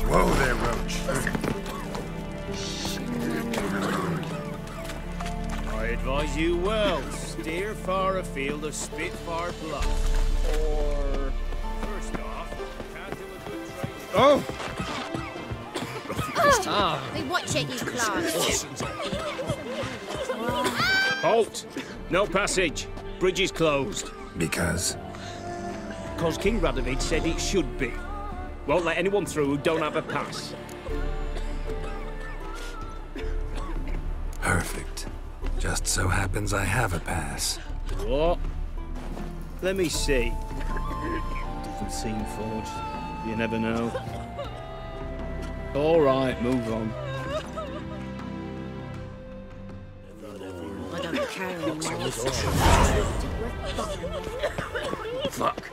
Whoa there, Roach. I advise you well. Steer far afield of Spitfire Bluff. Or, first off, can't do a good trade. Oh! Hey, watch it, you clods. Halt! No passage. Bridge is closed. Because? Because King Radovid said it should be. Won't let anyone through who don't have a pass. Perfect. Just so happens I have a pass. What? Let me see. Doesn't seem forged. You never know. All right, move on. I don't care anymore. Fuck.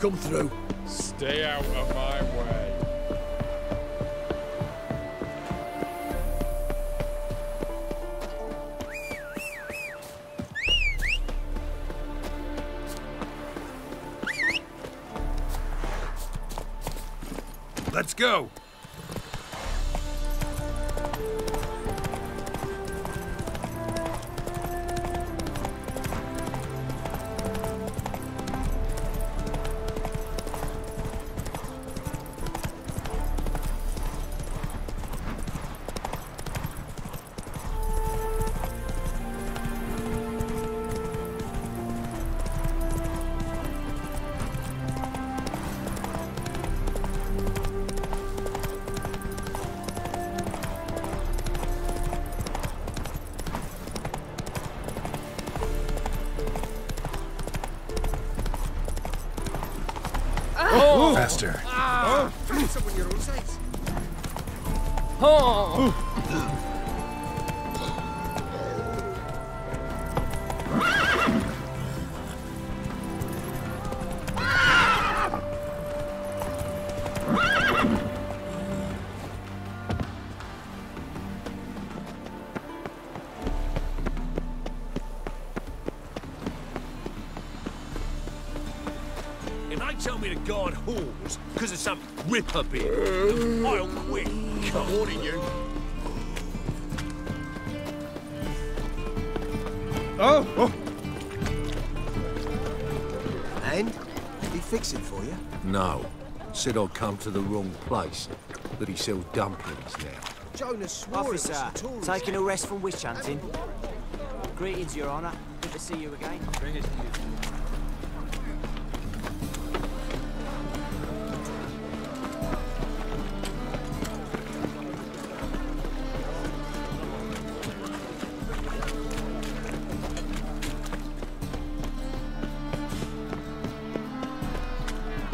Come through. Stay out of my way. Let's go! Faster. Find someone your own size. If they tell me to guard whores because of some ripper bit, I'll quit. I'm warning you. Oh! And? Did he fix it for you? No. Said I'd come to the wrong place. That he sells dumplings now. Jonas swore it was Officer, some tourist. taking a rest from witch hunting. Greetings, Your Honour. Good to see you again.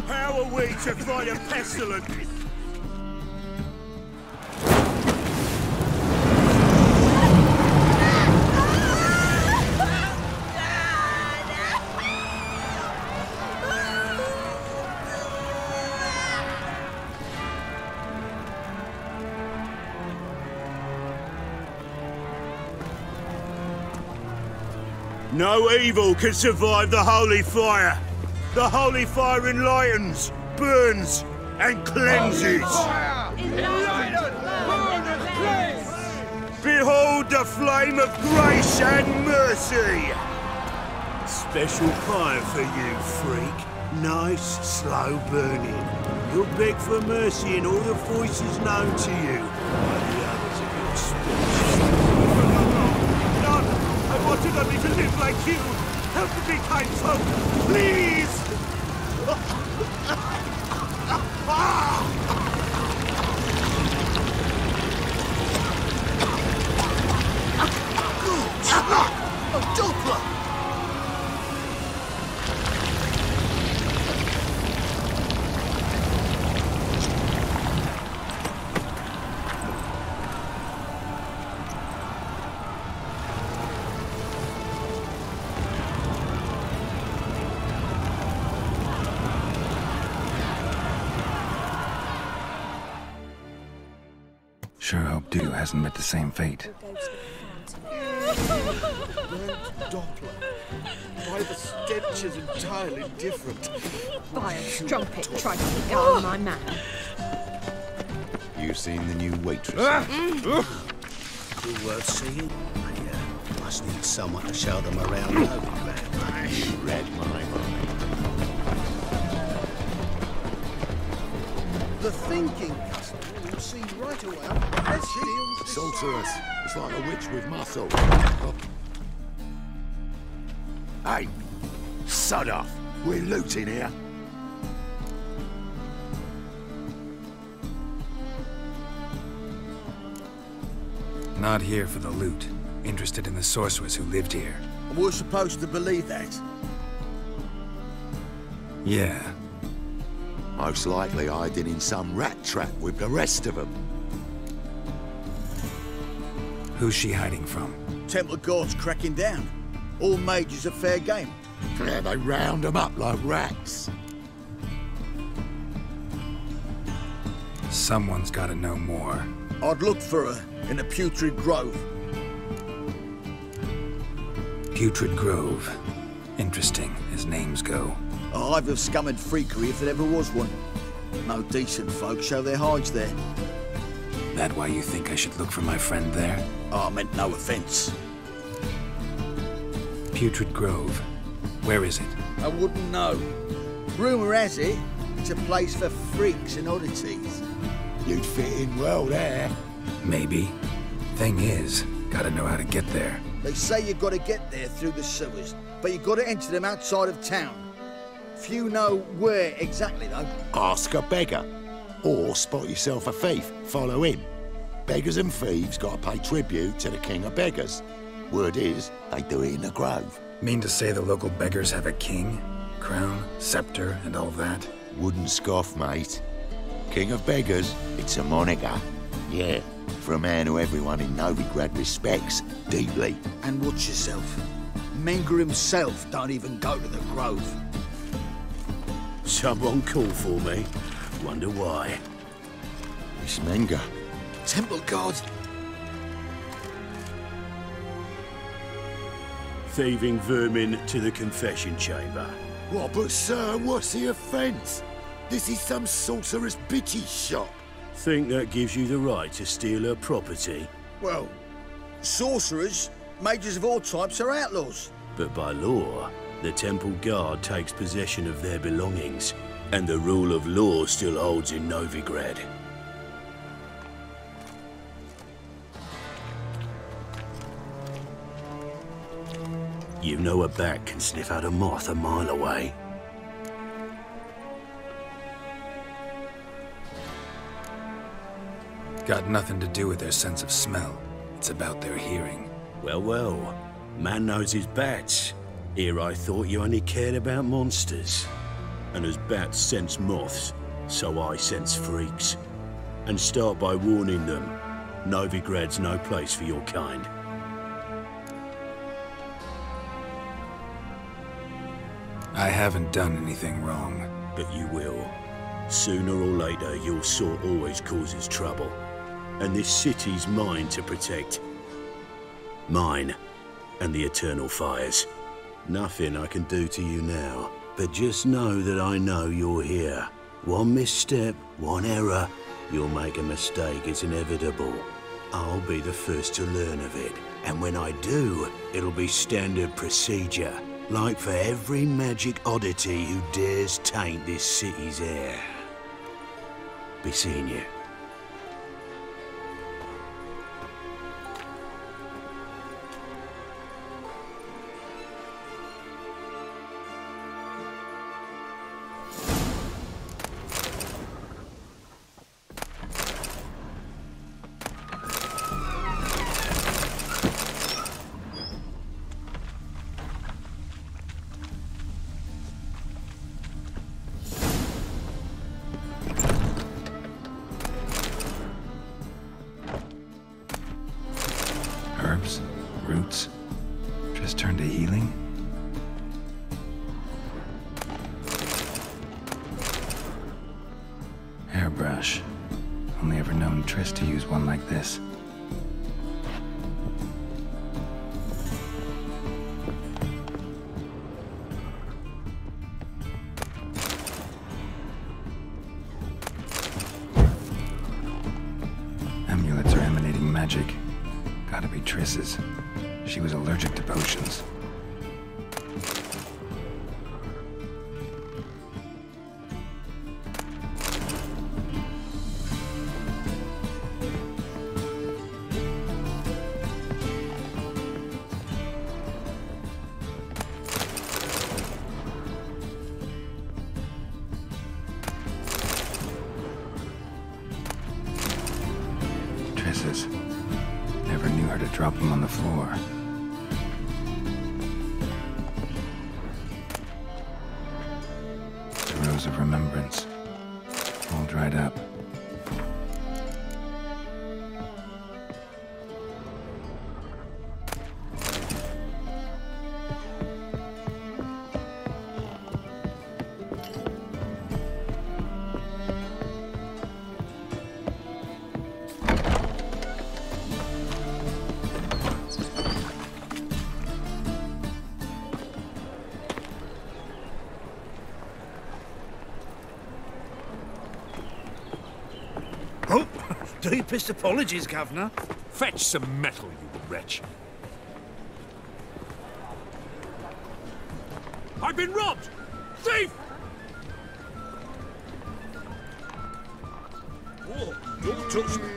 How are we to fight a pestilence? No evil can survive the holy fire. The holy fire enlightens, burns, and cleanses. Behold the flame of grace and mercy. Special fire for you, freak. Nice, slow burning. You'll beg for mercy in all the voices known to you. While the others of your speech. None! I wanted only to live like you. Help me, kind folk, please! Sure hope Dudu hasn't met the same fate. Doppler. Why the stench is entirely different. By a strumpet tried to beguile my man. You seen the new waitress? Good worth seeing. I must need someone to show them around Novigrad. You read my mind. The thinking customer will see right away the best deals this Sorceress. It's like a witch with muscle. Hey! Sod off! We're looting here. Not here for the loot. Interested in the sorceress who lived here. We're supposed to believe that. Yeah. Most likely hiding in some rat trap with the rest of them. Who's she hiding from? Temple Guards cracking down. All mages are fair game. Yeah, they round them up like rats. Someone's gotta know more. I'd look for her in the Putrid Grove. Putrid Grove. Interesting, as names go. A hive of scum and freakery if there ever was one. No decent folk show their hides there. That why you think I should look for my friend there? Oh, I meant no offence. Putrid Grove. Where is it? I wouldn't know. Rumour has it, it's a place for freaks and oddities. You'd fit in well there. Maybe. Thing is, gotta know how to get there. They say you've got to get there through the sewers, but you've got to enter them outside of town. Few know where exactly, though. Ask a beggar. Or spot yourself a thief. Follow him. Beggars and thieves got to pay tribute to the king of beggars. Word is, they do it in the grove. Mean to say the local beggars have a king? Crown, scepter, and all that? Wouldn't scoff, mate. King of beggars, it's a moniker. Yeah, for a man who everyone in Novigrad respects deeply. And watch yourself. Menger himself don't even go to the grove. Someone called for me. Wonder why. It's Menger. Temple Guards. Thieving vermin to the confession chamber. What, but sir, what's the offence? This is some sorcerer's bitchy shop. Think that gives you the right to steal her property? Well, sorcerers, mages of all types are outlaws. But by law, the Temple Guard takes possession of their belongings, and the rule of law still holds in Novigrad. You know a bat can sniff out a moth a mile away. Got nothing to do with their sense of smell. It's about their hearing. Well, well. Man knows his bats. Here I thought you only cared about monsters. And as bats sense moths, so I sense freaks. And start by warning them, Novigrad's no place for your kind. I haven't done anything wrong. But you will. Sooner or later, your sort always causes trouble. And this city's mine to protect. Mine and the Eternal Fires. Nothing I can do to you now, but just know that I know you're here. One misstep, one error, you'll make a mistake, it's inevitable. I'll be the first to learn of it, and when I do, it'll be standard procedure, like for every magic oddity who dares taint this city's air. Be seeing you. Herbs, roots, just turn to healing. Hairbrush. Only ever known Triss to use one like this. Amulets are emanating magic. Gotta be Triss's. She was allergic to potions. Triss's. Never knew her to drop them on the floor. The Rose of Remembrance. All dried up. Oh, deepest apologies, Governor. Fetch some metal, you wretch. I've been robbed! Thief! Whoa, don't touch me.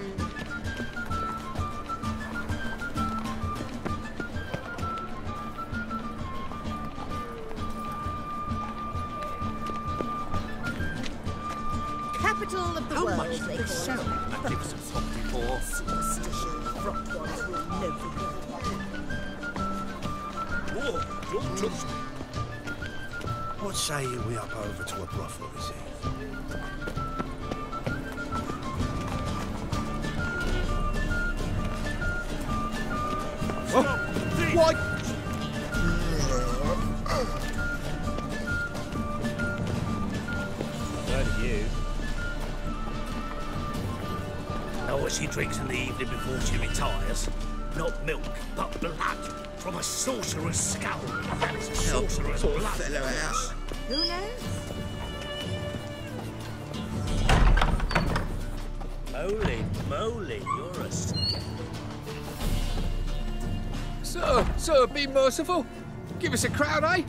Capital of the How world, much they did this call sell? it. That gives us something for. Superstition, front ones will know the word. Whoa, don't touch me. What say you we up over to a brothel this eve? What? Heard of you. Know what she drinks in the evening before she retires? Not milk, but blood from a sorcerer's skull. And it's a sorcerer's blood. Who knows? Holy moly, you're a skeptic. Sir, be merciful. Give us a crown, eh?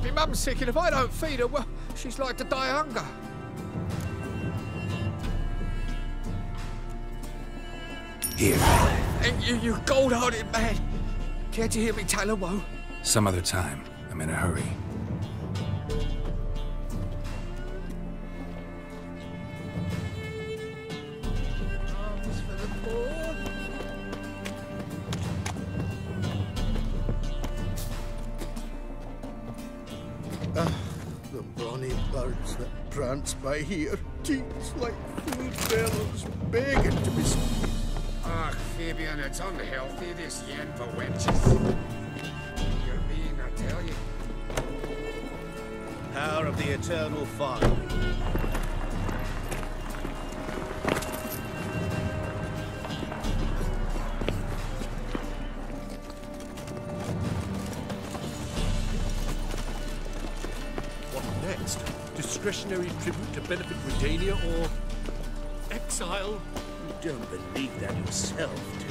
My mum's sick, and if I don't feed her, well, she's like to die of hunger. Here. And you gold-hearted man. Care to hear me tell a woe? Some other time. I'm in a hurry. Arms for the poor. The bonny birds that prance by here, teats like food bellows, begging to be squeezed. Ach, Fabian, it's unhealthy, this yen for wenches. You're mean, I tell you. Power of the eternal fire. What next? Discretionary tribute to benefit Redania or exile? You don't believe that yourself, do you?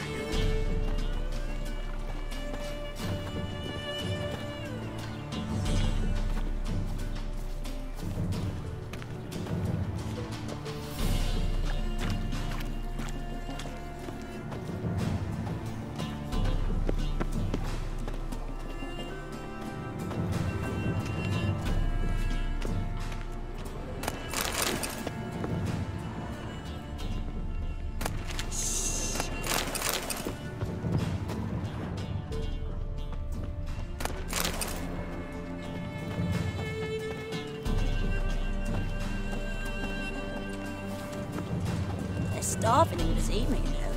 They're starving in this evening, you know.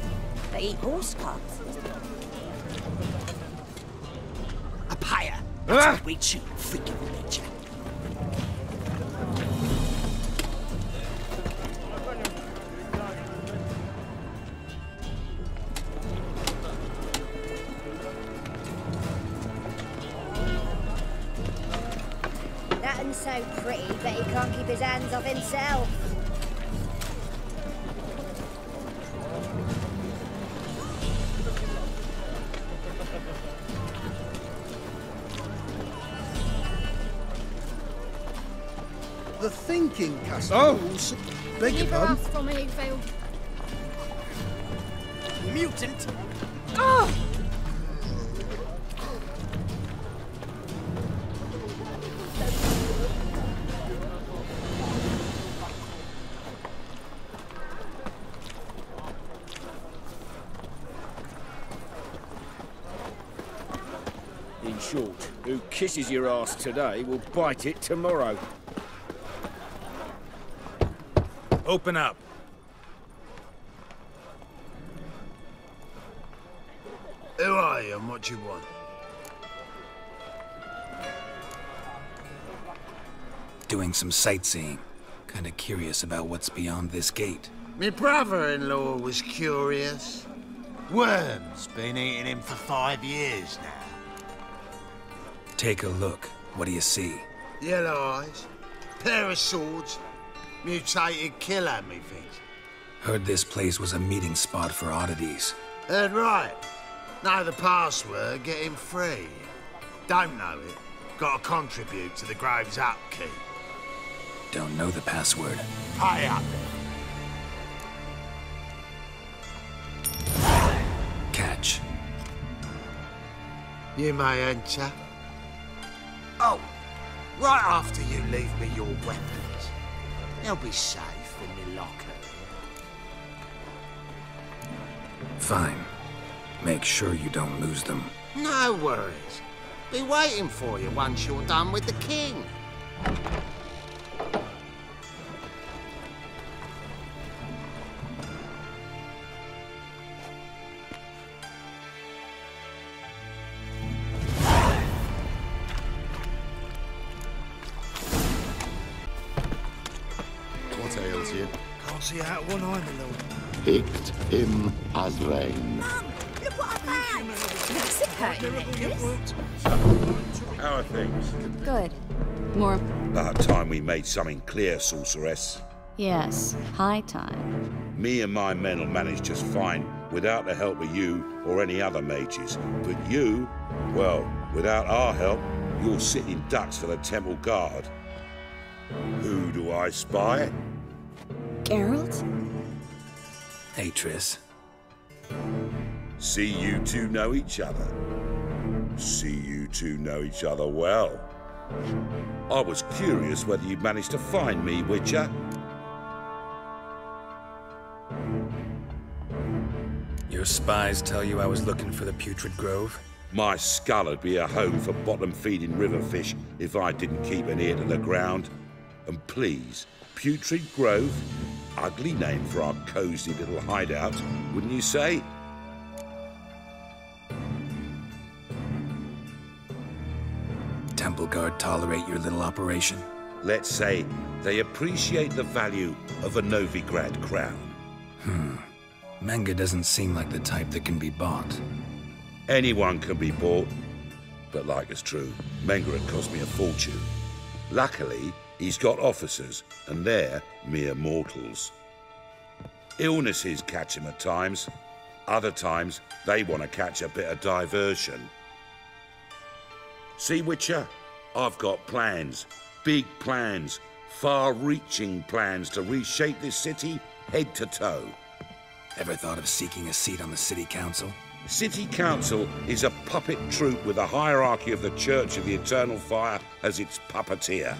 They eat horse cubs. A pyre. That's what we chew, freak of nature. so pretty, but he can't keep his hands off himself. The thinking customers. Beg your pardon? for me, Phil. Mutant! Oh! In short, who kisses your ass today will bite it tomorrow. Open up. Who are you and what do you want? Doing some sightseeing. Kinda curious about what's beyond this gate. My brother-in-law was curious. Worms been eating him for 5 years now. Take a look. What do you see? Yellow eyes, pair of swords, mutated killer, methinks. Heard this place was a meeting spot for oddities. Heard right. Know the password, get him free. Don't know it, gotta contribute to the Grove's upkeep. Don't know the password. Pay up. Catch. You may enter. Oh, right after you leave me your weapons. They'll be safe in the locker. Fine. Make sure you don't lose them. No worries. Be waiting for you once you're done with the king. What ails you? Can't see out one eye, my lord. Picked him as rain. Mum, look what I found! That's a curtain necklace. How are things? Good. More. About time we made something clear, sorceress. Yes, high time. Me and my men will manage just fine without the help of you or any other mages. But you, well, without our help, you're sitting ducks for the temple guard. Who do I spy? Geralt? Hey, Triss. See you two know each other. See you two know each other well. I was curious whether you'd managed to find me, Witcher. Your spies tell you I was looking for the Putrid Grove? My skull would be a home for bottom-feeding river fish if I didn't keep an ear to the ground. And please, Putrid Grove? Ugly name for our cozy little hideout, wouldn't you say? Temple Guard tolerate your little operation? Let's say they appreciate the value of a Novigrad crown. Menga doesn't seem like the type that can be bought. Anyone can be bought, but like it's true, Menga had cost me a fortune. Luckily, he's got officers, and they're mere mortals. Illnesses catch him at times. Other times, they want to catch a bit of diversion. See, Witcher? I've got plans. Big plans. Far-reaching plans to reshape this city head to toe. Ever thought of seeking a seat on the City Council? City Council is a puppet troupe with a hierarchy of the Church of the Eternal Fire as its puppeteer.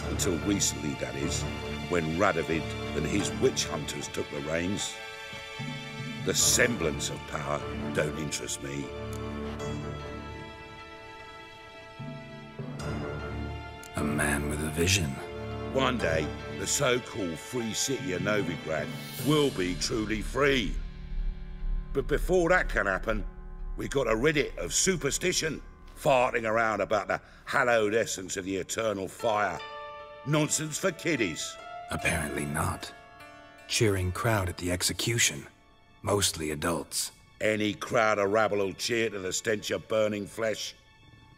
Until recently, that is, when Radovid and his witch hunters took the reins. The semblance of power don't interest me. A man with a vision. One day, the so-called free city of Novigrad will be truly free. But before that can happen, we gotta rid it of superstition, farting around about the hallowed essence of the eternal fire. Nonsense for kiddies. Apparently not. Cheering crowd at the execution. Mostly adults. Any crowd of rabble will cheer to the stench of burning flesh.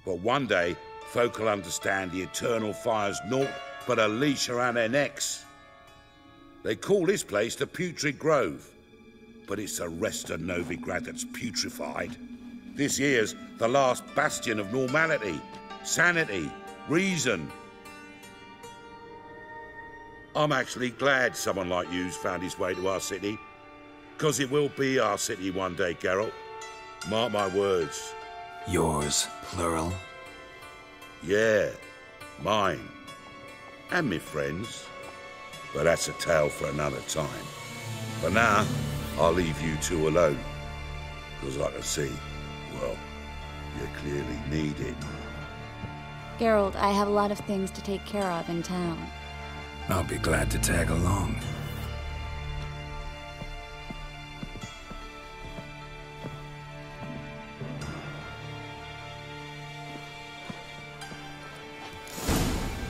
But one day, Folk will understand the eternal fire's naught but a leash around their necks. They call this place the Putrid Grove, but it's the rest of Novigrad that's putrefied. This here's the last bastion of normality, sanity, reason. I'm actually glad someone like you's found his way to our city, because it will be our city one day, Geralt. Mark my words. Yours, plural? Yeah, mine. And me friends. But that's a tale for another time. For now, I'll leave you two alone. Because I can see, well, you clearly need it. Geralt, I have a lot of things to take care of in town. I'll be glad to tag along.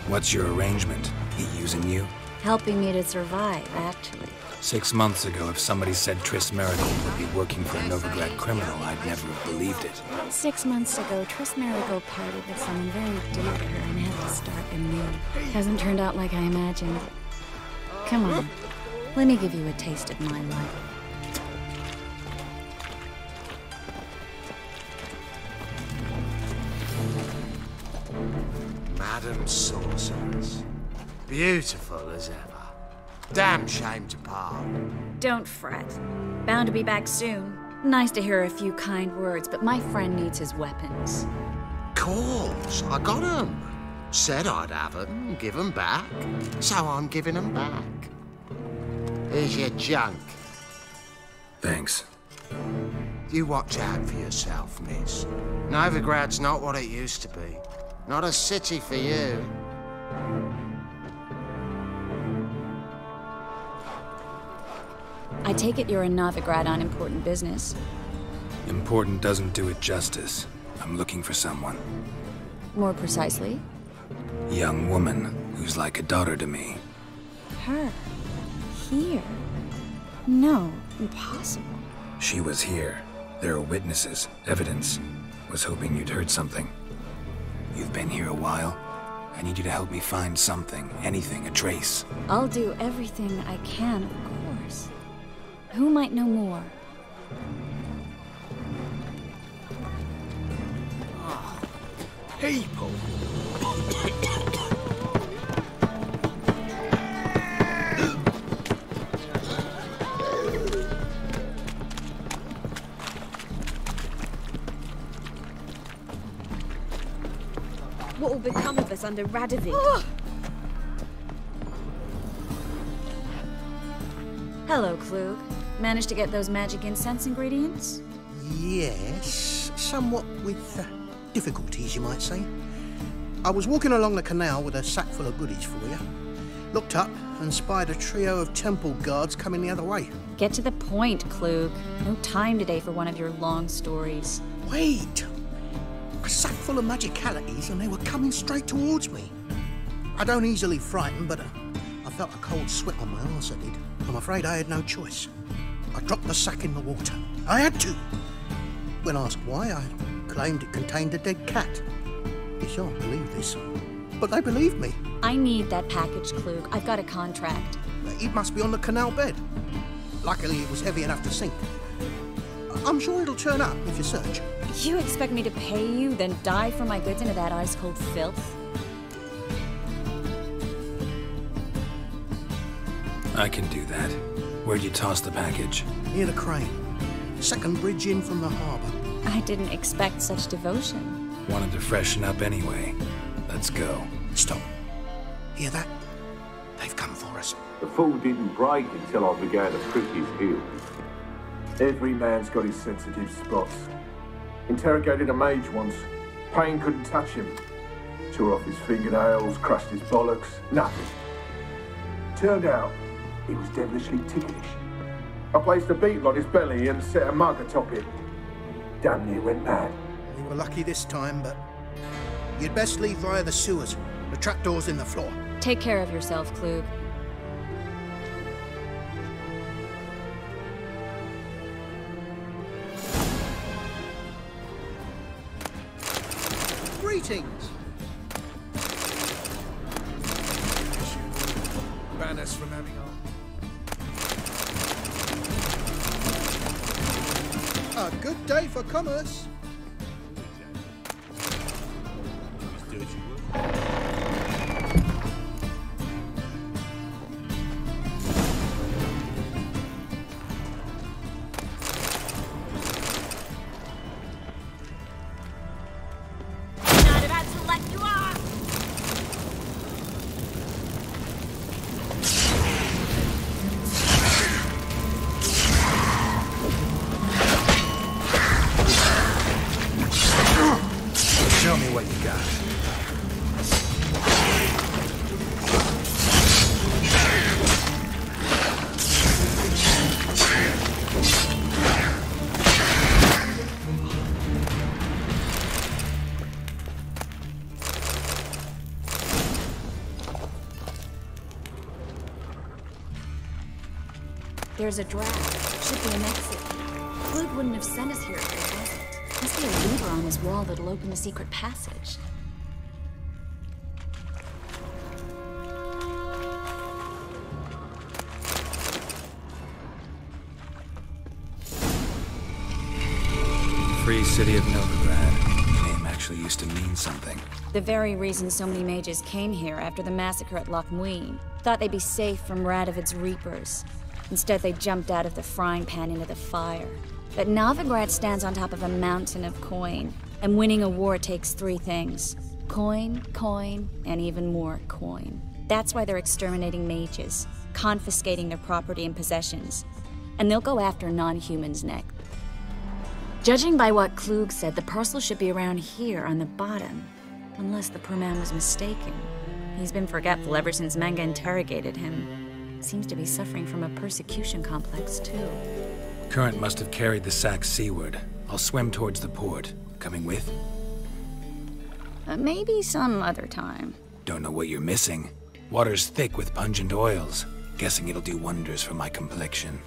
What's your arrangement? He using you? Helping me to survive, actually. 6 months ago, if somebody said Triss Merigold would be working for a Novigrad criminal, I'd never have believed it. 6 months ago, Triss Merigold parted with someone very dear to her and had to start anew. Hasn't turned out like I imagined. Come on, let me give you a taste of my life. Madam Sorceress. Beautiful as ever. Damn shame to part. Don't fret. Bound to be back soon. Nice to hear a few kind words, but my friend needs his weapons. Course, I got 'em. Said I'd have 'em, give 'em back. So I'm giving 'em back. Here's your junk. Thanks. You watch out for yourself, miss. Novigrad's not what it used to be. Not a city for you. I take it you're in Novigrad on important business. Important doesn't do it justice. I'm looking for someone. More precisely? Young woman who's like a daughter to me. Her? Here? No, impossible. She was here. There are witnesses, evidence. Was hoping you'd heard something. You've been here a while. I need you to help me find something, anything, a trace. I'll do everything I can, of course. Who might know more? People! What will become of us under Radovid? Hello, Klug. Managed to get those magic incense ingredients? Yes, somewhat with difficulties, you might say. I was walking along the canal with a sack full of goodies for you. Looked up and spied a trio of temple guards coming the other way. Get to the point, Klug. No time today for one of your long stories. Wait! A sack full of magicalities and they were coming straight towards me. I don't easily frighten, but I felt a cold sweat on my arse, I did. I'm afraid I had no choice. I dropped the sack in the water. I had to. When asked why, I claimed it contained a dead cat. You shan't believe this, but they believed me. I need that package, Klug. I've got a contract. It must be on the canal bed. Luckily, it was heavy enough to sink. I'm sure it'll turn up if you search. You expect me to pay you, then dive for my goods into that ice-cold filth? I can do that. Where'd you toss the package? Near the crane. Second bridge in from the harbour. I didn't expect such devotion. Wanted to freshen up anyway. Let's go. Stop. Hear that? They've come for us. The fall didn't break until I began to prick his heels. Every man's got his sensitive spots. Interrogated a mage once. Pain couldn't touch him. Tore off his fingernails, crushed his bollocks, nothing. Turned out, he was devilishly ticklish. I placed a beetle on his belly and set a mug atop it. Damn near went mad. We were lucky this time, but you'd best leave via the sewers. The trapdoor's in the floor. Take care of yourself, Klug. Greetings. A good day for commerce. Not about to let you off! Show me what you got. There's a draft. Should be an exit. Clute wouldn't have sent us here if there wasn't. Must be a lever on his wall that'll open the secret passage. Free City of Novigrad. The name actually used to mean something. The very reason so many mages came here after the massacre at Loch Muin. Thought they'd be safe from Radovid's reapers. Instead, they jumped out of the frying pan into the fire. But Novigrad stands on top of a mountain of coin. And winning a war takes three things. Coin, coin, and even more coin. That's why they're exterminating mages, confiscating their property and possessions. And they'll go after non-humans next. Judging by what Klug said, the parcel should be around here on the bottom. Unless the poor man was mistaken. He's been forgetful ever since Manga interrogated him. Seems to be suffering from a persecution complex, too. Current must have carried the sack seaward. I'll swim towards the port. Coming with? Maybe some other time. Don't know what you're missing. Water's thick with pungent oils. Guessing it'll do wonders for my complexion.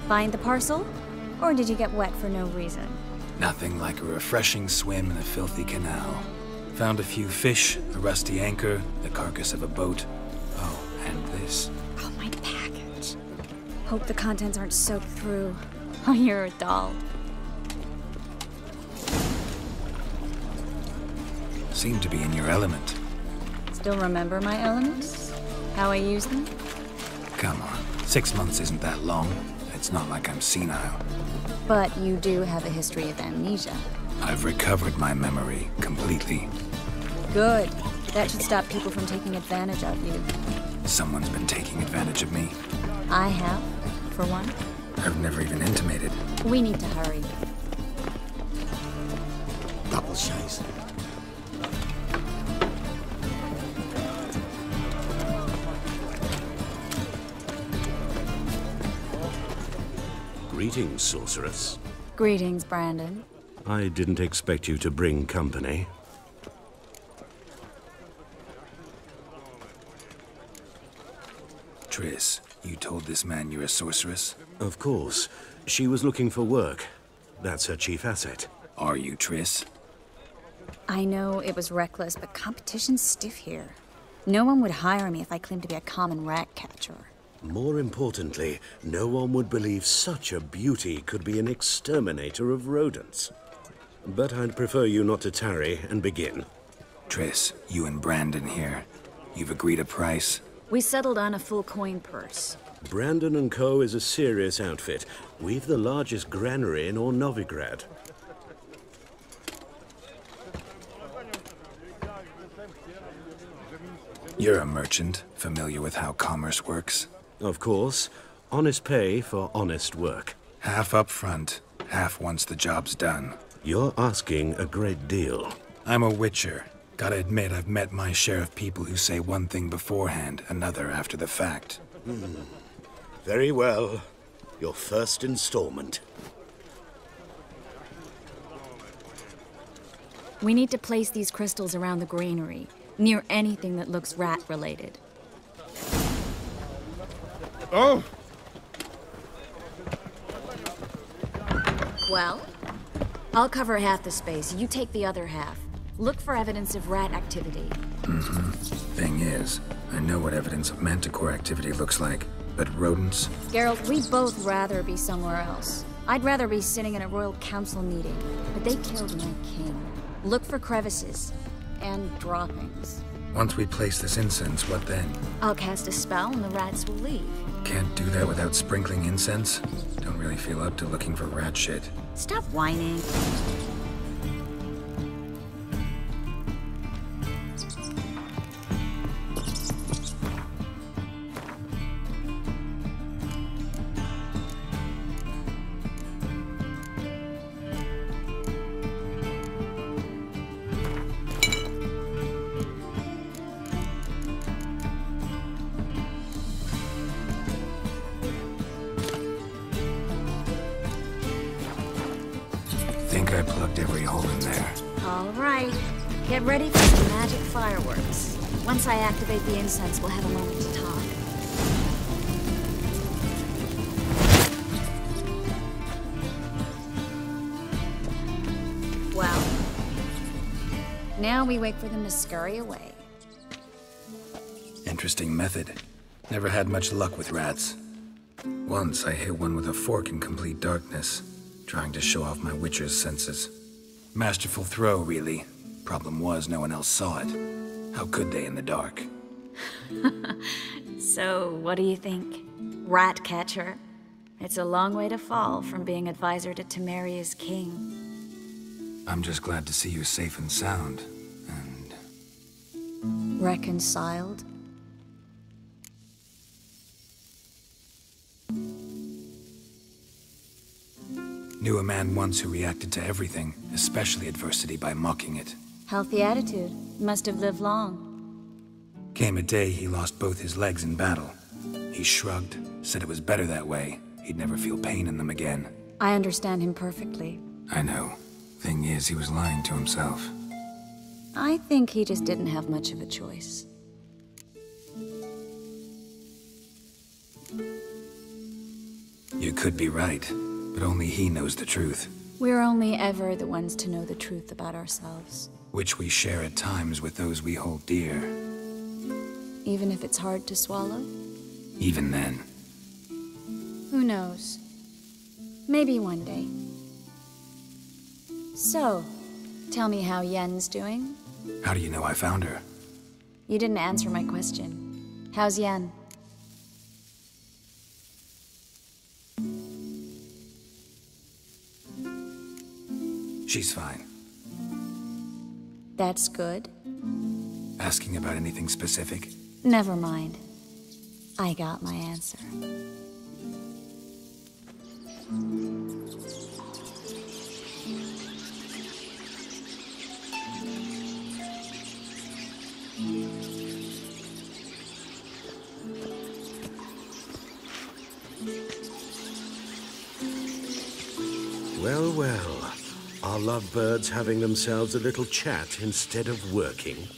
Find the parcel? Or did you get wet for no reason? Nothing like a refreshing swim in a filthy canal. Found a few fish, a rusty anchor, the carcass of a boat. Oh, and this. Oh, my package. Hope the contents aren't soaked through. Oh, you're a doll. Seem to be in your element. Still remember my elements? How I use them? Come on, 6 months isn't that long. It's not like I'm senile. But you do have a history of amnesia. I've recovered my memory completely. Good. That should stop people from taking advantage of you. Someone's been taking advantage of me. I have, for one. I've never even intimated. We need to hurry. Double chase. Greetings, sorceress. Greetings, Brandon. I didn't expect you to bring company. Triss, you told this man you're a sorceress? Of course. She was looking for work. That's her chief asset. Are you, Triss? I know it was reckless, but competition's stiff here. No one would hire me if I claimed to be a common rat catcher. More importantly, no one would believe such a beauty could be an exterminator of rodents. But I'd prefer you not to tarry and begin. Triss, you and Brandon here. You've agreed a price? We settled on a full coin purse. Brandon & Co. is a serious outfit. We've the largest granary in all Novigrad. You're a merchant, familiar with how commerce works? Of course. Honest pay for honest work. Half up front, half once the job's done. You're asking a great deal. I'm a witcher. Gotta admit, I've met my share of people who say one thing beforehand, another after the fact. Very well. Your first installment. We need to place these crystals around the granary, near anything that looks rat-related. Oh! Well, I'll cover half the space. You take the other half. Look for evidence of rat activity. Thing is, I know what evidence of manticore activity looks like, but rodents? Geralt, we'd both rather be somewhere else. I'd rather be sitting in a royal council meeting, but they killed my king. Look for crevices and droppings. Once we place this incense, what then? I'll cast a spell and the rats will leave. Can't do that without sprinkling incense? Don't really feel up to looking for rat shit. Stop whining. Think I plugged every hole in there. All right. Get ready for some magic fireworks. Once I activate the incense, we'll have a moment to talk. Well, now we wait for them to scurry away. Interesting method. Never had much luck with rats. Once I hit one with a fork in complete darkness, trying to show off my witcher's senses. Masterful throw, really. Problem was, no one else saw it. How could they in the dark? So, what do you think? Rat catcher? It's a long way to fall from being advisor to Temeria's king. I'm just glad to see you safe and sound. And Reconciled? knew a man once who reacted to everything, especially adversity, by mocking it. Healthy attitude. Must have lived long. Came a day he lost both his legs in battle. He shrugged, said it was better that way. He'd never feel pain in them again. I understand him perfectly. I know. Thing is, he was lying to himself. I think he just didn't have much of a choice. You could be right, but only he knows the truth. We're only ever the ones to know the truth about ourselves. Which we share at times with those we hold dear. Even if it's hard to swallow? Even then. Who knows? Maybe one day. So, tell me how Yen's doing? How do you know I found her? You didn't answer my question. How's Yen? She's fine. That's good. Asking about anything specific? Never mind. I got my answer. Well, well. Our lovebirds having themselves a little chat instead of working.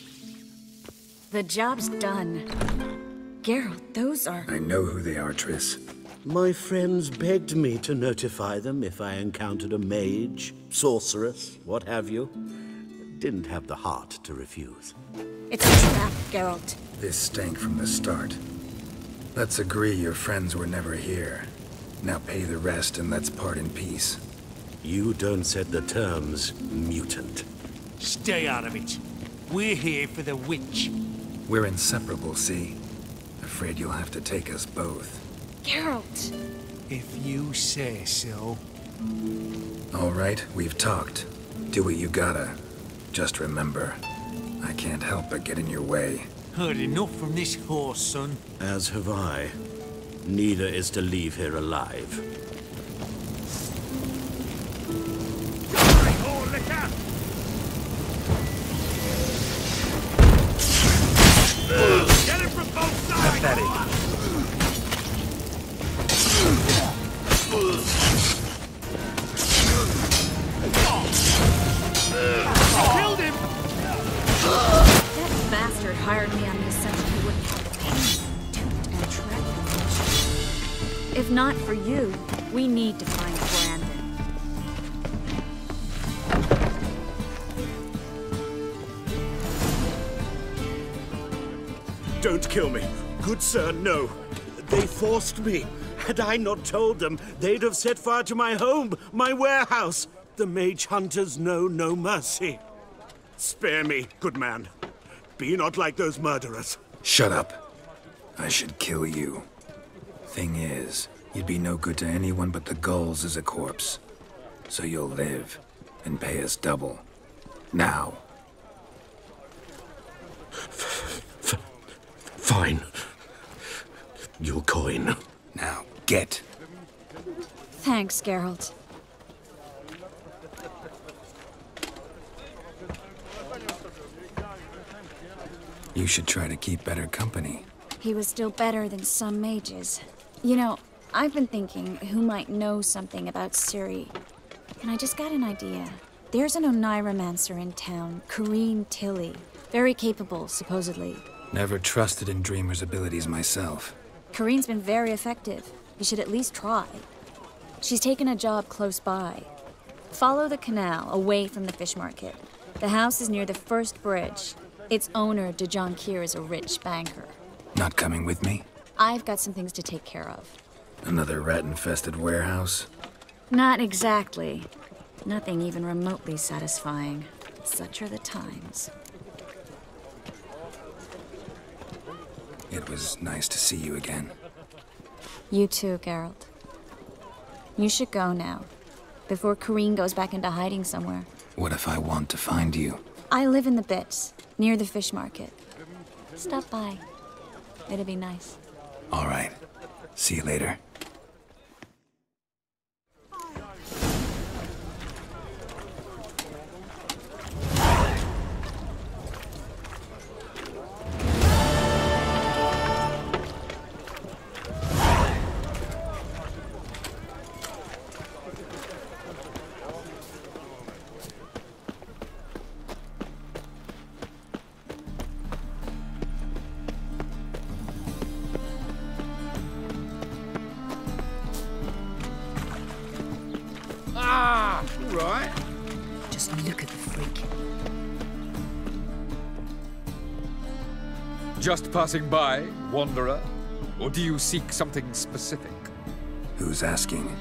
The job's done. Geralt, those are... I know who they are, Triss. My friends begged me to notify them if I encountered a mage, sorceress, what have you. Didn't have the heart to refuse. It's a trap, Geralt. This stank from the start. Let's agree your friends were never here. Now pay the rest and let's part in peace. You don't set the terms, mutant. Stay out of it. We're here for the witch. We're inseparable, see? Afraid you'll have to take us both. Geralt! If you say so. All right, we've talked. Do what you gotta. Just remember, I can't help but get in your way. Heard enough from this horse, son. As have I. Neither is to leave here alive. Get him from both sides! Pathetic. Killed him! That bastard hired me on the assumption he wouldn't have the pain, toot, and tread. If not for you, we need to find Brandon. Don't kill me. Good sir, no. They forced me. Had I not told them, they'd have set fire to my home, my warehouse. The mage hunters know no mercy. Spare me, good man. Be not like those murderers. Shut up. I should kill you. Thing is, you'd be no good to anyone but the gulls as a corpse. So you'll live, and pay us double. Now. Fine. Your coin. Now, get. Thanks, Geralt. You should try to keep better company. He was still better than some mages. You know, I've been thinking who might know something about Ciri. And I just got an idea. There's an Oneiromancer in town, Corrine Tilly. Very capable, supposedly. Never trusted in Dreamer's abilities myself. Corrine's been very effective. You should at least try. She's taken a job close by. Follow the canal, away from the fish market. The house is near the first bridge. Its owner, de Jonquière, is a rich banker. Not coming with me? I've got some things to take care of. Another rat-infested warehouse? Not exactly. Nothing even remotely satisfying. Such are the times. It was nice to see you again. You too, Geralt. You should go now, before Corrine goes back into hiding somewhere. What if I want to find you? I live in the Bits, near the fish market. Stop by. It'd be nice. All right. See you later. Right. Just look at the freak. Just passing by, wanderer? Or do you seek something specific? Who's asking?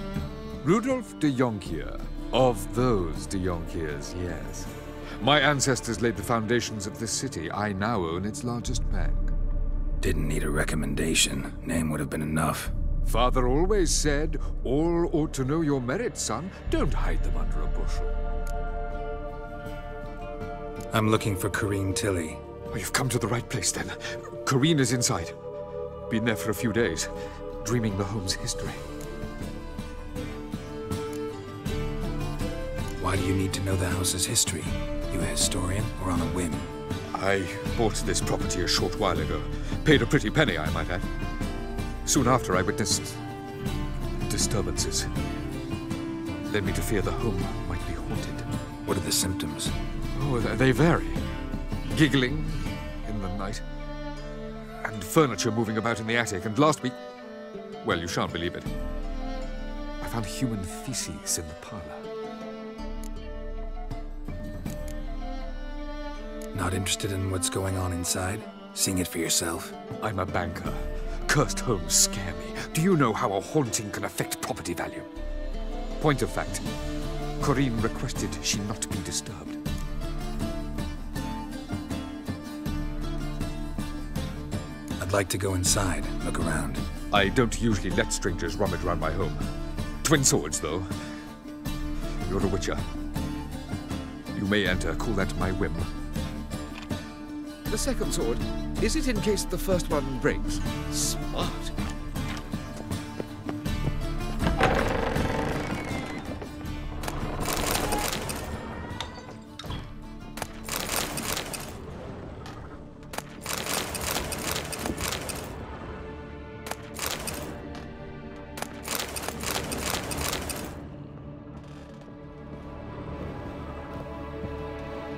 Rudolf de Jonquière. Of those de Jonquières, yes. My ancestors laid the foundations of this city. I now own its largest bank. Didn't need a recommendation. Name would have been enough. Father always said, all ought to know your merits, son. Don't hide them under a bushel. I'm looking for Corrine Tilly. Oh, you've come to the right place, then. Corrine is inside. Been there for a few days, dreaming the home's history. Why do you need to know the house's history? You a historian or on a whim? I bought this property a short while ago. Paid a pretty penny, I might add. Soon after, I witnessed disturbances. Led me to fear the home might be haunted. What are the symptoms? Oh, they vary. Giggling in the night. And furniture moving about in the attic. And last week, well, you shan't believe it, I found human feces in the parlor. Not interested in what's going on inside? Seeing it for yourself? I'm a banker. Cursed homes scare me. Do you know how a haunting can affect property value? Point of fact, Corrine requested she not be disturbed. I'd like to go inside, look around. I don't usually let strangers rummage around my home. Twin swords, though. You're a witcher. You may enter, call at my whim. The second sword, is it in case the first one breaks? Smart.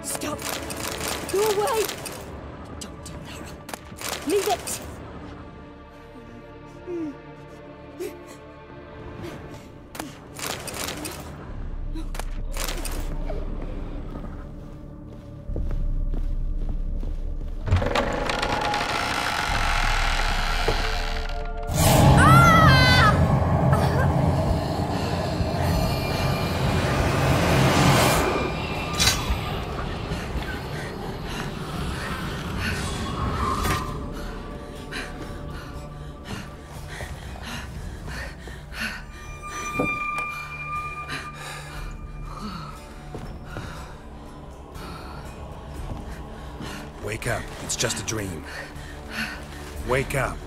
Stop! Go away! Don't do that. Leave it! Wake up. It's just a dream. Wake up.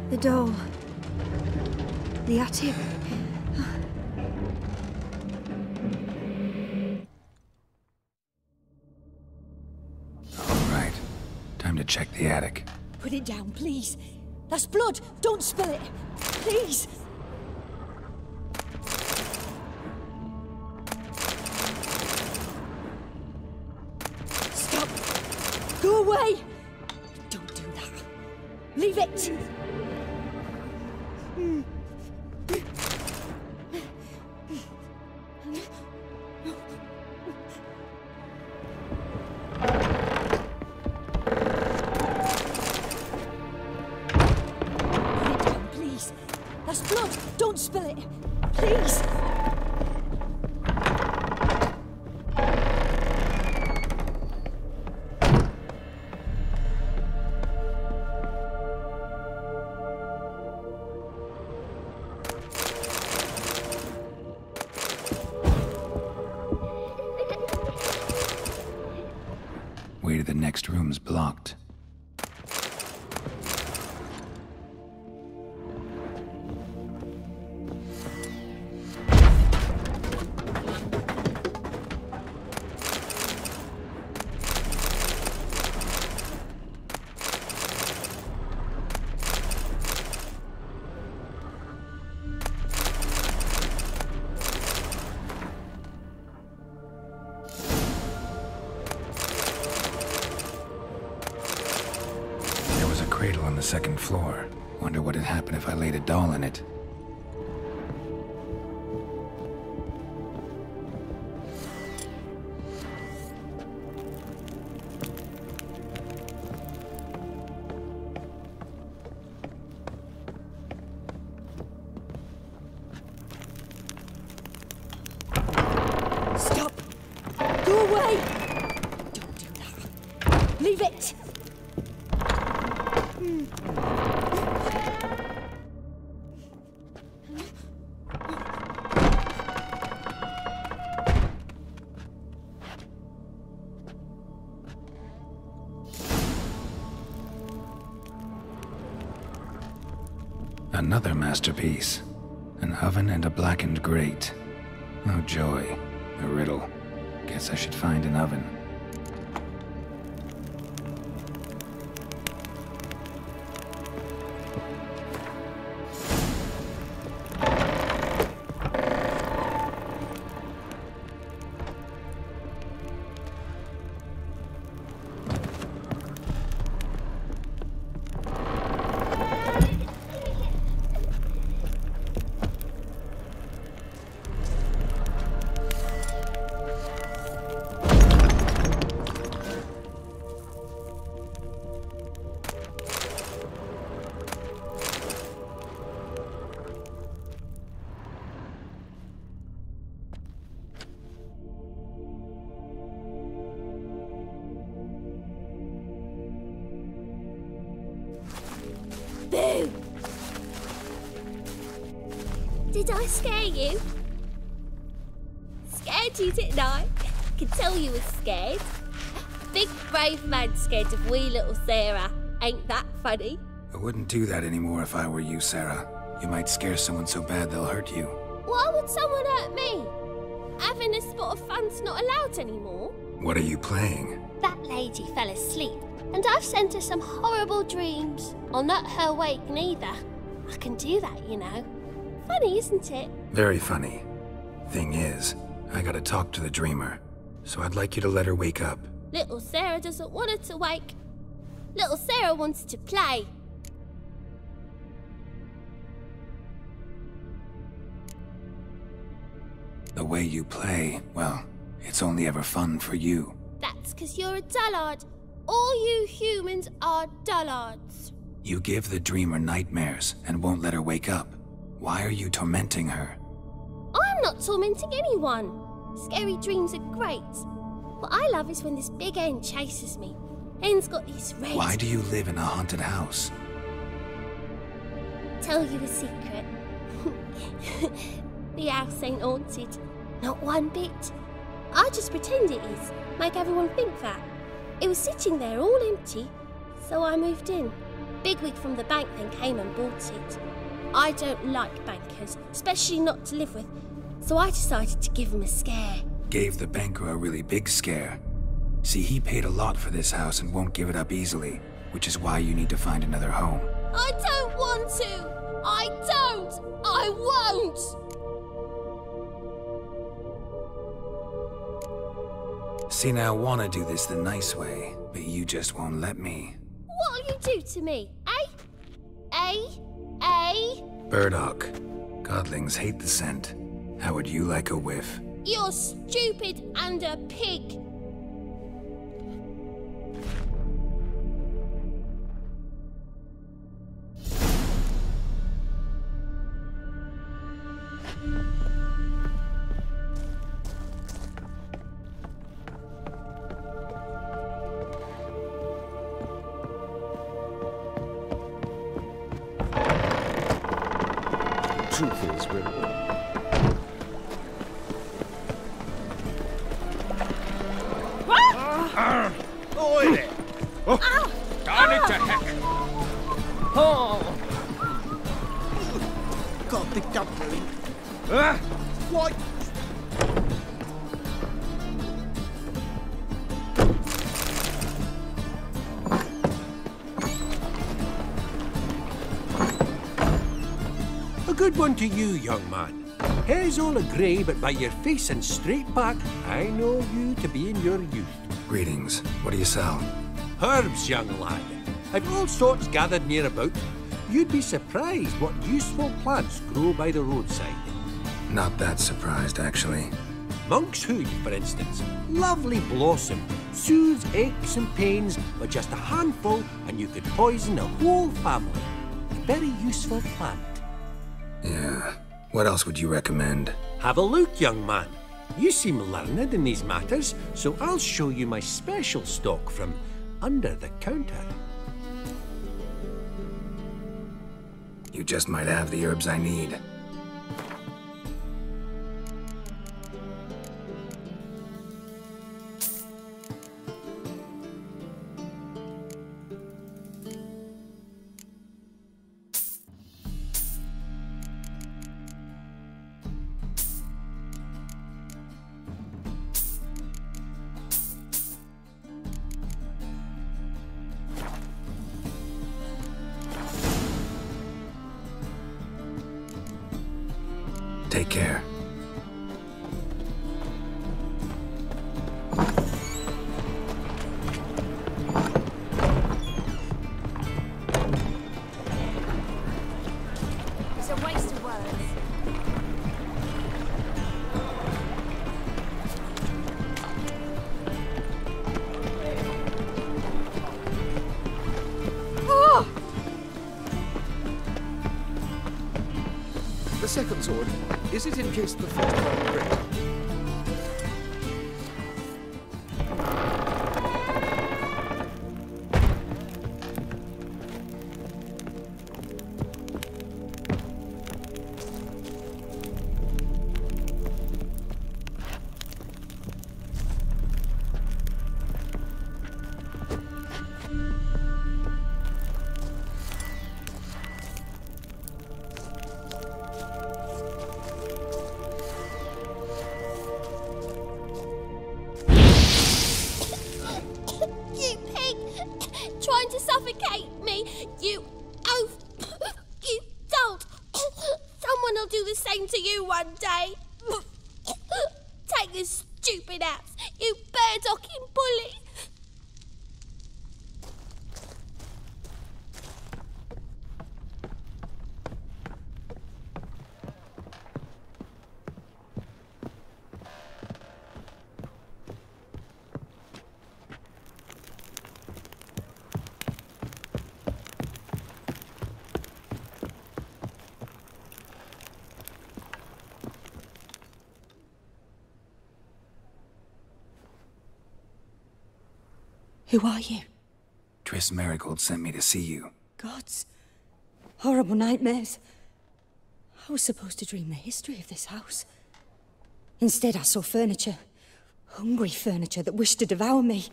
The doll. The attic. All right. Time to check the attic. Put it down, please. That's blood. Don't spill it. Please. Stop. Go away. Don't do that. Leave it. That's blood! Don't spill it! Please! Way to the next room's blocked. Cradle on the second floor. Wonder what would happen if I laid a doll in it. Stop! Go away! Don't do that. Leave it! Another masterpiece. An oven and a blackened grate. Oh joy. A riddle. Guess I should find an oven. Boo! Did I scare you? Scared you, didn't I? Could tell you was scared. Big brave man scared of wee little Sarah. Ain't that funny? I wouldn't do that anymore if I were you, Sarah. You might scare someone so bad they'll hurt you. Why would someone hurt me? Having a spot of fun's not allowed anymore. What are you playing? That lady fell asleep, and I've sent her some horrible dreams. I'll not her wake neither. I can do that, you know. Funny, isn't it? Very funny. Thing is, I gotta talk to the dreamer, so I'd like you to let her wake up. Little Sarah doesn't want her to wake. Little Sarah wants to play. The way you play, well, it's only ever fun for you. That's 'cause you're a dullard. All you humans are dullards. You give the dreamer nightmares and won't let her wake up. Why are you tormenting her? I'm not tormenting anyone. Scary dreams are great. What I love is when this big hen chases me. Hen's got these red... Why do you live in a haunted house? Tell you a secret. The house ain't haunted. Not one bit. I just pretend it is. Make everyone think that. It was sitting there all empty, so I moved in. Bigwig from the bank then came and bought it. I don't like bankers, especially not to live with, so I decided to give him a scare. Gave the banker a really big scare. See, he paid a lot for this house and won't give it up easily, which is why you need to find another home. I don't want to! I don't! I won't! See, now I want to do this the nice way, but you just won't let me. What'll you do to me, eh? Eh? Burdock. Godlings hate the scent. How would you like a whiff? You're stupid and a pig. Truth is, we're... Oi there! Oh, darn it to heck! Oh! Got picked up, really. What? A good one to you, young man. Hair's all a grey, but by your face and straight back, I know you to be in your youth. Greetings. What do you sell? Herbs, young lad. I've all sorts gathered near about. You'd be surprised what useful plants grow by the roadside. Not that surprised, actually. Monk's hood, for instance. Lovely blossom. Soothes aches and pains, but just a handful and you could poison a whole family. A very useful plant. Yeah. What else would you recommend? Have a look, young man. You seem learned in these matters, so I'll show you my special stock from under the counter. You just might have the herbs I need. Take care. It's a waste of words. Oh! The second sword, is it in case the first one breaks? me. You oaf. You dolt. Someone will do the same to you one day. Take this stupid axe, you bird-docking bully. Who are you? Triss Merigold sent me to see you. Gods. Horrible nightmares. I was supposed to dream the history of this house. Instead, I saw furniture. Hungry furniture that wished to devour me.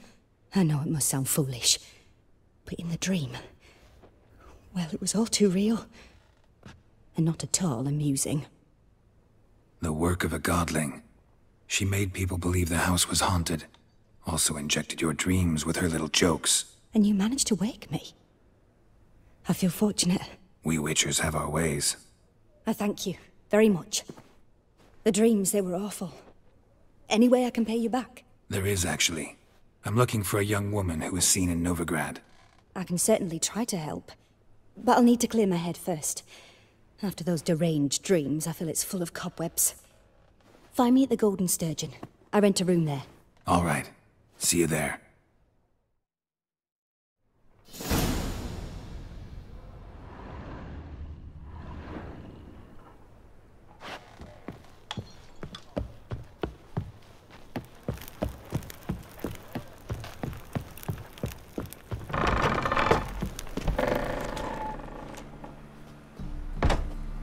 I know it must sound foolish, but in the dream, well, it was all too real. And not at all amusing. The work of a godling. She made people believe the house was haunted. Also injected your dreams with her little jokes. And you managed to wake me. I feel fortunate. We Witchers have our ways. I thank you very much. The dreams, they were awful. Any way I can pay you back? There is, actually. I'm looking for a young woman who was seen in Novigrad. I can certainly try to help. But I'll need to clear my head first. After those deranged dreams, I feel it's full of cobwebs. Find me at the Golden Sturgeon. I rent a room there. All right. See you there.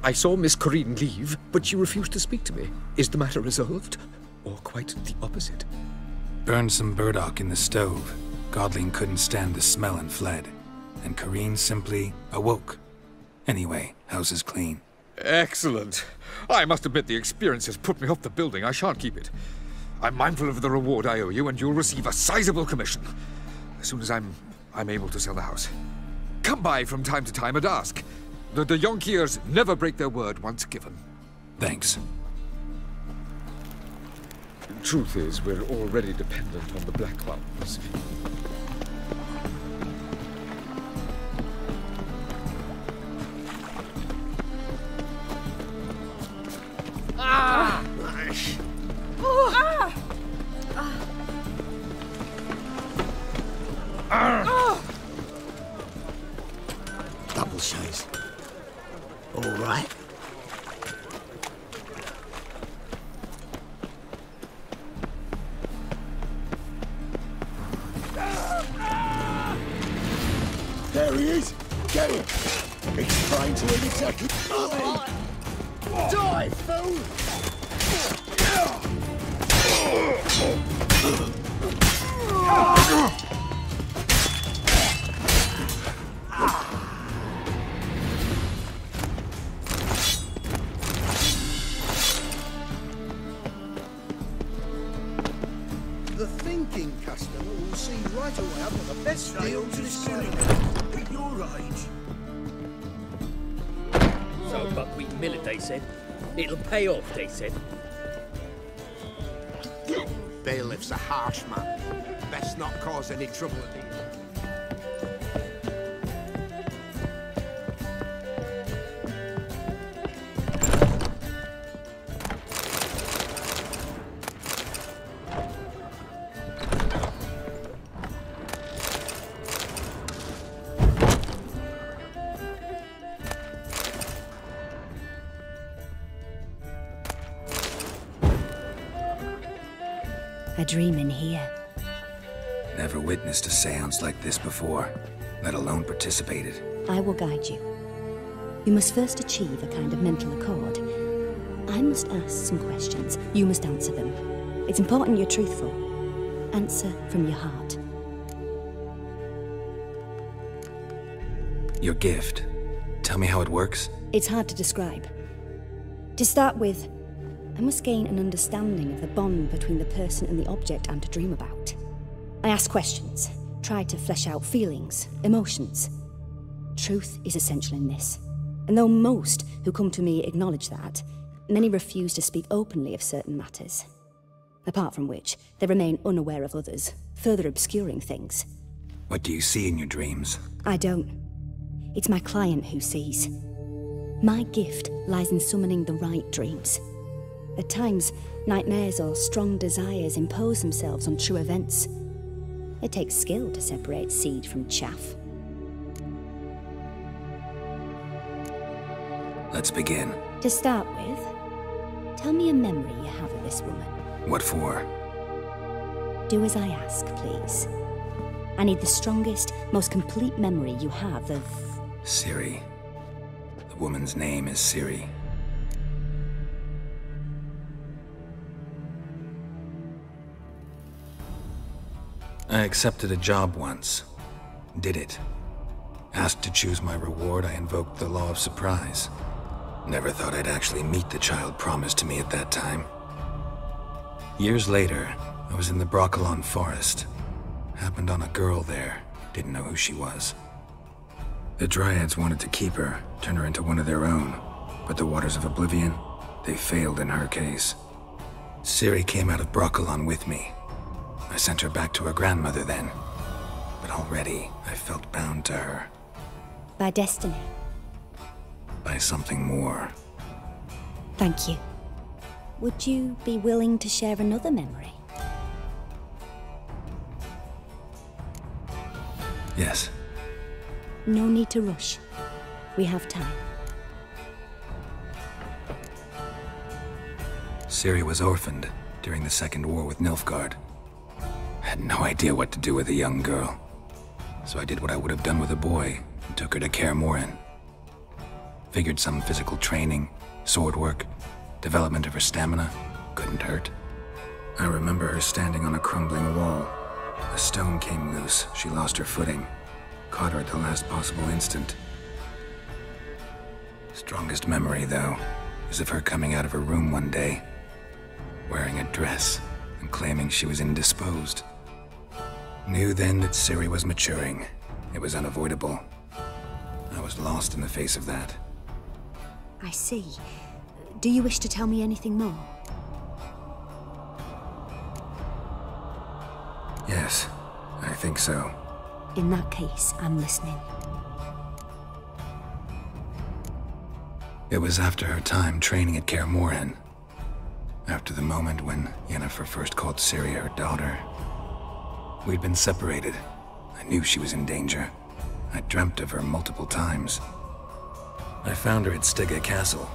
I saw Miss Corinne leave, but she refused to speak to me. Is the matter resolved? Or quite the opposite? Burned some burdock in the stove. Godling couldn't stand the smell and fled. And Corinne simply awoke. Anyway, house is clean. Excellent. I must admit the experience has put me off the building. I shan't keep it. I'm mindful of the reward I owe you, and you'll receive a sizable commission. As soon as I'm able to sell the house. Come by from time to time and ask. The de Jonkiers never break their word once given. Thanks. Truth is, we're already dependent on the Black Ones. Ah! Oh. Ah! Double shows. All right. There he is! Get him! He's trying to hit exactly. Die, fool! The thinking customer will see right away I've got the best deal to discriminate. At your age. So buckwheat millet, they said. It'll pay off, they said. Bailiff's a harsh man. Best not cause any trouble at him. I dream in here. Never witnessed a seance like this before, let alone participated. I will guide you. You must first achieve a kind of mental accord. I must ask some questions. You must answer them. It's important you're truthful. Answer from your heart. Your gift. Tell me how it works. It's hard to describe. To start with, I must gain an understanding of the bond between the person and the object I'm to dream about. I ask questions, try to flesh out feelings, emotions. Truth is essential in this. And though most who come to me acknowledge that, many refuse to speak openly of certain matters. Apart from which, they remain unaware of others, further obscuring things. What do you see in your dreams? I don't. It's my client who sees. My gift lies in summoning the right dreams. At times, nightmares or strong desires impose themselves on true events. It takes skill to separate seed from chaff. Let's begin. To start with, tell me a memory you have of this woman. What for? Do as I ask, please. I need the strongest, most complete memory you have of... Ciri. The woman's name is Ciri. I accepted a job once. Did it. Asked to choose my reward, I invoked the law of surprise. Never thought I'd actually meet the child promised to me at that time. Years later, I was in the Brokilon forest. Happened on a girl there. Didn't know who she was. The Dryads wanted to keep her, turn her into one of their own. But the Waters of Oblivion, they failed in her case. Ciri came out of Brokilon with me. I sent her back to her grandmother then. But already, I felt bound to her. By destiny. By something more. Thank you. Would you be willing to share another memory? Yes. No need to rush. We have time. Ciri was orphaned during the Second War with Nilfgaard. Had no idea what to do with a young girl. So I did what I would have done with a boy and took her to Kaer Morhen. Figured some physical training, sword work, development of her stamina couldn't hurt. I remember her standing on a crumbling wall. A stone came loose, she lost her footing. Caught her at the last possible instant. Strongest memory, though, is of her coming out of her room one day, wearing a dress and claiming she was indisposed. Knew then that Ciri was maturing. It was unavoidable. I was lost in the face of that. I see. Do you wish to tell me anything more? Yes, I think so. In that case, I'm listening. It was after her time training at Kaer Morhen. After the moment when Yennefer first called Ciri her daughter. We'd been separated. I knew she was in danger. I dreamt of her multiple times. I found her at Stygga Castle.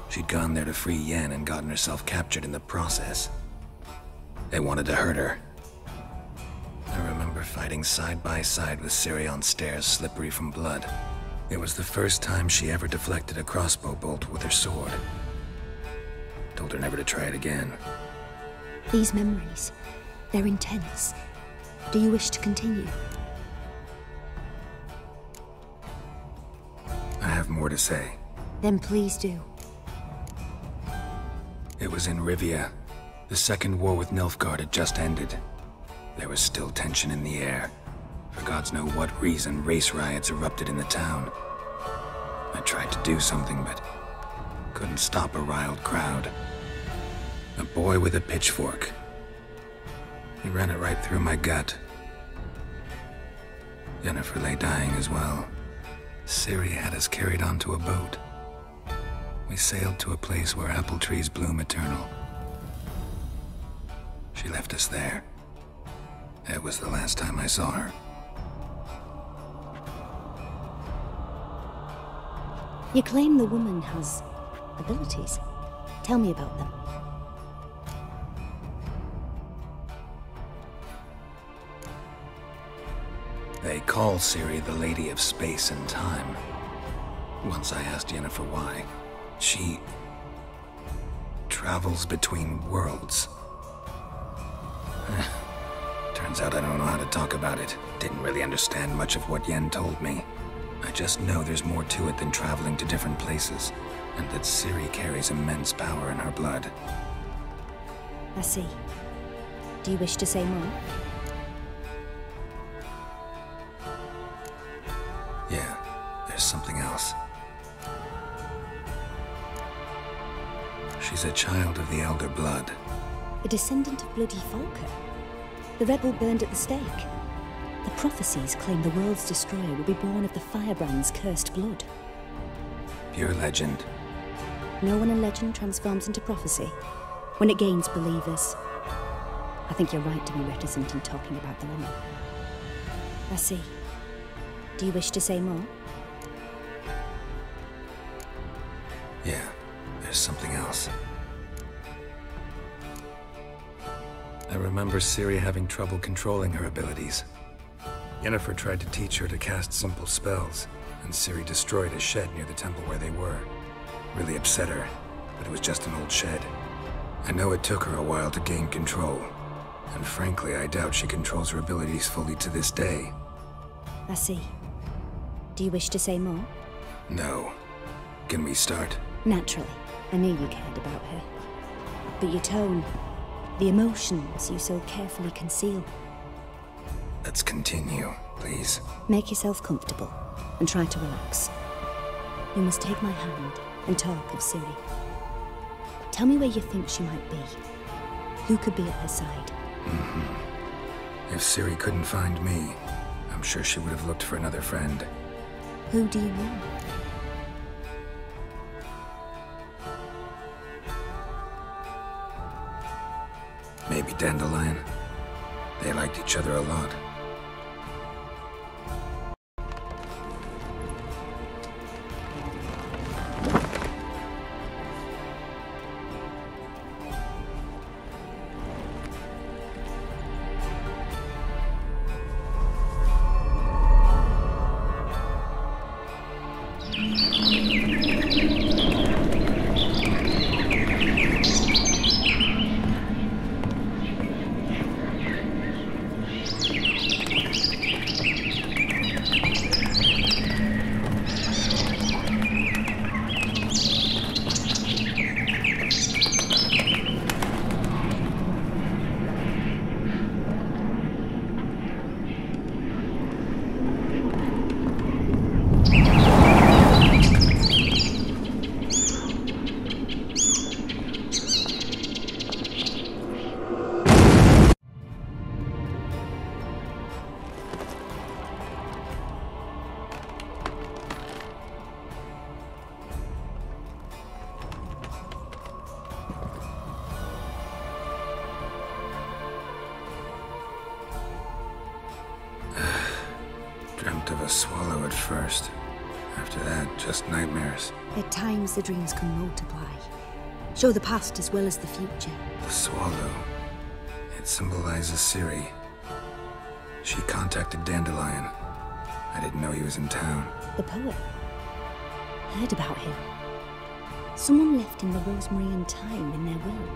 She'd gone there to free Yen and gotten herself captured in the process. They wanted to hurt her. I remember fighting side by side with Ciri on stairs slippery from blood. It was the first time she ever deflected a crossbow bolt with her sword. Told her never to try it again. These memories, they're intense. Do you wish to continue? I have more to say. Then please do. It was in Rivia. The Second War with Nilfgaard had just ended. There was still tension in the air. For gods know what reason, race riots erupted in the town. I tried to do something, but couldn't stop a riled crowd. A boy with a pitchfork. He ran it right through my gut. Yennefer lay dying as well. Ciri had us carried onto a boat. We sailed to a place where apple trees bloom eternal. She left us there. That was the last time I saw her. You claim the woman has abilities. Tell me about them. They call Ciri the Lady of Space and Time. Once I asked Yennefer why. She travels between worlds. Turns out I don't know how to talk about it. Didn't really understand much of what Yen told me. I just know there's more to it than traveling to different places, and that Ciri carries immense power in her blood. I see. Do you wish to say more? Yeah, there's something else. She's a child of the Elder Blood. A descendant of bloody Falker. The rebel burned at the stake. The prophecies claim the world's destroyer will be born of the Firebrand's cursed blood. Pure legend. Know when a legend transforms into prophecy? When it gains believers. I think you're right to be reticent in talking about the woman. I see. Do you wish to say more? Yeah, there's something else. I remember Ciri having trouble controlling her abilities. Yennefer tried to teach her to cast simple spells, and Ciri destroyed a shed near the temple where they were. Really upset her, but it was just an old shed. I know it took her a while to gain control, and frankly, I doubt she controls her abilities fully to this day. I see. Do you wish to say more? No. Can we start? Naturally. I knew you cared about her. But your tone, the emotions you so carefully conceal. Let's continue, please. Make yourself comfortable, and try to relax. You must take my hand and talk of Ciri. Tell me where you think she might be. Who could be at her side? If Ciri couldn't find me, I'm sure she would have looked for another friend. Who do you mean? Maybe Dandelion. They liked each other a lot. Dreamt of a swallow at first. After that, just nightmares. At times, the dreams can multiply. Show the past as well as the future. The swallow. It symbolizes Ciri. She contacted Dandelion. I didn't know he was in town. The poet. Heard about him. Someone left him the Rosemary and Thyme in their will.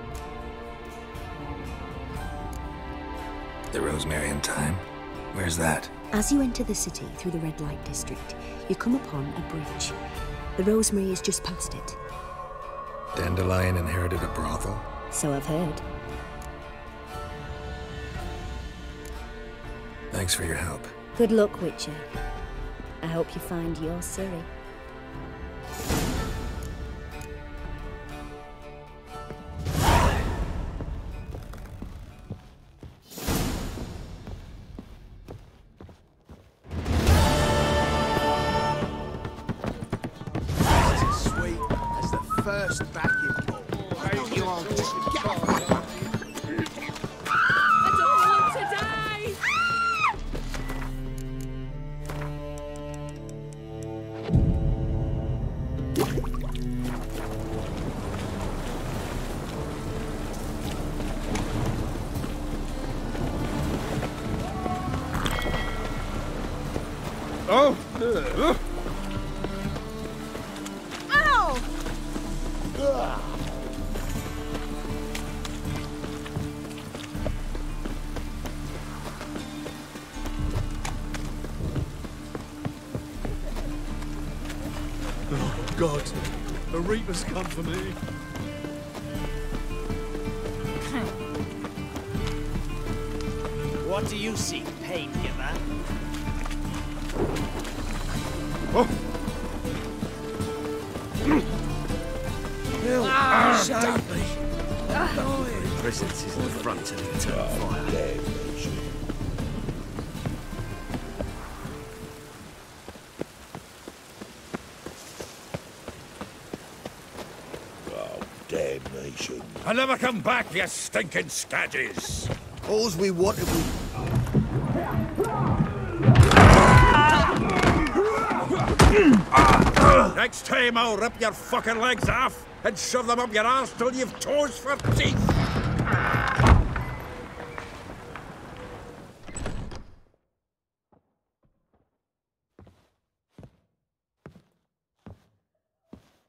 The Rosemary and Thyme? Where's that? As you enter the city through the red light district, you come upon a bridge. The Rosemary is just past it. Dandelion inherited a brothel? So I've heard. Thanks for your help. Good luck, Witcher. I hope you find your Ciri. First backing ball. You all just get off. I don't want to die! Oh! Oh, God. The Reaper's come for me. What do you seek, pain giver? Oh! Save me! Presence is in the front of the turn fire. Damnation. I'll never come back, you stinking scadges! All's we wanted we... Next time I'll rip your fucking legs off and shove them up your arse till you've toes for teeth!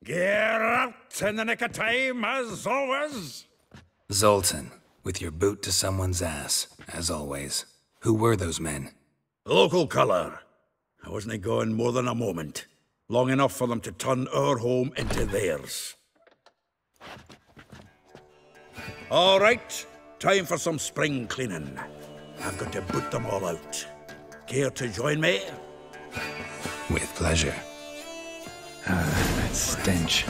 Get out in the nick of time, as always! Zoltan, with your boot to someone's ass, as always. Who were those men? Local colour. I wasn't gone more than a moment. Long enough for them to turn our home into theirs. All right, time for some spring cleaning. I've got to boot them all out. Care to join me? With pleasure. That stench.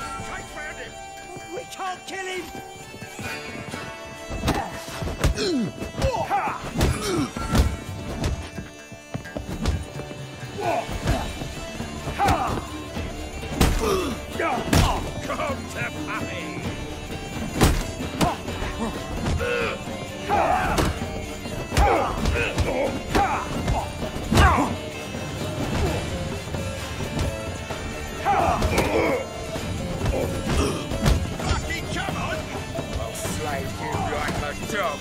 We can't kill him! Come to Pappy! Fucking come on! I'll slay you like a dog.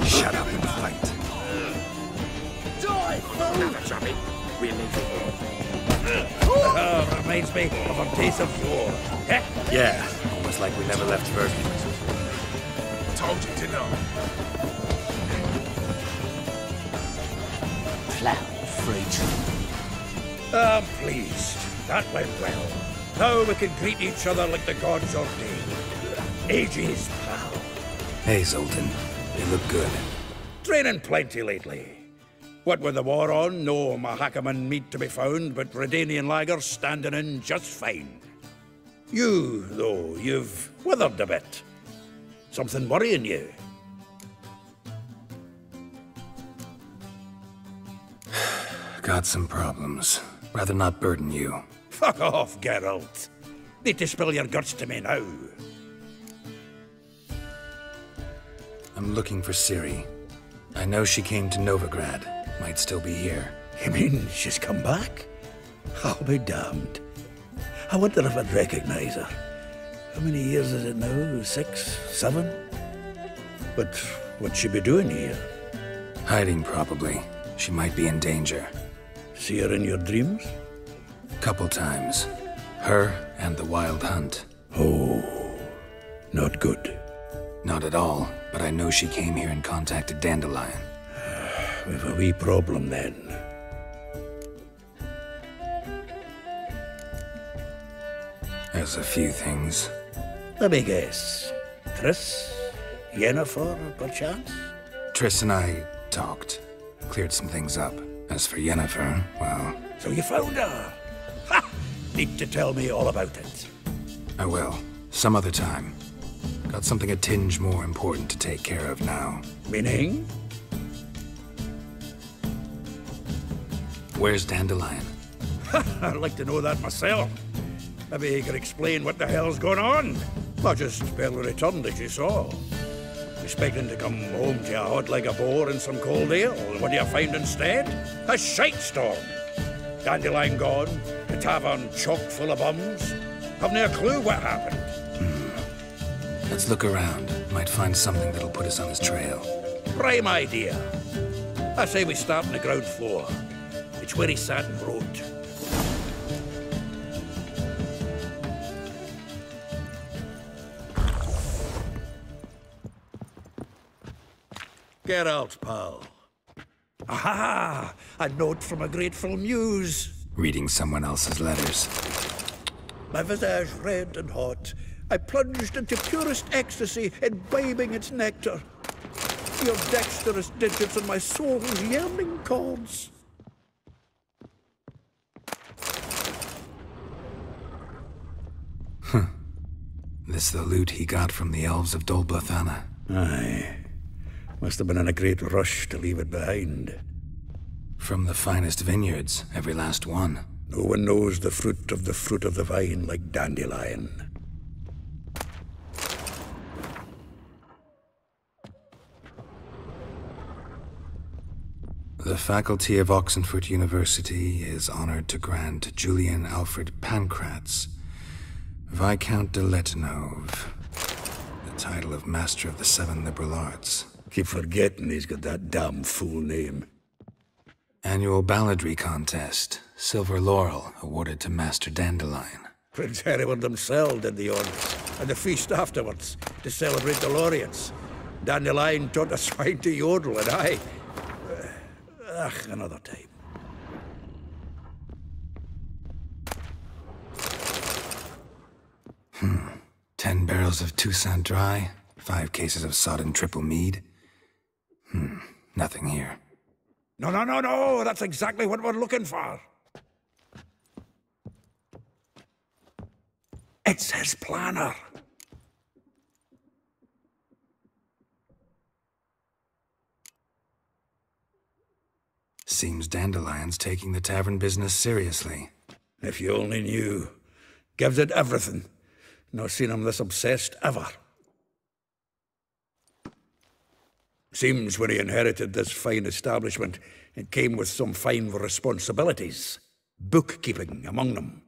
Shut up and fight. Die, fool! Another chubby. We'll leave it. Reminds me of a days of yore. Eh? Yeah, almost like we never left Birkin. Told you to know. Clown freak. I'm pleased. That went well. Now we can greet each other like the gods ordained. Ages, pal. Hey, Zoltan. You look good. Training plenty lately. What with the war on, no Mahakaman meat to be found, but Redanian lagers standing in just fine. You, though, you've withered a bit. Something worrying you? Got some problems. Rather not burden you. Fuck off, Geralt. Need to spill your guts to me now. I'm looking for Ciri. I know she came to Novigrad. Might still be here. You mean she's come back? I'll be damned. I wonder if I'd recognize her. How many years is it now? 6, 7? But what'd she be doing here? Hiding, probably. She might be in danger. See her in your dreams? Couple times. Her and the Wild Hunt. Oh, not good. Not at all, but I know she came here and contacted Dandelion. We've a wee problem then. There's a few things. Let me guess. Triss? Yennefer, perchance? Triss and I talked. Cleared some things up. As for Yennefer, well... So you found her? Ha! Need to tell me all about it. I will. Some other time. Got something a tinge more important to take care of now. Meaning? Where's Dandelion? I'd like to know that myself. Maybe he could explain what the hell's going on. Not just barely returned, as you saw. Expecting to come home to a hot like a boar and some cold ale. What do you find instead? A shite storm. Dandelion gone, the tavern chock full of bums. Haven't a clue what happened. Let's look around. Might find something that'll put us on his trail. Prime idea. I say we start on the ground floor. It's where he sat and wrote. Get out, pal. Aha! A note from a grateful muse. Reading someone else's letters. My visage red and hot, I plunged into purest ecstasy, imbibing its nectar. Your dexterous digits and my soul's yearning chords. This the loot he got from the elves of Dol Blathanna. Aye. Must have been in a great rush to leave it behind. From the finest vineyards, every last one. No one knows the fruit of the vine like Dandelion. The faculty of Oxenford University is honored to grant Julian Alfred Pancratz, Viscount de Letenove, the title of Master of the Seven Liberal Arts. Keep forgetting he's got that damn fool name. Annual balladry contest, Silver Laurel, awarded to Master Dandelion. Prince Hereward himself did the honors, and the feast afterwards, to celebrate the laureates. Dandelion taught a swine to yodel, and I... another time. 10 barrels of Toussaint Dry, 5 cases of sodden triple mead. Nothing here. No, that's exactly what we're looking for. It's his planner. Seems Dandelion's taking the tavern business seriously. If you only knew. Gives it everything. Not seen him this obsessed ever. Seems when he inherited this fine establishment, it came with some fine responsibilities. Bookkeeping among them.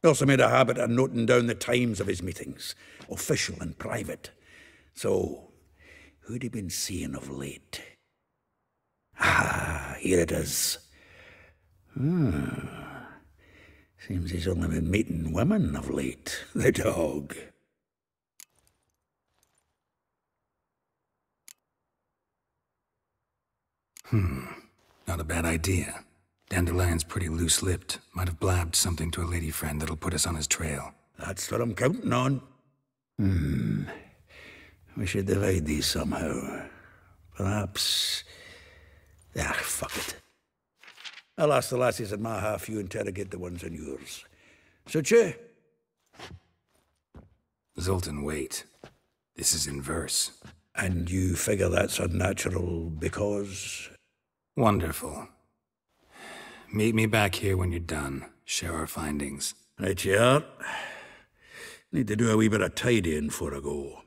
He also made a habit of noting down the times of his meetings, official and private. So, who'd he been seeing of late? Ah, here it is. Seems he's only been meeting women of late. The dog. Not a bad idea. Dandelion's pretty loose-lipped. Might have blabbed something to a lady friend that'll put us on his trail. That's what I'm counting on. We should divide these somehow. Perhaps... fuck it. I'll ask the lassies in my half, you interrogate the ones in yours. Suit you? Zoltan, wait. This is in verse. And you figure that's unnatural because... Wonderful. Meet me back here when you're done. Share our findings. Right you are. Need to do a wee bit of tidying before I go.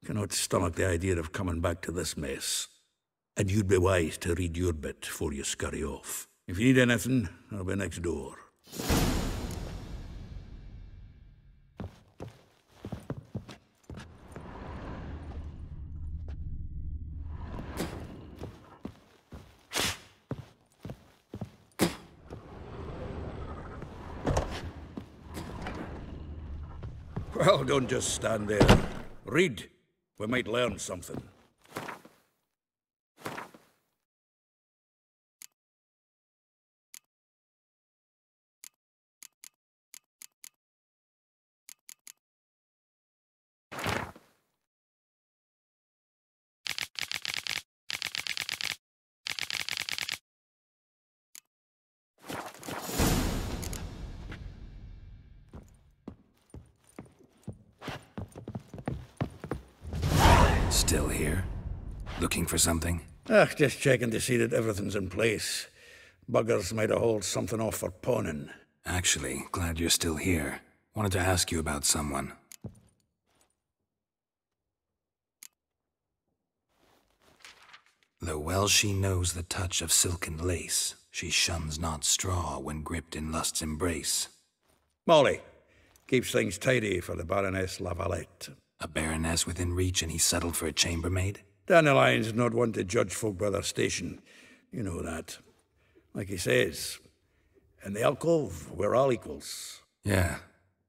Cannot stomach the idea of coming back to this mess. And you'd be wise to read your bit before you scurry off. If you need anything, I'll be next door. Well, don't just stand there. Read. We might learn something. Still here? Looking for something? Just checking to see that everything's in place. Buggers might have hauled something off for pawning. Actually, glad you're still here. Wanted to ask you about someone. Though well she knows the touch of silken lace, she shuns not straw when gripped in lust's embrace. Molly. Keeps things tidy for the Baroness Lavalette. A baroness within reach and he settled for a chambermaid? Dandelion's not one to judge folk by their station. You know that. Like he says, in the alcove, we're all equals. Yeah.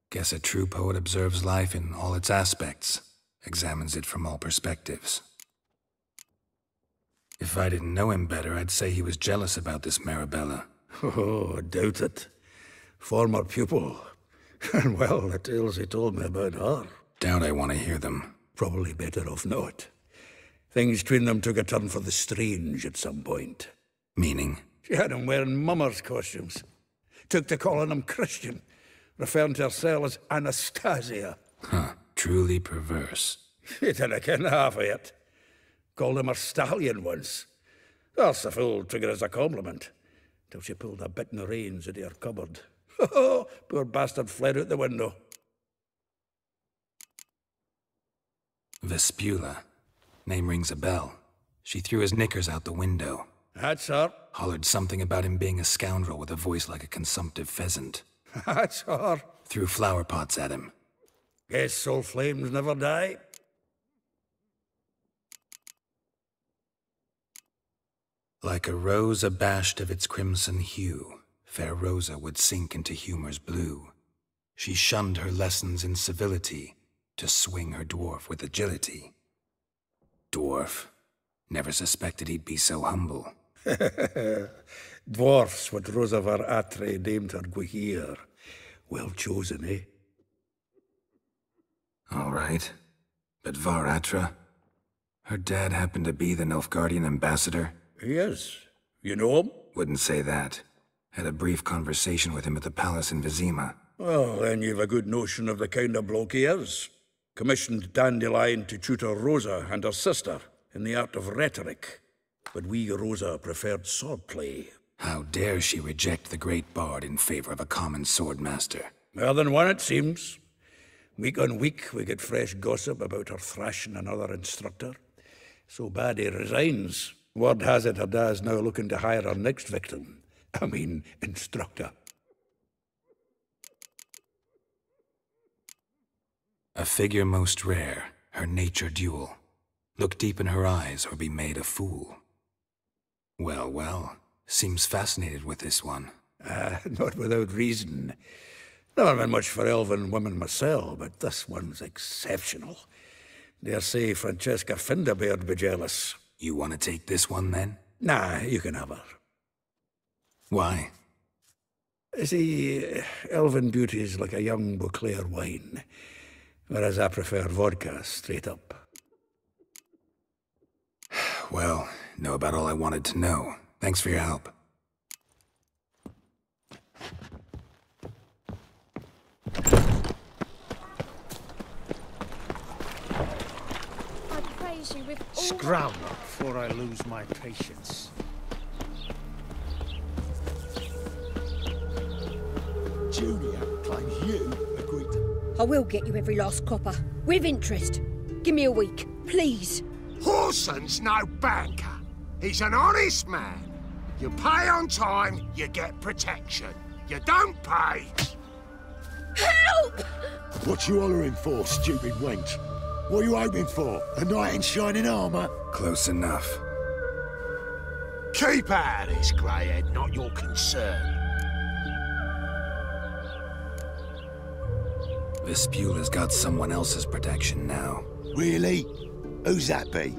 Guess a true poet observes life in all its aspects, examines it from all perspectives. If I didn't know him better, I'd say he was jealous about this Marabella. Oh, doubt it. Former pupil. And well, the tales he told me about her. Doubt I want to hear them. Probably better off not. Things between them took a turn for the strange at some point. Meaning? She had him wearing mummers' costumes. Took to calling him Christian, referring to herself as Anastasia. Huh, truly perverse. She didn't ken half of it. Called him her stallion once. That's the fool took it as a compliment, till she pulled a bit in the reins out of her cupboard. Oh, poor bastard fled out the window. Vespula. Name rings a bell. She threw his knickers out the window. That's her. Hollered something about him being a scoundrel with a voice like a consumptive pheasant. That's her. Threw flower pots at him. Guess soul flames never die. Like a rose abashed of its crimson hue, fair Rosa would sink into humor's blue. She shunned her lessons in civility, to swing her dwarf with agility. Dwarf. Never suspected he'd be so humble. Dwarfs what Rosa var Atre named her Guihir. Well chosen, eh? All right. But Var Atra? Her dad happened to be the Nilfgaardian ambassador? He is. You know him? Wouldn't say that. Had a brief conversation with him at the palace in Vizima. Well, then you've a good notion of the kind of bloke he is. Commissioned Dandelion to tutor Rosa and her sister in the art of rhetoric. But we, Rosa, preferred swordplay. How dare she reject the great bard in favor of a common swordmaster? More than one, it seems. Week on week, we get fresh gossip about her thrashing another instructor. So bad he resigns. Word has it her dad's now looking to hire her next victim. I mean, instructor. A figure most rare, her nature dual. Look deep in her eyes or be made a fool. Well, well, seems fascinated with this one. Not without reason. Never been much for elven women myself, but this one's exceptional. Dare say Francesca Finderbeard be jealous. You want to take this one, then? Nah, you can have her. Why? See, elven beauty's like a young Beauclair wine, whereas I prefer vodka straight up. Well, know about all I wanted to know. Thanks for your help. I praise you with all Scram before I lose my patience. Junior claims you agreed to... I will get you every last copper, with interest. Give me a week, please. Horson's no banker. He's an honest man. You pay on time, you get protection. You don't pay... Help! What you hollering for, stupid wench? What are you hoping for? A knight in shining armour? Close enough. Keep out of this, Greyhead, not your concern. Vespula's got someone else's protection now. Really? Who's that be?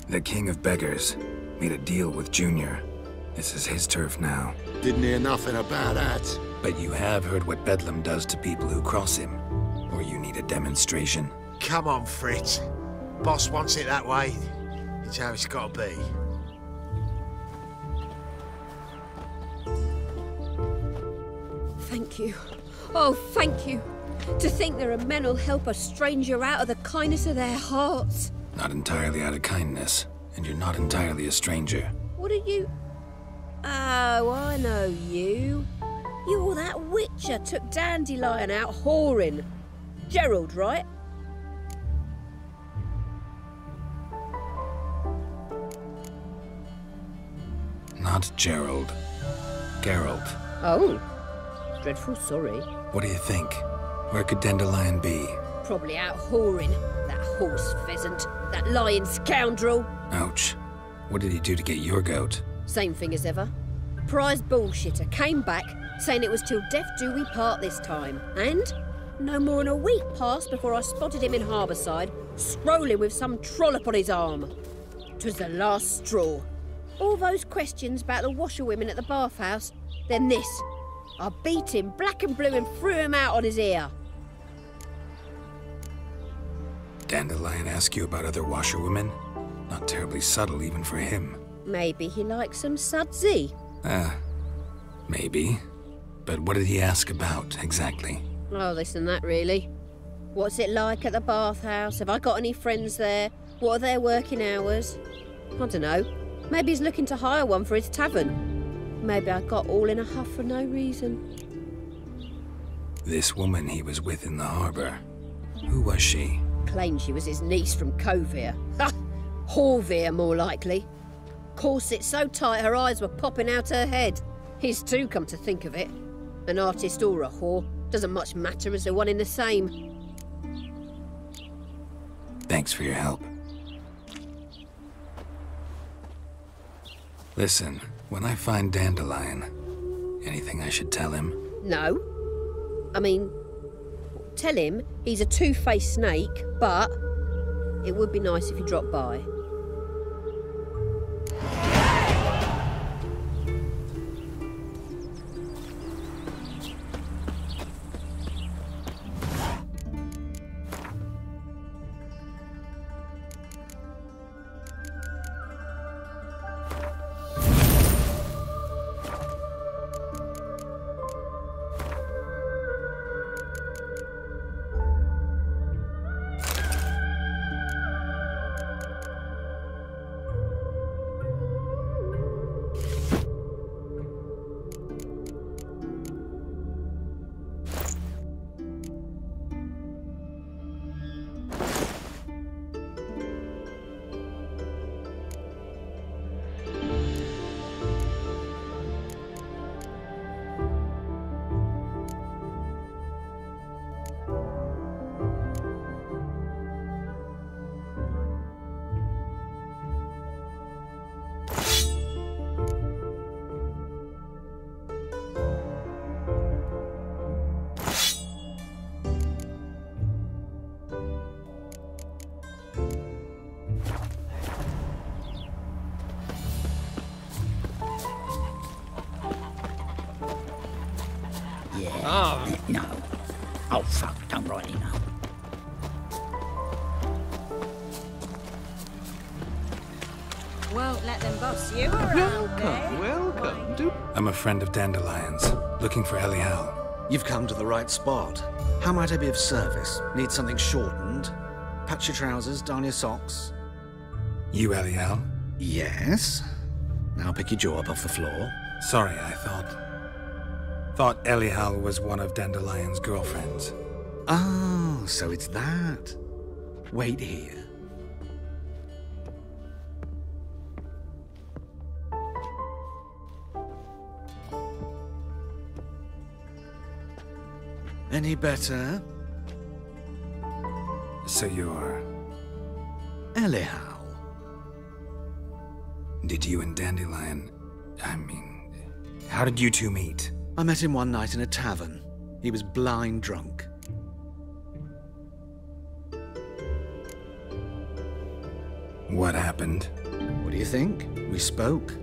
The King of Beggars made a deal with Junior. This is his turf now. Didn't hear nothing about that. But you have heard what Bedlam does to people who cross him. Or you need a demonstration? Come on, Fritz. Boss wants it that way. It's how it's got to be. Thank you. Oh, thank you. To think there are men who'll help a stranger out of the kindness of their hearts. Not entirely out of kindness, and you're not entirely a stranger. What are you... Oh, I know you. You're that witcher took Dandelion out whoring. Gerald, right? Not Gerald. Geralt. Oh. Dreadful sorry. What do you think? Where could Dandelion be? Probably out whoring. That horse pheasant. That lying scoundrel. Ouch. What did he do to get your goat? Same thing as ever. Prize bullshitter came back, saying it was till death do we part this time. And no more than a week passed before I spotted him in Harbourside, scrolling with some trollop on his arm. 'Twas the last straw. All those questions about the washerwomen at the bathhouse, then this. I beat him black and blue and threw him out on his ear. Dandelion ask you about other washerwomen? Not terribly subtle even for him. Maybe he likes some sudsy. Maybe. But what did he ask about, exactly? Oh, this and that, really. What's it like at the bathhouse? Have I got any friends there? What are their working hours? I don't know. Maybe he's looking to hire one for his tavern. Maybe I got all in a huff for no reason. This woman he was with in the harbour, who was she? Claimed she was his niece from Kovir. Ha! Horvir, more likely. Corset so tight her eyes were popping out her head. His too, come to think of it. An artist or a whore. Doesn't much matter as they're one in the same. Thanks for your help. Listen, when I find Dandelion, anything I should tell him? No. I mean, tell him he's a two-faced snake, but it would be nice if he dropped by. No. Oh, fuck, don't rightly know. Won't let them boss you around, eh? Welcome. I'm a friend of Dandelion's, looking for Elial. You've come to the right spot. How might I be of service? Need something shortened? Patch your trousers, darn your socks. You Elial? Yes. Now pick your jaw up off the floor. Sorry, I thought Elial was one of Dandelion's girlfriends. Oh, so it's that. Wait here. Any better? So you're... Elial. Did you and Dandelion... how did you two meet? I met him one night in a tavern. He was blind drunk. What happened? What do you think? We spoke.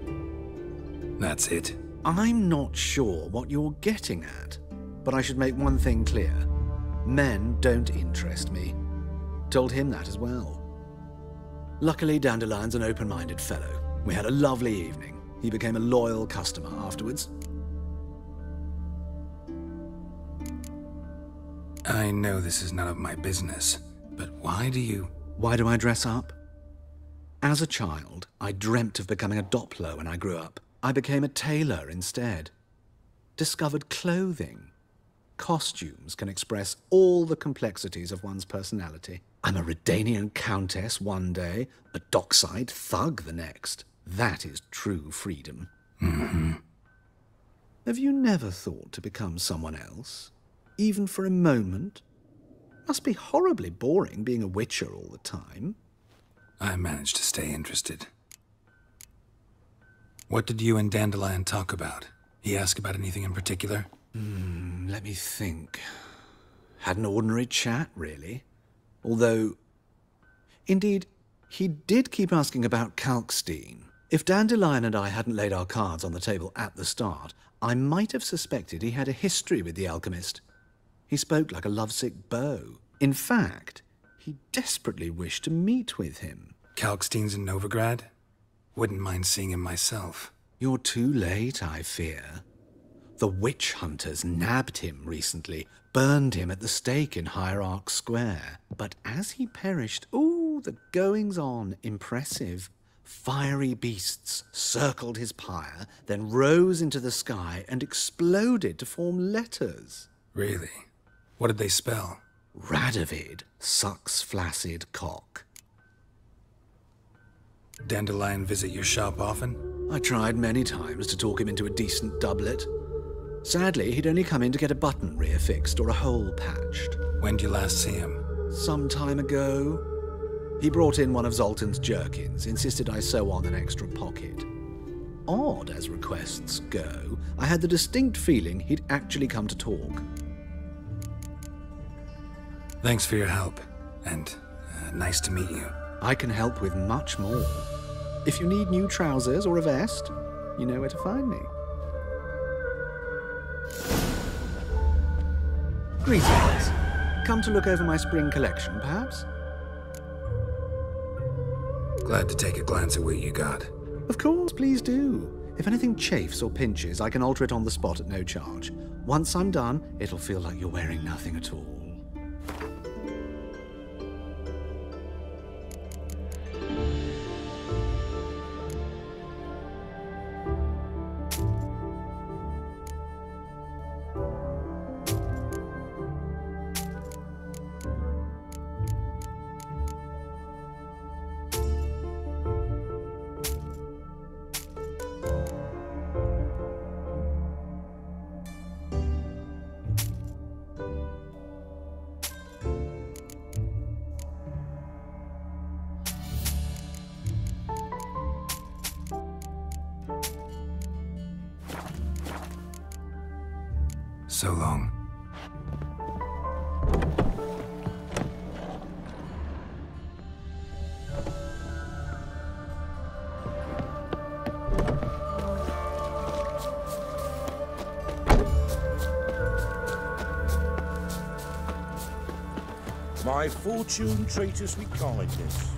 That's it? I'm not sure what you're getting at, but I should make one thing clear. Men don't interest me. Told him that as well. Luckily, Dandelion's an open-minded fellow. We had a lovely evening. He became a loyal customer afterwards. I know this is none of my business, but why do you... Why do I dress up? As a child, I dreamt of becoming a Doppler when I grew up. I became a tailor instead. Discovered clothing. Costumes can express all the complexities of one's personality. I'm a Redanian countess one day, a dockside thug the next. That is true freedom. Mm-hmm. Have you never thought to become someone else? Even for a moment? Must be horribly boring being a witcher all the time. I managed to stay interested. What did you and Dandelion talk about? He asked about anything in particular? Let me think. Had an ordinary chat, really. Although, indeed, he did keep asking about Kalkstein. If Dandelion and I hadn't laid our cards on the table at the start, I might have suspected he had a history with the alchemist. He spoke like a lovesick beau. In fact, he desperately wished to meet with him. Kalkstein's in Novigrad? Wouldn't mind seeing him myself. You're too late, I fear. The witch hunters nabbed him recently, burned him at the stake in Hierarch Square. But as he perished, ooh, the goings-on, impressive. Fiery beasts circled his pyre, then rose into the sky and exploded to form letters. Really? What did they spell? Radovid sucks flaccid cock. Dandelion visit your shop often? I tried many times to talk him into a decent doublet. Sadly, he'd only come in to get a button reaffixed or a hole patched. When did you last see him? Some time ago. He brought in one of Zoltan's jerkins, insisted I sew on an extra pocket. Odd as requests go, I had the distinct feeling he'd actually come to talk. Thanks for your help, and nice to meet you. I can help with much more. If you need new trousers or a vest, you know where to find me. Greetings. Come to look over my spring collection, perhaps? Glad to take a glance at what you got. Of course, please do. If anything chafes or pinches, I can alter it on the spot at no charge. Once I'm done, it'll feel like you're wearing nothing at all. So long. My fortune treat us with kindness.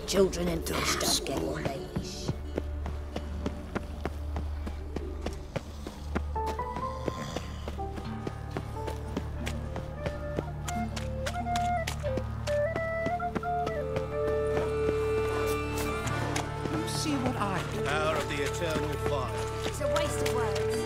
Children and fish don't get what they wish. You see what I do? Power of the eternal fire. It's a waste of words.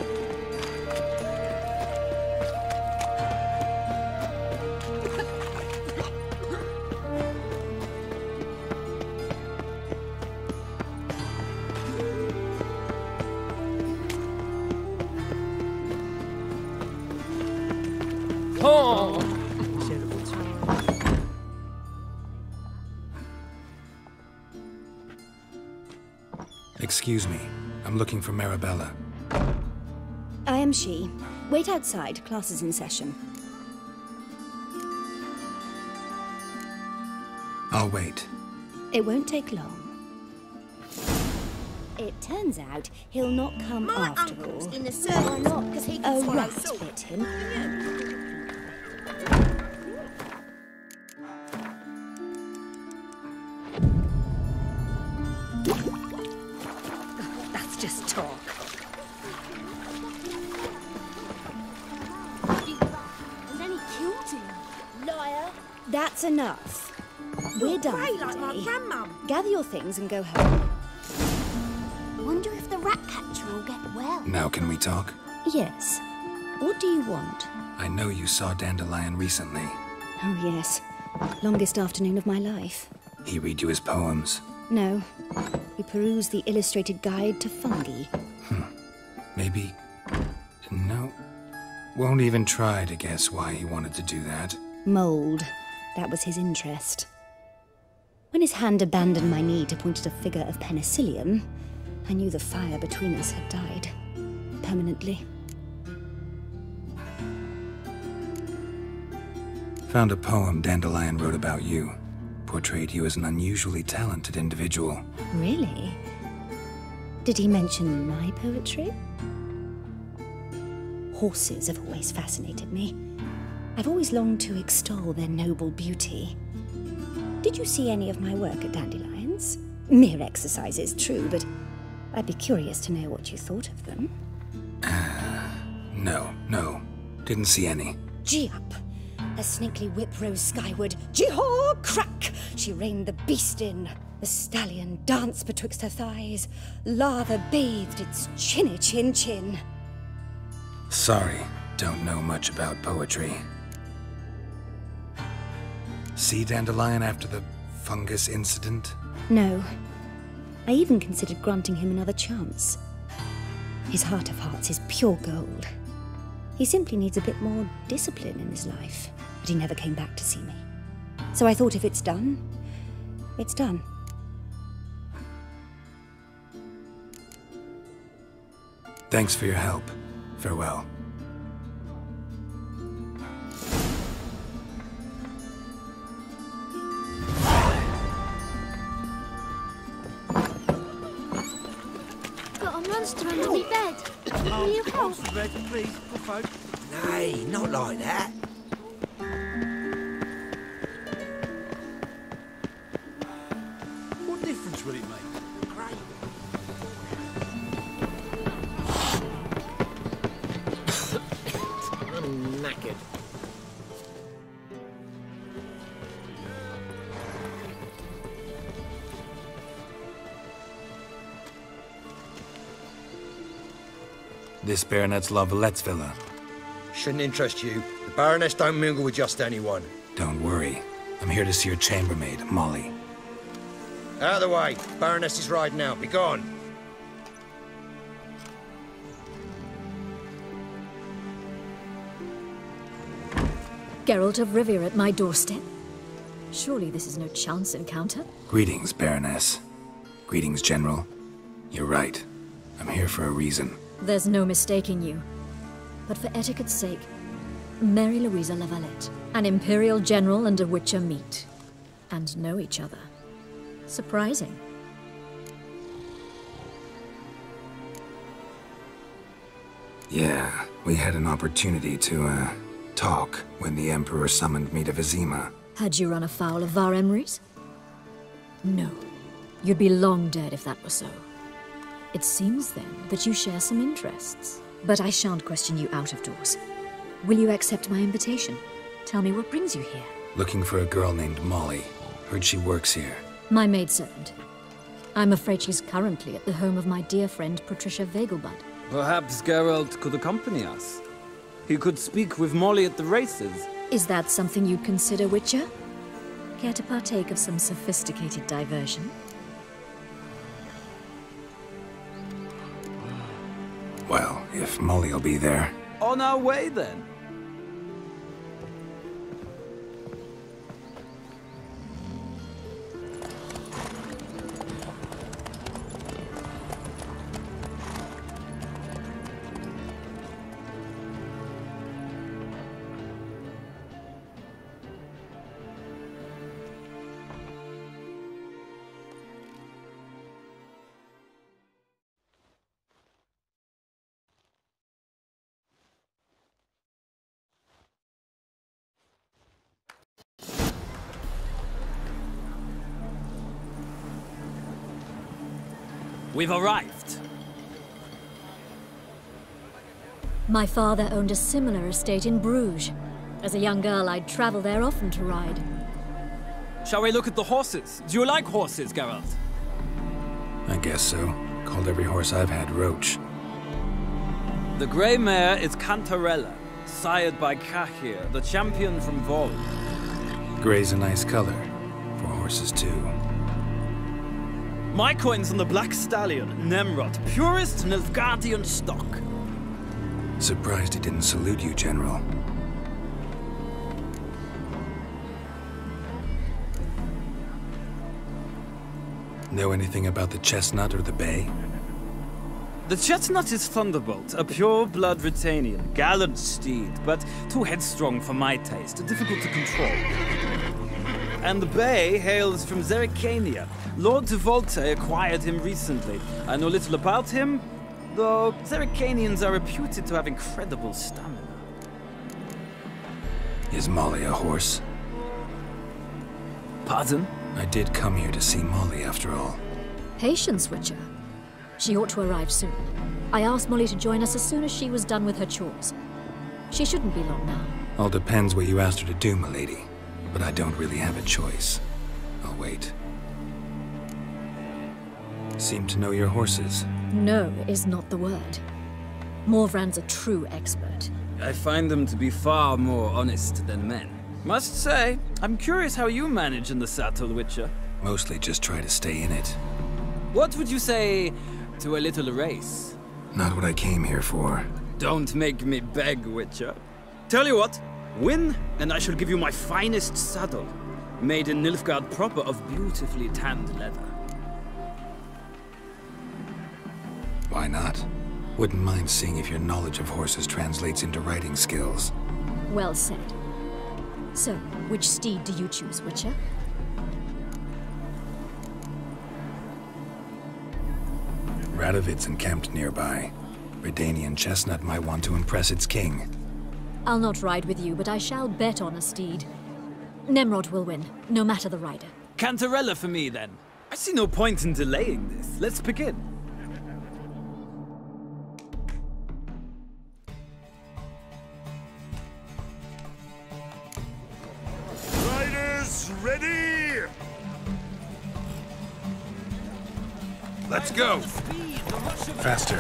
Oh! Excuse me. I'm looking for Marabella. I am she. Wait outside. Class is in session. I'll wait. It won't take long. It turns out he'll not come My after uncle's all. in the circus not because he a can swallow rat salt. bit him. That's just talk. And then he killed him. Liar. That's enough. We're done Pray for like my today. grandmum. Gather your things and go home. Wonder if the rat catcher will get well. Now can we talk? Yes. What do you want? I know you saw Dandelion recently. Oh, yes. Longest afternoon of my life. He read you his poems. No. We perused the illustrated guide to fungi. Maybe... No. Won't even try to guess why he wanted to do that. Mould. That was his interest. When his hand abandoned my knee to point at a figure of penicillium, I knew the fire between us had died. Permanently. Found a poem Dandelion wrote about you. Portrayed you as an unusually talented individual. Really? Did he mention my poetry? Horses have always fascinated me. I've always longed to extol their noble beauty. Did you see any of my work at Dandelions? Mere exercises, true, but I'd be curious to know what you thought of them. No. Didn't see any. Gee up! A snakely whip rose skyward. Gee-haw! Crack! She reined the beast in. The stallion danced betwixt her thighs. Lather bathed its chinny chin. Sorry, don't know much about poetry. See Dandelion after the fungus incident? No. I even considered granting him another chance. His heart of hearts is pure gold. He simply needs a bit more discipline in his life. But he never came back to see me. So I thought if it's done, it's done. Thanks for your help. Farewell. Got a monster under my bed. Will you help? Please, good folk. Nay, not like that. What difference will it make? I'm knackered. This Baronet's La Vallette's villa. Shouldn't interest you. The Baroness don't mingle with just anyone. Don't worry. I'm here to see your chambermaid, Molly. Out of the way. Baroness is riding out. Be gone. Geralt of Rivia at my doorstep? Surely this is no chance encounter? Greetings, Baroness. Greetings, General. You're right. I'm here for a reason. There's no mistaking you. But for etiquette's sake, Mary Louisa La Valette, an Imperial General and a Witcher meet. And know each other. Surprising. Yeah, we had an opportunity to, talk when the Emperor summoned me to Vizima. Had you run afoul of Var Emrys? No. You'd be long dead if that were so. It seems, then, that you share some interests. But I shan't question you out of doors. Will you accept my invitation? Tell me what brings you here. Looking for a girl named Molly. Heard she works here. My maidservant. I'm afraid she's currently at the home of my dear friend Patricia Vegelbud. Perhaps Geralt could accompany us. He could speak with Molly at the races. Is that something you'd consider, Witcher? Care to partake of some sophisticated diversion? Well, if Molly'll be there. On our way, then. We've arrived. My father owned a similar estate in Bruges. As a young girl, I'd travel there often to ride. Shall we look at the horses? Do you like horses, Geralt? I guess so. Called every horse I've had Roach. The grey mare is Cantarella, sired by Cahir, the champion from Vol. Grey's a nice color. For horses, too. My coin's on the Black Stallion, Nemrod, purest Nilfgaardian stock. Surprised he didn't salute you, General. Know anything about the Chestnut or the Bay? The Chestnut is Thunderbolt, a pure-blood Britannian, gallant steed, but too headstrong for my taste, difficult to control. And the Bay hails from Zerrikania. Lord de Volte acquired him recently. I know little about him, though Zerrikanians are reputed to have incredible stamina. Is Molly a horse? Pardon? I did come here to see Molly, after all. Patience, Witcher. She ought to arrive soon. I asked Molly to join us as soon as she was done with her chores. She shouldn't be long now. All depends what you asked her to do, milady. But I don't really have a choice. I'll wait. Seem to know your horses. No is not the word. Morvran's a true expert. I find them to be far more honest than men. Must say, I'm curious how you manage in the saddle, Witcher. Mostly just try to stay in it. What would you say to a little race? Not what I came here for. Don't make me beg, Witcher. Tell you what, win, and I shall give you my finest saddle, made in Nilfgaard proper of beautifully tanned leather. Why not? Wouldn't mind seeing if your knowledge of horses translates into riding skills. Well said. So, which steed do you choose, Witcher? Radovid's encamped nearby. Redanian Chestnut might want to impress its king. I'll not ride with you, but I shall bet on a steed. Nemrod will win, no matter the rider. Cantarella for me, then. I see no point in delaying this. Let's begin. Riders, ready! Let's go! Faster.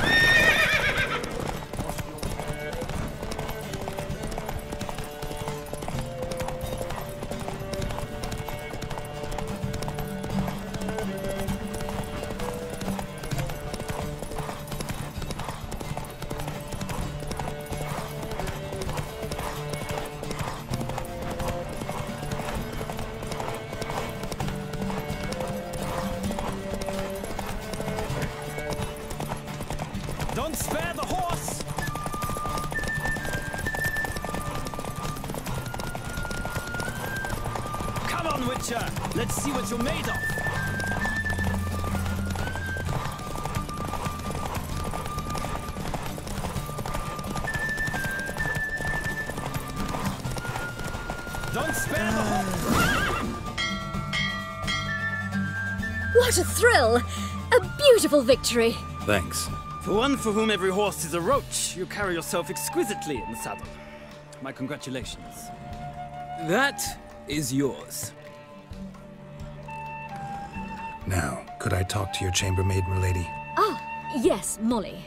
Don't spare the horse! Come on, Witcher! Let's see what you're made of! Don't spare the horse! What a thrill! A beautiful victory! Thanks. For one for whom every horse is a roach, you carry yourself exquisitely in the saddle. My congratulations. That is yours. Now, could I talk to your chambermaid, milady? Ah, yes, Molly.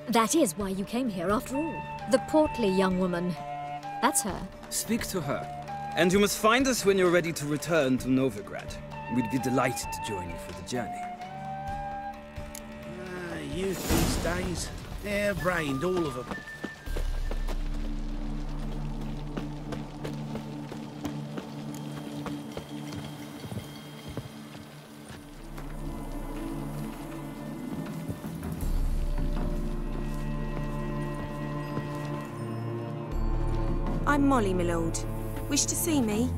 That is why you came here after all. The portly young woman. That's her. Speak to her. And you must find us when you're ready to return to Novigrad. We'd be delighted to join you for the journey. Youth these days. Hair-brained, all of them. I'm Molly, my lord. Wish to see me?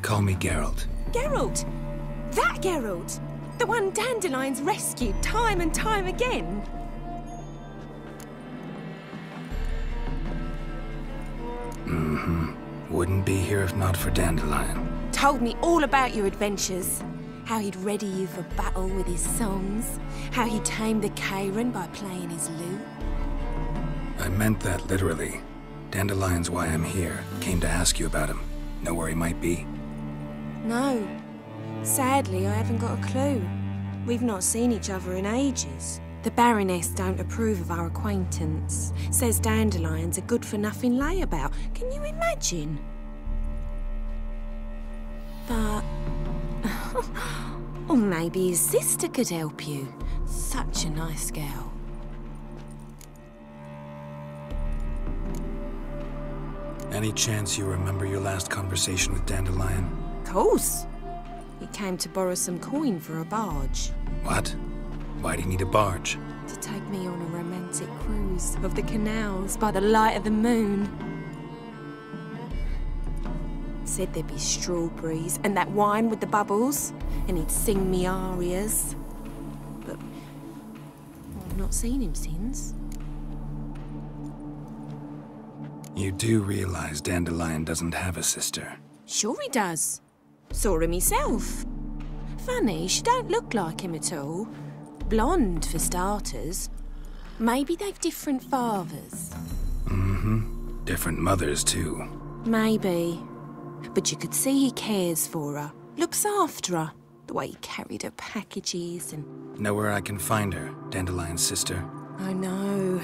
Call me Geralt. Geralt! That Geralt! The one Dandelion's rescued time and time again. Mm-hmm. Wouldn't be here if not for Dandelion. Told me all about your adventures. How he'd ready you for battle with his songs. How he tamed the Kayran by playing his lute. I meant that literally. Dandelion's why I'm here. Came to ask you about him. Know where he might be? No. Sadly, I haven't got a clue. We've not seen each other in ages. The Baroness don't approve of our acquaintance. Says Dandelion's a good-for-nothing layabout. Can you imagine? But... or maybe his sister could help you. Such a nice girl. Any chance you remember your last conversation with Dandelion? Of course. He came to borrow some coin for a barge. What? Why'd he need a barge? to take me on a romantic cruise of the canals by the light of the moon. Said there'd be strawberries and that wine with the bubbles, and he'd sing me arias. But I've not seen him since. You do realize Dandelion doesn't have a sister? Sure he does. Saw him himself. Funny, she don't look like him at all. Blonde, for starters. Maybe they've different fathers. Mm-hmm. Different mothers, too. Maybe. But you could see he cares for her. Looks after her. The way he carried her packages and... Know where I can find her, Dandelion's sister? I know.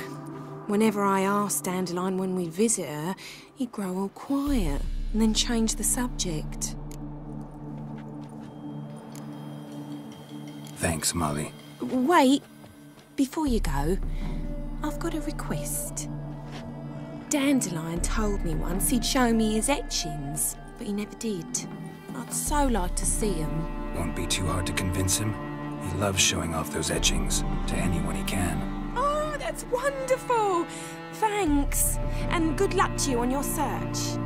Whenever I asked Dandelion when we'd visit her, he'd grow all quiet and then change the subject. Thanks, Molly. Wait. Before you go, I've got a request. Dandelion told me once he'd show me his etchings, but he never did. I'd so like to see them. Won't be too hard to convince him. He loves showing off those etchings to anyone he can. Oh, that's wonderful! Thanks, and good luck to you on your search.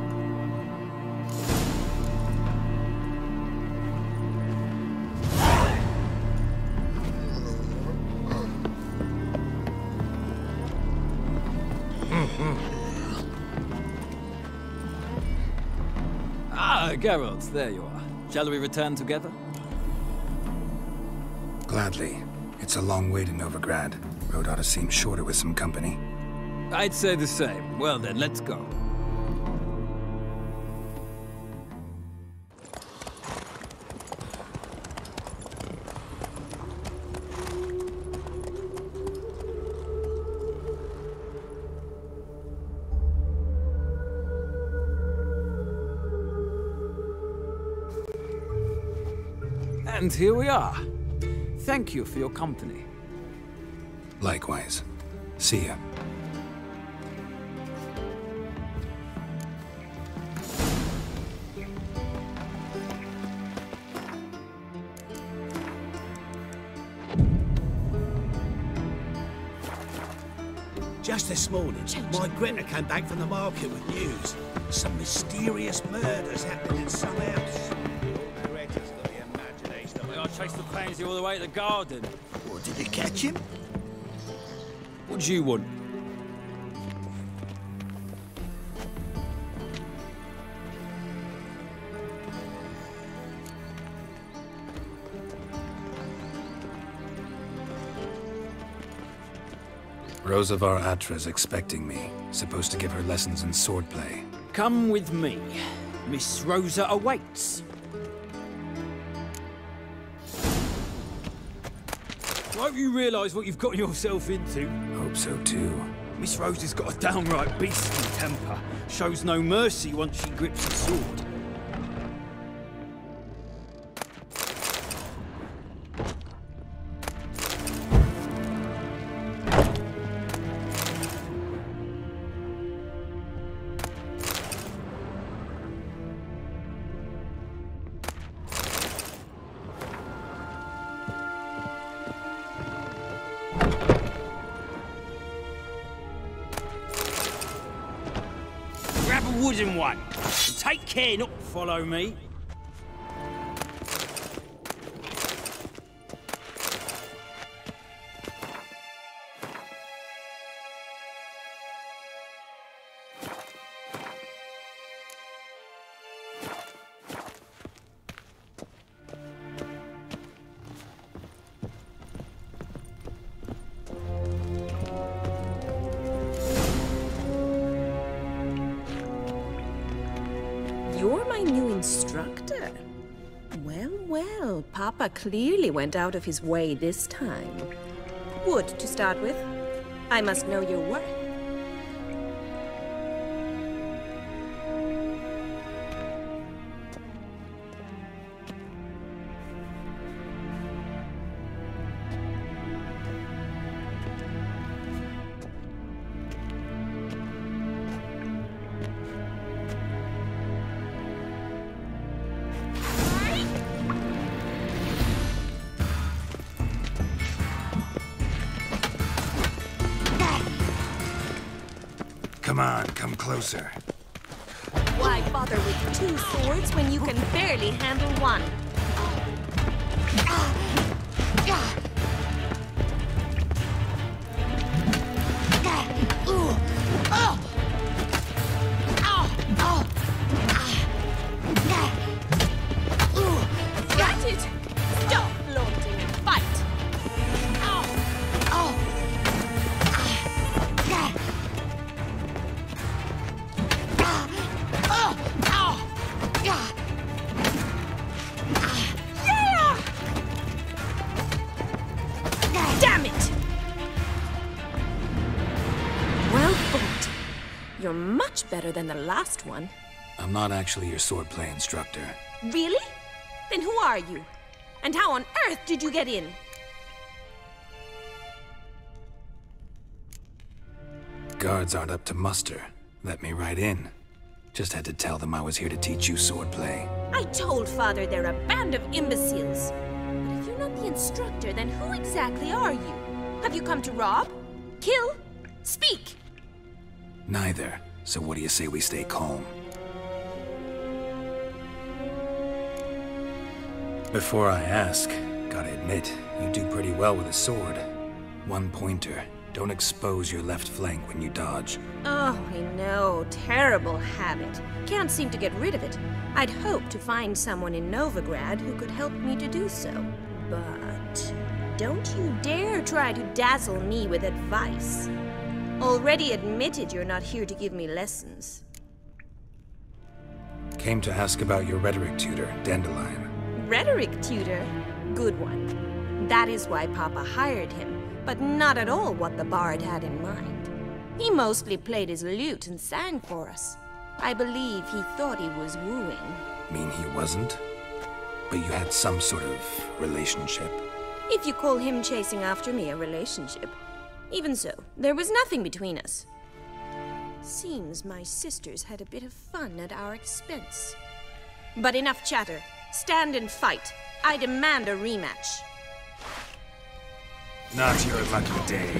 Ah, Geralt, there you are. Shall we return together? Gladly. It's a long way to Novigrad. Road ought to seem shorter with some company. I'd say the same. Well then, let's go. And here we are. Thank you for your company. Likewise. See ya. Just this morning, my Greta came back from the market with news. Some mysterious murders happening in some house. Greta's got the imagination. I chased the pansy all the way to the garden. Well, did you catch him? What do you want? Rosavar Atra's expecting me. Supposed to give her lessons in swordplay. Come with me. Miss Rosa awaits. Won't you realise what you've got yourself into? Hope so too. Miss Rosa's got a downright beastly temper. Shows no mercy once she grips a sword. Wooden one. Take care not to follow me. You're my new instructor. Well, well, Papa clearly went out of his way this time. Wood, to start with. I must know your worth. Come on, come closer. Why bother with 2 swords when you can barely handle one? Got it! Stop flaunting and fight! Damn it! Well fought. You're much better than the last one. I'm not actually your swordplay instructor. Really? Then who are you? And how on earth did you get in? Guards aren't up to muster. Let me right in. Just had to tell them I was here to teach you swordplay. I told Father they're a band of imbeciles. But if you're not the instructor, then who exactly are you? Have you come to rob? Kill? Speak! Neither. So what do you say we stay calm? Before I ask, gotta admit, you do pretty well with a sword. One pointer. Don't expose your left flank when you dodge. Oh, I know. Terrible habit. Can't seem to get rid of it. I'd hoped to find someone in Novigrad who could help me to do so. But don't you dare try to dazzle me with advice. Already admitted you're not here to give me lessons. Came to ask about your rhetoric tutor, Dandelion. Rhetoric tutor? Good one. That is why Papa hired him. But not at all what the bard had in mind. He mostly played his lute and sang for us. I believe he thought he was wooing. Mean he wasn't? But you had some sort of relationship? If you call him chasing after me a relationship. Even so, there was nothing between us. Seems my sisters had a bit of fun at our expense. But enough chatter. Stand and fight. I demand a rematch. Not your lucky day.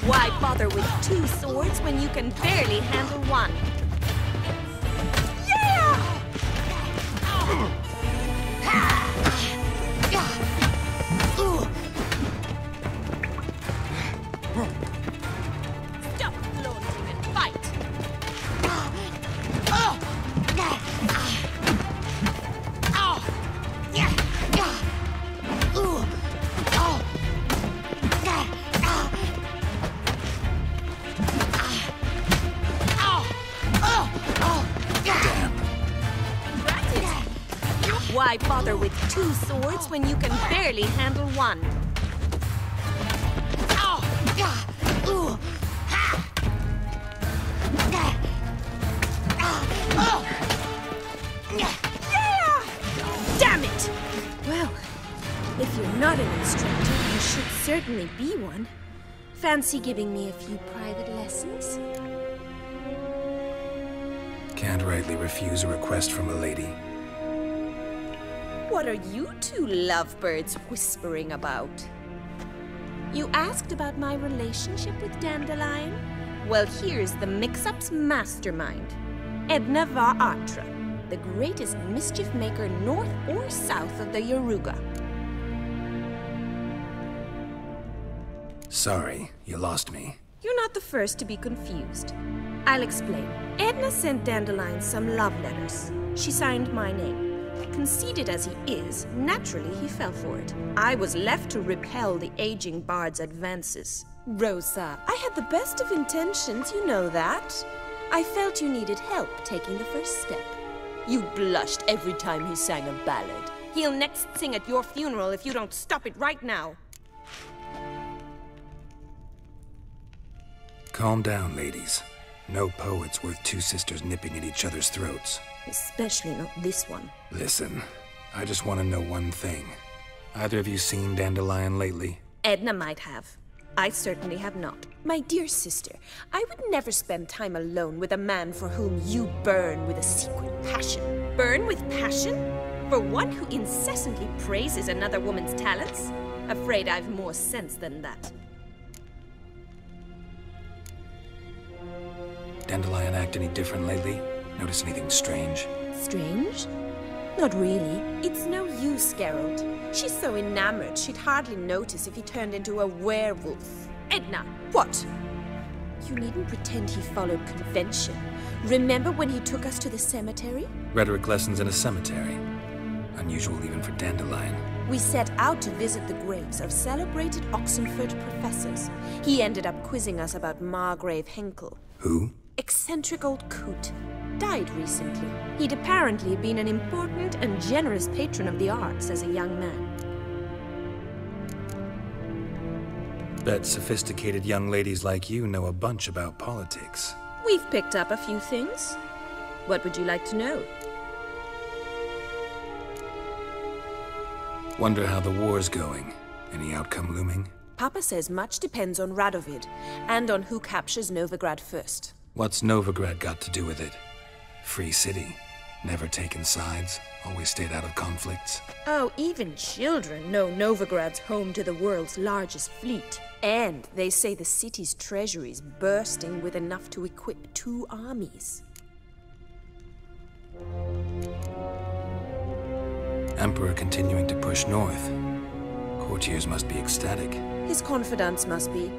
Why bother with 2 swords when you can barely handle one? Stop flaunting and fight! Why bother with 2 swords when you can barely handle one? Damn it! Well, if you're not an instructor, you should certainly be one. Fancy giving me a few private lessons? Can't rightly refuse a request from a lady. What are you 2 lovebirds whispering about? You asked about my relationship with Dandelion? Well, here's the mix-up's mastermind. Edna var Atra, the greatest mischief maker north or south of the Yaruga. Sorry, you lost me. You're not the first to be confused. I'll explain. Edna sent Dandelion some love letters. She signed my name. Conceited as he is, naturally he fell for it. I was left to repel the aging bard's advances. Rosa, I had the best of intentions, you know that. I felt you needed help taking the first step. You blushed every time he sang a ballad. He'll next sing at your funeral if you don't stop it right now. Calm down, ladies. No poet's worth 2 sisters nipping at each other's throats. Especially not this one. Listen, I just want to know one thing. Either of you seen Dandelion lately? Edna might have. I certainly have not. My dear sister, I would never spend time alone with a man for whom you burn with a secret passion. Burn with passion? For one who incessantly praises another woman's talents? Afraid I've more sense than that. Dandelion act any different lately? Notice anything strange? Strange? Not really. It's no use, Geralt. She's so enamored she'd hardly notice if he turned into a werewolf. Edna, what? You needn't pretend he followed convention. Remember when he took us to the cemetery? Rhetoric lessons in a cemetery. Unusual even for Dandelion. We set out to visit the graves of celebrated Oxenford professors. He ended up quizzing us about Margrave Henkel. Who? Eccentric old coot. Died recently. He'd apparently been an important and generous patron of the arts as a young man. Bet sophisticated young ladies like you know a bunch about politics. We've picked up a few things. What would you like to know? Wonder how the war's going. Any outcome looming? Papa says much depends on Radovid, and on who captures Novigrad first. What's Novigrad got to do with it? Free city. Never taken sides. Always stayed out of conflicts. Oh, even children know Novigrad's home to the world's largest fleet. And they say the city's treasury's bursting with enough to equip 2 armies. Emperor continuing to push north. Courtiers must be ecstatic. His confidants must be.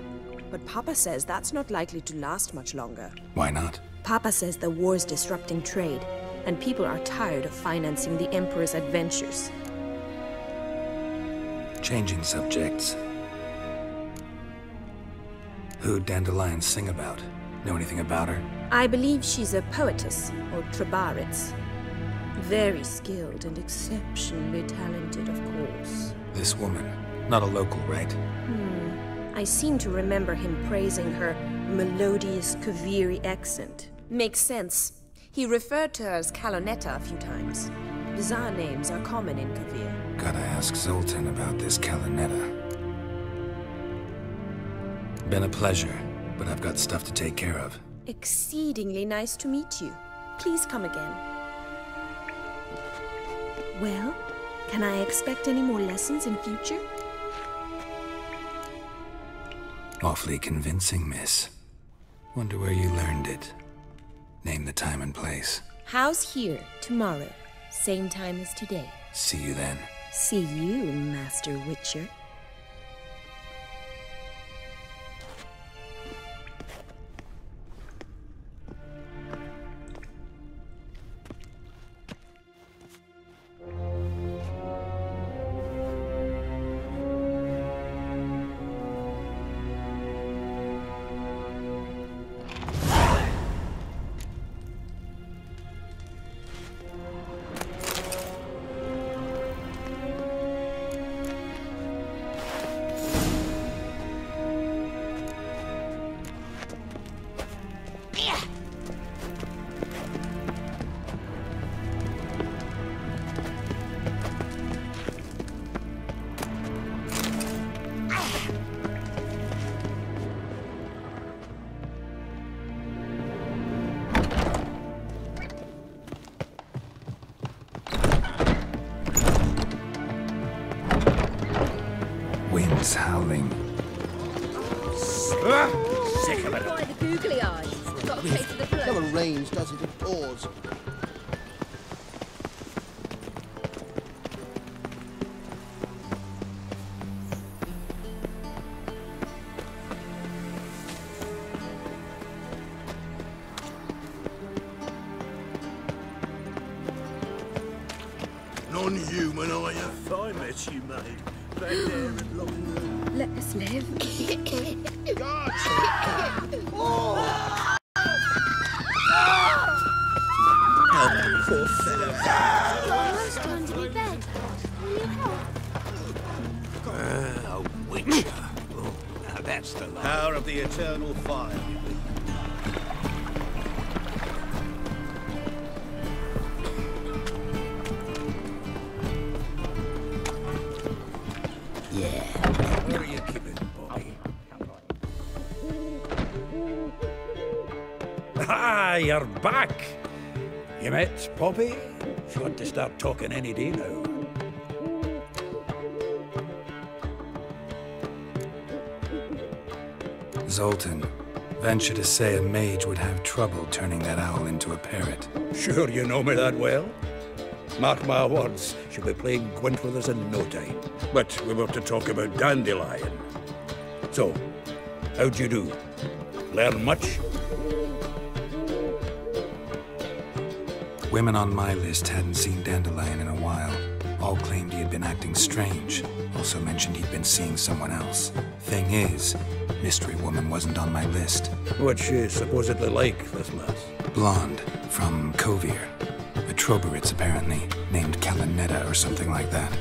But Papa says that's not likely to last much longer. Why not? Papa says the war's disrupting trade, and people are tired of financing the Emperor's adventures. Changing subjects. Who'd Dandelion sing about? Know anything about her? I believe she's a poetess, or Trebaritz. Very skilled and exceptionally talented, of course. This woman. Not a local, right? I seem to remember him praising her melodious Kaviri accent. Makes sense. He referred to her as Calonetta a few times. Bizarre names are common in Kavir. Gotta ask Zoltan about this Calonetta. Been a pleasure, but I've got stuff to take care of. Exceedingly nice to meet you. Please come again. Well, can I expect any more lessons in future? Awfully convincing, miss. Wonder where you learned it. Name the time and place. House here, tomorrow. Same time as today. See you then. See you, Master Witcher. Wind's howling. Sick of it. Why the googly eyes? Got a taste of the blood. Never rains, does it? It pours. Non-human, are you? Fine mess you made. Back there and long. Let us live. Poor fellow. It's time to be bed. Will you help? A witcher. Oh, now that's the power of the eternal fire. Where are you keeping, Bobby? Ah, you're back. You met Poppy? She ought to start talking any day now. Zoltan, venture to say a mage would have trouble turning that owl into a parrot. Sure you know me that well? Mark my words, she'll be playing Gwent with us in no time. But we were to talk about Dandelion. So, how'd you do? Learn much? Women on my list hadn't seen Dandelion in a while. All claimed he had been acting strange. Also mentioned he'd been seeing someone else. Thing is, Mystery Woman wasn't on my list. What's she supposedly like, this lass? Blonde, from Kovir. A Troberitz, apparently, named Kalinetta or something like that.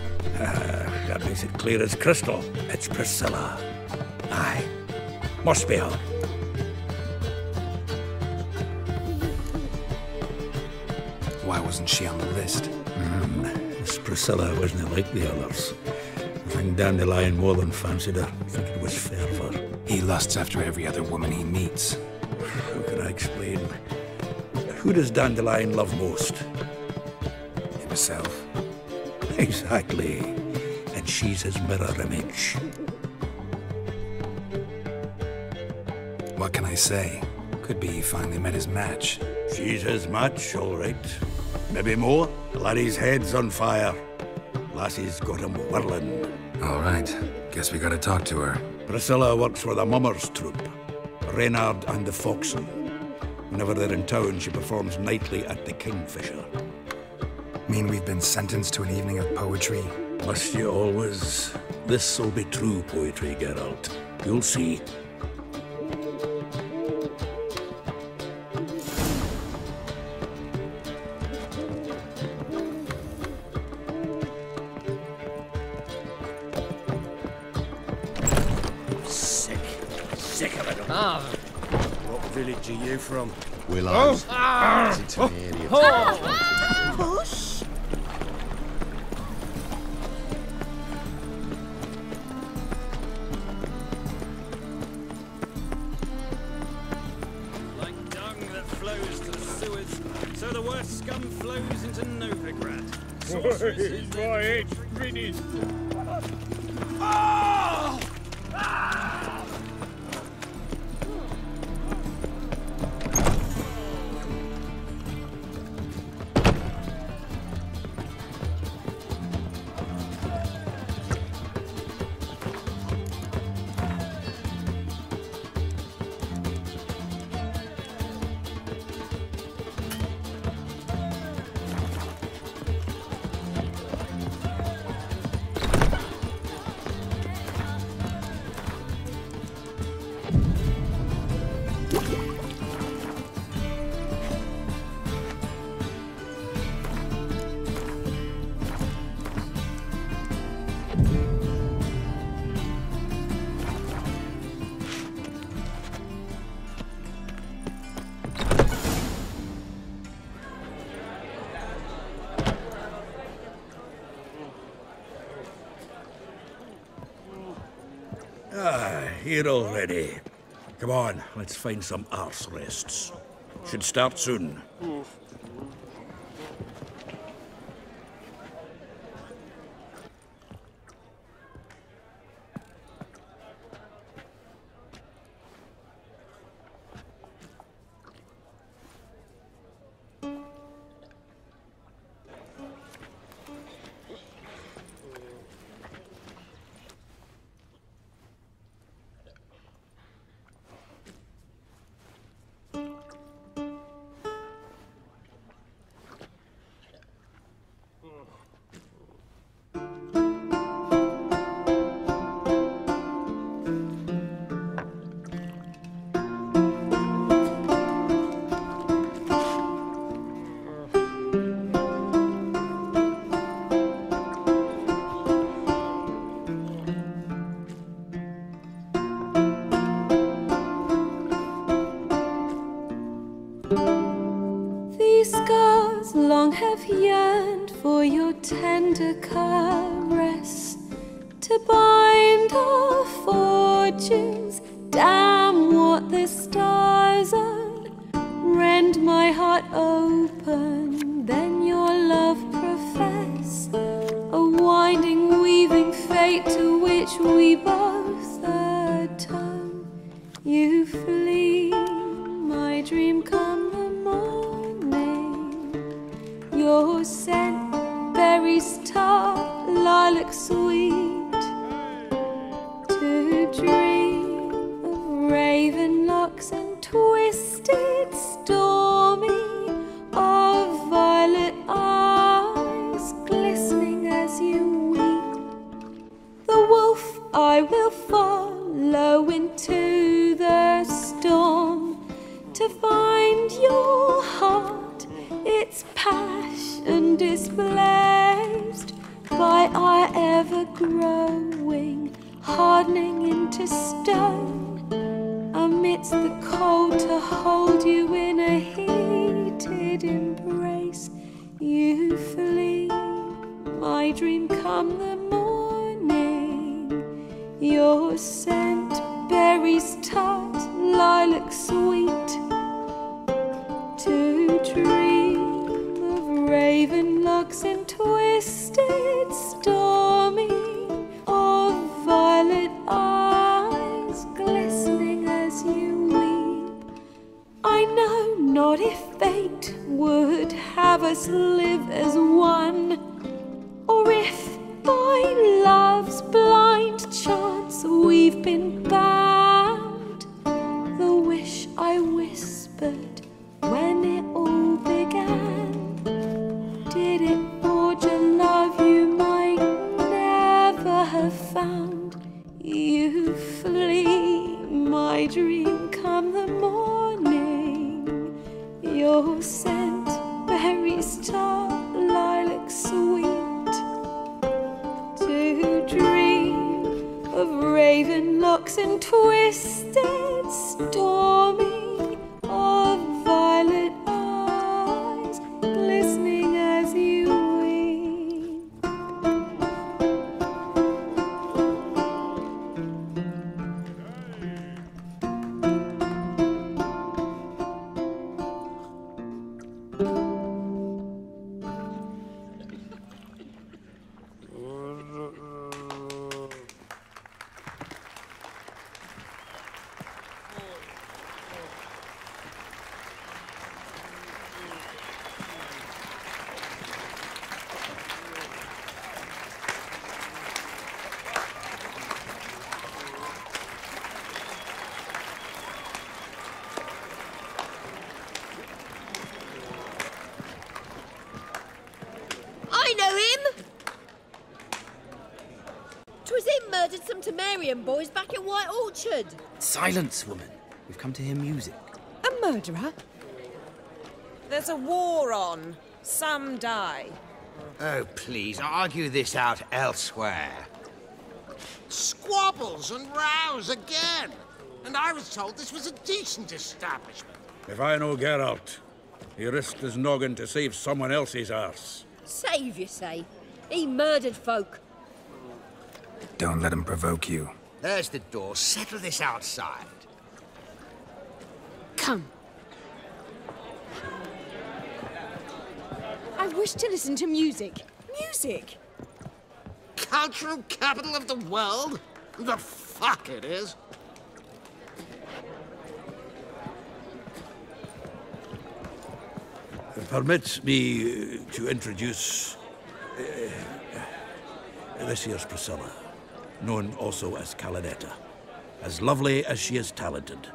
That makes it clear as crystal. It's Priscilla. Aye. Must be her. Why wasn't she on the list? This Priscilla wasn't like the others. I think Dandelion more than fancied her. I think it was fervour. He lusts after every other woman he meets. How can I explain? Who does Dandelion love most? Himself. Exactly. And she's his mirror image. What can I say? Could be he finally met his match. She's his match, all right. Maybe more. Laddie's head's on fire. Lassie's got him whirling. All right. Guess we gotta talk to her. Priscilla works for the Mummers troupe. Reynard and the Foxen. Whenever they're in town, she performs nightly at the Kingfisher. Mean we've been sentenced to an evening of poetry? Must you always? This'll be true poetry, Geralt. You'll see. Sick of it all. What village are you from? Willows. Oh. It's an area. Push. Like dung that flows to the sewers, so the worst scum flows into Novigrad. This is my age, Grinny. Oh! Here already. Come on, let's find some arse rests. Should start soon. These scars long have yearned for your tender caress, to bind our fortunes. Damn what the stars are and my heart open, then your love profess, a winding, weaving fate to which we both atone. You flee, my dream come the morning, your scent, berries tart, lilac sweet, to dream of raven locks and twisted, stormy, of violet eyes glistening as you weep. The wolf I will follow into the storm to find your heart, its passion displaced by our ever-growing, hardening into stone. Amidst the cold to hold you in a heated embrace, you flee, my dream come the morning, your scent, berries tart, lilac sweet, to dream of raven locks and twisted, stormy, of violet eyes glistening as you weep. I know not if fate would have us live as one, or if by love's blind chance we've been bound. The wish I whispered when it all began, did it forge a love you might never have found? You flee, my dream come the morning, your scent, berries tart, lilac sweet, to dream of raven locks and twisted, stormy, of violet eyes glistening as you weep. I know him! 'Twas him murdered some Temerian boys back at White Orchard. Silence, woman. We've come to hear music. A murderer? There's a war on. Some die. Oh, please, argue this out elsewhere. Squabbles and rows again. And I was told this was a decent establishment. If I know Geralt, he risked his noggin to save someone else's arse. Save, you say? He murdered folk. Don't let him provoke you. There's the door. Settle this outside. Come. I wish to listen to music. Music! Cultural capital of the world? The fuck it is. Permit me to introduce this here's Priscilla, known also as Calinetta. As lovely as she is talented.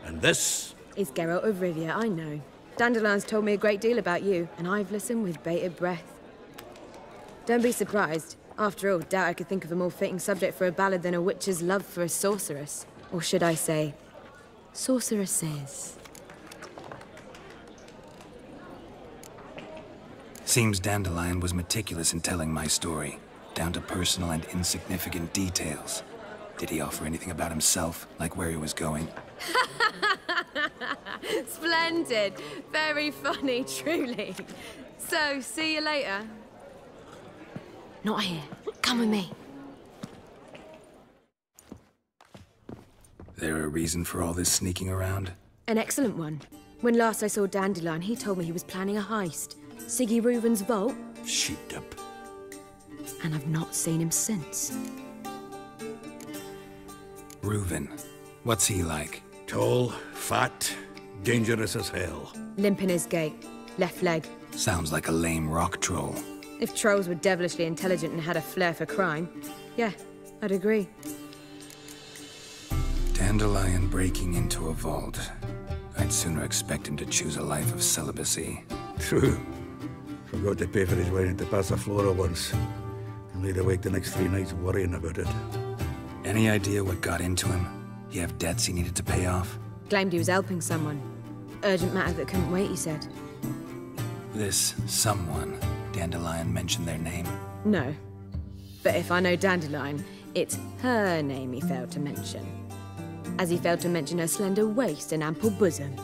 And this Is Geralt of Rivia, I know. Dandelion's told me a great deal about you, and I've listened with bated breath. Don't be surprised. After all, doubt I could think of a more fitting subject for a ballad than a witch's love for a sorceress. Or should I say, sorceresses. Seems Dandelion was meticulous in telling my story, down to personal and insignificant details. Did he offer anything about himself, like where he was going? Splendid. Very funny, truly. So, see you later. Not here. Come with me. There a reason for all this sneaking around? An excellent one. When last I saw Dandelion, he told me he was planning a heist. Siggy Reuven's vault. Sheeped up. And I've not seen him since. Reuven. What's he like? Tall, fat, dangerous as hell. Limp in his gait. Left leg. Sounds like a lame rock troll. If trolls were devilishly intelligent and had a flair for crime, yeah, I'd agree. Dandelion breaking into a vault. I'd sooner expect him to choose a life of celibacy. True. Forgot to pay for his way into Passaflora once. And laid awake the next 3 nights worrying about it. Any idea what got into him? He have debts he needed to pay off? Claimed he was helping someone. Urgent matter that couldn't wait, he said. This someone, Dandelion mentioned their name? No. But if I know Dandelion, it's her name he failed to mention. As he failed to mention her slender waist and ample bosom.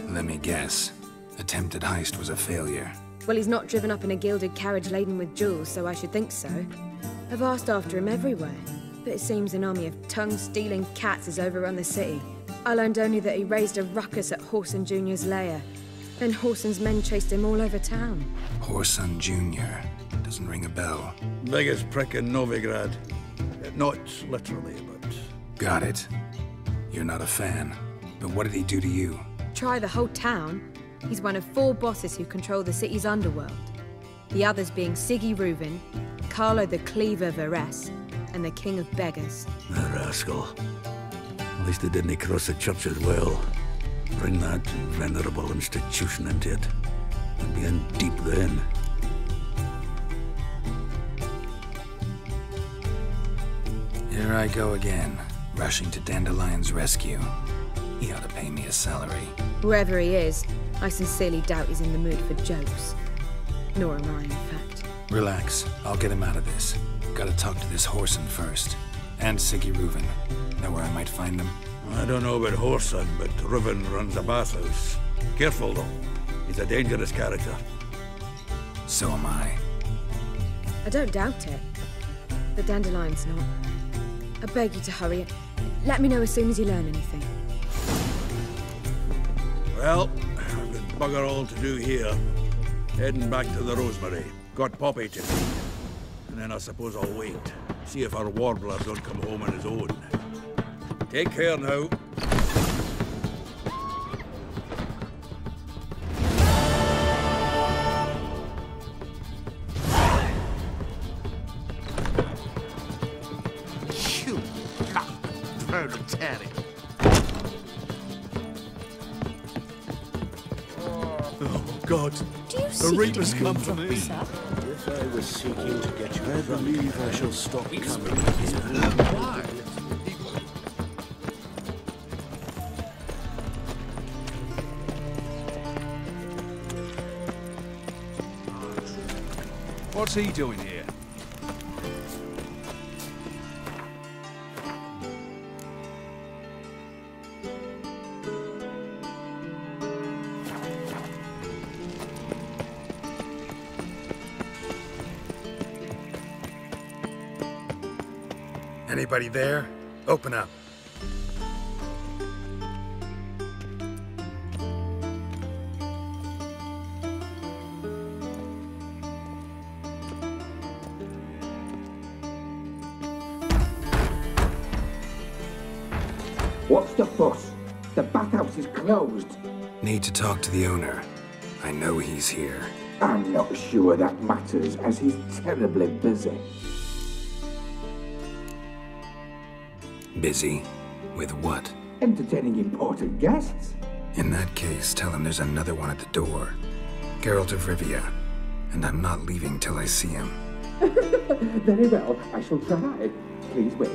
Let me guess. Attempted heist was a failure. Well, he's not driven up in a gilded carriage laden with jewels, so I should think so. I've asked after him everywhere, but it seems an army of tongue-stealing cats has overrun the city. I learned only that he raised a ruckus at Whoreson Jr.'s lair. Then Whoreson's men chased him all over town. Whoreson Jr. Doesn't ring a bell. Biggest prick in Novigrad. Not literally, but... Got it. You're not a fan. But what did he do to you? Try the whole town. He's one of 4 bosses who control the city's underworld. The others being Siggy Reuven, Carlo the Cleaver Varese, and the King of Beggars. The rascal. At least they didn't cross the church as well. Bring that venerable institution into it. We'd be in deep then. Here I go again, rushing to Dandelion's rescue. He ought to pay me a salary. Whoever he is, I sincerely doubt he's in the mood for jokes. Nor am I, in fact. Relax. I'll get him out of this. Gotta talk to this Whoreson first. And Siggy Reuven. Know where I might find them? I don't know about Whoreson, but Reuven runs a bathhouse. Careful, though. He's a dangerous character. So am I. I don't doubt it. But Dandelion's not. I beg you to hurry. Let me know as soon as you learn anything. Well, I've got bugger all to do here. Heading back to the Rosemary. Got Poppy to feed. And then I suppose I'll wait. See if our warbler don't come home on his own. Take care now. You proletariat. Oh, God. The Reaper's come for me. If I was seeking to get you I believe I shall stop coming here. Why? What's he doing here? Anybody there? Open up. What's the fuss? The bathhouse is closed. Need to talk to the owner. I know he's here. I'm not sure that matters, as he's terribly busy. Busy? With what? Entertaining important guests. In that case, tell him there's another one at the door. Geralt of Rivia. And I'm not leaving till I see him. Very well, I shall try. Please wait.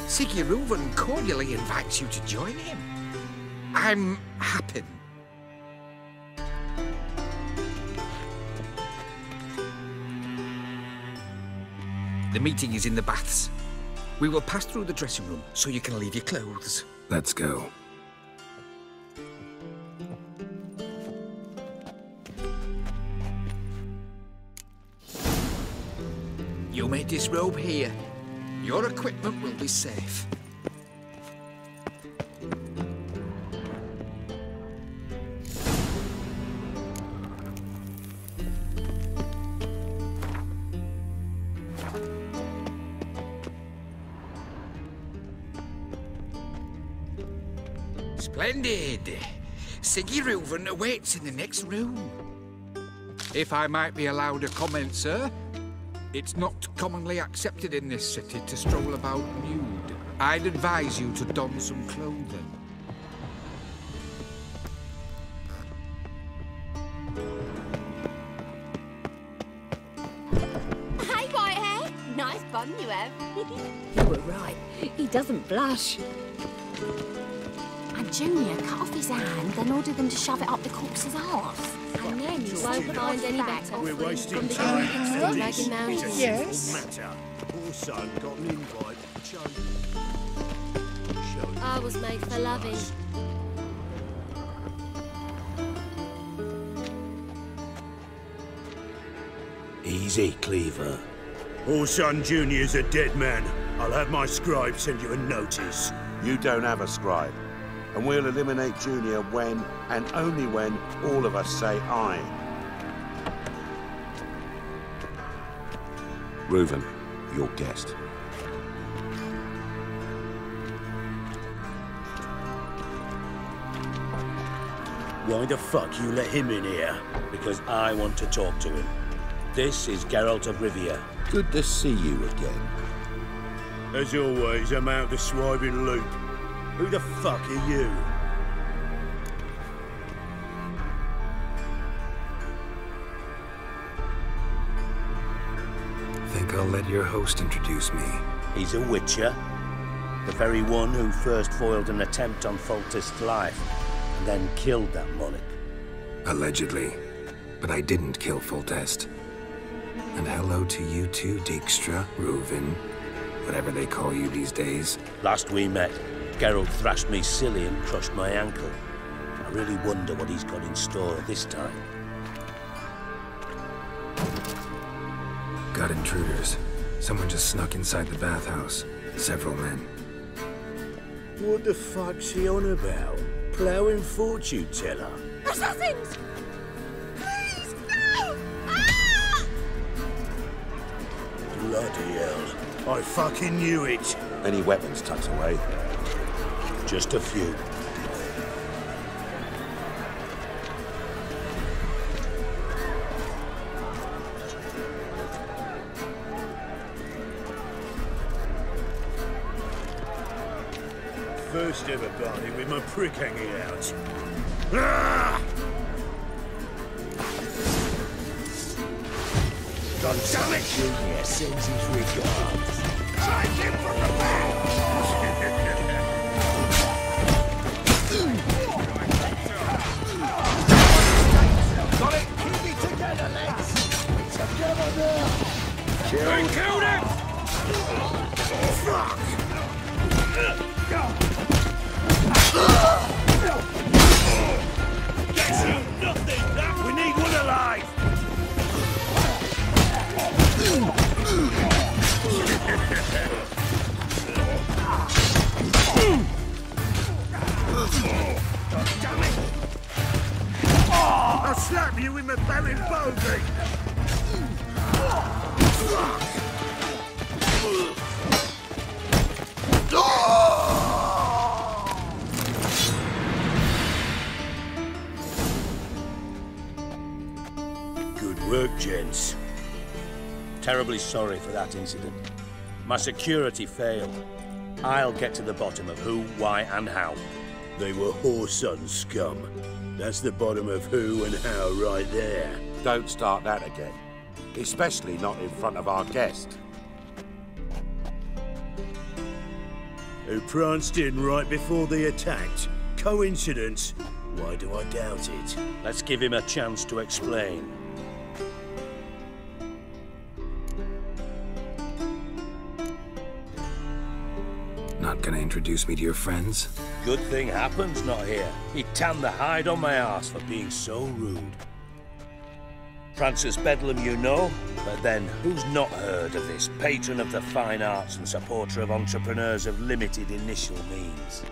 Siggy Reuven cordially invites you to join him. I'm happy. The meeting is in the baths. We will pass through the dressing room so you can leave your clothes. Let's go. may disrobe here. Your equipment will be safe. Splendid. Siggy Reuven awaits in the next room. If I might be allowed a comment, sir, it's not commonly accepted in this city to stroll about nude. I'd advise you to don some clothing. Hey, white hair. Nice bun you have. You were right. He doesn't blush. And Junior cut off his hand, then ordered them to shove it up the corpse's arse. And then you won't find any better. We're wasting time. Dragon Mountain. Yes. Matter. Poor son got an invite. I was made for loving. Easy, Cleaver. Orson Jr.'s a dead man. I'll have my scribe send you a notice. You don't have a scribe. And we'll eliminate Junior when, and only when, all of us say aye. Reuven, your guest. Why the fuck you let him in here? Because I want to talk to him. This is Geralt of Rivia. Good to see you again. As always, I'm out the swiving loop. Who the fuck are you? Think I'll let your host introduce me. He's a witcher. The very one who first foiled an attempt on Foltest's life, and then killed that monarch. Allegedly. But I didn't kill Foltest. And hello to you too, Dijkstra, Reuven, whatever they call you these days. Last we met, Geralt thrashed me silly and crushed my ankle. I really wonder what he's got in store this time. Got intruders. Someone just snuck inside the bathhouse. Several men. What the fuck's he on about? Ploughing fortune teller? Assassins! Please, no! Ah! Bloody hell. I fucking knew it. Any weapons tucked away? Just a few. First ever party with my prick hanging out. Ah! Gonzalez Jr. sends his regards. Drive him from the back! Got it! Keep it together, lads! Together now! They killed him! Fuck! Gets you nothing! We need one alive! Damn it! I'll slap you with my barren bogey! Good work, gents. Terribly sorry for that incident. My security failed. I'll get to the bottom of who, why, and how. They were Whoreson scum. That's the bottom of who and how right there. Don't start that again. Especially not in front of our guest. Who pranced in right before they attacked. Coincidence? Why do I doubt it? Let's give him a chance to explain. Not gonna introduce me to your friends? Good thing Happen's not here. He tanned the hide on my ass for being so rude. Francis Bedlam you know, but then who's not heard of this patron of the fine arts and supporter of entrepreneurs of limited initial means?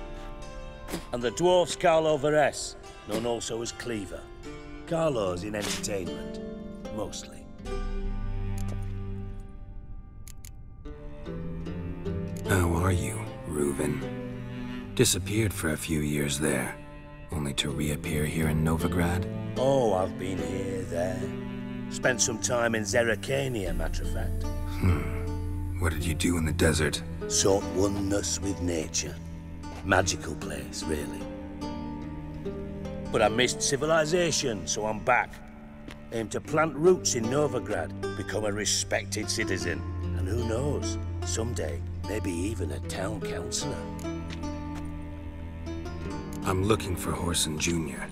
And the dwarf's Carlo Varese, known also as Cleaver. Carlo's in entertainment, mostly. How are you, Reuven? Disappeared for a few years there, only to reappear here in Novigrad? Oh, I've been here, there. Spent some time in Zerrikania, matter of fact. What did you do in the desert? Sought oneness with nature. Magical place, really. But I missed civilization, so I'm back. Aim to plant roots in Novigrad, become a respected citizen. And who knows, someday, maybe even a town councillor. I'm looking for Whoreson Jr.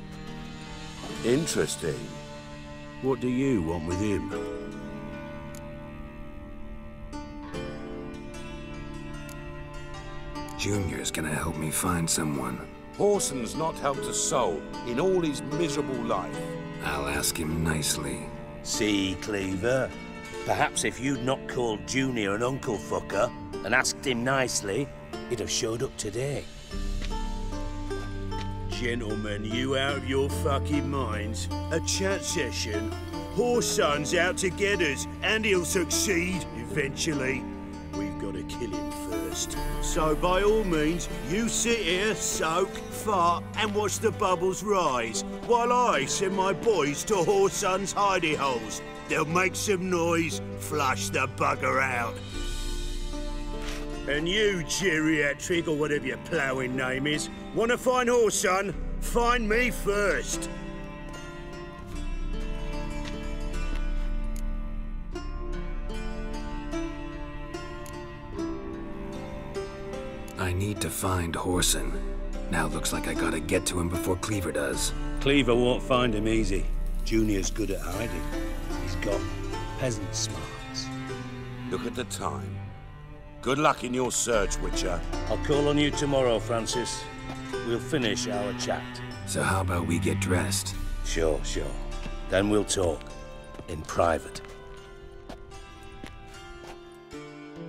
Interesting. What do you want with him? Junior's gonna help me find someone. Whoreson's not helped a soul in all his miserable life. I'll ask him nicely. See, Cleaver? Perhaps if you'd not called Junior an uncle fucker and asked him nicely, he'd have showed up today. Gentlemen, you out of your fucking minds? A chat session? Whoreson's out to get us, and he'll succeed eventually. We've got to kill him first. So by all means, you sit here, soak, fart, and watch the bubbles rise, while I send my boys to Whoreson's hidey holes. They'll make some noise, flush the bugger out. And you, geriatric, or whatever your ploughing name is, want to find Whoreson? Find me first. I need to find Whoreson. Now looks like I gotta get to him before Cleaver does. Cleaver won't find him easy. Junior's good at hiding. He's got peasant smarts. Look at the time. Good luck in your search, Witcher. I'll call on you tomorrow, Francis. We'll finish our chat. So how about we get dressed? Sure. Then we'll talk. In private.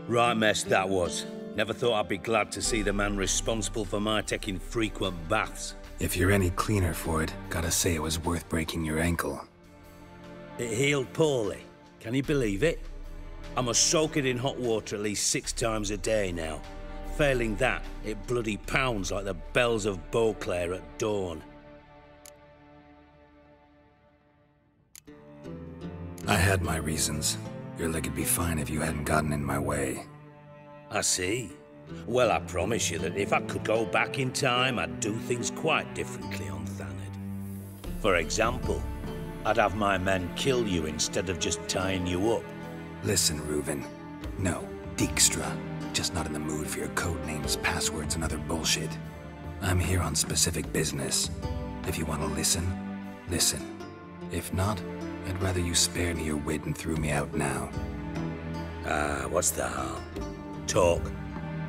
Right mess that was. Never thought I'd be glad to see the man responsible for my taking frequent baths. If you're any cleaner for it, gotta say it was worth breaking your ankle. It healed poorly. Can you believe it? I must soak it in hot water at least 6 times a day now. Failing that, it bloody pounds like the bells of Beauclair at dawn. I had my reasons. Your leg'd be fine if you hadn't gotten in my way. I see. Well, I promise you that if I could go back in time, I'd do things quite differently on Thanedd. For example, I'd have my men kill you instead of just tying you up. Listen, Reuven. No, Dijkstra. Just not in the mood for your code names, passwords, and other bullshit. I'm here on specific business. If you want to listen, listen. If not, I'd rather you spare me your wit and threw me out now. What's the harm? Talk.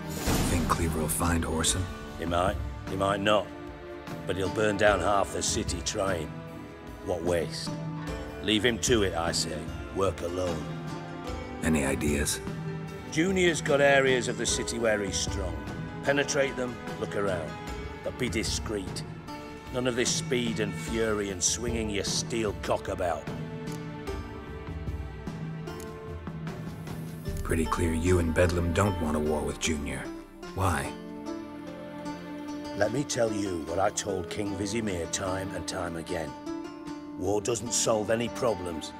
Think Cleaver will find Whoreson? He might not. But he'll burn down half the city trying. What waste? Leave him to it, I say. Work alone. Any ideas? Junior's got areas of the city where he's strong. Penetrate them, look around. But be discreet. None of this speed and fury and swinging your steel cock about. Pretty clear you and Bedlam don't want a war with Junior. Why? Let me tell you what I told King Vizimir time and time again. War doesn't solve any problems.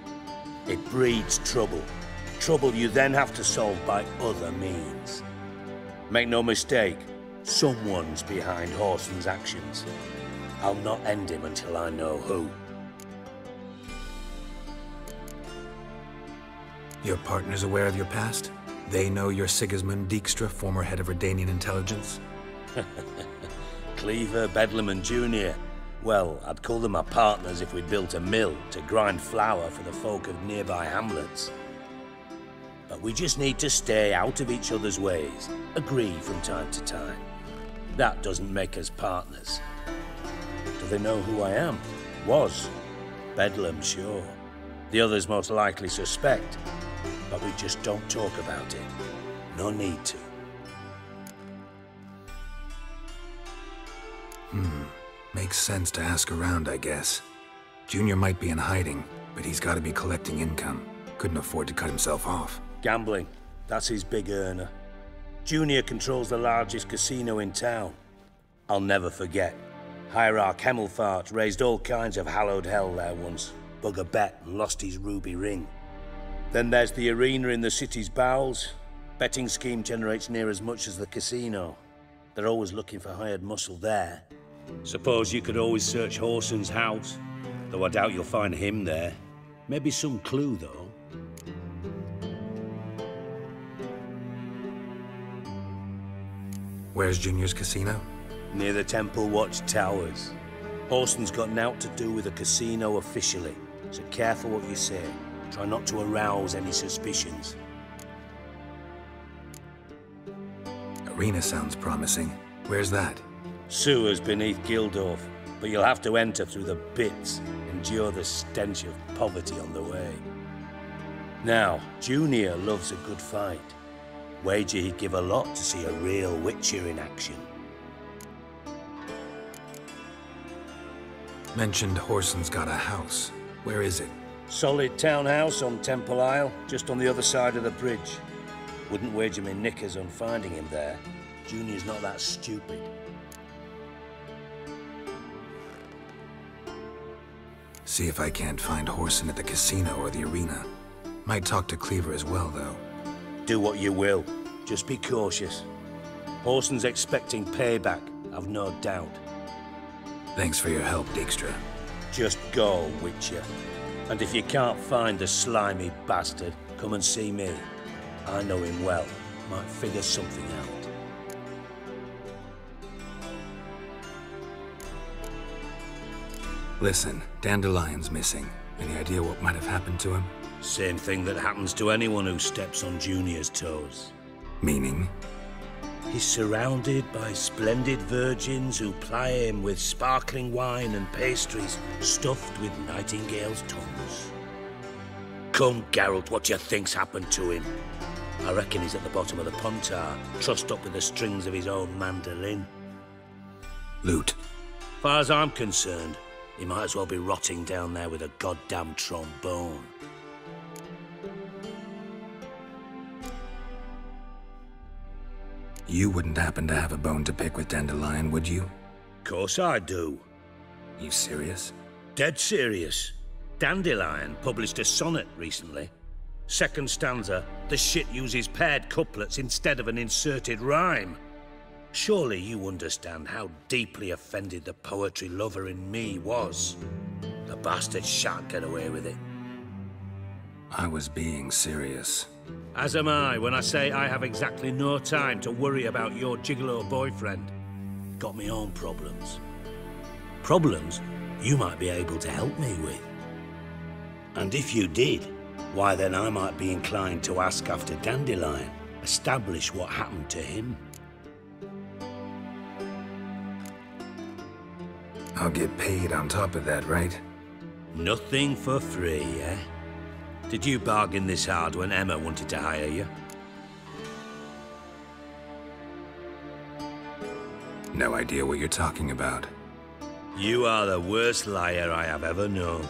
It breeds trouble. Trouble you then have to solve by other means. Make no mistake, someone's behind Whoreson's actions. I'll not end him until I know who. Your partner's aware of your past? They know you're Sigismund Dijkstra, former head of Redanian intelligence? Cleaver, Bedlam and Junior. Well, I'd call them my partners if we'd built a mill to grind flour for the folk of nearby hamlets. But we just need to stay out of each other's ways, agree from time to time. That doesn't make us partners. Do they know who I am? Was. Bedlam, sure. The others most likely suspect, but we just don't talk about it. No need to. Makes sense to ask around, I guess. Junior might be in hiding, but he's got to be collecting income. Couldn't afford to cut himself off. Gambling. That's his big earner. Junior controls the largest casino in town. I'll never forget. Hierarch Hemmelfart raised all kinds of hallowed hell there once. Bug a bet and lost his ruby ring. Then there's the arena in the city's bowels. Betting scheme generates near as much as the casino. They're always looking for hired muscle there. Suppose you could always search Whoreson's house, though I doubt you'll find him there. Maybe some clue, though. Where's Junior's casino? Near the Temple Watch Towers. Whoreson's got naught to do with the casino officially, so careful what you say. Try not to arouse any suspicions. Arena sounds promising. Where's that? Sewers beneath Gildorf, but you'll have to enter through the pits, endure the stench of poverty on the way. Now, Junior loves a good fight. Wager he'd give a lot to see a real Witcher in action. Mentioned Whoreson's got a house. Where is it? Solid townhouse on Temple Isle, just on the other side of the bridge. Wouldn't wager me knickers on finding him there. Junior's not that stupid. See if I can't find Whoreson at the casino or the arena. Might talk to Cleaver as well, though. Do what you will. Just be cautious. Whoreson's expecting payback, I've no doubt. Thanks for your help, Dijkstra. Just go, Witcher. And if you can't find the slimy bastard, come and see me. I know him well. Might figure something out. Listen, Dandelion's missing. Any idea what might have happened to him? Same thing that happens to anyone who steps on Junior's toes. Meaning? He's surrounded by splendid virgins who ply him with sparkling wine and pastries stuffed with nightingales' tongues. Come, Geralt, what do you think's happened to him? I reckon he's at the bottom of the Pontar, trussed up with the strings of his own mandolin. Loot. Far as I'm concerned, he might as well be rotting down there with a goddamn trombone. You wouldn't happen to have a bone to pick with Dandelion, would you? Course I do. You serious? Dead serious. Dandelion published a sonnet recently. Second stanza, the shit uses paired couplets instead of an inserted rhyme. Surely you understand how deeply offended the poetry lover in me was. The bastard shan't get away with it. I was being serious. As am I when I say I have exactly no time to worry about your gigolo boyfriend. Got me own problems. Problems you might be able to help me with. And if you did, why then I might be inclined to ask after Dandelion, establish what happened to him. I'll get paid on top of that, right? Nothing for free, eh? Did you bargain this hard when Emma wanted to hire you? No idea what you're talking about. You are the worst liar I have ever known.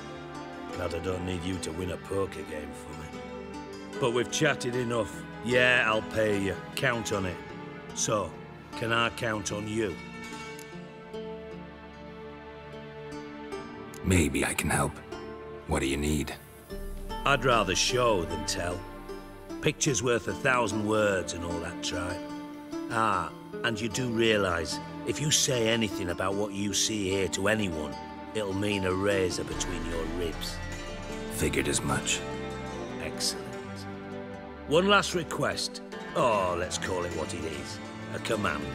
Glad I don't need you to win a poker game for me. But we've chatted enough. Yeah, I'll pay you. Count on it. So, can I count on you? Maybe I can help. What do you need? I'd rather show than tell. Picture's worth 1,000 words and all that tripe. Ah, and you do realise, if you say anything about what you see here to anyone, it'll mean a razor between your ribs. Figured as much. Excellent. One last request. Oh, let's call it what it is. A command.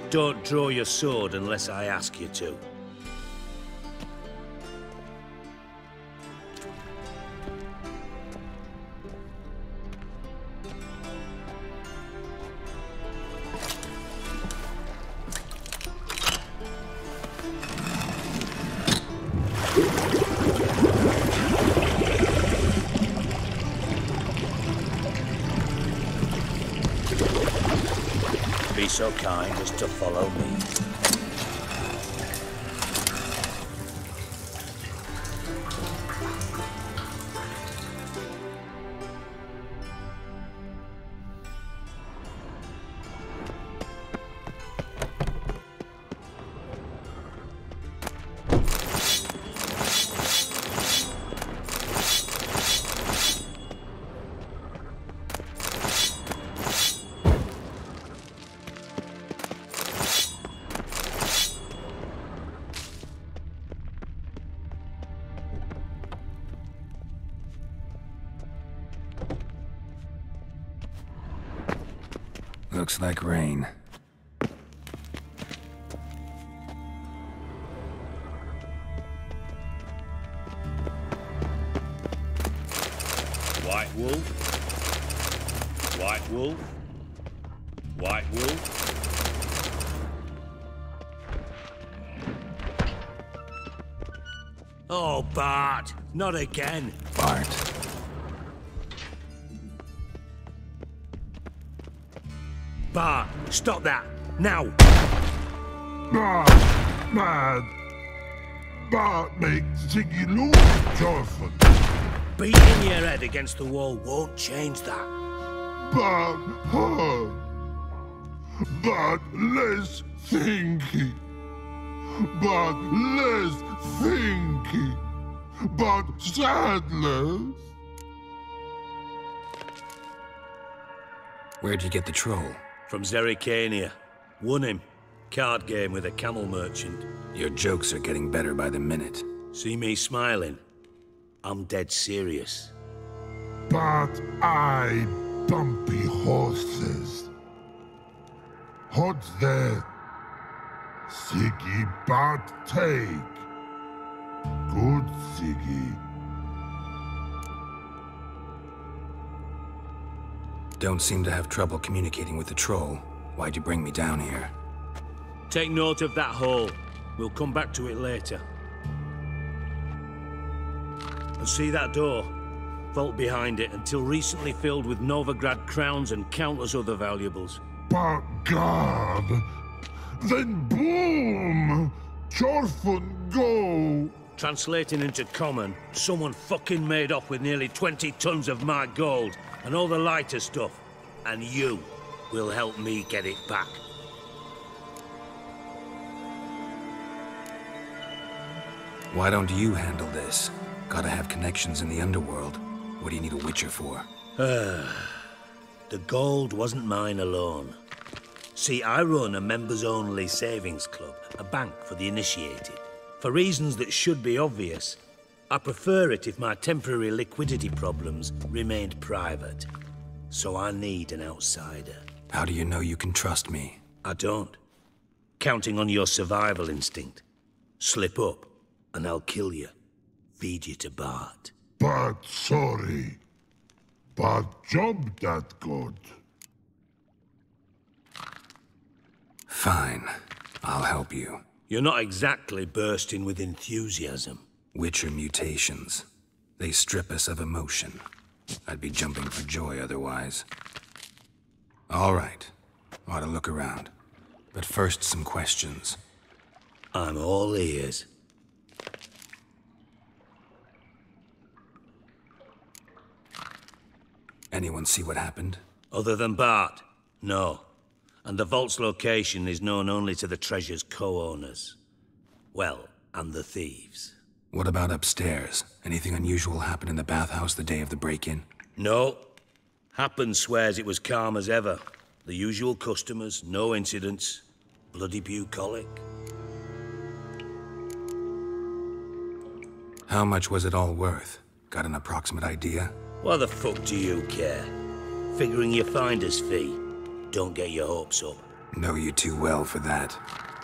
Don't draw your sword unless I ask you to. be so kind as to follow me. Looks like rain. White wolf? White wolf? White wolf? Oh, Bart! Not again! Bart. Bart, stop that! Now! Mad! Bart makes Ziggy lose, Jorfin. Beating your head against the wall won't change that. Bart hurt. Bart less thinky. Bart less thinky. Bart sadless. Where'd you get the troll? From Zerrikania. Won him. Card game with a camel merchant. Your jokes are getting better by the minute. See me smiling? I'm dead serious. But I bumpy horses. What's that? Siggy Bart take. Good Siggy. Don't seem to have trouble communicating with the troll. Why'd you bring me down here? Take note of that hole. We'll come back to it later. And see that door? Vault behind it, until recently filled with Novigrad crowns and countless other valuables. But God! Then boom! Jorfin go! Translating into common, someone fucking made off with nearly 20 tons of my gold and all the lighter stuff. And you will help me get it back. Why don't you handle this? Gotta have connections in the underworld. What do you need a Witcher for? The gold wasn't mine alone. See, I run a members-only savings club, a bank for the initiated. For reasons that should be obvious, I prefer it if my temporary liquidity problems remained private. So I need an outsider. How do you know you can trust me? I don't. Counting on your survival instinct. Slip up, and I'll kill you. Feed you to Bart. But sorry. But job that good. Fine. I'll help you. You're not exactly bursting with enthusiasm. Witcher mutations. They strip us of emotion. I'd be jumping for joy otherwise. All right. Ought to look around. But first, some questions. I'm all ears. Anyone see what happened? Other than Bart? No. And the vault's location is known only to the treasure's co-owners. Well, and the thieves. What about upstairs? Anything unusual happen in the bathhouse the day of the break-in? No. Happen swears it was calm as ever. The usual customers, no incidents. Bloody bucolic. How much was it all worth? Got an approximate idea? Why the fuck do you care? Figuring your finder's fee. Don't get your hopes up. Know you too well for that.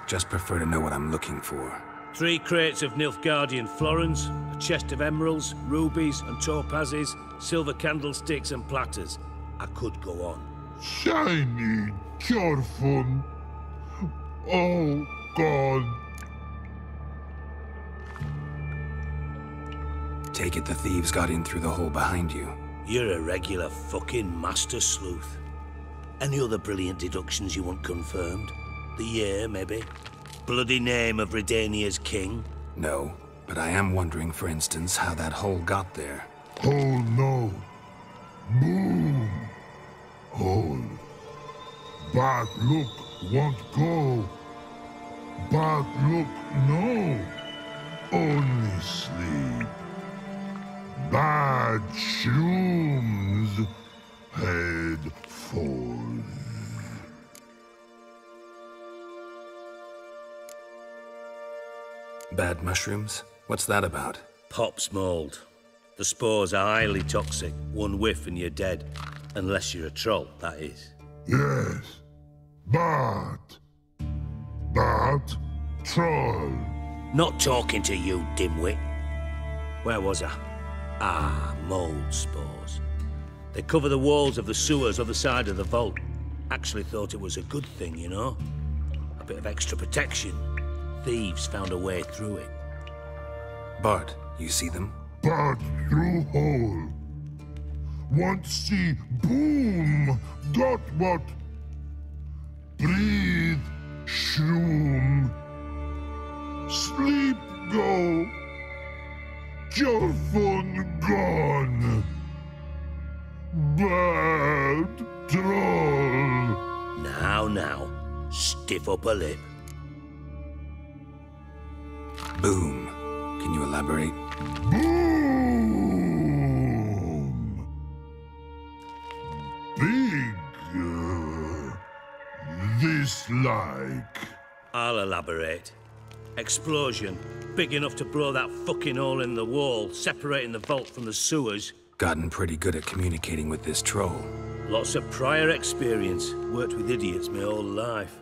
Just prefer to know what I'm looking for. 3 crates of Nilfgaardian florins, a chest of emeralds, rubies and topazes, silver candlesticks and platters. I could go on. Shiny Jorfin. Oh, God. Take it the thieves got in through the hole behind you. You're a regular fucking master sleuth. Any other brilliant deductions you want confirmed? The year, maybe? Bloody name of Redania's king? No, but I am wondering, for instance, how that hole got there. Hole no. Boom. Hole. Bad look won't go. Bad look no. Only sleep. Bad shrooms. Head falls. Bad mushrooms? What's that about? Pop's mold. The spores are highly toxic. One whiff and you're dead. Unless you're a troll, that is. Yes. Bad. Bad troll. Not talking to you, dimwit. Where was I? Ah, mold spores. They cover the walls of the sewers other side of the vault. Actually thought it was a good thing, you know? A bit of extra protection. Thieves found a way through it. Bart, you see them? Bad through hole. Want see boom. Got what? Breathe. Shroom. Sleep go. Your phone gone. Bad troll. Now. Stiff upper lip. Boom. Can you elaborate? Boom. Big. This like. I'll elaborate. Explosion. Big enough to blow that fucking hole in the wall, separating the vault from the sewers. Gotten pretty good at communicating with this troll. Lots of prior experience. Worked with idiots my whole life.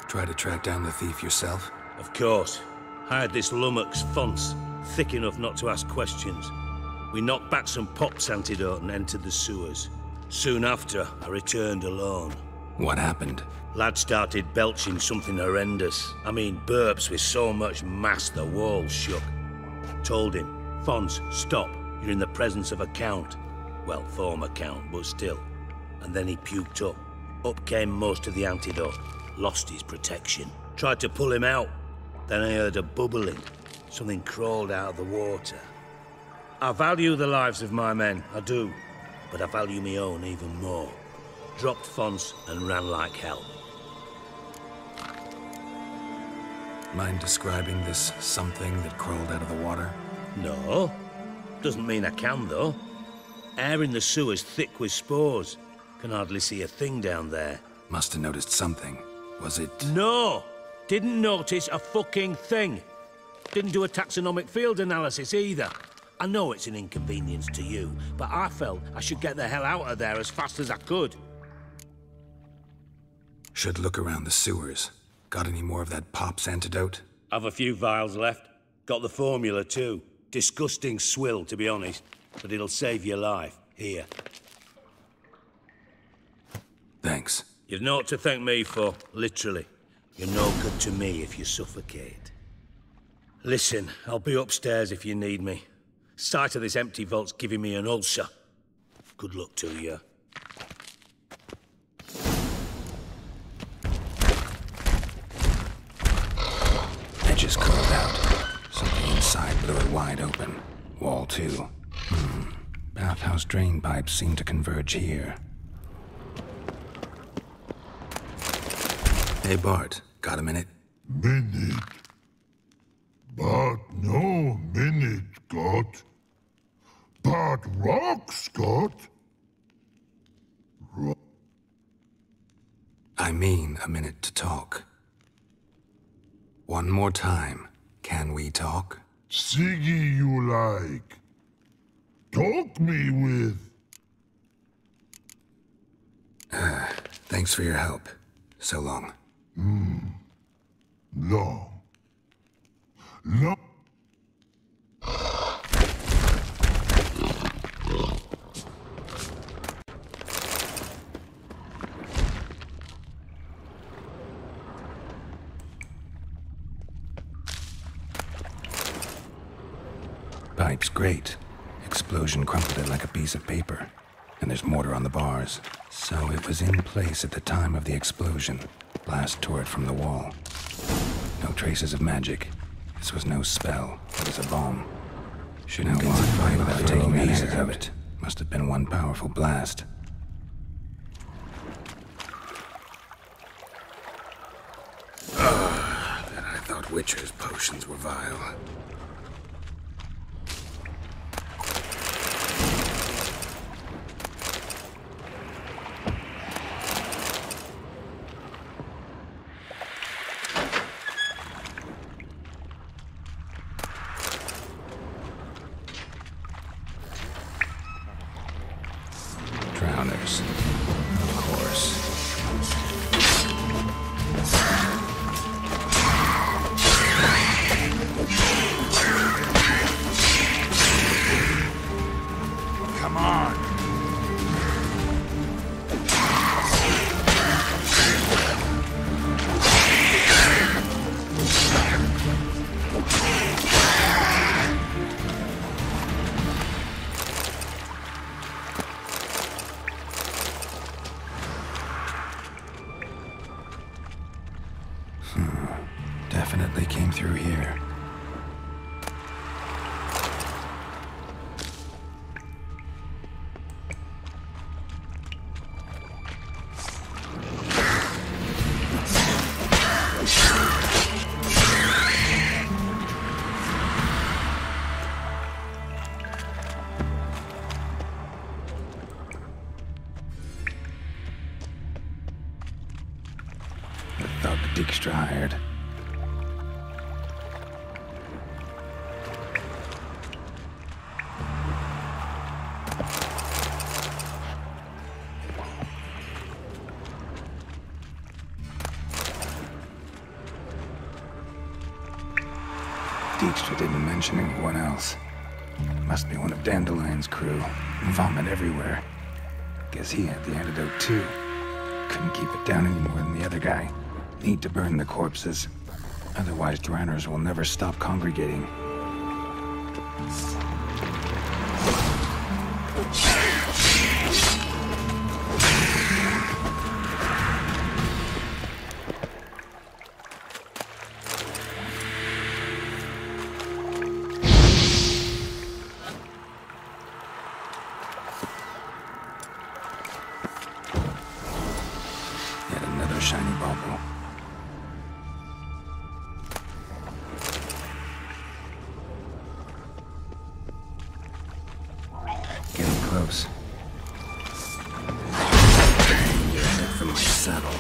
Try to track down the thief yourself? Of course. Hired this lummox Fonce, thick enough not to ask questions. We knocked back some Pop's antidote and entered the sewers. Soon after, I returned alone. What happened? Lad started belching something horrendous. I mean, burps with so much mass the walls shook. Told him, Fonce, stop. You're in the presence of a count. Well, former count, but still. And then he puked up. Up came most of the antidote. Lost his protection. Tried to pull him out. Then I heard a bubbling. Something crawled out of the water. I value the lives of my men, I do. But I value my own even more. Dropped Fonce and ran like hell. Mind describing this something that crawled out of the water? No. Doesn't mean I can, though. Air in the sewer's thick with spores. Can hardly see a thing down there. Must have noticed something. Was it... No! Didn't notice a fucking thing. Didn't do a taxonomic field analysis either. I know it's an inconvenience to you, but I felt I should get the hell out of there as fast as I could. Should look around the sewers. Got any more of that Pop's antidote? I've a few vials left. Got the formula too. Disgusting swill, to be honest. But it'll save your life. Here. Thanks. You've naught to thank me for, literally. You're no good to me if you suffocate. Listen, I'll be upstairs if you need me. Sight of this empty vault's giving me an ulcer. Good luck to you. Edges curled out. Something inside blew it wide open. Wall too. Bathhouse drain pipes seem to converge here. Hey Bart, got a minute? Minute. But no minute got. But rocks got. I mean a minute to talk. One more time, can we talk? Siggy you like. Talk me with. Thanks for your help. So long. Long. Pipe's great. Explosion crumpled it like a piece of paper. and there's mortar on the bars. So it was in place at the time of the explosion. Blast tore it from the wall. No traces of magic. This was no spell. It was a bomb. Shouldn't get by without taking pieces of it. Must have been one powerful blast. I thought Witcher's potions were vile. Drowners, of course. Come on. Definitely came through here. The thug Dijkstra hired. Dijkstra didn't mention anyone else. Must be one of Dandelion's crew. Vomit everywhere. Guess he had the antidote too. Couldn't keep it down any more than the other guy. Need to burn the corpses. Otherwise, drowners will never stop congregating. Yet another shiny bauble. Getting close. Bang your head from my saddle.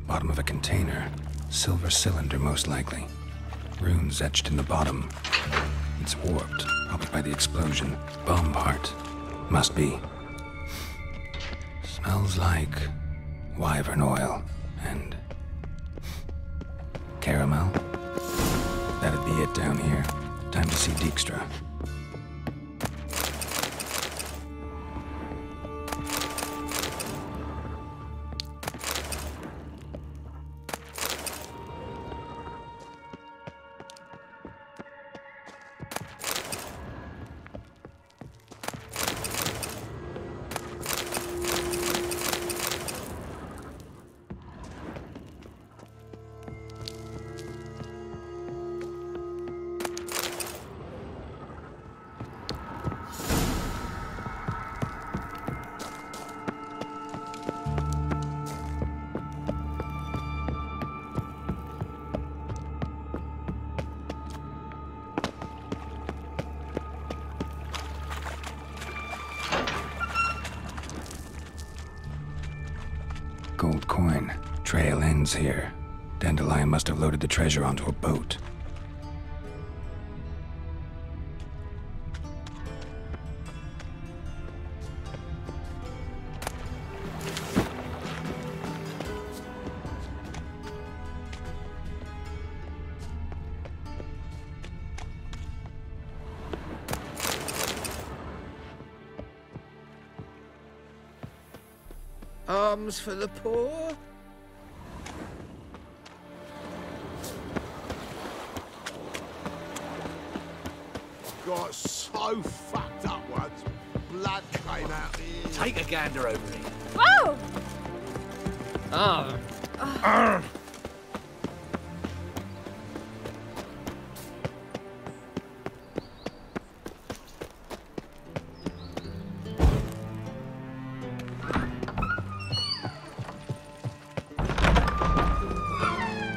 Bottom of a container. Silver cylinder, most likely. Runes etched in the bottom. It's warped, probably by the explosion. Bomb part. Must be. Smells like wyvern oil and caramel. That'd be it down here. Time to see Dijkstra. Gold coin. Trail ends here. Dandelion must have loaded the treasure onto a boat. alms for the poor? Got so fucked up once, blood came out the ears. Take a gander over here. Oh! Ah.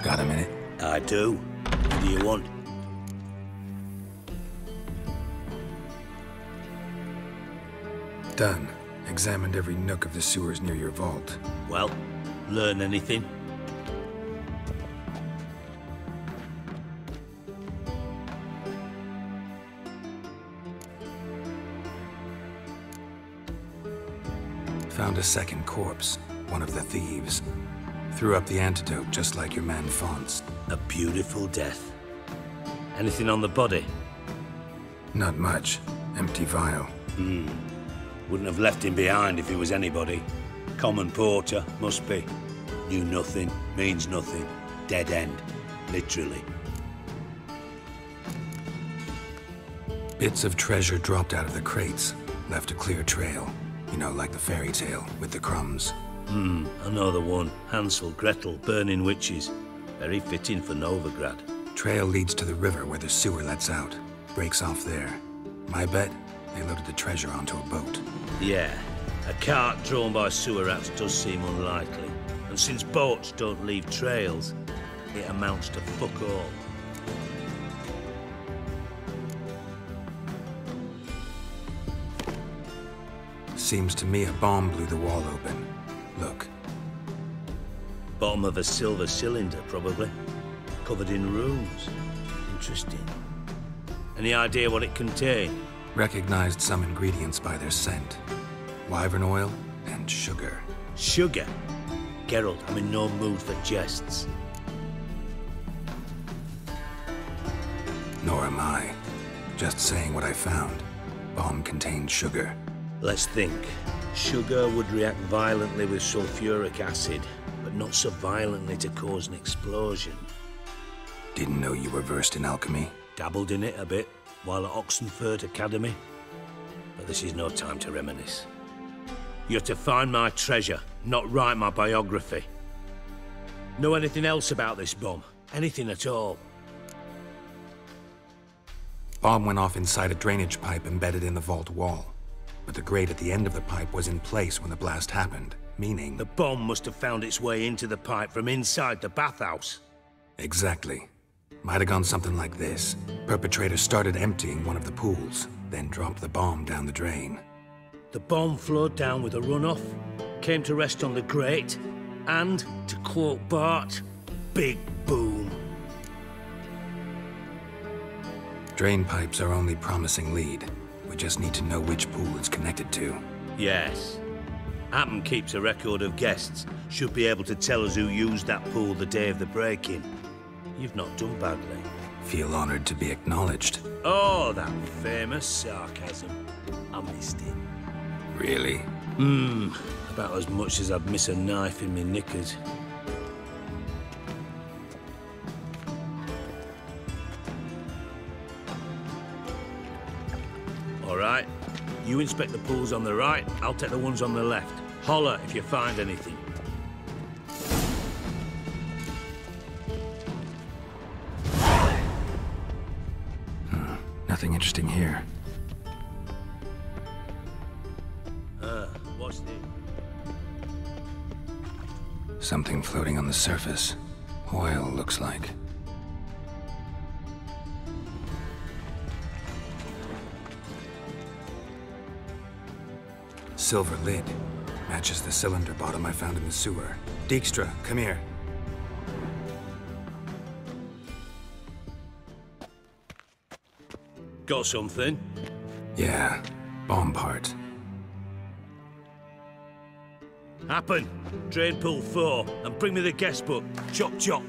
Got a minute? I do. What do you want? Done. Examined every nook of the sewers near your vault. Well, learn anything? Found a second corpse, one of the thieves. Threw up the antidote just like your man Fonz. A beautiful death. Anything on the body? Not much. Empty vial. Wouldn't have left him behind if he was anybody. Common porter, must be. Knew nothing, means nothing. Dead end. Literally. Bits of treasure dropped out of the crates. Left a clear trail. You know, like the fairy tale, with the crumbs. I know the one. Hansel, Gretel, burning witches. Very fitting for Novigrad. Trail leads to the river where the sewer lets out. Breaks off there. My bet, they loaded the treasure onto a boat. Yeah. A cart drawn by sewer rats does seem unlikely. And since boats don't leave trails, it amounts to fuck all. Seems to me a bomb blew the wall open. Look. Bottom of a silver cylinder, probably. Covered in runes. Interesting. Any idea what it contained? Recognized some ingredients by their scent. Wyvern oil and sugar. Sugar? Geralt, I'm in no mood for jests. Nor am I. Just saying what I found. Bomb contained sugar. Let's think. Sugar would react violently with sulfuric acid, but not so violently to cause an explosion. Didn't know you were versed in alchemy. Dabbled in it a bit while at Oxenford Academy. But this is no time to reminisce. You're to find my treasure, not write my biography. Know anything else about this bomb? Anything at all? Bomb went off inside a drainage pipe embedded in the vault wall. But the grate at the end of the pipe was in place when the blast happened, meaning... The bomb must have found its way into the pipe from inside the bathhouse. Exactly. Might have gone something like this. Perpetrator started emptying one of the pools, then dropped the bomb down the drain. The bomb flowed down with a runoff, came to rest on the grate, and, to quote Bart, big boom. Drain pipes are only promising lead. We just need to know which pool it's connected to. Yes. Hammond keeps a record of guests. Should be able to tell us who used that pool the day of the break-in. You've not done badly. Feel honored to be acknowledged. Oh, that famous sarcasm. I missed it. Really? About as much as I'd miss a knife in my knickers. All right. You inspect the pools on the right, I'll take the ones on the left. Holler if you find anything. Nothing interesting here. What's this? Something floating on the surface. Oil, looks like. Silver lid. Matches the cylinder bottom I found in the sewer. Dijkstra, come here. Got something? Yeah, bomb part. Happen. Drain pool 4, and bring me the guest book. Chop chop.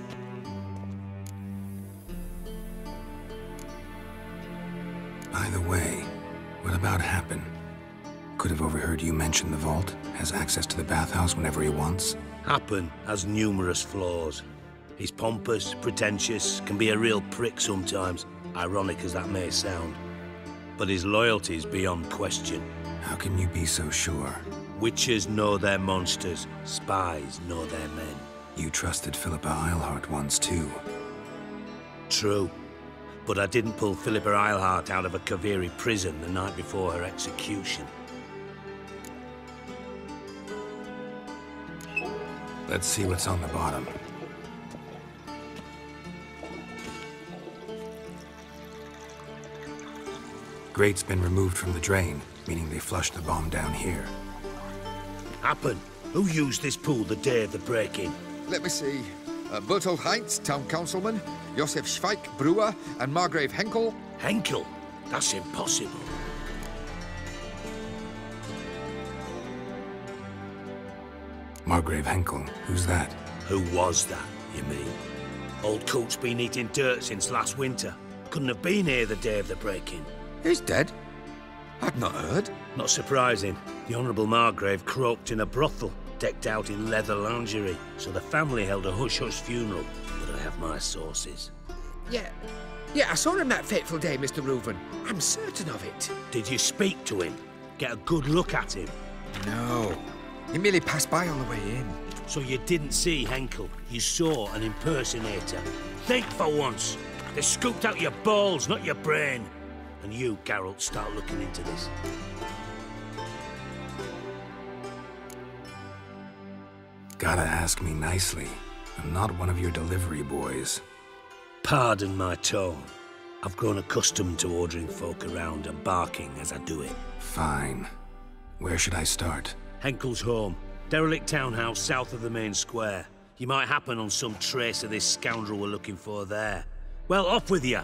By the way, what about Happen? could have overheard you mention the vault, has access to the bathhouse whenever he wants? Happen has numerous flaws. He's pompous, pretentious, can be a real prick sometimes, ironic as that may sound. But his loyalty is beyond question. How can you be so sure? Witches know their monsters, spies know their men. You trusted Philippa Eilhart once too. True. But I didn't pull Philippa Eilhart out of a Kaviri prison the night before her execution. Let's see what's on the bottom. Grate's been removed from the drain, meaning they flushed the bomb down here. Happen. Who used this pool the day of the break-in? Let me see. Bertolt Heinz, town councilman, Josef Schweik, brewer, and Margrave Henkel. Henkel? That's impossible. Margrave Henkel, who's that? Who was that, you mean? Old Coot's been eating dirt since last winter. Couldn't have been here the day of the break-in. He's dead? I'd not heard. Not surprising. The Honourable Margrave croaked in a brothel, decked out in leather lingerie, so the family held a hush-hush funeral, but I have my sources. Yeah, I saw him that fateful day, Mr. Reuven. I'm certain of it. Did you speak to him? Get a good look at him? No. He merely passed by on the way in. So you didn't see Henkel, you saw an impersonator. Think for once. They scooped out your balls, not your brain. And you, Geralt, start looking into this. Gotta ask me nicely. I'm not one of your delivery boys. Pardon my tone. I've grown accustomed to ordering folk around and barking as I do it. Fine. Where should I start? Henkel's home. Derelict townhouse south of the main square. You might happen on some trace of this scoundrel we're looking for there. Well, off with you!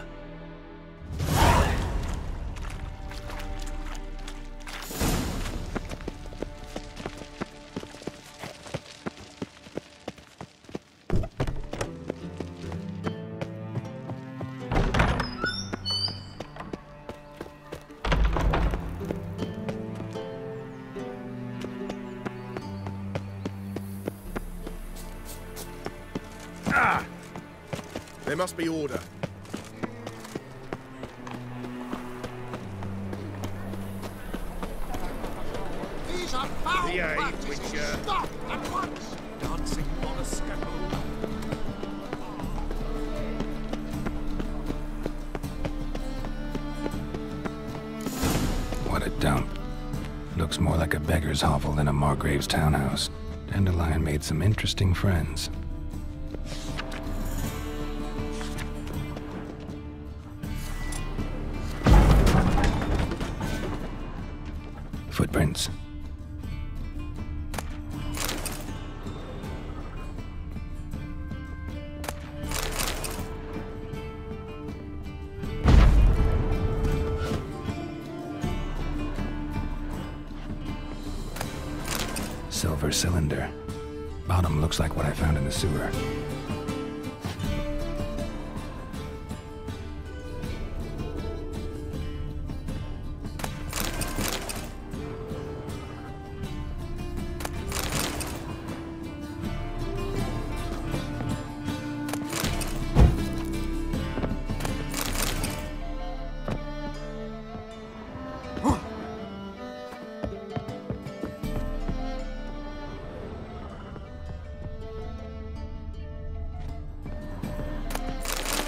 There must be order. These are foul The practices. Stop at once! Dancing on a scaffold. What a dump. Looks more like a beggar's hovel than a Margrave's townhouse. Dandelion made some interesting friends. Footprints. Silver cylinder. Bottom looks like what I found in the sewer.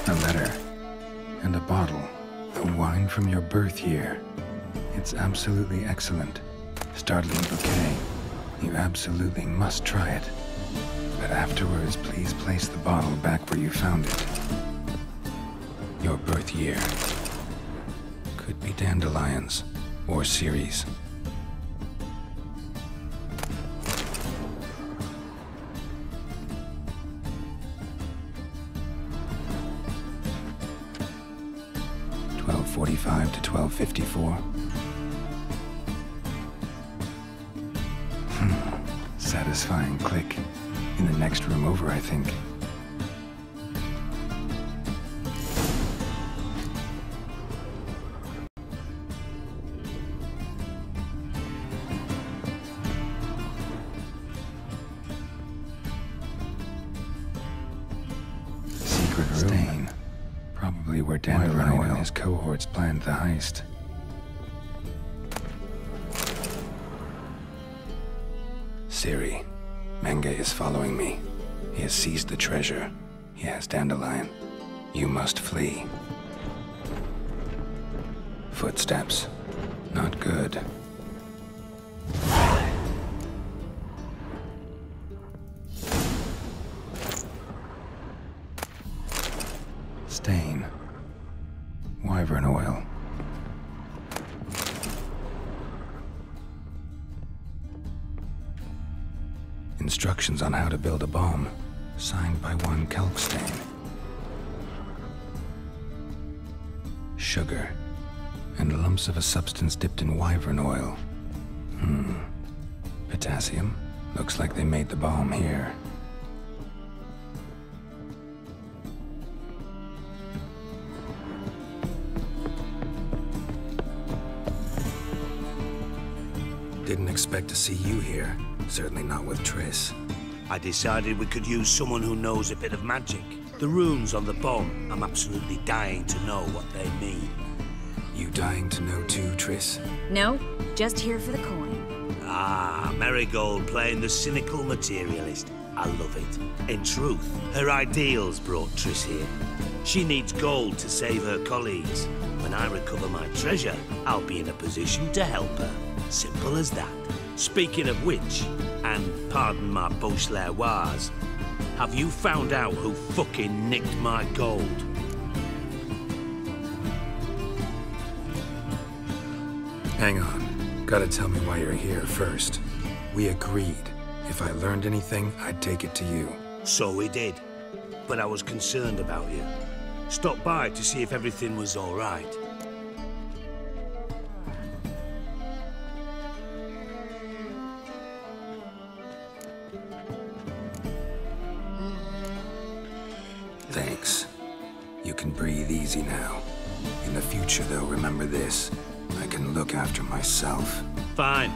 A letter. And a bottle. The wine from your birth year. It's absolutely excellent. Startling bouquet. You absolutely must try it. But afterwards, please place the bottle back where you found it. Your birth year. Could be dandelions. Or Ceres. .45 to 12:54. Satisfying click. In the next room over, I think. room. Stain. Probably where Dandelion and his cohorts planned the heist. Ciri, Menge is following me. He has seized the treasure. He has Dandelion. You must flee. Footsteps. Not good. Stain. Wyvern oil. Instructions on how to build a bomb, signed by one Kalkstain. Sugar, and lumps of a substance dipped in wyvern oil. Potassium. Looks like they made the bomb here. Didn't expect to see you here. Certainly not with Triss. I decided we could use someone who knows a bit of magic. The runes on the bomb, I'm absolutely dying to know what they mean. You dying to know too, Triss? No, just here for the coin. Ah, Marigold playing the cynical materialist. I love it. In truth, her ideals brought Triss here. She needs gold to save her colleagues. When I recover my treasure, I'll be in a position to help her. Simple as that. Speaking of which, and pardon my Beauclervoise, have you found out who fucking nicked my gold? Hang on. Gotta tell me why you're here first. We agreed. If I learned anything, I'd take it to you. So we did. But I was concerned about you. Stopped by to see if everything was all right. Thanks. You can breathe easy now. In the future, though, remember this. I can look after myself. Fine.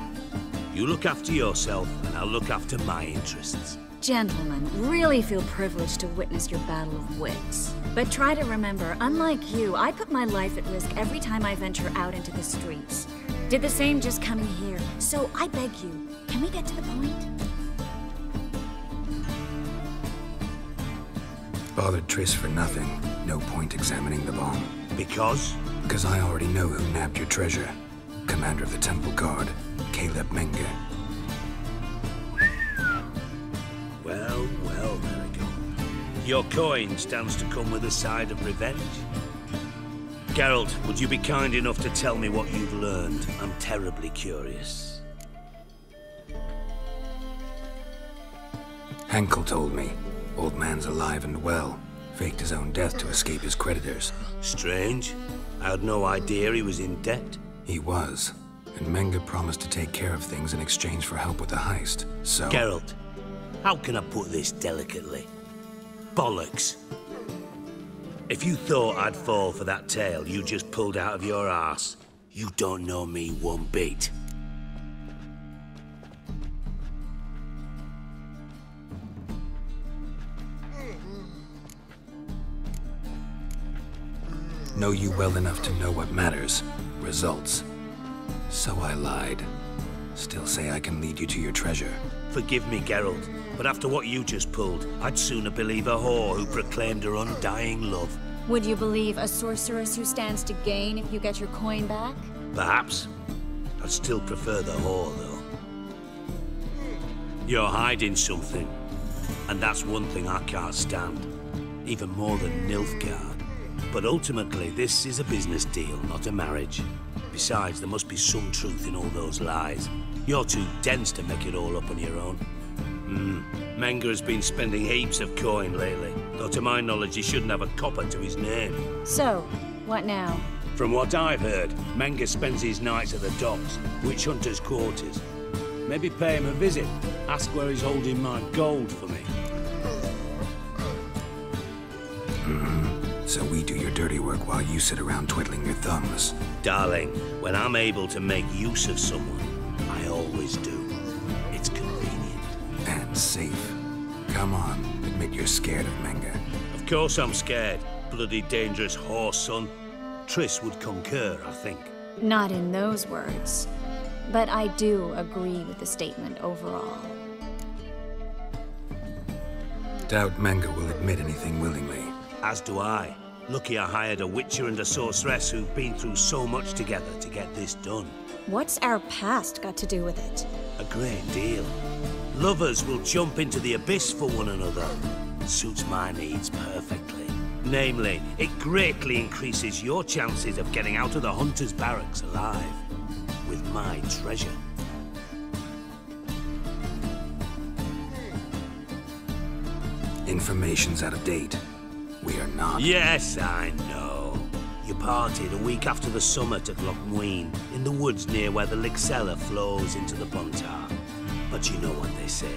You look after yourself, and I'll look after my interests. Gentlemen, really feel privileged to witness your battle of wits. But try to remember, unlike you, I put my life at risk every time I venture out into the streets. Did the same just coming here. So I beg you, can we get to the point? Bothered Triss for nothing. No point examining the bomb. Because? Because I already know who nabbed your treasure. Commander of the Temple Guard, Caleb Menge. Well, well, Marigold. Your coin stands to come with a side of revenge. Geralt, would you be kind enough to tell me what you've learned? I'm terribly curious. Henkel told me. Old man's alive and well. Faked his own death to escape his creditors. Strange. I had no idea he was in debt. He was. And Menge promised to take care of things in exchange for help with the heist, so... Geralt, how can I put this delicately? Bollocks. If you thought I'd fall for that tale you just pulled out of your arse, you don't know me one bit. Know you well enough to know what matters. Results. So I lied. Still say I can lead you to your treasure. Forgive me, Geralt, but after what you just pulled, I'd sooner believe a whore who proclaimed her undying love. Would you believe a sorceress who stands to gain if you get your coin back? Perhaps. I'd still prefer the whore, though. You're hiding something, and that's one thing I can't stand. Even more than Nilfgaard. But ultimately, this is a business deal, not a marriage. Besides, there must be some truth in all those lies. You're too dense to make it all up on your own. Menge has been spending heaps of coin lately, though to my knowledge he shouldn't have a copper to his name. So, what now? From what I've heard, Menge spends his nights at the docks, witch hunters' quarters. Maybe pay him a visit, ask where he's holding my gold for me. So we do your dirty work while you sit around twiddling your thumbs. Darling, when I'm able to make use of someone, I always do. It's convenient. And safe. Come on, admit you're scared of Menge. Of course I'm scared. Bloody dangerous horse, son. Triss would concur, I think. Not in those words. But I do agree with the statement overall. Doubt Menga will admit anything willingly. As do I. Lucky I hired a witcher and a sorceress who've been through so much together to get this done. What's our past got to do with it? A great deal. Lovers will jump into the abyss for one another. Suits my needs perfectly. Namely, it greatly increases your chances of getting out of the Hunter's barracks alive. With my treasure. Information's out of date. We are not. Yes, I know. You parted a week after the summit at Loch Muin, in the woods near where the Lixella flows into the Buntar. But you know what they say.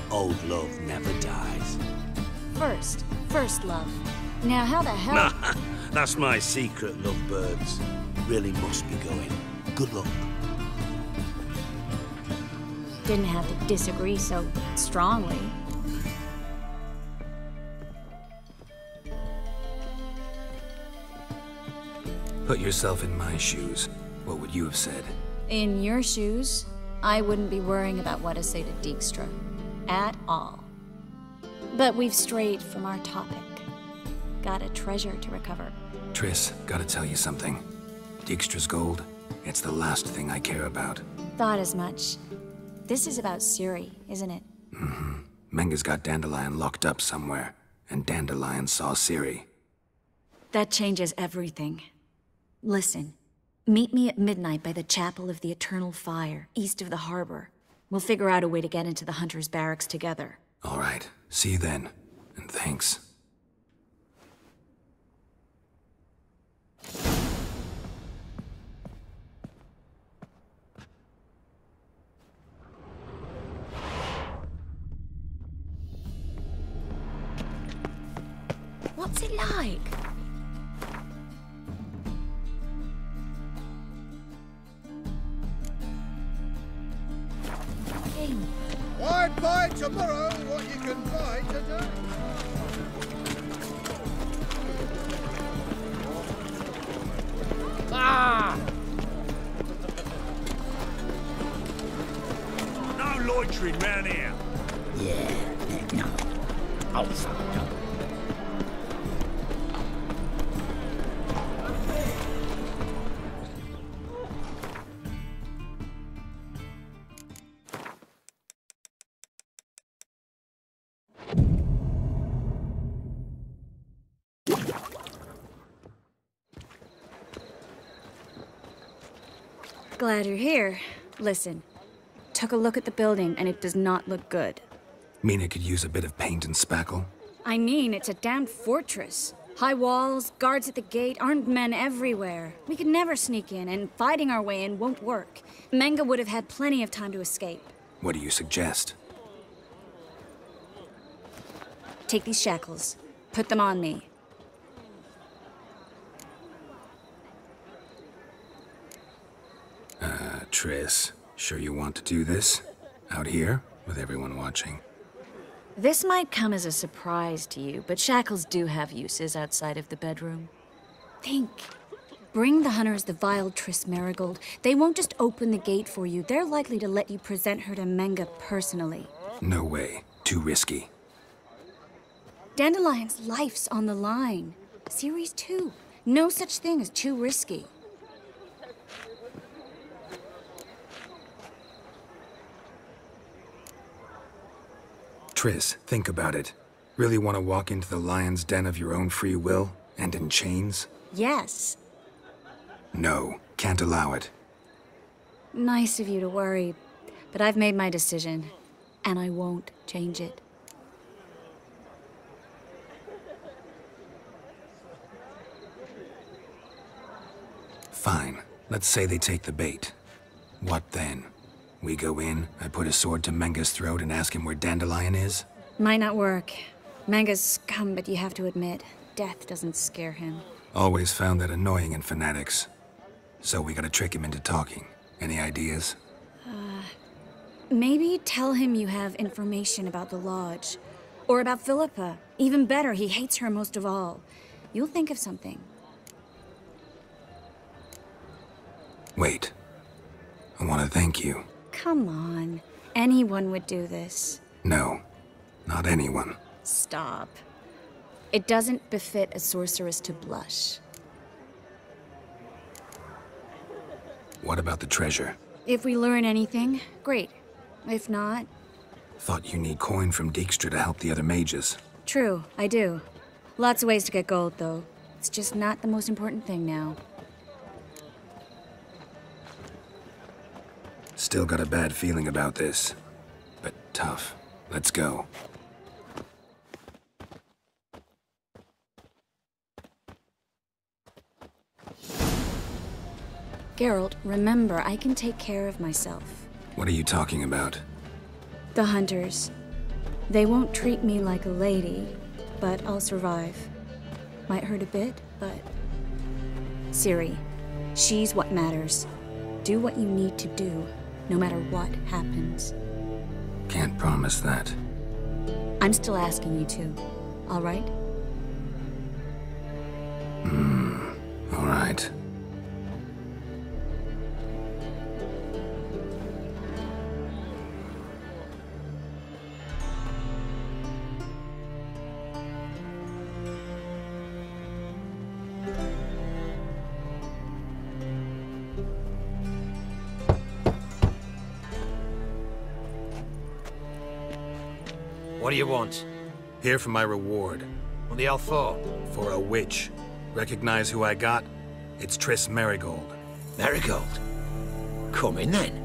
Old love never dies. First love. Now how the hell... That's my secret, lovebirds. Really must be going. Good luck. Didn't have to disagree so strongly. Put yourself in my shoes. What would you have said? In your shoes, I wouldn't be worrying about what to say to Dijkstra. At all. But we've strayed from our topic. Got a treasure to recover. Triss, gotta tell you something. Dijkstra's gold, it's the last thing I care about. Thought as much. This is about Ciri, isn't it? Mm-hmm. Menga's got Dandelion locked up somewhere, and Dandelion saw Ciri. That changes everything. Listen, meet me at midnight by the Chapel of the Eternal Fire, east of the harbor. We'll figure out a way to get into the Hunter's barracks together. All right. See you then. And thanks. What's it like? Wide buy tomorrow what you can buy today. Ah! No loitering round here. Yeah, no. I'll stop. Glad you're here. Listen, took a look at the building and it does not look good. Mean it could use a bit of paint and spackle? I mean, it's a damn fortress. High walls, guards at the gate, armed men everywhere. We could never sneak in, and fighting our way in won't work. Menga would have had plenty of time to escape. What do you suggest? Take these shackles. Put them on me. Triss, sure you want to do this? Out here, with everyone watching? This might come as a surprise to you, but shackles do have uses outside of the bedroom. Think. Bring the hunters the vile Triss Merigold. They won't just open the gate for you. They're likely to let you present her to Menga personally. No way. Too risky. Dandelion's life's on the line. Ciri's too. No such thing as too risky. Triss, think about it. Really want to walk into the lion's den of your own free will, and in chains? Yes. No, can't allow it. Nice of you to worry, but I've made my decision, and I won't change it. Fine. Let's say they take the bait. What then? We go in, I put a sword to Menga's throat and ask him where Dandelion is? Might not work. Menga's scum, but you have to admit, death doesn't scare him. Always found that annoying in fanatics. So we gotta trick him into talking. Any ideas? Maybe tell him you have information about the Lodge. Or about Philippa. Even better, he hates her most of all. You'll think of something. Wait. I want to thank you. Come on. Anyone would do this. No, not anyone. Stop. It doesn't befit a sorceress to blush. What about the treasure? If we learn anything, great. If not... Thought you need coin from Dijkstra to help the other mages. True, I do. Lots of ways to get gold, though. It's just not the most important thing now. Still got a bad feeling about this. But tough. Let's go. Geralt, remember, I can take care of myself. What are you talking about? The hunters. They won't treat me like a lady, but I'll survive. Might hurt a bit, but... Ciri, she's what matters. Do what you need to do, no matter what happens. Can't promise that. I'm still asking you to, all right? All right. What do you want? Here for my reward. What the hell for? For a witch. Recognize who I got? It's Triss Merigold. Merigold? Come in then.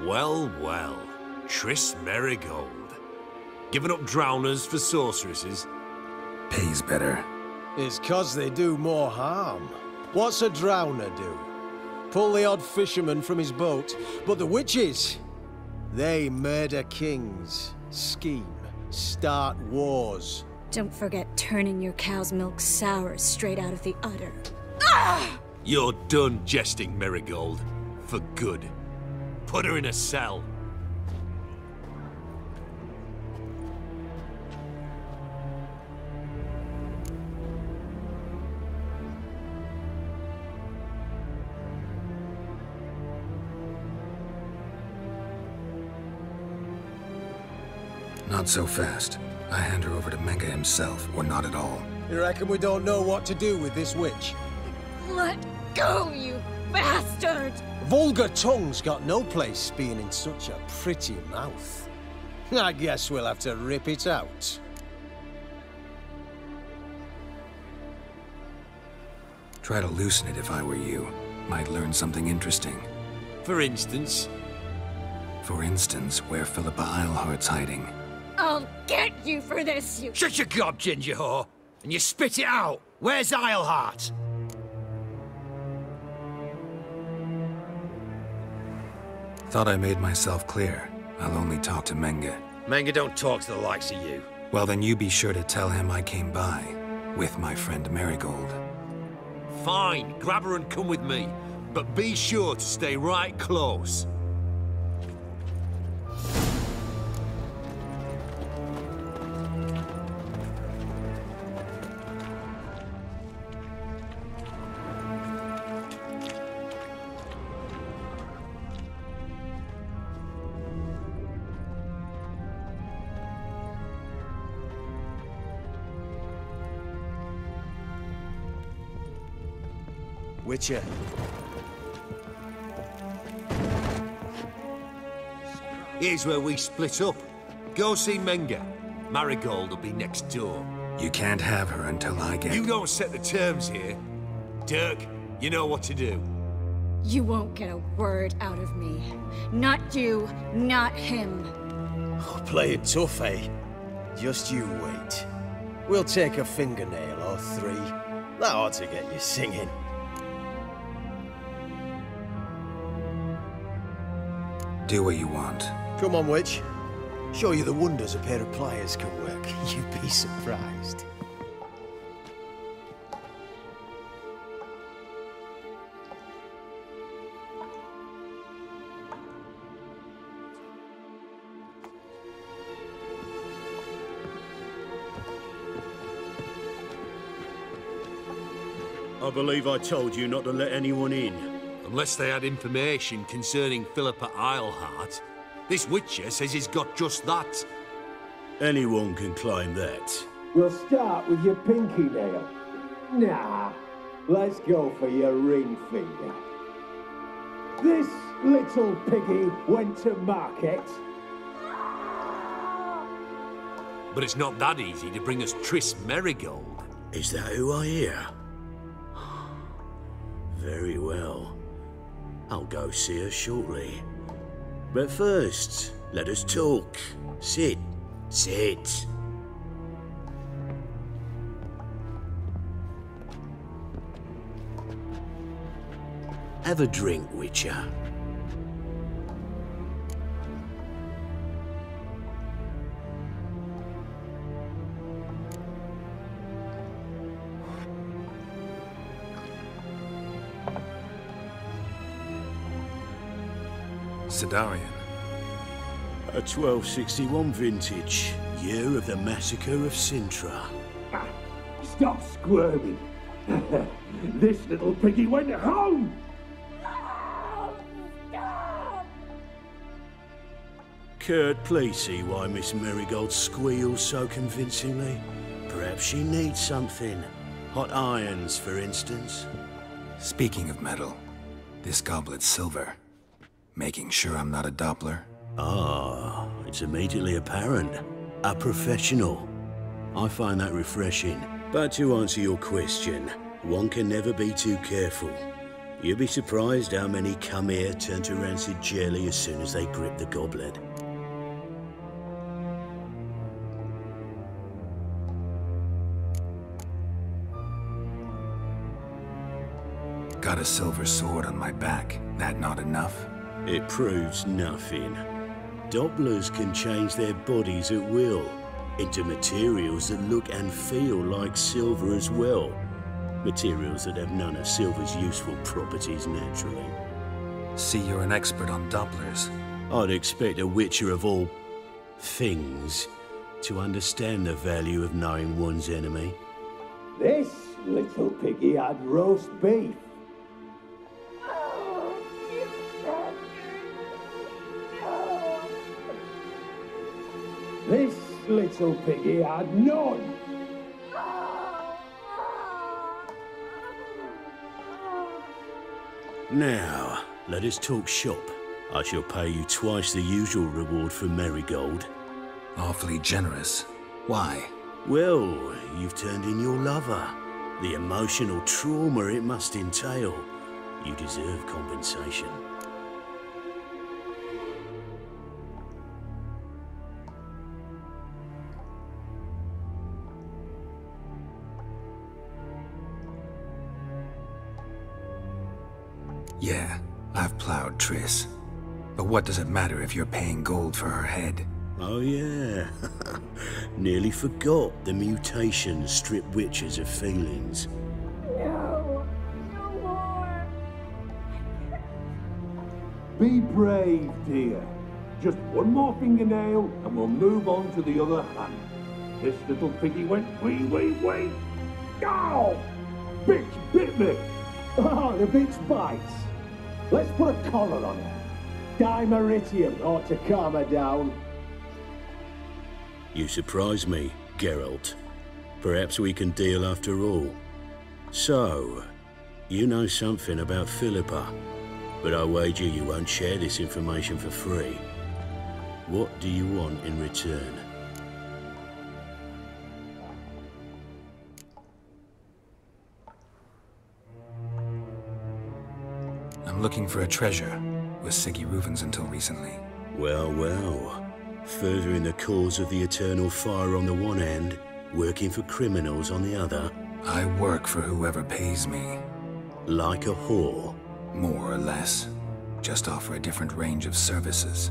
Well, well. Triss Merigold. Giving up drowners for sorceresses? Pays better. It's 'cause they do more harm. What's a drowner do? Pull the odd fisherman from his boat. But the witches, they murder kings, scheme, start wars. Don't forget turning your cow's milk sour straight out of the udder. You're done jesting, Merigold. For good. Put her in a cell. Not so fast. I hand her over to Menge himself, or not at all. You reckon we don't know what to do with this witch? Let go, you bastard! Vulgar tongue's got no place being in such a pretty mouth. I guess we'll have to rip it out. Try to loosen it if I were you. Might learn something interesting. For instance? For instance, where Philippa Eilhart's hiding. I'll get you for this, you... Shut your gob, ginger whore, and you spit it out. Where's Eilhart? Thought I made myself clear. I'll only talk to Menge. Menge don't talk to the likes of you. Well, then you be sure to tell him I came by, with my friend Merigold. Fine, grab her and come with me. But be sure to stay right close. Witcher. Here's where we split up. Go see Menge. Merigold will be next door. You can't have her until I get... You don't set the terms here. Dirk, you know what to do. You won't get a word out of me. Not you, not him. Oh, play it tough, eh? Just you wait. We'll take a fingernail or three. That ought to get you singing. Do what you want. Come on, witch. Show you the wonders a pair of pliers can work. You'd be surprised. I believe I told you not to let anyone in. Unless they had information concerning Philippa Eilhart. This Witcher says he's got just that. Anyone can claim that. We'll start with your pinky nail. Nah, let's go for your ring finger. This little piggy went to market. But it's not that easy to bring us Triss Merigold. Is that who I hear? Very well. I'll go see her shortly. But first, let us talk. Sit. Sit. Have a drink, Witcher. Sidarian. A 1261 vintage, year of the massacre of Sintra. Stop squirming. This little piggy went home. Kurt, please see why Miss Merigold squeals so convincingly. Perhaps she needs something. Hot irons, for instance. Speaking of metal, this goblet's silver. Making sure I'm not a Doppler? Ah, it's immediately apparent. A professional. I find that refreshing. But to answer your question, one can never be too careful. You'll be surprised how many come here turn to rancid jelly as soon as they grip the goblet. Got a silver sword on my back. That not enough? It proves nothing. Dopplers can change their bodies at will into materials that look and feel like silver as well. Materials that have none of silver's useful properties naturally. See, you're an expert on Dopplers. I'd expect a Witcher of all things to understand the value of knowing one's enemy. This little piggy had roast beef. This little piggy had none. Now, let us talk shop. I shall pay you twice the usual reward for Merigold. Awfully generous. Why? Well, you've turned in your lover. The emotional trauma it must entail. You deserve compensation. Yeah, I've plowed Triss. But what does it matter if you're paying gold for her head? Oh yeah. Nearly forgot the mutations strip witches of feelings. No, no more. Be brave, dear. Just one more fingernail and we'll move on to the other hand. This little piggy went wee. Ow! Bitch bit me. Oh, the bitch bites. Let's put a collar on her. Dimeritium ought to calm her down. You surprise me, Geralt. Perhaps we can deal after all. So, you know something about Philippa, but I wager you won't share this information for free. What do you want in return? I'm looking for a treasure. Was Siggy Reuven's until recently. Well, well. Furthering the cause of the eternal fire on the one hand, working for criminals on the other. I work for whoever pays me. Like a whore? More or less. Just offer a different range of services.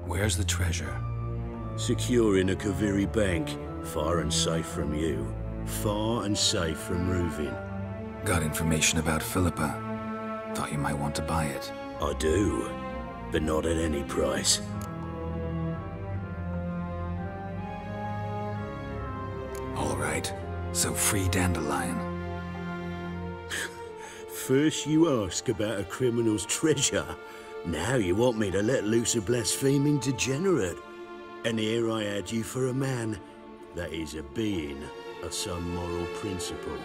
Where's the treasure? Secure in a Kaviri bank, far and safe from you. Far and safe from Reuven. Got information about Philippa. Thought you might want to buy it. I do, but not at any price. All right, so free Dandelion. First you ask about a criminal's treasure. Now you want me to let loose a blaspheming degenerate. And here I had you for a man. That is a being of some moral principle.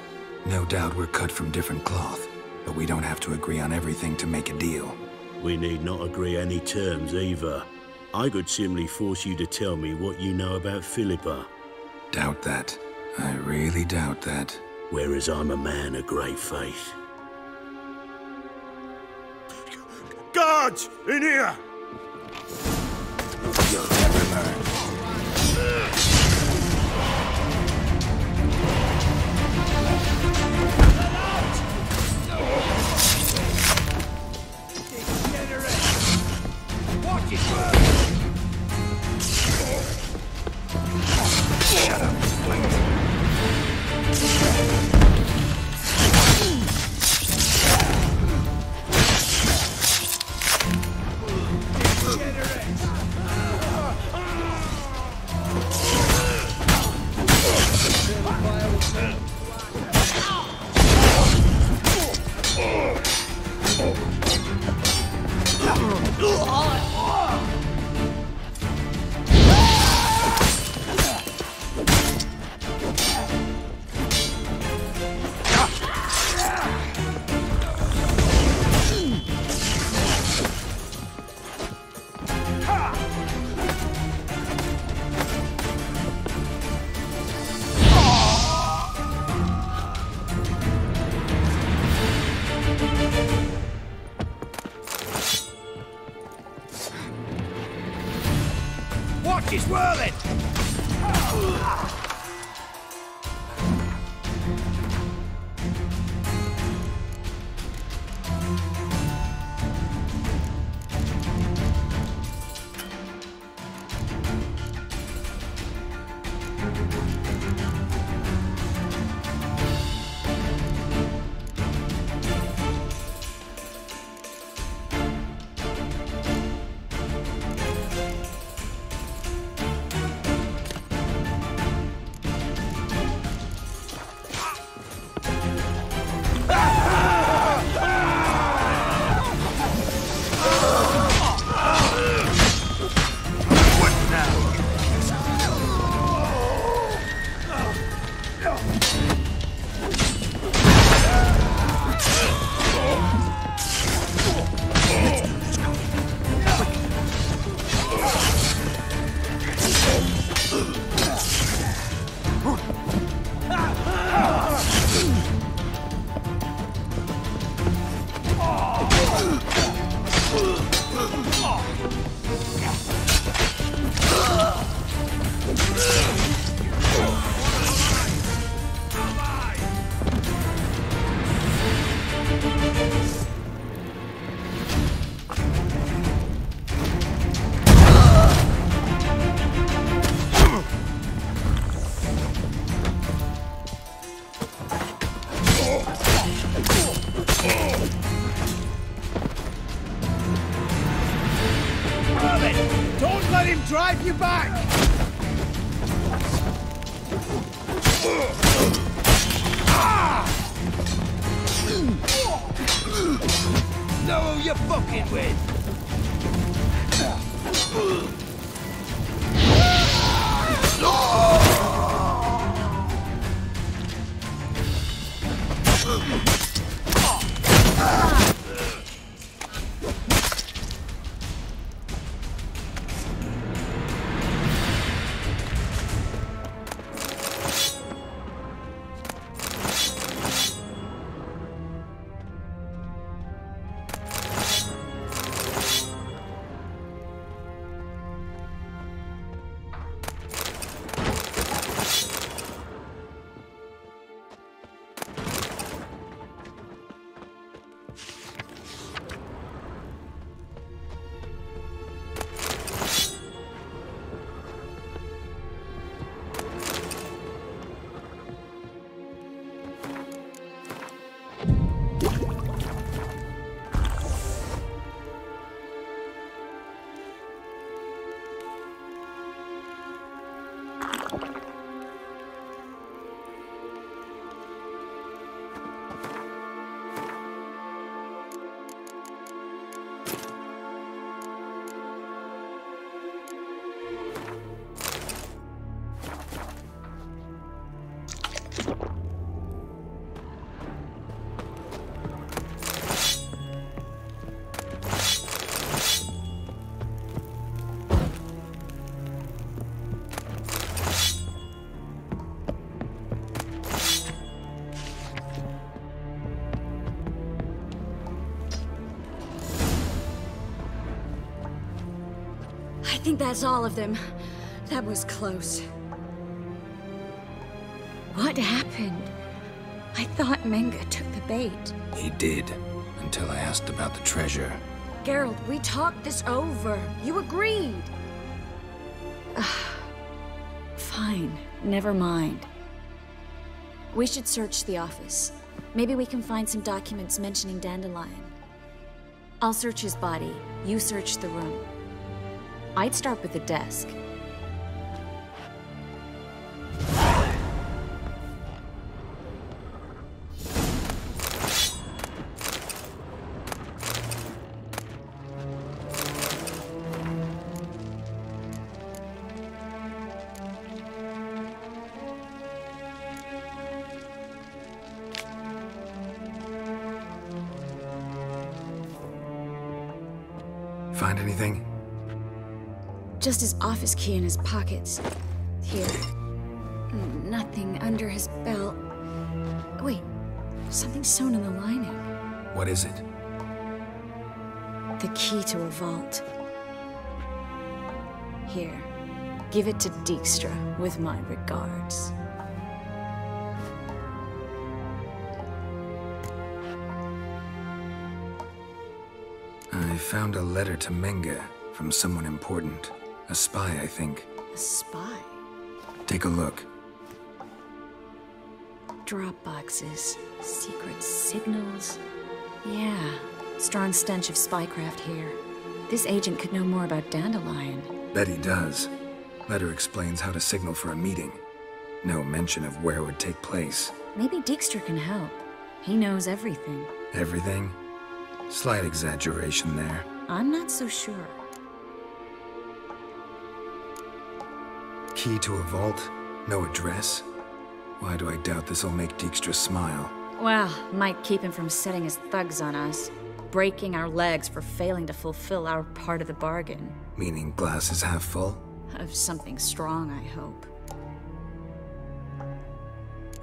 No doubt we're cut from different cloth, but we don't have to agree on everything to make a deal. We need not agree any terms either. I could simply force you to tell me what you know about Philippa. Doubt that. I really doubt that. Whereas I'm a man of great faith. Guards! In here! You'll never learn. Watch it! Shut up, Watch it whirling! Don't let him drive you back! Know who you're fucking with! I think that's all of them. That was close. What happened? I thought Menge took the bait. He did, until I asked about the treasure. Geralt, we talked this over. You agreed. Fine, never mind. We should search the office. Maybe we can find some documents mentioning Dandelion. I'll search his body. You search the room. I'd start with the desk. Find anything? Just his office key in his pockets. Here. Nothing under his belt. Wait, something's sewn in the lining. What is it? The key to a vault. Here. Give it to Dijkstra with my regards. I found a letter to Menge from someone important. A spy, I think. A spy? Take a look. Drop boxes, secret signals. Yeah, strong stench of spycraft here. This agent could know more about Dandelion. Bet he does. Letter explains how to signal for a meeting. No mention of where it would take place. Maybe Dijkstra can help. He knows everything. Everything? Slight exaggeration there. I'm not so sure. Key to a vault? No address? Why do I doubt this'll make Dijkstra smile? Well, might keep him from setting his thugs on us. Breaking our legs for failing to fulfill our part of the bargain. Meaning glass is half full? Of something strong, I hope.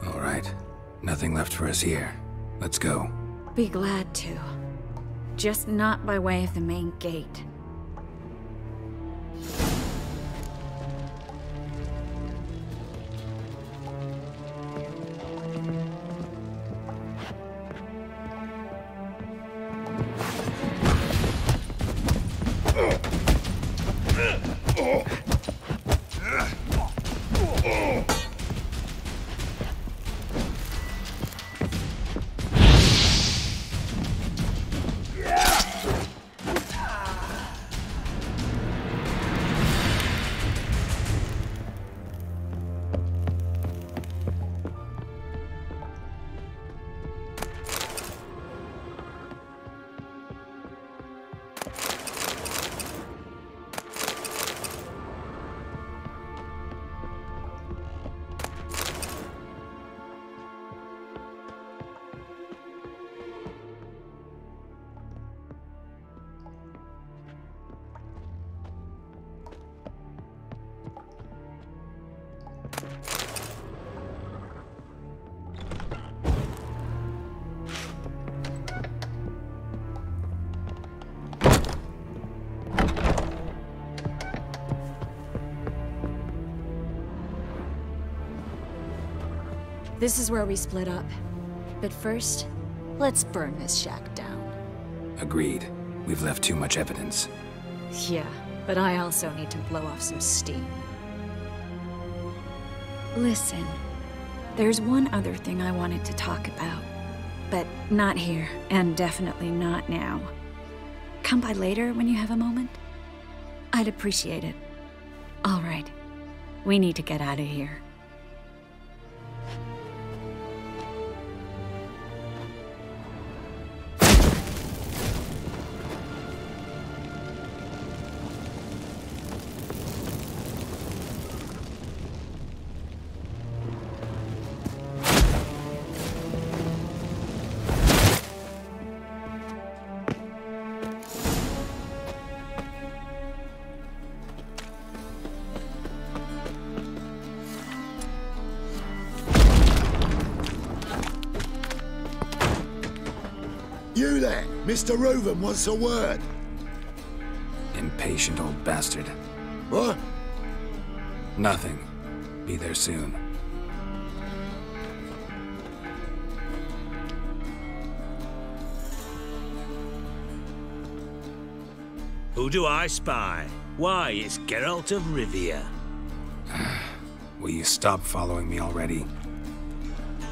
All right. Nothing left for us here. Let's go. Be glad to. Just not by way of the main gate. This is where we split up. But first, let's burn this shack down. Agreed. We've left too much evidence. Yeah, but I also need to blow off some steam. Listen, there's one other thing I wanted to talk about. But not here, and definitely not now. Come by later when you have a moment? I'd appreciate it. All right. We need to get out of here. You there! Mr. Reuven wants a word. Impatient old bastard. What? Nothing. Be there soon. Who do I spy? Why, it's Geralt of Rivia. Will you stop following me already?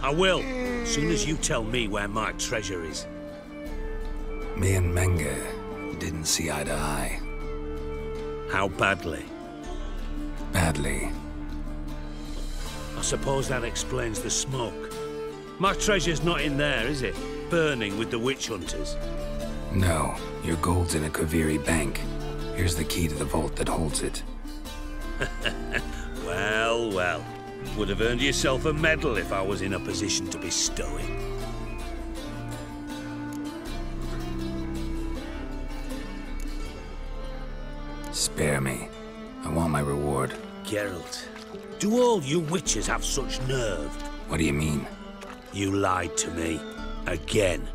I will, as soon as you tell me where my treasure is. Me and Menge didn't see eye to eye. How badly? Badly. I suppose that explains the smoke. My treasure's not in there, is it? Burning with the witch hunters. No, your gold's in a Kaviri bank. Here's the key to the vault that holds it. Well, well. Would have earned yourself a medal if I was in a position to bestow it. Spare me. I want my reward. Geralt, do all you witches have such nerve? What do you mean? You lied to me. Again.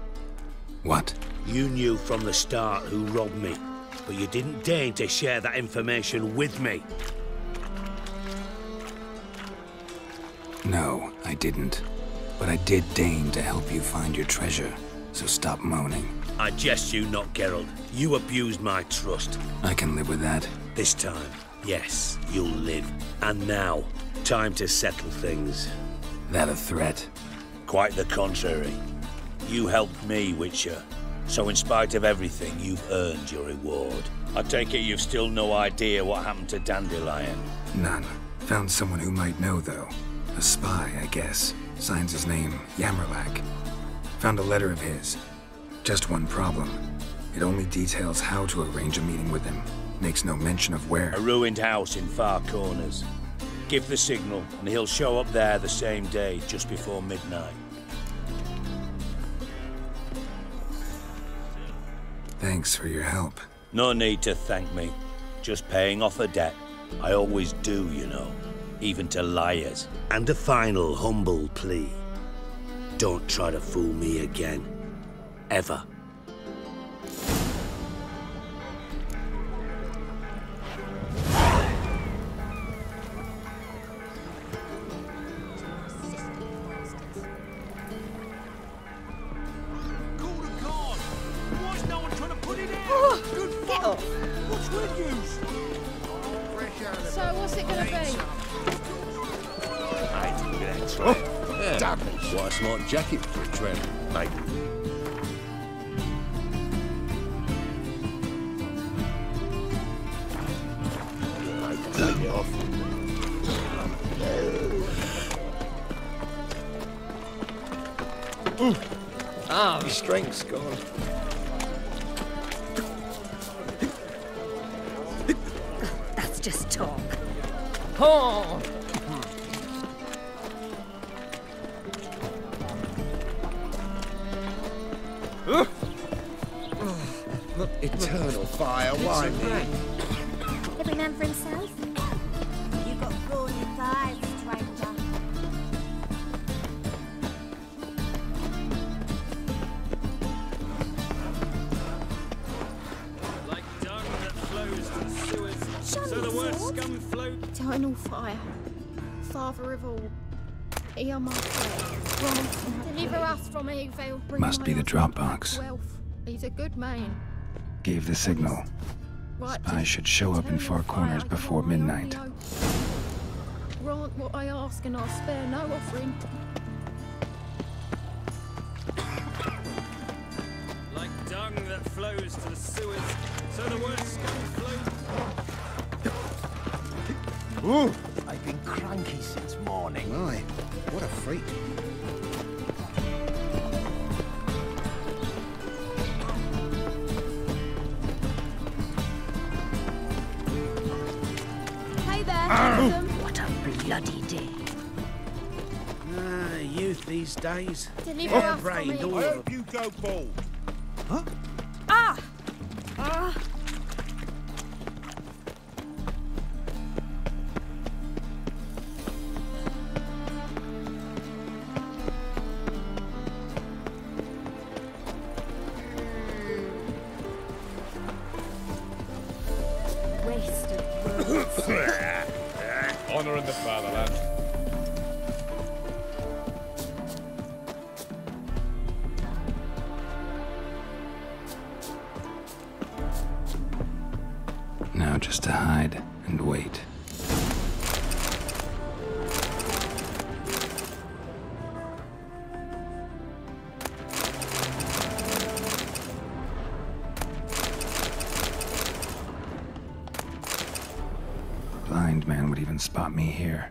What? You knew from the start who robbed me, but you didn't deign to share that information with me. No, I didn't. But I did deign to help you find your treasure, so stop moaning. I jest you not, Geralt. You abused my trust. I can live with that. This time, yes, you'll live. And now, time to settle things. That a threat? Quite the contrary. You helped me, Witcher. So in spite of everything, you've earned your reward. I take it you've still no idea what happened to Dandelion? None. Found someone who might know, though. A spy, I guess. Signs his name, Yamerlak. Found a letter of his. Just one problem. It only details how to arrange a meeting with him. Makes no mention of where. A ruined house in Far Corners. Give the signal, and he'll show up there the same day, just before midnight. Thanks for your help. No need to thank me. Just paying off a debt. I always do, you know. Even to liars. And a final humble plea. Don't try to fool me again. Ever. So what's it gonna be? Damn it. What a smart jacket for a tramp, mate. Take it off. Ah, the strength's gone. That's just talk. Oh! Eternal fire, why me? Every man for himself? You've got thorny thighs, stranger. Like dung that flows to the sewers, so the worst scum float. Eternal fire. Father of all. Hear my prayer. Deliver us from evil. Must be the Dropbox. Wealth. He's a good man. Gave the signal. I should show up in Far Corners before midnight. Grant what I ask and I'll spare no offering. Like dung that flows to the sewers, so the worst scum float. Ooh, I've been cranky since morning. Aye, what a freak. Hey there, What a bloody day. Youth these days. Deliver us from Brained evil. all I of hope you go bald. Huh? Ah! Ah! the fatherland. Now just to hide and wait. Blind man would even spot me here.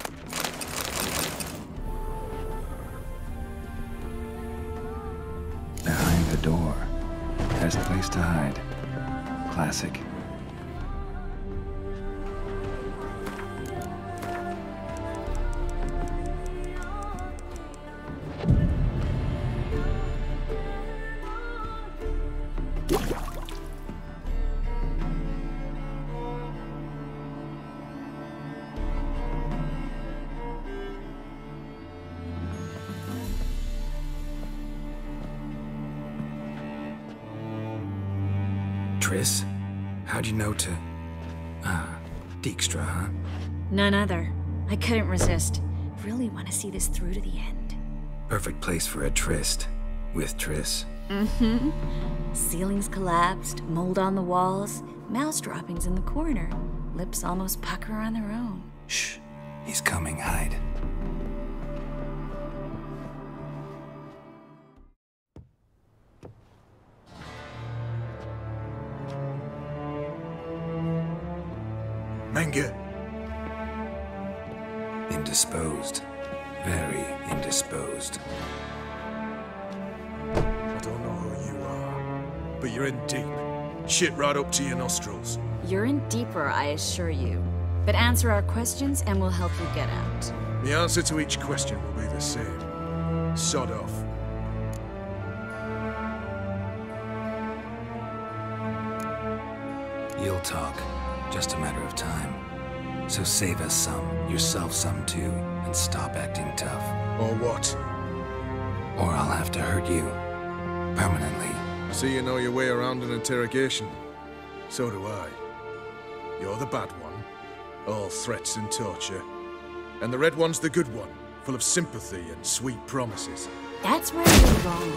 Behind the door. Best place to hide. Classic. Triss? How'd you know to... Dijkstra, huh? None other. I couldn't resist. Really want to see this through to the end. Perfect place for a tryst. With Triss. Mm-hmm. Ceilings collapsed, mold on the walls, mouse droppings in the corner. Lips almost pucker on their own. Shh. He's coming. Hide. Menge. Indisposed. Very indisposed. I don't know who you are, but you're in deep. Shit right up to your nostrils. You're in deeper, I assure you. But answer our questions and we'll help you get out. The answer to each question will be the same. Sod off. You'll talk. Just a matter of time. So save us some, yourself some too, and stop acting tough. Or what? Or I'll have to hurt you. Permanently. So you know your way around an interrogation. So do I. You're the bad one. All threats and torture. And the red one's the good one, full of sympathy and sweet promises. That's where you're wrong.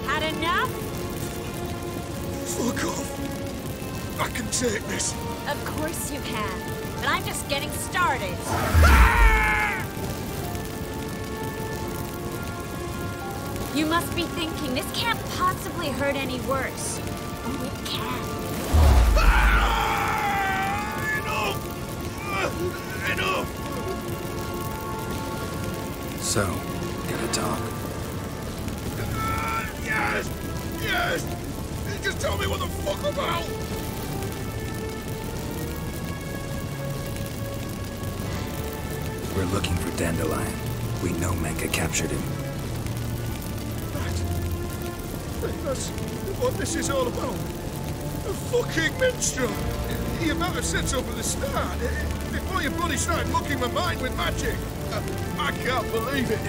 Had enough? Fuck off! I can take this. Of course you can. But I'm just getting started. You must be thinking, this can't possibly hurt any worse. Oh, it can. Enough! So, gonna talk? Yes! Yes! Just tell me what the fuck about! We're looking for Dandelion. We know Menge captured him. That's what this is all about. A fucking minstrel! You might have said so from the start. Before you bloody started mucking my mind with magic. I can't believe it.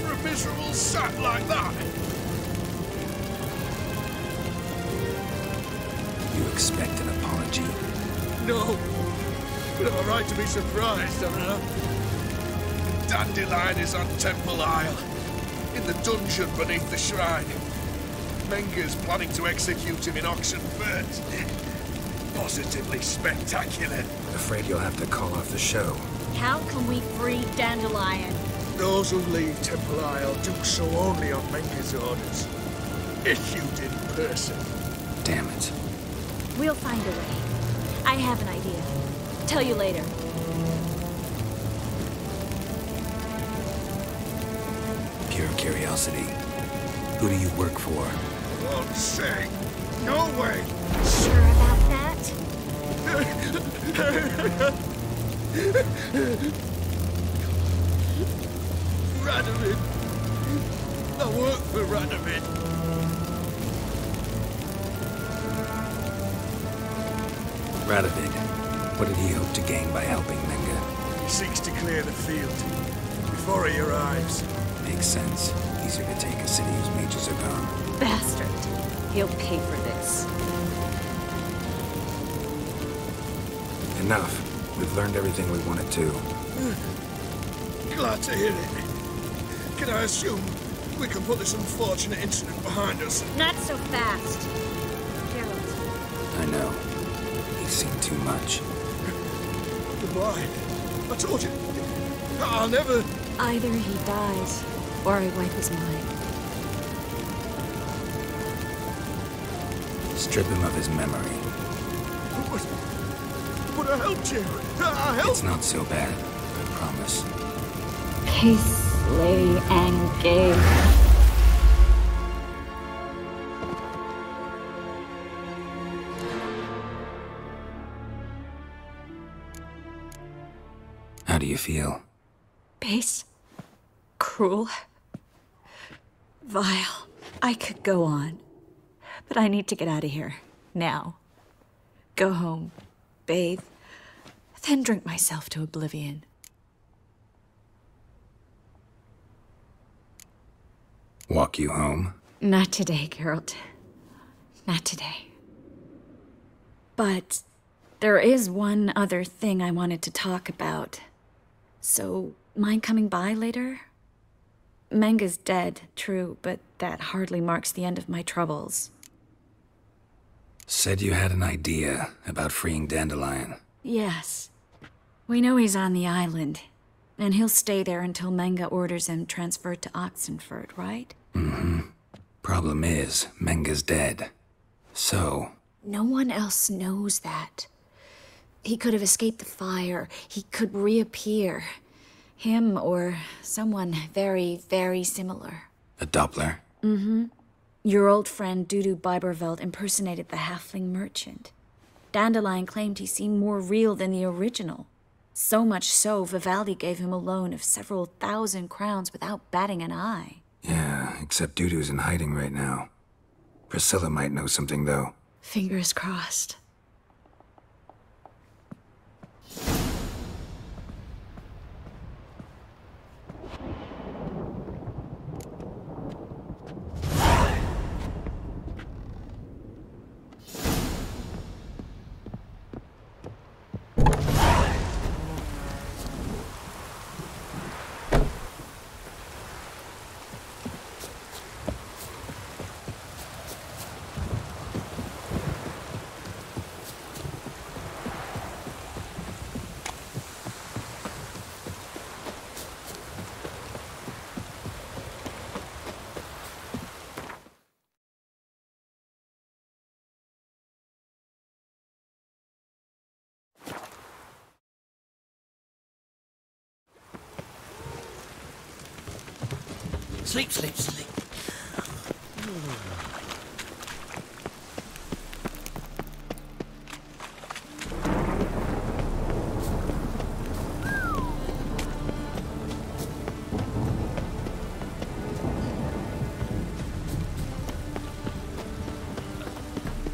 For a miserable sap like that. You expect an apology? No. But I'm right to be surprised, haven't I? Dandelion is on Temple Isle. In the dungeon beneath the shrine. Menge's planning to execute him in Oxenfurt. Positively spectacular. Afraid you'll have to call off the show. How can we free Dandelion? Those who leave Temple Isle do so only on Menge's orders. Issued in person. Damn it. We'll find a way. I have an idea. Tell you later. Pure curiosity. Who do you work for? I won't say. No way. Sure about that? Radovid. I work for Radovid. Radovid. What did he hope to gain by helping Menge? He seeks to clear the field before he arrives. Makes sense. Easier to take a city whose mages are gone. Bastard. He'll pay for this. Enough. We've learned everything we wanted to. Glad to hear it. Can I assume we can put this unfortunate incident behind us? Not so fast. Geralt. I know. He's seen too much. Goodbye. I told you. I'll never... Either he dies, or I wipe his mind. Strip him of his memory. But I helped you. I helped... It's not so bad, I promise. Kiss, slay, and gay. How do you feel? Base. Cruel. Vile. I could go on. But I need to get out of here. Now. Go home. Bathe. Then drink myself to oblivion. Walk you home? Not today, Geralt. Not today. But there is one other thing I wanted to talk about. So, mind coming by later? Menga's dead, true, but that hardly marks the end of my troubles. Said you had an idea about freeing Dandelion. Yes. We know he's on the island, and he'll stay there until Menga orders him transferred to Oxenford, right? Mm-hmm. Problem is, Menga's dead. So... No one else knows that. He could have escaped the fire. He could reappear. Him or someone very, very similar. A Doppler? Mm-hmm. Your old friend Dudu Biberveld impersonated the halfling merchant. Dandelion claimed he seemed more real than the original. So much so, Vivaldi gave him a loan of several thousand crowns without batting an eye. Yeah, except Dudu's in hiding right now. Priscilla might know something, though. Fingers crossed. Sleep, sleep, sleep.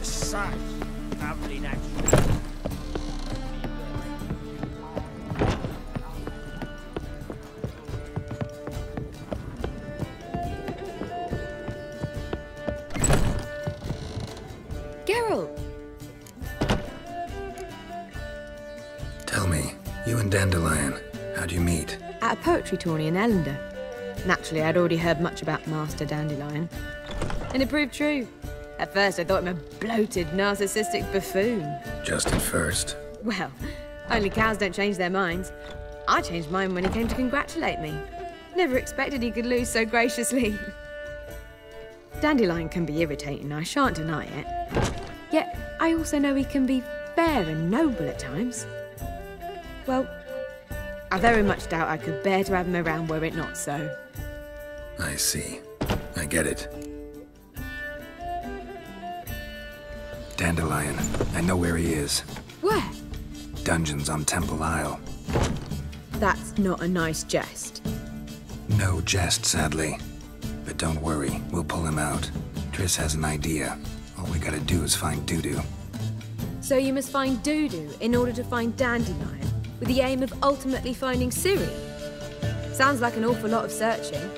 Such lovely natural. Tell me, you and Dandelion, how'd you meet? At a poetry tourney in Ellender. Naturally, I'd already heard much about Master Dandelion. And it proved true. At first, I thought him a bloated, narcissistic buffoon. Just at first. Well, only cows don't change their minds. I changed mine when he came to congratulate me. Never expected he could lose so graciously. Dandelion can be irritating, I shan't deny it. Yet, I also know he can be fair and noble at times. Well, I very much doubt I could bear to have him around were it not so. I see. I get it. Dandelion. I know where he is. Where? Dungeons on Temple Isle. That's not a nice jest. No jest, sadly. But don't worry, we'll pull him out. Triss has an idea. All we gotta do is find Dudu. So you must find Dudu in order to find Dandelion, with the aim of ultimately finding Ciri? Sounds like an awful lot of searching,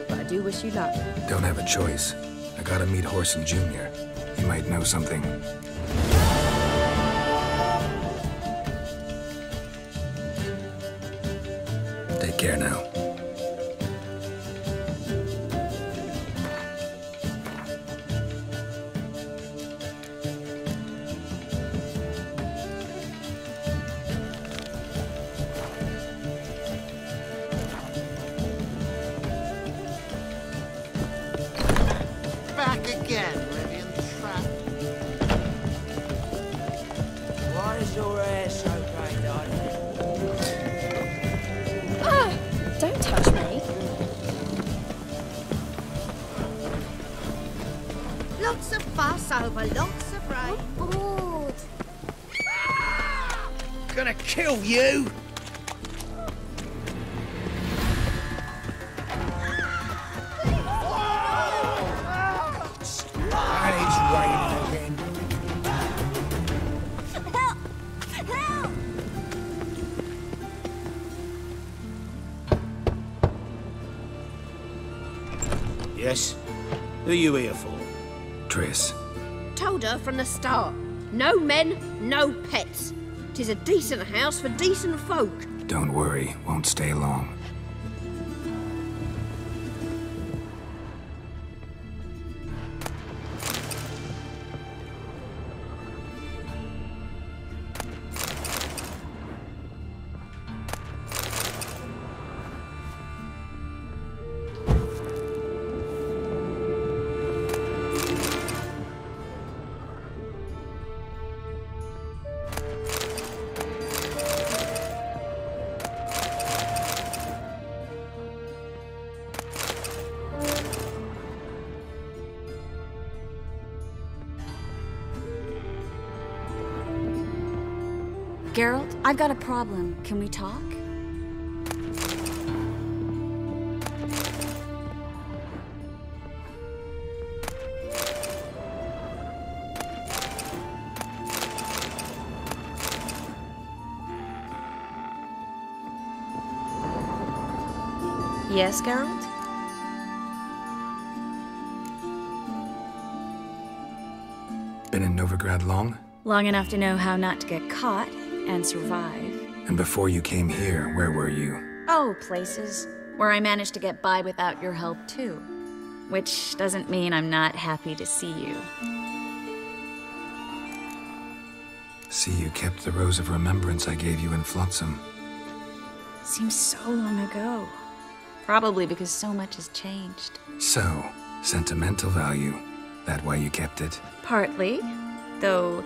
but I do wish you luck. Don't have a choice. I gotta meet Whoreson Jr. He might know something. Take care now. Back again, Lydian trap. Why is your hair so grey, darling? Ah! Don't touch me. Lots of fuss over lots of rain. Bored. Gonna kill you! And it's raining again. Help! Help! Yes? Who are you here for? Triss. Told her from the start. No men, no pets. 'Tis a decent house for decent folk. Don't worry, won't stay long. Geralt, I've got a problem. Can we talk? Yes, Geralt? Been in Novigrad long? Long enough to know how not to get caught and survive. And before you came here, where were you? Oh, places where I managed to get by without your help, too. Which doesn't mean I'm not happy to see you. See, you kept the rose of remembrance I gave you in Flotsam. Seems so long ago. Probably because so much has changed. So, sentimental value. That why you kept it? Partly, though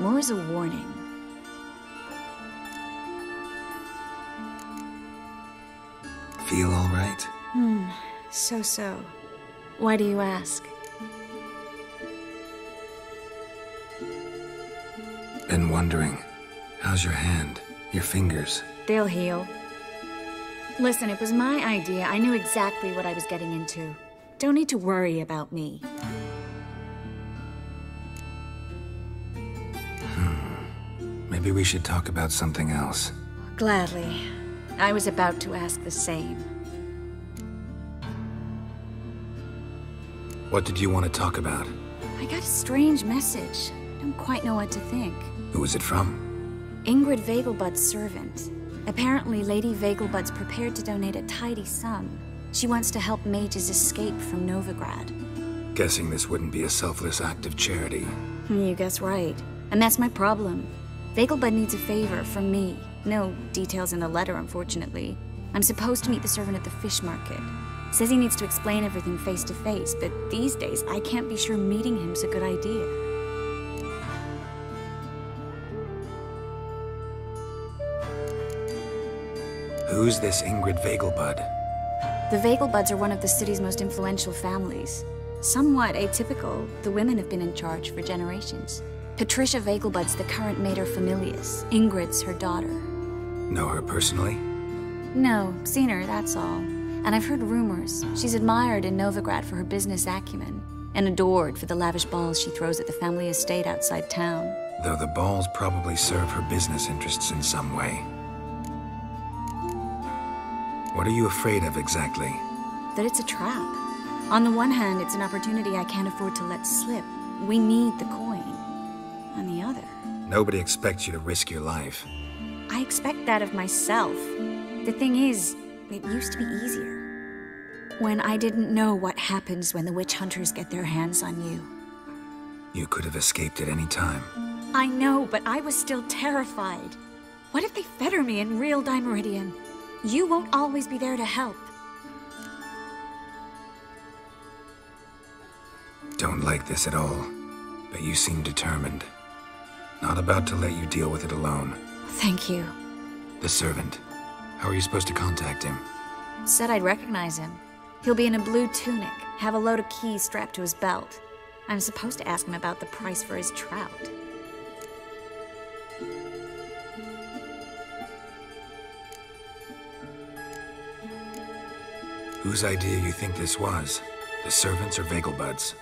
more as a warning. Feel all right? So. Why do you ask? Been wondering. How's your hand? Your fingers? They'll heal. Listen, it was my idea. I knew exactly what I was getting into. Don't need to worry about me. Maybe we should talk about something else. Gladly. I was about to ask the same. What did you want to talk about? I got a strange message. Don't quite know what to think. Who was it from? Ingrid Vegelbud's servant. Apparently, Lady Vegelbud's prepared to donate a tidy sum. She wants to help mages escape from Novigrad. Guessing this wouldn't be a selfless act of charity. You guess right. And that's my problem. Vegelbud needs a favor from me. No details in the letter, unfortunately. I'm supposed to meet the servant at the fish market. Says he needs to explain everything face to face, but these days I can't be sure meeting him's a good idea. Who's this Ingrid Vegelbud? The Vegelbuds are one of the city's most influential families. Somewhat atypical, the women have been in charge for generations. Patricia Vegelbud's the current mater familias. Ingrid's her daughter. Know her personally? No, seen her, that's all. And I've heard rumors. She's admired in Novigrad for her business acumen, and adored for the lavish balls she throws at the family estate outside town. Though the balls probably serve her business interests in some way. What are you afraid of exactly? That it's a trap. On the one hand, it's an opportunity I can't afford to let slip. We need the coin. On the other... Nobody expects you to risk your life. I expect that of myself. The thing is, It used to be easier. When I didn't know what happens when the witch hunters get their hands on you. You could have escaped at any time. I know, but I was still terrified. What if they fetter me in real Dimeridian? You won't always be there to help. Don't like this at all, but you seem determined. Not about to let you deal with it alone. Thank you. The servant. How are you supposed to contact him? Said I'd recognize him. He'll be in a blue tunic, have a load of keys strapped to his belt. I'm supposed to ask him about the price for his trout. Whose idea you think this was? The servants or Vegelbud's?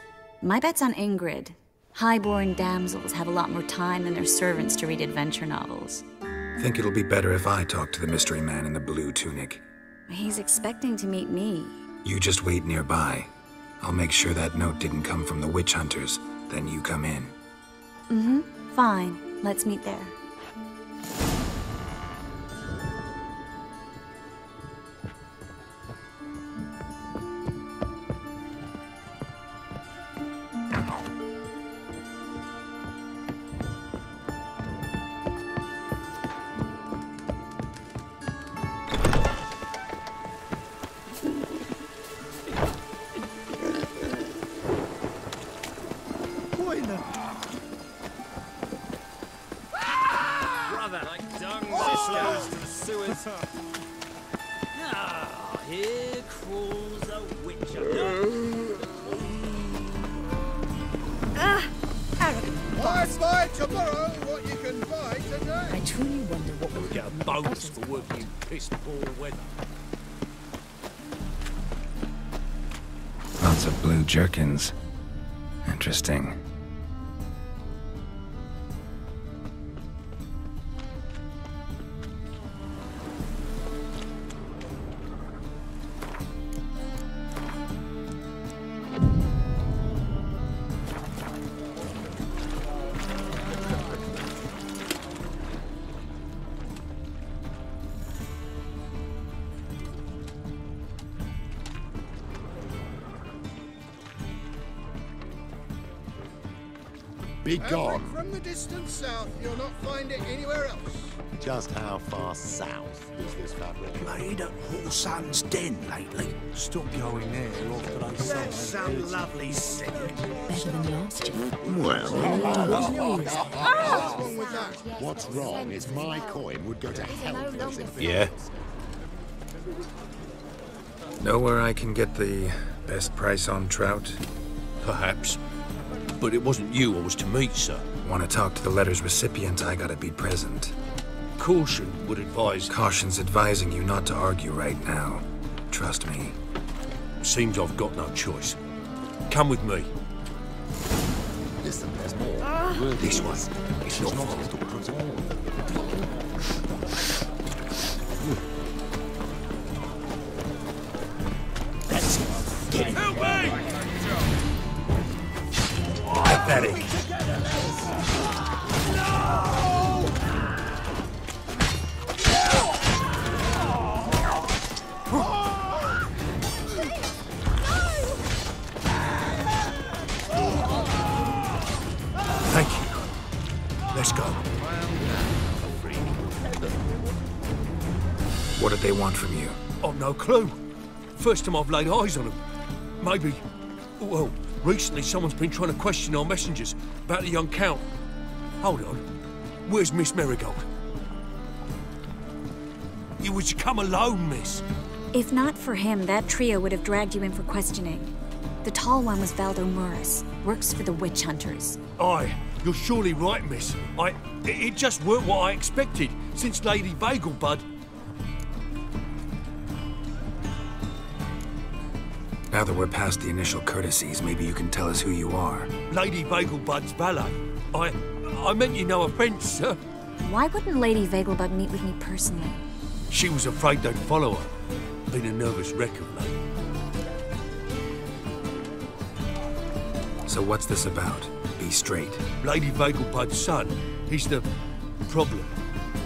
My bet's on Ingrid. Highborn damsels have a lot more time than their servants to read adventure novels. Think it'll be better if I talk to the mystery man in the blue tunic. He's expecting to meet me. You just wait nearby. I'll make sure that note didn't come from the witch hunters. Then you come in. Mm-hmm. Fine. Let's meet there. Brother, like dung goes to the sewers. Ah, here crawls a witch I buy tomorrow what you can buy today. I truly wonder what We'll get a bonus for working in piss-poor weather. Lots of blue jerkins. Interesting. Be gone. From the distant south, you'll not find it anywhere else. Just how far south is this fabric? Played at Horsan's Den lately. Stop going there, you're off to those That's some lovely city. better than last year. Well, What's wrong with that? what's wrong is my coin would go to hell. Yeah? Know where I can get the best price on trout? Perhaps. But it wasn't you I was to meet, sir. Want to talk to the letter's recipient, I gotta be present. Caution would advise... Caution's advising you not to argue right now. Trust me. Seems I've got no choice. Come with me. Listen, there's more. This way. It's not far. That's it. Get it. Help me! Pathetic. Thank you. Let's go. What did they want from you? I've no clue. First time I've laid eyes on them. Maybe... Well, recently someone's been trying to question our messengers about the young Count. Hold on. Where's Miss Marigold? You was to come alone, miss. If not for him, that trio would have dragged you in for questioning. The tall one was Valdo Murris, works for the witch hunters. Aye, you're surely right, miss. It just weren't what I expected, since Lady Vegelbud... Now that we're past the initial courtesies, maybe you can tell us who you are. Lady Vegelbud's valet. I meant you no offence, sir. Why wouldn't Lady Vegelbud meet with me personally? She was afraid they'd follow her. Been a nervous wreck of late. So what's this about? Be straight. Lady Vegelbud's son, he's the problem.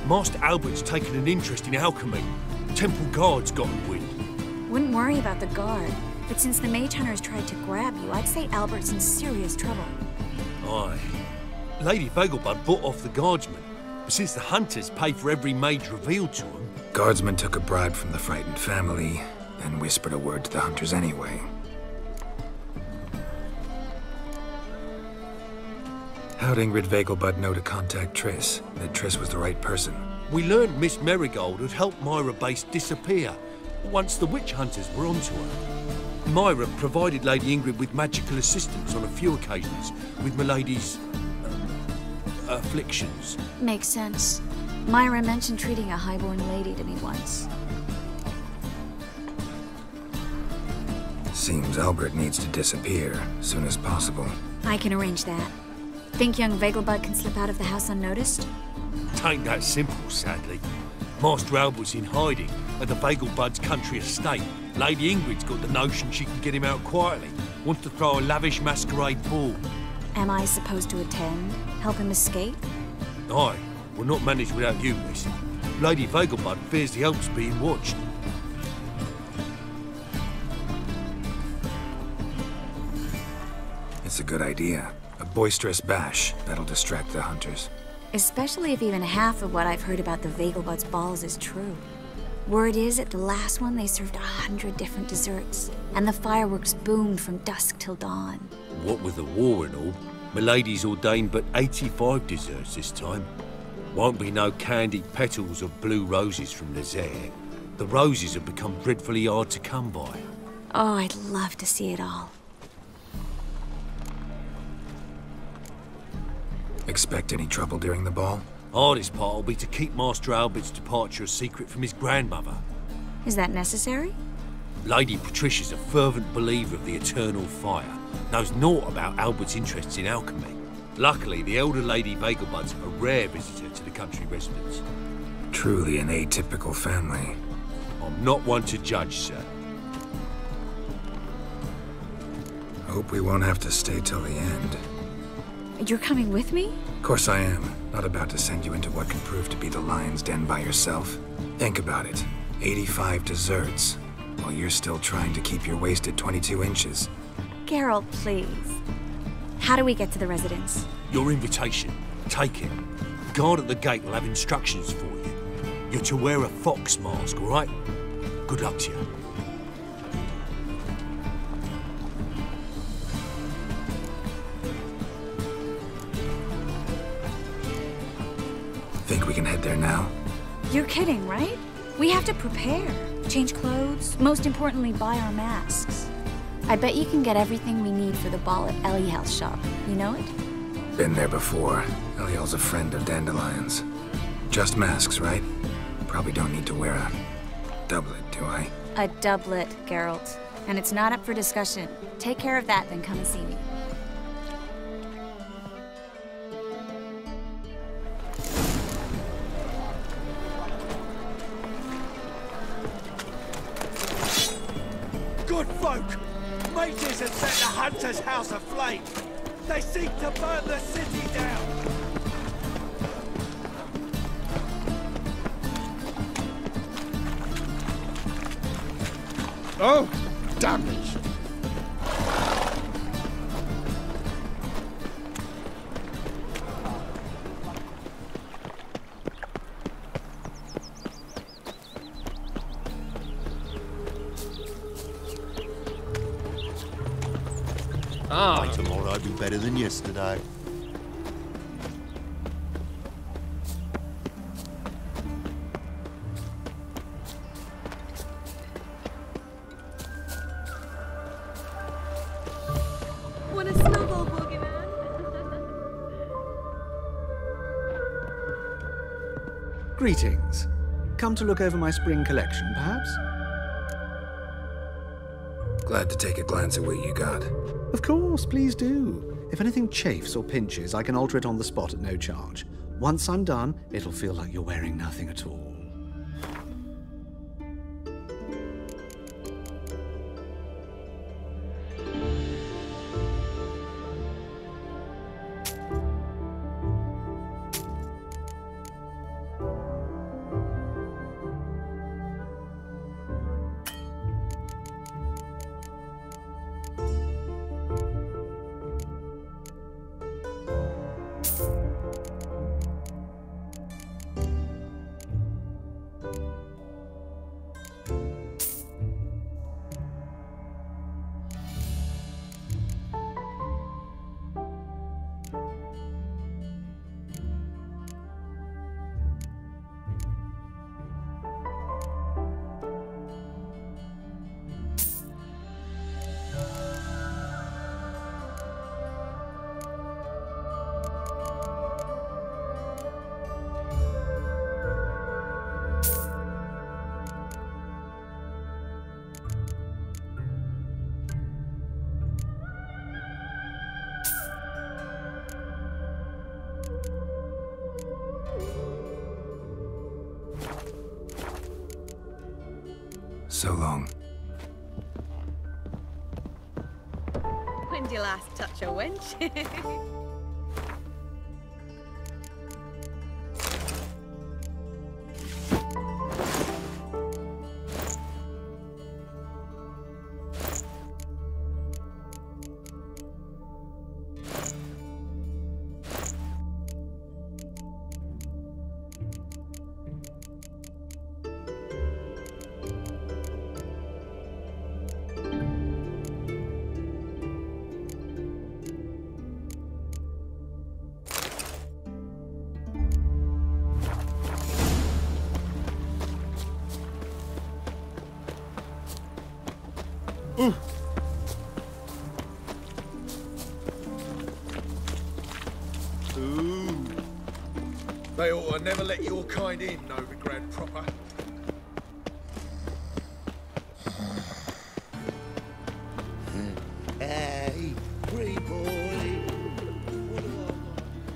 Master Albert's taken an interest in alchemy. Temple Guard's gotten wind. Wouldn't worry about the guard, but since the mage hunters tried to grab you, I'd say Albert's in serious trouble. Aye. Lady Vegelbud bought off the guardsmen, but since the hunters pay for every mage revealed to them... Guardsmen took a bribe from the frightened family, and whispered a word to the hunters anyway. How'd Ingrid Vegelbud know to contact Triss? That Triss was the right person? We learned Miss Merigold had helped Myra Base disappear once the witch hunters were onto her. Myra provided Lady Ingrid with magical assistance on a few occasions with Milady's... afflictions. Makes sense. Myra mentioned treating a highborn lady to me once. Seems Albert needs to disappear as soon as possible. I can arrange that. Think young Vegelbud can slip out of the house unnoticed? Tain't that simple, sadly. Master Albert's in hiding at the Vegelbud's country estate. Lady Ingrid's got the notion she can get him out quietly. Wants to throw a lavish masquerade ball. Am I supposed to attend? Help him escape? Aye. Will not manage without you, miss. Lady Vegelbud fears the Alps being watched. It's a good idea. A boisterous bash. That'll distract the hunters. Especially if even half of what I've heard about the Vegelbud's balls is true. Word is, at the last one, they served 100 different desserts, and the fireworks boomed from dusk till dawn. What with the war and all, Milady's ordained but 85 desserts this time. Won't be no candied petals of blue roses from Lezayre. The roses have become dreadfully hard to come by. Oh, I'd love to see it all. Expect any trouble during the ball? Hardest part will be to keep Master Albert's departure a secret from his grandmother. Is that necessary? Lady Patricia's a fervent believer of the eternal fire. Knows naught about Albert's interests in alchemy. Luckily, the elder Lady Vegelbud's a rare visitor to the country residence. Truly an atypical family. I'm not one to judge, sir. Hope we won't have to stay till the end. You're coming with me? Of course I am. Not about to send you into what could prove to be the lion's den by yourself. Think about it. 85 desserts, while you're still trying to keep your waist at 22 inches. Geralt, please. How do we get to the residence? Your invitation. Take it. Guard at the gate will have instructions for you. You're to wear a fox mask, all right? Good luck to you. Think we can head there now? You're kidding, right? We have to prepare. Change clothes, most importantly, buy our masks. I bet you can get everything we need for the ball at Eliel's shop. You know it? Been there before. Eliel's a friend of Dandelion's. Just masks, right? Probably don't need to wear a doublet, do I? A doublet, Geralt. And it's not up for discussion. Take care of that, then come and see me. Good folk! Mages have set the Hunter's house aflame! They seek to burn the city down! Oh, damn it! By tomorrow I'll be better than yesterday. Want a snowball, boogeyman? Greetings. Come to look over my spring collection, perhaps? Glad to take a glance at what you got. Of course, please do. If anything chafes or pinches, I can alter it on the spot at no charge. Once I'm done, it'll feel like you're wearing nothing at all. So long. When'd you last touch a wench? Ooh. They ought to never let your kind in, Novigrad proper. Hey, free boy.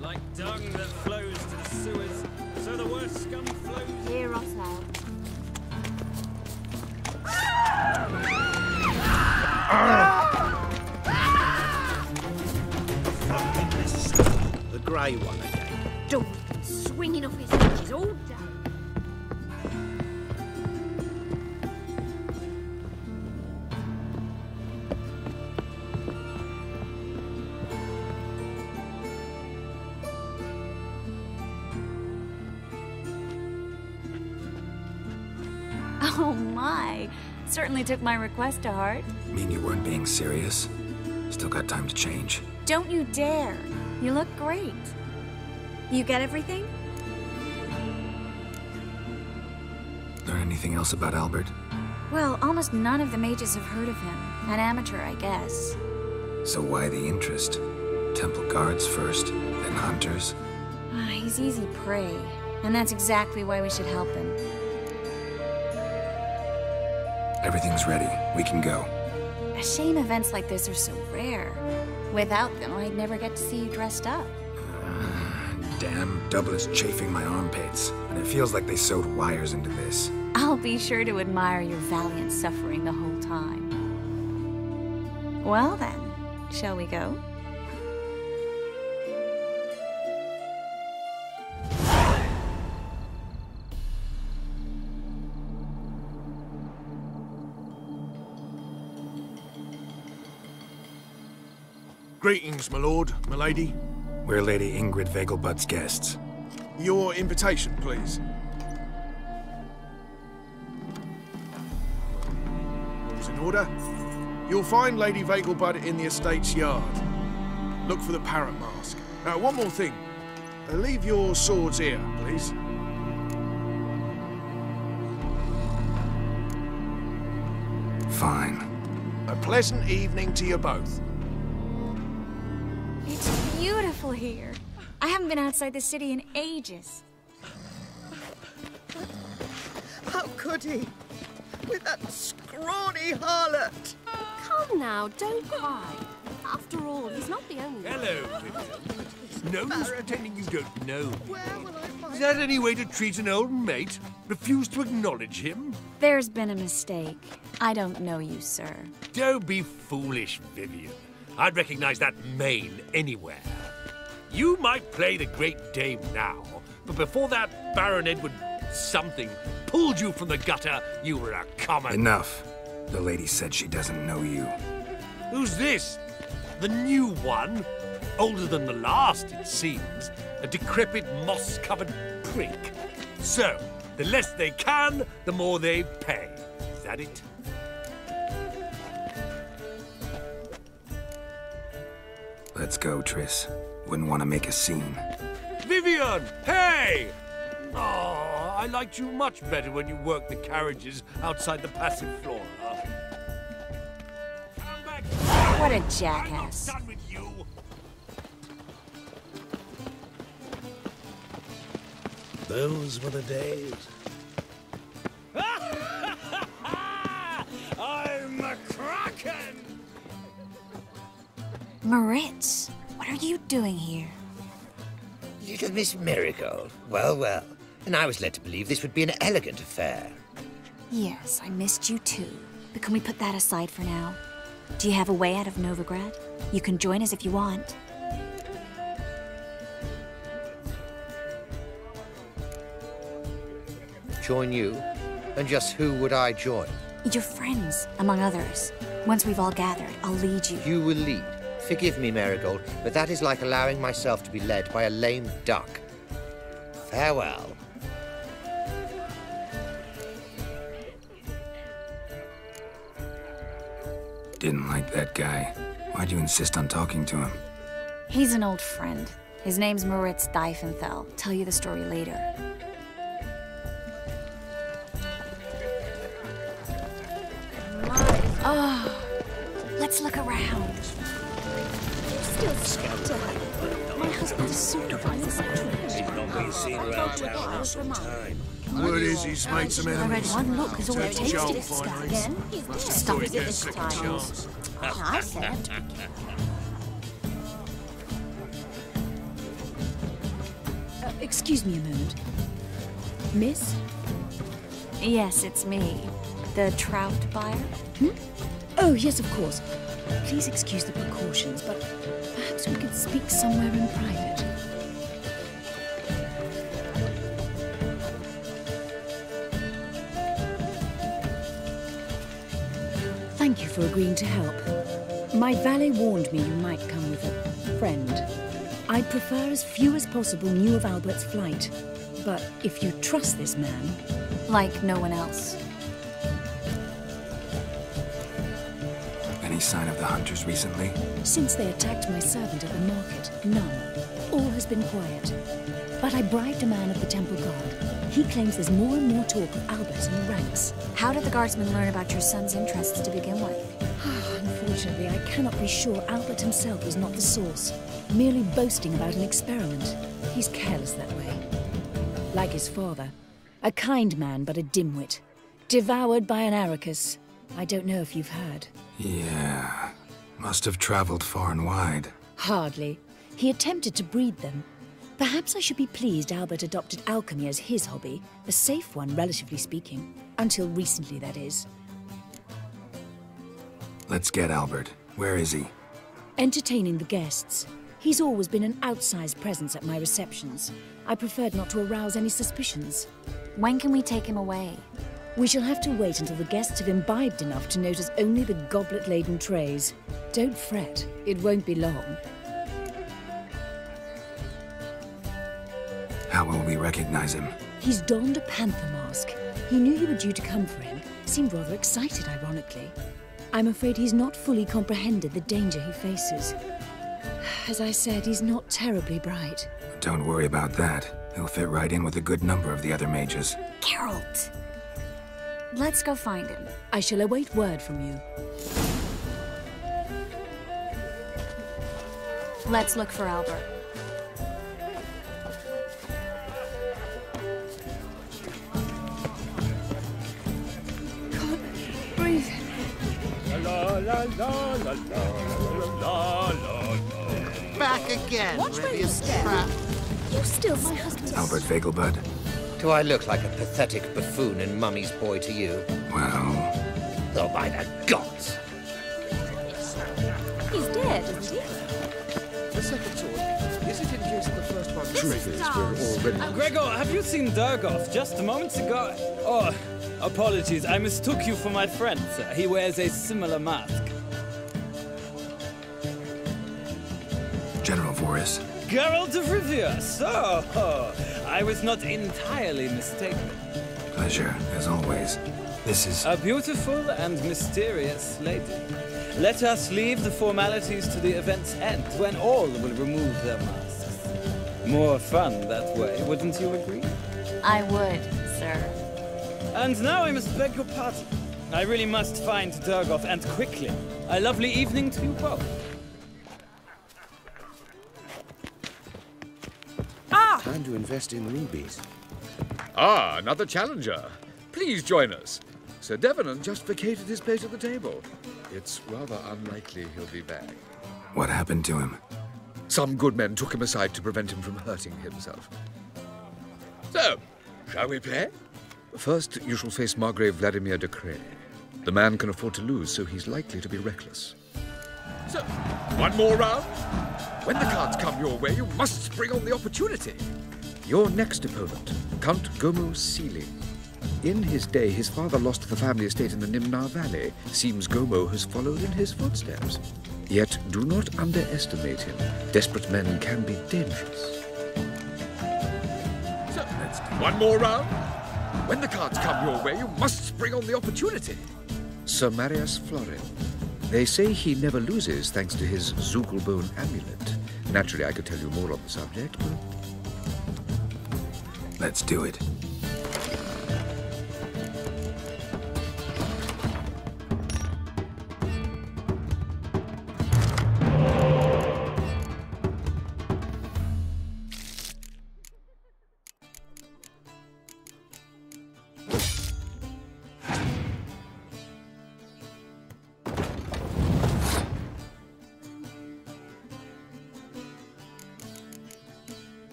Like dung that flows to the sewers, so the worst scum flows. Hear us out. The grey one again. Dog swinging off his hinges all day. Oh my. Certainly took my request to heart. Mean you weren't being serious? Still got time to change. Don't you dare. You look great. You get everything? Learn anything else about Albert? Well, almost none of the mages have heard of him. An amateur, I guess. So why the interest? Temple guards first, then hunters? He's easy prey, and that's exactly why we should help him. Everything's ready. We can go. A shame events like this are so rare. Without them, I'd never get to see you dressed up. Damn, Dublin's chafing my armpits, and it feels like they sewed wires into this. I'll be sure to admire your valiant suffering the whole time. Well then, shall we go? Greetings, my lord, my lady. We're Lady Ingrid Vegelbud's guests. Your invitation, please. All's in order. You'll find Lady Vegelbud in the estate's yard. Look for the parrot mask. Now, one more thing. Leave your swords here, please. Fine. A pleasant evening to you both. It's beautiful here. I haven't been outside the city in ages. How could he? With that scrawny harlot! Come now, don't cry. After all, he's not the only one. Hello, Vivian. No use pretending you don't know me. Is that any way to treat an old mate? Refuse to acknowledge him? There's been a mistake. I don't know you, sir. Don't be foolish, Vivian. I'd recognize that mane anywhere. You might play the Great Dame now, but before that Baron Edward something pulled you from the gutter, you were a common... Enough. The lady said she doesn't know you. Who's this? The new one? Older than the last, it seems. A decrepit, moss-covered prick. So, the less they can, the more they pay. Is that it? Let's go, Triss. Wouldn't want to make a scene. Vivian! Hey! Oh, I liked you much better when you worked the carriages outside the passive flora. What a jackass. I'm not done with you. Those were the days. I'm a kraken! Moritz, what are you doing here? Little Miss Marigold. Well, well. And I was led to believe this would be an elegant affair. Yes, I missed you too. But can we put that aside for now? Do you have a way out of Novigrad? You can join us if you want. Join you? And just who would I join? Your friends, among others. Once we've all gathered, I'll lead you. You will lead. Forgive me, Marigold, but that is like allowing myself to be led by a lame duck. Farewell. Didn't like that guy. Why'd you insist on talking to him? He's an old friend. His name's Moritz Diefenthal. Tell you the story later. Oh, let's look around. You're still scared to her. My husband's supervisor. He's not been seen around town in some time. Word is he's made some I read enemies. one look is all it takes to get Joel stuck finally. again. Must have Stop thought it he'd get a this second time. chance. I said him to be careful. Excuse me a moment. Miss? Yes, it's me. The trout buyer? Oh, yes, of course. Please excuse the precautions, but perhaps we could speak somewhere in private. Thank you for agreeing to help. My valet warned me you might come with a friend. I'd prefer as few as possible knew of Albert's flight. But if you trust this man... Like no one else. Any sign of the hunters recently? Since they attacked my servant at the market, none. All has been quiet. But I bribed a man of the Temple Guard. He claims there's more and more talk of Albert in the ranks. How did the guardsmen learn about your son's interests to begin with? Unfortunately, I cannot be sure Albert himself was not the source. Merely boasting about an experiment. He's careless that way. Like his father. A kind man, but a dimwit. Devoured by an Arrakis. I don't know if you've heard. Yeah. Must have traveled far and wide. Hardly. He attempted to breed them. Perhaps I should be pleased Albert adopted alchemy as his hobby. A safe one, relatively speaking. Until recently, that is. Let's get Albert. Where is he? Entertaining the guests. He's always been an outsized presence at my receptions. I preferred not to arouse any suspicions. When can we take him away? We shall have to wait until the guests have imbibed enough to notice only the goblet-laden trays. Don't fret, it won't be long. How will we recognize him? He's donned a panther mask. He knew you were due to come for him. Seemed rather excited, ironically. I'm afraid he's not fully comprehended the danger he faces. As I said, he's not terribly bright. Don't worry about that. He'll fit right in with a good number of the other mages. Geralt! Let's go find him. I shall await word from you. Let's look for Albert. Breathe. Back again, Watch where you Rivian step. Trap. You still my husband. Albert Vegelbud. Do I look like a pathetic buffoon and Mummy's boy to you? Well... Oh, by the gods! He's dead, isn't he? The second sword. Is it in case the first one triggers? We're already... Gregor, have you seen Durgoff just a moment ago? Oh, apologies. I mistook you for my friend, sir. He wears a similar mask. General Voris. Geralt of Rivia. So, I was not entirely mistaken. Pleasure, as always. This is... A beautiful and mysterious lady. Let us leave the formalities to the event's end, when all will remove their masks. More fun that way, wouldn't you agree? I would, sir. And now I must beg your pardon. I really must find Durgoff, and quickly. A lovely evening to you both. Time to invest in rubies. Ah, another challenger. Please join us. Sir Devenant just vacated his place at the table. It's rather unlikely he'll be back. What happened to him? Some good men took him aside to prevent him from hurting himself. So, shall we play? First, you shall face Margrave Vladimir de Cray. The man can afford to lose, so he's likely to be reckless. So, one more round? When the cards come your way, you must spring on the opportunity. Your next opponent, Count Gomo Sealing. In his day, his father lost the family estate in the Nimnar Valley. Seems Gomo has followed in his footsteps. Yet, do not underestimate him. Desperate men can be dangerous. So, let's do one more round. When the cards come your way, you must spring on the opportunity. Sir Marius Florin. They say he never loses thanks to his Zugelbone amulet. Naturally, I could tell you more on the subject, but... Let's do it.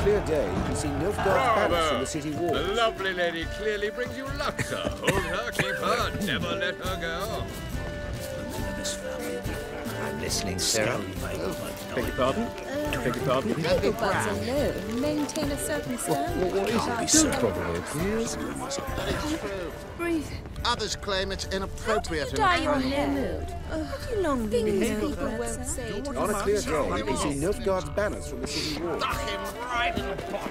clear day, you can see Nilfgaard's banners from the city wall. The lovely lady clearly brings you luck, sir. Hold her, keep her, never let her go. I'm listening, Sarah. Beg your pardon? Beg your pardon? Vegelbuds alone maintain a certain standard. What is it? Probably, please. That is true. Breathe. Others claim it's inappropriate and... Dye your hair mood. Have you long been in people won't say to On a clear day, you can see Nilfgaard's banners from the city wall. Stuck him right in the pot.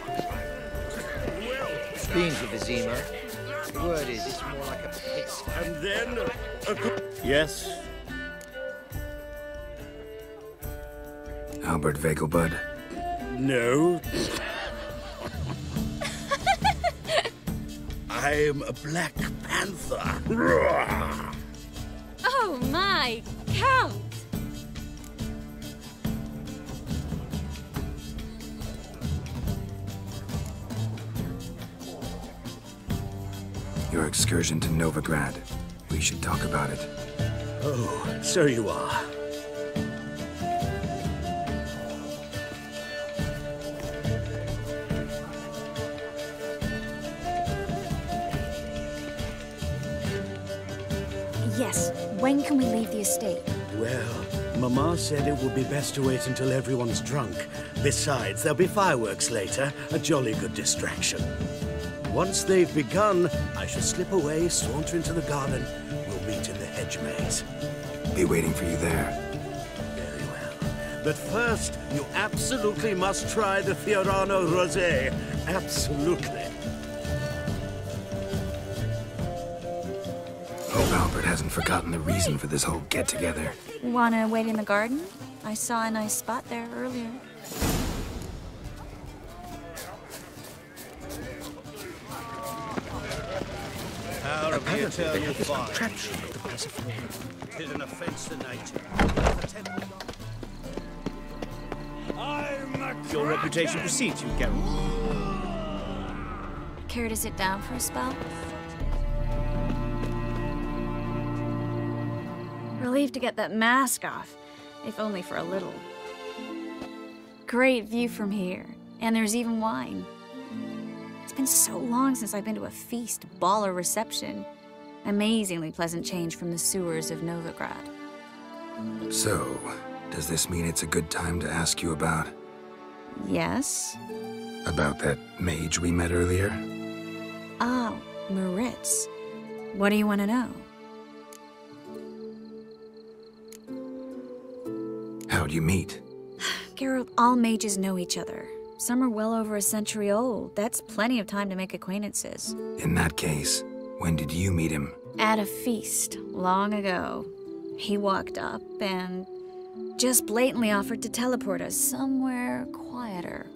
Been to Vizima. The word is, it's more like a piss. And then... Yes? Albert Vegelbud? No. I'm a Black Panther. Oh my, Count! Your excursion to Novigrad. We should talk about it. Oh, so you are. Yes, when can we leave the estate? Well, Mama said it would be best to wait until everyone's drunk. Besides, there'll be fireworks later, a jolly good distraction. Once they've begun, I shall slip away, saunter into the garden. We'll meet in the hedge maze. Be waiting for you there. Very well. But first, you absolutely must try the Fiorano Rosé. Absolutely. Hope Albert hasn't forgotten the reason for this whole get-together. Wanna wait in the garden? I saw a nice spot there earlier. Out of the Apparently, they eternal have this fire. contraption of the Persephoria. It is an offense to nature. Your reputation precedes you, Geralt. Care to sit down for a spell? Relieved to get that mask off, if only for a little. Great view from here, and there's even wine. It's been so long since I've been to a feast, ball, or reception. Amazingly pleasant change from the sewers of Novigrad. So, does this mean it's a good time to ask you about... Yes? About that mage we met earlier? Oh, Moritz. What do you want to know? How'd you meet? Geralt, all mages know each other. Some are well over a century old. That's plenty of time to make acquaintances. In that case, when did you meet him? At a feast, long ago. He walked up and just blatantly offered to teleport us somewhere quieter.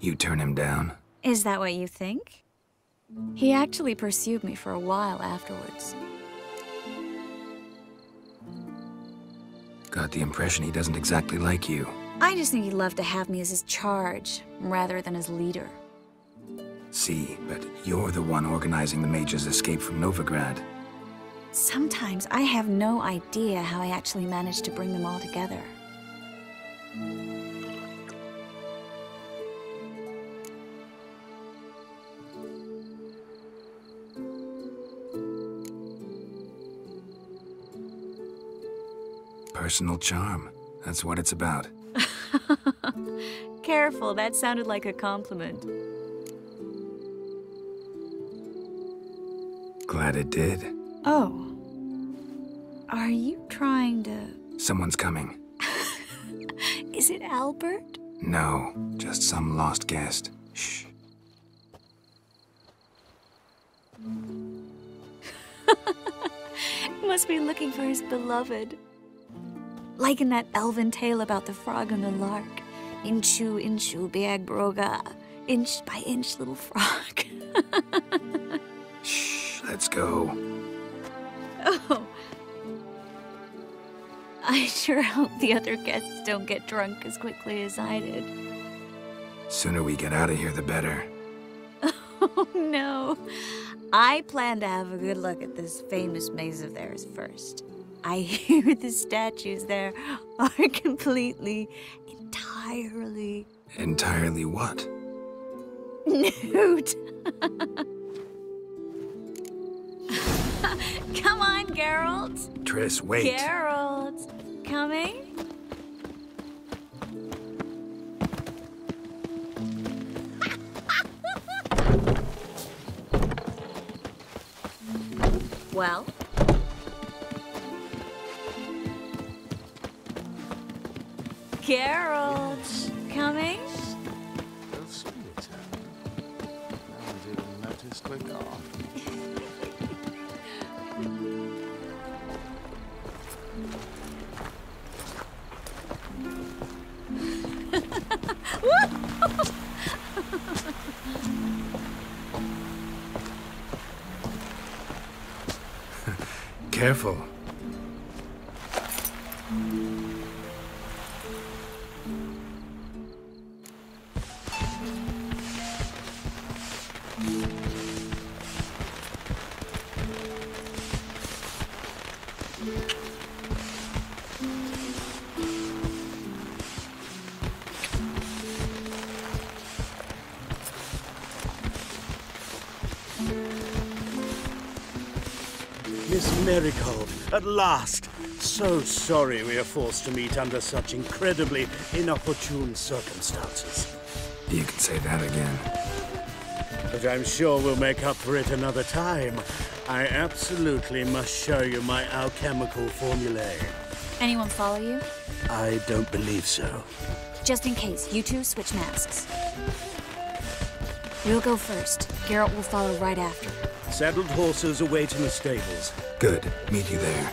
You turn him down? Is that what you think? He actually pursued me for a while afterwards. Got the impression he doesn't exactly like you. I just think he'd love to have me as his charge, rather than his leader. See, but you're the one organizing the mage's escape from Novigrad. Sometimes I have no idea how I actually managed to bring them all together. Personal charm. That's what it's about. Careful, that sounded like a compliment. Glad it did. Oh. Are you trying to... Someone's coming. Is it Albert? No, just some lost guest. Shh. Must be looking for his beloved. Like in that elven tale about the frog and the lark. Inchu, inchu, beag broga. Inch by inch, little frog. Shh, let's go. Oh. I sure hope the other guests don't get drunk as quickly as I did. Sooner we get out of here, the better. Oh, no. I plan to have a good look at this famous maze of theirs first. I hear the statues there are completely, entirely... Entirely what? Nude. Come on, Geralt. Triss, wait. Geralt. Coming? Well? Geralt. Coming? They'll soon return. No one's even noticed we're gone. Careful. Miss Marigold, at last! So sorry we are forced to meet under such incredibly inopportune circumstances. You can say that again. But I'm sure we'll make up for it another time. I absolutely must show you my alchemical formulae. Anyone follow you? I don't believe so. Just in case, you two switch masks. We'll go first. Geralt will follow right after. Saddled horses await in the stables. Good. Meet you there.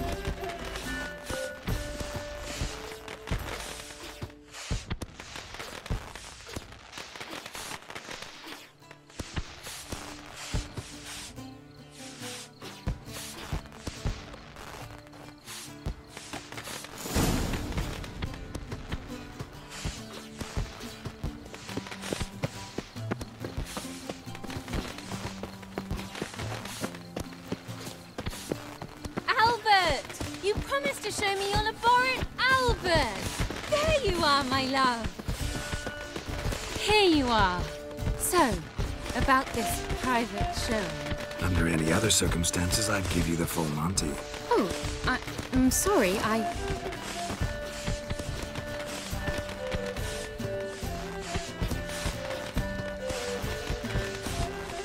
You promised to show me your laboratory, Albert! There you are, my love! Here you are. So, about this private show. Under any other circumstances, I'd give you the full Monty. Oh, I'm sorry,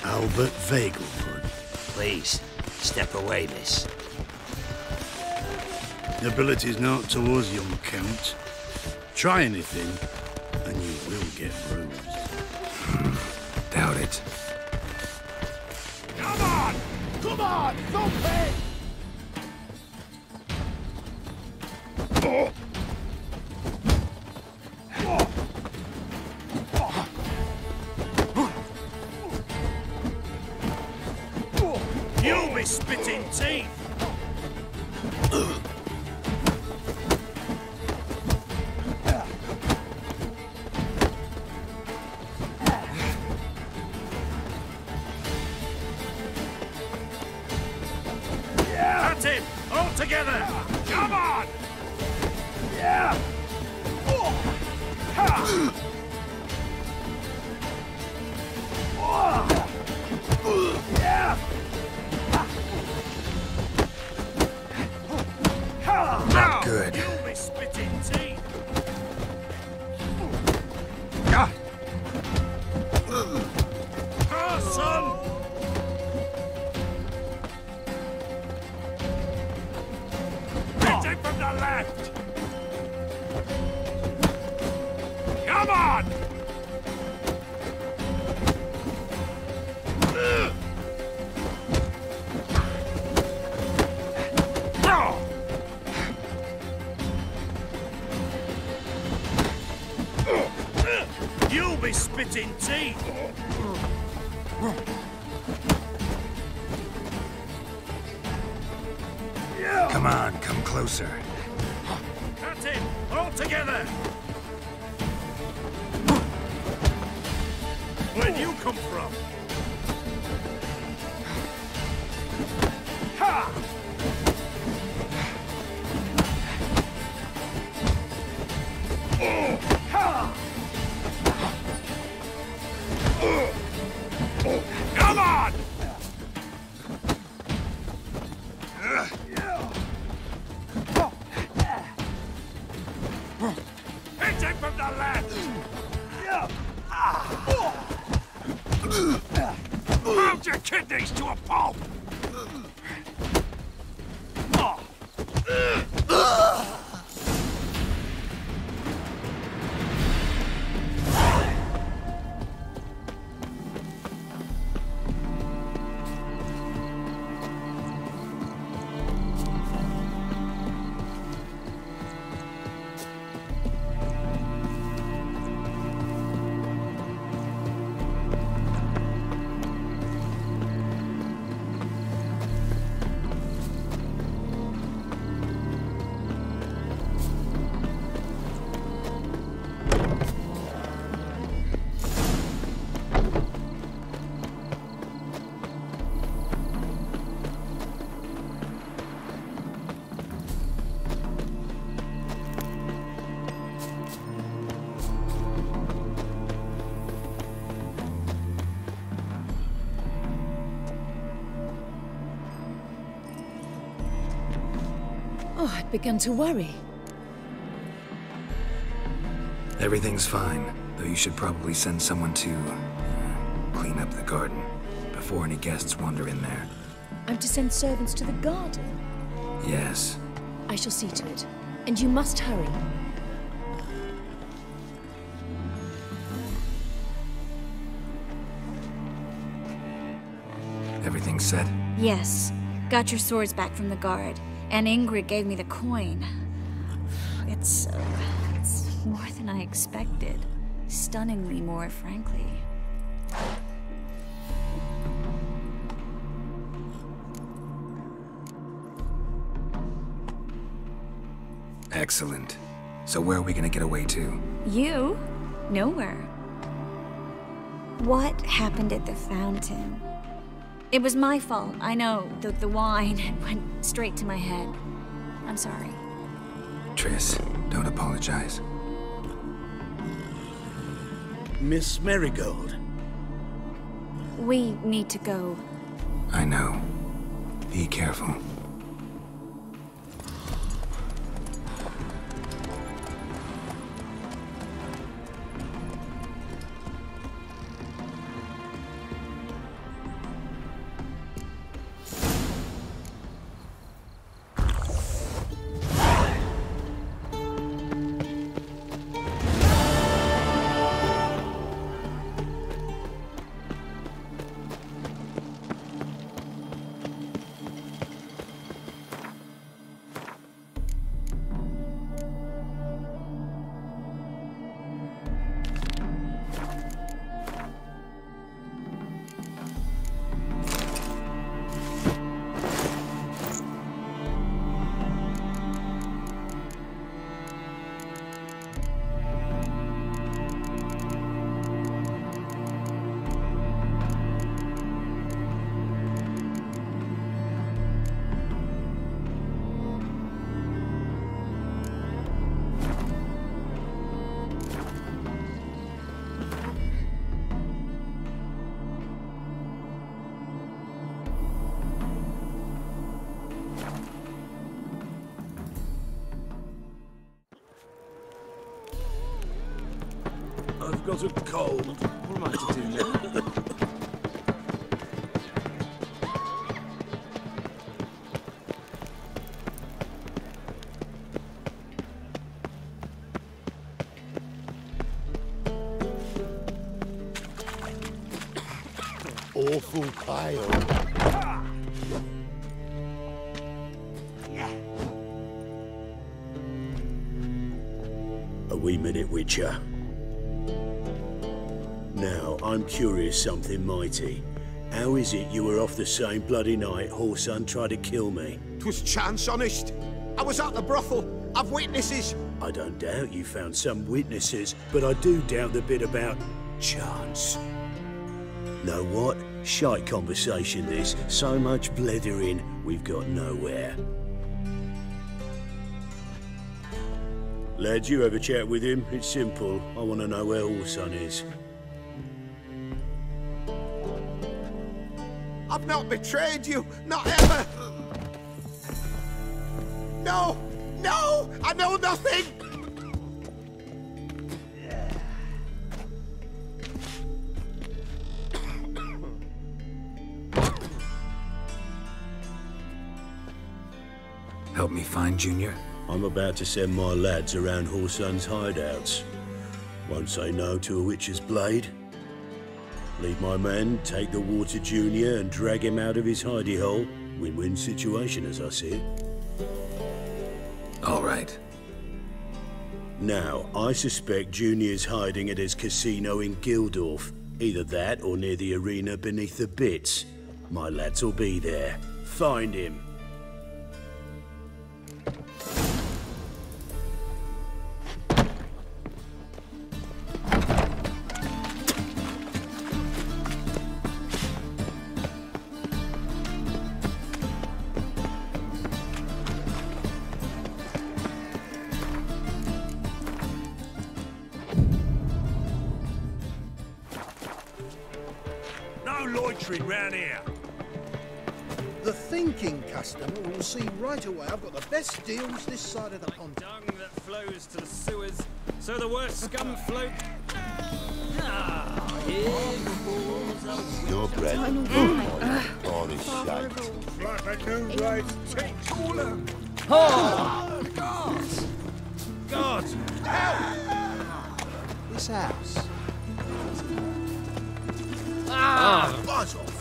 Albert Vegelbud. Please, step away, miss. Nobility's not towards young Count. Try anything, and you will get bruised. Doubt it. Come on! Come on! Don't pay! You'll be spitting teeth! At him! All together! Come on! Yeah! Not good. You'll be spitting teeth! Son! Hit him from the left! Come on! You'll be spitting teeth! Come on, come closer. At him! All together! Where'd you come from? Ha! Ha! Come on! Hit him from the left! Pound your kidneys to a pulp! Oh, I'd begun to worry. Everything's fine, though you should probably send someone to clean up the garden before any guests wander in there. I'm to send servants to the garden? Yes. I shall see to it. And you must hurry. Everything set? Yes. Got your swords back from the guard. And Ingrid gave me the coin. It's more than I expected. Stunningly more, frankly. Excellent. So where are we gonna get away to? You? Nowhere. What happened at the fountain? It was my fault, I know. The wine went straight to my head. I'm sorry. Triss, don't apologize. Miss Marigold. We need to go. I know. Be careful. I've got a cold. What am I to do now? Awful pale. A wee minute, Witcher. Now, I'm curious something mighty. How is it you were off the same bloody night Whoreson tried to kill me? 'Twas chance, honest. I was at the brothel. I've witnesses. I don't doubt you found some witnesses, but I do doubt the bit about chance. Know what? Shite conversation this. So much blethering, we've got nowhere. Lad, you have a chat with him? It's simple. I want to know where Whoreson is. I've not betrayed you, not ever. No, no, I know nothing. Help me find Junior? I'm about to send my lads around Whoreson's hideouts. Once I know to a witch's blade, lead my men, take the water Junior and drag him out of his hidey hole. Win-win situation as I see it. All right. Now, I suspect Junior's hiding at his casino in Gildorf. Either that or near the arena beneath the Bits. My lads will be there. Find him. No loitering round here. The thinking customer will see right away I've got the best deals this side of the pond. Dung that flows to the sewers, so the worst scum float. Your bread all is shite. Like a new right tick cooler. Oh! God! This house. Buzz off!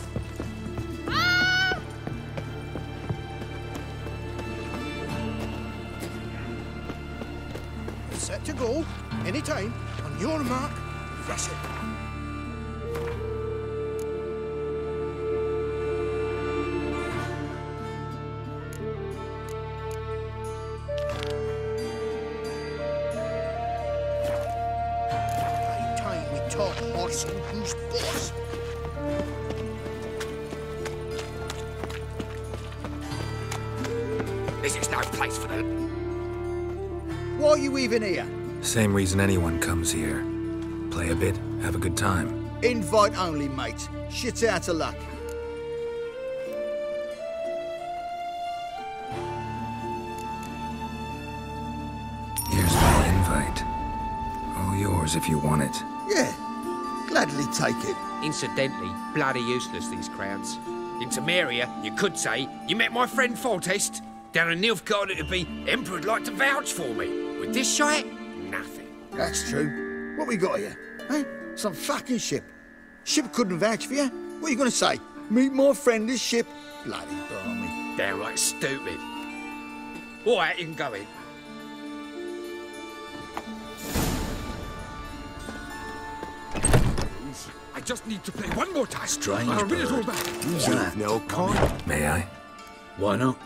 Set to go. Anytime. On your mark, rush it. Anytime we talk horse and who's boss. This is no place for them. Why are you even here? Same reason anyone comes here. Play a bit, have a good time. Invite only, mate. Shit's out of luck. Here's my invite. All yours if you want it. Yeah, gladly take it. Incidentally, bloody useless, these crowds. In Temeria, you could say, you met my friend Foltest. Down in Nilfgaard, it'd be Emperor'd like to vouch for me. With this shite, nothing. That's true. What we got here? Huh? Some fucking ship. Ship couldn't vouch for you? What are you going to say? Meet my friend this ship? Bloody balmy. Downright stupid. All right, you can go in. I just need to play one more time. Strange I'll read it all bird. back. Who's that? No kind. May I? Why not?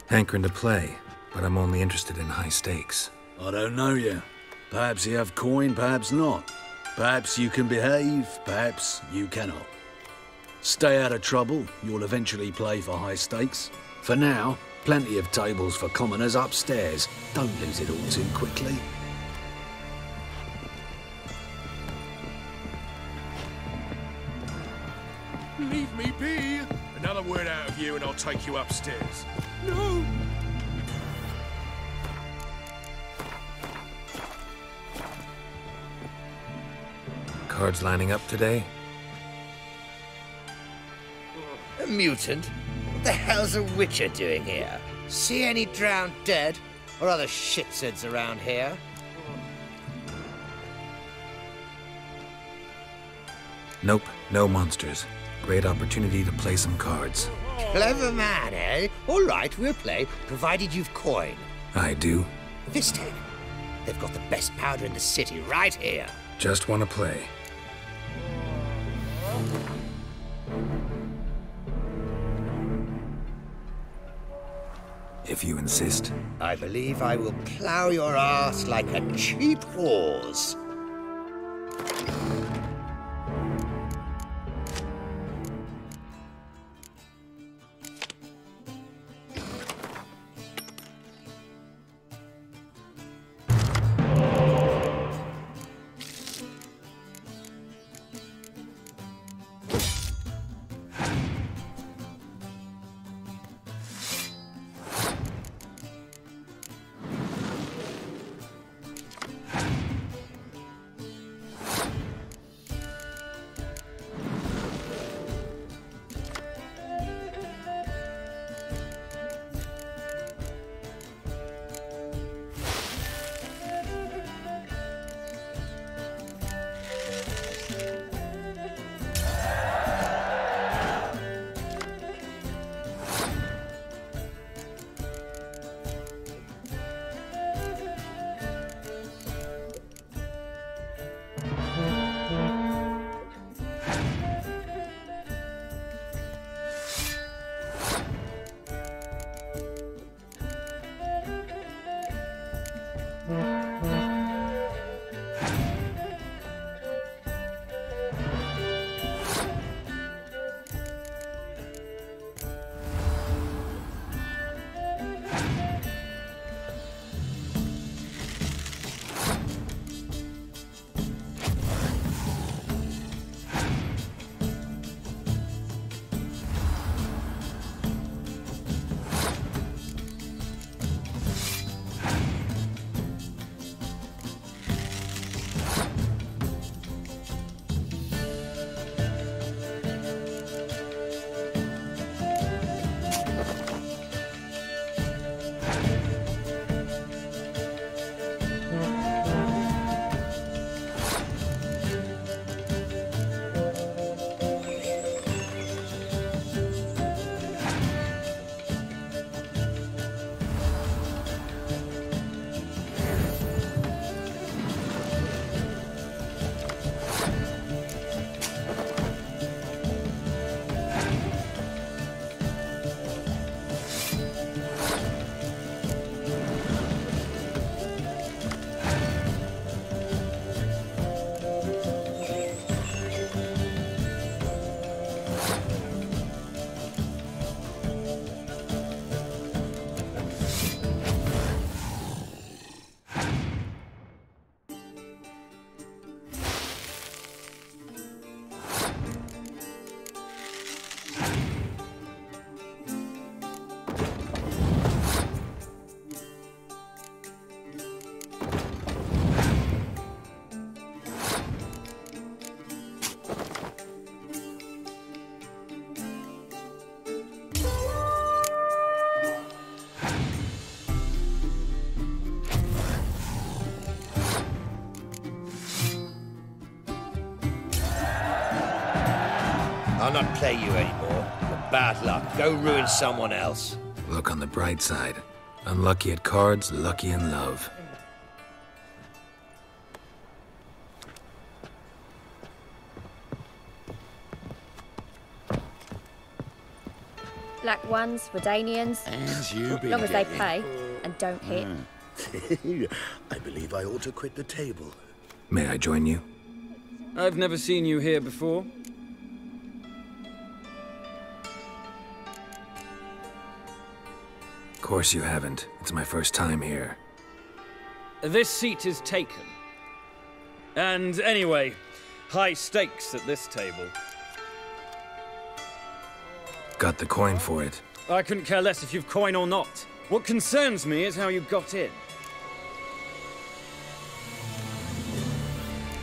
Hankering to play, but I'm only interested in high stakes. I don't know you. Perhaps you have coin, perhaps not. Perhaps you can behave, perhaps you cannot. Stay out of trouble, you'll eventually play for high stakes. For now, plenty of tables for commoners upstairs. Don't lose it all too quickly. Leave me be! Another word out of you and I'll take you upstairs. No! Cards lining up today? A mutant? What the hell's a witcher doing here? See any drowned dead? Or other shitsuds around here? Nope, no monsters. Great opportunity to play some cards. Clever man, eh? All right, we'll play, provided you've coin. I do. This take. They've got the best powder in the city right here. Just want to play. If you insist. I believe I will plow your ass like a cheap horse. I'll not play you anymore. But bad luck. Go ruin someone else. Look on the bright side. Unlucky at cards, lucky in love. Black ones, Redanians. And you as long as they pay and don't hit. I believe I ought to quit the table. May I join you? I've never seen you here before. Of course you haven't. It's my first time here. This seat is taken. And anyway, high stakes at this table. Got the coin for it. I couldn't care less if you've coin or not. What concerns me is how you got in.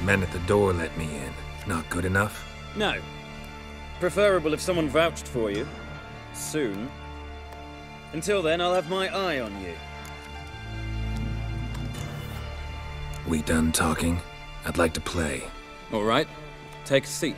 Men at the door let me in. Not good enough? No. Preferable if someone vouched for you. Soon. Until then, I'll have my eye on you. We done talking? I'd like to play. All right. Take a seat.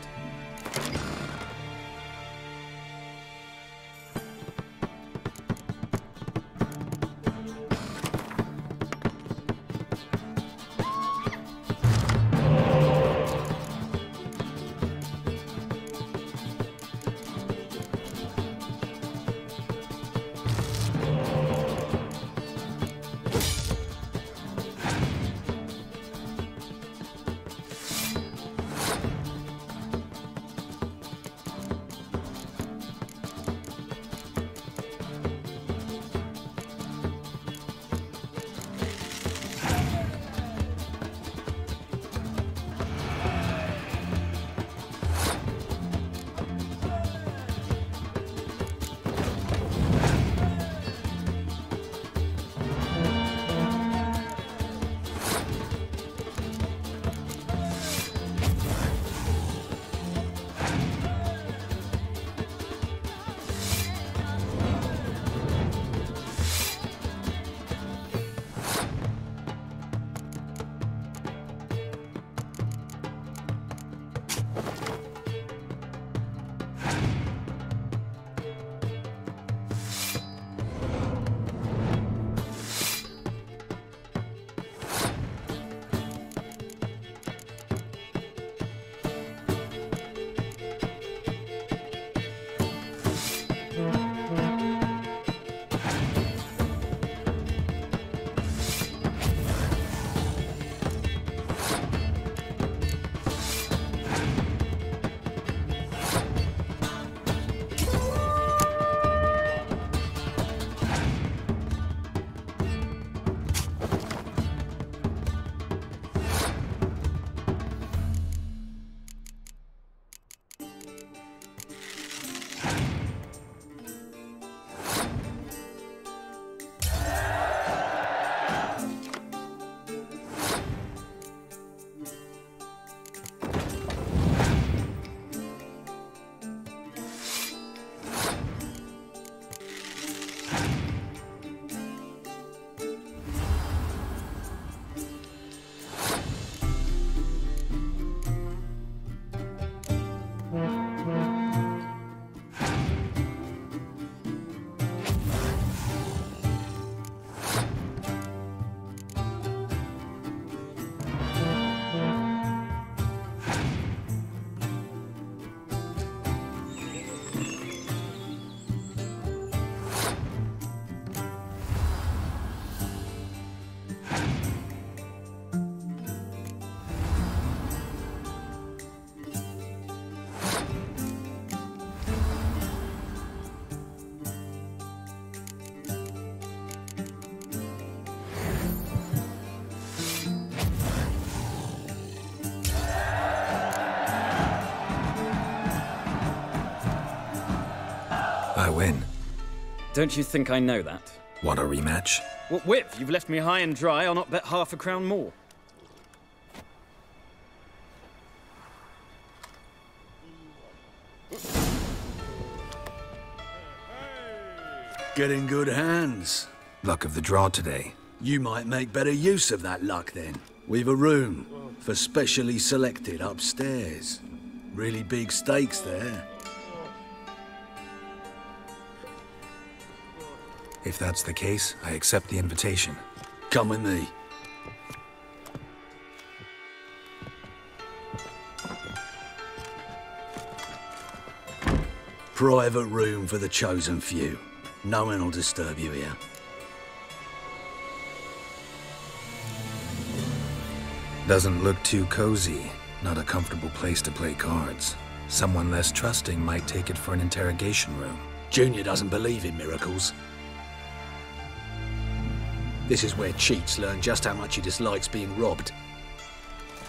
I win. Don't you think I know that? Want a rematch? What with? You've left me high and dry. I'll not bet half a crown more. Get in good hands. Luck of the draw today. You might make better use of that luck then. We've a room for specially selected upstairs. Really big stakes there. If that's the case, I accept the invitation. Come with me. Private room for the chosen few. No one will disturb you here. Doesn't look too cozy. Not a comfortable place to play cards. Someone less trusting might take it for an interrogation room. Junior doesn't believe in miracles. This is where cheats learn just how much he dislikes being robbed.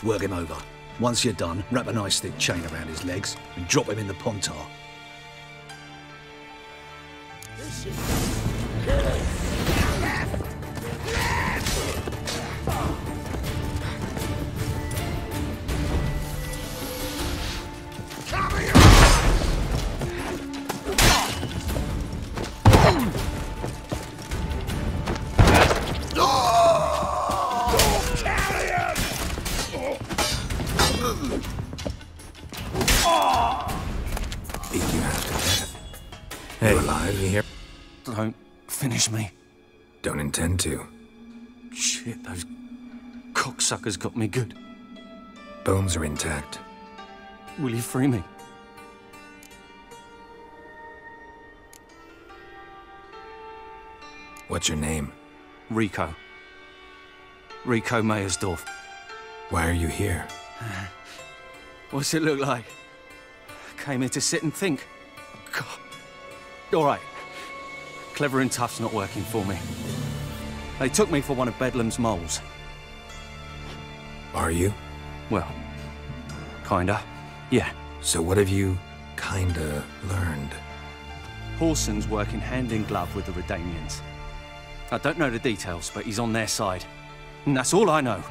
Work him over. Once you're done, wrap a nice thick chain around his legs and drop him in the pontar. Hey, alive, you hear? Don't finish me. Don't intend to. Shit, those cocksuckers got me good. Bones are intact. Will you free me? What's your name? Rico. Rico Meyersdorf. Why are you here? What's it look like? Came here to sit and think. God. All right. Clever and tough's not working for me. They took me for one of Bedlam's moles. Are you? Well, kinda. Yeah. So what have you kinda learned? Whoreson's working hand in glove with the Redanians. I don't know the details, but he's on their side. And that's all I know.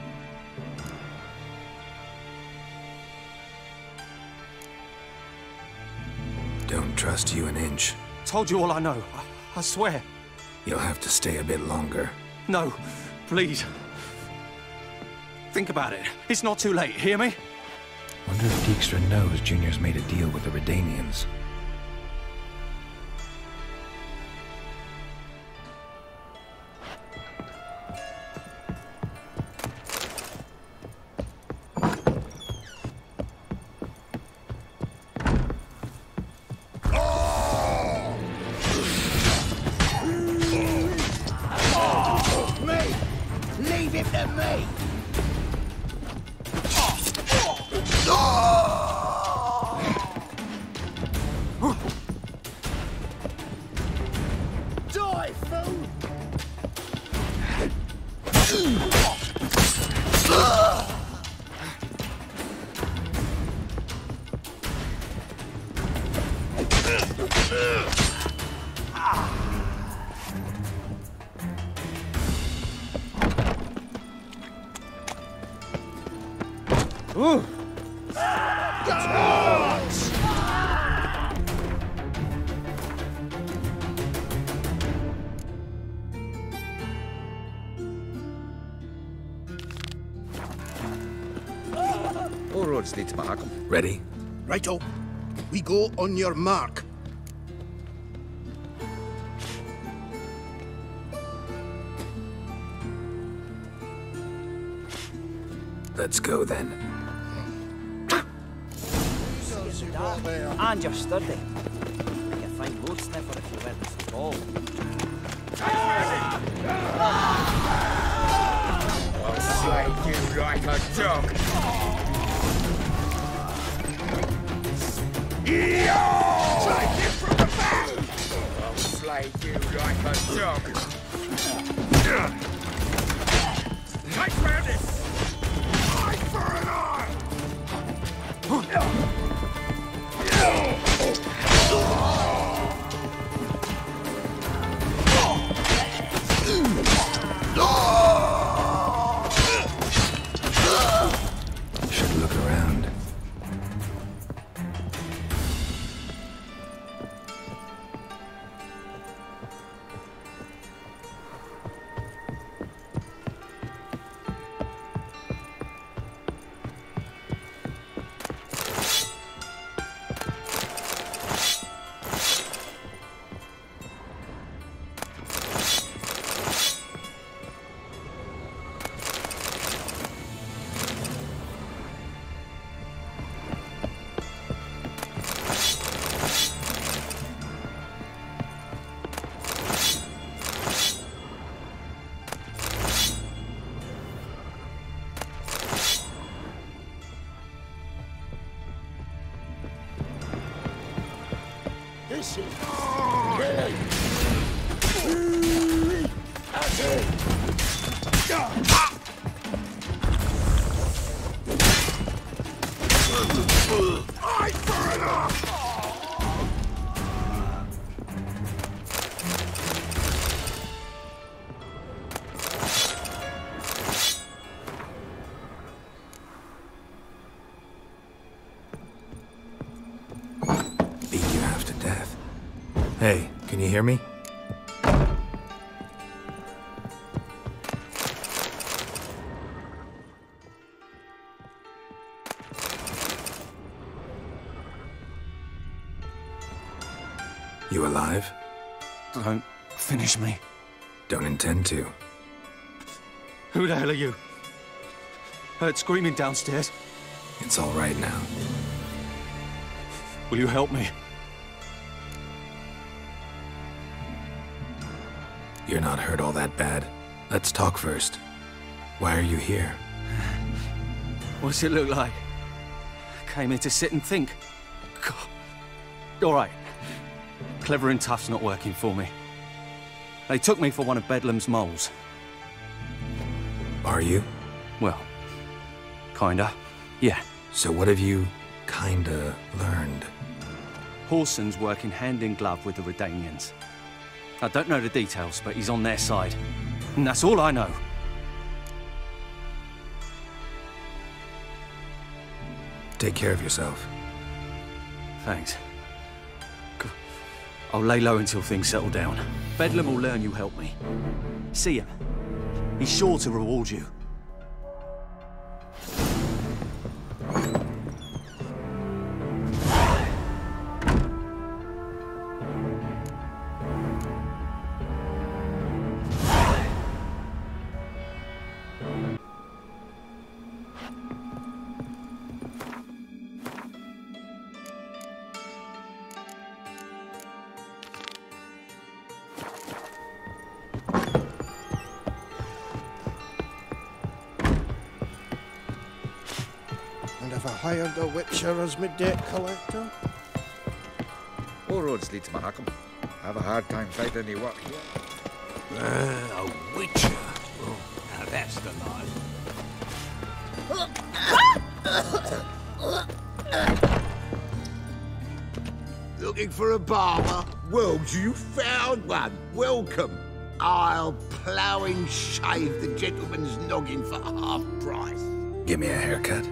Don't trust you an inch. Told you all I know. I swear. You'll have to stay a bit longer. No, please. Think about it. It's not too late, hear me? Wonder if Dijkstra knows Junior's made a deal with the Redanians. Leave him to me! Die, fool! Ooh. All roads lead to Mahakam. Ready? Righto. We go on your mark. Let's go then. And you're sturdy. You're a fine road sniffer if you weren't so tall. I'll slay you like a dog. Take it from the back! I'll slay you like a dog. Take round it! Eye for an eye! Should look around. This is... That's it! Eye for enough! Beat you half to death. Hey, can you hear me? You alive? Don't finish me. Don't intend to. Who the hell are you? Heard screaming downstairs. It's all right now. Will you help me? You're not hurt all that bad. Let's talk first. Why are you here? What's it look like? Came here to sit and think. God. All right. Clever and tough's not working for me. They took me for one of Bedlam's moles. Are you? Well, kinda. Yeah. So what have you kinda learned? Whoreson's working hand in glove with the Redanians. I don't know the details, but he's on their side. And that's all I know. Take care of yourself. Thanks. I'll lay low until things settle down. Bedlam will learn you help me. See him. He's sure to reward you. Have I hired a Witcher as my debt collector? All roads lead to Mahakam. I have a hard time finding any work here. A Witcher? Oh, now that's the line. Looking for a barber? Well, you found one. Welcome. I'll plough and shave the gentleman's noggin for half price. Give me a haircut.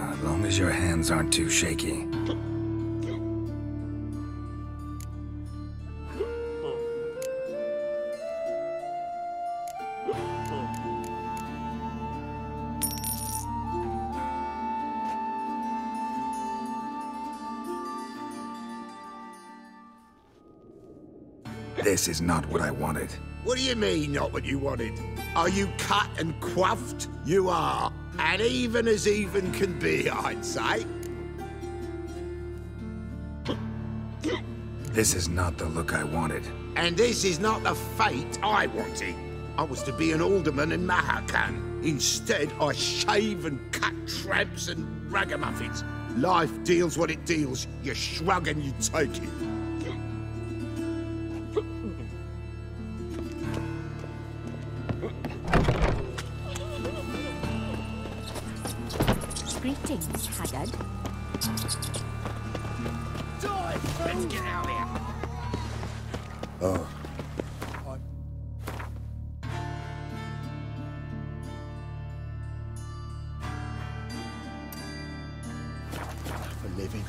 As long as your hands aren't too shaky. This is not what I wanted. What do you mean, not what you wanted? Are you cut and coiffed? You are. And even as even can be, I'd say. This is not the look I wanted. And this is not the fate I wanted. I was to be an alderman in Mahakam. Instead, I shave and cut tramps and ragamuffins. Life deals what it deals. You shrug and you take it. Greetings, Haggard. Let's get out of here. Oh. For living.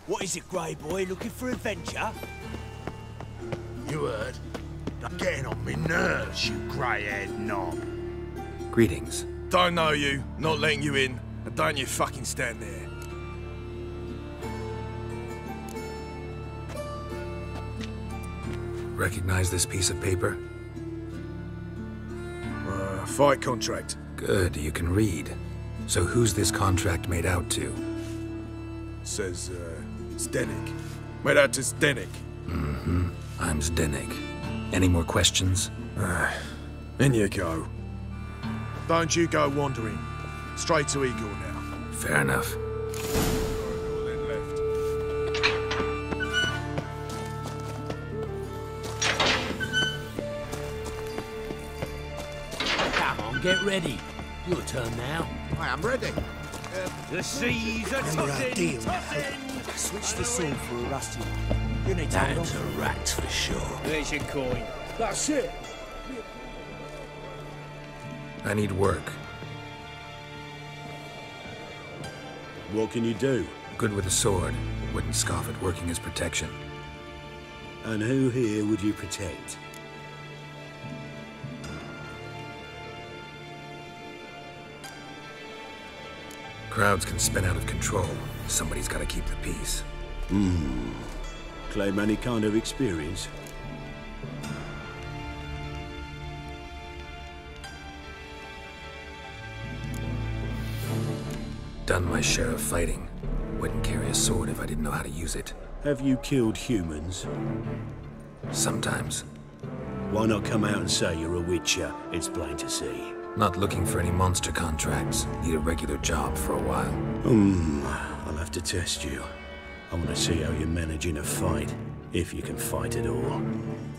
What is it, Grey Boy? Looking for adventure? You heard? You're getting on me nerves, you grey-haired knob. Greetings. Don't know you, not letting you in, and don't you fucking stand there. Recognize this piece of paper? fight contract. Good, you can read. So who's this contract made out to? Says, Zdenek. Made out to Zdenek. Mm-hmm. I'm Zdenek. Any more questions? In you go. Don't you go wandering. Straight to Igor now. Fair enough. Come on, get ready. Your turn now. I am ready. The seas are tossing, tossing. Switch the sword for a rusty one. You need to hold on. That's a rat for sure. There's your coin. That's it. I need work. What can you do? Good with a sword. Wouldn't scoff at working as protection. And who here would you protect? Crowds can spin out of control. Somebody's got to keep the peace. Claim any kind of experience? Done my share of fighting. Wouldn't carry a sword if I didn't know how to use it. Have you killed humans? Sometimes. Why not come out and say you're a witcher? It's plain to see. Not looking for any monster contracts. Need a regular job for a while. I'll have to test you. I want to see how you manage in a fight, if you can fight at all.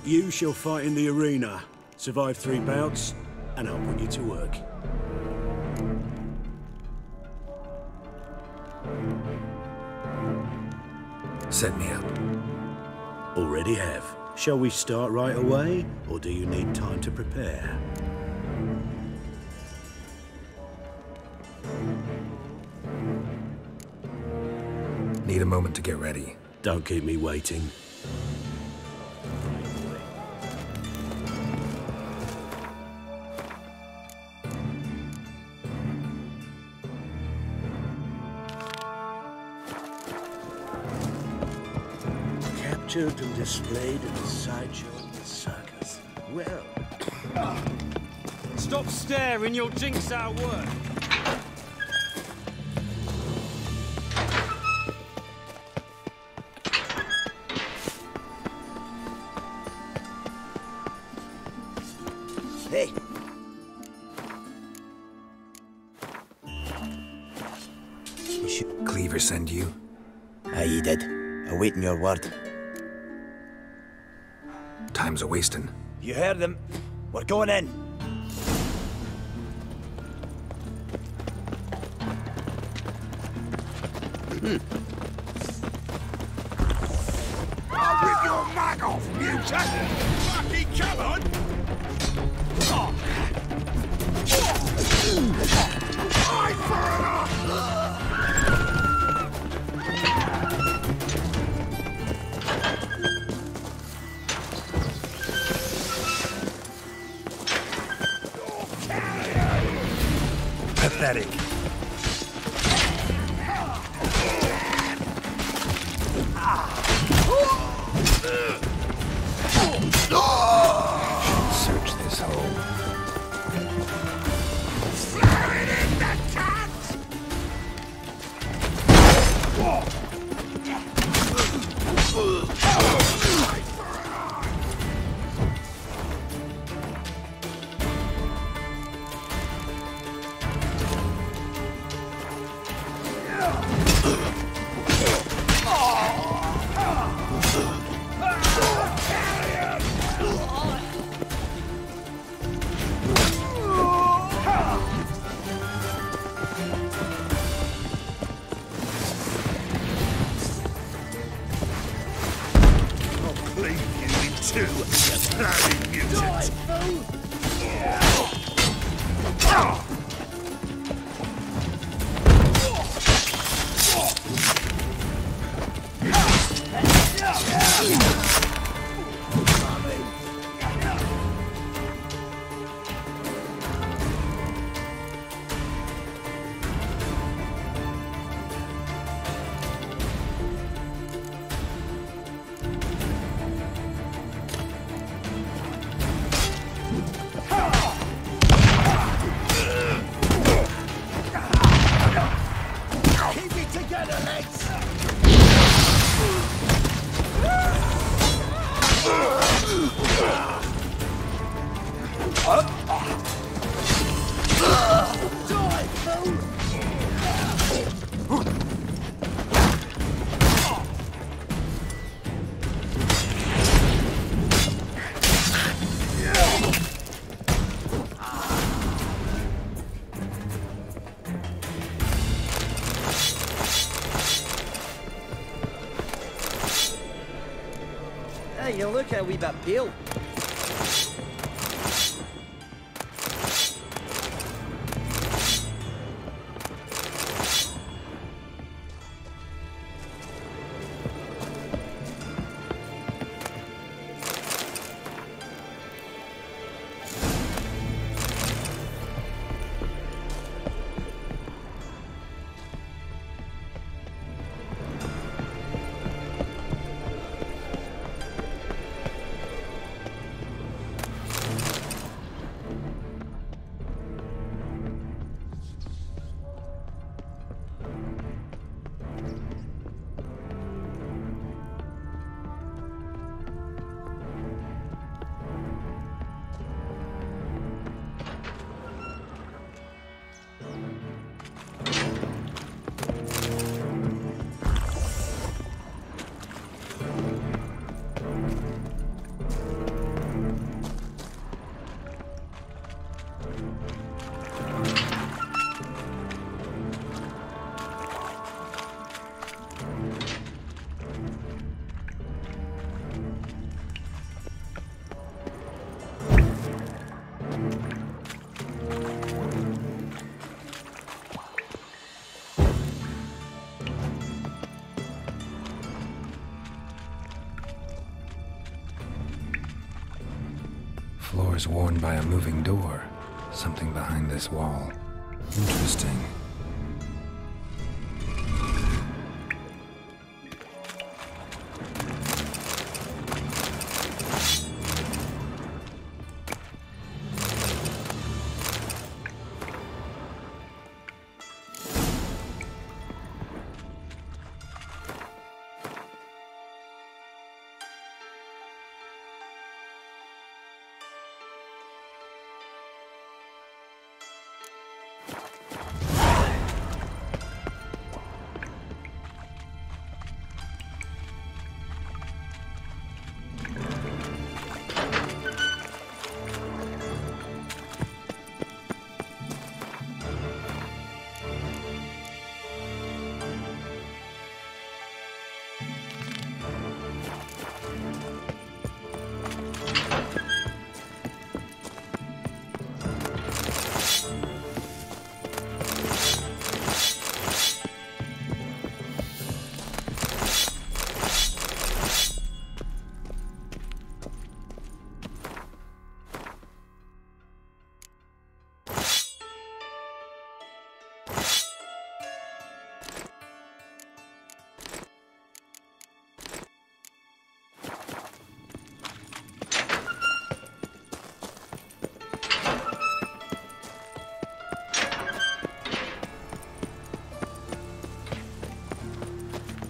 You shall fight in the arena. Survive 3 bouts, and I'll put you to work. Set me up. Already have. Shall we start right away, or do you need time to prepare? Need a moment to get ready. Don't keep me waiting. Captured and displayed in the sideshow of the circus. Well... Stop staring, you'll jinx our work. Hey. Cleaver send you? Aye, he did. Awaiting your word. Time's a-wasting. You heard them. We're going in. I'll rip your mag off, mutant! Fucking come on! Eye for Pathetic. Search this hole. Hey, look how we've uphill. Floors worn by a moving door. Something behind this wall. Interesting.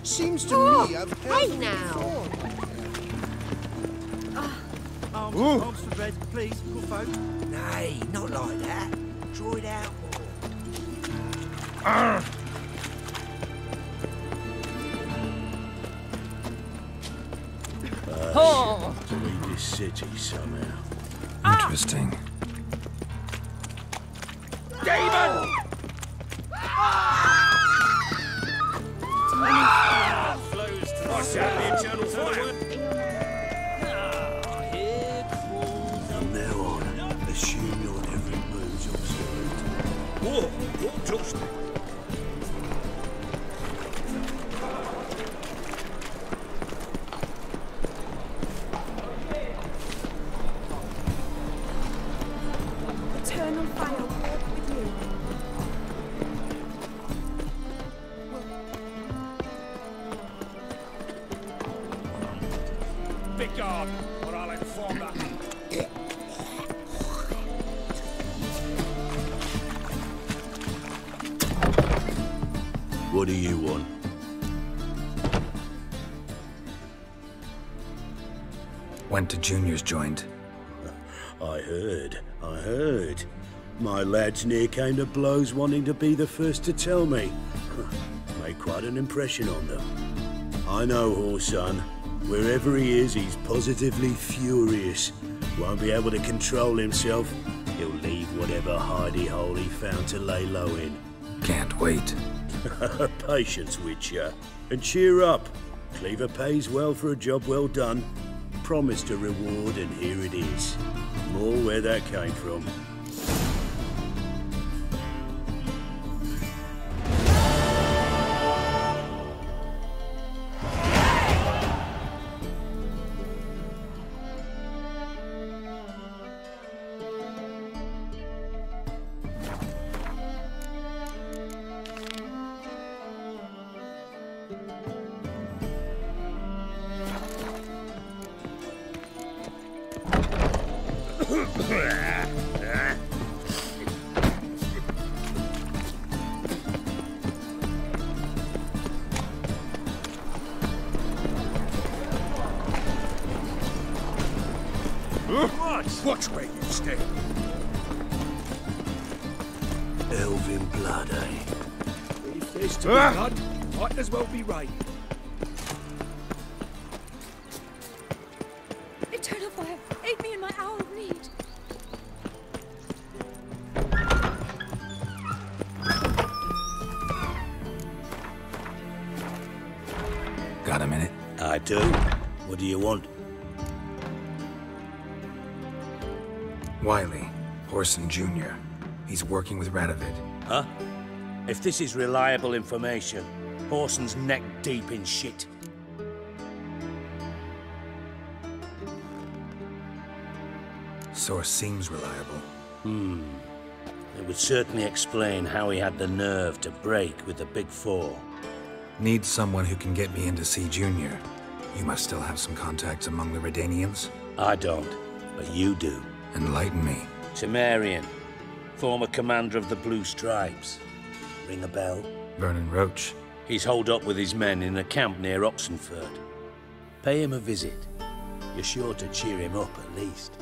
Seems to me I've Hey now! Arms for red, please, good folk. Nay, not like that. Draw it out more. To leave this city somehow. Interesting. Demon! What's that, the eternal fire? From now on, assume your every move's observed. Whoa, don't touch me. Eternal fire walk with you. Begone, or I'll inform that. What do you want? Went to Junior's joint. I heard. My lads near came to blows wanting to be the first to tell me. Made quite an impression on them. I know, Horson. Wherever he is, he's positively furious. Won't be able to control himself. He'll leave whatever hidey hole he found to lay low in. Can't wait. Patience, Witcher. And cheer up. Cleaver pays well for a job well done. promised a reward, and here it is. More where that came from. Watch where you stay. Elven blood, eh? If there's to be blood, might as well be rain. Eternal fire, aid me in my hour of need. Got a minute? I do. What do you want? Wiley, Whoreson Jr. He's working with Radovid. Huh? If this is reliable information, Whoreson's neck deep in shit. Source seems reliable. It would certainly explain how he had the nerve to break with the Big Four. Need someone who can get me in to see Junior. You must still have some contacts among the Redanians? I don't, but you do. Enlighten me. Temerian, former commander of the Blue Stripes. Ring a bell? Vernon Roach. He's holed up with his men in a camp near Oxenford. Pay him a visit. You're sure to cheer him up at least.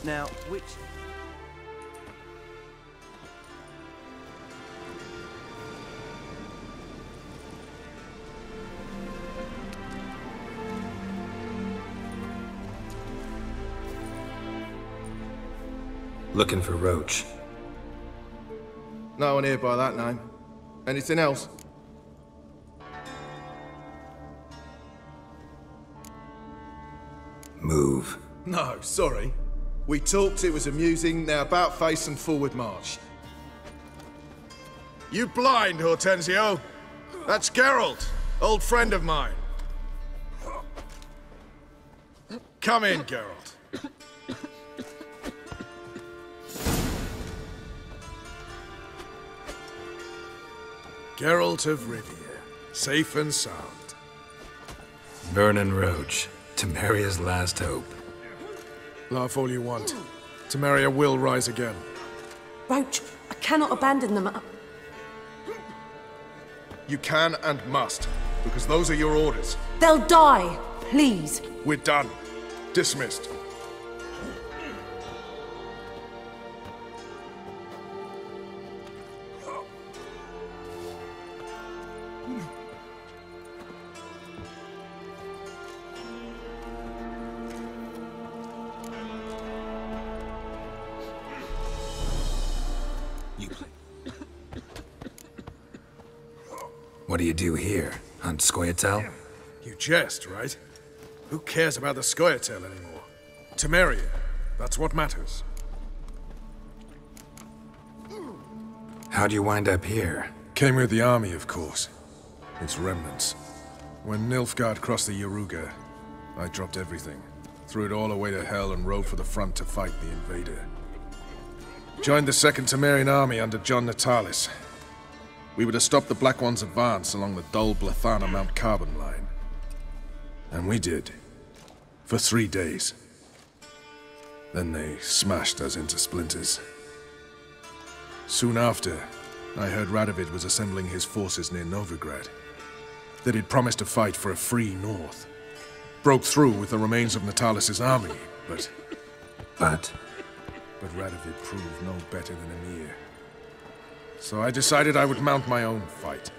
Now, which... Looking for Roach. No one here by that name. Anything else? Move. No, sorry. We talked, it was amusing, now about face and forward march. You blind, Hortensio? That's Geralt, old friend of mine. Come in, Geralt. Geralt of Rivia, safe and sound. Vernon Roach, Temeria's last hope. Laugh all you want. Temeria will rise again. Roach, I cannot abandon them. You can and must, because those are your orders. They'll die, please. We're done. Dismissed. What do you do here? Hunt Scoia'tael? You jest, right? Who cares about the Scoia'tael anymore? Temeria. That's what matters. How'd you wind up here? Came with the army, of course. Its remnants. When Nilfgaard crossed the Yaruga, I dropped everything. Threw it all away to hell and rode for the front to fight the invader. Joined the Second Temerian army under John Natalis. We were to stop the Black One's advance along the Dol Blathana Mount Carbon line. And we did. For 3 days. Then they smashed us into splinters. Soon after, I heard Radovid was assembling his forces near Novigrad. That he'd promised to fight for a free North. Broke through with the remains of Natalis' army, but Radovid proved no better than Emir. So I decided I would mount my own fight.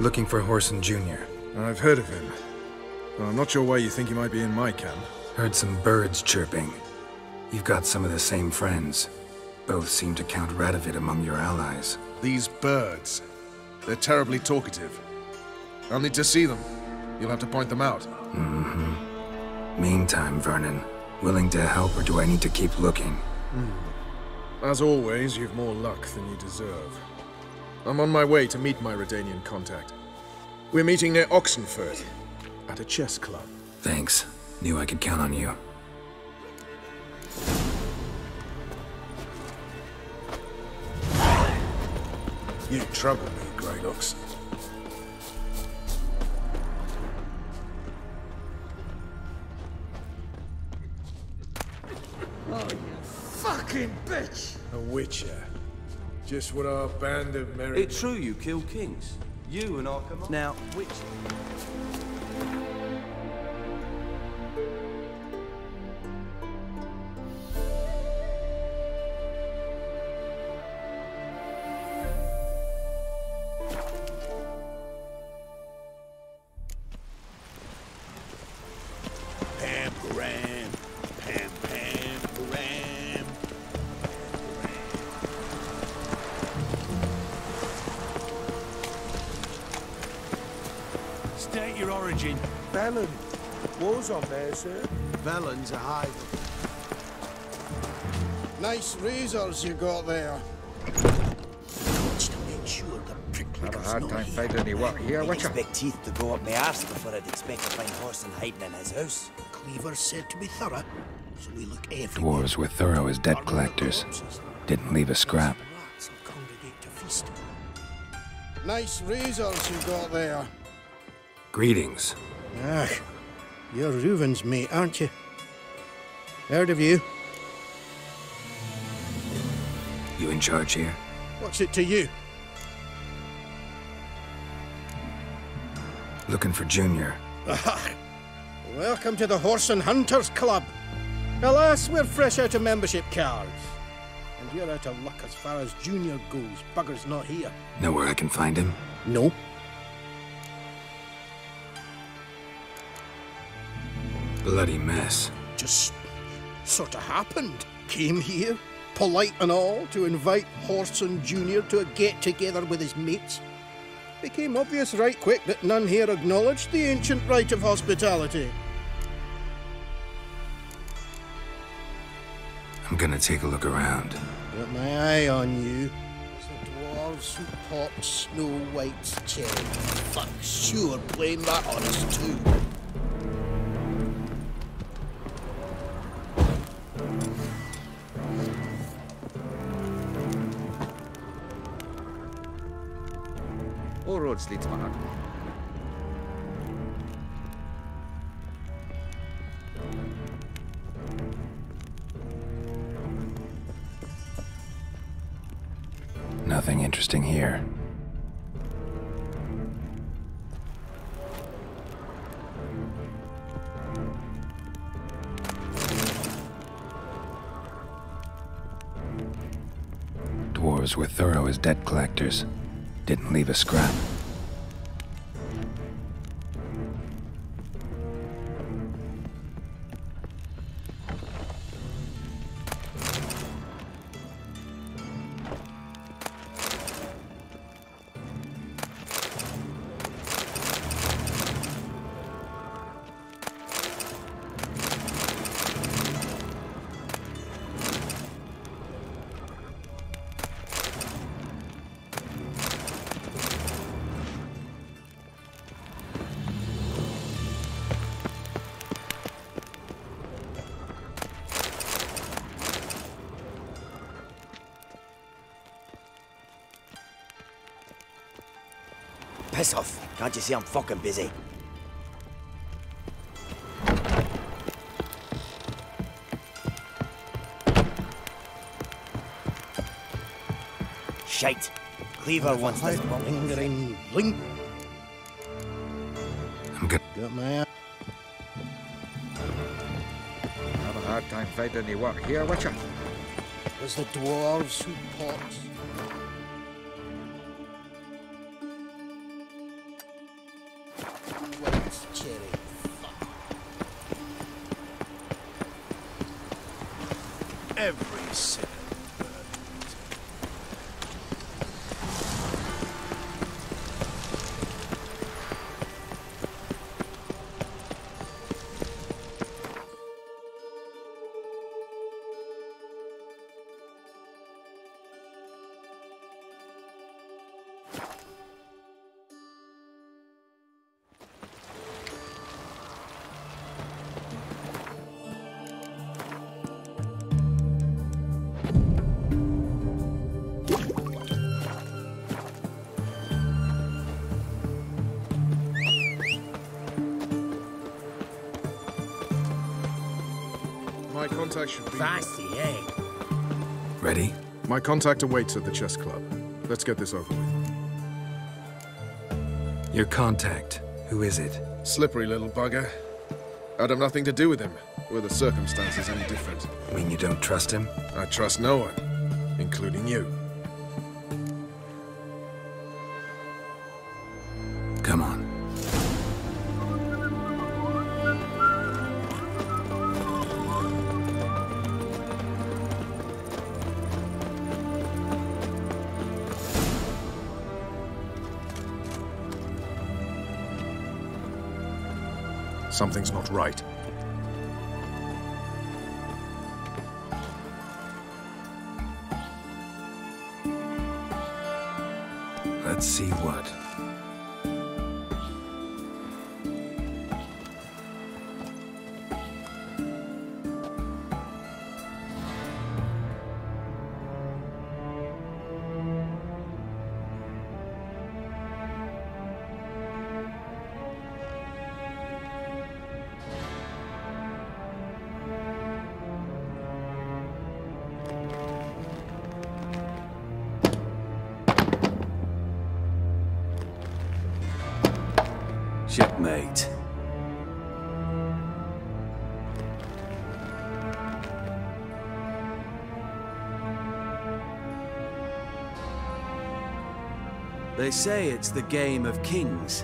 Looking for Whoreson Jr. I've heard of him. Well, I'm not sure why you think he might be in my camp. Heard some birds chirping. You've got some of the same friends. Both seem to count Radovid among your allies. These birds. They're terribly talkative. I'll need to see them. You'll have to point them out. Mm-hmm. Meantime, Vernon, willing to help or do I need to keep looking? As always, you've more luck than you deserve. I'm on my way to meet my Redanian contact. We're meeting near Oxenfurt, at a chess club. Thanks. Knew I could count on you. You trouble me, Greynox. Oh, you fucking bitch! A witcher. Just what our band of merry... It's true you killed kings. You and Arkham. Now, which... State your origin. Velen. War's on there, sir. Velen's a hive. Nice razors you got there. Wants to make sure the pricklicker's Have a hard time finding any work here, I'd Witcher. expect teeth to go up my arse before I'd expect to find Whoreson hiding in his house. Cleaver said to be thorough, so we look everywhere. Dwarves were thorough as debt collectors. Didn't leave a scrap. Congregate to feast. Nice razors you got there. Greetings. Ah, you're Reuven's mate, aren't you? Heard of you. You in charge here? What's it to you? Looking for Junior. Ah, welcome to the Whoreson Hunters Club. Alas, we're fresh out of membership cards. And you're out of luck as far as Junior goes. Bugger's not here. Know where I can find him? No. Bloody mess. Just sort of happened. Came here, polite and all, to invite Whoreson Jr. to a get-together with his mates. Became obvious right quick that none here acknowledged the ancient right of hospitality. I'm gonna take a look around. Got my eye on you. As the dwarves who pop Snow White's cherry. Fuck, sure, blame that on us too. All roads lead to Mahag. Nothing interesting here. Dwarves were thorough as debt collectors. Didn't leave a scrap. Piss off. Can't you see I'm fucking busy? shite. Cleaver wants this bomb. Lingering link. I'm good. Got my eye. Have a hard time finding any work here, Witcher. It was the dwarves who pots. Every second. My contact should be... Fancy, eh? Ready? My contact awaits at the chess club. Let's get this over with. Your contact. Who is it? Slippery little bugger. I'd have nothing to do with him. Were the circumstances any different? You mean you don't trust him? I trust no one, including you. Come on. Something's not right. Let's see what. Checkmate. They say it's the game of kings.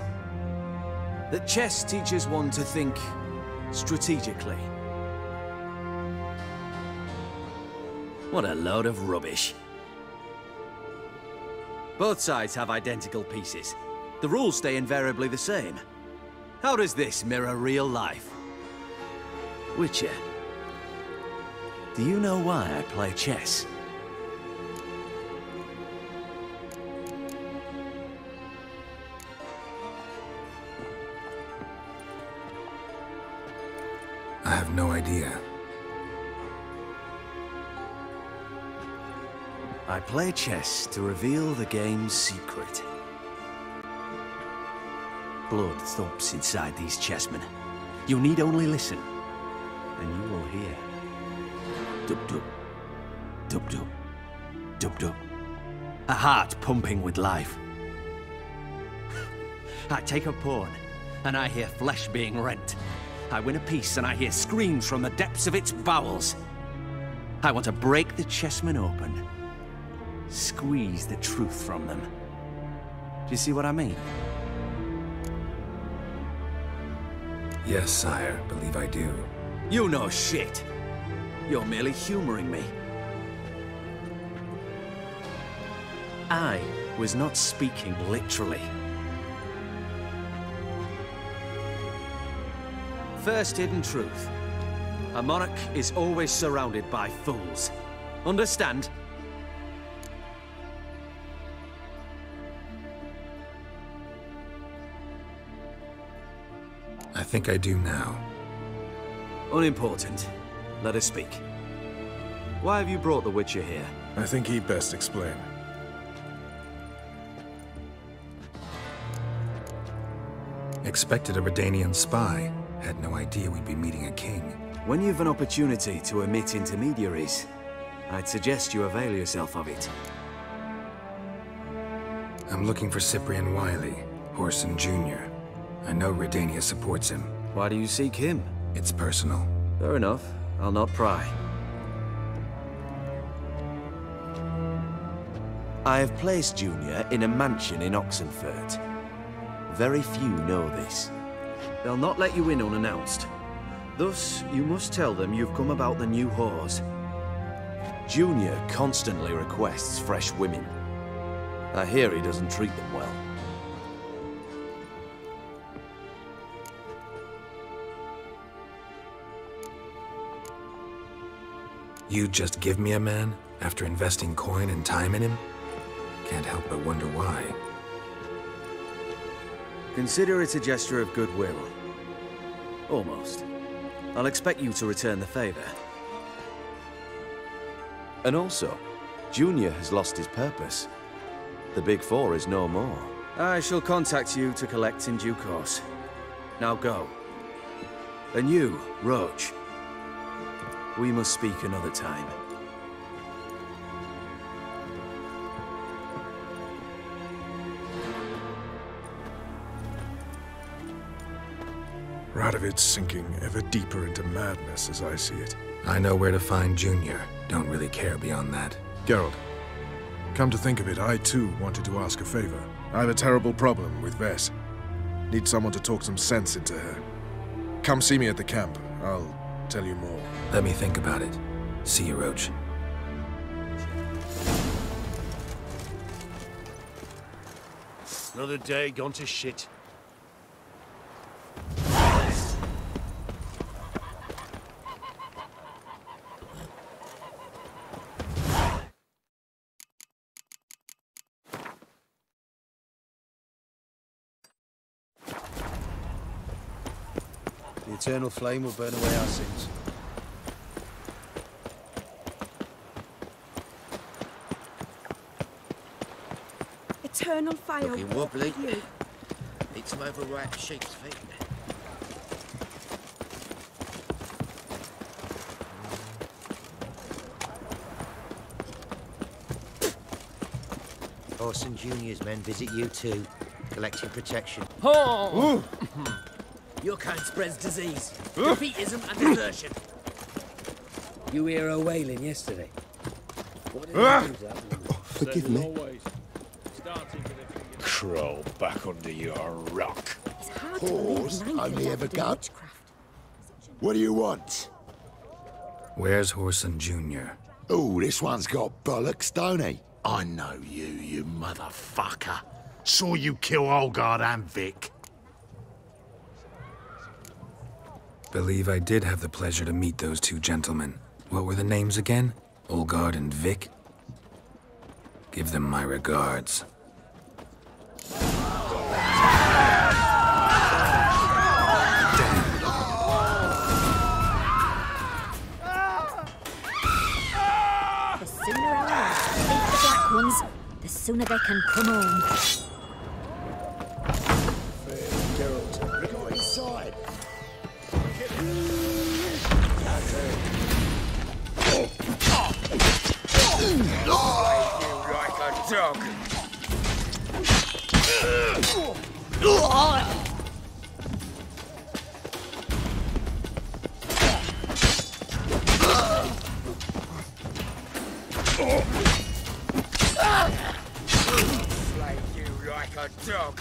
That chess teaches one to think strategically. What a load of rubbish. Both sides have identical pieces. The rules stay invariably the same. How does this mirror real life? Witcher, do you know why I play chess? I have no idea. I play chess to reveal the game's secret. Blood thumps inside these chessmen. You need only listen, and you will hear. Dub-dub, dub-dub, dub-dub. A heart pumping with life. I take a pawn, and I hear flesh being rent. I win a piece, and I hear screams from the depths of its bowels. I want to break the chessmen open. Squeeze the truth from them. Do you see what I mean? Yes, sire. Believe I do. You know shit. You're merely humoring me. I was not speaking literally. First hidden truth. A monarch is always surrounded by fools. Understand? I think I do now. Unimportant. Let us speak. Why have you brought the Witcher here? I think he'd best explain. Expected a Redanian spy. Had no idea we'd be meeting a king. When you've an opportunity to omit intermediaries, I'd suggest you avail yourself of it. I'm looking for Cyprian Wiley, Whoreson Jr. I know Redania supports him. Why do you seek him? It's personal. Fair enough. I'll not pry. I have placed Junior in a mansion in Oxenfurt. Very few know this. They'll not let you in unannounced. Thus, you must tell them you've come about the new whores. Junior constantly requests fresh women. I hear he doesn't treat them well. You just give me a man after investing coin and time in him? Can't help but wonder why. Consider it a gesture of goodwill. Almost. I'll expect you to return the favor. And also, Junior has lost his purpose. The Big Four is no more. I shall contact you to collect in due course. Now go. And you, Roach. We must speak another time. Radovid's sinking ever deeper into madness as I see it. I know where to find Junior. Don't really care beyond that. Geralt, come to think of it, I too wanted to ask a favor. I have a terrible problem with Vess. Need someone to talk some sense into her. Come see me at the camp. I'll tell you more. Let me think about it. See you, Roach. Another day gone to shit. The eternal flame will burn away our sins. Eternal fire. Looking wobbly. Need some overripe sheep's feet. Whoreson Jr.'s men visit you too, collecting protection. Oh! Your kind spreads disease, defeatism and desertion. You hear her wailing yesterday. What did you do, Forgive me. Crawl back under your rock. Whores only ever got. What do you want? Where's Whoreson Jr.? Oh, this one's got bollocks, don't he? I know you, you motherfucker. Saw you kill Olgard and Vic. Believe I did have the pleasure to meet those two gentlemen. What were the names again? Olgard and Vic? Give them my regards. The sooner I beat the black ones, the sooner they can come home. Geralt, go inside. You like a dog. Slay you like a dog.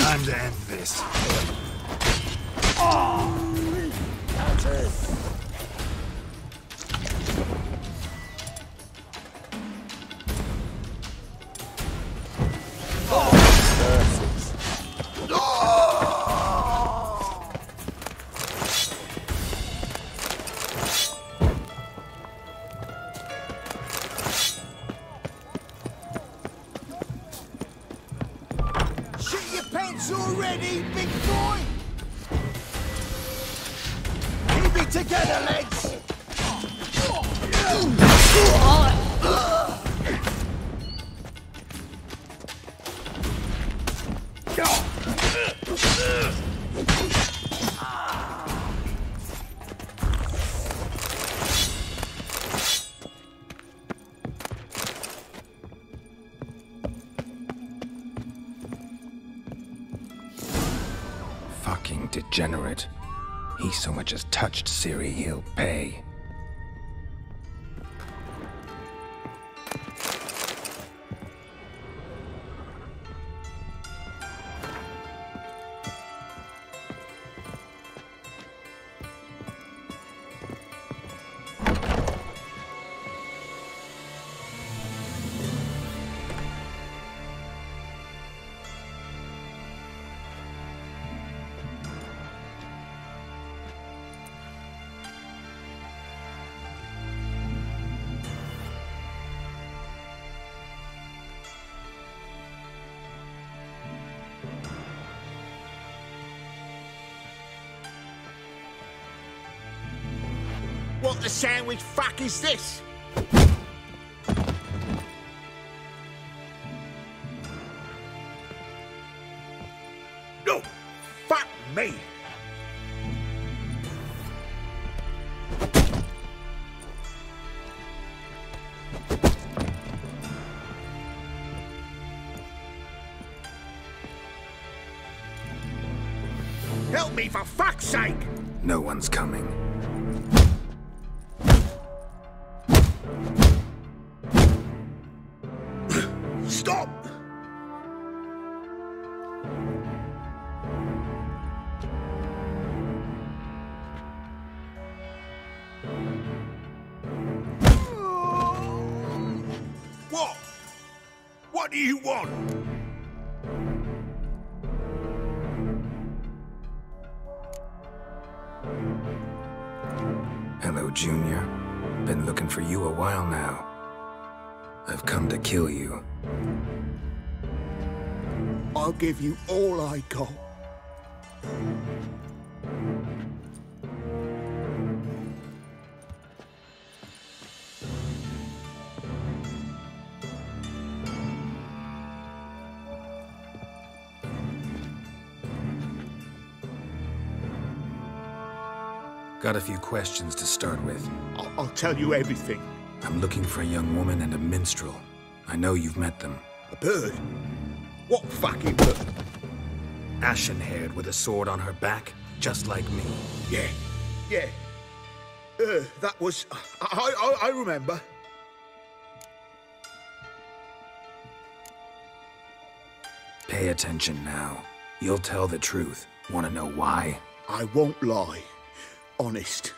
Time to end this. need, big boy? Keep it together, lads! Fucking degenerate. He so much as touched Ciri, he'll pay. What the sandwich fuck is this? No! Fuck me! Help me, for fuck's sake! No one's coming. Stop! What? What do you want? Hello, Junior. Been looking for you a while now. I've come to kill you. I'll give you all I got. Got a few questions to start with. I'll tell you everything. I'm looking for a young woman and a minstrel. I know you've met them. A bird? What fucking bird? Ashen-haired with a sword on her back, just like me. Yeah. That was... I remember. Pay attention now. You'll tell the truth. Want to know why? I won't lie. Honest.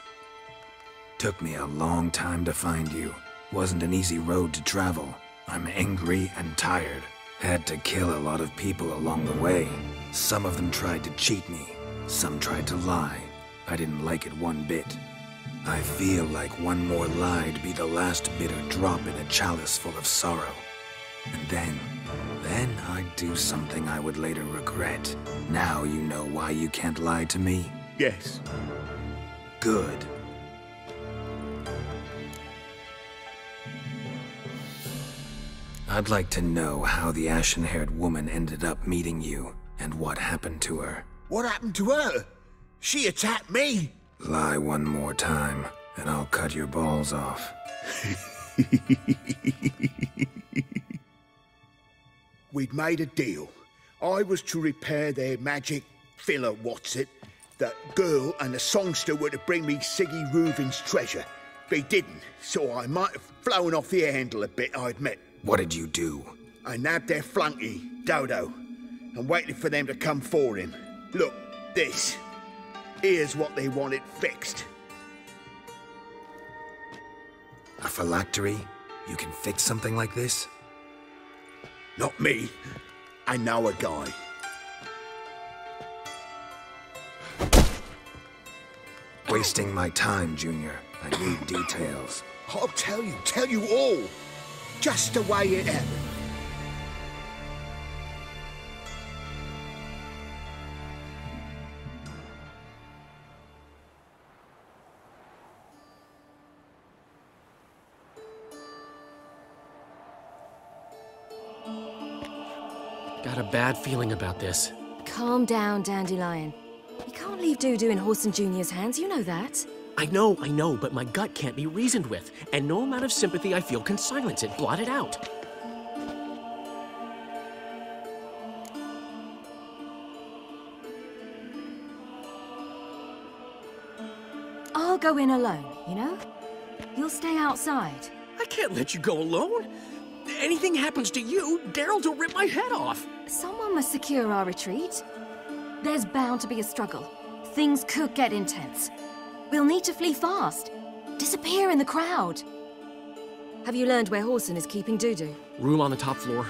Took me a long time to find you. Wasn't an easy road to travel. I'm angry and tired. Had to kill a lot of people along the way. Some of them tried to cheat me. Some tried to lie. I didn't like it one bit. I feel like one more lie'd be the last bitter drop in a chalice full of sorrow. And then I'd do something I would later regret. Now you know why you can't lie to me? Yes. Good. I'd like to know how the ashen-haired woman ended up meeting you, and what happened to her. What happened to her? She attacked me! Lie one more time, and I'll cut your balls off. We'd made a deal. I was to repair their magic filler, that girl and the songster were to bring me Siggy Reuven's treasure. They didn't, so I might have flown off the handle a bit, I admit. What did you do? I nabbed their flunky, Dodo, and waited for them to come for him. Look, this. Here's what they wanted fixed. A phylactery? You can fix something like this? Not me. I know a guy. Wasting my time, Junior. I need details. I'll tell you all. Just the way it happened. Got a bad feeling about this. Calm down, Dandelion. You can't leave Dudu in Horson Jr.'s hands, you know that. I know, but my gut can't be reasoned with, and no amount of sympathy I feel can silence it, blot it out. I'll go in alone, you know? You'll stay outside. I can't let you go alone. Anything happens to you, Daryl will rip my head off. Someone must secure our retreat. There's bound to be a struggle. Things could get intense. We'll need to flee fast. Disappear in the crowd. Have you learned where Horson is keeping Dudu? Room on the top floor.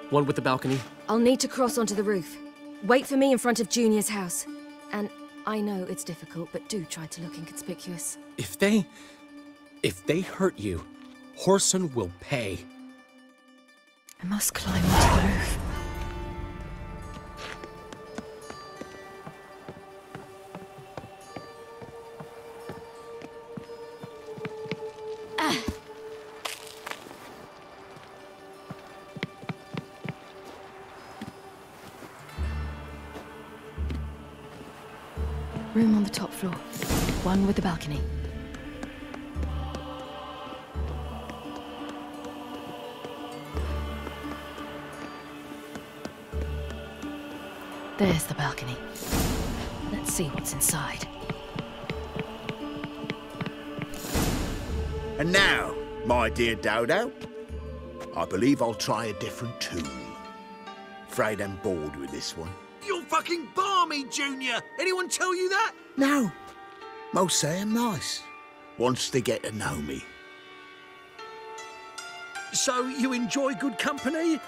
One with the balcony. I'll need to cross onto the roof. Wait for me in front of Junior's house. And I know it's difficult, but do try to look inconspicuous. If they hurt you, Horson will pay. I must climb onto the roof. Room on the top floor. One with the balcony. There's the balcony. Let's see what's inside. And now, my dear Dodo, I believe I'll try a different tool. Afraid I'm bored with this one. You're fucking balmy, Junior! Anyone tell you that? No. Most say I'm nice. Wants to get to know me. So you enjoy good company?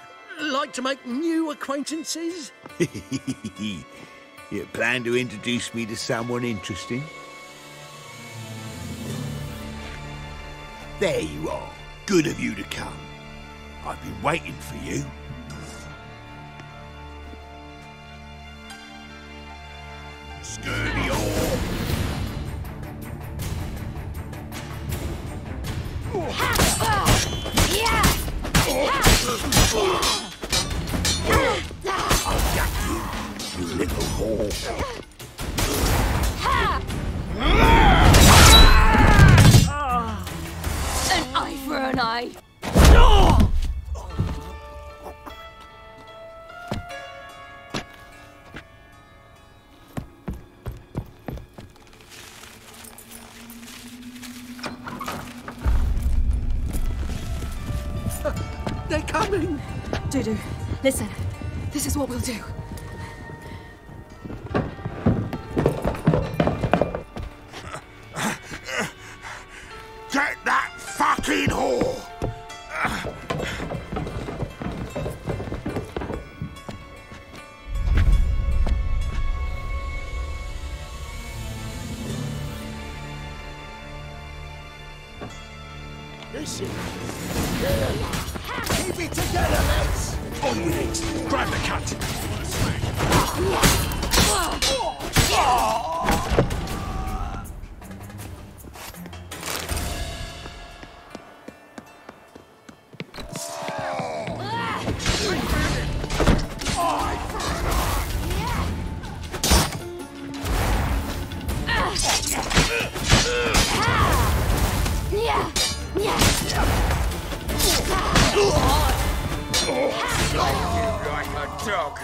Like to make new acquaintances? You plan to introduce me to someone interesting? There you are. Good of you to come. I've been waiting for you. Scurvy all. I've got you, you little whore. An eye for an eye. They're coming! Dudu, listen. This is what we'll do. Get that fucking whore! Listen. Keep it together, lads! On with it! Grab the cut! Like a dog.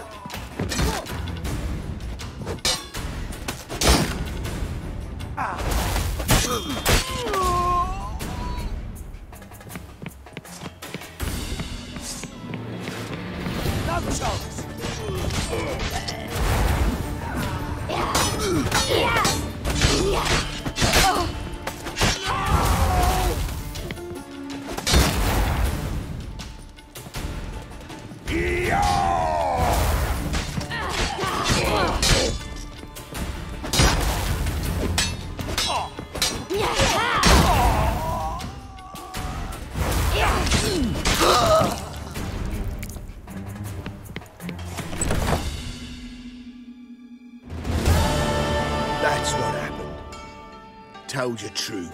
No chance! That's what happened. Told you true.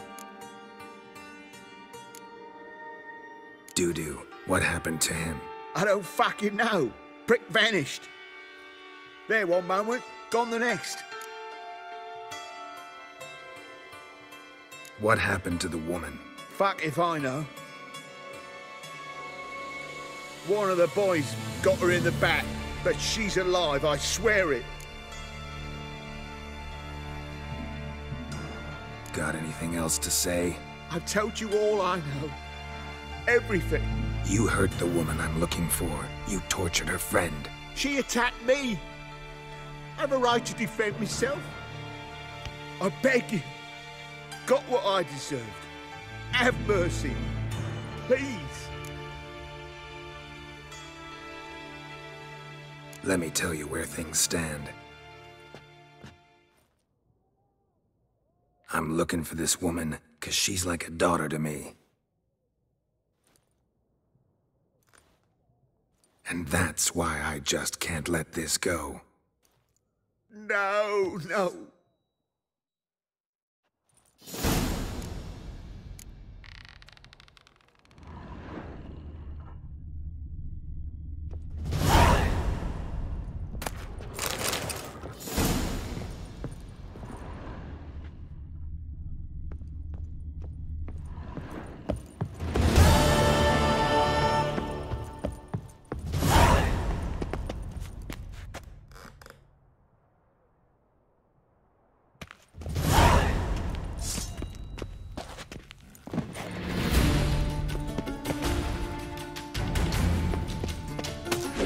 Dudu, what happened to him? I don't fucking know. Prick vanished. There one moment, gone the next. What happened to the woman? Fuck if I know. One of the boys got her in the back, but she's alive, I swear it. Got anything else to say? I've told you all I know. Everything. You hurt the woman I'm looking for. You tortured her friend. She attacked me. I have a right to defend myself. I beg you. Got what I deserved. Have mercy. Please. Let me tell you where things stand. I'm looking for this woman, 'cause she's like a daughter to me. And that's why I just can't let this go. No, no.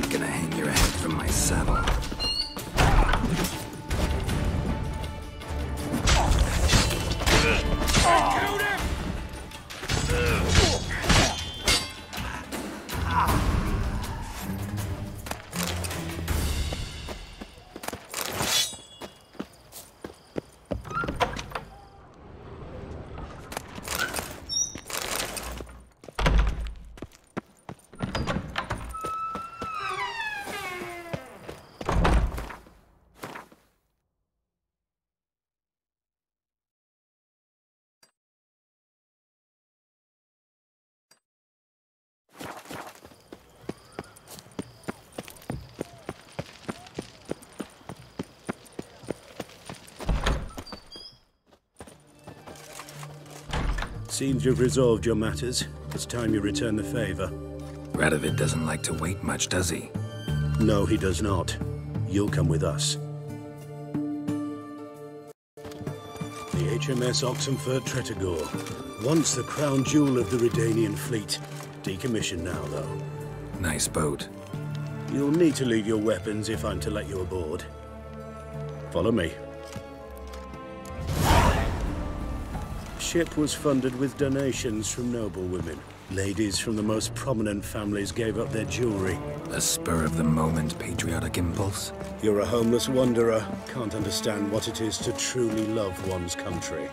Gonna hang your head from my saddle. Killed him! Seems you've resolved your matters. It's time you return the favor. Radovid doesn't like to wait much, does he? No, he does not. You'll come with us. The HMS Oxenfurt Tretogor. Once the crown jewel of the Redanian fleet. Decommissioned now, though. Nice boat. You'll need to leave your weapons if I'm to let you aboard. Follow me. Ship was funded with donations from noble women. Ladies from the most prominent families gave up their jewelry. A spur-of-the-moment patriotic impulse? You're a homeless wanderer. Can't understand what it is to truly love one's country.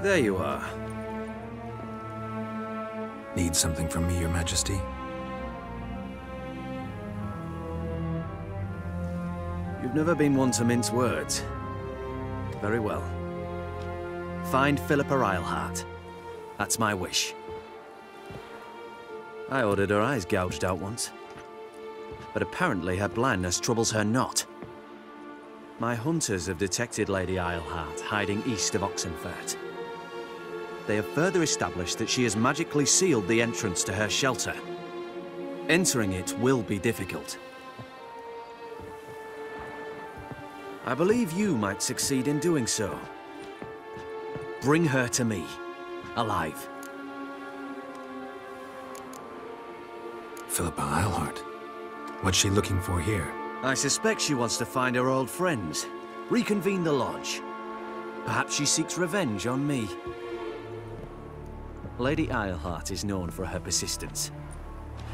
There you are. Need something from me, Your Majesty? You've never been one to mince words. Very well. Find Philippa Eilhart. That's my wish. I ordered her eyes gouged out once. But apparently her blindness troubles her not. My hunters have detected Lady Eilhart hiding east of Oxenfurt. They have further established that she has magically sealed the entrance to her shelter. Entering it will be difficult. I believe you might succeed in doing so. Bring her to me, alive. Philippa Eilhart. What's she looking for here? I suspect she wants to find her old friends, reconvene the lodge. Perhaps she seeks revenge on me. Lady Eilhart is known for her persistence.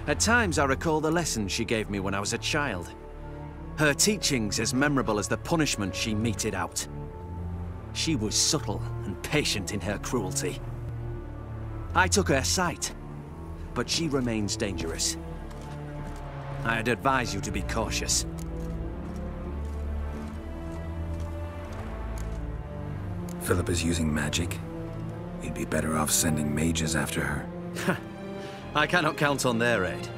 At times I recall the lessons she gave me when I was a child. Her teachings as memorable as the punishment she meted out. She was subtle and patient in her cruelty. I took her sight, but she remains dangerous. I'd advise you to be cautious. Philip is using magic. You'd be better off sending mages after her. I cannot count on their aid.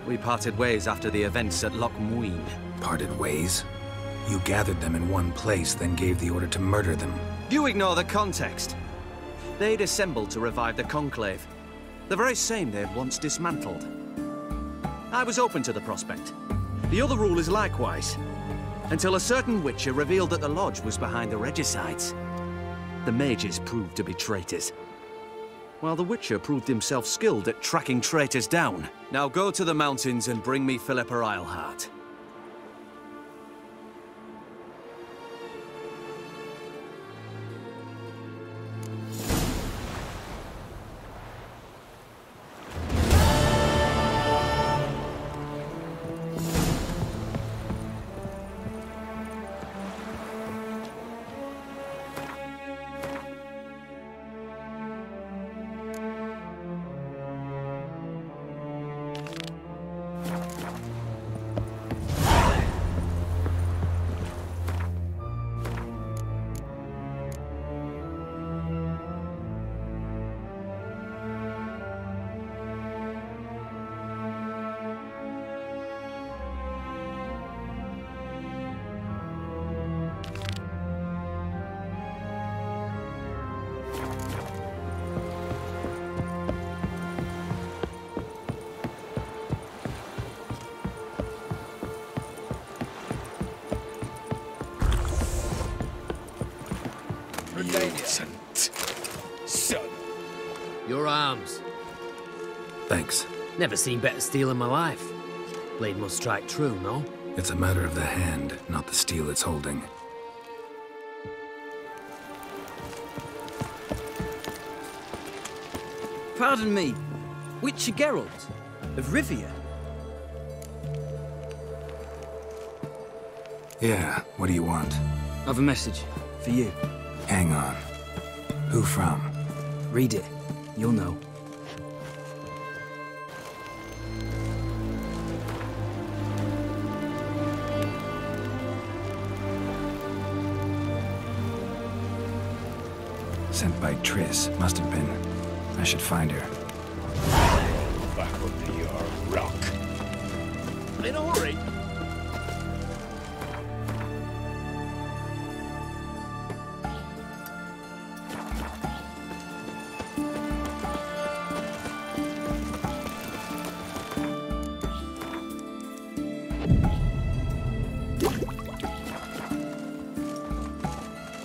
We parted ways after the events at Loch Muin. Parted ways? You gathered them in one place, then gave the order to murder them. You ignore the context. They'd assembled to revive the Conclave. The very same they'd once dismantled. I was open to the prospect. The other rulers likewise. Until a certain Witcher revealed that the Lodge was behind the regicides. The mages proved to be traitors, while the Witcher proved himself skilled at tracking traitors down. Now go to the mountains and bring me Philippa Eilhart. Innocent son. Your arms. Thanks. Never seen better steel in my life. Blade must strike true, no? It's a matter of the hand, not the steel it's holding. Pardon me, Witcher Geralt of Rivia. Yeah, what do you want? I've a message for you. Hang on. Who from? Read it. You'll know. Sent by Triss, must have been. I should find her. Back under your rock. In a hurry.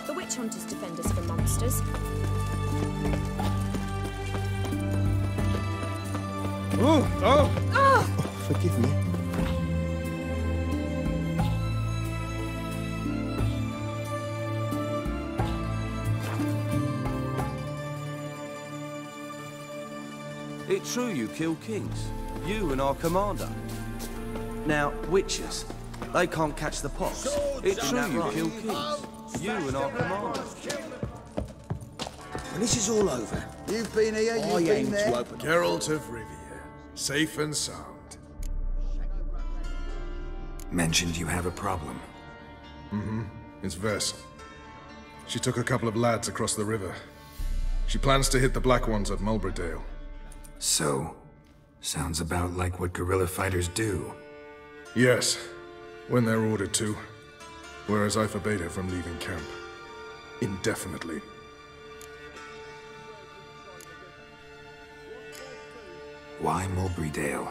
The witch hunters defend us from monsters. Forgive me. It's true you kill kings. You and our commander. Now, witches, they can't catch the pox. It's true you kill kings. You and our commander. When this is all over, you've been here, you've been there. Geralt of Rivia, safe and sound. Mentioned you have a problem. Mm-hmm. It's Vess. She took a couple of lads across the river. She plans to hit the Black Ones at Mulberydale. So, sounds about like what guerrilla fighters do. Yes, when they're ordered to. Whereas I forbade her from leaving camp. Indefinitely. Why Mulberydale?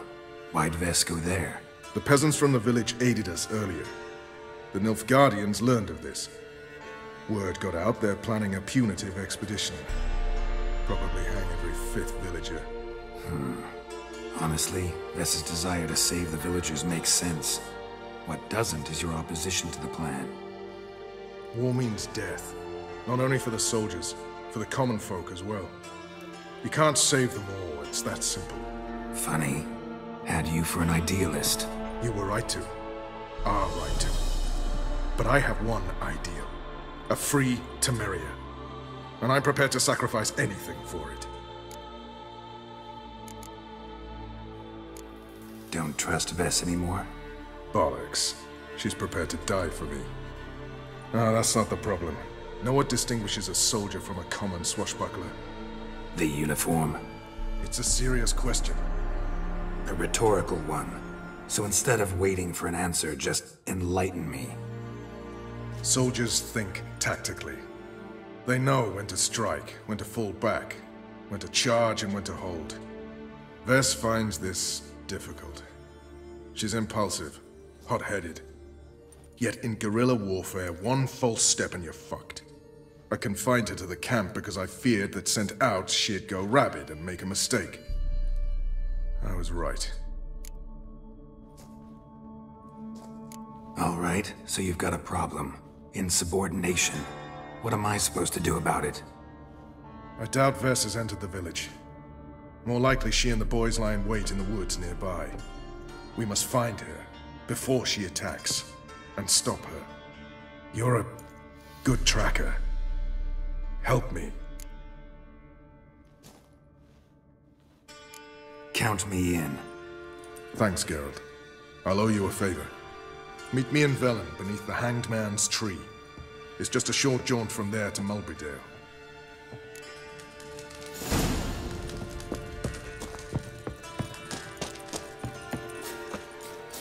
Why'd Vess go there? The peasants from the village aided us earlier. The Nilfgaardians learned of this. Word got out they're planning a punitive expedition. Probably hang every 5th villager. Honestly, Vess's desire to save the villagers makes sense. What doesn't is your opposition to the plan. War means death. Not only for the soldiers, for the common folk as well. You can't save them all, it's that simple. Funny. Had you for an idealist. You were right to. Are right to. But I have one ideal. A free Temeria. And I'm prepared to sacrifice anything for it. Don't trust Vess anymore? Bollocks. She's prepared to die for me. No, that's not the problem. Know what distinguishes a soldier from a common swashbuckler? The uniform. It's a serious question. A rhetorical one. So instead of waiting for an answer, just enlighten me. Soldiers think tactically. They know when to strike, when to fall back, when to charge and when to hold. Vess finds this difficult. She's impulsive, hot-headed. Yet in guerrilla warfare, one false step and you're fucked. I confined her to the camp because I feared that sent out she'd go rabid and make a mistake. I was right. All right, so you've got a problem. Insubordination. What am I supposed to do about it? I doubt Vess has entered the village. More likely she and the boys lie in wait in the woods nearby. We must find her before she attacks and stop her. You're a good tracker. Help me. Count me in. Thanks, Geralt. I'll owe you a favor. Meet me in Velen beneath the Hanged Man's tree. It's just a short jaunt from there to Mulberydale.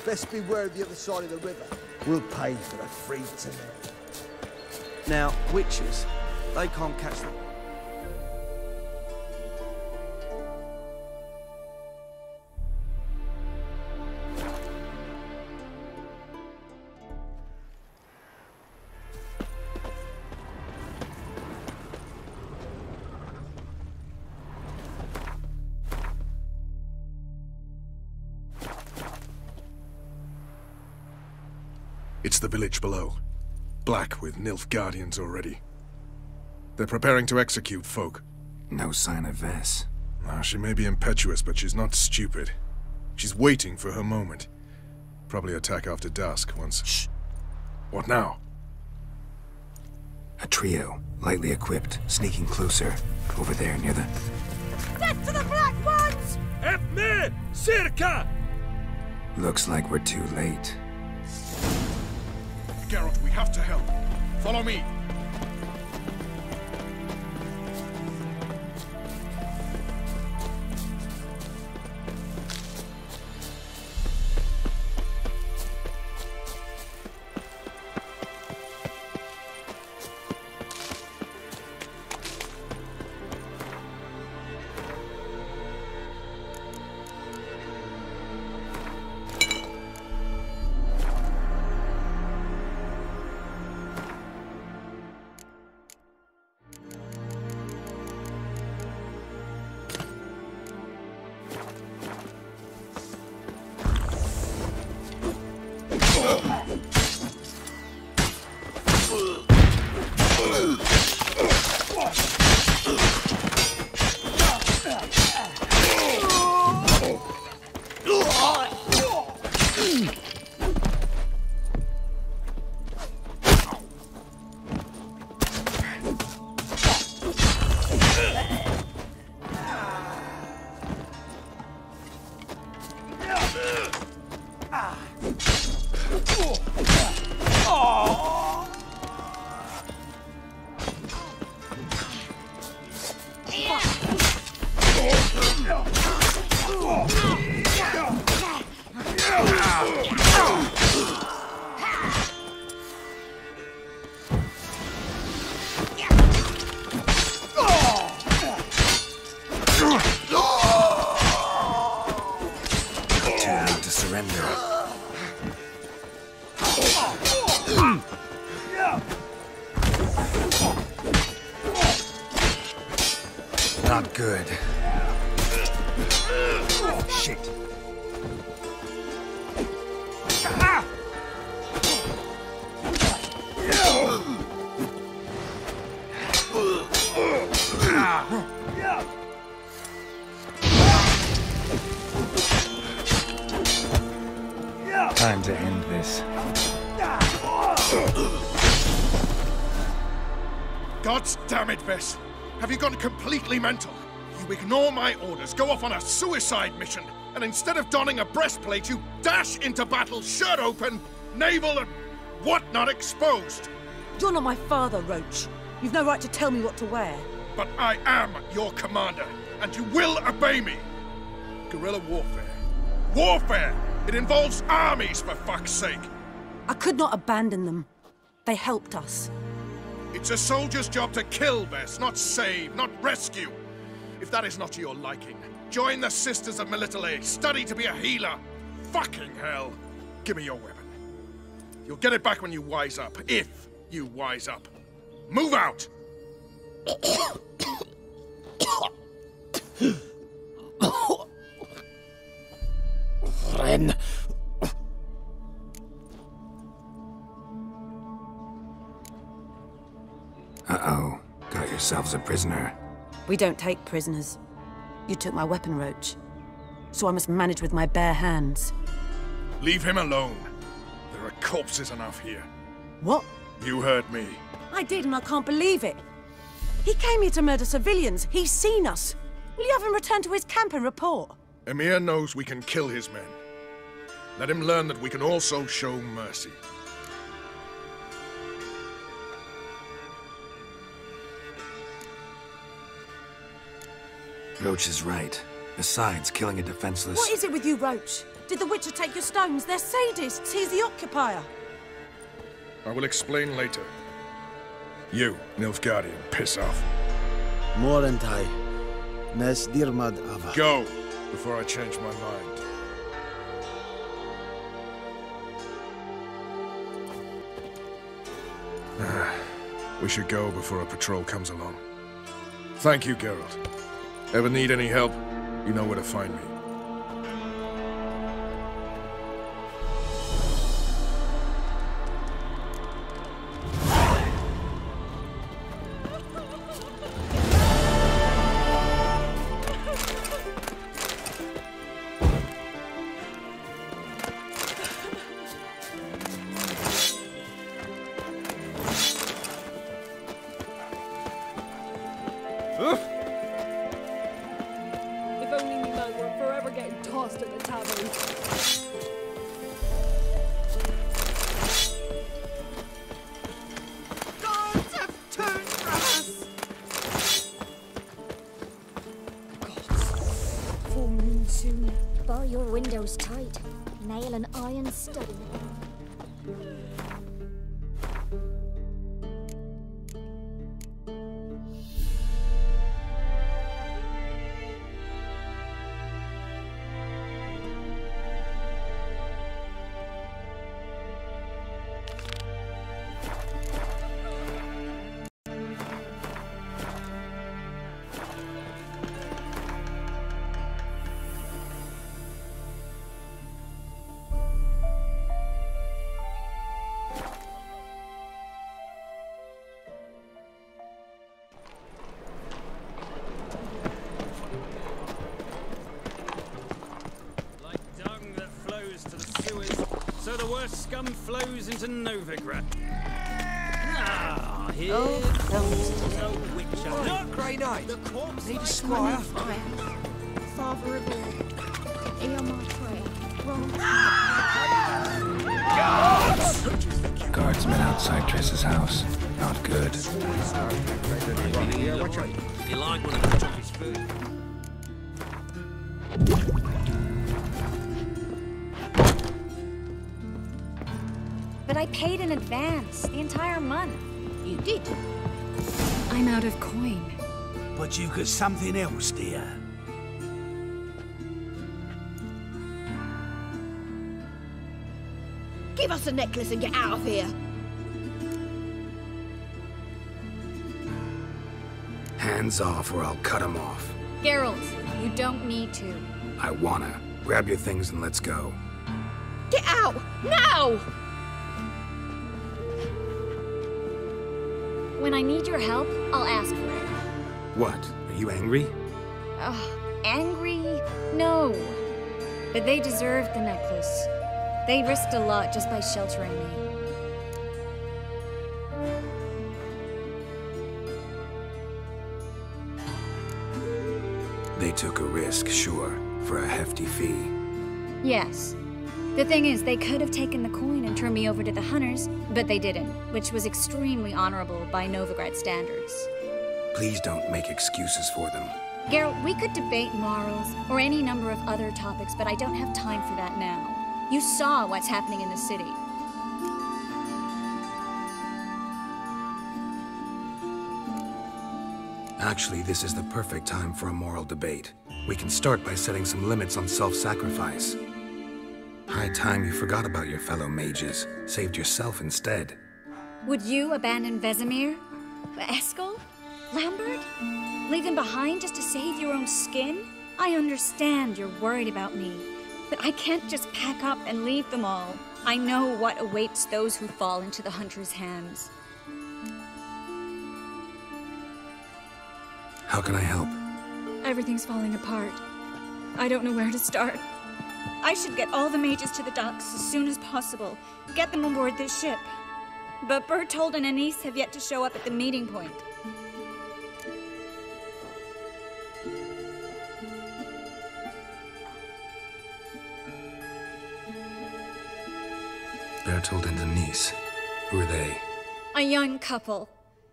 Best beware the other side of the river. We'll pay for a free ticket. Now, witches, they can't catch them. It's the village below. Black with Nilfgaardians already. They're preparing to execute folk. No sign of Vess. She may be impetuous, but she's not stupid. She's waiting for her moment. Probably attack after dusk once... Shh! What now? A trio, lightly equipped, sneaking closer. Over there, near the... Get to the Black Ones! Help me! Circa! Looks like we're too late. Geralt, we have to help. Follow me. Not good. Shit. Time to end this. God's damn it, Vess. Have you gone completely mental? You ignore my orders, go off on a suicide mission, And instead of donning a breastplate, you dash into battle shirt open, navel and whatnot exposed. You're not my father, Roach. You've no right to tell me what to wear. But I am your commander, and you will obey me. Guerrilla warfare. Warfare! It involves armies, for fuck's sake. I could not abandon them. They helped us. It's a soldier's job to kill, Bess, not save, not rescue. If that is not to your liking, join the Sisters of Melitele. Study to be a healer. Fucking hell. Give me your weapon. You'll get it back when you wise up. If you wise up. Move out! Ren. Uh-oh. Got yourselves a prisoner. We don't take prisoners. You took my weapon, Roach. So I must manage with my bare hands. Leave him alone. There are corpses enough here. What? You heard me. I did, and I can't believe it. He came here to murder civilians. He's seen us. Will you have him return to his camp and report? Emir knows we can kill his men. Let him learn that we can also show mercy. Roach is right. Besides, killing a defenseless... What is it with you, Roach? Did the Witcher take your stones? They're sadists. He's the occupier. I will explain later. You, Nilfgaardian, piss off. Morentai. Nes Dirmad Ava. Go, before I change my mind. We should go before a patrol comes along. Thank you, Geralt. Ever need any help, you know where to find me. If only me man were forever getting tossed in the tavern. Gods have turned for us! Full moon soon. Bar your windows tight. Nail an iron stud in them. So the worst scum flows into Novigrad. Ah, here comes the Witcher. Not Grey Knight. The corpse Need a squire. Father of all. Eomartre. Guardsmen outside Triss's house. Not good. You like when I cut off his food? But I paid in advance, the entire month. You did? I'm out of coin. But you've got something else, dear. Give us the necklace and get out of here. Hands off or I'll cut him off. Geralt, you don't need to. I wanna. Grab your things and let's go. Get out! Now! When I need your help, I'll ask for it. What? Are you angry? Angry? No. But they deserved the necklace. They risked a lot just by sheltering me. They took a risk, sure. for a hefty fee. Yes. The thing is, they could have taken the coin and turned me over to the hunters, but they didn't, which was extremely honorable by Novigrad standards. Please don't make excuses for them. Geralt, we could debate morals or any number of other topics, but I don't have time for that now. You saw what's happening in the city. Actually, this is the perfect time for a moral debate. We can start by setting some limits on self-sacrifice. High time you forgot about your fellow mages, saved yourself instead. Would you abandon Vesemir? Eskel? Lambert? Leave him behind just to save your own skin? I understand you're worried about me, but I can't just pack up and leave them all. I know what awaits those who fall into the hunter's hands. How can I help? Everything's falling apart. I don't know where to start. I should get all the mages to the docks as soon as possible. Get them aboard this ship. But Bertold and Anise have yet to show up at the meeting point. Bertold and Anise. Who are they? A young couple.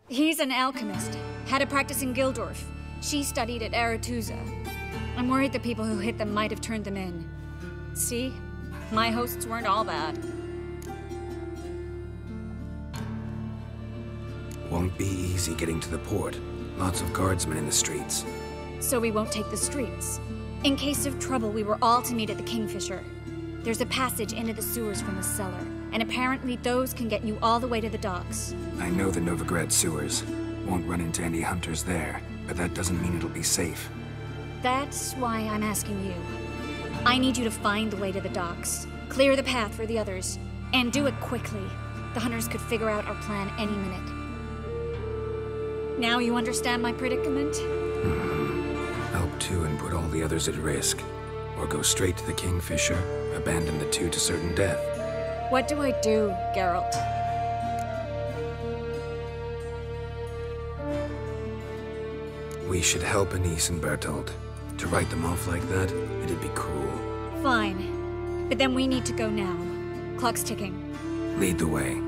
He's an alchemist. Had a practice in Gildorf. She studied at Aretuza. I'm worried the people who hit them might have turned them in. See? My hosts weren't all bad. Won't be easy getting to the port. Lots of guardsmen in the streets. So we won't take the streets. In case of trouble, we were all to meet at the Kingfisher. There's a passage into the sewers from the cellar, and apparently those can get you all the way to the docks. I know the Novigrad sewers. Won't run into any hunters there, but that doesn't mean it'll be safe. That's why I'm asking you. I need you to find the way to the docks, clear the path for the others, and do it quickly. The hunters could figure out our plan any minute. Now you understand my predicament? Help two and put all the others at risk. Or go straight to the Kingfisher, abandon the two to certain death. What do I do, Geralt? We should help Anise and Bertold. To write them off like that, it'd be cruel. Fine. But then we need to go now. Clock's ticking. Lead the way.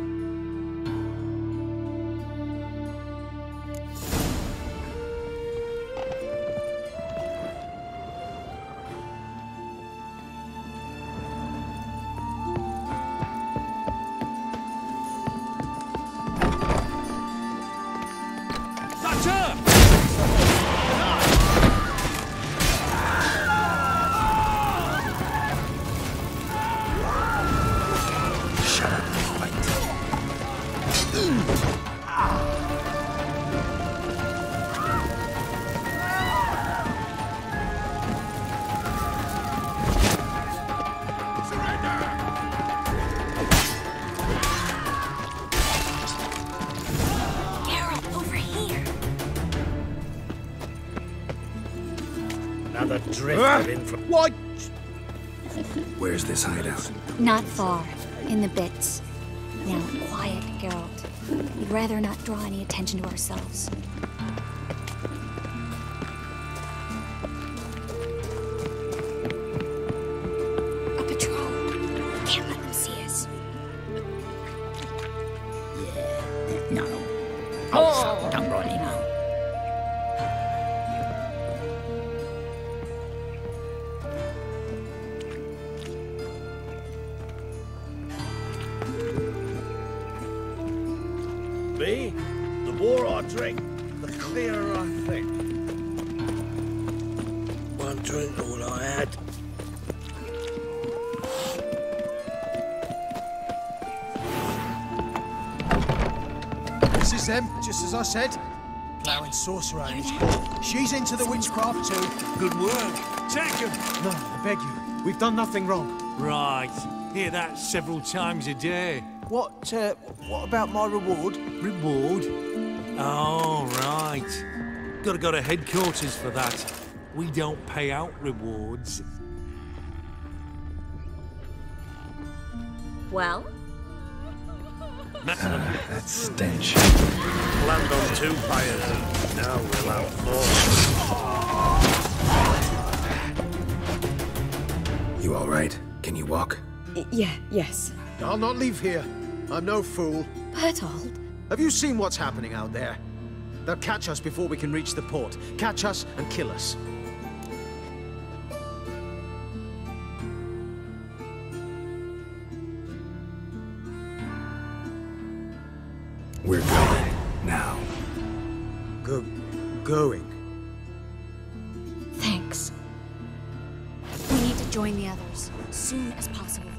Another drifter in from... What? Where's this hideout? Not far. In the bits. Now, quiet, Geralt. We'd rather not draw any attention to ourselves. A patrol. Can't let them see us. No. Oh, don't worry now. Me? The more I drink, the clearer I think. One drink all I had. This is them, just as I said. Plowing sorcerer in his court. She's into the witchcraft too. Good work. Take him. No, I beg you. We've done nothing wrong. Right. Hear that several times a day. What about my reward? Reward? Oh, right. Gotta go to headquarters for that. We don't pay out rewards. Well? That stench. Land on 2 pyres. Now we'll have 4. You all right? Can you walk? Yes. I'll not leave here. I'm no fool. Bertold? Have you seen what's happening out there? They'll catch us before we can reach the port. Catch us and kill us. We're going. Now. Going? Thanks. We need to join the others, as soon as possible.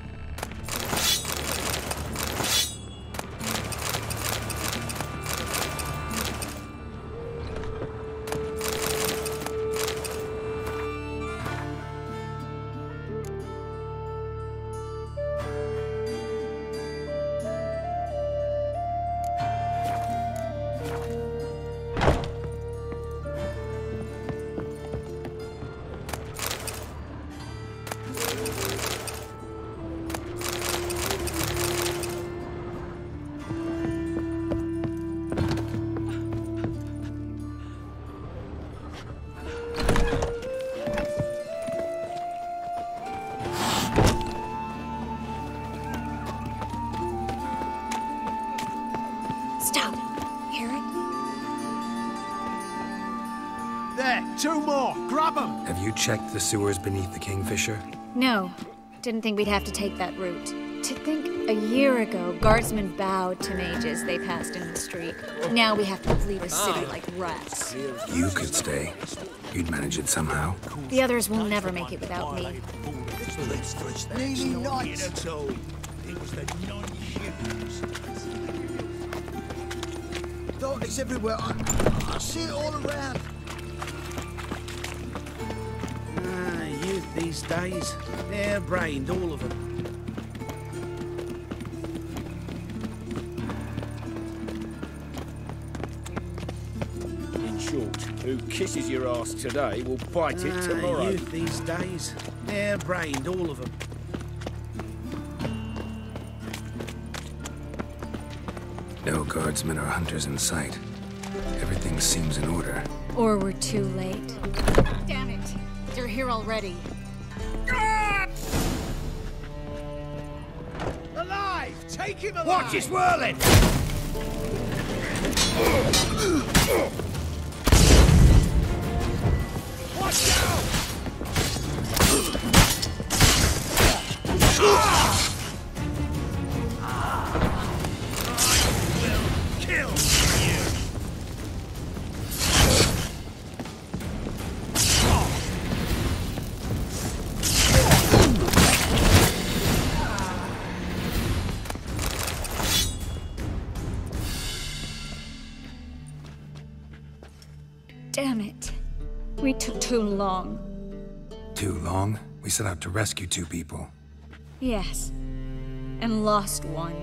Two more! Grab them! Have you checked the sewers beneath the Kingfisher? No. Didn't think we'd have to take that route. To think a year ago, guardsmen bowed to mages they passed in the street. Now we have to flee the city like rats. You could stay. You'd manage it somehow. The others will never make it without me. Really nice. It was the non-humans. Though it's everywhere. I see it all around. Youth these days, hair-brained, all of them. In short, who kisses your ass today will bite it tomorrow. Youth these days, hair-brained, all of them. No guardsmen or hunters in sight. Everything seems in order. Or we're too late. Damn it! They're here already. Alive! Take him alive! Watch his whirling! Watch out! Kill you! Damn it. We took too long. Too long? We set out to rescue two people. Yes. And lost one.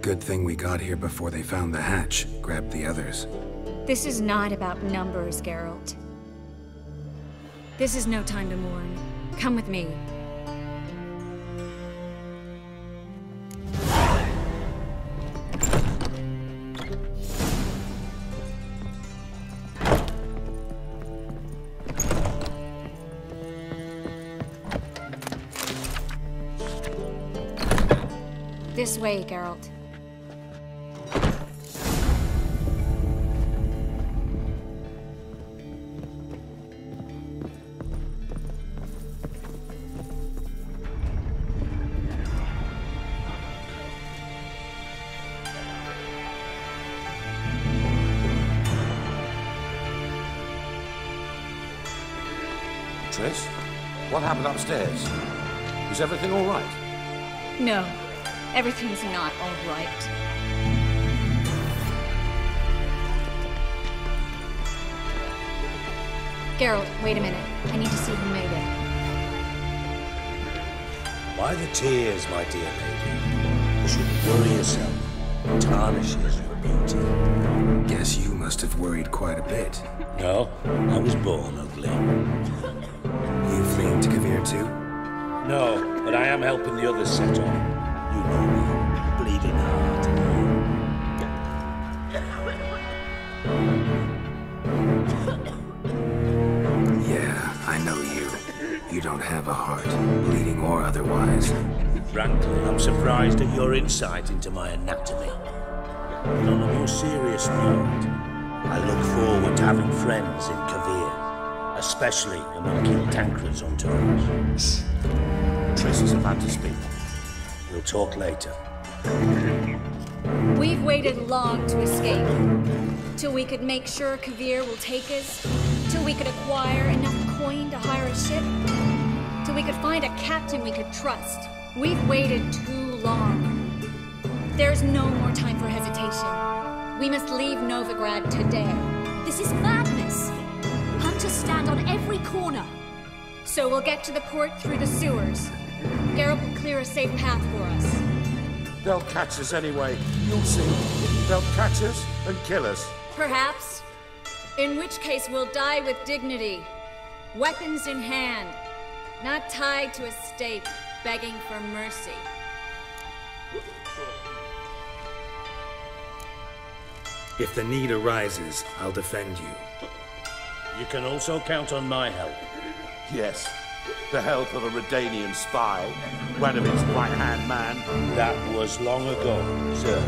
Good thing we got here before they found the hatch, grabbed the others. This is not about numbers, Geralt. This is no time to mourn. Come with me. This way, Geralt. Triss, what happened upstairs? Is everything all right? No, everything's not all right. Geralt, wait a minute. I need to see who made it. Why the tears, my dear lady? You shouldn't worry yourself. It tarnishes your beauty. Guess you must have worried quite a bit. No, I was born ugly. You fleeing to Kavir too? No, but I am helping the others set off. You know me, bleeding heart. Yeah, I know you. You don't have a heart, bleeding or otherwise. Frankly, I'm surprised at your insight into my anatomy. But on a more serious note, I look forward to having friends in Kavir, especially among King Tancred's entourage. Triss is about to speak. We'll talk later. We've waited long to escape. Till we could make sure Kavir will take us. Till we could acquire enough coin to hire a ship. Till we could find a captain we could trust. We've waited too long. There's no more time for hesitation. We must leave Novigrad today. This is madness. Hunters stand on every corner. So we'll get to the port through the sewers. Geralt will clear a safe path for us. They'll catch us anyway. You'll see. They'll catch us and kill us. Perhaps. In which case we'll die with dignity. Weapons in hand. Not tied to a stake, begging for mercy. If the need arises, I'll defend you. You can also count on my help. Yes. The help of a Redanian spy, Gwendolyn's right-hand man. That was long ago, sir.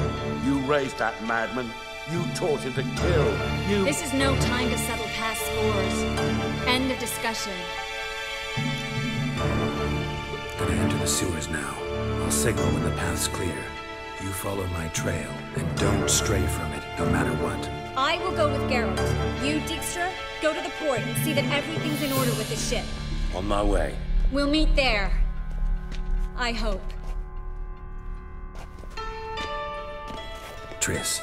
You raised that madman. You taught him to kill. You... This is no time to settle past scores. End of discussion. Gonna enter the sewers now. I'll signal when the path's clear. You follow my trail, and don't stray from it, no matter what. I will go with Geralt. You, Dijkstra, go to the port and see that everything's in order with the ship. On my way. We'll meet there. I hope. Triss,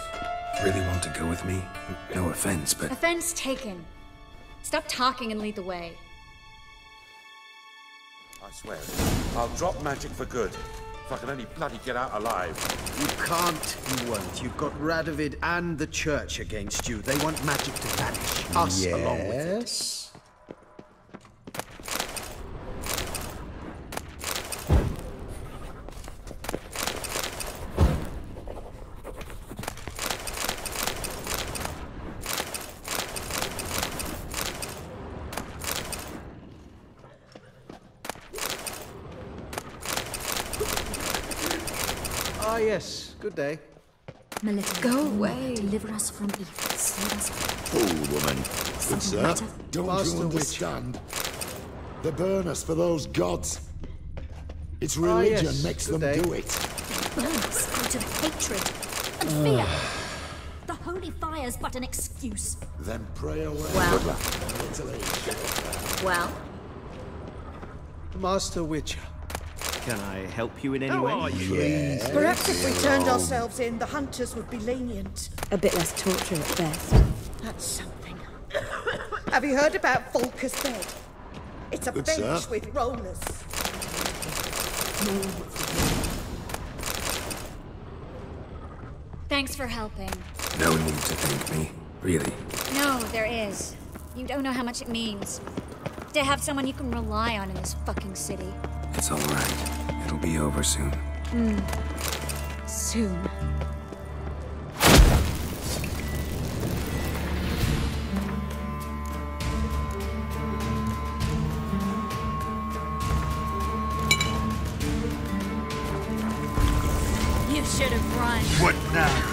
really want to go with me? No offense, but... Offense taken. Stop talking and lead the way. I swear, I'll drop magic for good. If I can only bloody get out alive. You can't, you won't. You've got Radovid and the Church against you. They want magic to vanish. Us along with it. Ah, yes. Good day. Malika, go away. Deliver us from evil. Save us. Fool woman. Good sir, don't you understand? They burn us for those gods. It's religion makes them do it. They burn us out of hatred and fear. The holy fire's but an excuse. Then pray away. Well. Good luck. Well? Master Witcher. Can I help you in any way? Yes. Perhaps if we turned ourselves in, the hunters would be lenient. A bit less torture at best. That's something. Have you heard about Volker's bed? It's a Good bench sir. with rollers. Thanks for helping. No need to thank me, really. No, there is. You don't know how much it means. To have someone you can rely on in this fucking city. It's all right. It'll be over soon. Soon. You should have run. What now?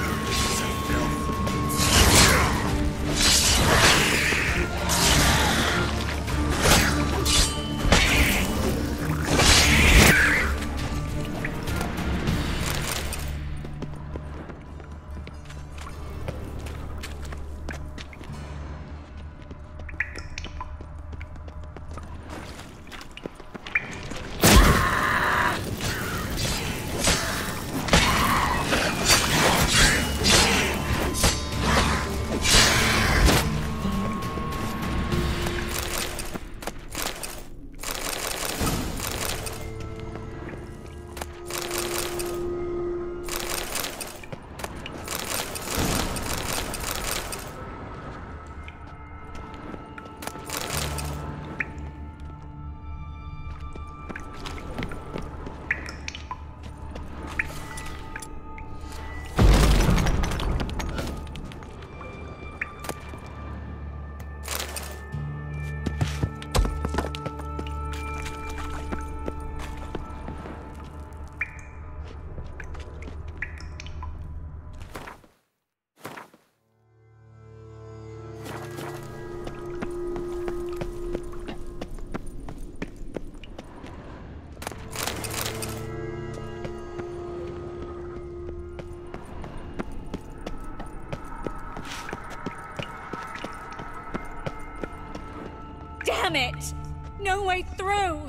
Damn it! No way through!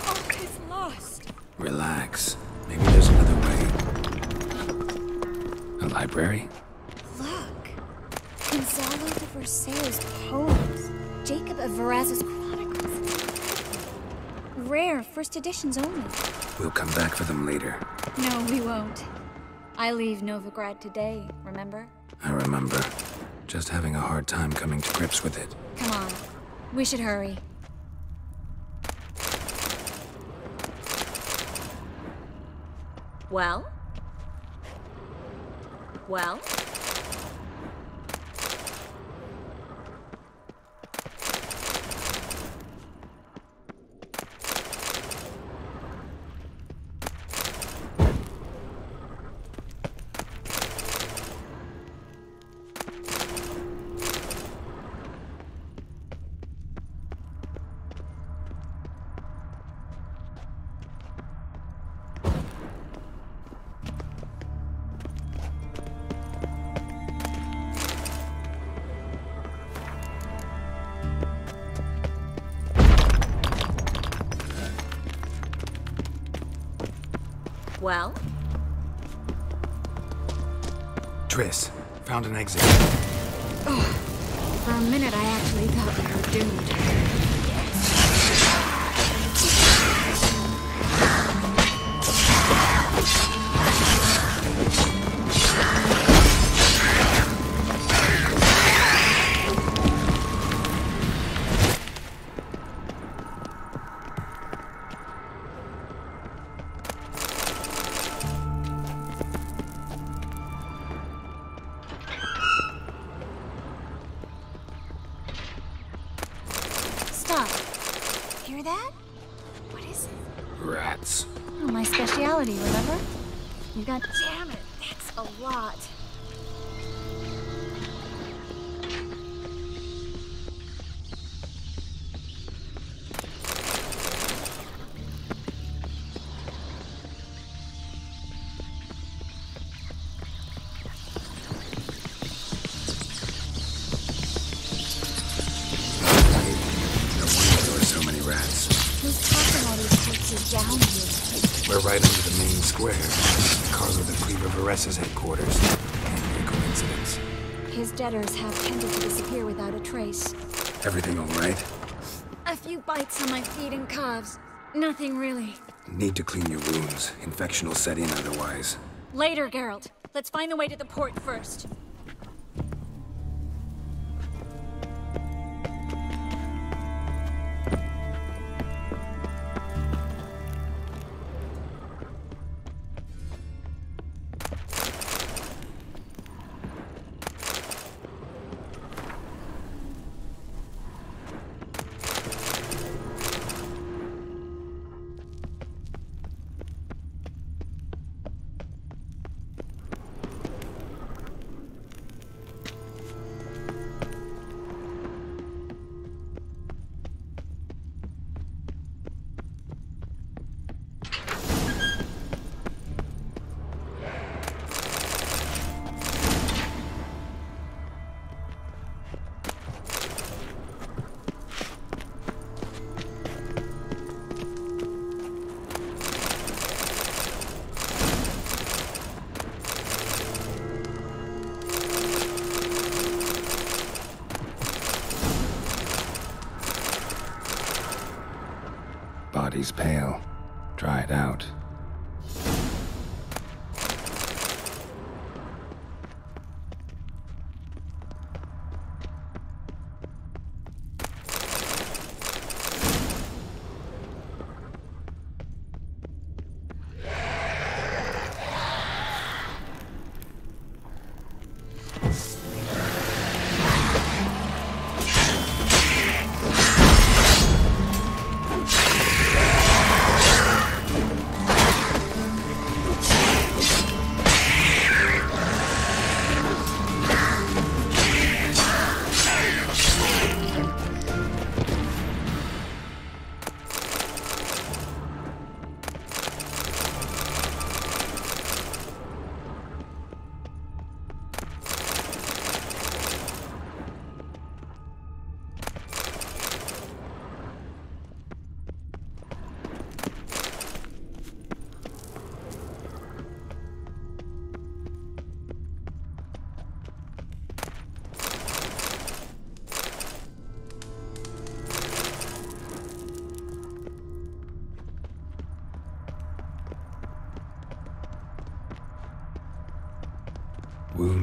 All is lost. Relax. Maybe there's another way. A library? Look. Gonzalo de Versailles' poems. Jacob of Verraz's chronicles. Rare, first editions only. We'll come back for them later. No, we won't. I leave Novigrad today, remember? I remember. Just having a hard time coming to grips with it. Come on. We should hurry. Well? Well? Well? Triss, found an exit. Oh, for a minute I actually thought we were doomed. Hear that? What is it? Rats. Oh, my speciality, remember? You got... Damn it, that's a lot. Down here. We're right under the main square. Carlo the Cleaver Veressa's headquarters. Can't be a coincidence. His debtors have tended to disappear without a trace. Everything all right? A few bites on my feet and calves. Nothing really. Need to clean your wounds. Infection will set in otherwise. Later, Geralt. Let's find the way to the port first. Body's pale, dried out.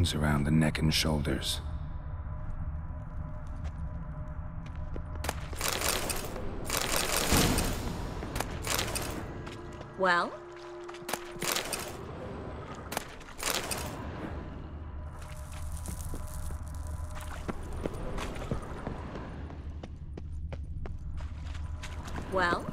wounds around the neck and shoulders. Well? Well?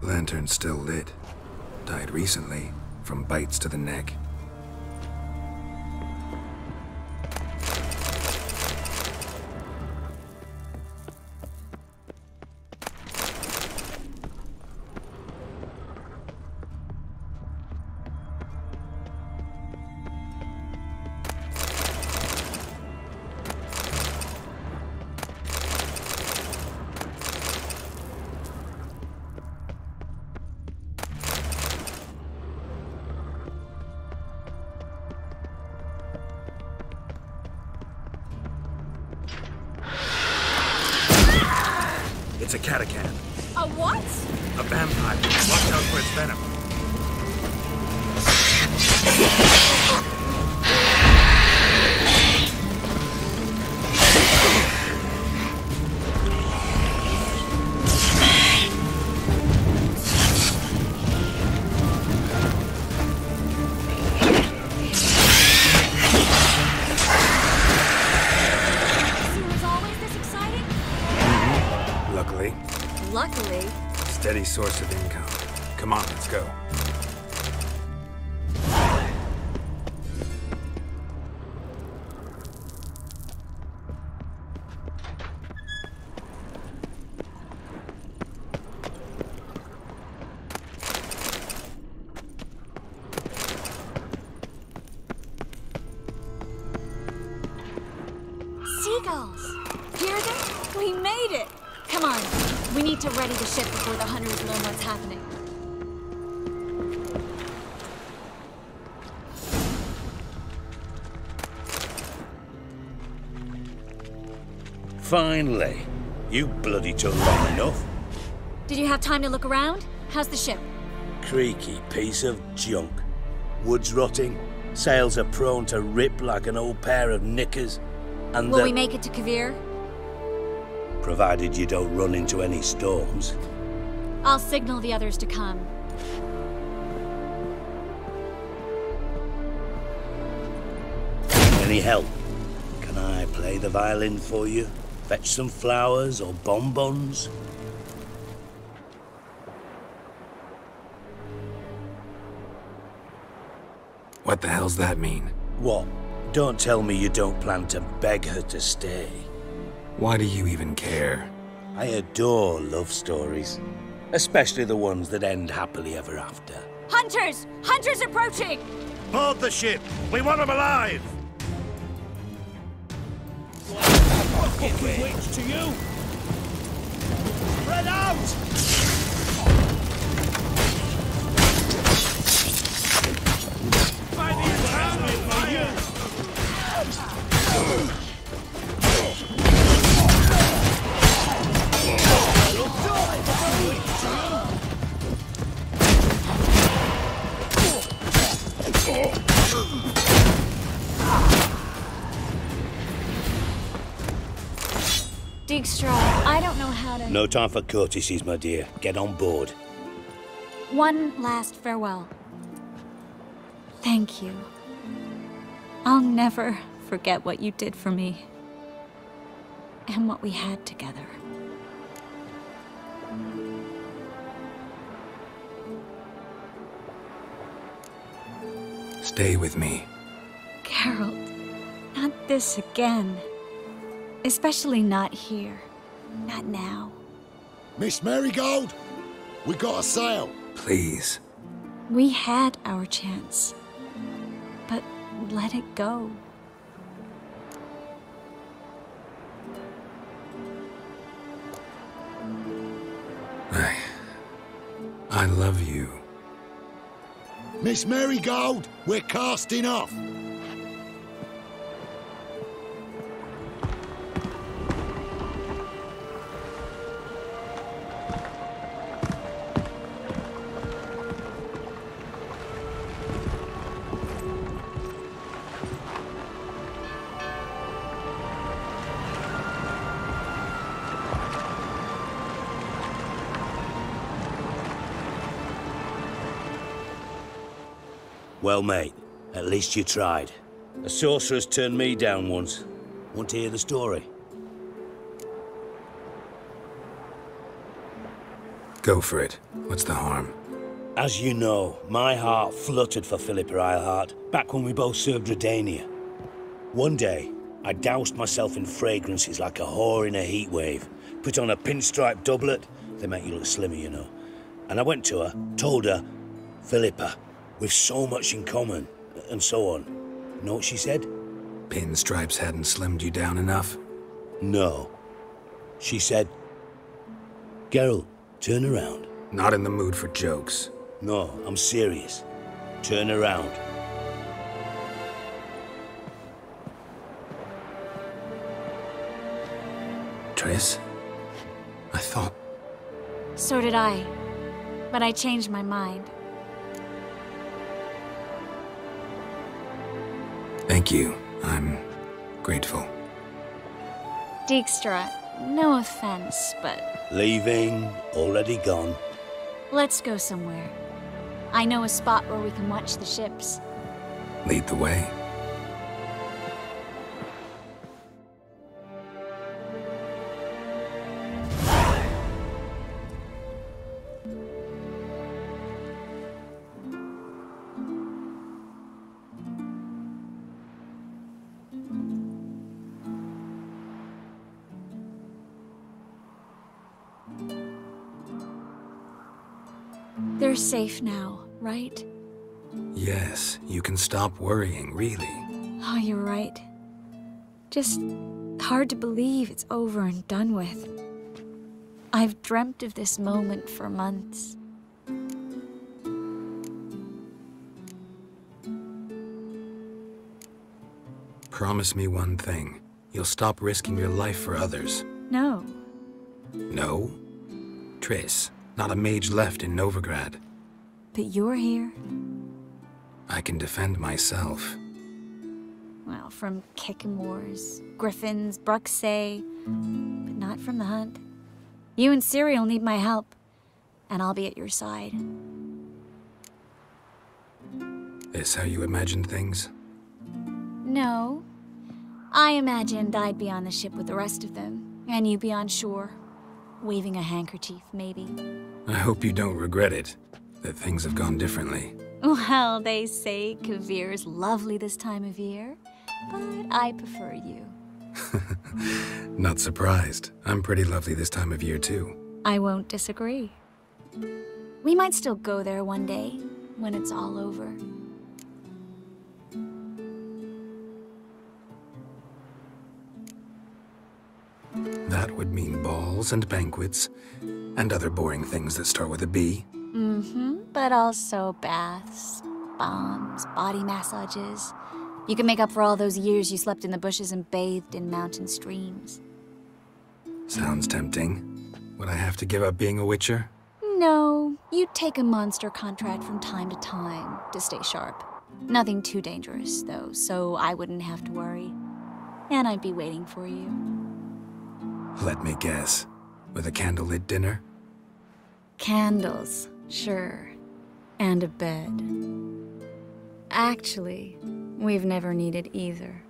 Lantern's still lit. Died recently, from bites to the neck. It's a catachan. A what? A vampire. Watch out for its venom. Luckily. Steady source of income. Come on, let's go. Seagulls! Hear them? We made it! Come on. We need to ready the ship before the hunters learn what's happening. Finally. You bloody took long enough. Did you have time to look around? How's the ship? Creaky piece of junk. Wood's rotting, sails are prone to rip like an old pair of knickers, and Will we make it to Kavir? Provided you don't run into any storms. I'll signal the others to come. Any help? Can I play the violin for you? Fetch some flowers or bonbons? What the hell's that mean? What? Don't tell me you don't plan to beg her to stay. Why do you even care? I adore love stories. Especially the ones that end happily ever after. Hunters! Hunters approaching! Board the ship! We want them alive! Fucking witch to you! Spread out! By the encounter for you! Dijkstra, I don't know how to... No time for courtesies, my dear. Get on board. One last farewell. Thank you. I'll never forget what you did for me. And what we had together. Stay with me. Geralt, not this again. Especially not here. Not now. Miss Marigold, we got a sail. Please. We had our chance. but let it go. I love you. Miss Marigold, we're casting off. Well, mate, at least you tried. A sorcerer's turned me down once. Want to hear the story? Go for it. What's the harm? As you know, my heart fluttered for Philippa Eilhart back when we both served Redania. One day, I doused myself in fragrances like a whore in a heat wave. Put on a pinstripe doublet. They make you look slimmer, you know. And I went to her, told her, Philippa, we've so much in common, and so on. Know what she said? Pinstripes hadn't slimmed you down enough? No. She said, Geralt, turn around. Not in the mood for jokes. No, I'm serious. Turn around. Triss? I thought... So did I. But I changed my mind. Thank you. I'm grateful. Dijkstra, no offense, but... Leaving, already gone. Let's go somewhere. I know a spot where we can watch the ships. Lead the way. They're safe now, right? Yes, you can stop worrying, really. Oh, you're right. Just hard to believe it's over and done with. I've dreamt of this moment for months. Promise me one thing. You'll stop risking your life for others. No. No? Triss, not a mage left in Novigrad. But you're here. I can defend myself. Well, from Kickamores, Griffins, Bruxay, but not from the hunt. You and Ciri will need my help, and I'll be at your side. Is how you imagined things? No. I imagined I'd be on the ship with the rest of them, and you be on shore, waving a handkerchief, maybe. I hope you don't regret it, that things have gone differently. Well, they say Kavir's lovely this time of year, but I prefer you. Not surprised. I'm pretty lovely this time of year, too. I won't disagree. We might still go there one day, when it's all over. That would mean balls and banquets, and other boring things that start with a B. Mm-hmm, but also baths, bombs, body massages. You can make up for all those years you slept in the bushes and bathed in mountain streams. Sounds tempting. Would I have to give up being a witcher? No, you'd take a monster contract from time to time to stay sharp. Nothing too dangerous, though, so I wouldn't have to worry. And I'd be waiting for you. Let me guess. With a candlelit dinner? Candles, sure. And a bed. Actually, we've never needed either.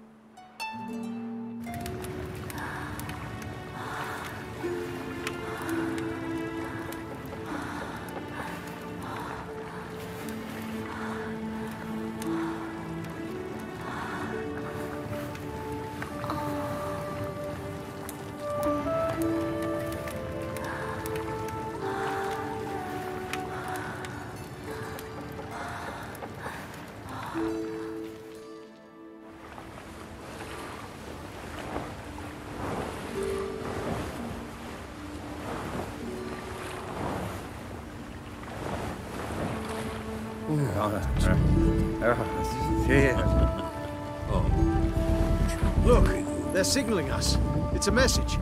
Look, they're signaling us. It's a message.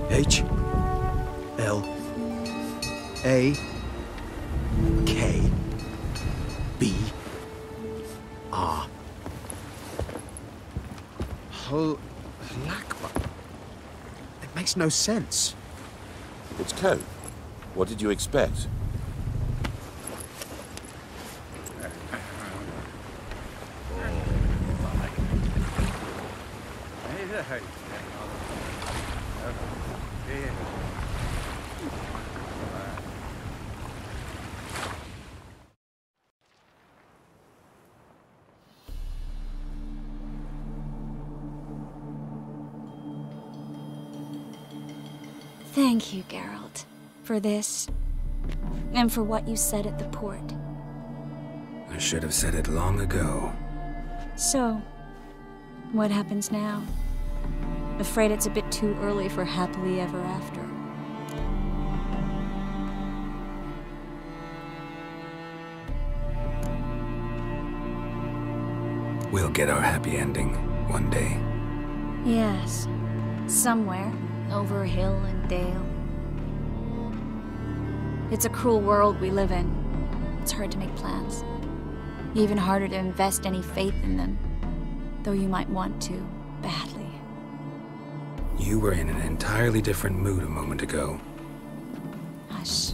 H L A K B R. Lakba. It makes no sense. It's code. What did you expect? Thank you, Geralt, for this, and for what you said at the port. I should have said it long ago. So, what happens now? Afraid it's a bit too early for happily ever after. We'll get our happy ending one day. Yes, somewhere, over hill and dale. It's a cruel world we live in. It's hard to make plans. Even harder to invest any faith in them, though you might want to, badly. You were in an entirely different mood a moment ago. Hush.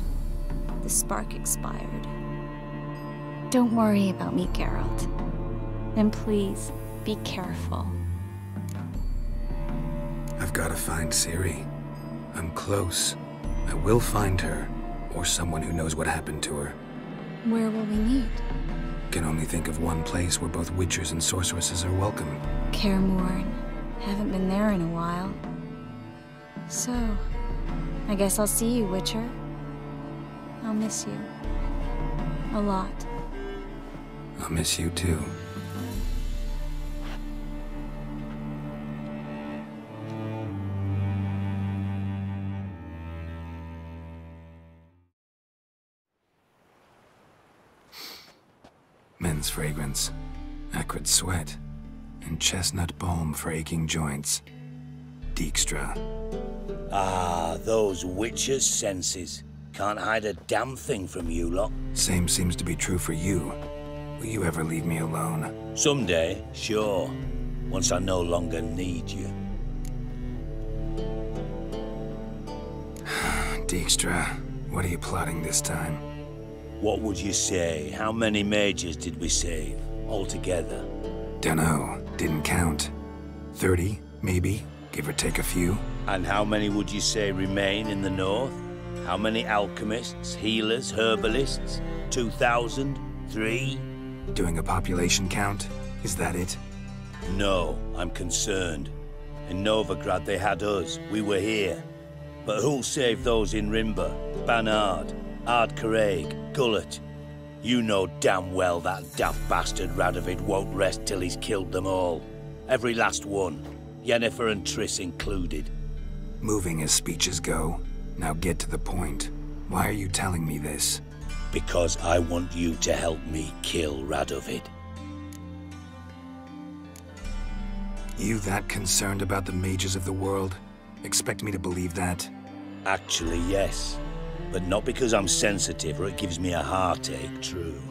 The spark expired. Don't worry about me, Geralt. And please, be careful. I've got to find Ciri. I'm close. I will find her, or someone who knows what happened to her. Where will we meet? Can only think of one place where both witchers and sorceresses are welcome. Kaer Morhen. Haven't been there in a while. So, I guess I'll see you, Witcher. I'll miss you. A lot. I'll miss you too. Men's fragrance, acrid sweat, and chestnut balm for aching joints. Dijkstra. Ah, those witches' senses. Can't hide a damn thing from you lot. Same seems to be true for you. Will you ever leave me alone? Someday, sure. Once I no longer need you. Dijkstra, what are you plotting this time? What would you say? How many mages did we save, altogether? Dunno. Didn't count. 30, maybe, give or take a few. And how many would you say remain in the north? How many alchemists, healers, herbalists? 2,000? 3? Doing a population count? Is that it? No, I'm concerned. In Novigrad they had us, we were here. But who'll save those in Rimba? Banard, Ardcaraig, Gullet? You know damn well that daft bastard Radovid won't rest till he's killed them all. Every last one. Yennefer and Triss included. Moving as speeches go. Now get to the point. Why are you telling me this? Because I want you to help me kill Radovid. You that concerned about the mages of the world? Expect me to believe that? Actually, yes. But not because I'm sensitive or it gives me a heartache, true.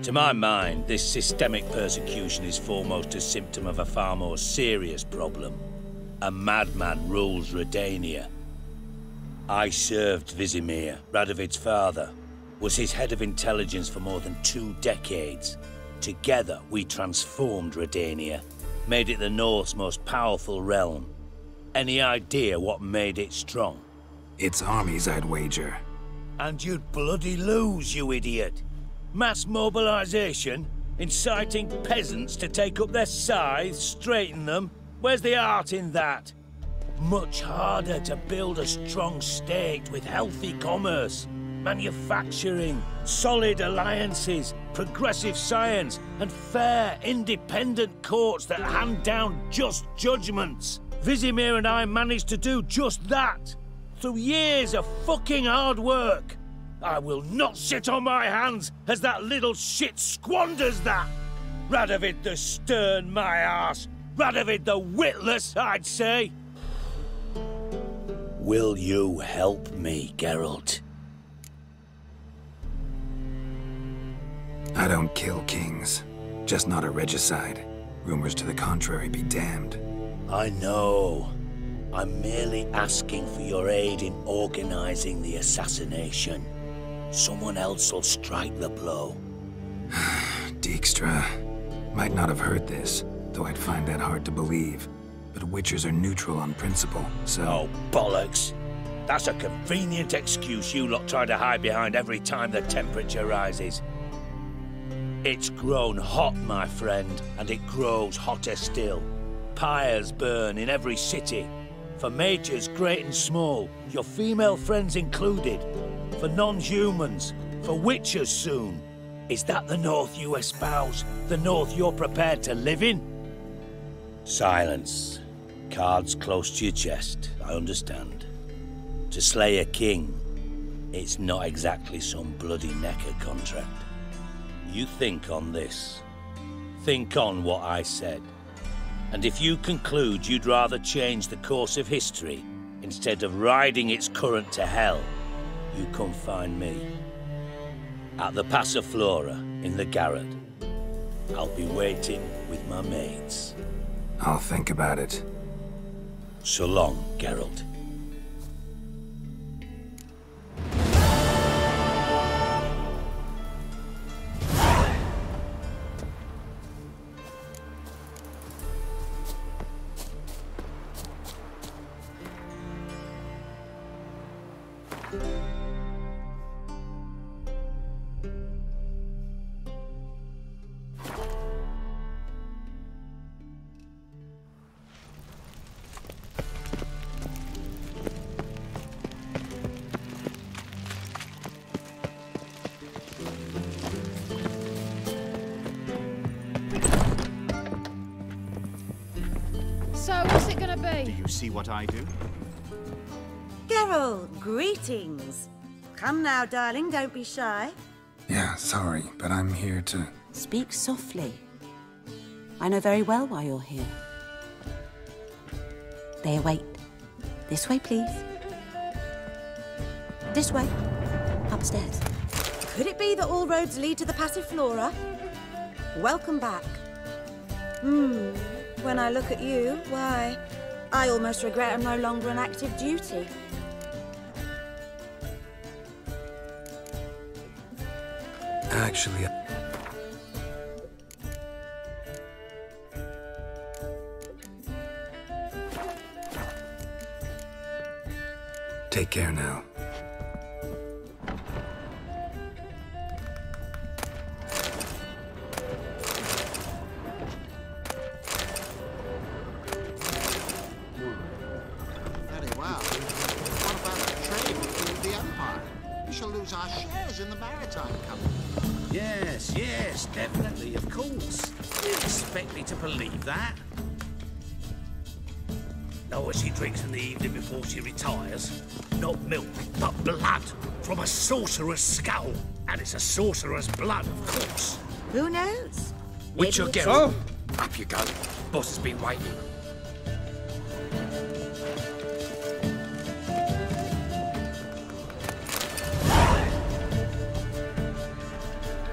To my mind, this systemic persecution is foremost a symptom of a far more serious problem. A madman rules Redania. I served Vizimir, Radovid's father, was his head of intelligence for more than 2 decades. Together, we transformed Redania, made it the North's most powerful realm. Any idea what made it strong? Its armies, I'd wager. And you'd bloody lose, you idiot. Mass mobilization? Inciting peasants to take up their scythes, straighten them? Where's the art in that? Much harder to build a strong state with healthy commerce, manufacturing, solid alliances, progressive science, and fair, independent courts that hand down just judgments. Vizimir and I managed to do just that. Through years of fucking hard work. I will not sit on my hands as that little shit squanders that. Radovid the stern, my arse. Radovid the witless, I'd say. Will you help me, Geralt? I don't kill kings. Just not a regicide. Rumors to the contrary be damned. I know. I'm merely asking for your aid in organizing the assassination. Someone else will strike the blow. Dijkstra. Might not have heard this, though I'd find that hard to believe. But Witchers are neutral on principle, so... Oh, bollocks. That's a convenient excuse you lot try to hide behind every time the temperature rises. It's grown hot, my friend, and it grows hotter still. Pyres burn in every city. For mages great and small, your female friends included. For non-humans, for witchers soon. Is that the North you espouse? The North you're prepared to live in? Silence. Cards close to your chest, I understand. To slay a king, it's not exactly some bloody necker contract. You think on this. Think on what I said. And if you conclude you'd rather change the course of history instead of riding its current to hell, you come find me. At the Passiflora in the Garrett. I'll be waiting with my mates. I'll think about it. So long, Geralt. So, what's it gonna be? Do you see what I do? Geralt, greetings. Come now, darling, don't be shy. Yeah, sorry, but I'm here to... Speak softly. I know very well why you're here. They await. This way, please. This way. Upstairs. Could it be that all roads lead to the Passiflora? Welcome back. When I look at you, why, I almost regret I'm no longer on active duty. Actually... Take care now. Very well. What about the trade with the Empire? We shall lose our shares in the Maritime Company. Yes, yes, definitely, of course. You expect me to believe that? Know what she drinks in the evening before she retires? Not milk, but blood from a sorcerer's skull. And it's a sorcerer's blood, of course. Who knows? Witcher Maybe Geralt. Up you go. Boss has been waiting.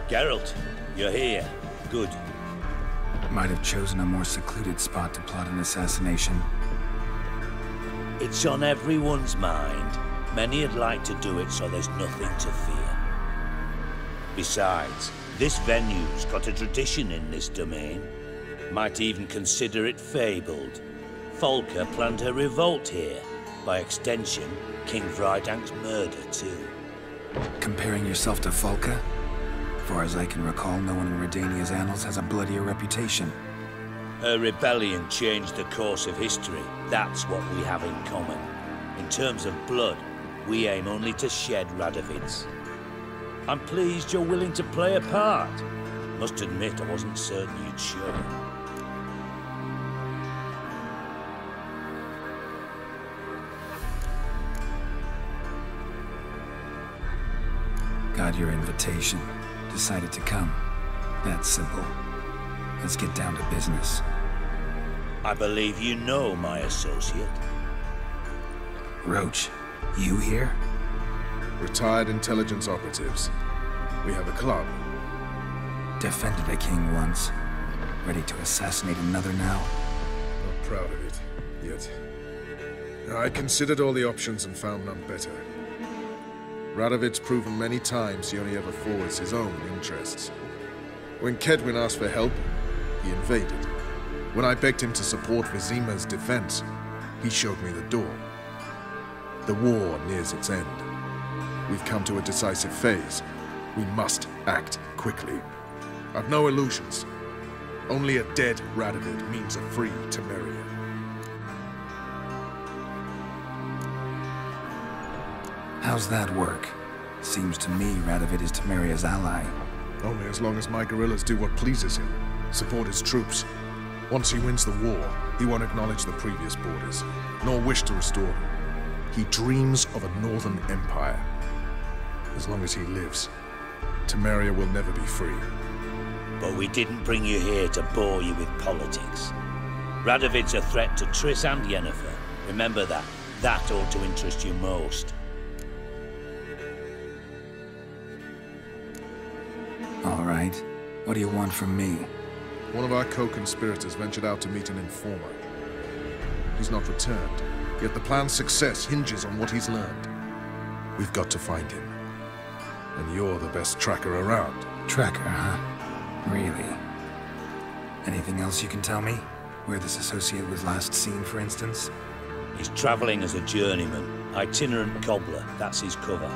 Geralt, you're here. Good. Might have chosen a more secluded spot to plot an assassination. It's on everyone's mind. Many'd like to do it so there's nothing to fear. Besides, this venue's got a tradition in this domain. Might even consider it fabled. Folka planned her revolt here. By extension, King Vrydank's murder too. Comparing yourself to Folka? Far as I can recall, no one in Redania's annals has a bloodier reputation. Her rebellion changed the course of history. That's what we have in common. In terms of blood, we aim only to shed Radovid's. I'm pleased you're willing to play a part. Must admit, I wasn't certain you'd show. Got your invitation. Decided to come. That's simple. Let's get down to business. I believe you know my associate. Roach, you here? Retired intelligence operatives. We have a club. Defended a king once. Ready to assassinate another now? Not proud of it, yet. I considered all the options and found none better. Radovid's proven many times he only ever forwards his own interests. When Kedwin asked for help, he invaded. When I begged him to support Vizima's defense, he showed me the door. The war nears its end. We've come to a decisive phase. We must act quickly. I've no illusions. Only a dead Radovid means a free Temeria. How's that work? Seems to me Radovid is Temeria's ally. Only as long as my guerrillas do what pleases him. Support his troops. Once he wins the war, he won't acknowledge the previous borders, nor wish to restore them. He dreams of a northern empire. As long as he lives, Temeria will never be free. But we didn't bring you here to bore you with politics. Radovid's a threat to Triss and Yennefer. Remember that. That ought to interest you most. All right. What do you want from me? One of our co-conspirators ventured out to meet an informer. He's not returned, yet the plan's success hinges on what he's learned. We've got to find him. And you're the best tracker around. Tracker, huh? Really? Anything else you can tell me? Where this associate was last seen, for instance? He's travelling as a journeyman. Itinerant cobbler, that's his cover.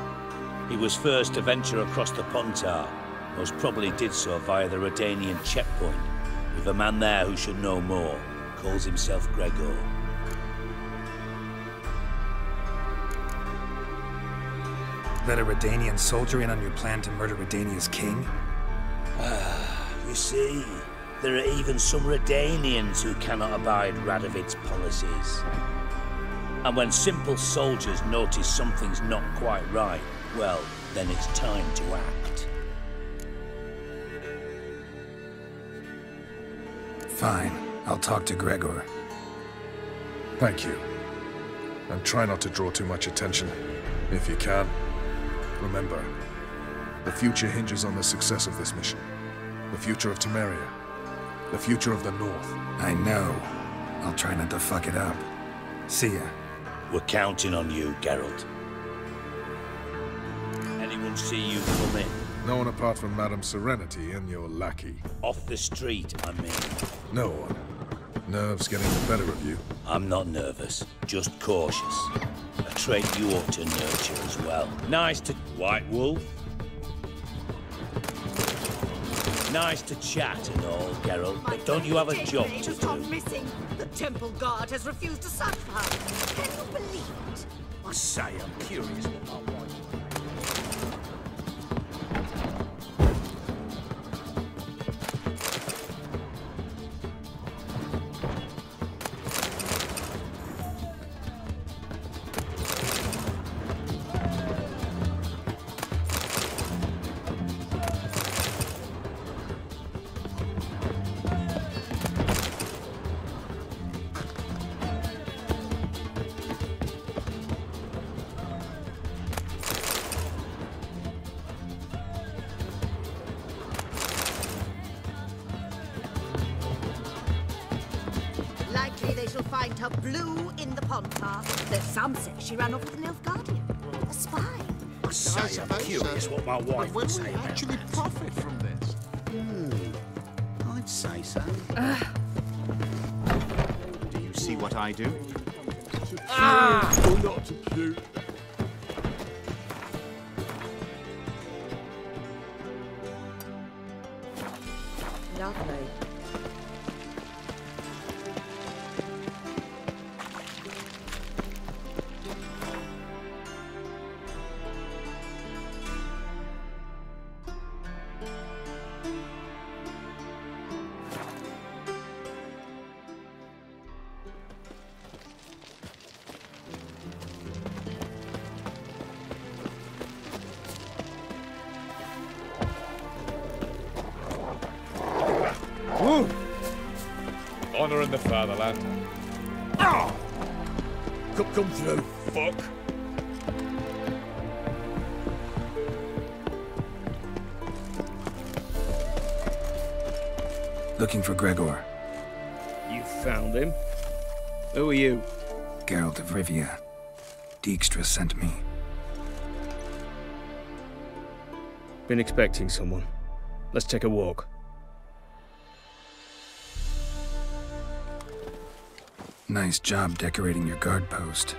He was first to venture across the Pontar. Most probably did so via the Redanian checkpoint. With a man there who should know more. Calls himself Gregor. Let a Redanian soldier in on your plan to murder Redania's king? You see, there are even some Redanians who cannot abide Radovid's policies. And when simple soldiers notice something's not quite right, well, then it's time to act. Fine. I'll talk to Gregor. Thank you. And try not to draw too much attention, if you can. Remember, the future hinges on the success of this mission. The future of Temeria. The future of the North. I know. I'll try not to fuck it up. See ya. We're counting on you, Geralt. Anyone see you come in? No one apart from Madame Serenity and your lackey. Off the street, I mean. No one. Nerves getting the better of you. I'm not nervous, just cautious. A trait you ought to nurture as well. Nice to... White Wolf? Nice to chat and all, Geralt, but don't you have a job to do? Missing. The temple guard has refused to search for her. Can you believe it? I say I'm curious what my wife... They shall find her blue in the Pontar. There's some say she ran off with an Nilfgaardian. A spy. I say I'm curious what my wife would say about actually profit from this? I'd say so. Do you see what I do? Oh, not to puke. Lovely. honouring the fatherland. Oh! Come through, fuck. Looking for Gregor. You found him? Who are you? Geralt of Rivia. Dijkstra sent me. Been expecting someone. Let's take a walk. Nice job decorating your guard post.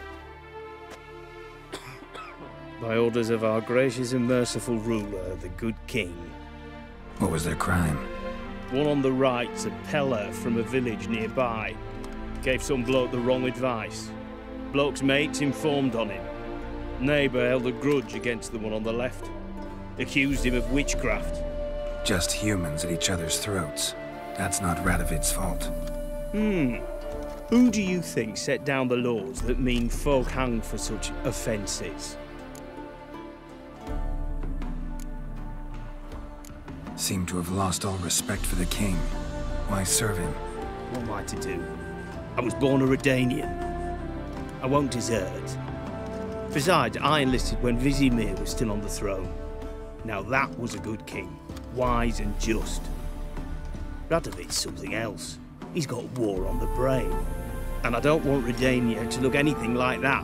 By orders of our gracious and merciful ruler, the good king. What was their crime? One on the right's a peller from a village nearby. Gave some bloke the wrong advice. Bloke's mates informed on him. Neighbour held a grudge against the one on the left. Accused him of witchcraft. Just humans at each other's throats. That's not Radovid's fault. Who do you think set down the laws that mean folk hang for such offences? Seem to have lost all respect for the king. Why serve him? What am I to do? I was born a Redanian. I won't desert. Besides, I enlisted when Vizimir was still on the throne. Now that was a good king. Wise and just. Radovid's something else. He's got war on the brain. And I don't want Redania to look anything like that.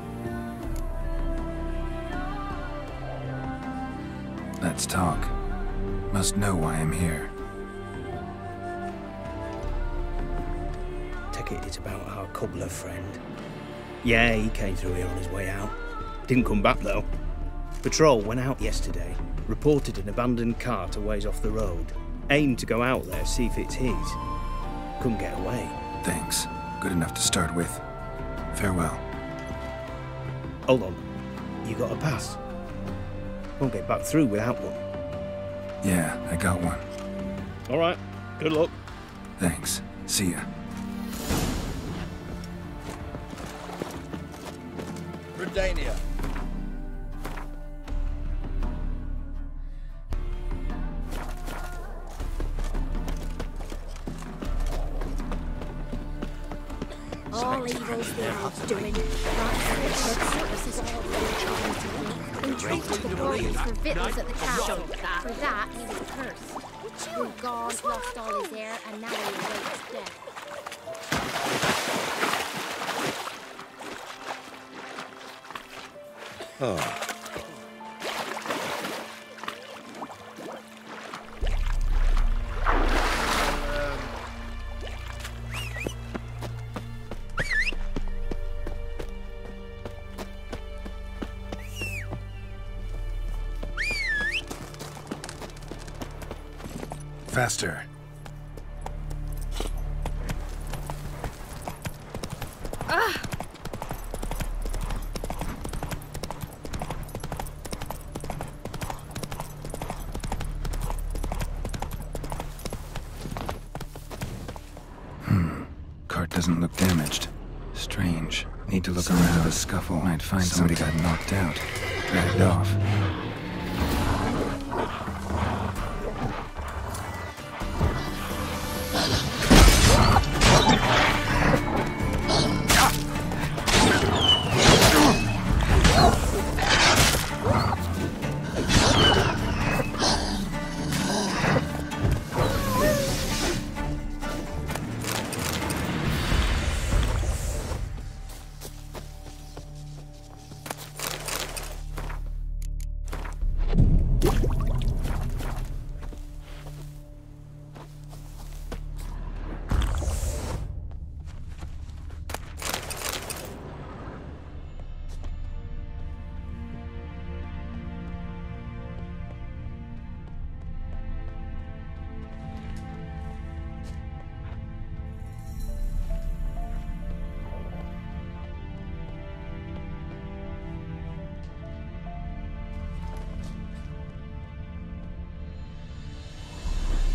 Let's talk. Must know why I'm here. Take it it's about our cobbler friend. Yeah, he came through here on his way out. Didn't come back though. Patrol went out yesterday. Reported an abandoned cart a ways off the road. Aimed to go out there, see if it's his. Couldn't get away. Thanks. Good enough to start with. Farewell. Hold on. You got a pass? Won't get back through without one. Yeah, I got one. All right. Good luck. Thanks. See ya. Redania. All evil's the odds doing. We traded the bodies for victuals at the castle. For that, he was cursed. Good God lost all his heir, and now he awaits death. Oh. Faster. Cart doesn't look damaged. Strange. Need to look around the scuffle. Might find somebody got knocked out. Dragged off.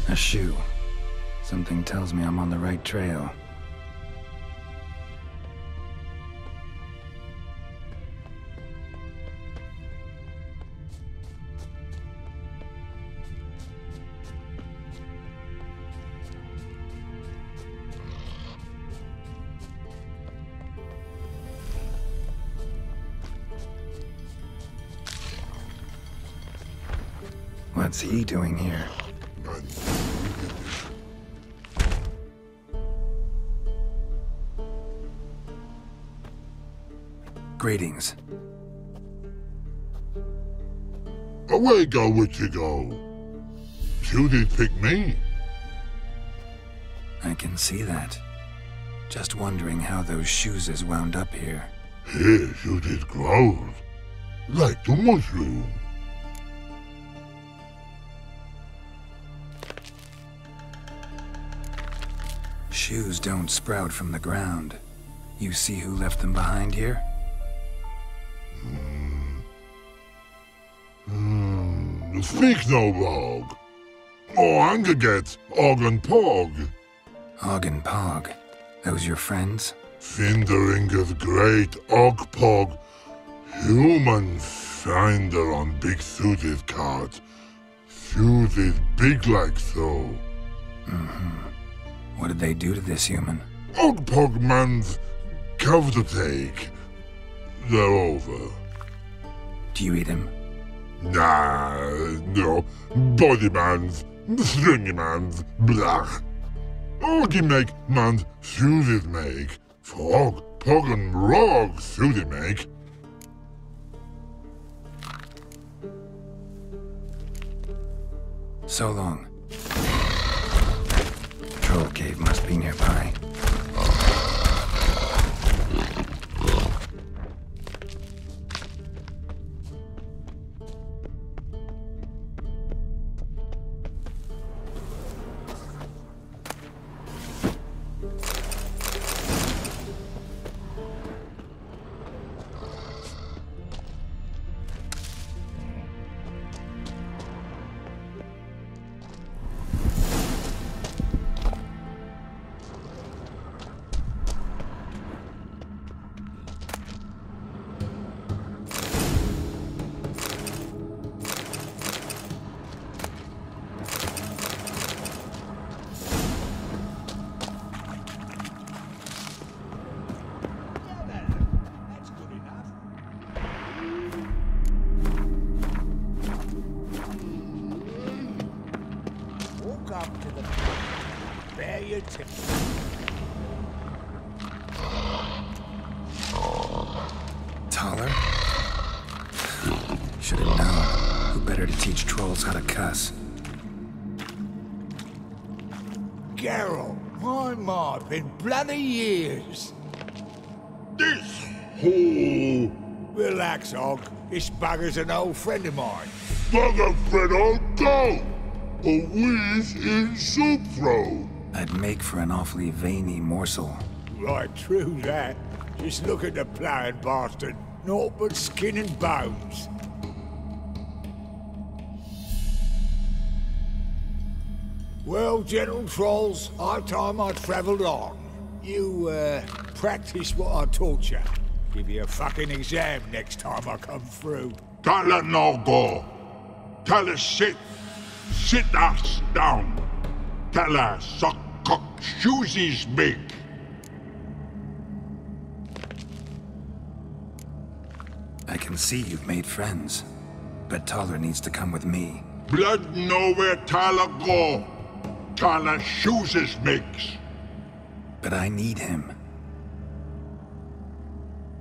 A shoe. Something tells me I'm on the right trail. What's he doing here? Greetings. Away go, would you go? You did pick me. I can see that. Just wondering how those shoes is wound up here. Here you did grow. Like the mushroom. Shoes don't sprout from the ground. You see who left them behind here? Speak no log. Oh, Angaget, Og and Pog. Og and Pog. Those your friends? Finderinga's great Og Pog. Human finder on big suited cart. Suited big like so. What did they do to this human? Og Pog man's cover to take. They're over. Do you eat him? Nah, no. Body man's, stringy man's, blah. Oggy make man's suited make. Frog, Pog and Rog suited make. So long. Troll cave must be nearby. Taller? Should have known. Who better to teach trolls how to cuss? Geralt, my, been bloody years. This hole. Relax, Og. This bugger's an old friend of mine. Bugger friend, I'll go. A whiz in soup throw. I'd make for an awfully veiny morsel. Right, true that. Just look at the ploughing bastard. Naught but skin and bones. Well, gentle trolls, high time I travelled on. You, practice what I taught you. Give you a fucking exam next time I come through. Tell her no go. Tell her sit. Sit ass down. Tell her suck cock shoesies make. I can see you've made friends, but Taller needs to come with me. Blood know where Taller go. Taller shoesies makes. But I need him.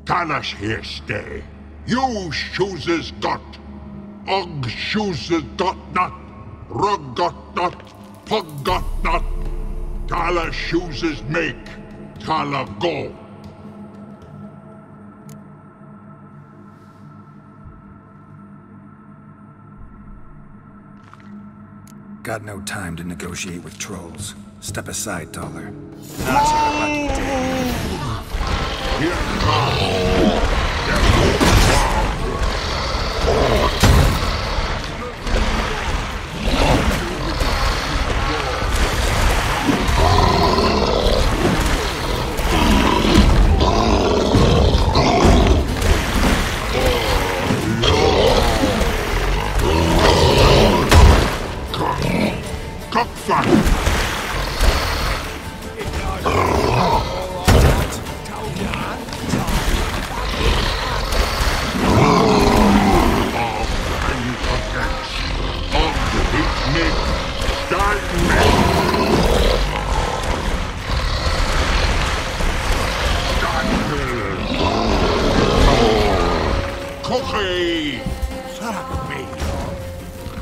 Taller's here stay. You shoesies got. Og shoesies got not. Rug got not. Pug got not. Taller shoesies make. Taller go. Got no time to negotiate with trolls. Step aside, Taller. Cockfight!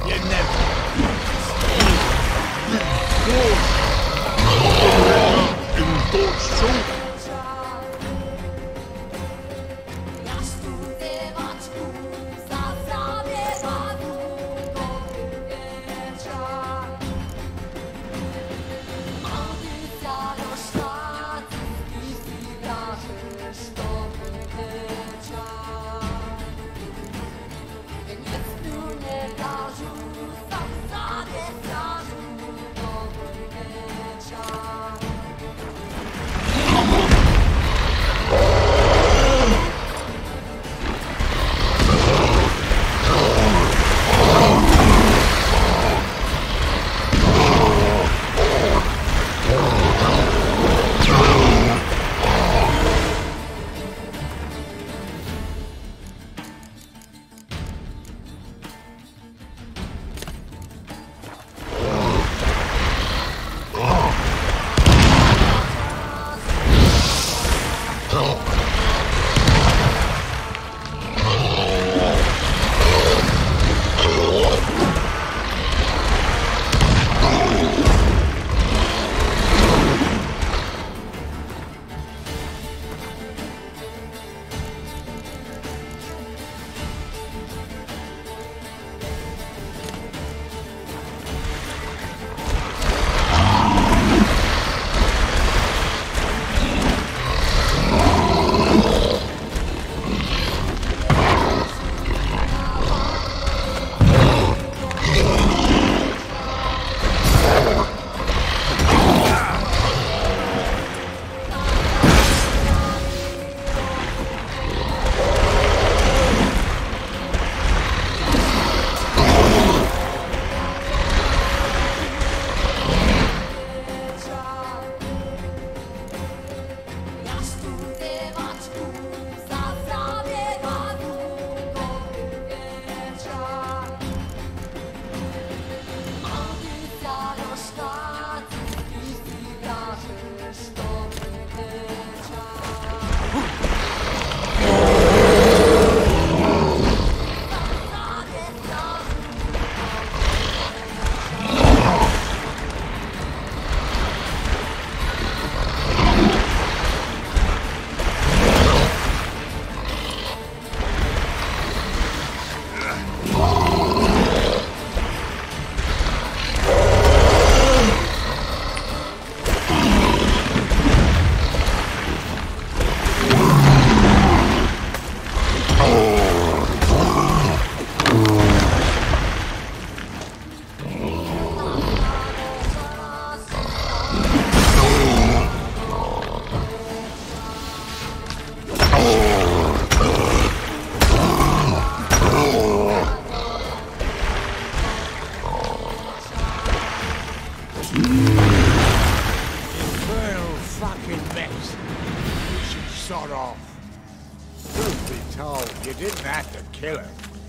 You never. In thoughts too.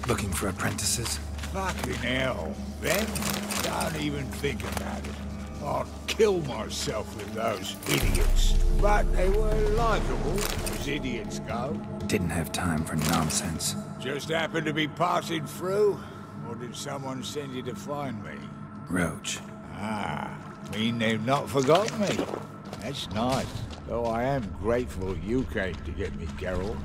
Looking for apprentices? Fucking hell. Then, don't even think about it. I'd kill myself with those idiots. But they were likeable, as idiots go. Didn't have time for nonsense. Just happened to be passing through? Or did someone send you to find me? Roach. Ah, mean they've not forgotten me. That's nice. Though I am grateful you came to get me, Geralt.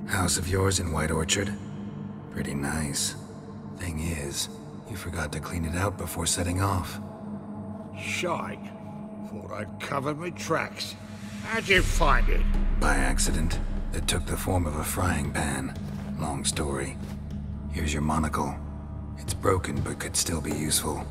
House of yours in White Orchard? Pretty nice. Thing is, you forgot to clean it out before setting off. Shite. Thought I'd covered my tracks. How'd you find it? By accident. It took the form of a frying pan. Long story. Here's your monocle. It's broken, but could still be useful.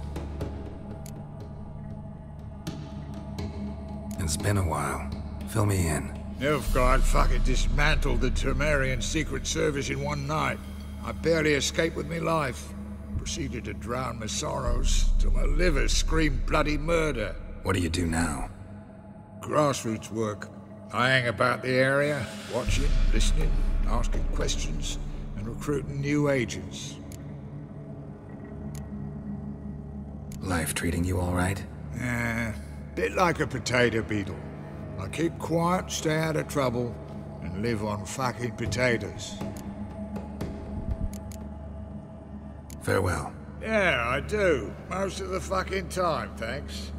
It's been a while. Fill me in. Nilfgaard fucking dismantled the Temerian Secret Service in one night. I barely escaped with my life. Proceeded to drown my sorrows till my liver screamed bloody murder. What do you do now? Grassroots work. I hang about the area, watching, listening, asking questions, and recruiting new agents. Life treating you all right? Bit like a potato beetle. I keep quiet, stay out of trouble, and live on fucking potatoes. Farewell. Yeah, I do. Most of the fucking time, thanks.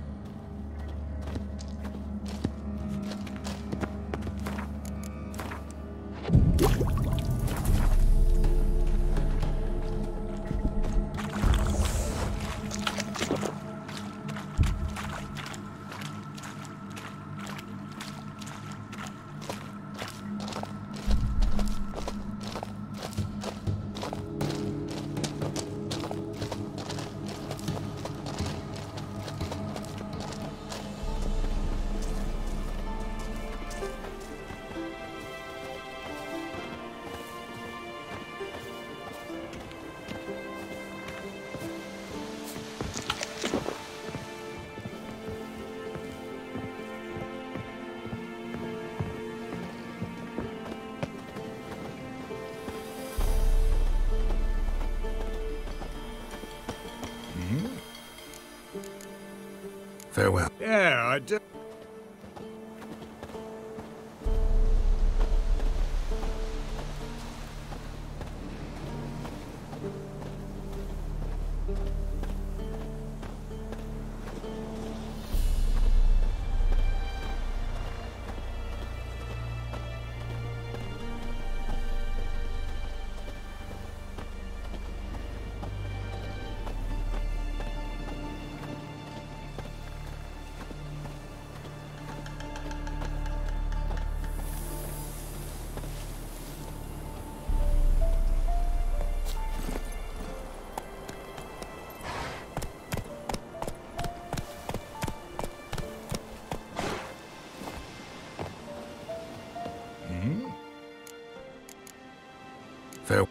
Farewell. Yeah, I do.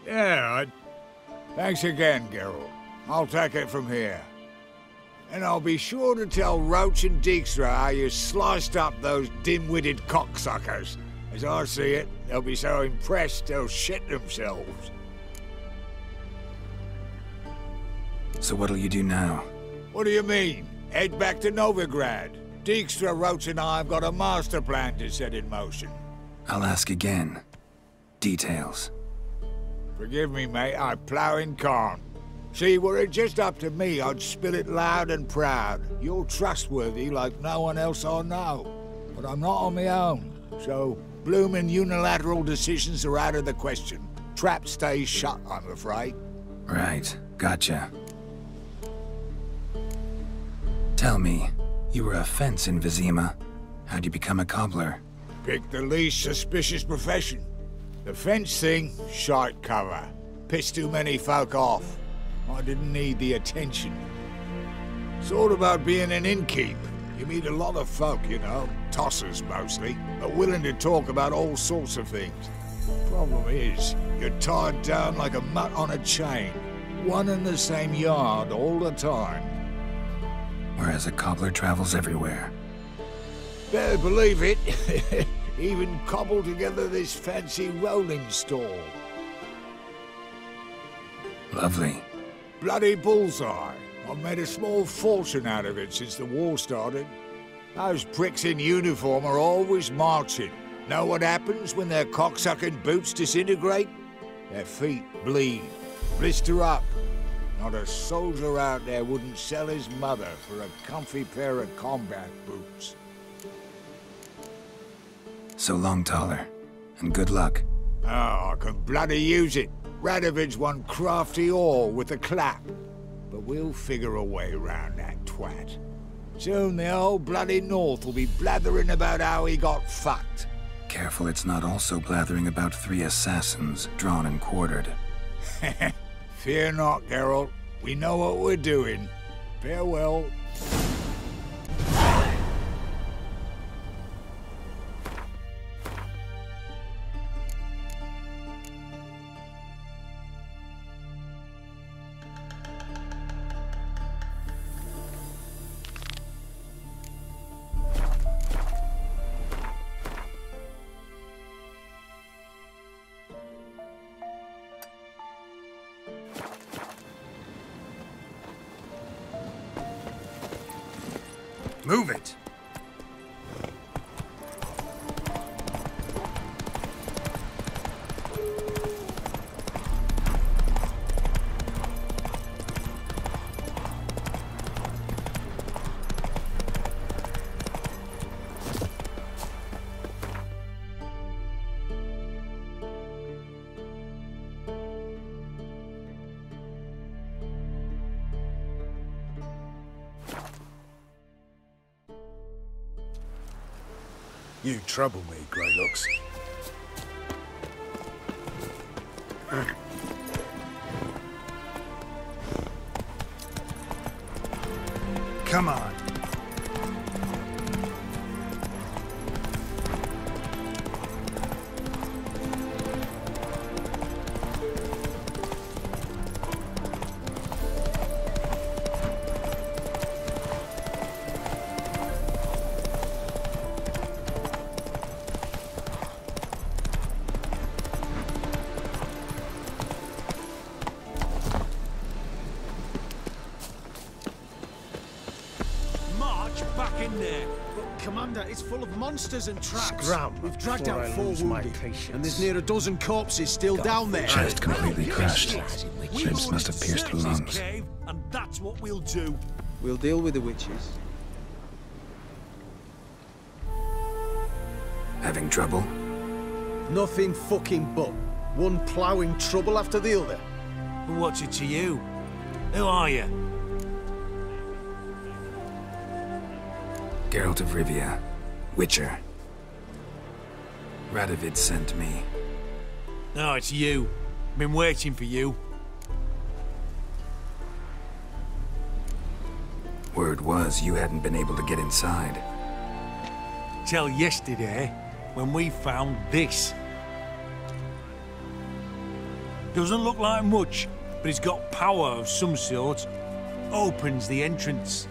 Yeah, Thanks again, Geralt. I'll take it from here. And I'll be sure to tell Roach and Dijkstra how you sliced up those dim-witted cocksuckers. As I see it, they'll be so impressed they'll shit themselves. So what'll you do now? What do you mean? Head back to Novigrad. Dijkstra, Roach and I have got a master plan to set in motion. I'll ask again. Details. Forgive me, mate, I plough in corn. See, were it just up to me, I'd spill it loud and proud. You're trustworthy like no one else I know. But I'm not on my own, so bloomin' unilateral decisions are out of the question. Trap stays shut, I'm afraid. Right, gotcha. Tell me, you were a fence in Vizima. How'd you become a cobbler? Pick the least suspicious profession. The fence thing, shite cover. Pissed too many folk off. I didn't need the attention. It's all about being an innkeep. You meet a lot of folk, you know, tossers mostly, but willing to talk about all sorts of things. Problem is, you're tied down like a mutt on a chain. One and the same yard all the time. Whereas a cobbler travels everywhere. Better believe it. Even cobbled together this fancy rolling stall. Lovely. Bloody bullseye. I've made a small fortune out of it since the war started. Those pricks in uniform are always marching. Know what happens when their cocksucking boots disintegrate? Their feet bleed, blister up. Not a soldier out there wouldn't sell his mother for a comfy pair of combat boots. So long, Taller. And good luck. Oh, I can bloody use it. Radovid's one crafty ore with a clap. But we'll figure a way around that twat. Soon the whole bloody North will be blathering about how he got fucked. Careful it's not also blathering about 3 assassins, drawn and quartered. Fear not, Geralt. We know what we're doing. Farewell. Move it! You trouble me, Greylocks. Come on. Back in there. But, Commander, it's full of monsters and traps. Scram. We've dragged before out I 4 lose my wounded, patience. and there's near a dozen corpses still down there. Chest completely crushed. Ribs must have pierced the lungs. Cave, and that's what we'll do. We'll deal with the witches. Having trouble? Nothing fucking but. One ploughing trouble after the other. What's it to you? Who are you? Geralt of Rivia. Witcher. Radovid sent me. No, it's you. Been waiting for you. Word was you hadn't been able to get inside. Till yesterday, when we found this. Doesn't look like much, but it's got power of some sort. Opens the entrance.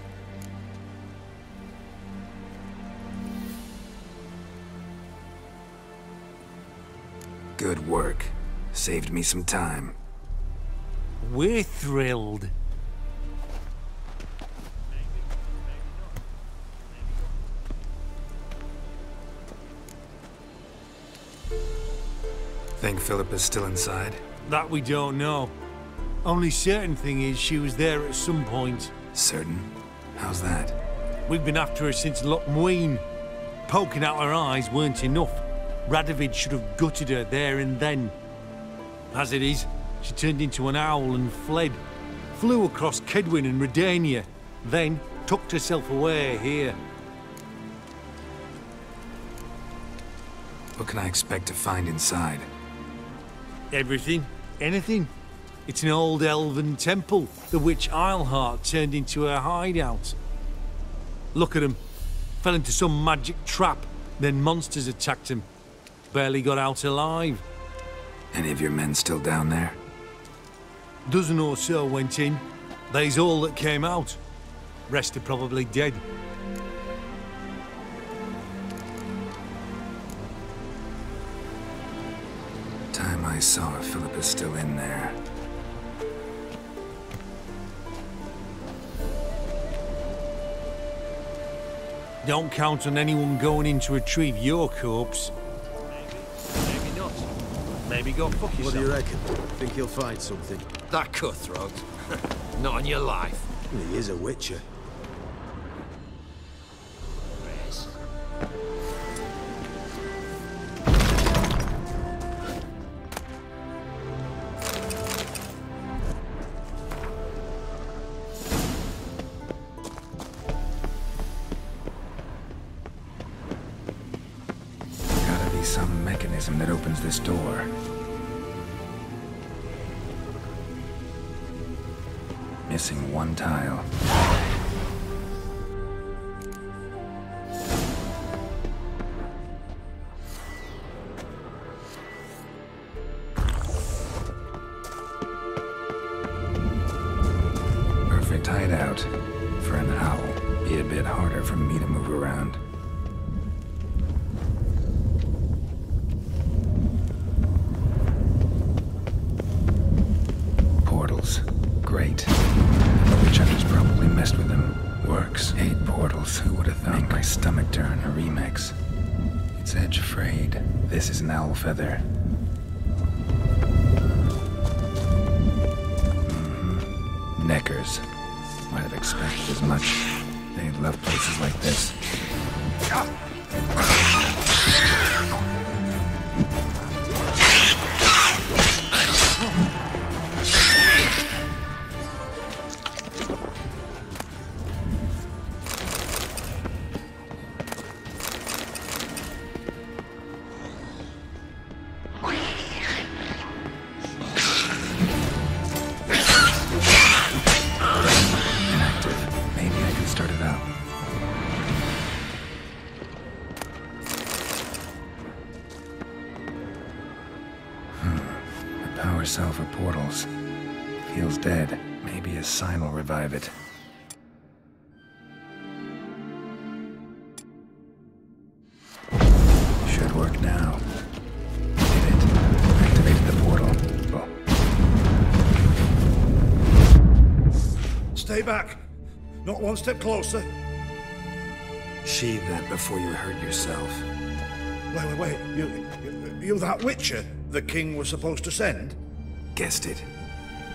Good work. Saved me some time. We're thrilled. Think Philippa's still inside? That we don't know. Only certain thing is she was there at some point. Certain? How's that? We've been after her since Loch Muine. Poking out her eyes weren't enough. Radovid should have gutted her there and then. As it is, she turned into an owl and fled. Flew across Kedwin and Redania, then tucked herself away here. What can I expect to find inside? Everything. Anything. It's an old elven temple, the witch Eilhart turned into her hideout. Look at him. Fell into some magic trap, then monsters attacked him. Barely got out alive. Any of your men still down there? Dozen or so went in. They's all that came out. Rest are probably dead. Time I saw her, Philippa's still in there. Don't count on anyone going in to retrieve your corpse. Maybe not. Maybe go fuck yourself. What do you reckon? Think you'll find something? That cutthroat. Not on your life. He is a witcher. Some mechanism that opens this door. Missing one tile. Perfect hideout. For an owl, be a bit harder for me to move around. Great. The witch hunter's probably messed Its edge frayed. This is an owl feather. Neckers. Might have expected as much. They love places like this. Cell for portals. Feels dead. Maybe a sign will revive it. Should work now. Did it. Activated the portal. Oh. Stay back. Not one step closer. Sheathe that before you hurt yourself. Wait. You that Witcher the king was supposed to send? Guessed it.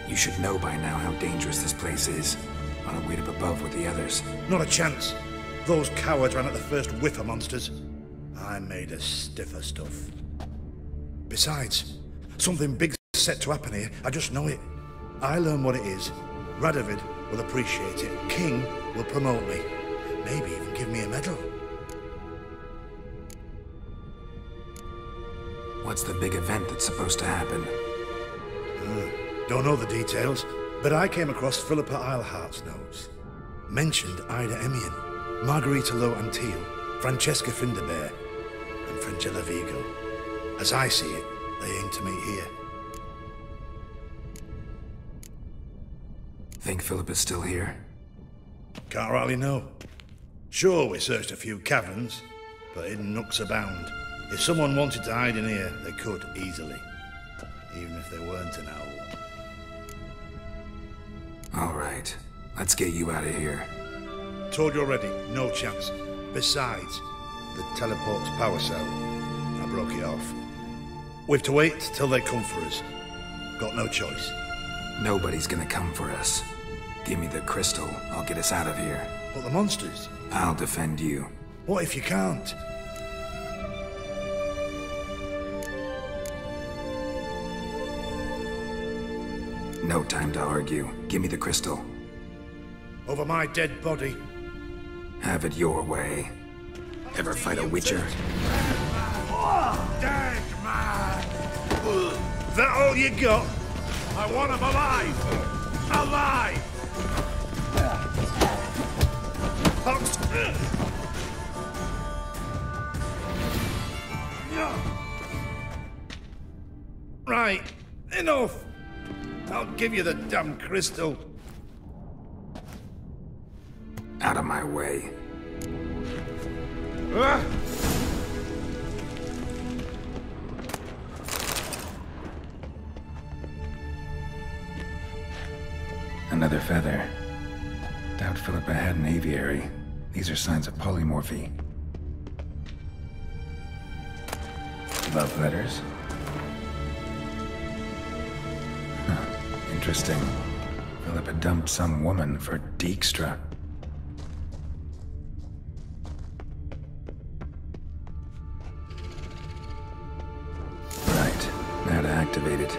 You should know by now how dangerous this place is. On a weight up above with the others. Not a chance. Those cowards ran at the first whiff of monsters. I'm made of stiffer stuff. Besides, something big's set to happen here. I just know it. I learn what it is. Radovid will appreciate it. King will promote me. Maybe even give me a medal. What's the big event that's supposed to happen? Don't know the details, but I came across Philippa Eilhart's notes. Mentioned Ida Emian, Margarita Lo Antille, Francesca Finderbear, and Fringilla Vigo. As I see it, they aim to meet here. Think Philippa's still here? Can't rightly know. Sure, we searched a few caverns, but hidden nooks abound. If someone wanted to hide in here, they could easily. Even if they weren't an owl. All right. Let's get you out of here. Told you already, no chance. Besides, the teleport's power cell. I broke it off. We've to wait till they come for us. Got no choice. Nobody's gonna come for us. Give me the crystal. I'll get us out of here. But the monsters? I'll defend you. What if you can't? No time to argue. Give me the crystal. Over my dead body. Have it your way. Ever fight a Witcher? Dead man! That all you got? I want him alive! Alive! Right, enough! I'll give you the damn crystal. Out of my way. Another feather. Doubt Philippa had an aviary. These are signs of polymorphy. Love letters? Huh. Interesting. Philippa dumped some woman for Dijkstra. Right. Now to activate it.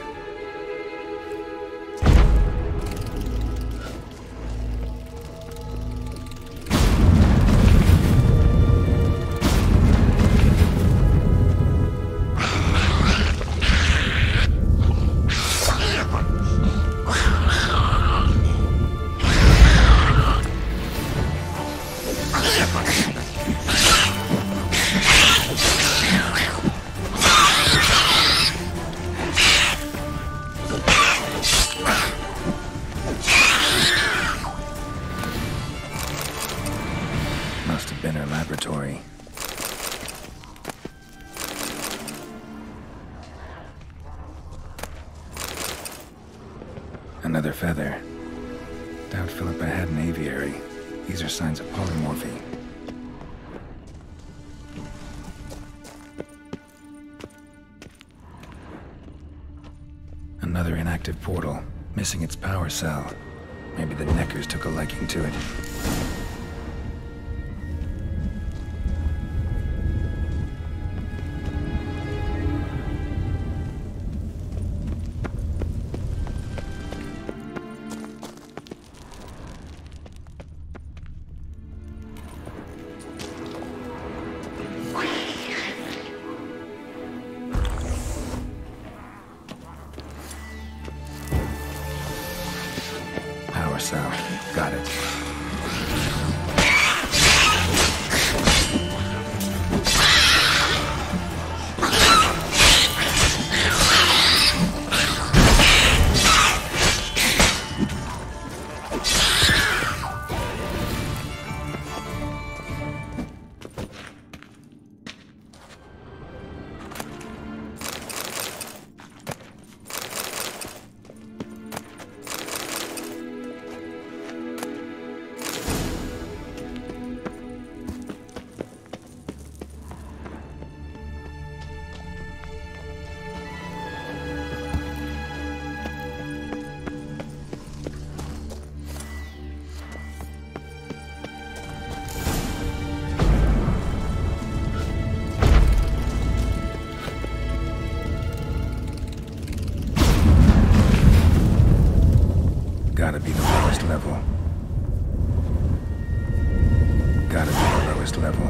Must have been her laboratory. Another feather. Doubt Philippa had an aviary. These are signs of polymorphy. Another inactive portal, missing its power cell. Maybe the Neckers took a liking to it. Power cell. Got it. Gotta be the lowest level. Gotta be the lowest level.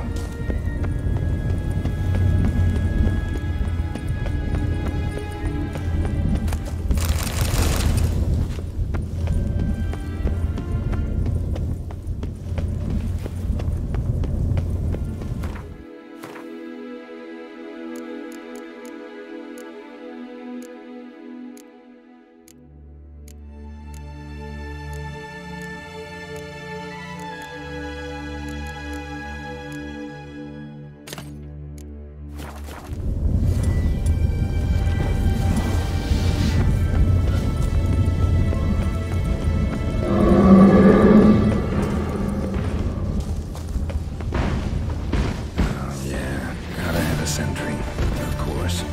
Sentry, of course.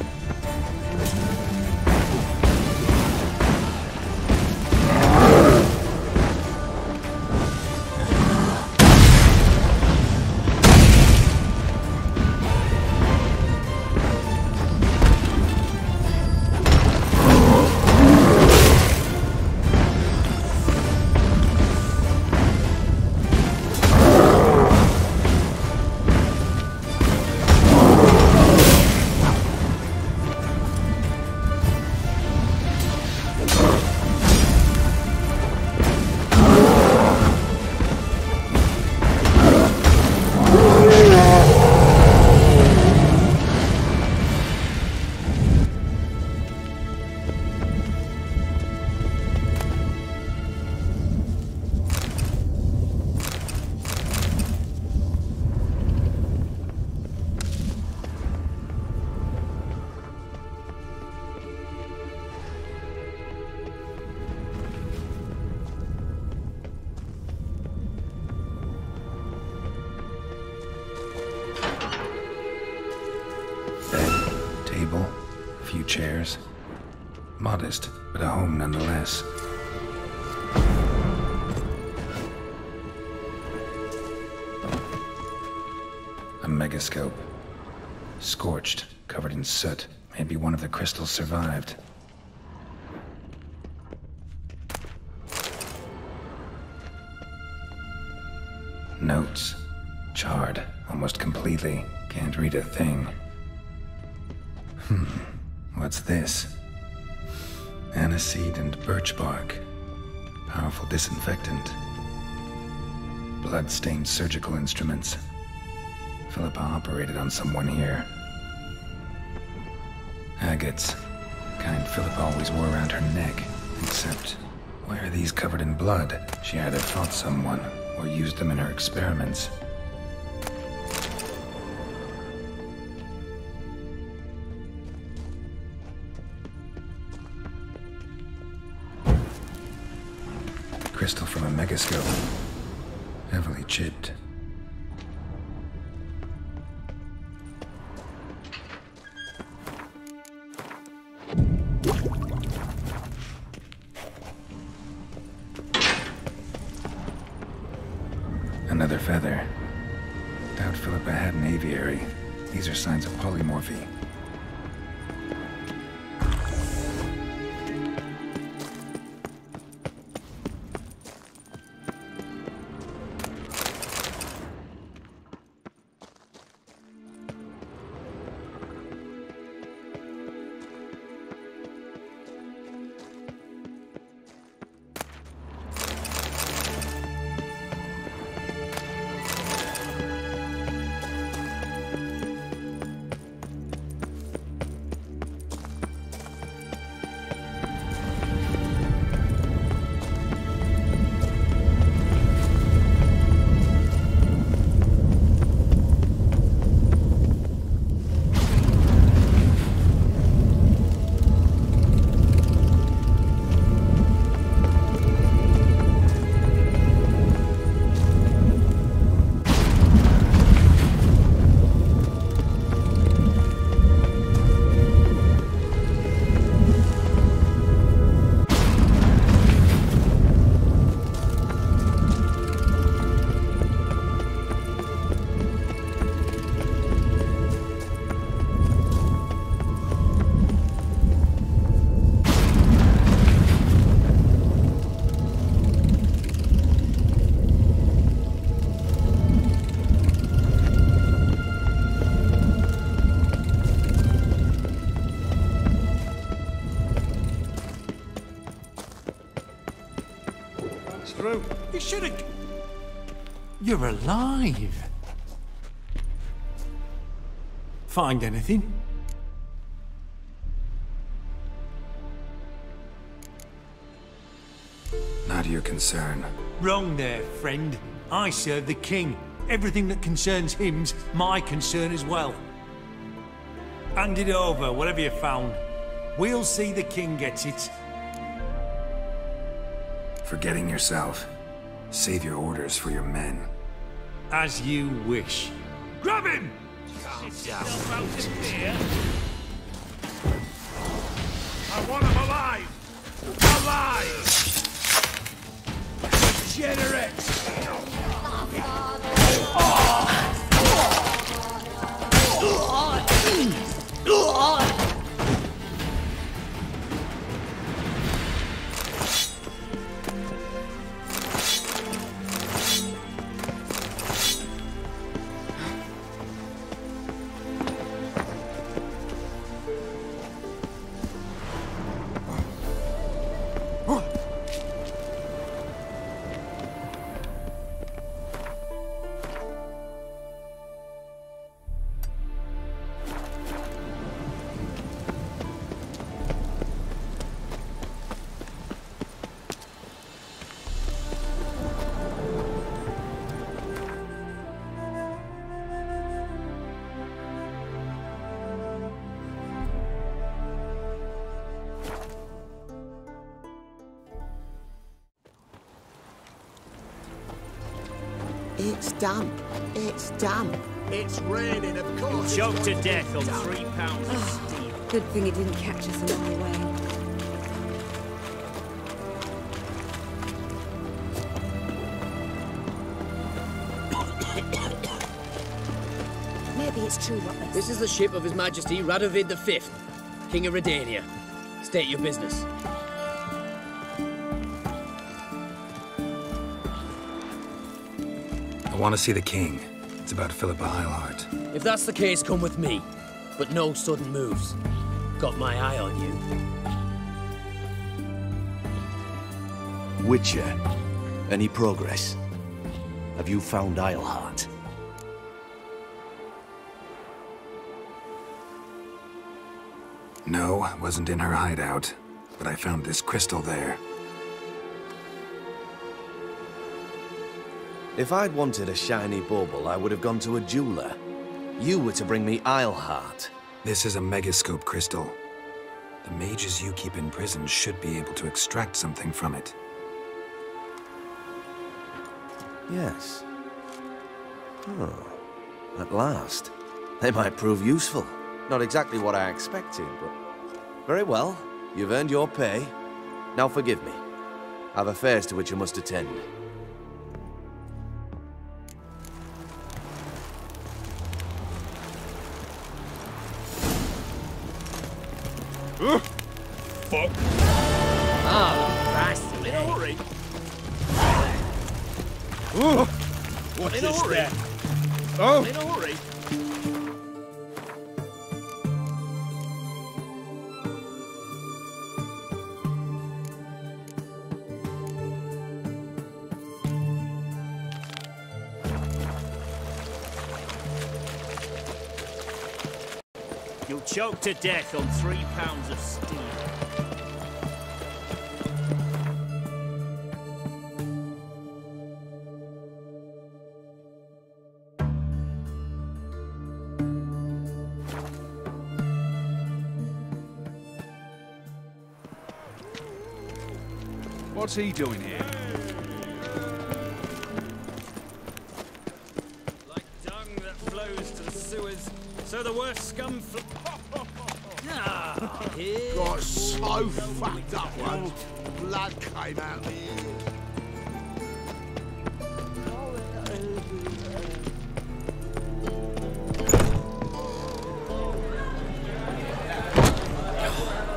A few chairs. Modest, but a home nonetheless. A megascope. Scorched, covered in soot. Maybe one of the crystals survived. Notes. Charred, almost completely. Can't read a thing. What's this? Aniseed and birch bark. Powerful disinfectant. Blood-stained surgical instruments. Philippa operated on someone here. Agates. Kind Philippa always wore around her neck. Except, why are these covered in blood? She either fought someone, or used them in her experiments. Crystal from a megascope. Heavily chipped. another feather. Doubt Philippa had an aviary. These are signs of polymorphy. You should have... You're alive. Find anything? Not your concern. Wrong there, friend. I serve the king. Everything that concerns him's my concern as well. Hand it over, whatever you found. We'll see the king gets it. Forgetting yourself. Save your orders for your men. As you wish. Grab him! I want him alive! Alive! Degenerate! It's damp. It's damp. It's raining, of course. Choked to death on 3 pounds of steel. Good thing it didn't catch us on our way. Maybe it's true what they This is the ship of His Majesty Radovid V, King of Redania. State your business. I want to see the king. It's about Philippa Eilhart. If that's the case, come with me. But no sudden moves. Got my eye on you. Witcher, any progress? Have you found Eilhart? No, wasn't in her hideout. But I found this crystal there. If I'd wanted a shiny bauble, I would have gone to a jeweler. You were to bring me Eilhart. This is a megascope crystal. The mages you keep in prison should be able to extract something from it. Yes. Oh, at last. They might prove useful. Not exactly what I expected, but... Very well. You've earned your pay. Now forgive me. I've affairs to which I must attend. Fuck. Oh, bastard. In a hurry. What's In a this hurry. there? Oh. In a hurry. You'll choke to death on 3 pounds of steel. What's he doing here? Like dung that flows to the sewers, so the worst scum Got so fucked up once, blood came out the ear.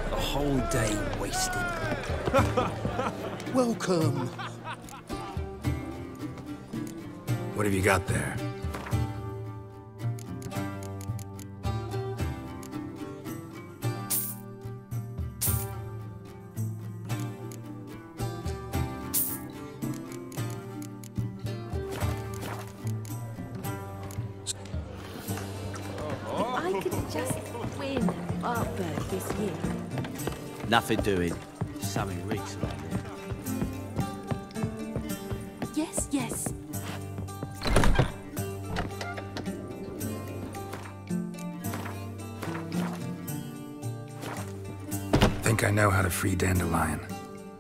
The whole day wasted. Welcome. What have you got there? I could just win Artburg this year. Nothing doing. Something reeks around here. Yes, yes. Think I know how to free Dandelion.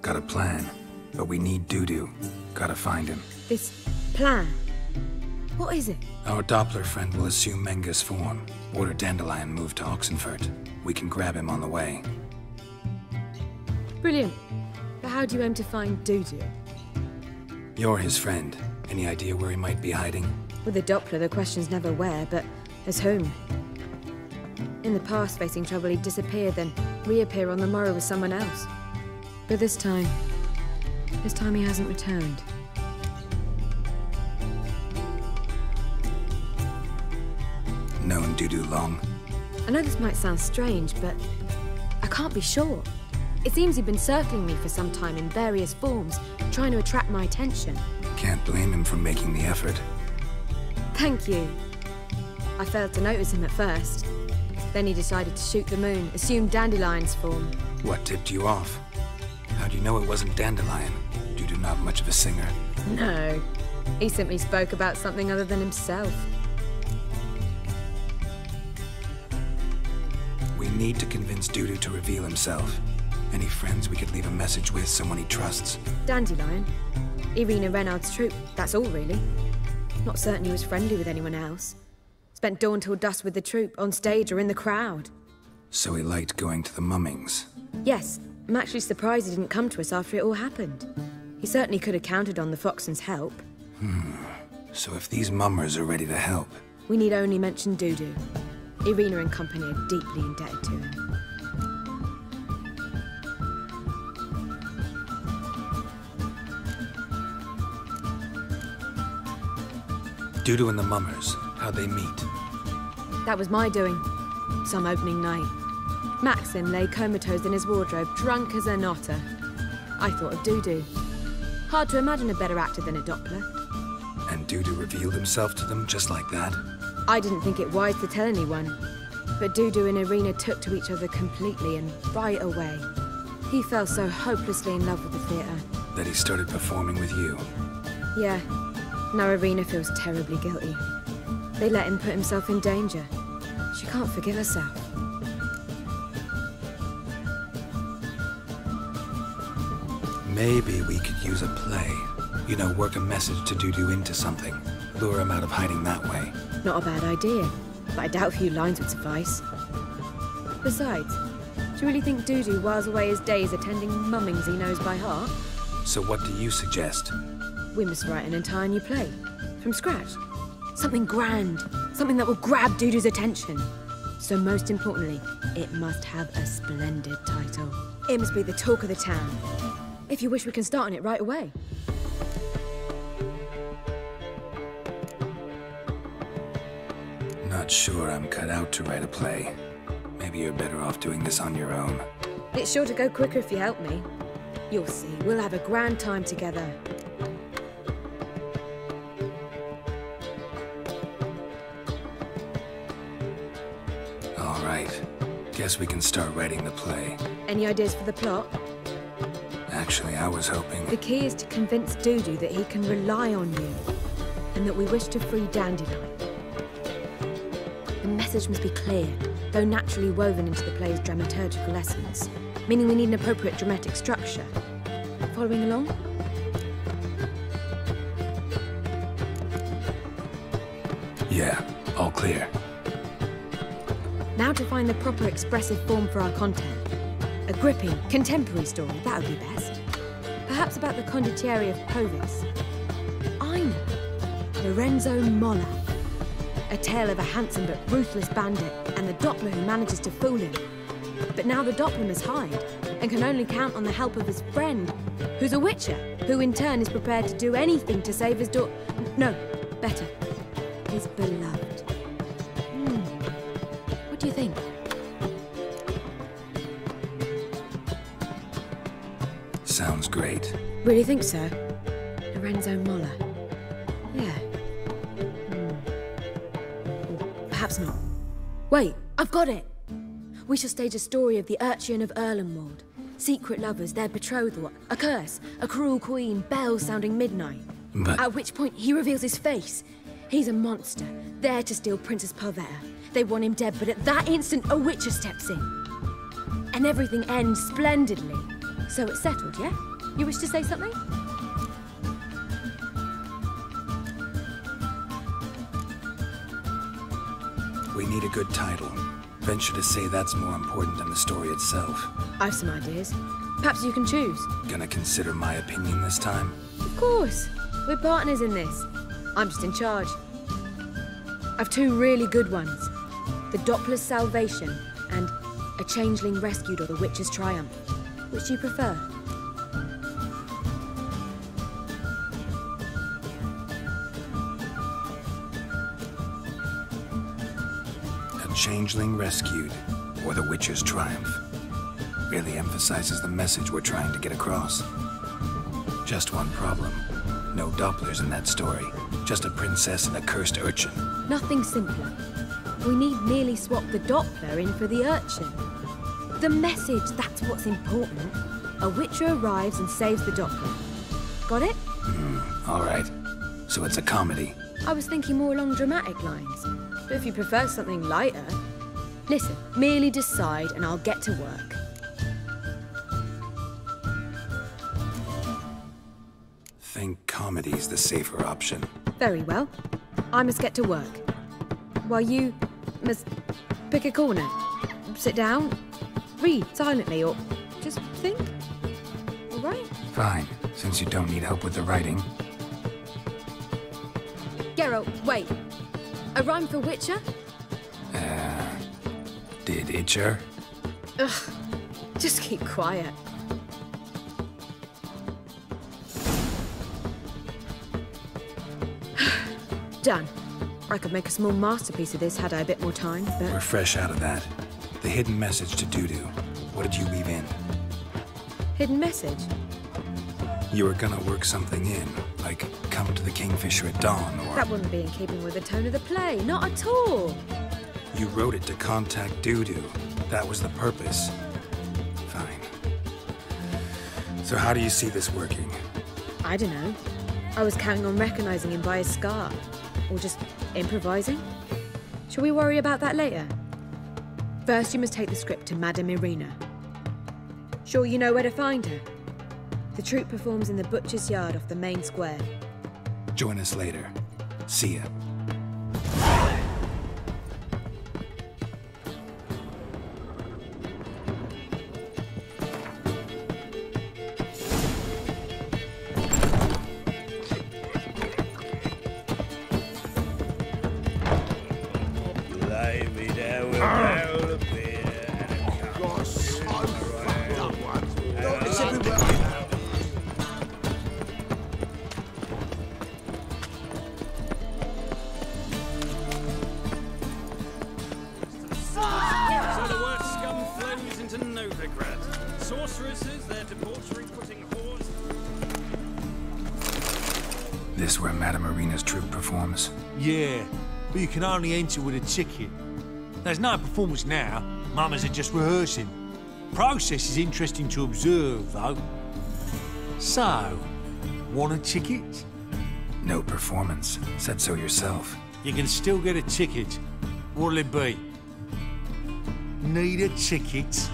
Got a plan, but we need Dudu. Gotta find him. This plan. What is it? Our Doppler friend will assume Menga's form. Order Dandelion moved to Oxenfurt. We can grab him on the way. Brilliant. But how do you aim to find Dudu? You're his friend. Any idea where he might be hiding? With the Doppler, the question's never where, but as whom. In the past, facing trouble, he'd disappear, then reappear on the morrow with someone else. But this time he hasn't returned. Known Dudu long? I know this might sound strange, but I can't be sure. It seems he'd been circling me for some time in various forms, trying to attract my attention. Can't blame him for making the effort. Thank you. I failed to notice him at first. Then he decided to shoot the moon, assume Dandelion's form. What tipped you off? How do you know it wasn't Dandelion? Dudu not much of a singer. No. He simply spoke about something other than himself. We need to convince Dudu to reveal himself. Any friends we could leave a message with, someone he trusts? Dandelion. Irina Renard's troop, that's all really. Not certain he was friendly with anyone else. Spent dawn till dusk with the troop, on stage or in the crowd. So he liked going to the mummings. Yes, I'm actually surprised he didn't come to us after it all happened. He certainly could have counted on the Foxen's help. So if these mummers are ready to help... We need only mention Dudu. Irina and company are deeply indebted to him. Dudu and the mummers, how'd they meet? That was my doing. Some opening night. Maxim lay comatose in his wardrobe, drunk as an otter. I thought of Dudu. Hard to imagine a better actor than a Doppler. And Dudu revealed himself to them just like that? I didn't think it wise to tell anyone. But Dudu and Irina took to each other completely and right away. He fell so hopelessly in love with the theatre. That he started performing with you? Yeah. Now Irina feels terribly guilty. They let him put himself in danger. She can't forgive herself. Maybe we could use a play. You know, work a message to Dudu into something. Lure him out of hiding that way. Not a bad idea, but I doubt a few lines would suffice. Besides, do you really think Dudu whiles away his days attending mummings he knows by heart? So what do you suggest? We must write an entire new play. From scratch. Something grand. Something that will grab Dudu's attention. So most importantly, it must have a splendid title. It must be the talk of the town. If you wish, we can start on it right away. Not sure I'm cut out to write a play. Maybe you're better off doing this on your own. It's sure to go quicker if you help me. You'll see, we'll have a grand time together. All right. Guess we can start writing the play. Any ideas for the plot? Actually, I was hoping... The key is to convince Dudu that he can rely on you, and that we wish to free Dandelion. The message must be clear, though naturally woven into the play's dramaturgical essence, meaning we need an appropriate dramatic structure. Following along? Yeah, all clear. Now to find the proper expressive form for our content. A gripping, contemporary story, that would be best. Perhaps about the condottieri of Povis. I know. Lorenzo Molla. A tale of a handsome but ruthless bandit and the Doppler who manages to fool him. But now the Doppler must hide and can only count on the help of his friend, who's a witcher, who in turn is prepared to do anything to save his no, better, his beloved. What do you think? Sounds great. Really think so? Lorenzo Molla. Yeah. Perhaps not. Wait, I've got it! We shall stage a story of the Urchin of Erlenwald. Secret lovers, their betrothal, a curse, a cruel queen, bells sounding midnight. But... At which point he reveals his face. He's a monster, there to steal Princess Parvetta. They want him dead, but at that instant a witcher steps in. And everything ends splendidly. So it's settled, yeah? You wish to say something? We need a good title. Venture to say that's more important than the story itself. I've some ideas. Perhaps you can choose. Gonna consider my opinion this time? Of course. We're partners in this. I'm just in charge. I've two really good ones. The Doppler's Salvation and A Changeling Rescued or The Witcher's Triumph. Which do you prefer? A Changeling Rescued or The Witcher's Triumph. Really emphasizes the message we're trying to get across. Just one problem. No Dopplers in that story. Just a princess and a cursed urchin. Nothing simpler. We need merely swap the Doppler in for the urchin. The message, that's what's important. A witcher arrives and saves the Doppler. Got it? All right. So it's a comedy. I was thinking more along dramatic lines. But if you prefer something lighter... Listen, merely decide and I'll get to work. Think comedy's the safer option. Very well. I must get to work. While you must pick a corner. Sit down, read silently, or just think. All right? Fine, since you don't need help with the writing. Geralt, wait. A rhyme for Witcher? Did Itcher? Ugh, just keep quiet. Done. I could make a small masterpiece of this had I a bit more time, but... We're fresh out of that. The hidden message to Dudu. What did you leave in? Hidden message? You were gonna work something in, like come to the Kingfisher at dawn, or... That wouldn't be in keeping with the tone of the play, not at all. You wrote it to contact Dudu. That was the purpose. Fine. So how do you see this working? I don't know. I was counting on recognizing him by his scar. Or just improvising. Shall we worry about that later? First, you must take the script to Madame Irina. Sure you know where to find her? The troupe performs in the butcher's yard off the main square. Join us later. See ya. Lay me down with that. Novigrad. Sorceresses there debauchery putting whores... This where Madame Irina's troupe performs? Yeah, but you can only enter with a ticket. There's no performance now. Mamas are just rehearsing. Process is interesting to observe, though. So, want a ticket? No performance. Said so yourself. You can still get a ticket. What'll it be? Need a ticket?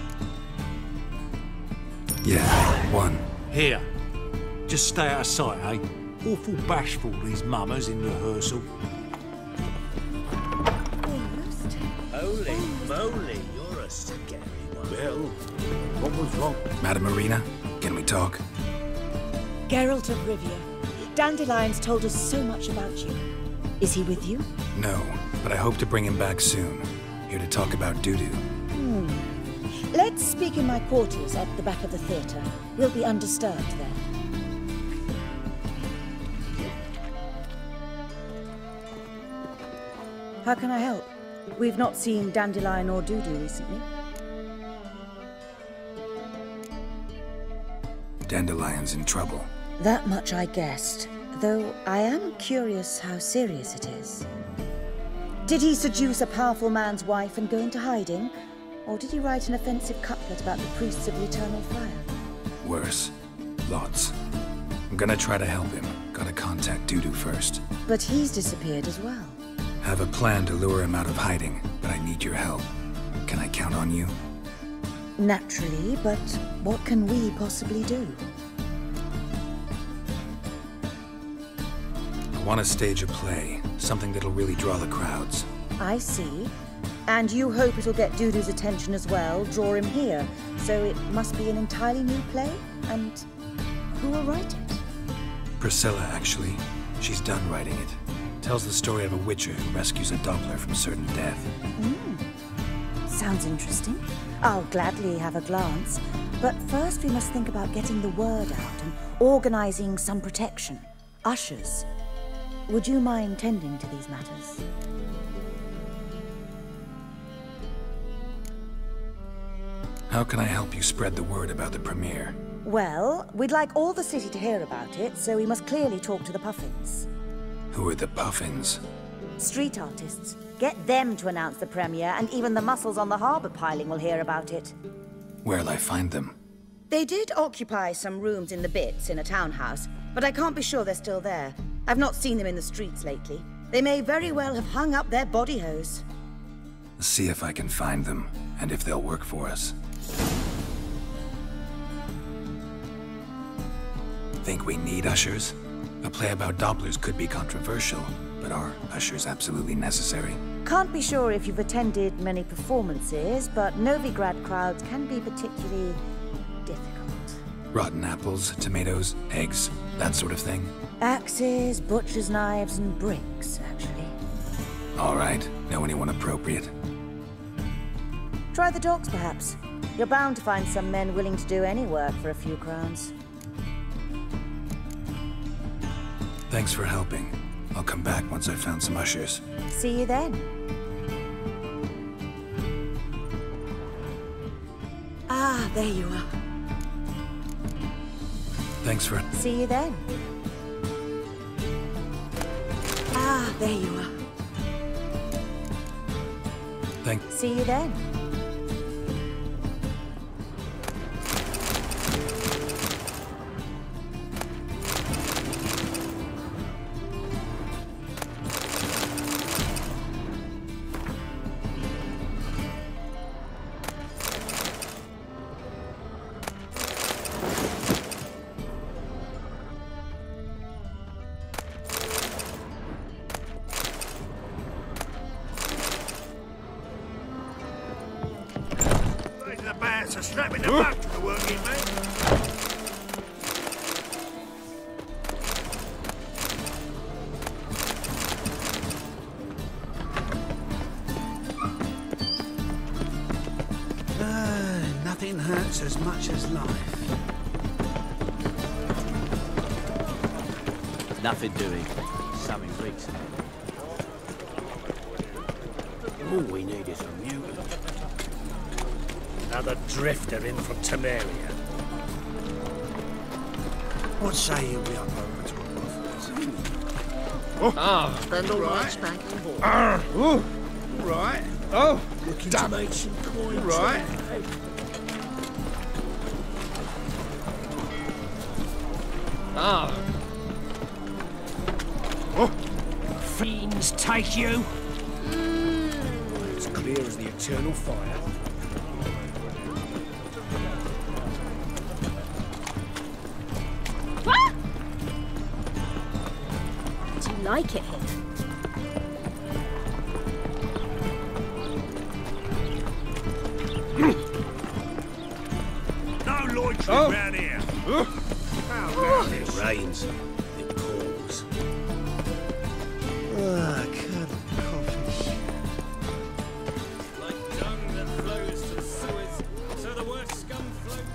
Yeah, one. Here. Just stay out of sight, eh? Awful bashful, these mamas in rehearsal. Holy moly, you're a scary one. Well, what was wrong? Madame Irina, can we talk? Geralt of Rivia. Dandelion's told us so much about you. Is he with you? No, but I hope to bring him back soon. Here to talk about Dudu. Let's speak in my quarters at the back of the theatre. We'll be undisturbed there. How can I help? We've not seen Dandelion or Dudu recently. Dandelion's in trouble. That much I guessed, though I am curious how serious it is. Did he seduce a powerful man's wife and go into hiding? Or did he write an offensive couplet about the priests of the eternal fire? Worse. Lots. I'm gonna try to help him. Gotta contact Dudu first. But he's disappeared as well. Have a plan to lure him out of hiding, but I need your help. Can I count on you? Naturally, but what can we possibly do? I want to stage a play, something that'll really draw the crowds. I see. And you hope it'll get Dudu's attention as well, draw him here. So it must be an entirely new play? And who will write it? Priscilla, actually. She's done writing it. Tells the story of a witcher who rescues a Doppler from certain death. Sounds interesting. I'll gladly have a glance. But first we must think about getting the word out and organizing some protection. Ushers. Would you mind tending to these matters? How can I help you spread the word about the premiere? Well, we'd like all the city to hear about it, so we must clearly talk to the Puffins. Who are the Puffins? Street artists. Get them to announce the premiere, and even the muscles on the harbour piling will hear about it. Where'll I find them? They did occupy some rooms in the Bits in a townhouse, but I can't be sure they're still there. I've not seen them in the streets lately. They may very well have hung up their body hose. See if I can find them, and if they'll work for us. Think we need ushers? A play about Dopplers could be controversial, but are ushers absolutely necessary? Can't be sure if you've attended many performances, but Novigrad crowds can be particularly difficult. Rotten apples, tomatoes, eggs, that sort of thing? Axes, butcher's knives, and bricks, actually. All right. Know anyone appropriate? Try the docks, perhaps. You're bound to find some men willing to do any work for a few crowns. Thanks for helping. I'll come back once I've found some ushers. See you then. Ah, there you are. Thanks for... See you then. Ah, there you are. See you then. So strapping them back to the working man. Nothing hurts as much as life. Nothing doing. Something reeks. All we need is a mutant. Another drifter in from Temeria. What say you we up over to a Oh, Spendle right. spanking horse. Right. Oh, looking damn to it. make some coins. Right. Ah. Fiends take you! As clear as the eternal fire. Do you like it here? No loitering round here. It rains. It pours. Like dung that flows to sewers, so the worst scum float.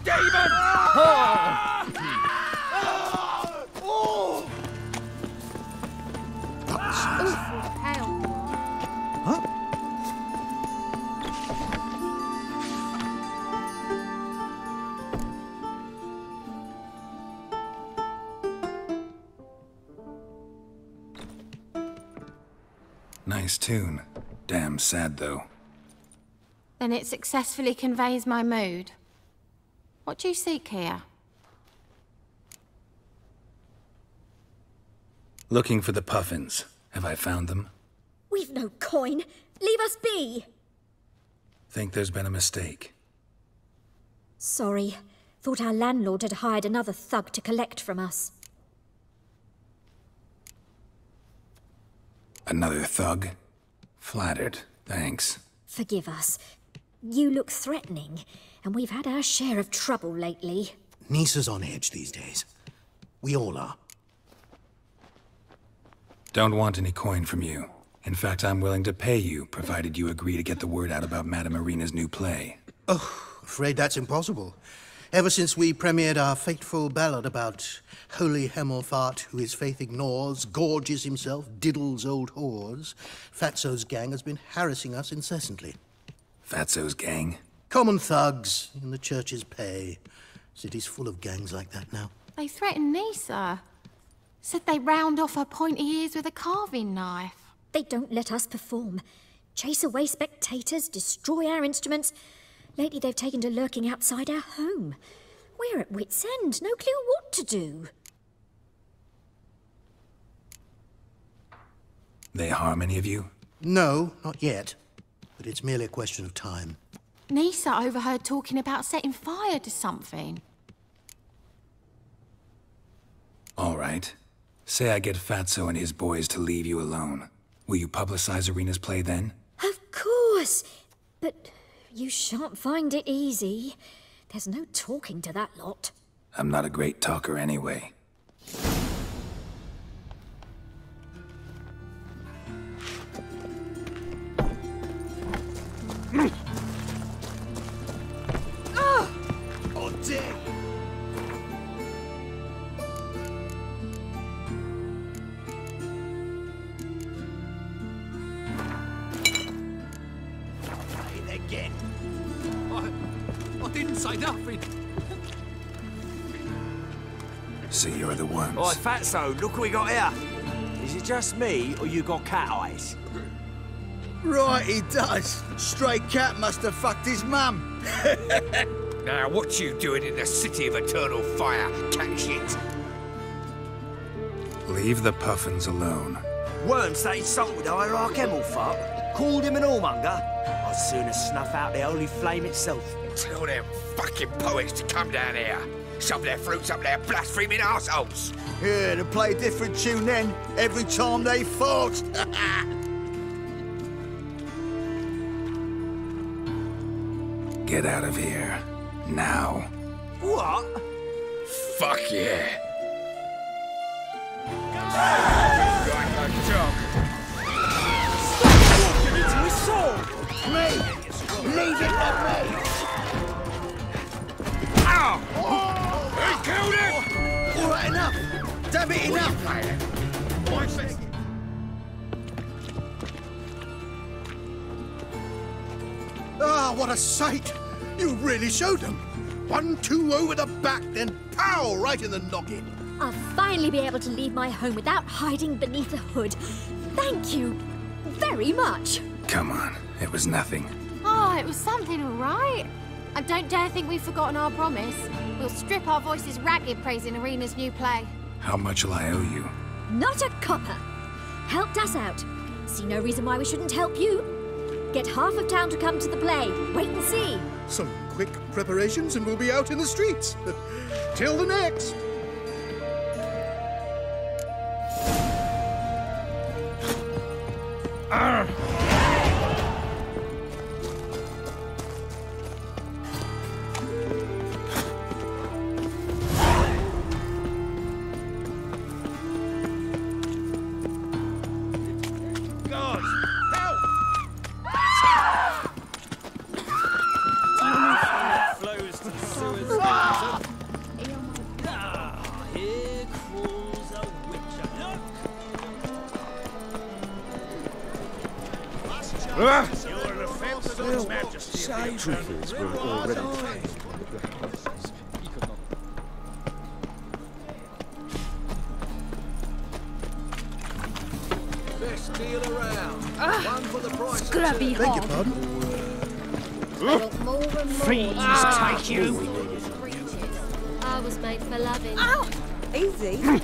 Demon! Nice tune. Damn sad, though. Then it successfully conveys my mood. What do you seek here? Looking for the Puffins. Have I found them? We've no coin. Leave us be. Think there's been a mistake. Sorry. Thought our landlord had hired another thug to collect from us. Another thug? Flattered. Thanks. Forgive us. You look threatening, and we've had our share of trouble lately. Nisa's on edge these days. We all are. Don't want any coin from you. In fact, I'm willing to pay you, provided you agree to get the word out about Madame Irina's new play. Oh, afraid that's impossible. Ever since we premiered our fateful ballad about Holy Hemelfart, who his faith ignores, gorges himself, diddles old whores, Fatso's gang has been harassing us incessantly. Fatso's gang? Common thugs in the church's pay. City's full of gangs like that now. They threatened Nisa. Said they round off her pointy ears with a carving knife. They don't let us perform. Chase away spectators, destroy our instruments. Lately they've taken to lurking outside our home. We're at wit's end, no clue what to do. They harm any of you? No, not yet. But it's merely a question of time. Nisa overheard talking about setting fire to something. All right. Say I get Fatso and his boys to leave you alone. Will you publicize Irina's play then? Of course. But you shan't find it easy. There's no talking to that lot. I'm not a great talker anyway. Oh, dear. Again. I didn't say nothing. So you're the ones. Oi, Fatso, look what we got here. Is it just me, or you got cat eyes? Right, he does. Stray cat must have fucked his mum. Now, what you doing in the city of eternal fire, cat shit? Leave the Puffins alone. Worms that insulted Hierarch Hemelfart, called him an whoremonger. I'd sooner snuff out the holy flame itself. Tell them fucking poets to come down here. Shove their fruits up their blaspheming arseholes. Yeah, to play a different tune then, every time they fought. Get out of here. Now. What? Fuck yeah. Like a dog. Give it to his soul. Me. Leave it at me. Ow! He killed him! All right, enough. Damn it, enough. Ah, what a sight! You really showed them. 1-2 over the back, then pow! Right in the noggin. I'll finally be able to leave my home without hiding beneath a hood. Thank you very much. Come on, it was nothing. Oh, it was something, all right. I don't dare think we've forgotten our promise. We'll strip our voices ragged praising Arena's new play. How much will I owe you? Not a copper. Helped us out. See no reason why we shouldn't help you. Get half of town to come to the play. Wait and see. Some quick preparations and we'll be out in the streets. Till the next. Truth is, we're already Best deal around. One for the price. Scrubby Beg your pardon? Freeze, take you. I was made for loving. Ow! Easy.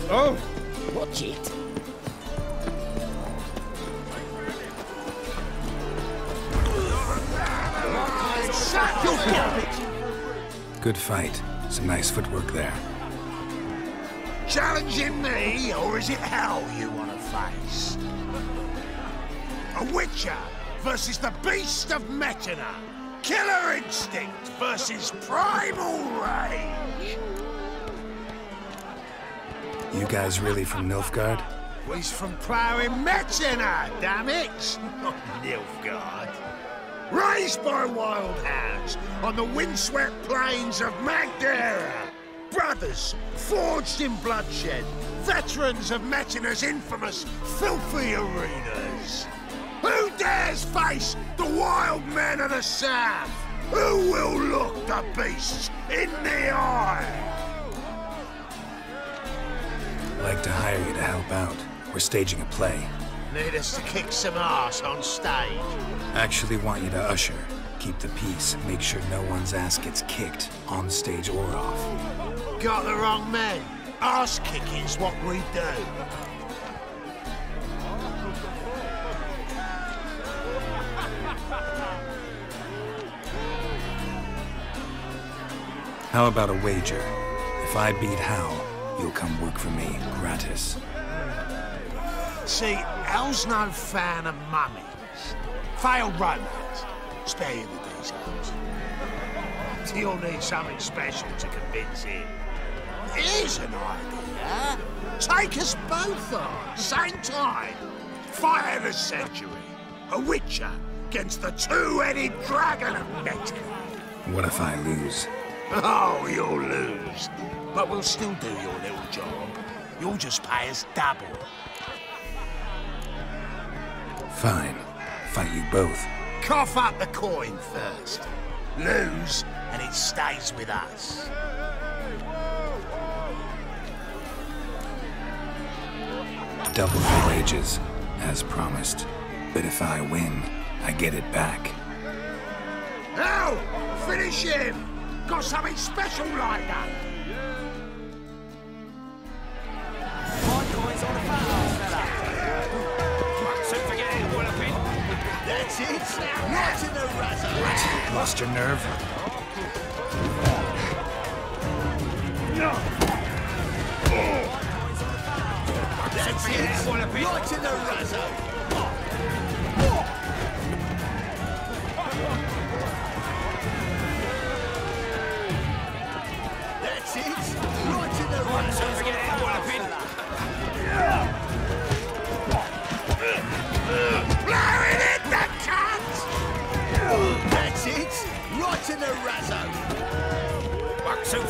Oh! Watch it. Good fight. Some nice footwork there. Challenging me, or is it hell you want to face? A Witcher versus the Beast of Metina. Killer instinct versus primal rage. You guys really from Nilfgaard? He's from ploughing Metina, damn it! Not Nilfgaard. Raised by wild hounds on the windswept plains of Magdera. Brothers forged in bloodshed. Veterans of Metina's infamous filthy arenas. Who dares face the wild men of the south? Who will look the beasts in the eye? I'd like to hire you to help out. We're staging a play. Need us to kick some ass on stage? Actually want you to usher. Keep the peace. Make sure no one's ass gets kicked, on stage or off. Got the wrong men. Ass kicking's what we do. How about a wager? If I beat Hal, you'll come work for me, gratis. See, Hal's no fan of mummies. Failed romance. Spare you the details. You'll need something special to convince him. Here's an idea. Take us both on, same time. Fight of the century. A Witcher against the two-headed dragon of Metina. What if I lose? Oh, you'll lose. But we'll still do your little job. You'll just pay us double. Fine. Fight you both. Cough up the coin first. Lose, and it stays with us. Double your wages, as promised. But if I win, I get it back. Now, finish him! Got something special lined up. That's it. Not in the razzle. What? Lost your nerve?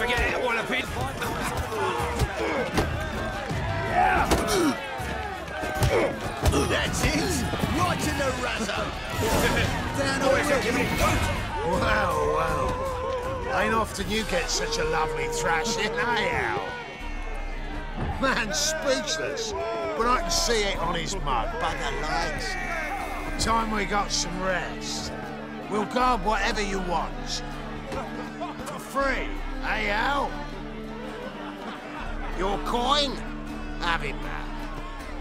forget it, Walloping. That's it! Right in the razzo! Down already! Wow. Ain't often you get such a lovely thrashing, eh, Al? Man's speechless, but I can see it on his mug. Bugger lights. Time we got some rest. We'll guard whatever you want. For free, eh, Al? Your coin? Have it back.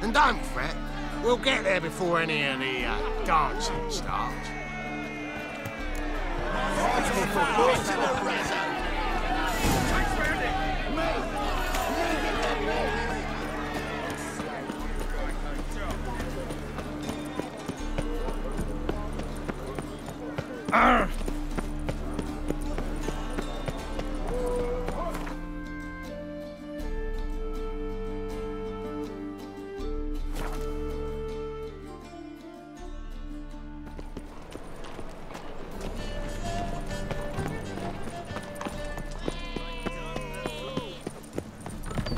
And don't fret, we'll get there before any of the dancing starts.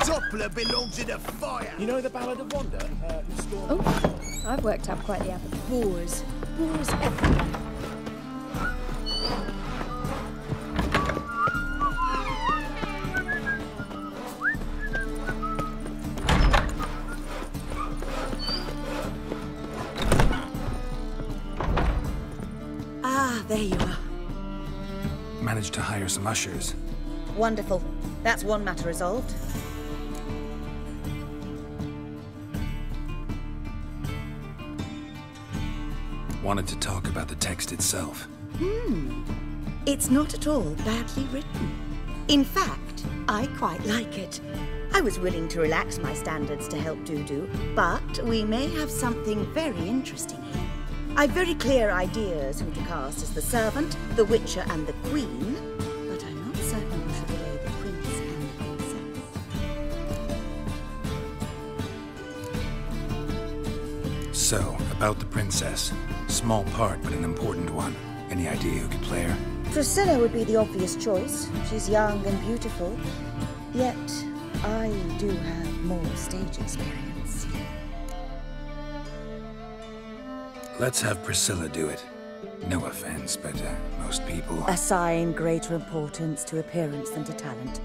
Doppler belongs in a fire. You know the Ballad of Wanda? Who stormed... Oh, I've worked out quite the appetite. Boars. Boars everywhere. Ah, there you are. Managed to hire some ushers. Wonderful. That's one matter resolved. Wanted to talk about the text itself. It's not at all badly written. In fact, I quite like it. I was willing to relax my standards to help Dudu, but we may have something very interesting here. I've very clear ideas who to cast as the servant, the witcher, and the queen, but I'm not certain who should play the prince and the princess. So, about the princess. Small part, but an important one. Any idea who could play her? Priscilla would be the obvious choice. She's young and beautiful. Yet, I do have more stage experience. Let's have Priscilla do it. No offense, but most people... Assign greater importance to appearance than to talent.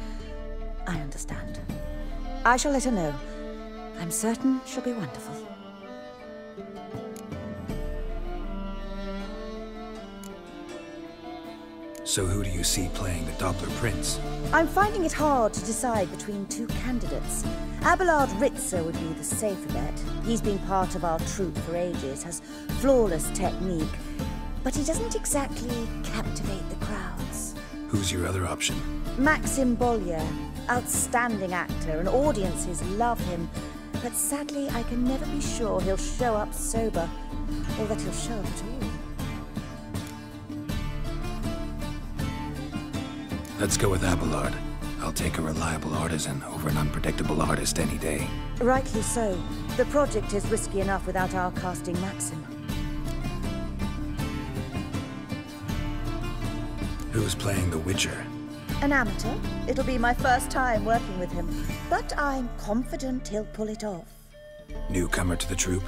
I understand. I shall let her know. I'm certain she'll be wonderful. So who do you see playing the Doppler Prince? I'm finding it hard to decide between two candidates. Abelard Ritzer would be the safer bet. He's been part of our troupe for ages, has flawless technique, but he doesn't exactly captivate the crowds. Who's your other option? Maxim Bollier, outstanding actor, and audiences love him. But sadly, I can never be sure he'll show up sober, or that he'll show up at all. Let's go with Abelard. I'll take a reliable artisan over an unpredictable artist any day. Rightly so. The project is risky enough without our casting Maxim. Who's playing the Witcher? An amateur. It'll be my first time working with him, but I'm confident he'll pull it off. Newcomer to the troupe?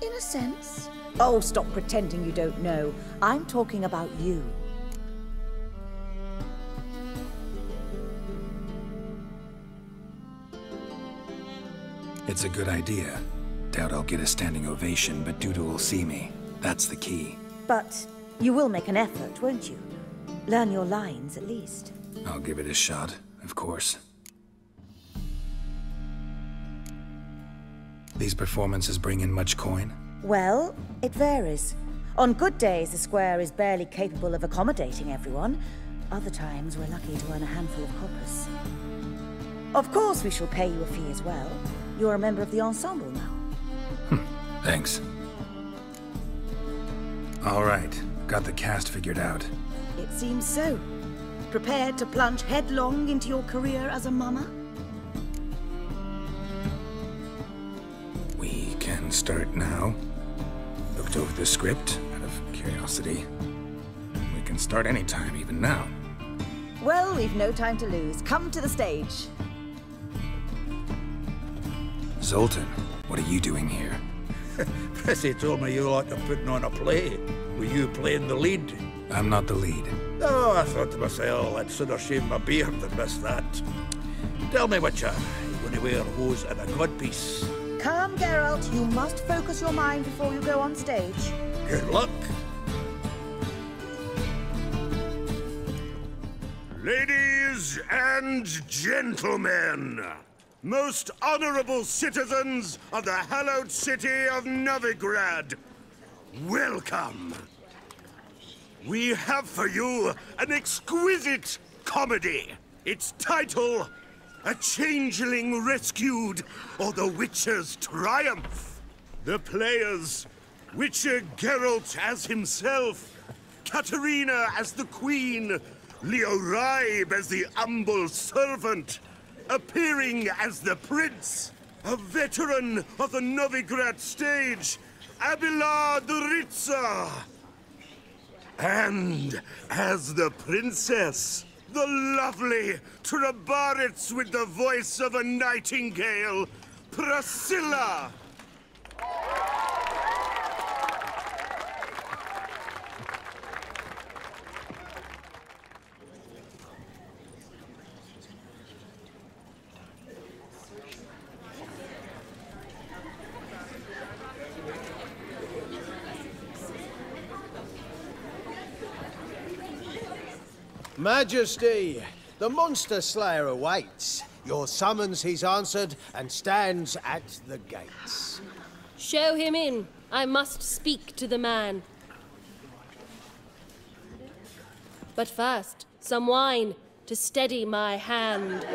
In a sense. Oh, stop pretending you don't know. I'm talking about you. It's a good idea. Doubt I'll get a standing ovation, but Dudu will see me. That's the key. But you will make an effort, won't you? Learn your lines, at least. I'll give it a shot, of course. These performances bring in much coin? Well, it varies. On good days, the square is barely capable of accommodating everyone. Other times, we're lucky to earn a handful of coppers. Of course, we shall pay you a fee as well. You're a member of the ensemble now. Thanks. All right, got the cast figured out. It seems so. Prepared to plunge headlong into your career as a mama? We can start now. Looked over the script, out of curiosity. We can start anytime, even now. Well, we've no time to lose. Come to the stage. Zoltan, what are you doing here? Prissy told me you like to putting on a play. Were you playing the lead? I'm not the lead. Oh, I thought to myself, I'd sooner shave my beard than miss that. Tell me, Witcher, you going to wear hose and a codpiece? Come, Geralt. You must focus your mind before you go on stage. Good luck. Ladies and gentlemen, most honorable citizens of the hallowed city of Novigrad, welcome. We have for you an exquisite comedy. Its title, A Changeling Rescued, or The Witcher's Triumph. The players, Witcher Geralt as himself, Katarina as the Queen, Leo Ribe as the humble servant, appearing as the Prince, a veteran of the Novigrad stage, Abelard Ritza. And as the Princess, the lovely Trabaritz with the voice of a nightingale, Priscilla. Majesty, the Monster Slayer awaits. Your summons he's answered and stands at the gates. Show him in. I must speak to the man. But first, some wine to steady my hand.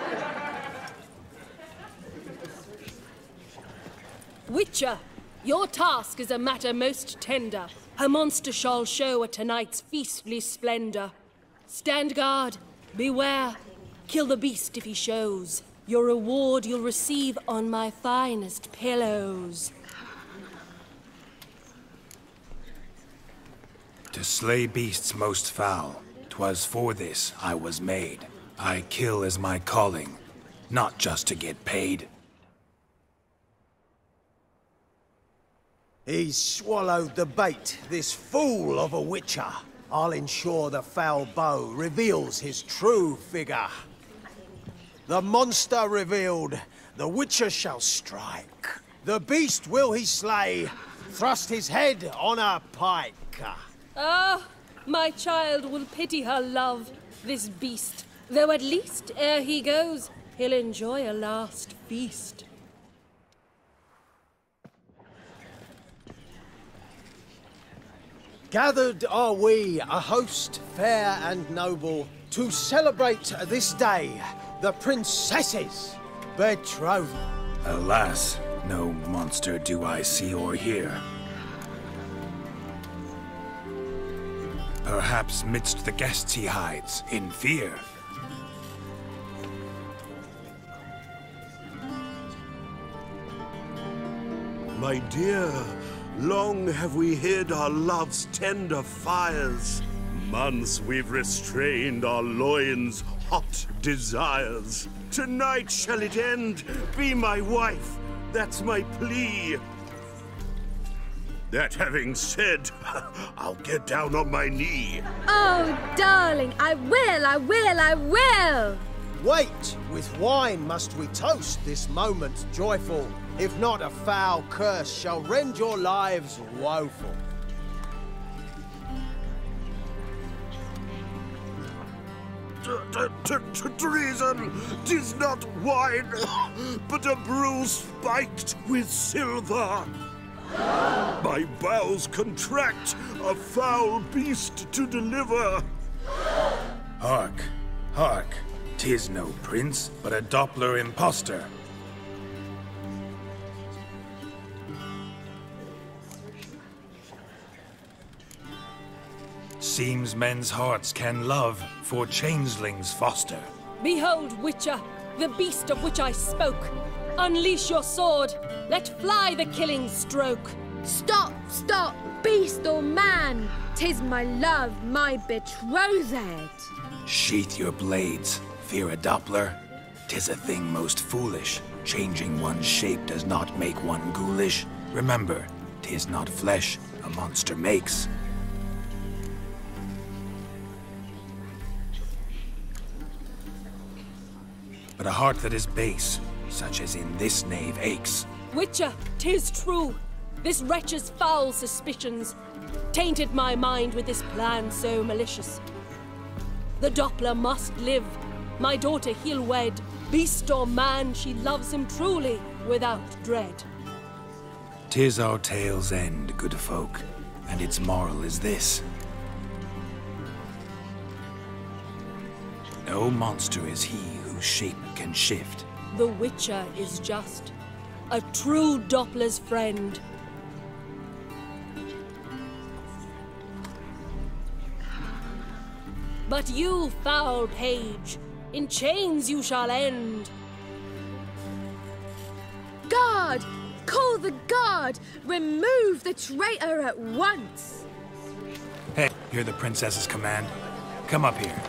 Witcher, your task is a matter most tender. A monster shall show at tonight's feastly splendor. Stand guard, beware, kill the beast if he shows. Your reward you'll receive on my finest pillows. To slay beasts most foul, 'twas for this I was made. I kill as my calling, not just to get paid. He's swallowed the bait, this fool of a Witcher. I'll ensure the foul bow reveals his true figure. The monster revealed, the Witcher shall strike. The beast will he slay, thrust his head on a pike. Ah, my child will pity her love, this beast. Though at least, ere he goes, he'll enjoy a last feast. Gathered are we, a host fair and noble, to celebrate this day, the princess's betrothal. Alas, no monster do I see or hear. Perhaps midst the guests he hides, in fear. My dear, long have we hid our love's tender fires. Months we've restrained our loins' hot desires. Tonight shall it end, be my wife, that's my plea. That having said, I'll get down on my knee. Oh, darling, I will! Wait, with wine must we toast this moment joyful. If not, a foul curse shall rend your lives woeful. Treason! 'Tis not wine, but a brew spiked with silver. My bowels contract, a foul beast to deliver. Hark, hark, 'tis no prince, but a Doppler impostor. Seems men's hearts can love, for changelings foster. Behold, Witcher, the beast of which I spoke. Unleash your sword. Let fly the killing stroke. Stop, stop, beast or man! 'Tis my love, my betrothed. Sheath your blades. Fear a Doppler? 'Tis a thing most foolish. Changing one's shape does not make one ghoulish. Remember, 'tis not flesh a monster makes. But a heart that is base, such as in this knave aches. Witcher, 'tis true. This wretch's foul suspicions tainted my mind with this plan so malicious. The Doppler must live. My daughter he'll wed. Beast or man, she loves him truly, without dread. 'Tis our tale's end, good folk, and its moral is this. No monster is he whose shape can shift. The Witcher is just a true Doppler's friend. But you, foul page, in chains you shall end. Guard! Call the guard! Remove the traitor at once! Hey, hear the princess's command? Come up here.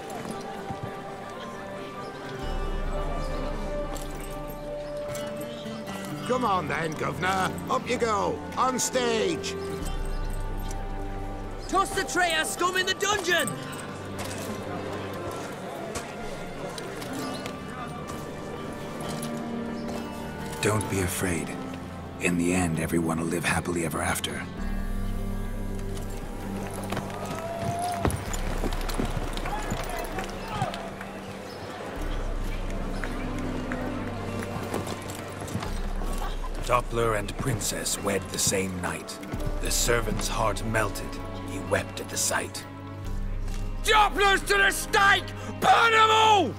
Come on then, Governor. Up you go. On stage. Toss the traitor scum in the dungeon! Don't be afraid. In the end, everyone will live happily ever after. Doppler and princess wed the same night. The servant's heart melted. He wept at the sight. Dopplers to the stake! Burn them all!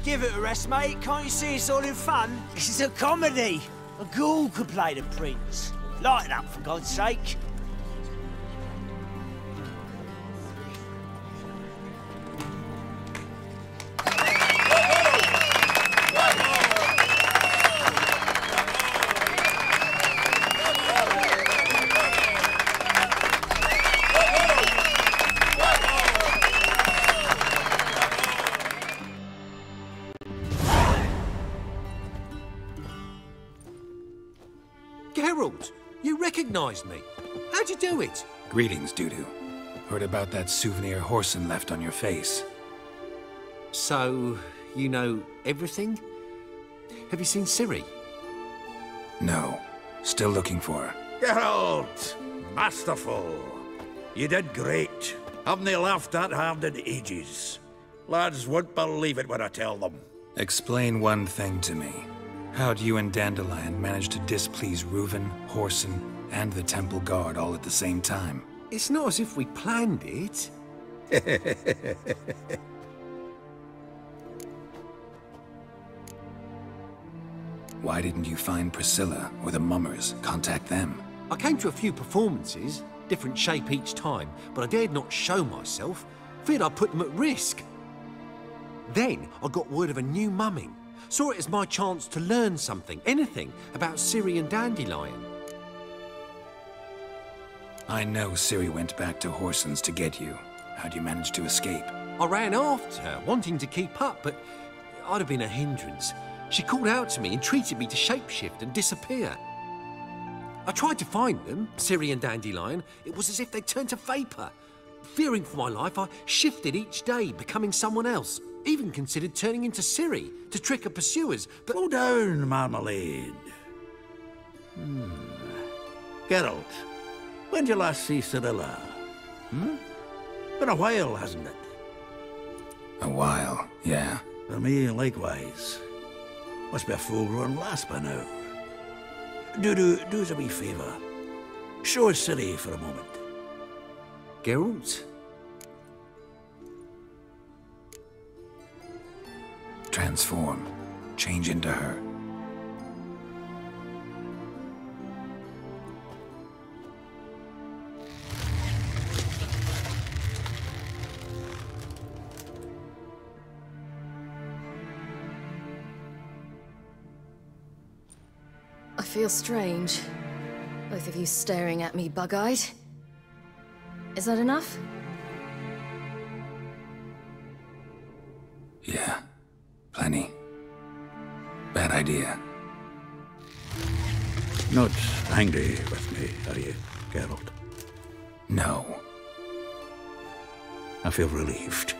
Give it a rest, mate. Can't you see it's all in fun? It's a comedy. A ghoul could play the prince. Lighten up, for God's sake. Geralt, you recognized me. How'd you do it? Greetings, Dudu. Heard about that souvenir Whoreson left on your face. So, you know everything? Have you seen Ciri? No. Still looking for her. Geralt! Masterful! You did great. Haven't they laughed that hard in ages? Lads won't believe it when I tell them. Explain one thing to me. How'd you and Dandelion manage to displease Reuven, Whoreson, and the Temple Guard all at the same time? It's not as if we planned it. Why didn't you find Priscilla or the Mummers? Contact them. I came to a few performances, different shape each time, but I dared not show myself. Feared I'd put them at risk. Then I got word of a new mumming. Saw it as my chance to learn something, anything, about Ciri and Dandelion. I know Ciri went back to Whoreson's to get you. How'd you manage to escape? I ran after her, wanting to keep up, but I'd have been a hindrance. She called out to me, entreated me to shapeshift and disappear. I tried to find them, Ciri and Dandelion. It was as if they'd turned to vapour. Fearing for my life, I shifted each day, becoming someone else. Even considered turning into Ciri to trick her pursuers, but... Slow down, Marmalade. Geralt, when did you last see Cirilla? Been a while, hasn't it? A while, yeah. For me, likewise. Must be a full-grown lass by now. Do us a wee favour. Show us Ciri for a moment. Geralt? Transform. Change into her. I feel strange. Both of you staring at me bug-eyed. Is that enough? bad idea. Not angry with me, are you, Geralt? No. I feel relieved.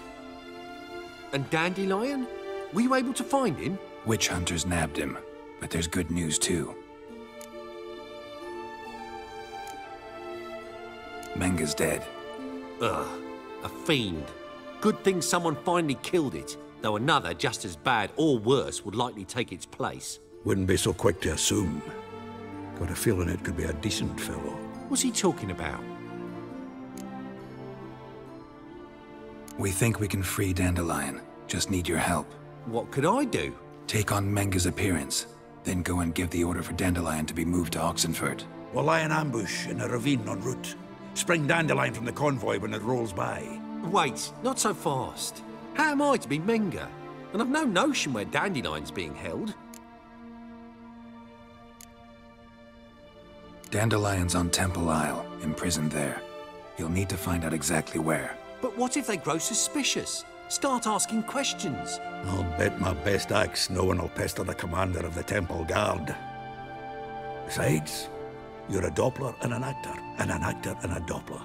And Dandelion? Were you able to find him? Witch hunters nabbed him, but there's good news too. Menga's dead. Ugh, a fiend. Good thing someone finally killed it, though another just as bad or worse would likely take its place. Wouldn't be so quick to assume. Got a feeling it could be a decent fellow. What's he talking about? We think we can free Dandelion. Just need your help. What could I do? Take on Menga's appearance, then go and give the order for Dandelion to be moved to Oxenfurt. We'll lie in ambush in a ravine en route. Spring Dandelion from the convoy when it rolls by. Wait, not so fast. How am I to be Menga? And I've no notion where Dandelion's being held. Dandelion's on Temple Isle, imprisoned there. You'll need to find out exactly where. But what if they grow suspicious? Start asking questions. I'll bet my best axe no one will pester the commander of the Temple Guard. Besides, you're a Doppler and an actor and a Doppler.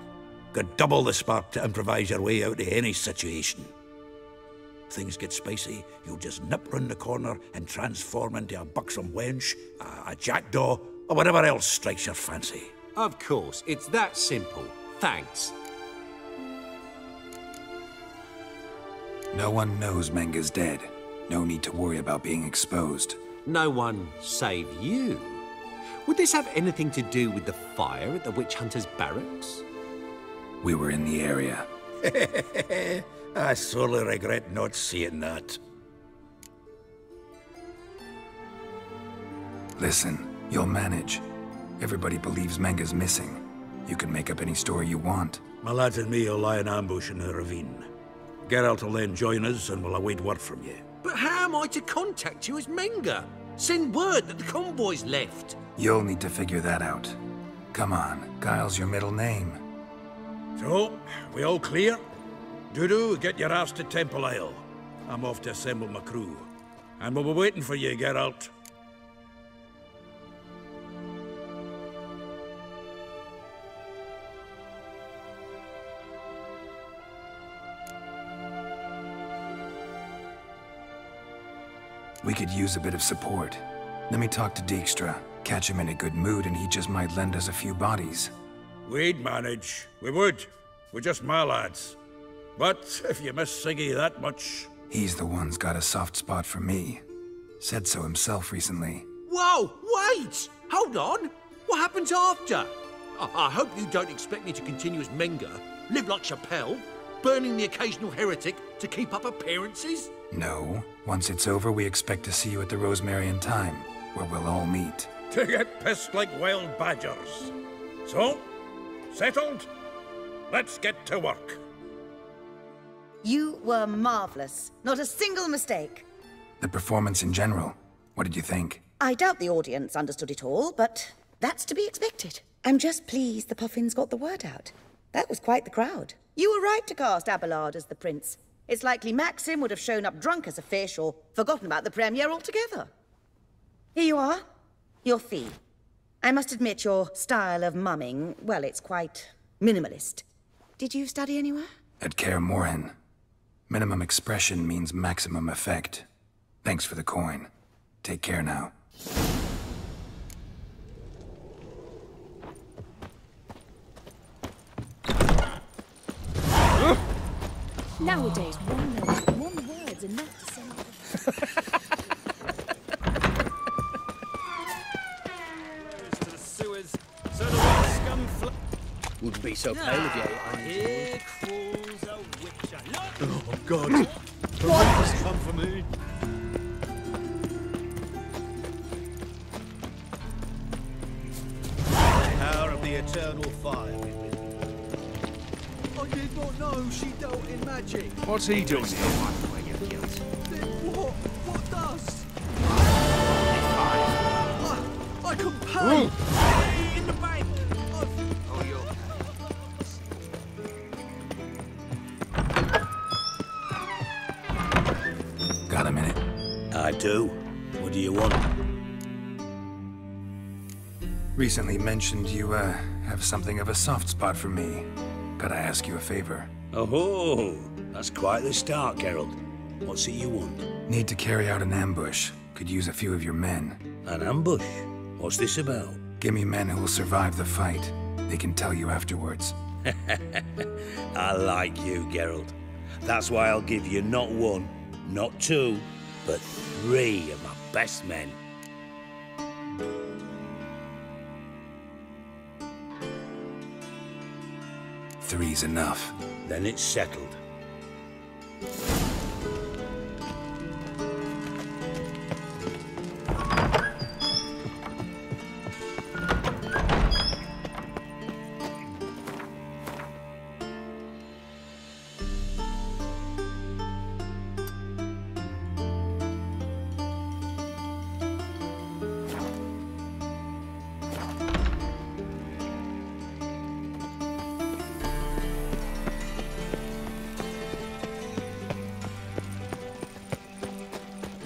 Got double the spark to improvise your way out of any situation. If things get spicy, you'll just nip round the corner and transform into a buxom wench, a jackdaw, or whatever else strikes your fancy. Of course, it's that simple. Thanks. No one knows Menga's dead. No need to worry about being exposed. No one save you. Would this have anything to do with the fire at the witch hunters' barracks? We were in the area. I sorely regret not seeing that. Listen, you'll manage. Everybody believes Menga's missing. You can make up any story you want. My lads and me will lie in ambush in the ravine. Geralt will then join us and we'll await word from you. But how am I to contact you as Menga? Send word that the convoy's left. You'll need to figure that out. Come on, Guile's your middle name. So, we all clear? Dudu, get your ass to Temple Isle. I'm off to assemble my crew. And we'll be waiting for you, Geralt. We could use a bit of support. Let me talk to Dijkstra. Catch him in a good mood and he just might lend us a few bodies. We'd manage. We would. We're just my lads. But if you miss Siggy that much... He's the one's got a soft spot for me. Said so himself recently. Whoa, wait! Hold on! What happens after? I hope you don't expect me to continue as Menga, live like Chappelle, burning the occasional heretic to keep up appearances? No. Once it's over, we expect to see you at the Rosemary in Time, where we'll all meet. To get pissed like wild badgers. So, settled? Let's get to work. You were marvellous. Not a single mistake. The performance in general, what did you think? I doubt the audience understood it all, but that's to be expected. I'm just pleased the Puffins got the word out. That was quite the crowd. You were right to cast Abelard as the prince. It's likely Maxim would have shown up drunk as a fish or forgotten about the premiere altogether. Here you are. Your fee. I must admit your style of mumming, well, it's quite minimalist. Did you study anywhere? At Kaer Morhen. Minimum expression means maximum effect. Thanks for the coin. Take care now. Nowadays, one word's enough to send... To the sewers, so the white scum Wouldn't be so pale if you Here crawls a witcher. Look! Oh, God. The what has come for me? Power of the eternal fire be with you. I did not know she dealt in magic. What's he doing here? Then what does? I can pay! In the bank! Oh, you. Got a minute? I do. What do you want? Recently mentioned you, have something of a soft spot for me. Gotta ask you a favor. Oh, that's quite the start, Geralt. What's it you want? Need to carry out an ambush. Could use a few of your men. An ambush? What's this about? Give me men who will survive the fight. They can tell you afterwards. I like you, Geralt. That's why I'll give you not one, not two, but 3 of my best men. Three's enough. Then it's settled.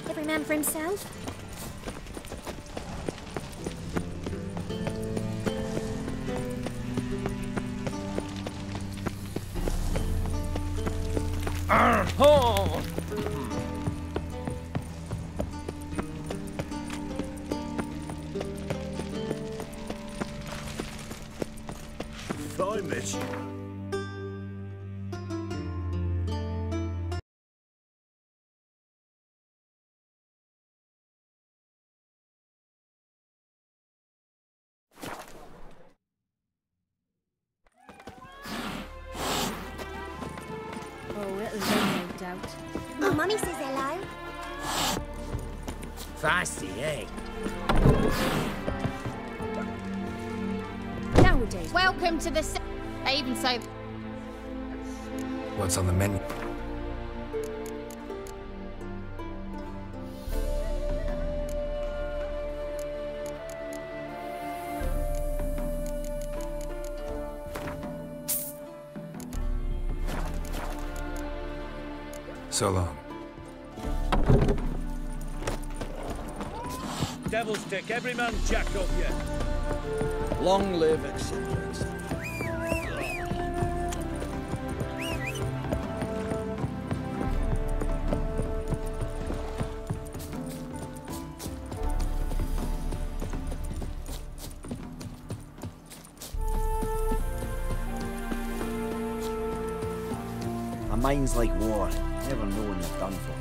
Every man for himself? Oh! I miss you. Oh, it'll rain, no doubt. Oh, Mummy says hello. Feisty, eh? Nowadays. Welcome to the... I even say... What's on the menu? So long. Devil's Dick, every man jack up yet. Long live, etc., etc. A mind's like war. Never know when you're done for.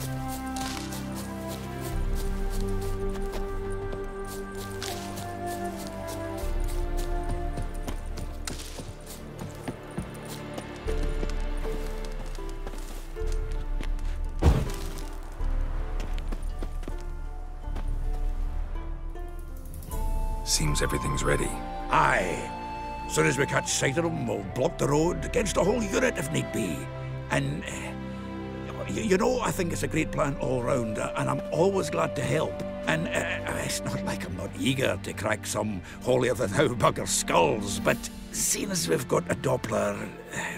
Seems everything's ready. Aye. Soon as we catch sight of them, we'll block the road against a whole unit if need be. And, you know, I think it's a great plan all round, and I'm always glad to help. And it's not like I'm not eager to crack some holier-than-thou bugger skulls, but seeing as we've got a Doppler,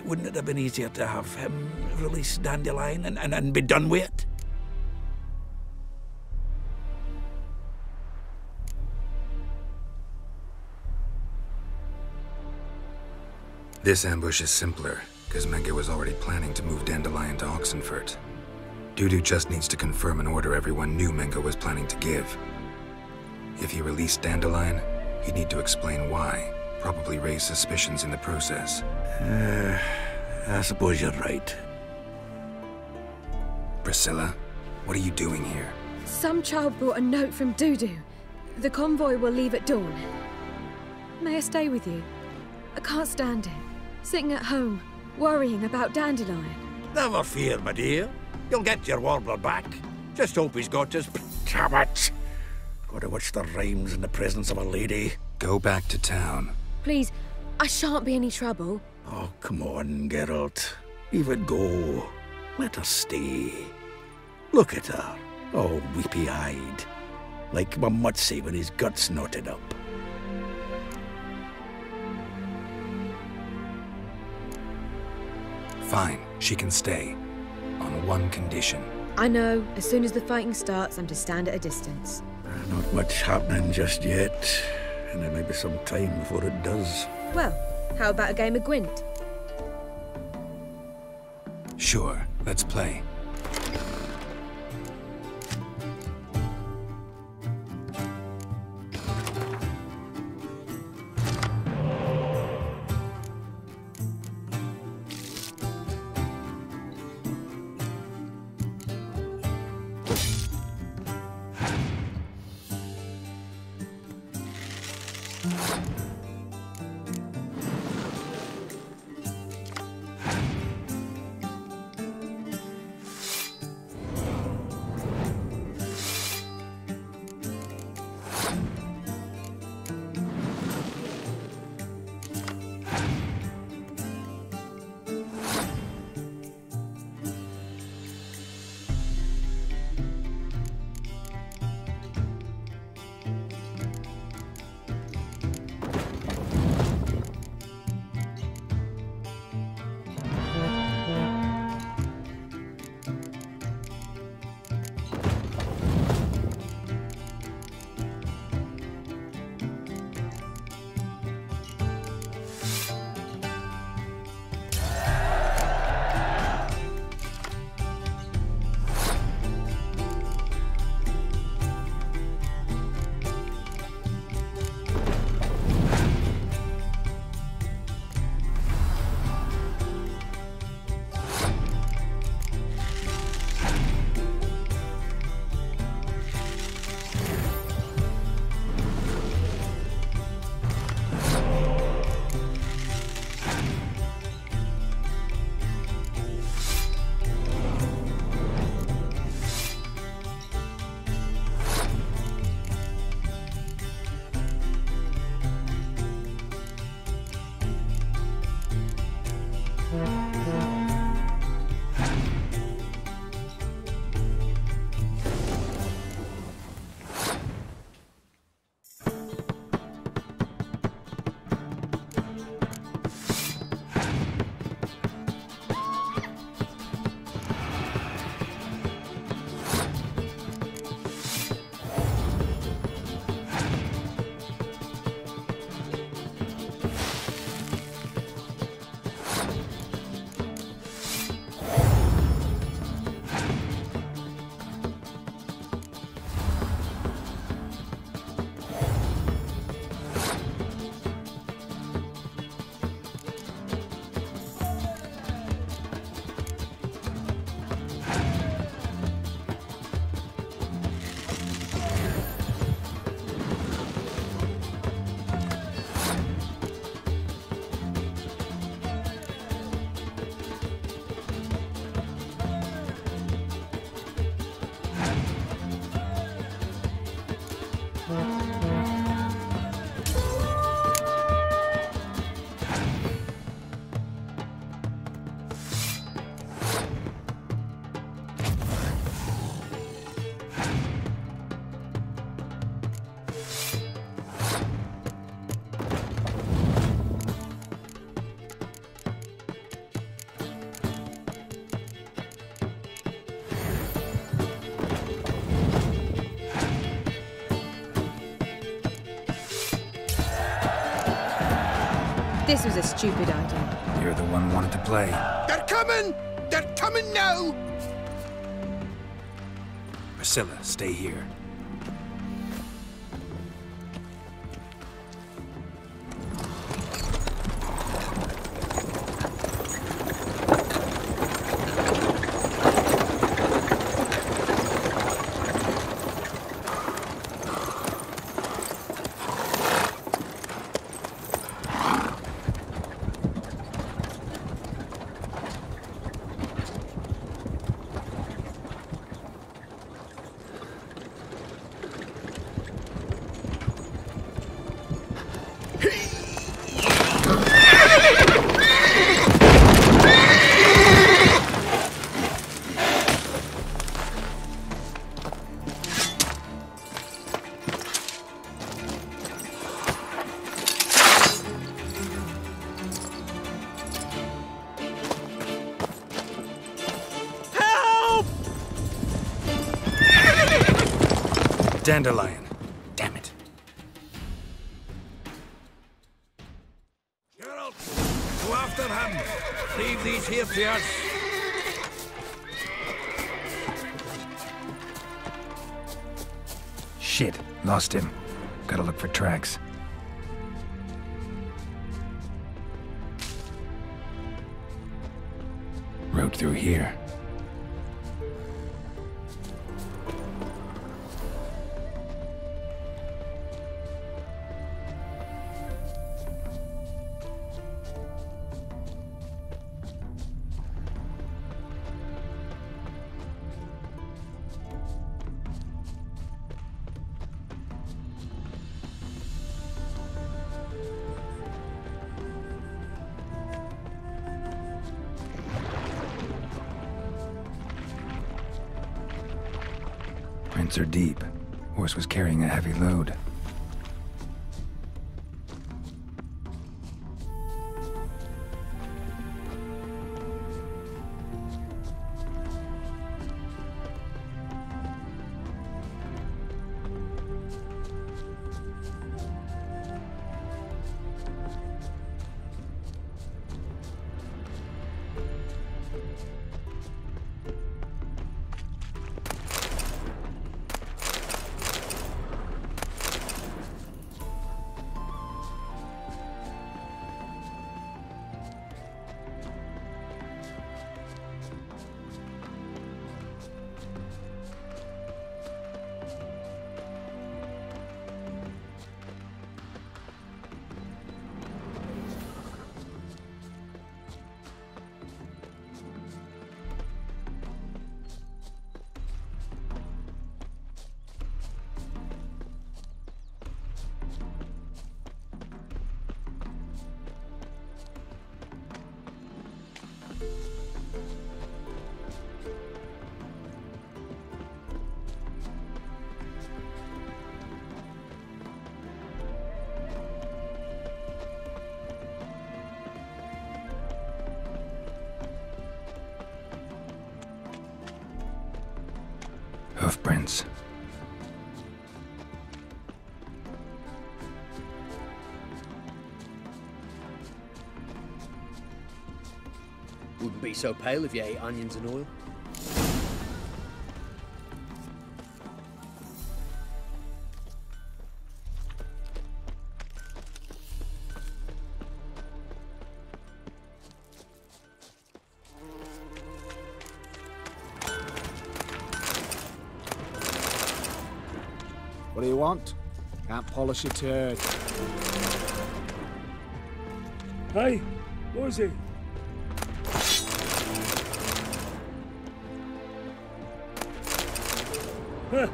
wouldn't it have been easier to have him release Dandelion and be done with it? This ambush is simpler, because Menge was already planning to move Dandelion to Oxenfurt. Dudu just needs to confirm an order everyone knew Menge was planning to give. If he released Dandelion, he'd need to explain why, probably raise suspicions in the process. I suppose you're right. Priscilla, what are you doing here? Some child brought a note from Dudu. The convoy will leave at dawn. May I stay with you? I can't stand it. Sitting at home, worrying about Dandelion. Never fear, my dear. You'll get your warbler back. Just hope he's got his... Damn it! Gotta watch the rhymes in the presence of a lady. Go back to town. Please, I shan't be any trouble. Oh, come on, Geralt. Leave it go. Let her stay. Look at her, all weepy-eyed. Like Mamutsi with his guts knotted up. Fine, she can stay. On one condition. I know, as soon as the fighting starts, I'm to stand at a distance. Not much happening just yet, and there may be some time before it does. Well, how about a game of Gwent? Sure, let's play. This was a stupid idea. You're the one who wanted to play. They're coming! They're coming now! Priscilla, stay here. Dandelion. Damn it. Geralt, go after him. Leave these here to us. Shit, lost him. Gotta look for tracks. Road through here. Prints are deep. Horse was carrying a heavy load. Hoofprints. Wouldn't be so pale if you ate onions and oil. What do you want? Can't polish your turd. Hey, what is it? Huh.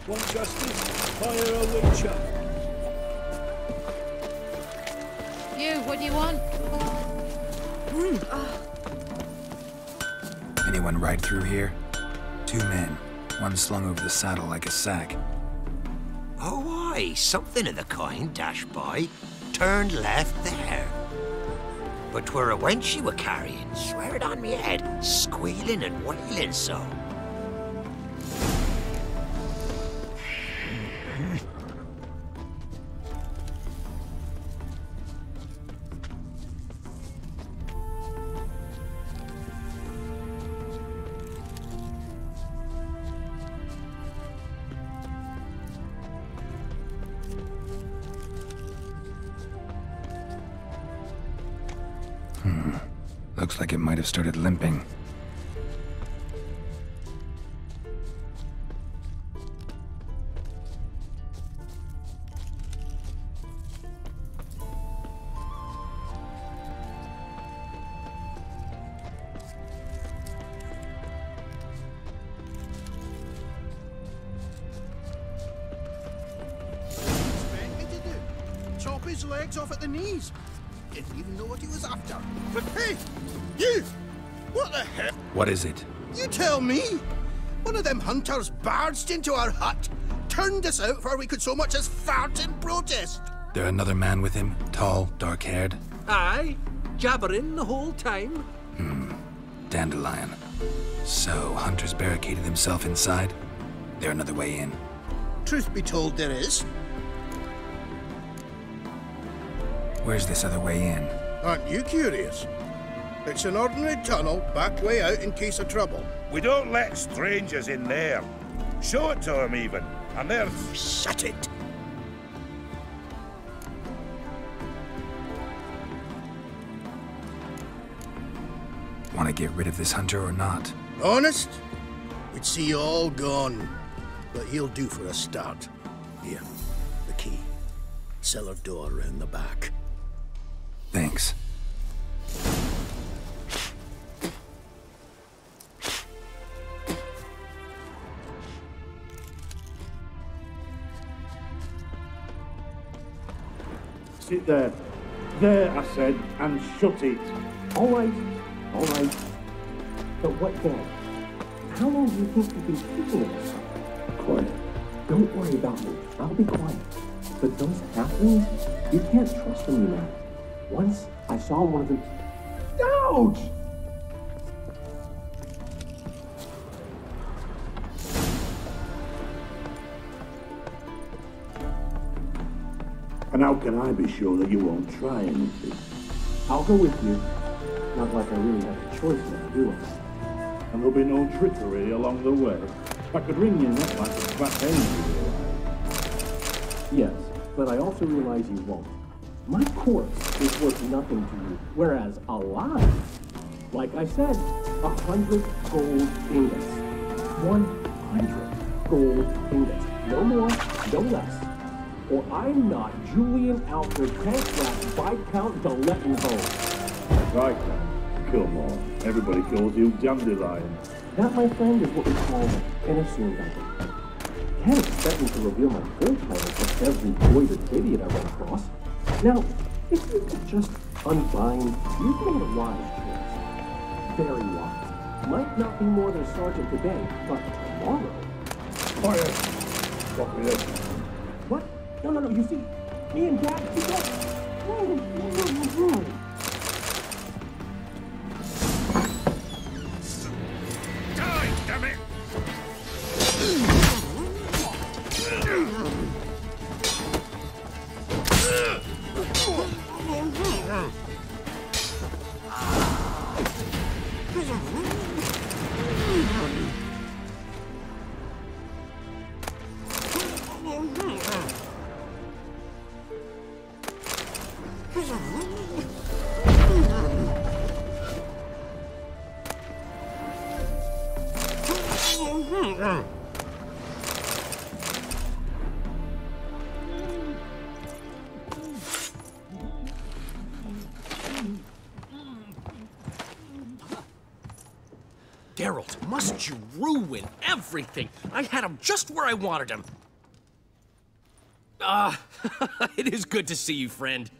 Want justice? Hire a witcher. You, what do you want? Anyone ride through here? 2 men. One slung over the saddle like a sack. Oh, aye, something of the kind dashed by. Turned left there. But 'twere a wench she were carrying, swear it on me head, squealing and wailing so. Looks like it might have started limping. Chop his legs off at the knees. Didn't even know what he was after. But hey, you! What the hell? What is it? You tell me! One of them hunters barged into our hut, turned us out before we could so much as fart in protest. There another man with him? Tall, dark-haired? Aye, jabbering the whole time. Dandelion. So, Hunter's barricaded himself inside? There another way in? Truth be told, there is. Where's this other way in? Aren't you curious? It's an ordinary tunnel, back way out in case of trouble. We don't let strangers in there. Show it to them, even. And they're... Shut it! Want to get rid of this hunter or not? Honest? We'd see you all gone. But he'll do for a start. Here, the key. Cellar door round the back. Thanks. Sit there. There, I said, and shut it. All right. But what then? How long do you think you've been keeping us? Quiet. Don't worry about me. I'll be quiet. But those halflings, you can't trust them, you know. Once I saw one of them... Ouch! And how can I be sure that you won't try anything? I'll go with you. Not like I really have a choice now, do I? And there'll be no trickery along the way. I could wring your neck like a fat hen. Yes, but I also realize you won't. My corpse is worth nothing to you, whereas alive, like I said, 100 gold ingots. 100 gold ingots. No more, no less. Or I'm not Julian Alfred Tankrat Viscount de Lettenhove. Right then, Killmore. Everybody calls you Dandelion. That, my friend, is what we call an assumed identity. Can't expect me to reveal my full title to every voided idiot I run across. Now, if you could just unbind, you've made a wise choice. Very wise. Might not be more than sergeant today, but tomorrow. Quiet. Stop me there. What? No, you see, me and Dad, we don't... Die, damn it! Geralt, must you ruin everything? I had him just where I wanted him. It is good to see you, friend.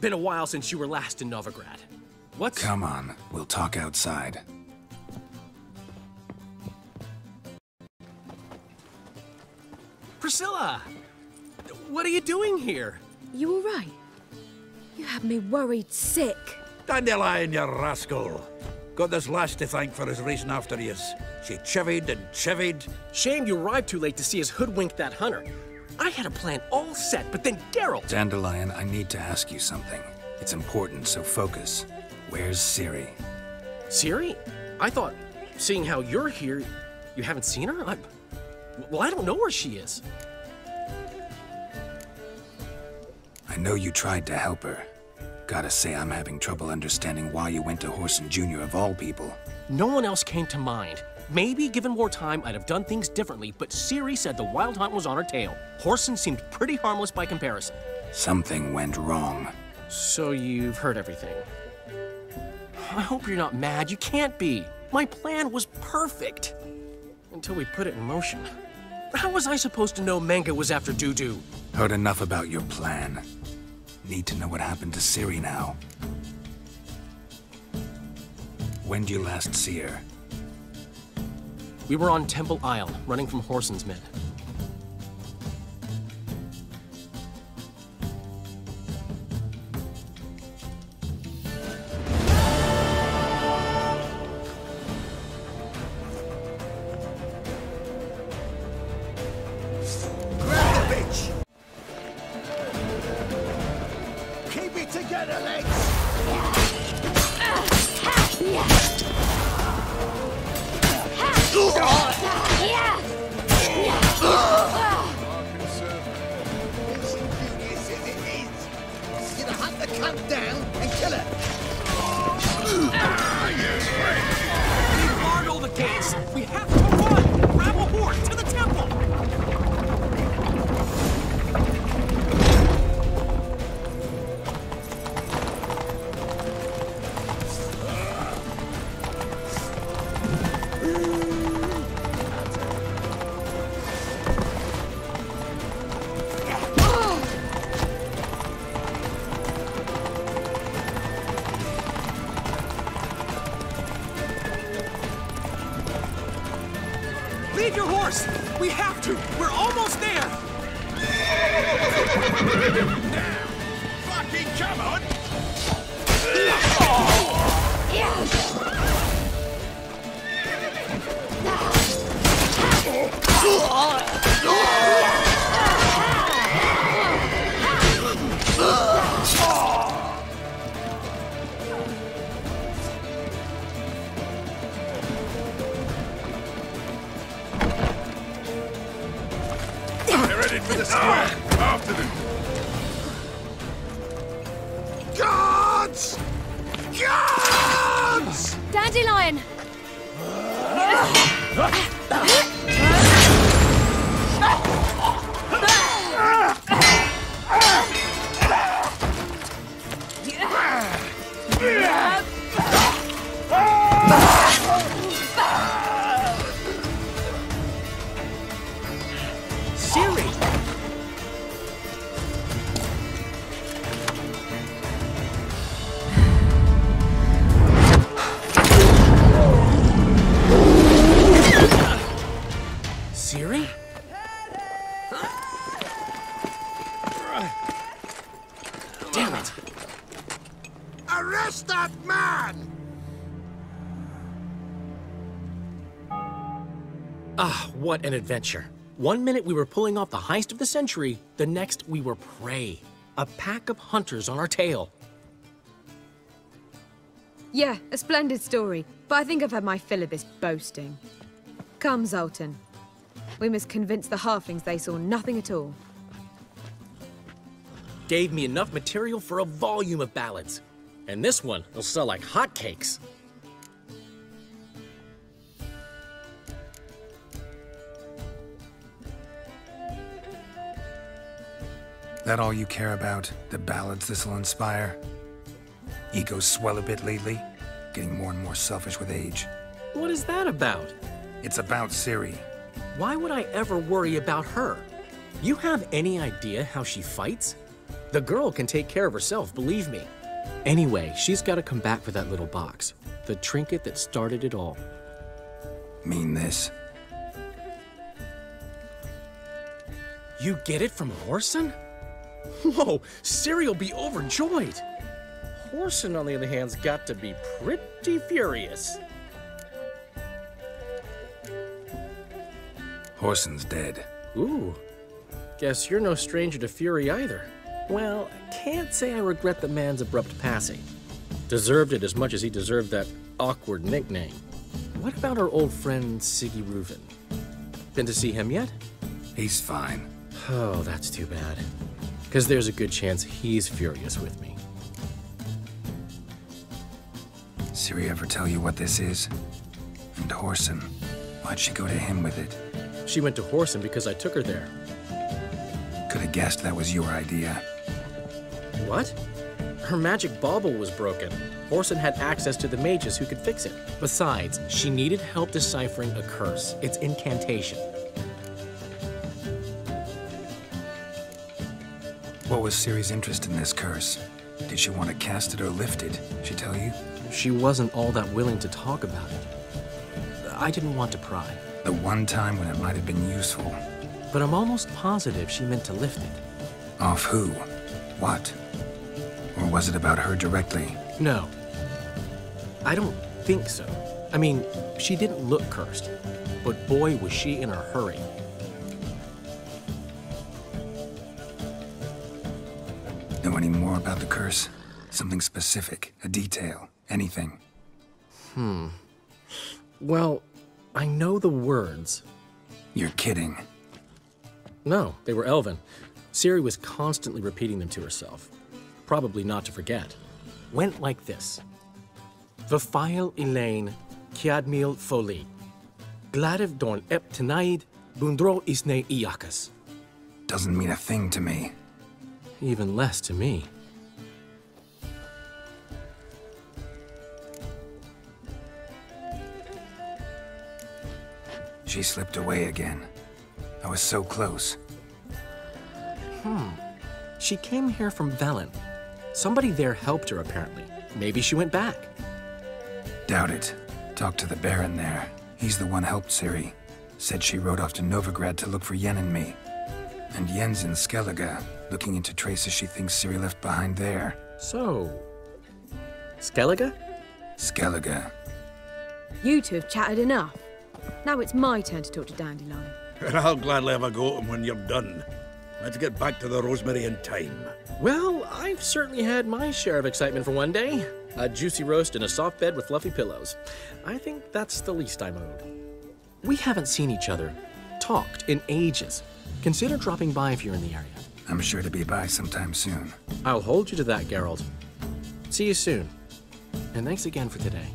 Been a while since you were last in Novigrad. What's... Come on, we'll talk outside. Priscilla! What are you doing here? You all right? You had me worried sick. Dandelion, you rascal. Got this lass to thank for his racing after yous. She chivied and chivied. Shame you arrived too late to see us hoodwink that hunter. I had a plan all set, but then Geralt... Dandelion, I need to ask you something. It's important, so focus. Where's Ciri? Ciri? I thought, seeing how you're here, you haven't seen her? Well, I don't know where she is. I know you tried to help her. Gotta say, I'm having trouble understanding why you went to Whoreson Jr. of all people. No one else came to mind. Maybe, given more time, I'd have done things differently, but Ciri said the Wild Hunt was on her tail. Whoreson seemed pretty harmless by comparison. Something went wrong. So you've heard everything. I hope you're not mad. You can't be. My plan was perfect. Until we put it in motion. How was I supposed to know Menge was after Dudu? Heard enough about your plan. Need to know what happened to Ciri now. When did you last see her? We were on Temple Isle, running from Whoreson's men. Get the legs! Gonna hunt the cunt down and kill her. We've barred all the gates. We have to run. Grab a horse to the temple. Leave your horse! We have to! We're almost there! Now! Fucking come on! They're headed for the square! After them! Guards! Guards! Dandelion! Siri! Siri? Damn it! Arrest that man! Ah, what an adventure. 1 minute we were pulling off the heist of the century, the next we were prey. A pack of hunters on our tail. Yeah, a splendid story, but I think I've had my fill of this boasting. Come, Zoltan. We must convince the halflings they saw nothing at all. Gave me enough material for a volume of ballads. And this one will sell like hotcakes. That all you care about? The ballads this'll inspire? Egos swell a bit lately? Getting more and more selfish with age. What is that about? It's about Ciri. Why would I ever worry about her? You have any idea how she fights? The girl can take care of herself, believe me. Anyway, she's got to come back for that little box. The trinket that started it all. Mean this? You get it from Whoreson? Whoa, Ciri'll be overjoyed. Whoreson, on the other hand's got to be pretty furious. Whoreson's dead. Ooh, guess you're no stranger to fury either. Well, I can't say I regret the man's abrupt passing. Deserved it as much as he deserved that awkward nickname. What about our old friend Siggy Reuven? Been to see him yet? He's fine. Oh, that's too bad. Because there's a good chance he's furious with me. Ciri ever tell you what this is? And Whoreson, why'd she go to him with it? She went to Whoreson because I took her there. Could have guessed that was your idea. What? Her magic bauble was broken. Whoreson had access to the mages who could fix it. Besides, she needed help deciphering a curse. It's incantation. What was Ciri's interest in this curse? Did she want to cast it or lift it? She tell you? She wasn't all that willing to talk about it. I didn't want to pry. The one time when it might have been useful. But I'm almost positive she meant to lift it. Off who? What? Or was it about her directly? No. I don't think so. I mean, she didn't look cursed. But boy, was she in a hurry. Know any more about the curse? Something specific, a detail, anything. Well, I know the words. You're kidding. No, they were Elven. Ciri was constantly repeating them to herself. Probably not to forget. Went like this. Vafile Elaine, Kiadmil Foli. Gladev Dorn Ep Tenaid, Bundro Isne Iakas. Doesn't mean a thing to me. Even less to me. She slipped away again. I was so close. She came here from Velen. Somebody there helped her, apparently. Maybe she went back. Doubt it. Talked to the Baron there. He's the one helped Ciri. Said she rode off to Novigrad to look for Yen and me. And Yen's in Skellige, looking into traces she thinks Ciri left behind there. So... Skellige? Skellige. You two have chatted enough. Now it's my turn to talk to Dandelion. And I'll gladly have a go at him when you're done. Let's get back to the Rosemary in time. Well, I've certainly had my share of excitement for one day. A juicy roast and a soft bed with fluffy pillows. I think that's the least I'm owed. We haven't seen each other, talked in ages. Consider dropping by if you're in the area. I'm sure to be by sometime soon. I'll hold you to that, Geralt. See you soon. And thanks again for today.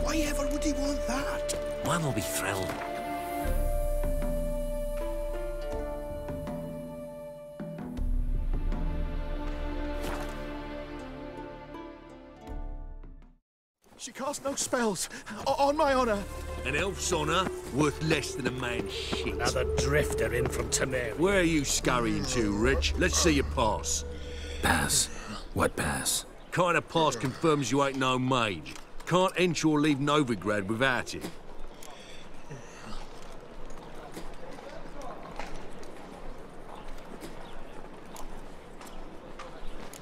Why ever would he want that? Man will be thrilled. She cast no spells, on my honor. An elf's honor worth less than a man's shit. Another drifter in from Temeria. Where are you scurrying to, Rich? Let's see your pass. Pass? What pass? Kind of pass confirms you ain't no mage. Can't enter or leave Novigrad without it.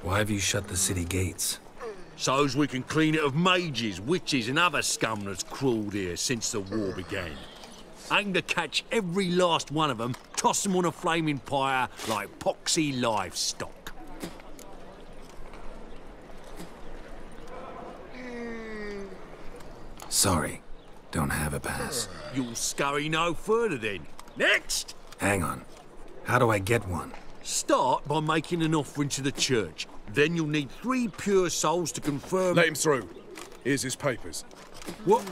Why have you shut the city gates? So's we can clean it of mages, witches and other scum that's crawled here since the war began. Aim to catch every last one of them, toss them on a flaming pyre like poxy livestock. Sorry, don't have a pass. You'll scurry no further then. Next! Hang on. How do I get one? Start by making an offering to the church. Then you'll need 3 pure souls to confirm... Let him through. Here's his papers. What?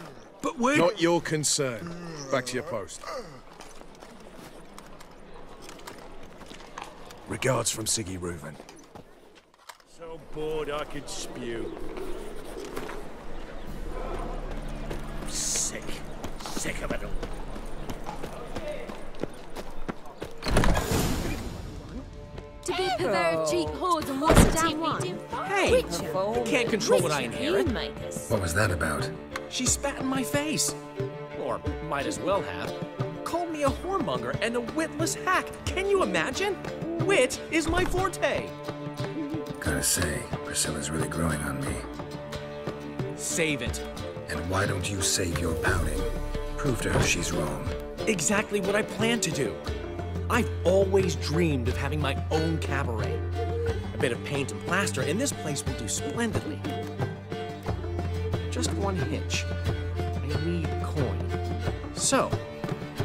But when... Not your concern. Back to your post. Regards from Siggy Reuven. So bored I could spew. Sick. Sick of it all. To be pervert, cheap whores and what's the damn one? Hey! You can't control what I inherit. What was that about? She spat in my face. Or might as well have. Called me a whoremonger and a witless hack. Can you imagine? Wit is my forte. Gotta say, Priscilla's really growing on me. Save it. And why don't you save your pouting? Prove to her she's wrong. Exactly what I plan to do. I've always dreamed of having my own cabaret. A bit of paint and plaster, and this place will do splendidly. Just one hitch. I need coin. So,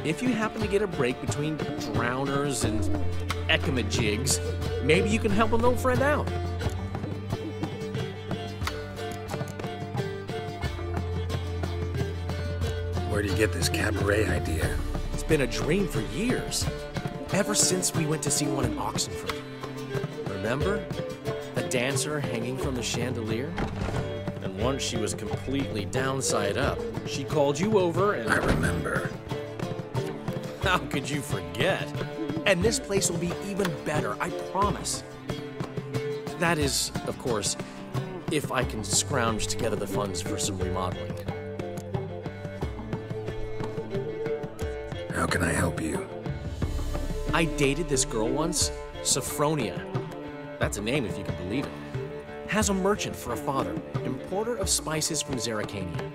if you happen to get a break between drowners and ekamajigs, maybe you can help an old friend out. Where do you get this cabaret idea? It's been a dream for years. Ever since we went to see one in Oxenford. Remember? The dancer hanging from the chandelier? And once she was completely downside up, she called you over and... I remember. How could you forget? And this place will be even better, I promise. That is, of course, if I can scrounge together the funds for some remodeling. How can I help you? I dated this girl once, Sophronia. That's a name if you can believe it. Has a merchant for a father, importer of spices from Zerrikania.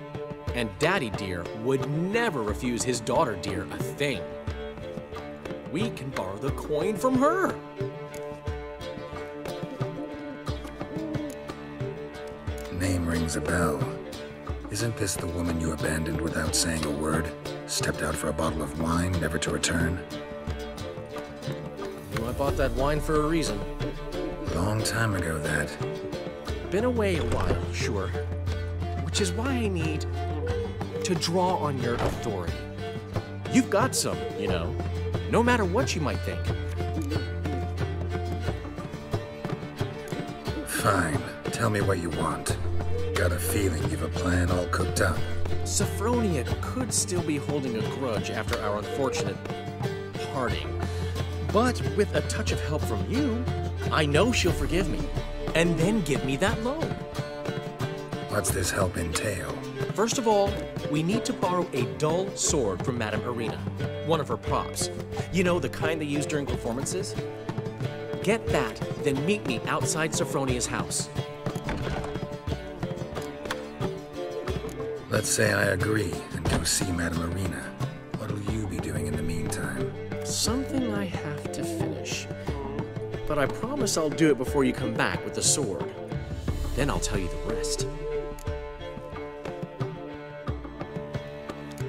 And Daddy Dear would never refuse his daughter Dear a thing. We can borrow the coin from her. Name rings a bell. Isn't this the woman you abandoned without saying a word? Stepped out for a bottle of wine, never to return? Well, I bought that wine for a reason. Long time ago, that. Been away a while, sure. Which is why I need to draw on your authority. You've got some, you know, no matter what you might think. Fine. Tell me what you want. Got a feeling you've a plan all cooked up. Sophronia could still be holding a grudge after our unfortunate parting. But with a touch of help from you, I know she'll forgive me, and then give me that loan. What's this help entail? First of all, we need to borrow a dull sword from Madame Irina, one of her props. You know, the kind they use during performances? Get that, then meet me outside Sophronia's house. Let's say I agree and go see Madame Irina. What'll you be doing in the meantime? Something I have to finish. But I promise I'll do it before you come back with the sword. Then I'll tell you the rest.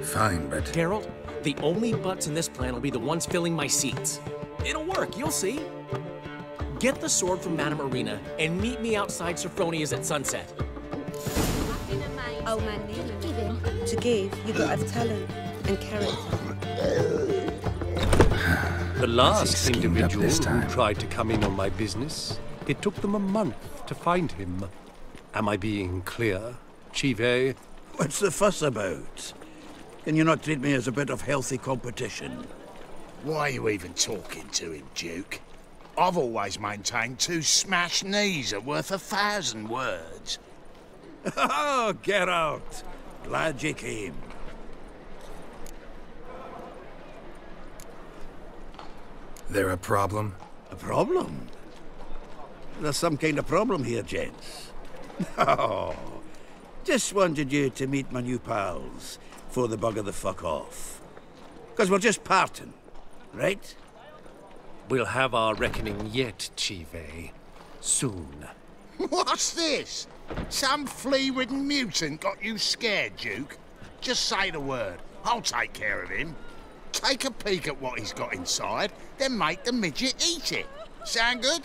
Fine, but... Geralt, the only butts in this plan will be the ones filling my seats. It'll work, you'll see. Get the sword from Madame Irina and meet me outside Sophronia's at sunset. Oh man, to give, you gotta have talent and character. The last individual who tried to come in on my business, it took them a month to find him. Am I being clear, Chive? What's the fuss about? Can you not treat me as a bit of healthy competition? Why are you even talking to him, Duke? I've always maintained 2 smashed knees are worth 1,000 words. Oh, Geralt. Glad you came. There a problem? A problem? There's some kind of problem here, gents. Oh, just wanted you to meet my new pals before they bugger the fuck off. Because we're just parting, right? We'll have our reckoning yet, Chive. Soon. What's this? Some flea-ridden mutant got you scared, Duke? Just say the word. I'll take care of him. Take a peek at what he's got inside, then make the midget eat it. Sound good?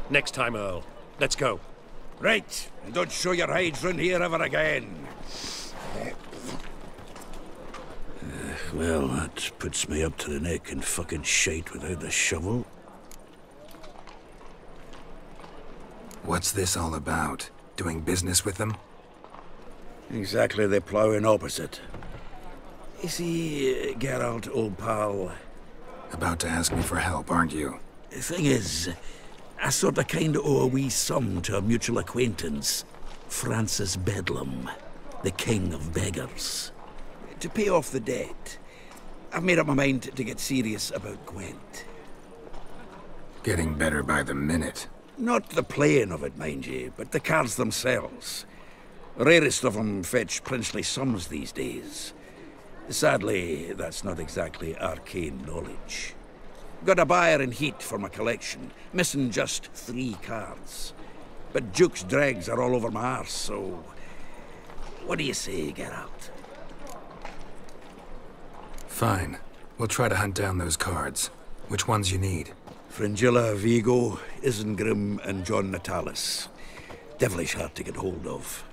Next time, Earl. Let's go. Right, and don't show your hides round here ever again. Well, that puts me up to the neck in fucking shite without the shovel. What's this all about? Doing business with them? Exactly the ploughing opposite. You see, Geralt, old pal... About to ask me for help, aren't you? The thing is, I sort of kind of owe a wee sum to a mutual acquaintance, Francis Bedlam, the king of beggars. To pay off the debt, I've made up my mind to get serious about Gwent. Getting better by the minute. Not the playing of it, mind you, but the cards themselves. Rarest of them fetch princely sums these days. Sadly, that's not exactly arcane knowledge. Got a buyer in heat for my collection, missing just 3 cards. But Duke's dregs are all over my arse, so... What do you say, Geralt? Fine. We'll try to hunt down those cards. Which ones you need? Fringilla, Vigo, Isengrim, and John Natalis. Devilish hard to get hold of.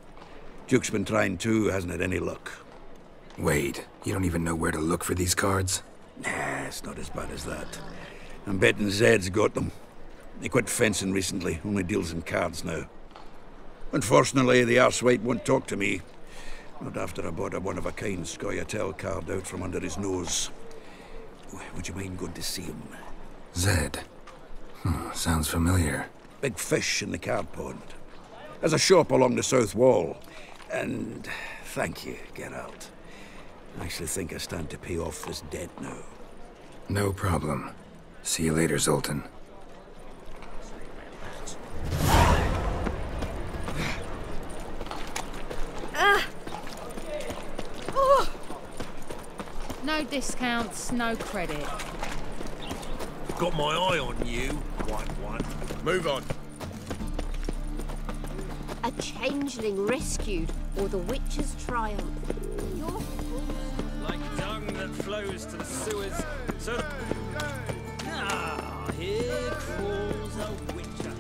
Duke's been trying too, hasn't had any luck. Wait, you don't even know where to look for these cards? Nah, it's not as bad as that. I'm betting Zed's got them. He quit fencing recently, only deals in cards now. Unfortunately, the arsewite won't talk to me. Not after I bought a one-of-a-kind Scoia'tael card out from under his nose. Would you mind going to see him? Zed. Sounds familiar. Big fish in the card pond. Has a shop along the south wall. And thank you, Geralt. I actually think I stand to pay off this debt now. No problem. See you later, Zoltan. No discounts, no credit. Got my eye on you, one. Move on. A changeling rescued, or the witch's triumph. Like dung that flows to the sewers, so... Ah, here crawls a witcher.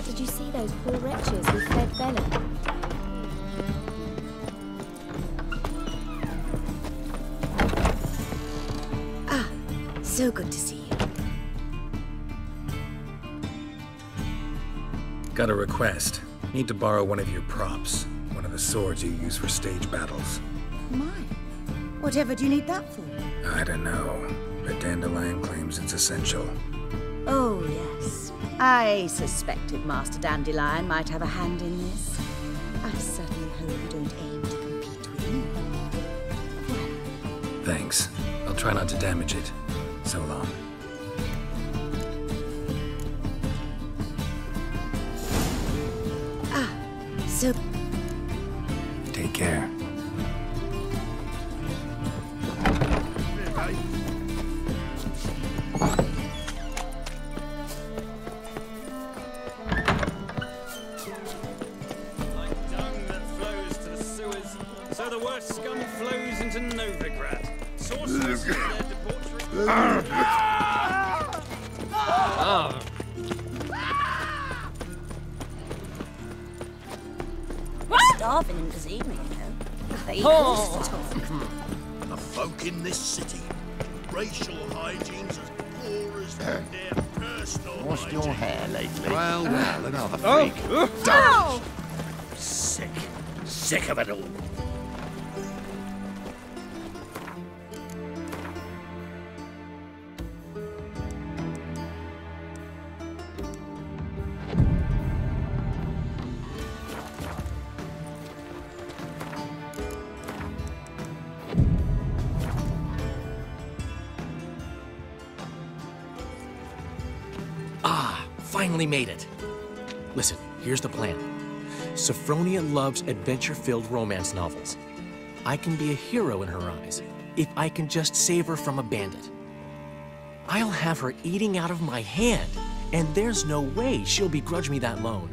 Did you see those poor wretches who fed Bella? So good to see you. Got a request. Need to borrow one of your props. One of the swords you use for stage battles. My. Whatever do you need that for? I don't know, but Dandelion claims it's essential. Oh, yes. I suspected Master Dandelion might have a hand in this. I certainly hope you don't aim to compete with me. Thanks. I'll try not to damage it. So long. So... Take care. Like dung that flows to the sewers, so the worst scum flows into Novigrad. Sorcerers and their debauchery... Starving him this evening, you know. They eat Oh. stuff. The folk in this city, racial hygiene's as poor as their personal Washed your hair lately? Well, another freak. Ow! Sick of it all. Finally made it. Listen, here's the plan. Sophronia loves adventure-filled romance novels. I can be a hero in her eyes if I can just save her from a bandit. I'll have her eating out of my hand, and there's no way she'll begrudge me that loan.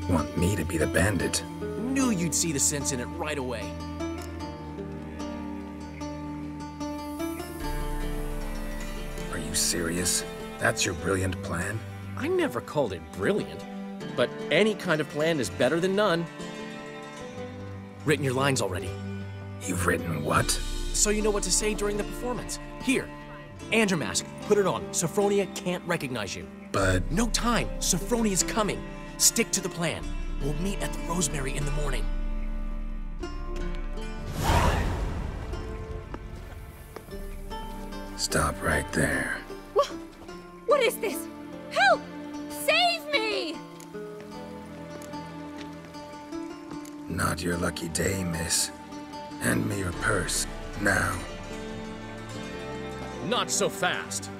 Want me to be the bandit? Knew you'd see the sense in it right away. Are you serious? That's your brilliant plan? I never called it brilliant, but any kind of plan is better than none. Written your lines already. You've written what? So you know what to say during the performance. Here, Andromask, put it on. Sophronia can't recognize you. But... No time. Sophronia's coming. Stick to the plan. We'll meet at the Rosemary in the morning. Stop right there. What is this? Help! Save me! Not your lucky day, miss. Hand me your purse, now. Not so fast.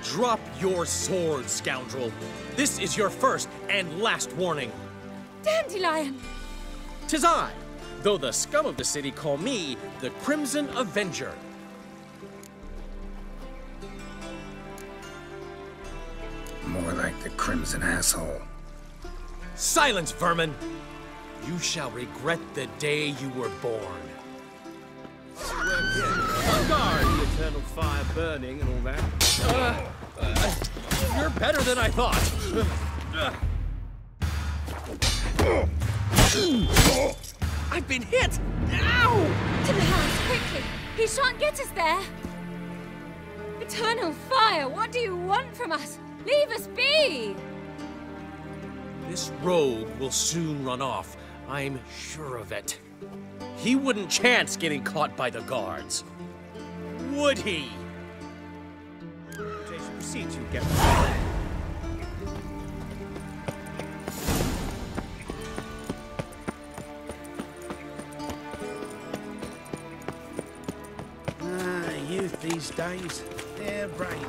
Drop your sword, scoundrel. This is your first and last warning. Dandelion! 'Tis I, though the scum of the city call me the Crimson Avenger. More like the Crimson Asshole. Silence, vermin! You shall regret the day you were born. On guard, the eternal fire burning and all that. You're better than I thought. I've been hit! Ow! To the house, quickly! He shan't get us there! Eternal fire, what do you want from us? Leave us be! This rogue will soon run off. I'm sure of it. He wouldn't chance getting caught by the guards. Would he? Jason, proceed to get... Youth these days, they're brain.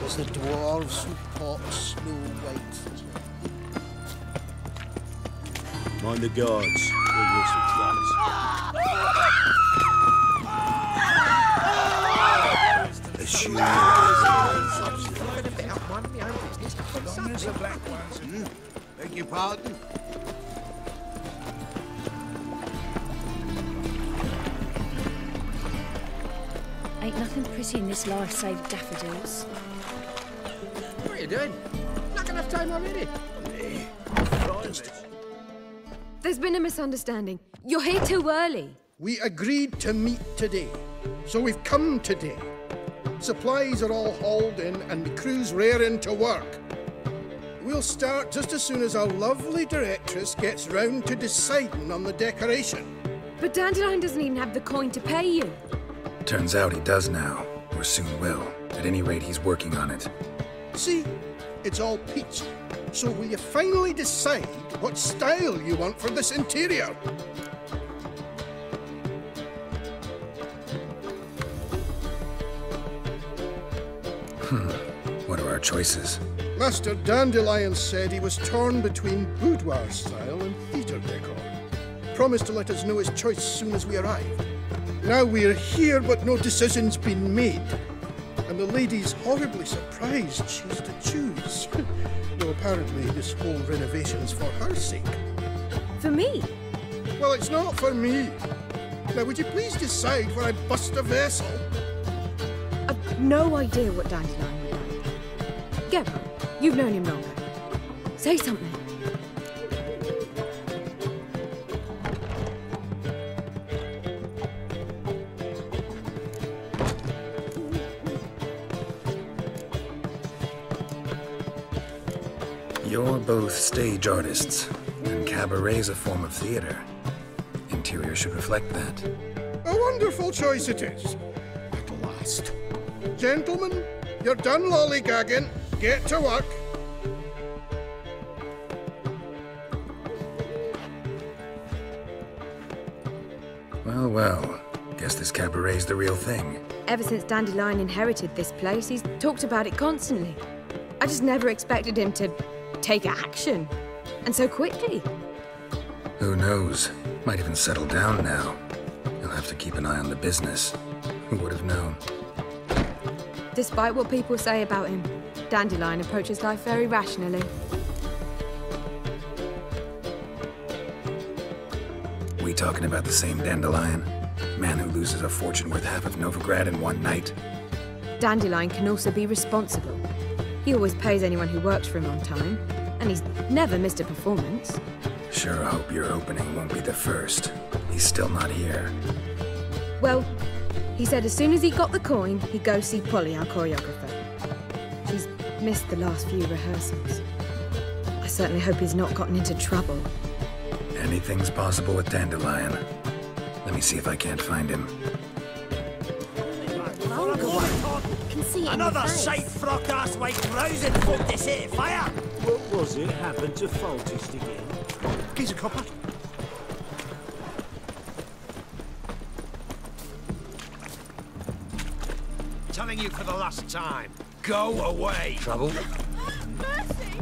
As the dwarves who pot snow white. Mind the guards. They're useless guys. The shoe. There's the black ones. Beg your pardon? Ain't nothing pretty in this life save daffodils. What are you doing? Not enough time already. There's been a misunderstanding. You're here too early. We agreed to meet today, so we've come today. Supplies are all hauled in and the crew's raring to work. We'll start just as soon as our lovely directress gets round to deciding on the decoration. But Dandelion doesn't even have the coin to pay you. Turns out he does now, or soon will. At any rate, he's working on it. See, it's all peach. So will you finally decide what style you want for this interior? What are our choices? Master Dandelion said he was torn between boudoir style and theatre decor. Promised to let us know his choice as soon as we arrive. Now we're here, but no decision's been made. And the lady's horribly surprised she's to choose. Though apparently this whole renovation's for her sake. For me? Well, it's not for me. Now, would you please decide where I bust a vessel? I've no idea what Dandelion would like. Geralt, you've known him longer. Say something. You're both stage artists, and cabaret's a form of theater. Interior should reflect that. A wonderful choice it is. At last. Gentlemen, you're done lollygagging. Get to work. Well, well. Guess this cabaret's the real thing. Ever since Dandelion inherited this place, he's talked about it constantly. I just never expected him to take action. And so quickly. Who knows? Might even settle down now. You'll have to keep an eye on the business. Who would have known? Despite what people say about him, Dandelion approaches life very rationally. We talking about the same Dandelion? Man who loses a fortune worth half of Novigrad in one night? Dandelion can also be responsible. He always pays anyone who works for him on time, and he's never missed a performance. Sure hope your opening won't be the first. He's still not here. Well, he said as soon as he got the coin, he'd go see Polly, our choreographer. She's missed the last few rehearsals. I certainly hope he's not gotten into trouble. Anything's possible with Dandelion. Let me see if I can't find him. Can see it Another in the sight face. frock-ass white rousing folk to set fire! What was it happened to Foltest again? Geezer copper. Telling you for the last time, go away! Trouble? Mercy!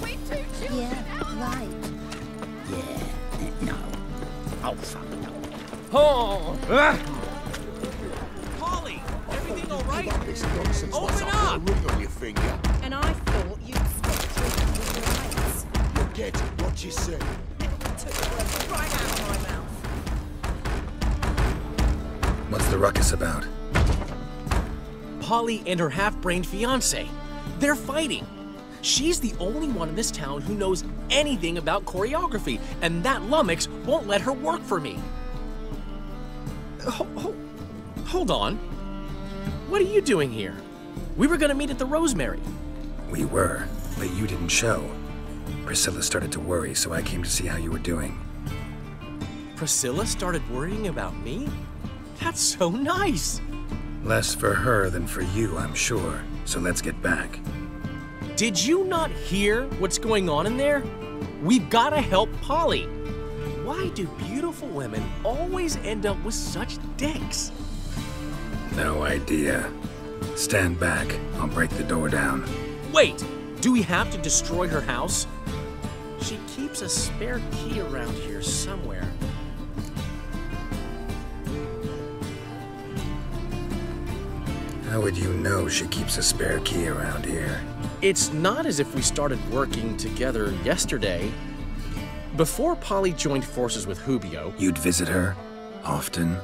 We two children Yeah, right. Yeah, no. Oh, fuck no. Oh! Polly, everything all right? This nonsense. Open up! A ring on your finger. And I thought you'd spent it with your mates. You get it, what you say. Took the words right out of my mouth. What's the ruckus about? Polly and her half-brained fiancé. They're fighting. She's the only one in this town who knows anything about choreography, and that lummox won't let her work for me. Hold on. What are you doing here? We were gonna meet at the Rosemary. We were, but you didn't show. Priscilla started to worry, so I came to see how you were doing. Priscilla started worrying about me? That's so nice! Less for her than for you, I'm sure. So let's get back. Did you not hear what's going on in there? We've gotta help Polly. Why do beautiful women always end up with such dicks? No idea. Stand back. I'll break the door down. Wait! Do we have to destroy her house? She keeps a spare key around here somewhere. How would you know she keeps a spare key around here? It's not as if we started working together yesterday. Before Polly joined forces with Hubio, you'd visit her? Often?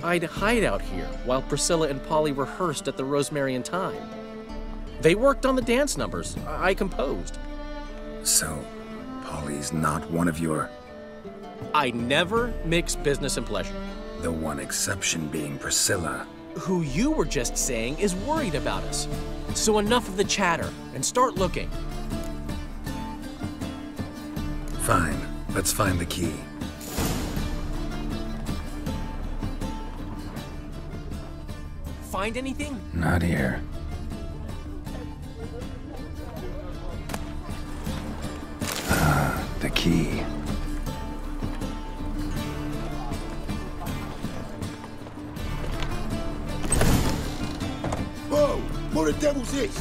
I'd hide out here while Priscilla and Polly rehearsed at the Rosemary in Time. They worked on the dance numbers I composed. So, Polly's not one of your... I never mix business and pleasure. The one exception being Priscilla. Who you were just saying is worried about us. So enough of the chatter, and start looking. Fine. Let's find the key. Find anything? Not here. Ah, the key. Whoa! What the devil's this?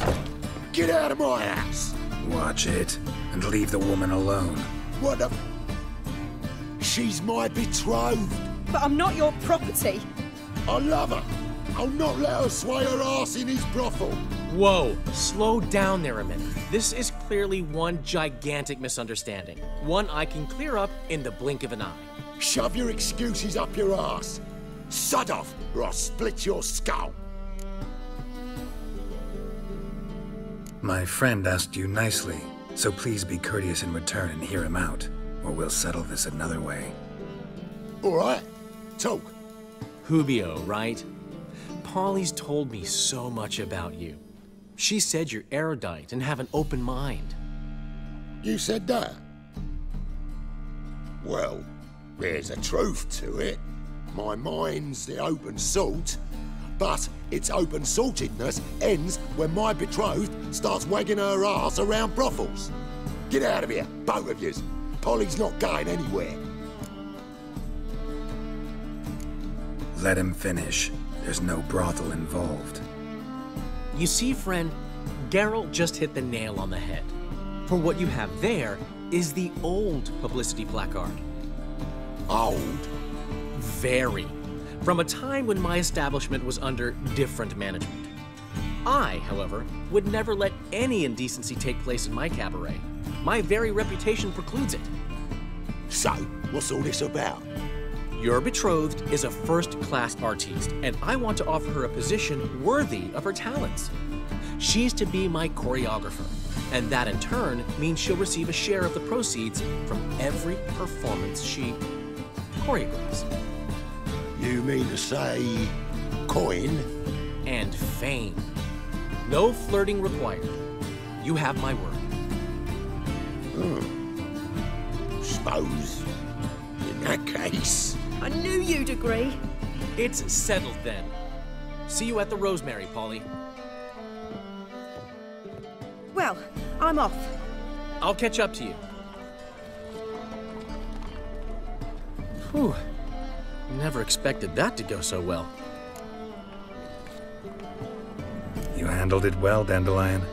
Get out of my house! Watch it, and leave the woman alone. What the... She's my betrothed. But I'm not your property. I love her. I'll not let her sway her ass in his brothel. Whoa, slow down there a minute. This is clearly one gigantic misunderstanding. One I can clear up in the blink of an eye. Shove your excuses up your ass. Sod off, or I'll split your skull. My friend asked you nicely, so please be courteous in return and hear him out, or we'll settle this another way. All right, talk. Hubio, right? Polly's told me so much about you. She said you're erudite and have an open mind. You said that? Well, there's a truth to it. My mind's the open salt, but its open saltedness ends when my betrothed starts wagging her ass around brothels. Get out of here, both of yous. Polly's not going anywhere. Let him finish. There's no brothel involved. You see, friend, Geralt just hit the nail on the head. For what you have there is the old publicity placard. Old? Very. From a time when my establishment was under different management. I, however, would never let any indecency take place in my cabaret. My very reputation precludes it. So, what's all this about? Your betrothed is a first-class artiste, and I want to offer her a position worthy of her talents. She's to be my choreographer, and that in turn means she'll receive a share of the proceeds from every performance she choreographs. You mean to say coin? And fame. No flirting required. You have my word. Suppose, in that case... I knew you'd agree. It's settled then. See you at the Rosemary, Polly. Well, I'm off. I'll catch up to you. Whew. Never expected that to go so well. You handled it well, Dandelion.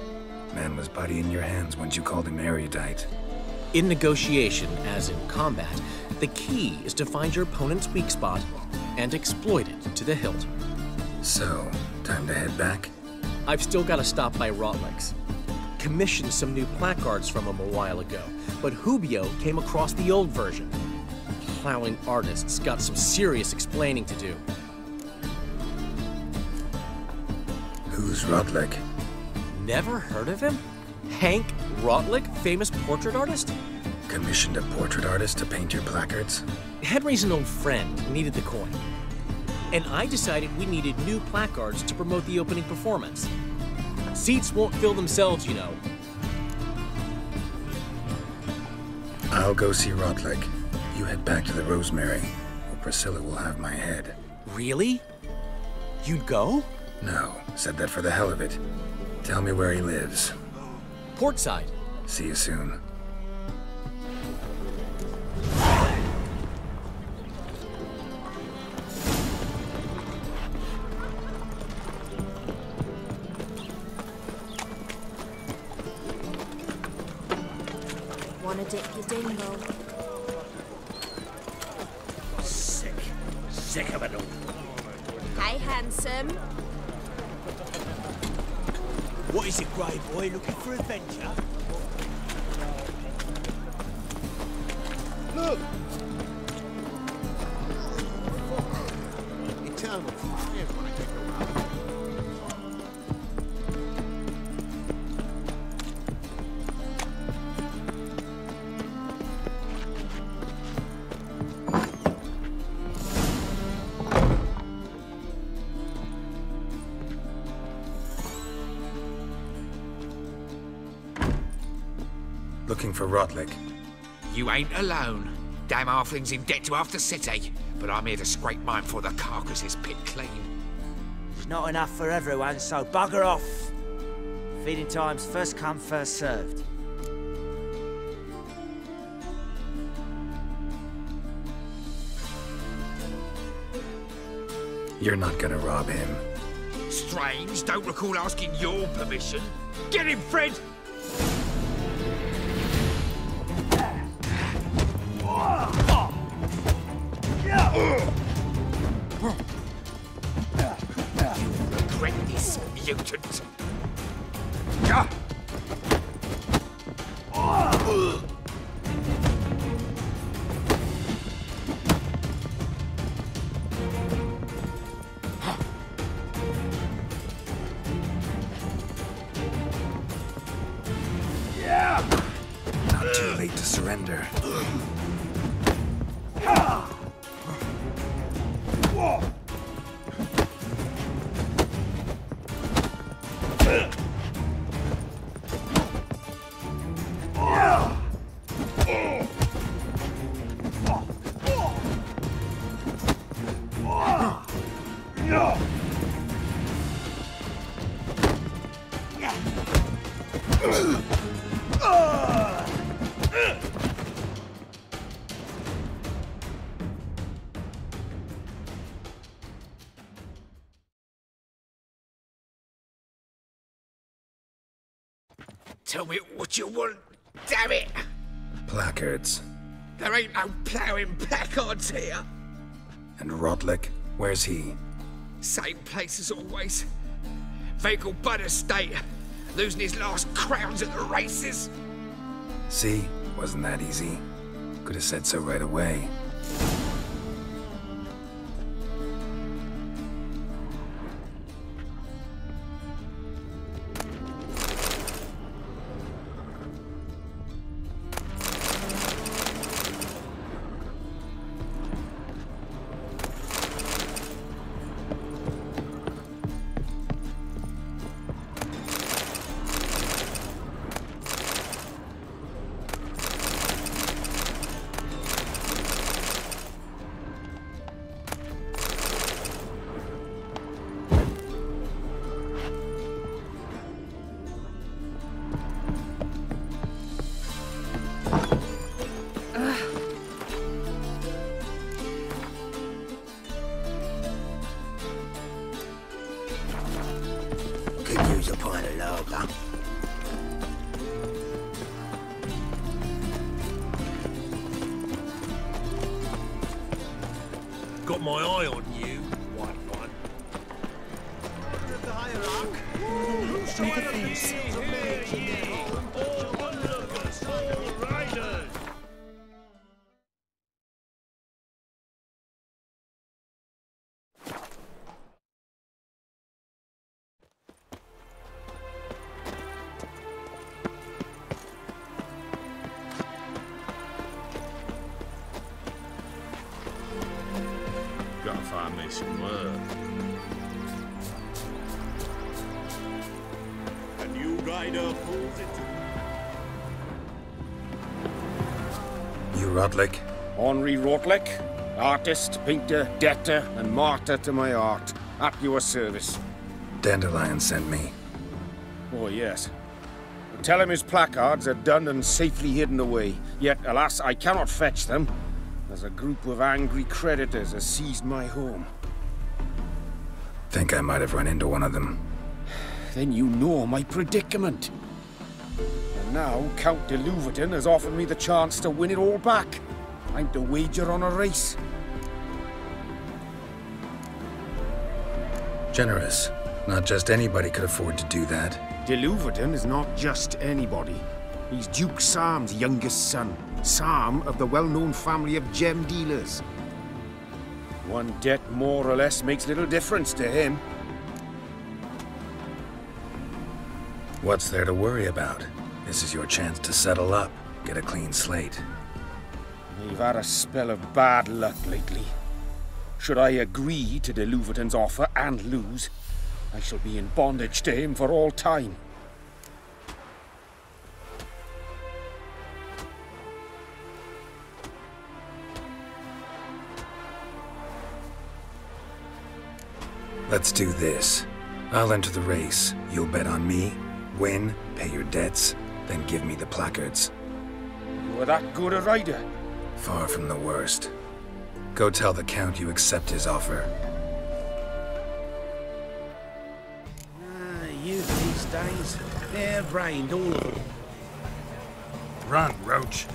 Man was buddy in your hands once you called him erudite. In negotiation, as in combat, the key is to find your opponent's weak spot and exploit it to the hilt. So, time to head back? I've still got to stop by Rotlegs. Commissioned some new placards from him a while ago, but Hubio came across the old version. Plowing artists got some serious explaining to do. Who's Rotleg? Never heard of him? Hank Rotlick, famous portrait artist? Commissioned a portrait artist to paint your placards? Henry's an old friend, needed the coin. And I decided we needed new placards to promote the opening performance. Seats won't fill themselves, you know. I'll go see Rotlick. You head back to the Rosemary, or Priscilla will have my head. Really? You'd go? No, said that for the hell of it. Tell me where he lives. Portside. See you soon. Wanna dip your dingle? Sick. Sick of it all. Hey, handsome. What is it, Grey Boy? Looking for adventure? Look! Eternal fire when I get around. Looking for Rotlick. You ain't alone. Damn halfling's in debt to half the city, but I'm here to scrape mine before the carcass is picked clean. There's not enough for everyone, so bugger off. Feeding time's first come, first served. You're not gonna rob him. Strange, don't recall asking your permission. Get him, Fred! You regret this, mutant. Not too late to surrender. Tell me what you want, damn it! Placards. There ain't no ploughing placards here. And Rotlick? Where's he? Same place as always. Vegal Bud Estate, losing his last crowns at the races. See? Wasn't that easy? Could have said so right away. Could use a pint of lager. Got my eye on you, white one. The hierarch. Nice work. A new rider pulls into... You Rotlick? Henri Rotlick, artist, painter, debtor, and martyr to my art. At your service. Dandelion sent me. Oh, yes. Tell him his placards are done and safely hidden away. Yet, alas, I cannot fetch them, as a group of angry creditors has seized my home. Think I might have run into one of them. Then you know my predicament. And now Count de Louverton has offered me the chance to win it all back. I'm to wager on a race. Generous. Not just anybody could afford to do that. De Louverton is not just anybody. He's Duke Sam's youngest son. Sam of the well-known family of gem dealers. One debt more or less makes little difference to him. What's there to worry about? This is your chance to settle up, get a clean slate. I've had a spell of bad luck lately. Should I agree to de Louverton's offer and lose, I shall be in bondage to him for all time. Let's do this. I'll enter the race. You'll bet on me, win, pay your debts, then give me the placards. You're that good a rider? Far from the worst. Go tell the Count you accept his offer. Youth these days, hair-brained, all of them. Run, Roach.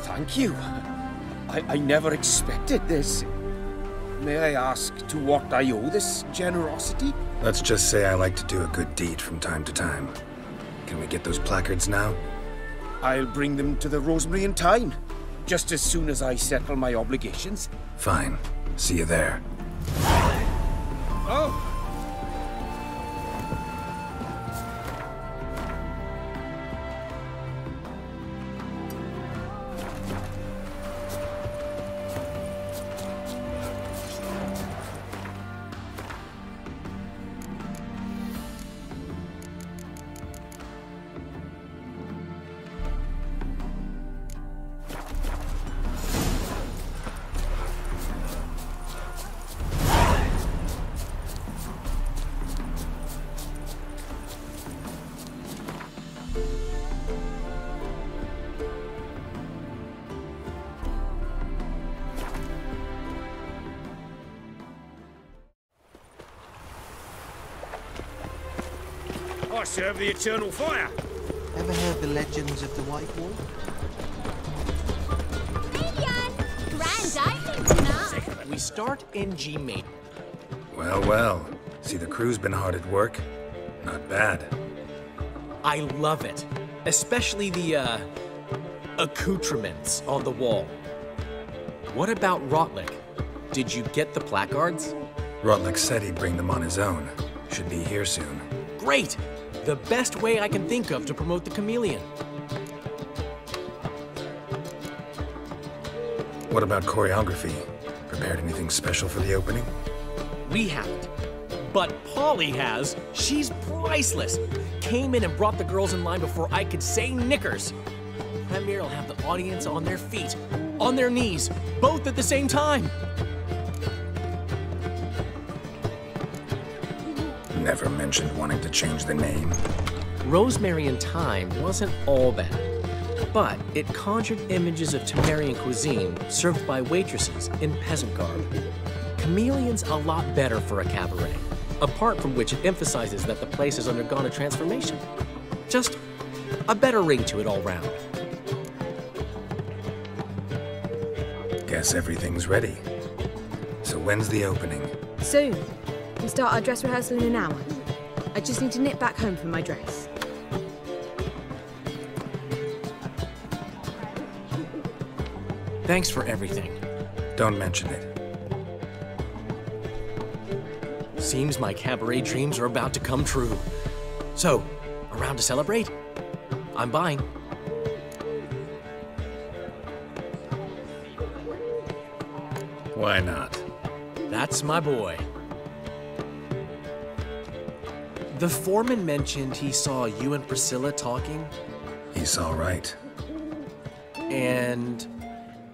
Thank you. I never expected this. May I ask to what I owe this generosity? Let's just say I like to do a good deed from time to time. Can we get those placards now? I'll bring them to the Rosemary in time, just as soon as I settle my obligations. Fine. See you there. Oh! I serve the eternal fire. Ever heard the legends of the White Wall? Grand opening tonight. We start in G major. Well, well. See, the crew's been hard at work. Not bad. I love it. Especially the, accoutrements on the wall. What about Rotlick? Did you get the placards? Rotlick said he'd bring them on his own. Should be here soon. Great! The best way I can think of to promote the chameleon. What about choreography? Prepared anything special for the opening? We haven't. But Polly has. She's priceless. Came in and brought the girls in line before I could say knickers. Premiere will have the audience on their feet, on their knees, both at the same time. Never mentioned wanting to change the name. Rosemary and Thyme wasn't all bad, but it conjured images of Temerian cuisine served by waitresses in peasant garb. Chameleon's a lot better for a cabaret, apart from which it emphasizes that the place has undergone a transformation. Just a better ring to it all round. Guess everything's ready. So when's the opening? Soon. We start our dress rehearsal in an hour. I just need to nip back home for my dress. Thanks for everything. Don't mention it. Seems my cabaret dreams are about to come true. So, around to celebrate? I'm buying. Why not? That's my boy. The foreman mentioned he saw you and Priscilla talking. He saw right. And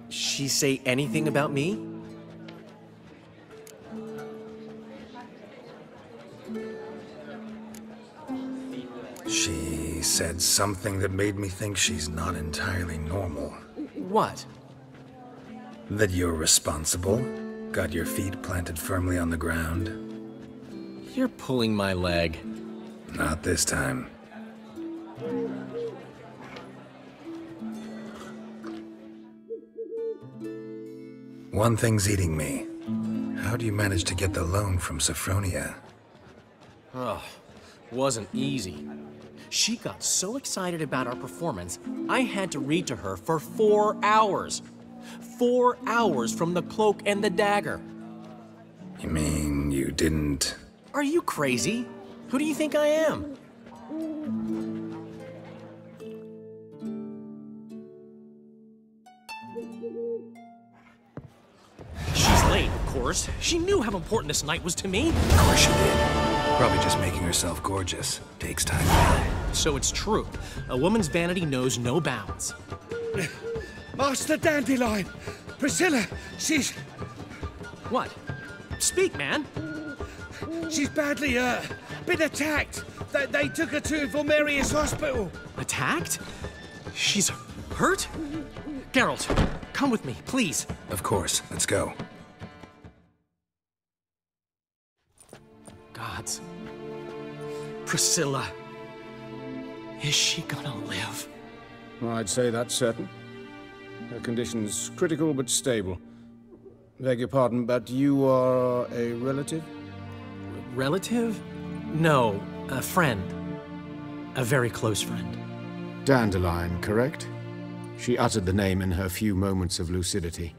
she say anything about me? She said something that made me think she's not entirely normal. What? That you're responsible, got your feet planted firmly on the ground. You're pulling my leg. Not this time. One thing's eating me. How do you manage to get the loan from Sophronia? Oh, wasn't easy. She got so excited about our performance, I had to read to her for 4 hours. 4 hours from The Cloak and the Dagger. You mean you didn't... Are you crazy? Who do you think I am? She's late, of course. She knew how important this night was to me. Of course she did. Probably just making herself gorgeous. Takes time. So it's true. A woman's vanity knows no bounds. Master Dandelion! Priscilla, she's... What? Speak, man. She's badly hurt. Been attacked. They took her to Vulmerius Hospital. Attacked? She's hurt? Geralt, come with me, please. Of course. Let's go. Gods. Priscilla. Is she gonna live? I'd say that's certain. Her condition's critical but stable. Beg your pardon, but you are a relative? Relative? No, a friend. A very close friend. Dandelion, correct? She uttered the name in her few moments of lucidity.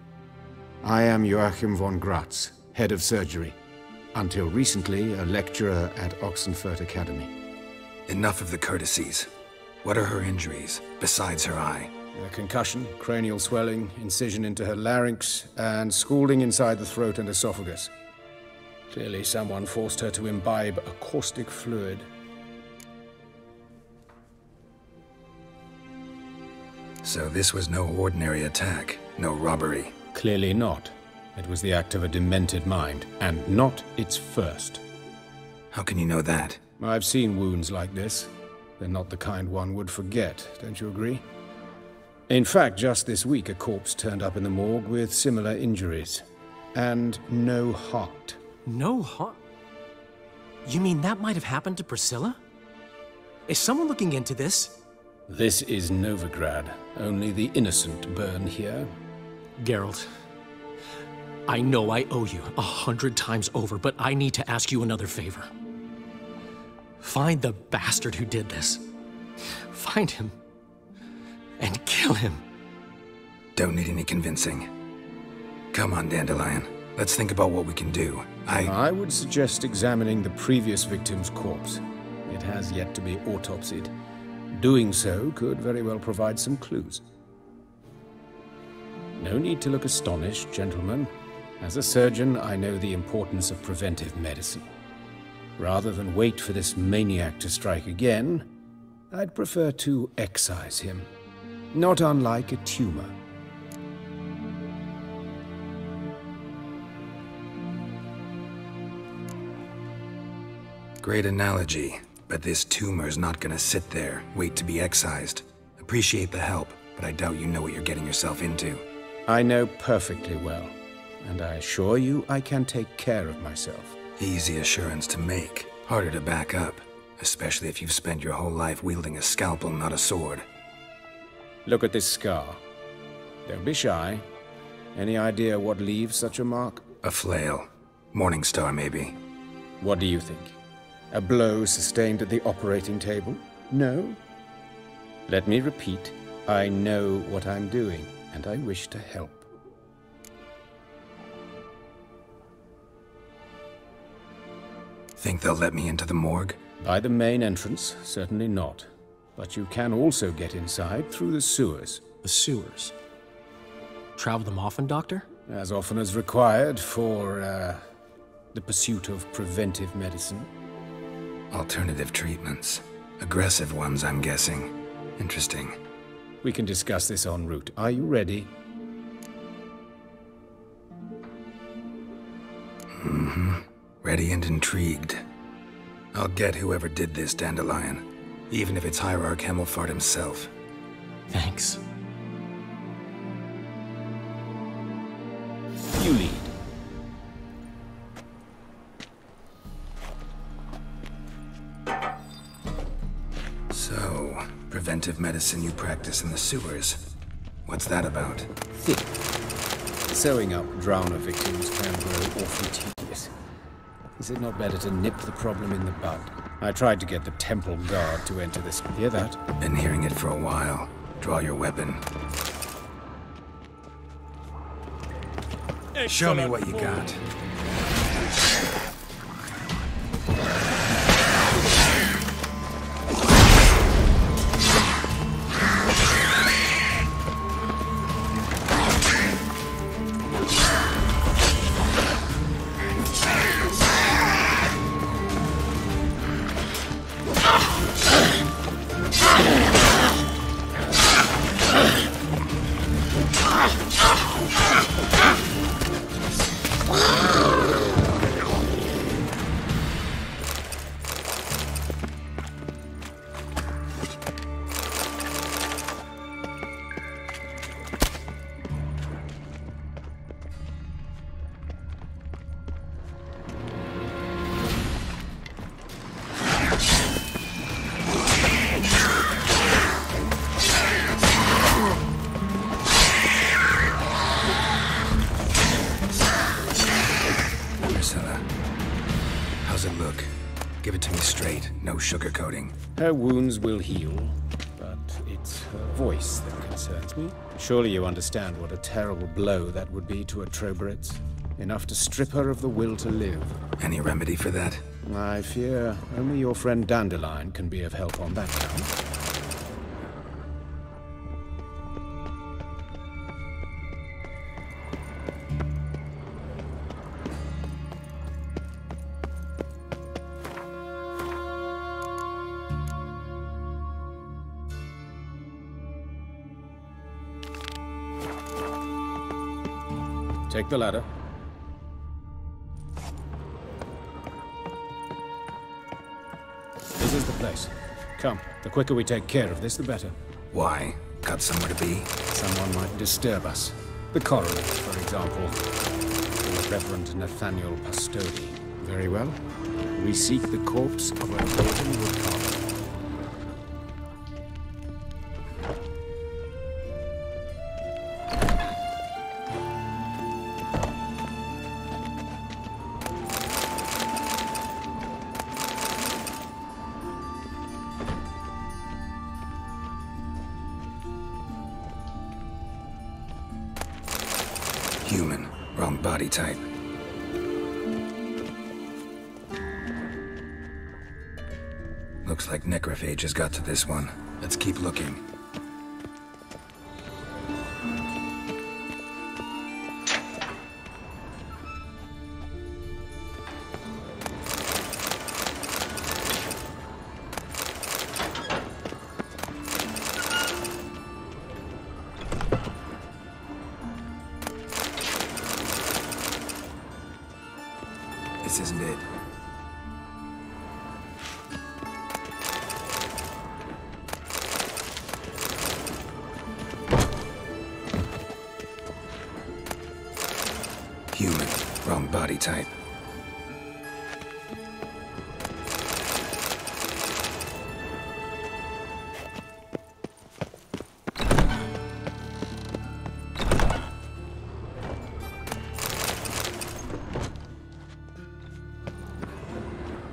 I am Joachim von Gratz, head of surgery. Until recently, a lecturer at Oxenfurt Academy. Enough of the courtesies. What are her injuries, besides her eye? A concussion, cranial swelling, incision into her larynx, and scalding inside the throat and esophagus. Clearly someone forced her to imbibe a caustic fluid. So this was no ordinary attack, no robbery. Clearly not. It was the act of a demented mind, and not its first. How can you know that? I've seen wounds like this. They're not the kind one would forget, don't you agree? In fact, just this week, a corpse turned up in the morgue with similar injuries. And no heart. No heart? You mean that might have happened to Priscilla? Is someone looking into this? This is Novigrad. Only the innocent burn here. Geralt, I know I owe you 100 times over, but I need to ask you another favor. Find the bastard who did this. Find him. And kill him. Don't need any convincing. Come on, Dandelion. Let's think about what we can do. I would suggest examining the previous victim's corpse. It has yet to be autopsied. Doing so could very well provide some clues. No need to look astonished, gentlemen. As a surgeon, I know the importance of preventive medicine. Rather than wait for this maniac to strike again, I'd prefer to excise him. Not unlike a tumor. Great analogy, but this tumor's not gonna sit there, wait to be excised. Appreciate the help, but I doubt you know what you're getting yourself into. I know perfectly well, and I assure you I can take care of myself. Easy assurance to make, harder to back up, especially if you've spent your whole life wielding a scalpel, not a sword. Look at this scar. Don't be shy. Any idea what leaves such a mark? A flail. Morningstar, maybe. What do you think? A blow sustained at the operating table? No? Let me repeat. I know what I'm doing, and I wish to help. Think they'll let me into the morgue? By the main entrance, certainly not. But you can also get inside through the sewers. The sewers? Travel them often, Doctor? As often as required for, the pursuit of preventive medicine. Alternative treatments. Aggressive ones, I'm guessing. Interesting. We can discuss this en route. Are you ready? Mm-hmm. Ready and intrigued. I'll get whoever did this, Dandelion. Even if it's Hierarch Hemmelfart himself. Thanks. You lead. So, preventive medicine you practice in the sewers. What's that about? Thick. Sewing up drowner victims can grow awfully tedious. Is it not better to nip the problem in the bud? I tried to get the temple guard to enter this. Hear that? Been hearing it for a while. Draw your weapon. Show me what you got. Sugarcoating. Her wounds will heal, but it's her voice that concerns me. Surely you understand what a terrible blow that would be to a Trobritz. Enough to strip her of the will to live. Any remedy for that? I fear only your friend Dandelion can be of help on that count. Take the ladder. This is the place. Come, the quicker we take care of this, the better. Why? Got somewhere to be? Someone might disturb us. The coroner, for example. Or the Reverend Nathaniel Pastodi. Very well. We seek the corpse of a golden woodcarver. Human. Wrong body type. Looks like necrophages got to this one. Let's keep looking. This isn't it. Wrong body type.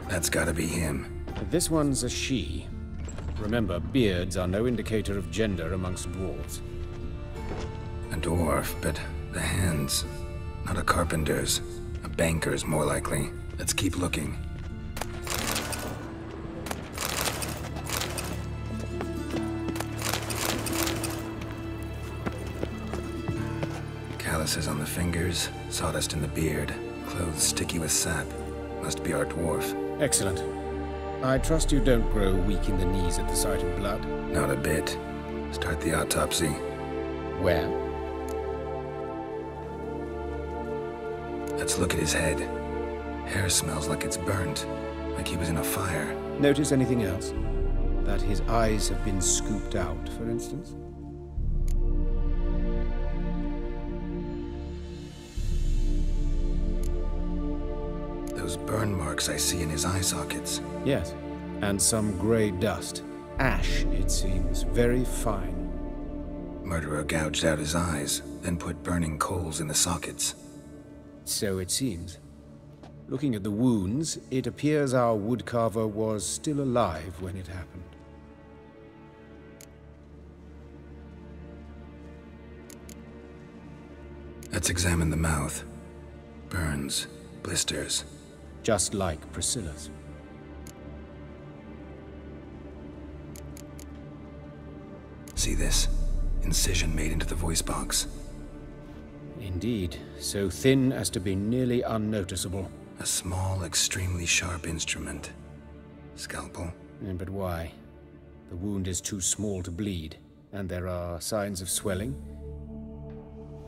That's gotta be him. This one's a she. Remember, beards are no indicator of gender amongst dwarves. A dwarf, but the hands. Not a carpenter's. A banker's, more likely. Let's keep looking. Calluses on the fingers, sawdust in the beard, clothes sticky with sap. Must be our dwarf. Excellent. I trust you don't grow weak in the knees at the sight of blood. Not a bit. Start the autopsy. Where? Let's look at his head. Hair smells like it's burnt, like he was in a fire. Notice anything else? That his eyes have been scooped out, for instance? Those burn marks I see in his eye sockets. Yes, and some grey dust. Ash, it seems, very fine. Murderer gouged out his eyes, then put burning coals in the sockets. So it seems. Looking at the wounds, it appears our woodcarver was still alive when it happened. Let's examine the mouth. Burns, blisters. Just like Priscilla's. See this? Incision made into the voice box. Indeed, so thin as to be nearly unnoticeable. A small, extremely sharp instrument. Scalpel? But why? The wound is too small to bleed, and there are signs of swelling.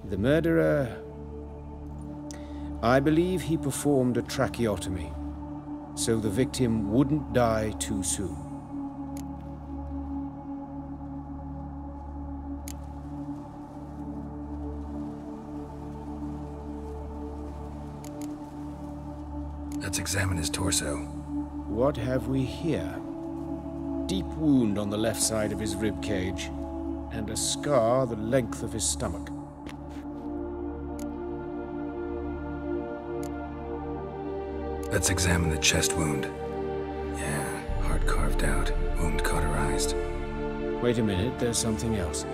The murderer... I believe he performed a tracheotomy, so the victim wouldn't die too soon. Let's examine his torso. What have we here? Deep wound on the left side of his rib cage, and a scar the length of his stomach. Let's examine the chest wound. Yeah, heart carved out, wound cauterized. Wait a minute, there's something else.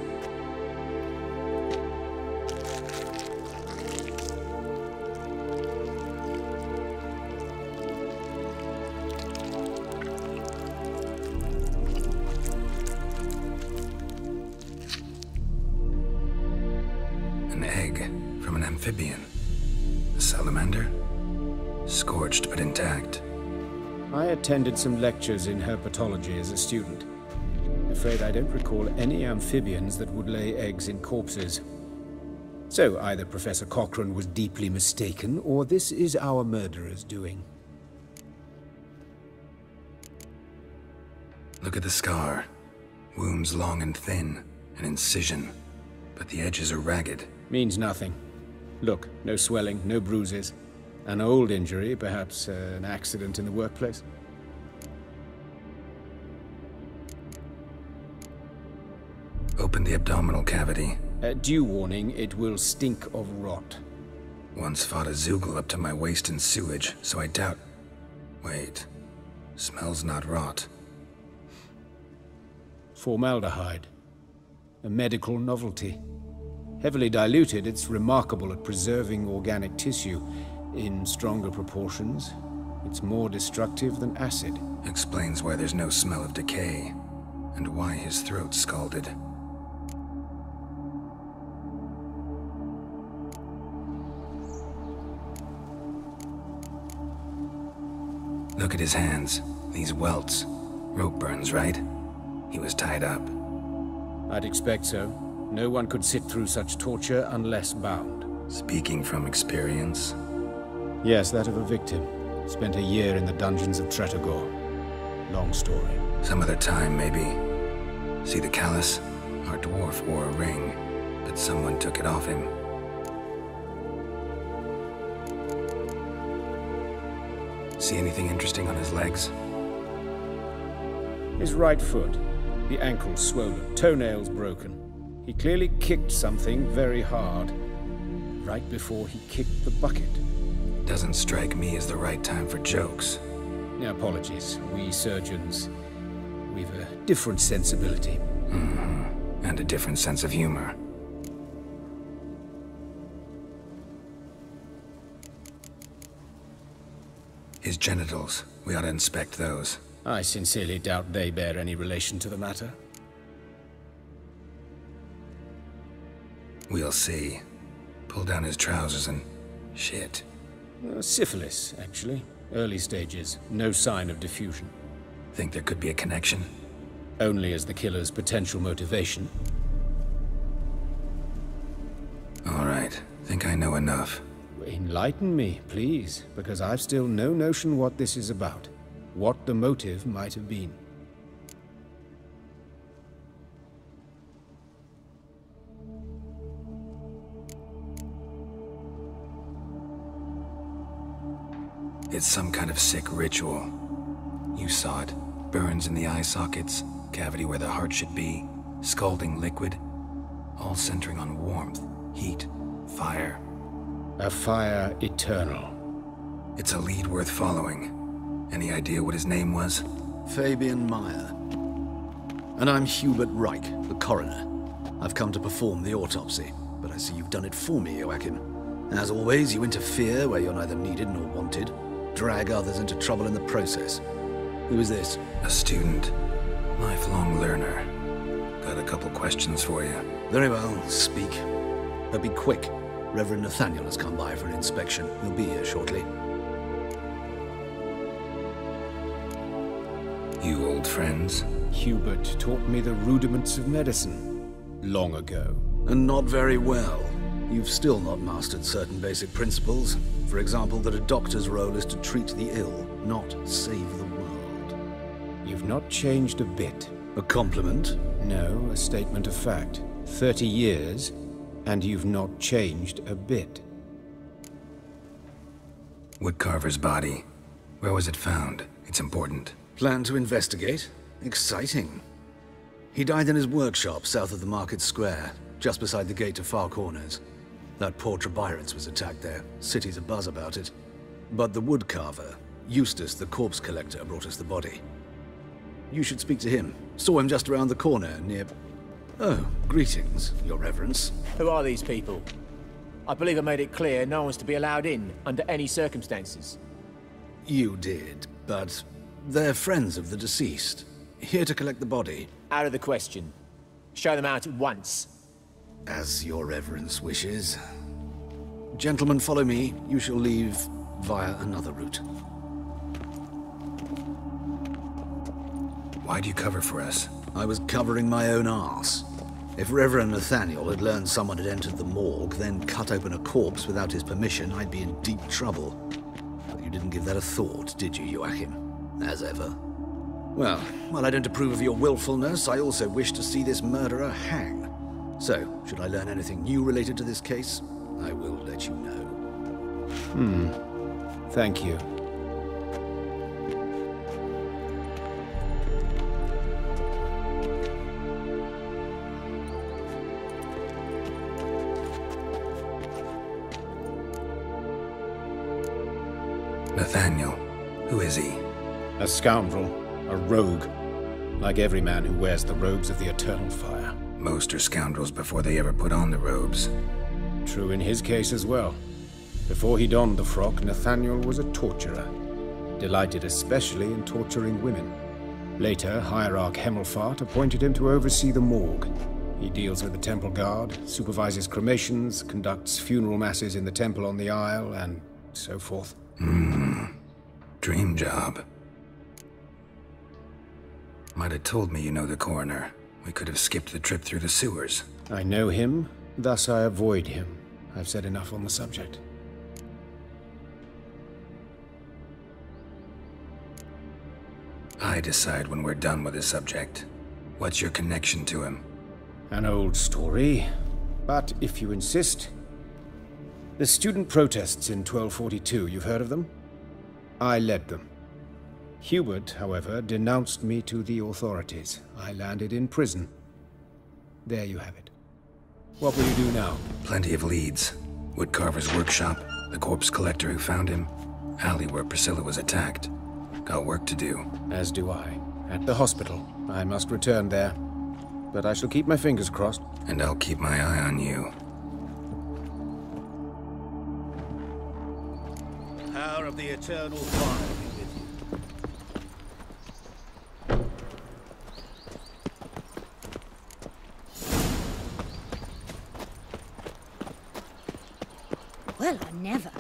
An egg from an amphibian. A salamander? Scorched but intact. I attended some lectures in herpetology as a student. Afraid I don't recall any amphibians that would lay eggs in corpses. So either Professor Cochrane was deeply mistaken, or this is our murderer's doing. Look at the scar. Wounds long and thin, an incision. But the edges are ragged. Means nothing. Look, no swelling, no bruises. An old injury, perhaps an accident in the workplace. Open the abdominal cavity. Due warning, it will stink of rot. Once fought a Zeugle up to my waist in sewage, so I doubt... Wait. Smells not rot. Formaldehyde. A medical novelty. Heavily diluted, it's remarkable at preserving organic tissue. In stronger proportions, it's more destructive than acid. Explains why there's no smell of decay, and why his throat's scalded. Look at his hands. These welts. Rope burns, right? He was tied up. I'd expect so. No one could sit through such torture unless bound. Speaking from experience? Yes, that of a victim. Spent a year in the dungeons of Tretogor. Long story. Some other time, maybe. See the callus? Our dwarf wore a ring, but someone took it off him. See anything interesting on his legs? His right foot. The ankle swollen, toenails broken. He clearly kicked something very hard. Right before he kicked the bucket. Doesn't strike me as the right time for jokes. Apologies. We surgeons, we've a different sensibility. Mm-hmm. And a different sense of humor. His genitals. We ought to inspect those. I sincerely doubt they bear any relation to the matter. We'll see. Pull down his trousers and... shit. Syphilis, actually. Early stages. No sign of diffusion. Think there could be a connection? Only as the killer's potential motivation. All right. Think I know enough. Enlighten me, please, because I've still no notion what this is about. What the motive might have been. It's some kind of sick ritual. You saw it. Burns in the eye sockets, cavity where the heart should be, scalding liquid, all centering on warmth, heat, fire. A fire eternal. It's a lead worth following. Any idea what his name was? Fabian Meyer. And I'm Hubert Reich, the coroner. I've come to perform the autopsy, but I see you've done it for me, Joachim. As always, you interfere where you're neither needed nor wanted. Drag others into trouble in the process. Who is this? A student. Lifelong learner. Got a couple questions for you. Very well, speak. But be quick. Reverend Nathaniel has come by for an inspection. He'll be here shortly. You old friends? Hubert taught me the rudiments of medicine. Long ago. And not very well. You've still not mastered certain basic principles. For example, that a doctor's role is to treat the ill, not save the world. You've not changed a bit. A compliment? No, a statement of fact. 30 years, and you've not changed a bit. Woodcarver's body. Where was it found? It's important. Plan to investigate? Exciting. He died in his workshop south of the Market Square, just beside the gate to Far Corners. That poor Trebyritz was attacked there. City's abuzz about it. But the woodcarver, Eustace the corpse collector, brought us the body. You should speak to him. Saw him just around the corner near... Oh, greetings, Your Reverence. Who are these people? I believe I made it clear no one's to be allowed in, under any circumstances. You did, but they're friends of the deceased. Here to collect the body. Out of the question. Show them out at once. As Your Reverence wishes. Gentlemen, follow me. You shall leave via another route. Why'd you cover for us? I was covering my own arse. If Reverend Nathaniel had learned someone had entered the morgue, then cut open a corpse without his permission, I'd be in deep trouble. But you didn't give that a thought, did you, Joachim? As ever. Well, while I don't approve of your willfulness, I also wish to see this murderer hang. So, should I learn anything new related to this case, I will let you know. Thank you. Nathaniel. Who is he? A scoundrel. A rogue. Like every man who wears the robes of the Eternal Fire. Most are scoundrels before they ever put on the robes. True in his case as well. Before he donned the frock, Nathaniel was a torturer. Delighted especially in torturing women. Later, Hierarch Hemmelfart appointed him to oversee the morgue. He deals with the Temple Guard, supervises cremations, conducts funeral masses in the temple on the Isle, and so forth. Dream job. Might have told me you know the coroner. We could have skipped the trip through the sewers. I know him, thus I avoid him. I've said enough on the subject. I decide when we're done with the subject. What's your connection to him? An old story, but if you insist. The student protests in 1242, you've heard of them? I led them. Hubert, however, denounced me to the authorities. I landed in prison. There you have it. What will you do now? Plenty of leads. Woodcarver's workshop, the corpse collector who found him, alley where Priscilla was attacked. Got work to do. As do I. At the hospital. I must return there. But I shall keep my fingers crossed. And I'll keep my eye on you. Power of the eternal fire be with you. Well, I never.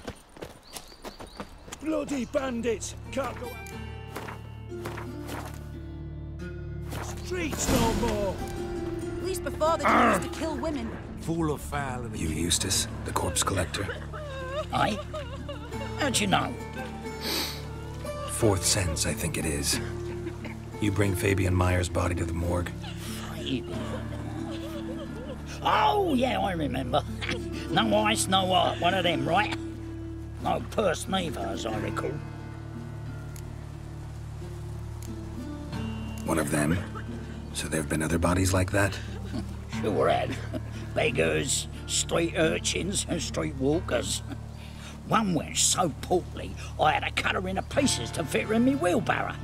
Bloody bandits! Can't go out. Streets no more! At least before they used to kill women. Full of foul and You Eustace, the corpse collector? Aye? How'd you know? Fourth sense, I think it is. You bring Fabian Meyer's body to the morgue? Oh, yeah, I remember. No ice, no art, one of them, right? No purse neither, as I recall. One of them? So there have been other bodies like that? Sure had. Beggars, street urchins, and street walkers. One went so portly, I had to cut her into pieces to fit her in me wheelbarrow.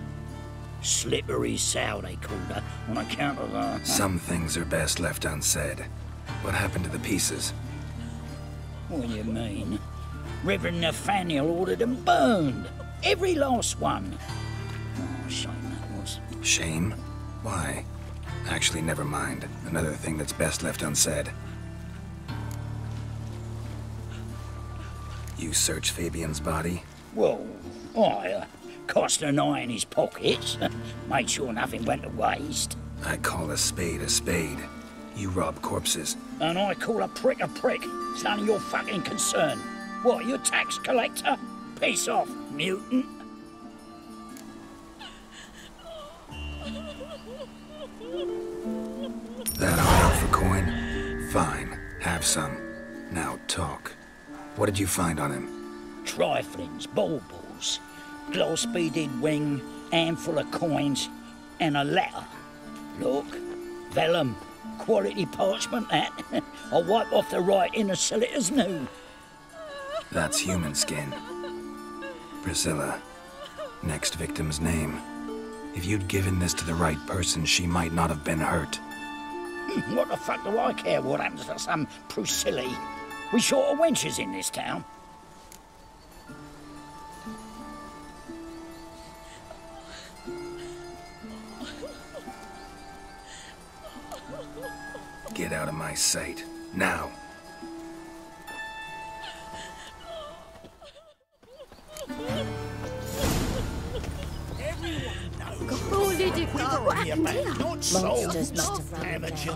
Slippery sow, they called her, on account of the... Some things are best left unsaid. What happened to the pieces? What do you mean? Reverend Nathaniel ordered them burned. Every last one. Oh, shame that was. Shame? Why? Actually, never mind. Another thing that's best left unsaid. You searched Fabian's body? Well, I cast an eye in his pockets. Made sure nothing went to waste. I call a spade a spade. You rob corpses. And I call a prick a prick. It's none of your fucking concern. What, you a tax collector? Piss off, mutant. That all out for coin? Fine. Have some. Now talk. What did you find on him? Triflings, baubles, gloss-beaded ring, handful of coins, and a letter. Look, vellum, quality parchment, that. I'll wipe off the writing and sell it as new. That's human skin. Priscilla. Next victim's name. If you'd given this to the right person, she might not have been hurt. What the fuck do I care what happens to some Priscilla? We short of wenches in this town. Get out of my sight. Now. Holy did God, what happened here? Monsters must have run Amateur.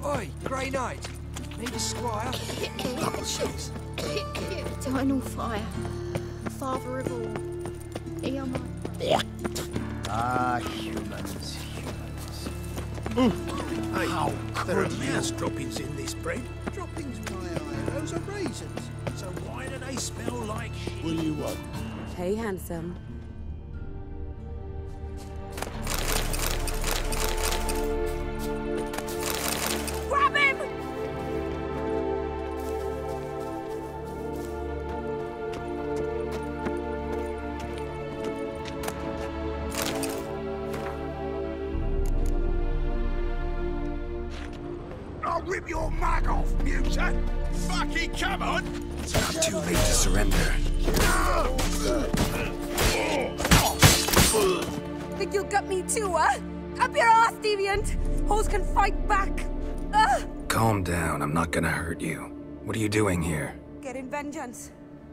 Oi, Grey Knight. Need a squire? Eternal fire. Father of all. Hear my... Ah, humans. Hey, there are mouse droppings in this bread. Droppings, my eye. Those are raisins. So why do they smell like shit? What do you want? Hey, handsome. Grab him! I'll rip your mug off, mutant! Fucking come on! It's not too late to surrender. Think you'll gut me too, huh? Up your ass, deviant! Hoes can fight back! Calm down, I'm not gonna hurt you. What are you doing here? Getting vengeance.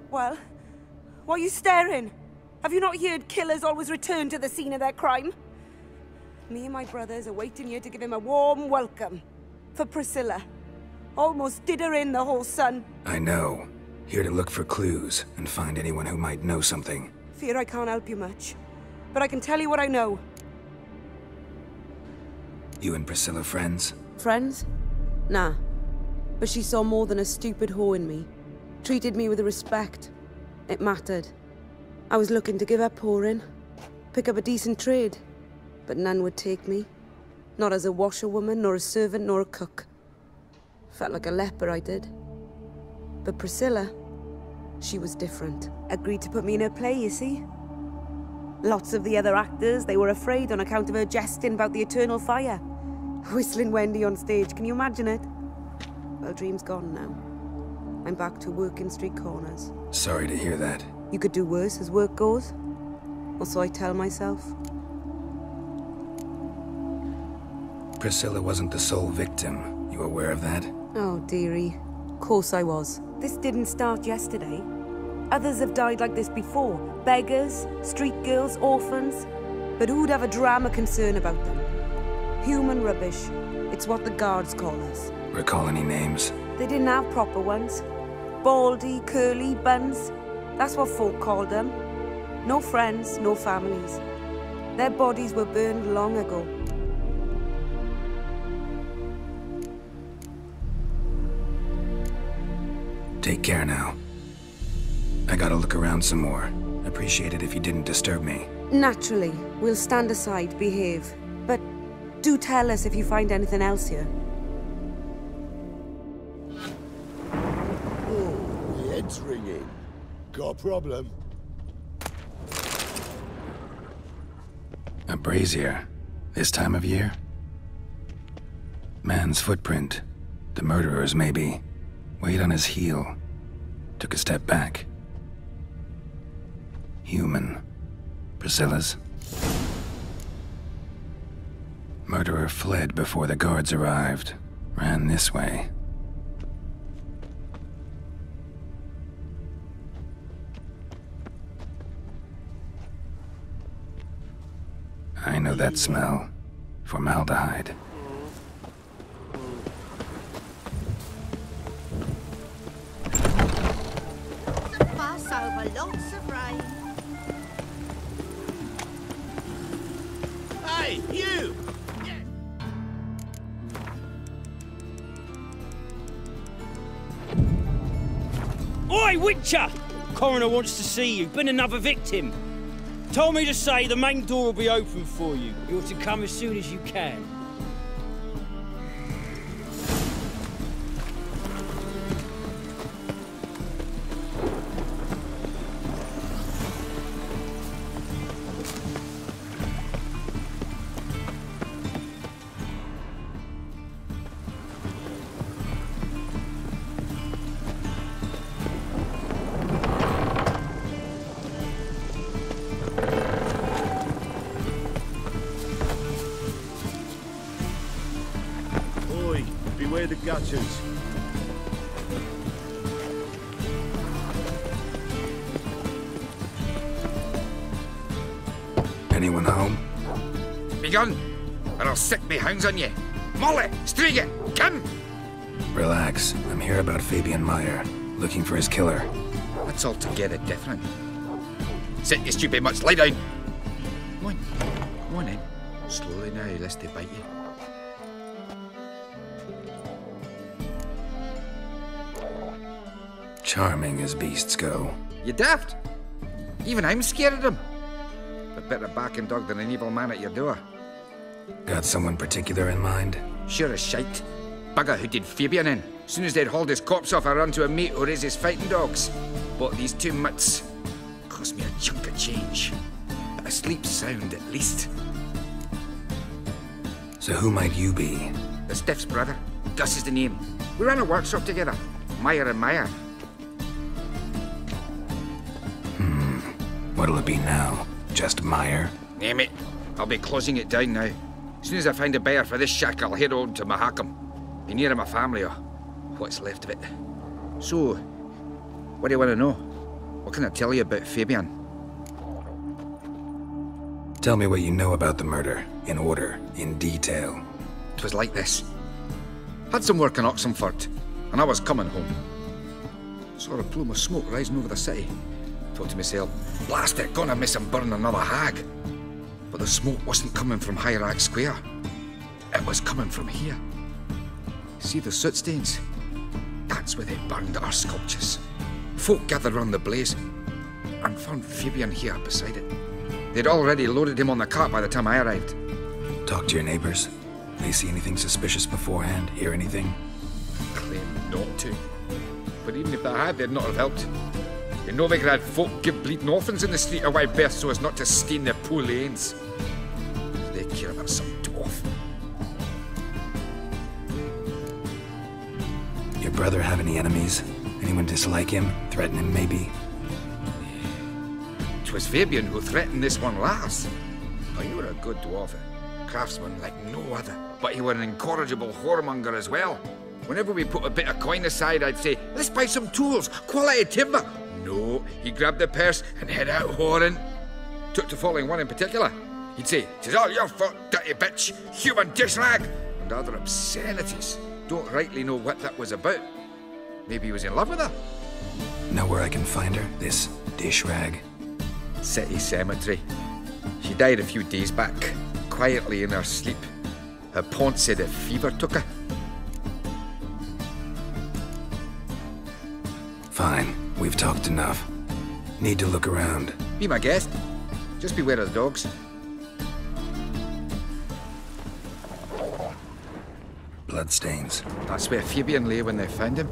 Well, why are you staring? Have you not heard killers always return to the scene of their crime? Me and my brothers are waiting here to give him a warm welcome. For Priscilla. Almost did her in, the whole son. I know. Here to look for clues and find anyone who might know something. Fear I can't help you much. But I can tell you what I know. You and Priscilla friends? Friends? Nah. But she saw more than a stupid whore in me. Treated me with respect. It mattered. I was looking to give up whoring, pick up a decent trade, but none would take me. Not as a washerwoman, nor a servant, nor a cook. Felt like a leper, I did. But Priscilla, she was different. Agreed to put me in her play, you see? Lots of the other actors, they were afraid on account of her jesting about the eternal fire. Whistling Wendy on stage, can you imagine it? Well, dream's gone now. I'm back to working street corners. Sorry to hear that. You could do worse as work goes. Or so I tell myself. Priscilla wasn't the sole victim. You aware of that? Oh, dearie. Of course I was. This didn't start yesterday. Others have died like this before. Beggars, street girls, orphans. But who'd have a drama concern about them? Human rubbish. It's what the guards call us. Recall any names? They didn't have proper ones. Baldy, curly, buns. That's what folk called them. No friends, no families. Their bodies were burned long ago. Take care now. I gotta look around some more. Appreciate it if you didn't disturb me. Naturally, we'll stand aside, behave. But do tell us if you find anything else here. Oh, the head's ringing. Got a problem? A brazier. This time of year? Man's footprint. The murderer's maybe. Weight on his heel. Took a step back. Human. Priscilla's. Murderer fled before the guards arrived. Ran this way. I know that smell. Formaldehyde. Pass over lots of rain. Hey, you! Oi, Witcher! Coroner wants to see you. Been another victim. Told me to say the main door will be open for you. You're to come as soon as you can. Beware the gutters. Anyone home? Begun, or I'll set me hounds on you. Molly, Striga, come! Relax. I'm here about Fabian Meyer. Looking for his killer. That's altogether different. Sit, you stupid mutts, lie down. Come on in. Slowly now, lest they bite you. Charming as beasts go. You daft? Even I'm scared of them. A better backing dog than an evil man at your door. Got someone particular in mind? Sure as shite. Bugger who did Fabian in. Soon as they'd hauled his corpse off, I run to a mate who raised his fighting dogs. Bought these 2 mutts. Cost me a chunk of change. But I sleep sound at least. So who might you be? The Stiff's brother. Gus is the name. We ran a workshop together. Meyer and Meyer. What'll it be now? Just Meyer? Name it. I'll be closing it down now. As soon as I find a buyer for this shack, I'll head on to Mahakam. Be near my family, or what's left of it. So, what do you want to know? What can I tell you about Fabian? Tell me what you know about the murder, in order, in detail. It was like this. Had some work in Oxenford, and I was coming home. Saw a plume of smoke rising over the city. Thought to myself, blast it, gonna miss him burn another hag. But the smoke wasn't coming from Hierarch Square. It was coming from here. See the soot stains? That's where they burned our sculptures. Folk gathered round the blaze and found Fabian here beside it. They'd already loaded him on the cart by the time I arrived. Talk to your neighbors. They see anything suspicious beforehand? Hear anything? Claim not to. But even if they had, they'd not have helped. In Novigrad, folk give bleeding orphans in the street a wide berth so as not to stain their poor lanes. They care about some dwarf. Your brother have any enemies? Anyone dislike him? Threaten him, maybe? 'Twas Fabian who threatened this one last. Oh, you were a good dwarf, craftsman like no other. But you were an incorrigible whoremonger as well. Whenever we put a bit of coin aside, I'd say, let's buy some tools, quality timber. No, he grabbed the purse and head out whoring. Took to following one in particular. He'd say, "'Tis all your fault, dirty bitch, human dish rag," and other obscenities. Don't rightly know what that was about. Maybe he was in love with her. Know where I can find her? This dish rag? City cemetery. She died a few days back, quietly in her sleep. Her pont said a fever took her. Fine, we've talked enough. Need to look around. Be my guest. Just beware of the dogs. Bloodstains. That's where Fabian lay when they found him.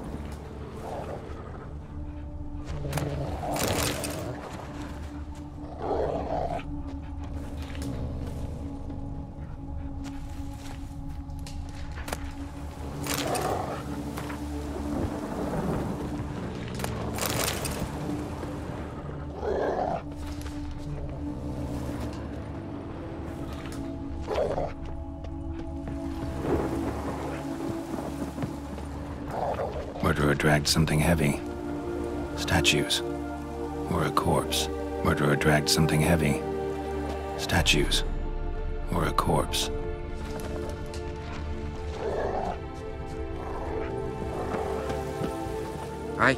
Murderer dragged something heavy. Statues. Or a corpse. Murderer dragged something heavy. Statues. Or a corpse. Aye.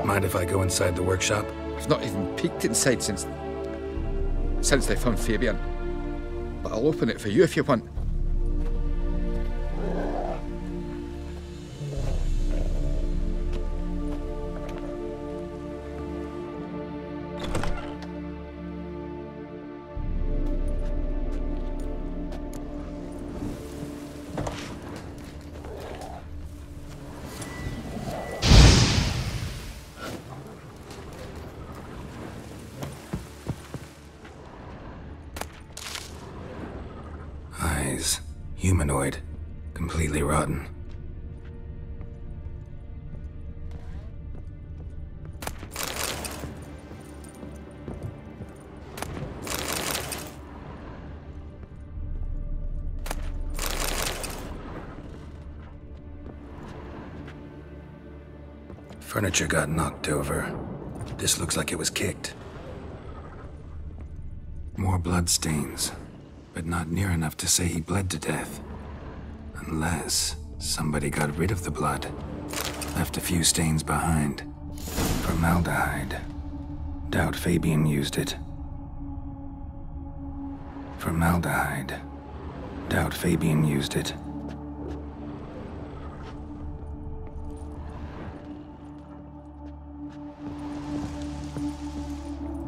Mind if I go inside the workshop? I've not even peeked inside since they found Fabian. But I'll open it for you if you want. Eyes. Humanoid. Completely rotten. Furniture got knocked over. This looks like it was kicked. More bloodstains. But not near enough to say he bled to death. Unless somebody got rid of the blood. Left a few stains behind. Formaldehyde. Doubt Fabian used it. Formaldehyde. Doubt Fabian used it.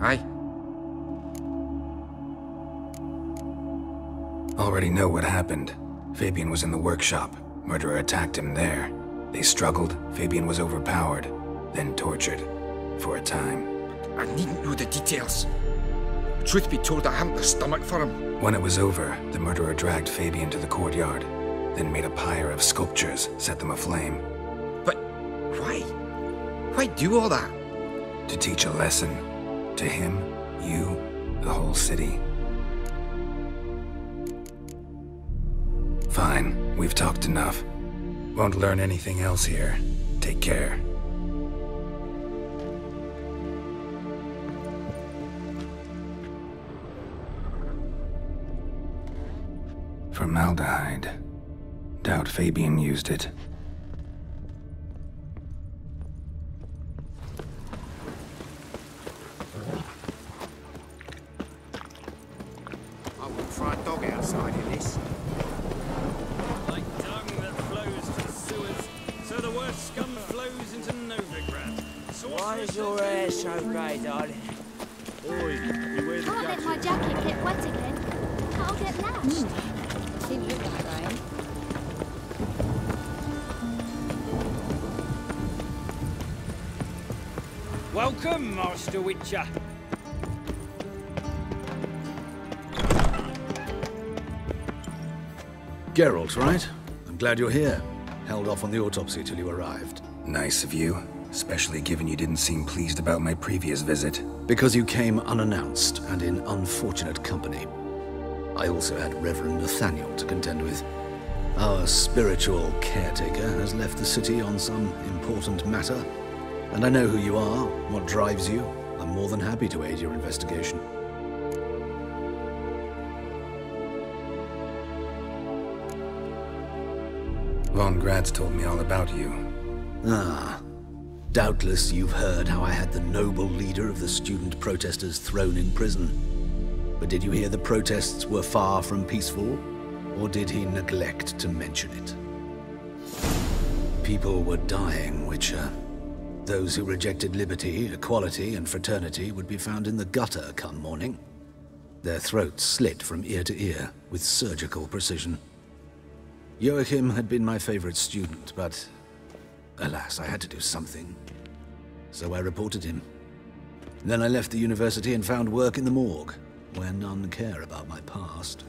Aye. Already know what happened. Fabian was in the workshop. Murderer attacked him there. They struggled. Fabian was overpowered, then tortured. For a time. I needn't know the details. Truth be told, I hadn't the stomach for him. When it was over, the murderer dragged Fabian to the courtyard, then made a pyre of sculptures, set them aflame. But why? Why do all that? To teach a lesson. To him, you, the whole city. Fine, we've talked enough. Won't learn anything else here. Take care. Formaldehyde. Doubt Fabian used it. I wouldn't fry a dog outside in this. Like dung that floats Why is your hair so grey, darling? Oi, you wear the Can't let my jacket get wet again. I'll get lashed. Didn't look that way. Welcome, Master Witcher. Geralt, right? I'm glad you're here. Held off on the autopsy till you arrived. Nice of you, especially given you didn't seem pleased about my previous visit. Because you came unannounced and in unfortunate company. I also had Reverend Nathaniel to contend with. Our spiritual caretaker has left the city on some important matter. And I know who you are, what drives you. I'm more than happy to aid your investigation. Von Gratz told me all about you. Ah. Doubtless you've heard how I had the noble leader of the student protesters thrown in prison. But did you hear the protests were far from peaceful? Or did he neglect to mention it? People were dying, Witcher. Those who rejected liberty, equality, and fraternity would be found in the gutter come morning. Their throats slit from ear to ear with surgical precision. Joachim had been my favorite student, but alas, I had to do something. So I reported him. Then I left the university and found work in the morgue, where none care about my past.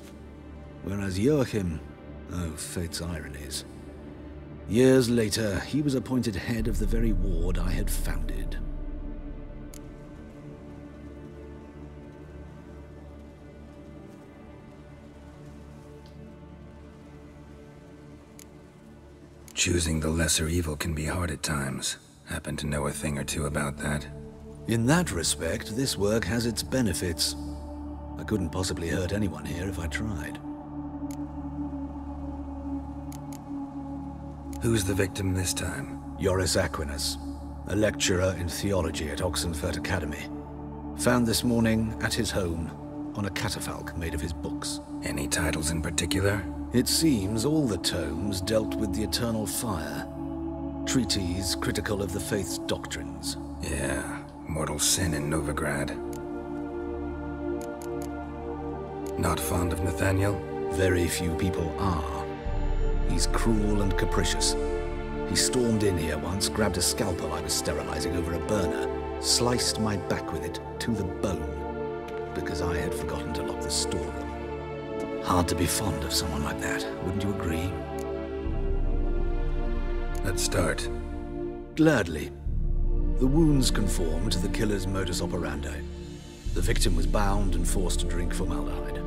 Whereas Joachim, oh, fate's ironies. Years later, he was appointed head of the very ward I had founded. Choosing the lesser evil can be hard at times. Happen to know a thing or two about that. In that respect, this work has its benefits. I couldn't possibly hurt anyone here if I tried. Who's the victim this time? Joris Aquinas, a lecturer in theology at Oxenfurt Academy. Found this morning at his home on a catafalque made of his books. Any titles in particular? It seems all the tomes dealt with the eternal fire. Treatises critical of the faith's doctrines. Yeah, mortal sin in Novigrad. Not fond of Nathaniel? Very few people are. He's cruel and capricious. He stormed in here once, grabbed a scalpel I was sterilizing over a burner, sliced my back with it to the bone, because I had forgotten to lock the storeroom. Hard to be fond of someone like that, wouldn't you agree? Let's start. Gladly. The wounds conform to the killer's modus operandi. The victim was bound and forced to drink formaldehyde.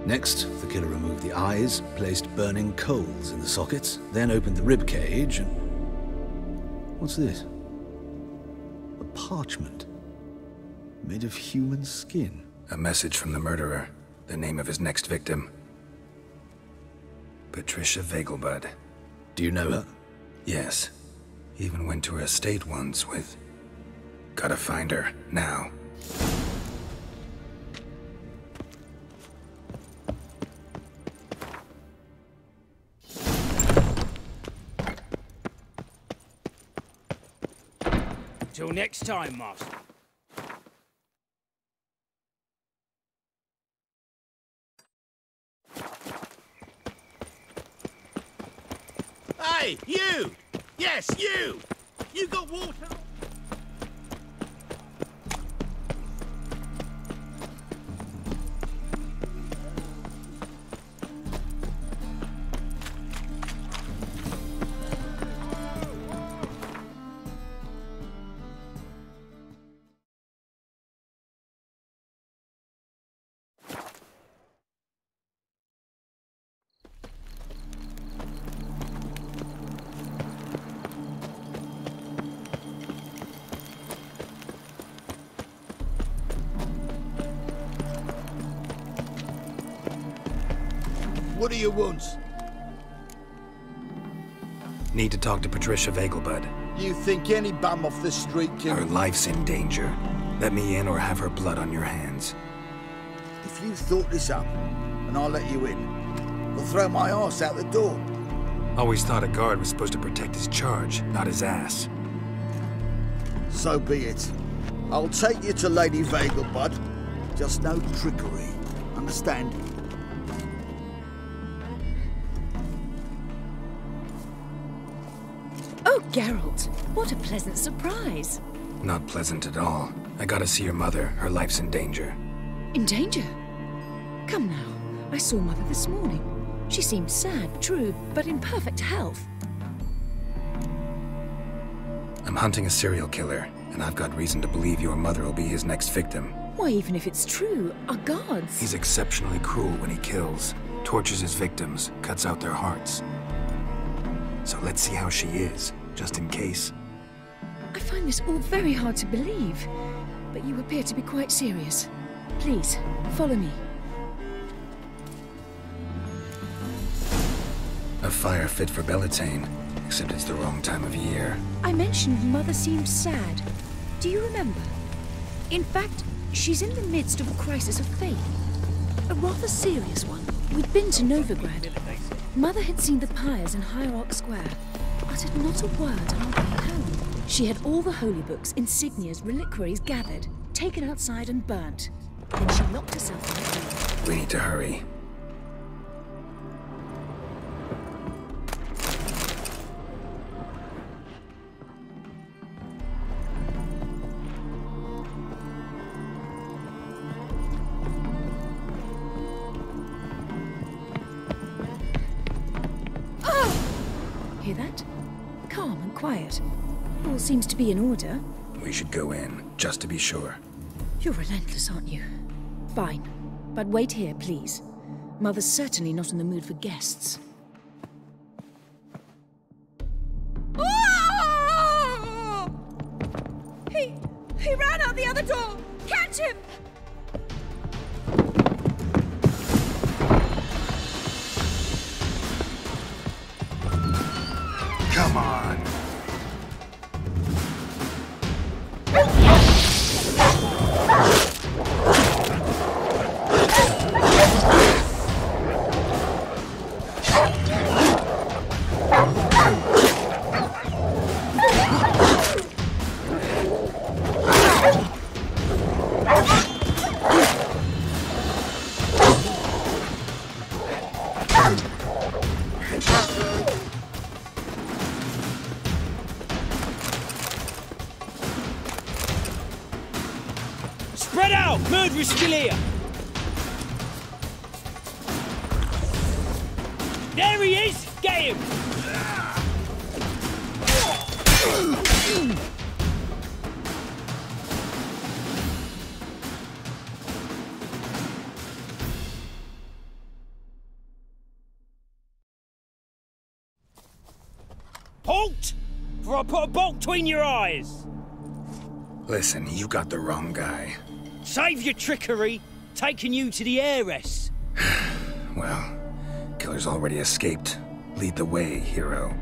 Next, the killer removed the eyes, placed burning coals in the sockets, then opened the rib cage and... What's this? A parchment. Made of human skin. A message from the murderer. The name of his next victim. Patricia Vegelbud. Do you know her? Yes. Even went to her estate once with... Gotta find her, now. Till next time, Master. Hey, you! Yes, you! You got water? What do you want? Need to talk to Patricia Vegelbud. You think any bum off the street can... Her life's in danger. Let me in or have her blood on your hands. If you thought this up, and I'll let you in, we'll throw my ass out the door. Always thought a guard was supposed to protect his charge, not his ass. So be it. I'll take you to Lady Vega, bud. Just no trickery. Understand? Oh, Geralt, what a pleasant surprise. Not pleasant at all. I gotta see your mother. Her life's in danger. In danger? Come now, I saw Mother this morning. She seemed sad, true, but in perfect health. I'm hunting a serial killer, and I've got reason to believe your mother will be his next victim. Why, even if it's true, our gods... He's exceptionally cruel when he kills, tortures his victims, cuts out their hearts. So let's see how she is, just in case. I find this all very hard to believe, but you appear to be quite serious. Please, follow me. A fire fit for Bellatane, except it's the wrong time of year. I mentioned Mother seemed sad. Do you remember? In fact, she's in the midst of a crisis of faith. A rather serious one. We'd been to Novigrad. Mother had seen the pyres in Hierarch Square, uttered not a word on our way home. She had all the holy books, insignias, reliquaries gathered, taken outside and burnt. Then she locked herself in her room. We need to hurry. Hear that? Calm and quiet. All seems to be in order. We should go in, just to be sure. You're relentless, aren't you? Fine. But wait here, please. Mother's certainly not in the mood for guests. Oh! He ran out the other door! Catch him! Come on! Spread out! Murderer's still here! There he is! Get him! Halt! For I put a bolt between your eyes! Listen, you got the wrong guy. Save your trickery, taking you to the heiress. Well, killer's already escaped. Lead the way, hero.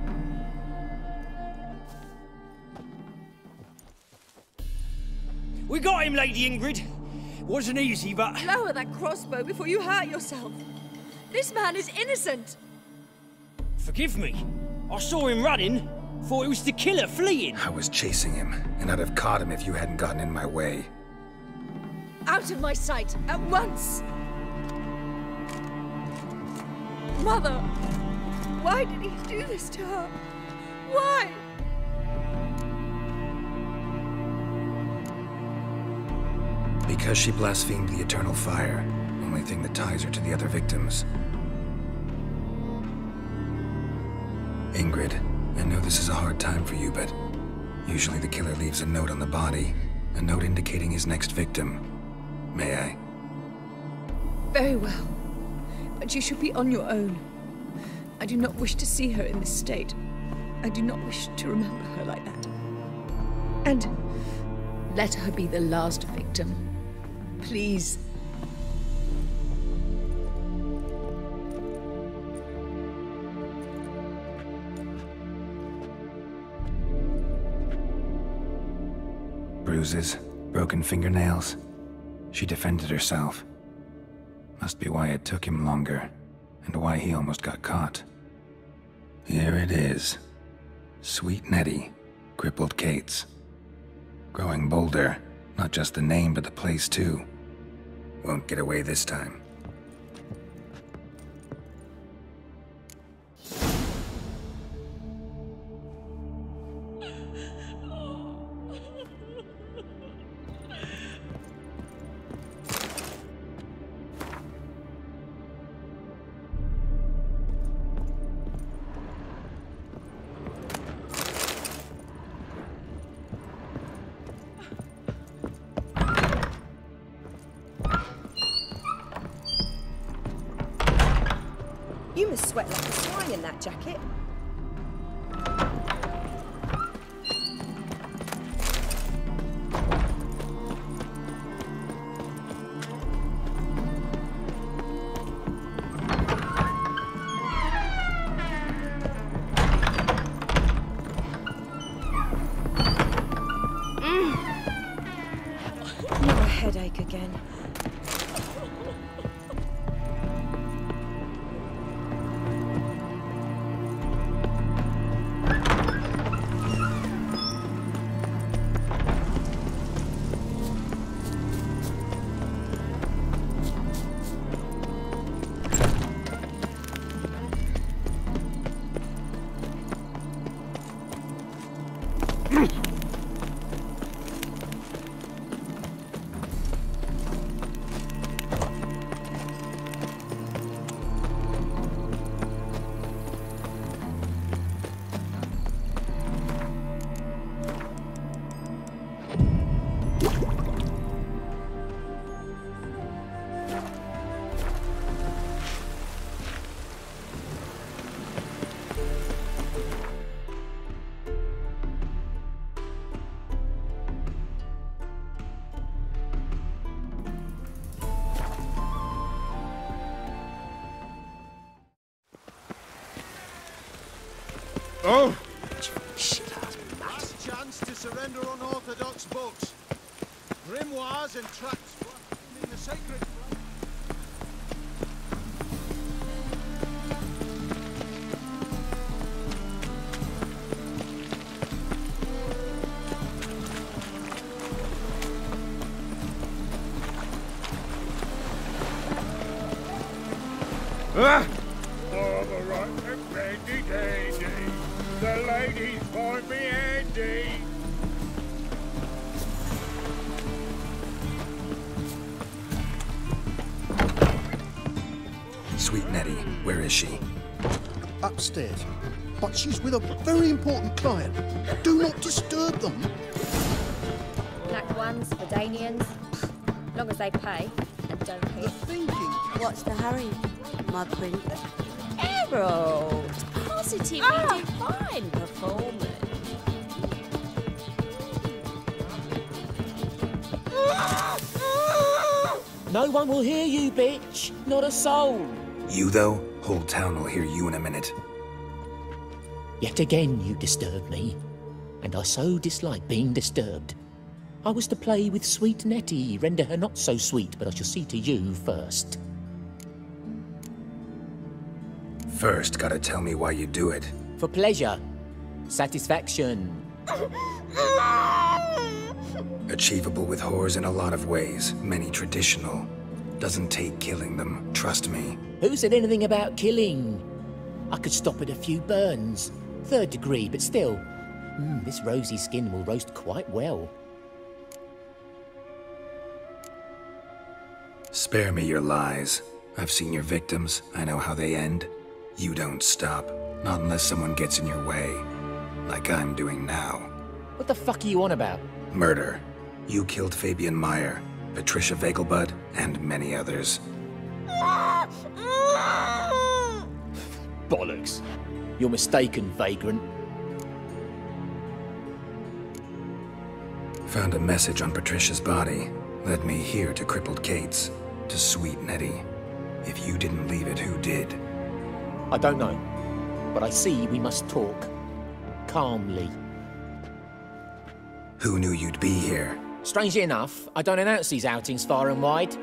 We got him, Lady Ingrid. Wasn't easy, but... Lower that crossbow before you hurt yourself. This man is innocent. Forgive me. I saw him running. Thought it was the killer fleeing. I was chasing him, and I'd have caught him if you hadn't gotten in my way. Out of my sight, at once! Mother! Why did he do this to her? Why? Because she blasphemed the eternal fire, only thing that ties her to the other victims. Ingrid, I know this is a hard time for you, but usually the killer leaves a note on the body, a note indicating his next victim. May I? Very well. But you should be on your own. I do not wish to see her in this state. I do not wish to remember her like that. And let her be the last victim. Please. Bruises, broken fingernails. She defended herself. Must be why it took him longer, and why he almost got caught. Here it is. Sweet Nettie, crippled Kate's. Growing bolder. Not just the name, but the place too. Won't get away this time. You must sweat like a swine in that jacket. Not a headache again. Oh! Last chance to surrender unorthodox books. Grimoires and tracts in the sacred... Ah! Oh, the right handy dandy. The ladies find me handy. Sweet Nettie, where is she? Upstairs. But she's with a very important client. Do not disturb them. Black ones, Verdanians. Long as they pay and don't hit. What's the hurry, my prince? Harold! Positively divine performance. No one will hear you, bitch. Not a soul. You, though? Whole town will hear you in a minute. Yet again you disturb me, and I so dislike being disturbed. I was to play with sweet Nettie, render her not so sweet, but I shall see to you first. First, gotta tell me why you do it. For pleasure. Satisfaction. Achievable with whores in a lot of ways, many traditional. Doesn't take killing them, trust me. Who said anything about killing? I could stop at a few burns. 3rd degree, but still. This rosy skin will roast quite well. Spare me your lies. I've seen your victims, I know how they end. You don't stop, not unless someone gets in your way. Like I'm doing now. What the fuck are you on about? Murder. You killed Fabian Meyer, Patricia Vegelbud, and many others. Bollocks. You're mistaken, vagrant. Found a message on Patricia's body. Led me here to crippled Kate's. To sweet Nettie. If you didn't leave it, who did? I don't know. But I see we must talk. Calmly. Who knew you'd be here? Strangely enough, I don't announce these outings far and wide.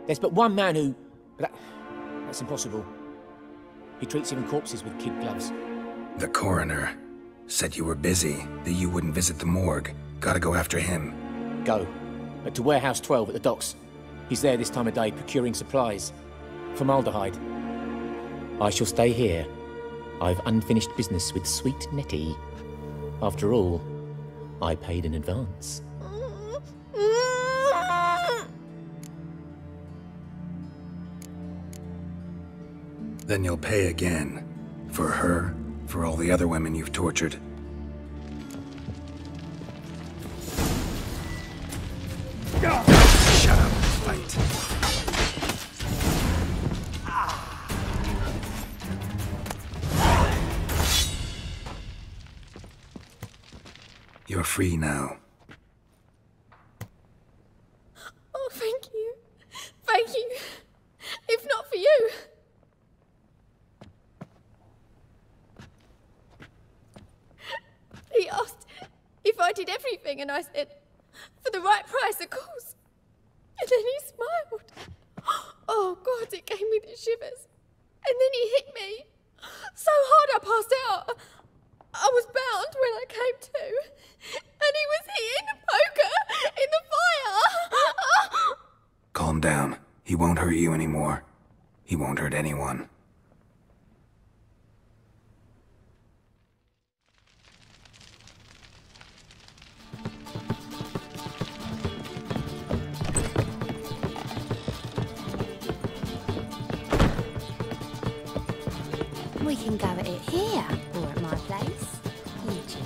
There's but one man who... That's impossible. He treats even corpses with kid gloves. The coroner. Said you were busy, that you wouldn't visit the morgue. Gotta go after him. Go. To Warehouse 12 at the docks. He's there this time of day procuring supplies. Formaldehyde. I shall stay here. I've unfinished business with sweet Nettie. After all, I paid in advance. Then you'll pay again. For her, for all the other women you've tortured. Shut up and fight. You're free now. Oh, thank you. Thank you. If not for you. He asked if I did everything, and I said, for the right price, of course. And then he smiled. Oh, God, it gave me the shivers. And then he hit me. So hard I passed out. I was bound when I came to. And he was hitting the poker in the fire. Calm down. He won't hurt you anymore. He won't hurt anyone. We can go at it here, or at my place. You choose.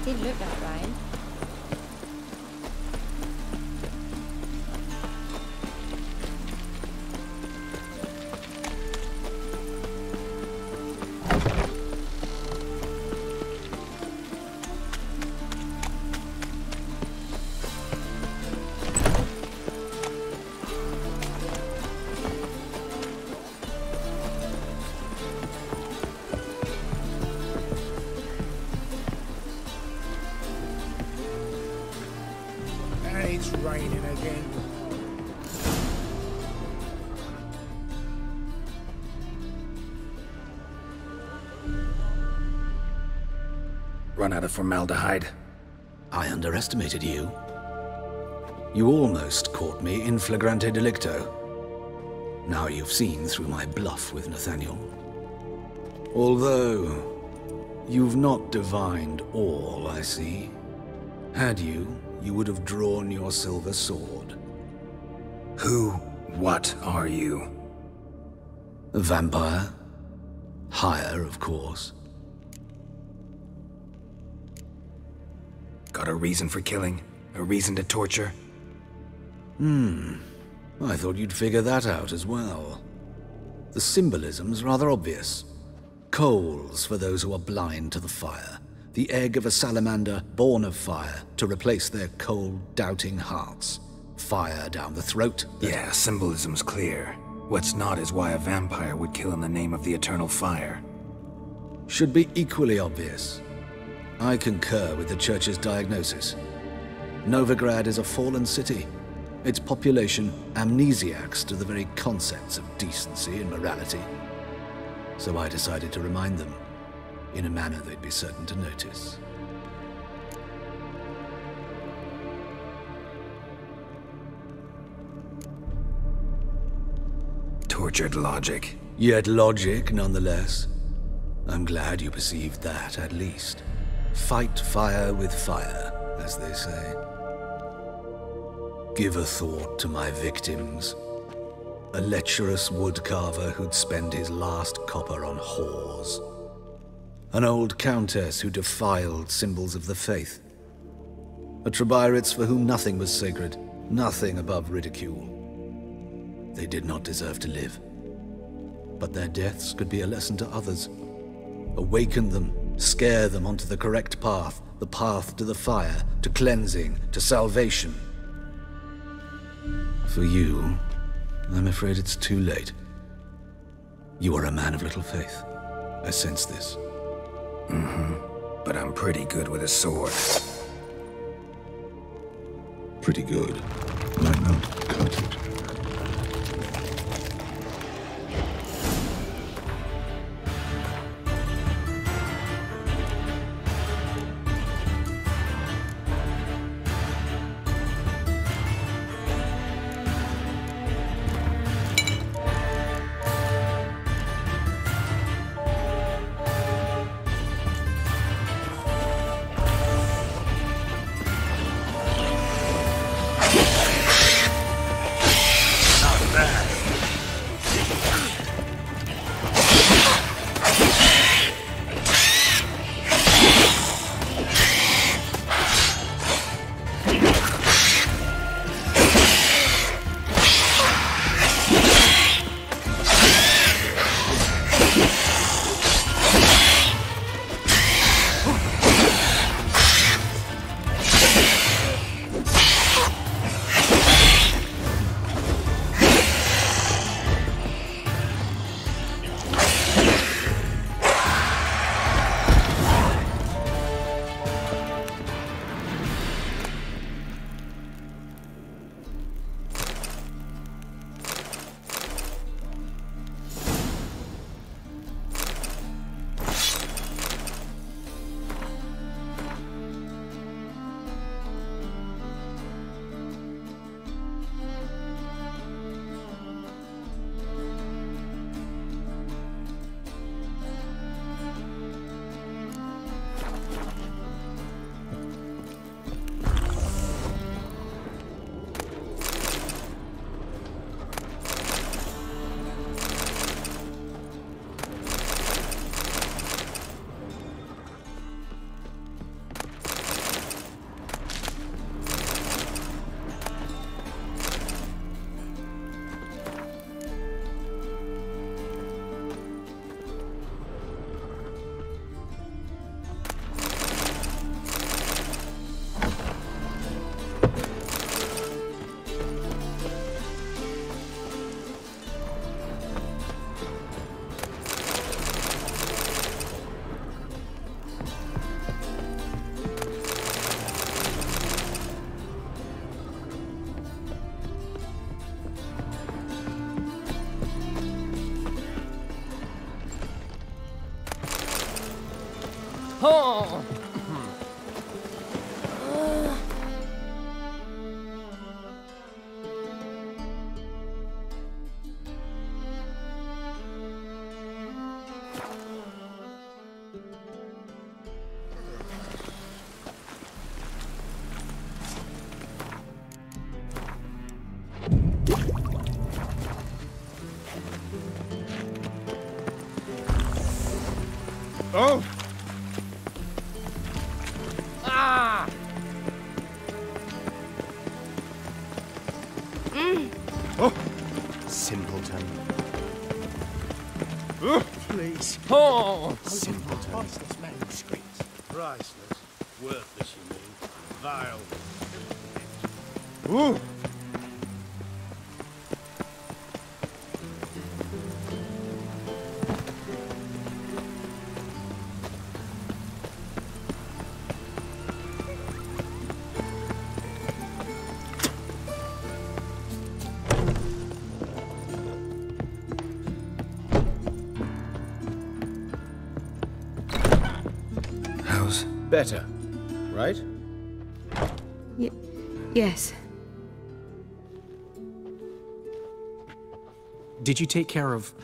Didn't look like Ryan. It's raining again. Run out of formaldehyde. I underestimated you. You almost caught me in flagrante delicto. Now you've seen through my bluff with Nathaniel. Although, you've not divined all, I see. Had you, you would have drawn your silver sword. What are you? A vampire. Higher, of course. Got a reason for killing? A reason to torture? I thought you'd figure that out as well. The symbolism's rather obvious. Coals for those who are blind to the fire. The egg of a salamander born of fire to replace their cold, doubting hearts. Fire down the throat. Yeah, symbolism's clear. What's not is why a vampire would kill in the name of the eternal fire. Should be equally obvious. I concur with the Church's diagnosis. Novigrad is a fallen city. Its population amnesiacs to the very concepts of decency and morality. So I decided to remind them, in a manner they'd be certain to notice. Tortured logic. Yet logic, nonetheless. I'm glad you perceived that, at least. Fight fire with fire, as they say. Give a thought to my victims. A lecherous woodcarver who'd spend his last copper on whores. An old countess who defiled symbols of the faith. A Trebirates for whom nothing was sacred, nothing above ridicule. They did not deserve to live. But their deaths could be a lesson to others. Awaken them, scare them onto the correct path, the path to the fire, to cleansing, to salvation. For you, I'm afraid it's too late. You are a man of little faith. I sense this. Mm-hmm. But I'm pretty good with a sword. Pretty good. Might not cut it. Oh. Oh! Ah! Oh! Simpleton. Please. Oh! Simpleton. Priceless manuscripts. Priceless. Worthless, you mean. Vile. Ooh! Better, right? Yes. Did you take care of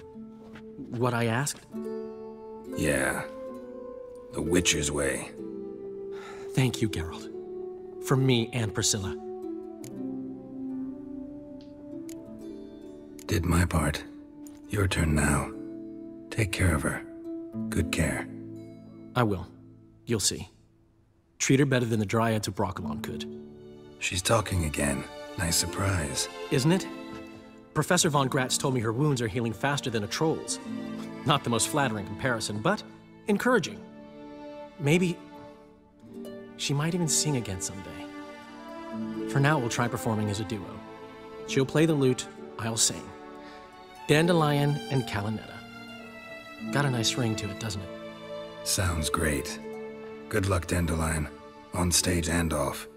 what I asked? Yeah. The Witcher's way. Thank you, Geralt. From me and Priscilla. Did my part. Your turn now. Take care of her. Good care. I will. You'll see. Treat her better than the Dryads of Brokilon could. She's talking again. Nice surprise. Isn't it? Professor von Gratz told me her wounds are healing faster than a troll's. Not the most flattering comparison, but encouraging. Maybe she might even sing again someday. For now, we'll try performing as a duo. She'll play the lute, I'll sing. Dandelion and Calinetta. Got a nice ring to it, doesn't it? Sounds great. Good luck, Dandelion. On stage and off.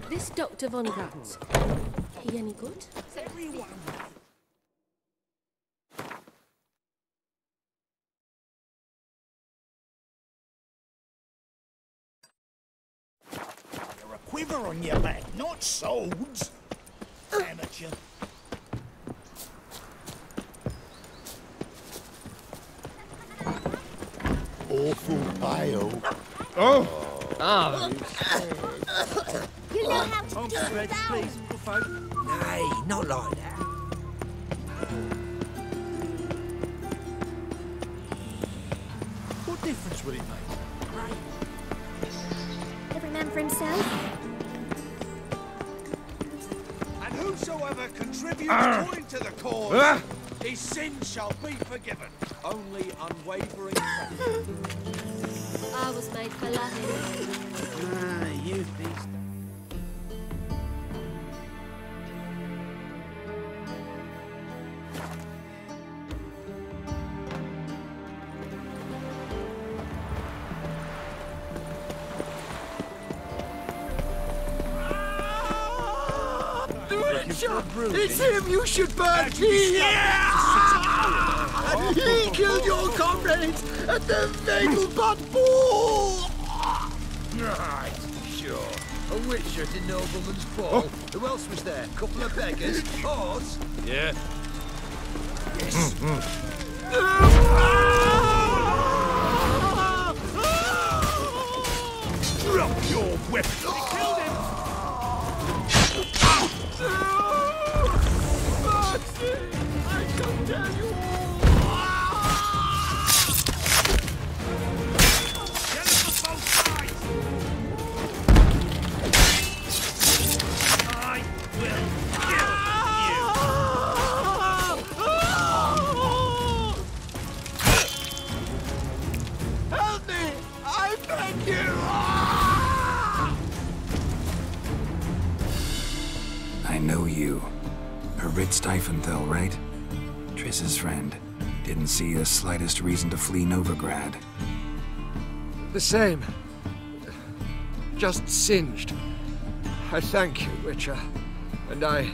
This Dr. Von Gratz, he any good? You're a quiver on your back, not swords. Amateur. Awful pale. Oh! Ah. You know how to do Fred, that? please, little folk. Hey, not like that. What difference would it make? Every man for himself. And whosoever contributes coin to the cause, his sins shall be forgiven. Only unwavering faith. I was made for loving. You beast. It's him you should burn! He killed your comrades at the Vegelbud Ball! Right, sure. A witch at a nobleman's ball. Who else was there? Couple of beggars? Horse? Yeah. Yes. Drop your weapon! He killed him! I condemn you all! Get him on both sides! I will kill you! Help me! I beg you! I know you. Ritz Diefenthal, right? Triss's friend. Didn't see the slightest reason to flee Novigrad. The same. Just singed. I thank you, Witcher. And I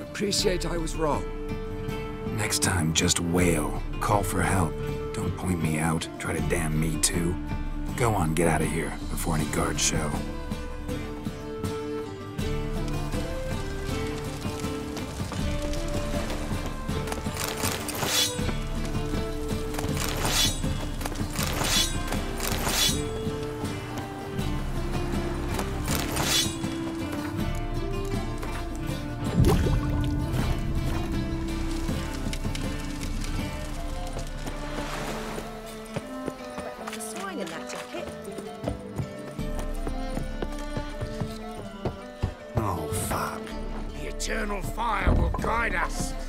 appreciate I was wrong. Next time, just wail. Call for help. Don't point me out. Try to damn me too. Go on, get out of here before any guards show.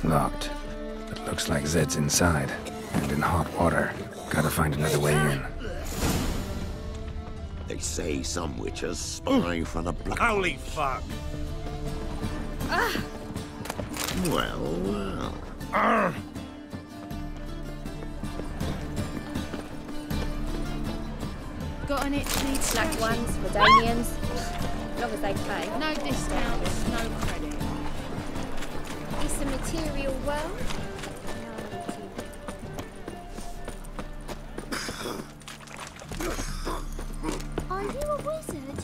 Locked. But looks like Zed's inside. And in hot water. Gotta find another way in. They say some witches spy for the black. Holy fuck! Well, well. Got an itch needs Black ones for Danians. As long as they pay. No discounts, no credit. It's a material world. Are you a wizard?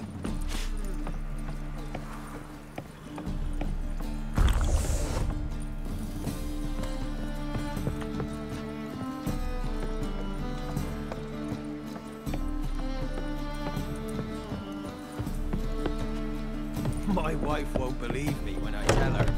My wife won't believe me when I tell her.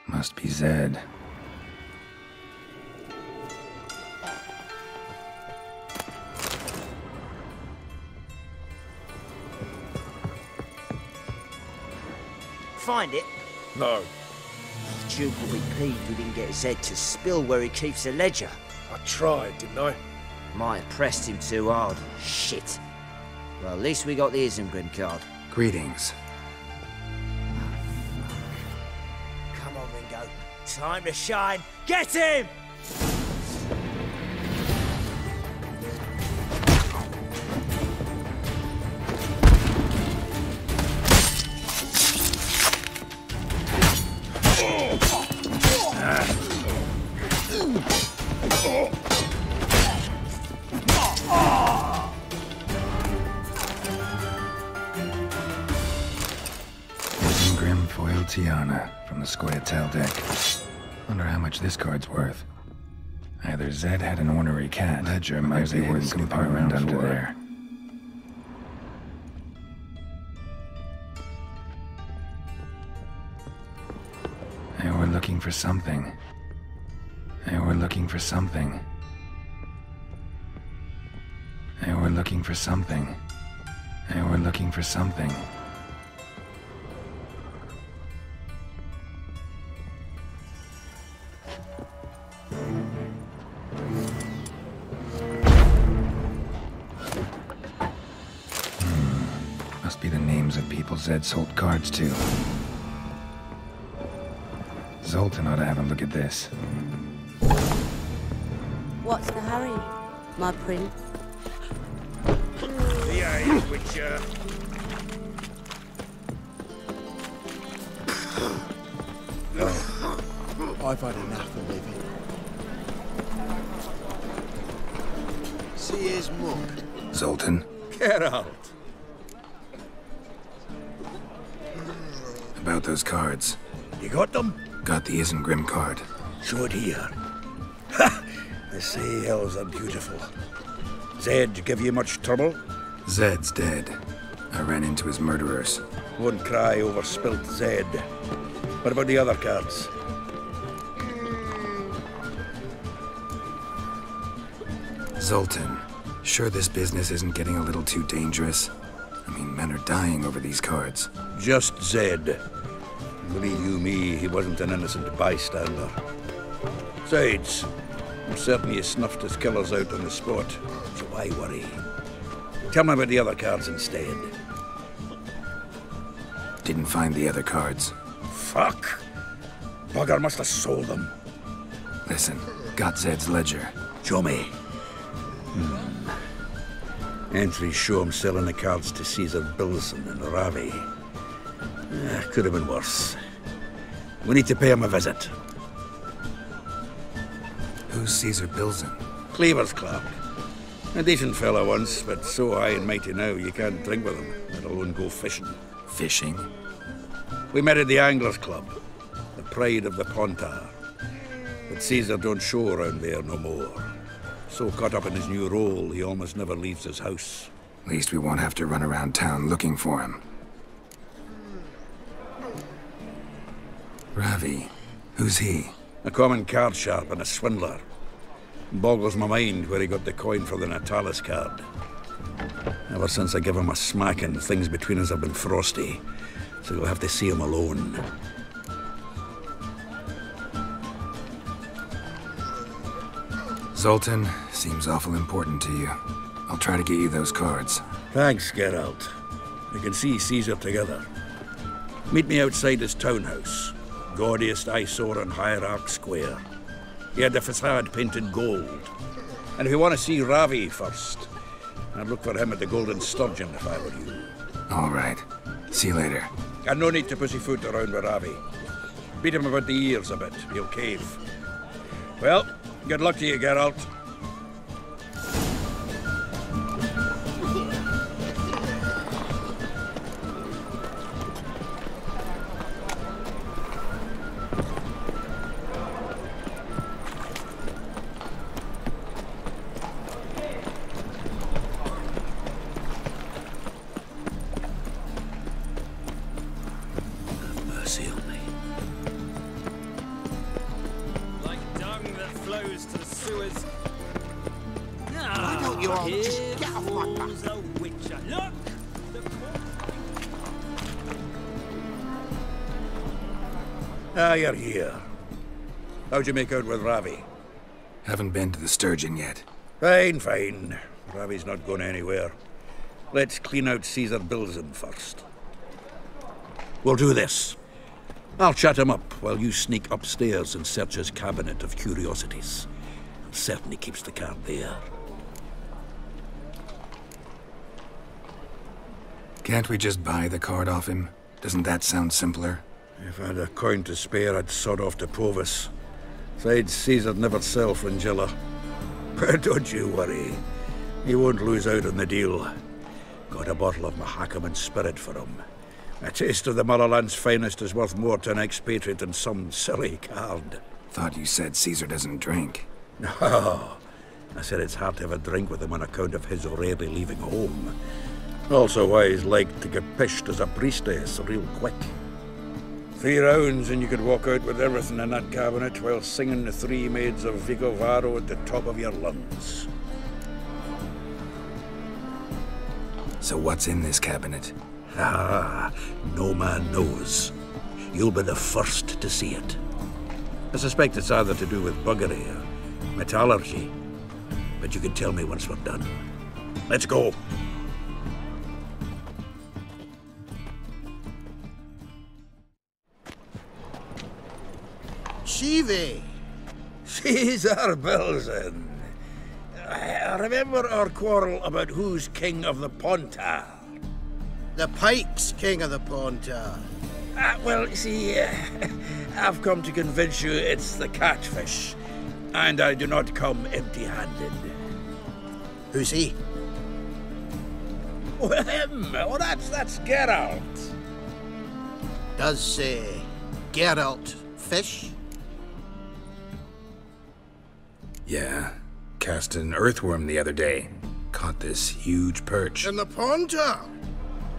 Must be Zed. Find it? No. Duke will be peeved we didn't get Zed to spill where he keeps the ledger. I tried, didn't I? Might have pressed him too hard. Shit. Well, at least we got the Isengrim card. Greetings. Come on, Ringo. Time to shine. Get him! Isengrim foil Tiana from the Scoia'tael deck. Wonder how much this card's worth. Either Zed had an ornery cat, ledger might be worth compartment under there. They were looking for something. They were looking for something. They were looking for something. They were looking for something. Must be the names of people Zed sold cards to. Zoltan ought to have a look at this. What's the hurry, my prince? The eyes, Witcher. I've had enough of living. See his mug. Zoltan? Get out. About those cards. You got them? Got the Isengrim card. Show it here. Ha! They say elves are beautiful. Zed give you much trouble? Zed's dead. I ran into his murderers. Won't cry over spilt Zed. What about the other cards? Zoltan, sure this business isn't getting a little too dangerous? I mean, men are dying over these cards. Just Zed. Believe you me, he wasn't an innocent bystander. Besides, I'm certain he snuffed his killers out on the spot, so why worry? Tell me about the other cards instead. Didn't find the other cards. Fuck! Bugger must have sold them. Listen, got Zed's ledger. Show me. Entries show him selling the cards to Caesar Bilson and Ravi. Could have been worse. We need to pay him a visit. Who's Caesar Bilson? Cleaver's clerk. A decent fellow once, but so high and mighty now you can't drink with him, let alone go fishing. Fishing? We met at the Anglers Club, the pride of the Pontar. But Caesar don't show around there no more. So caught up in his new role, he almost never leaves his house. At least we won't have to run around town looking for him. Ravi, who's he? A common card sharp and a swindler. Boggles my mind where he got the coin for the Natalis card. Ever since I gave him a smacking, things between us have been frosty. So you'll have to see him alone. Zoltan, seems awful important to you. I'll try to get you those cards. Thanks, Geralt. We can see Caesar together. Meet me outside his townhouse. Gaudiest eyesore on Hierarch Square. He had the facade painted gold. And if you want to see Ravi first, I'd look for him at the Golden Sturgeon if I were you. All right. See you later. And no need to pussyfoot around with Ravi. Beat him about the ears a bit. He'll cave. Well, good luck to you, Geralt. mercy on me. Like dung that flows to the sewers. Why don't you all just get off my back? A witcher. Look! You're here. How'd you make out with Ravi? Haven't been to the Sturgeon yet. Fine, fine. Ravi's not going anywhere. Let's clean out Caesar Bilzen first. We'll do this. I'll chat him up while you sneak upstairs and search his cabinet of curiosities. It certainly keeps the card there. Can't we just buy the card off him? Doesn't that sound simpler? If I had a coin to spare, I'd sod off to Provis. Besides, Caesar'd never sell Fringilla. But don't you worry. He won't lose out on the deal. Got a bottle of Mahakaman spirit for him. A taste of the Motherland's finest is worth more to an expatriate than some silly card. Thought you said Caesar doesn't drink. No. I said it's hard to have a drink with him on account of his rarely leaving home. Also why he's like to get pished as a priestess real quick. 3 rounds and you could walk out with everything in that cabinet while singing the 3 Maids of Vigovaro at the top of your lungs. So what's in this cabinet? Ah, no man knows. You'll be the first to see it. I suspect it's either to do with buggery or metallurgy. But you can tell me once we're done. Let's go. Shivi! Caesar Bilzen. Remember our quarrel about who's king of the Pontar? The Pike's king of the Pontar. Well, see, I've come to convince you it's the catfish. And I do not come empty-handed. Who's he? Well, him. Oh, that's Geralt. Does Geralt fish? Yeah. Cast an earthworm the other day. Caught this huge perch. In the Pontar?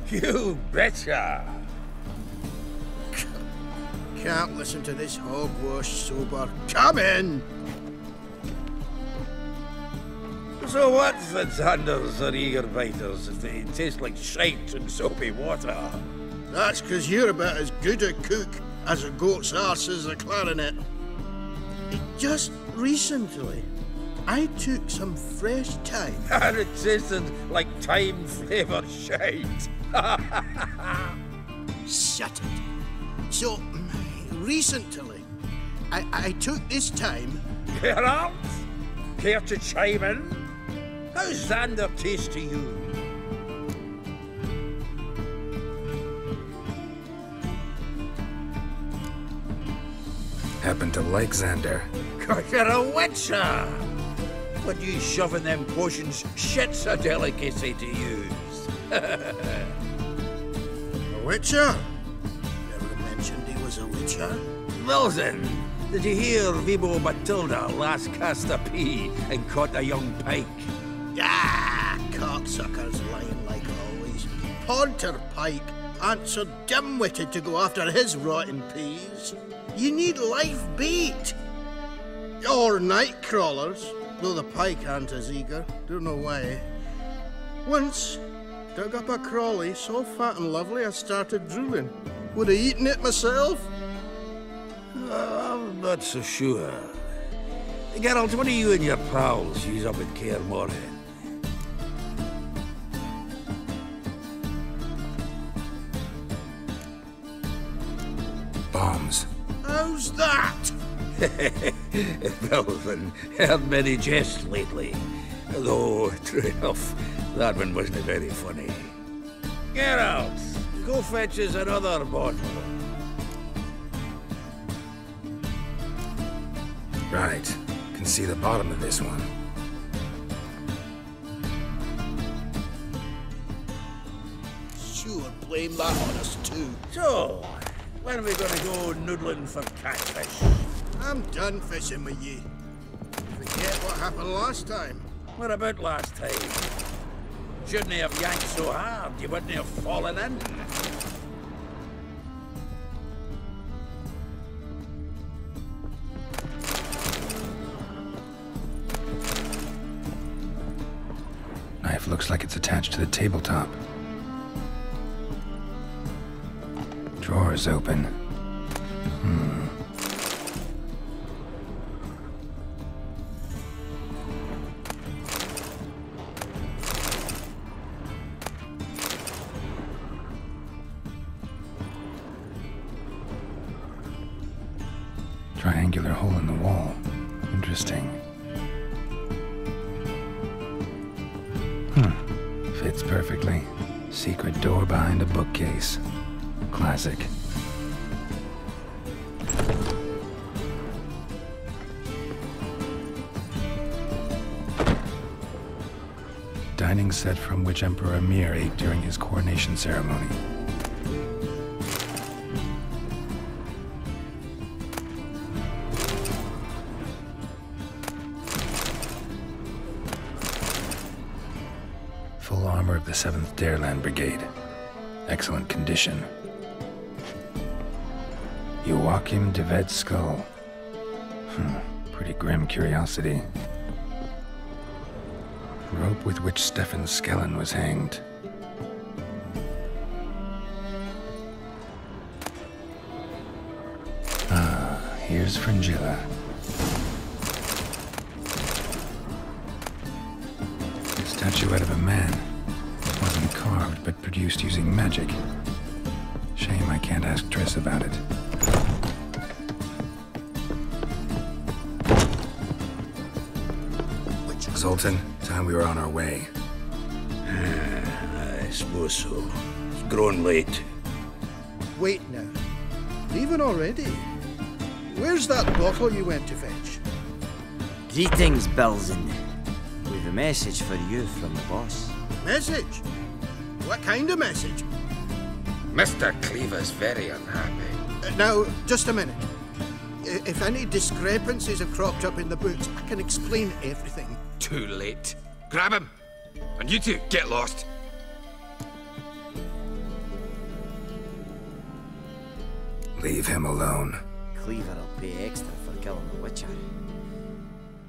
You betcha. Can't listen to this hogwash sober. Come in! So what's the Xanders or eager biters if they taste like shite and soapy water? That's 'cause you're about as good a cook as a goat's arse is a clarinet. Just recently, I took some fresh thyme. And it tasted like thyme-flavoured shite. Shut it. So, recently, I took this thyme. Geralt? Care to chime in? How's Xander taste to you? Happen to like Xander. 'Cause you're a witcher! But you shoving them potions, shit's a delicacy to use. A witcher? Never mentioned he was a witcher. Bilzen, did you hear Vibo Matilda last cast a pea and caught a young pike? Ah, cocksuckers lying like always. Pontar Pike aren't so dim-witted to go after his rotten peas. You need live bait. Or night crawlers, though the pike aren't as eager. Don't know why. Once, dug up a crawly so fat and lovely I started drooling. Would have eaten it myself. I'm not so sure. Geralt, what do you and your pals use up at Kaer Morhen? Bombs. How's that? Bilzen, heard many jests lately. Though, true enough, that one wasn't very funny. Geralt, go fetch us another bottle. Right. Can see the bottom of this one. Sure, blame that on us too. So, when are we gonna go noodling for catfish? I'm done fishing with you. Forget what happened last time. What about last time? Shouldn't have yanked so hard, you wouldn't have fallen in. shelf looks like it's attached to the tabletop. Drawer's open. Triangular hole in the wall. Interesting. Fits perfectly. Secret door behind a bookcase. Classic. Dining set from which Emperor Emir ate during his coronation ceremony. Full armor of the 7th Dareland Brigade. Excellent condition. Joachim de Ved's skull. Pretty grim curiosity. Rope with which Stefan Skellen was hanged. Here's Fringilla. Statuette of a man. It wasn't carved, but produced using magic. Shame I can't ask Triss about it. Zoltan, time we were on our way. I suppose so. It's grown late. Wait now. Leaving already? Where's that bottle you went to fetch? Greetings, Belzen. We've a message for you from the boss. Message? What kind of message? Mr. Cleaver's very unhappy. Now, just a minute. If any discrepancies have cropped up in the books, I can explain everything. Too late. Grab him! And you two, get lost. Leave him alone. Cleaver will pay extra for killing the Witcher.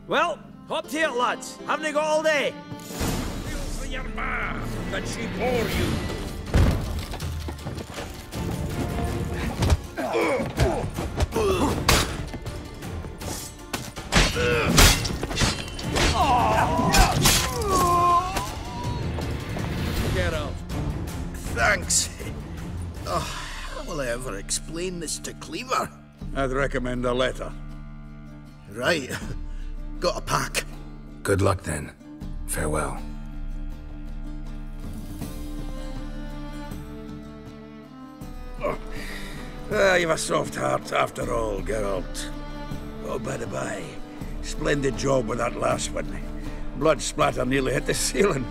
Well, hop to it, lads. Haven't you got all day? Feel for your ma. Can she bore you? Get out. Thanks. Oh, how will I ever explain this to Cleaver? I'd recommend a letter. Right. Got a pack. Good luck then. Farewell. You've a soft heart after all, Geralt. Oh, by the by, splendid job with that last one. Blood splatter nearly hit the ceiling.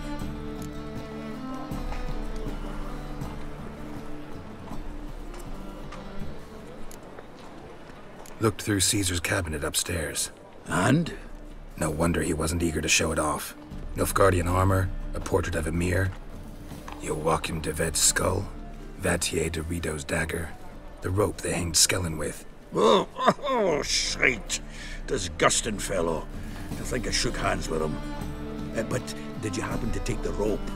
Looked through Caesar's cabinet upstairs. And? No wonder he wasn't eager to show it off. Nilfgaardian armor, a portrait of Emir, Joachim de Ved's skull, Vattier de Rideau's dagger, the rope they hanged Skellen with. Oh, shite. Disgusting fellow. To think I shook hands with him. But did you happen to take the rope?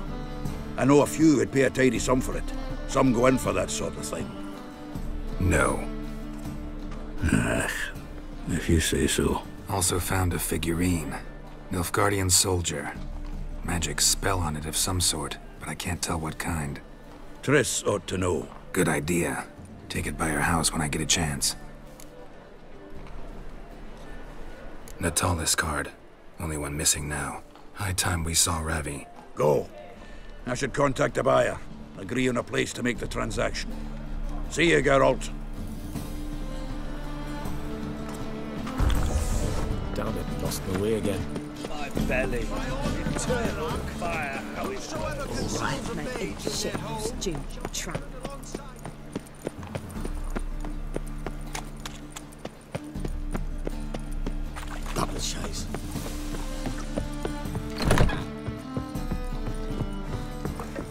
I know a few would pay a tidy sum for it. Some go in for that sort of thing. No. If you say so. Also found a figurine. Nilfgaardian soldier. Magic spell on it of some sort, but I can't tell what kind. Triss ought to know. Good idea. Take it by her house when I get a chance. Natalis card. Only one missing now. High time we saw Ravi. Go. I should contact the buyer. Agree on a place to make the transaction. See you, Geralt. Damn it, lost my way again. My belly. Eternal fire. How is Right, mate. Shit, stew, tramp. Double chase.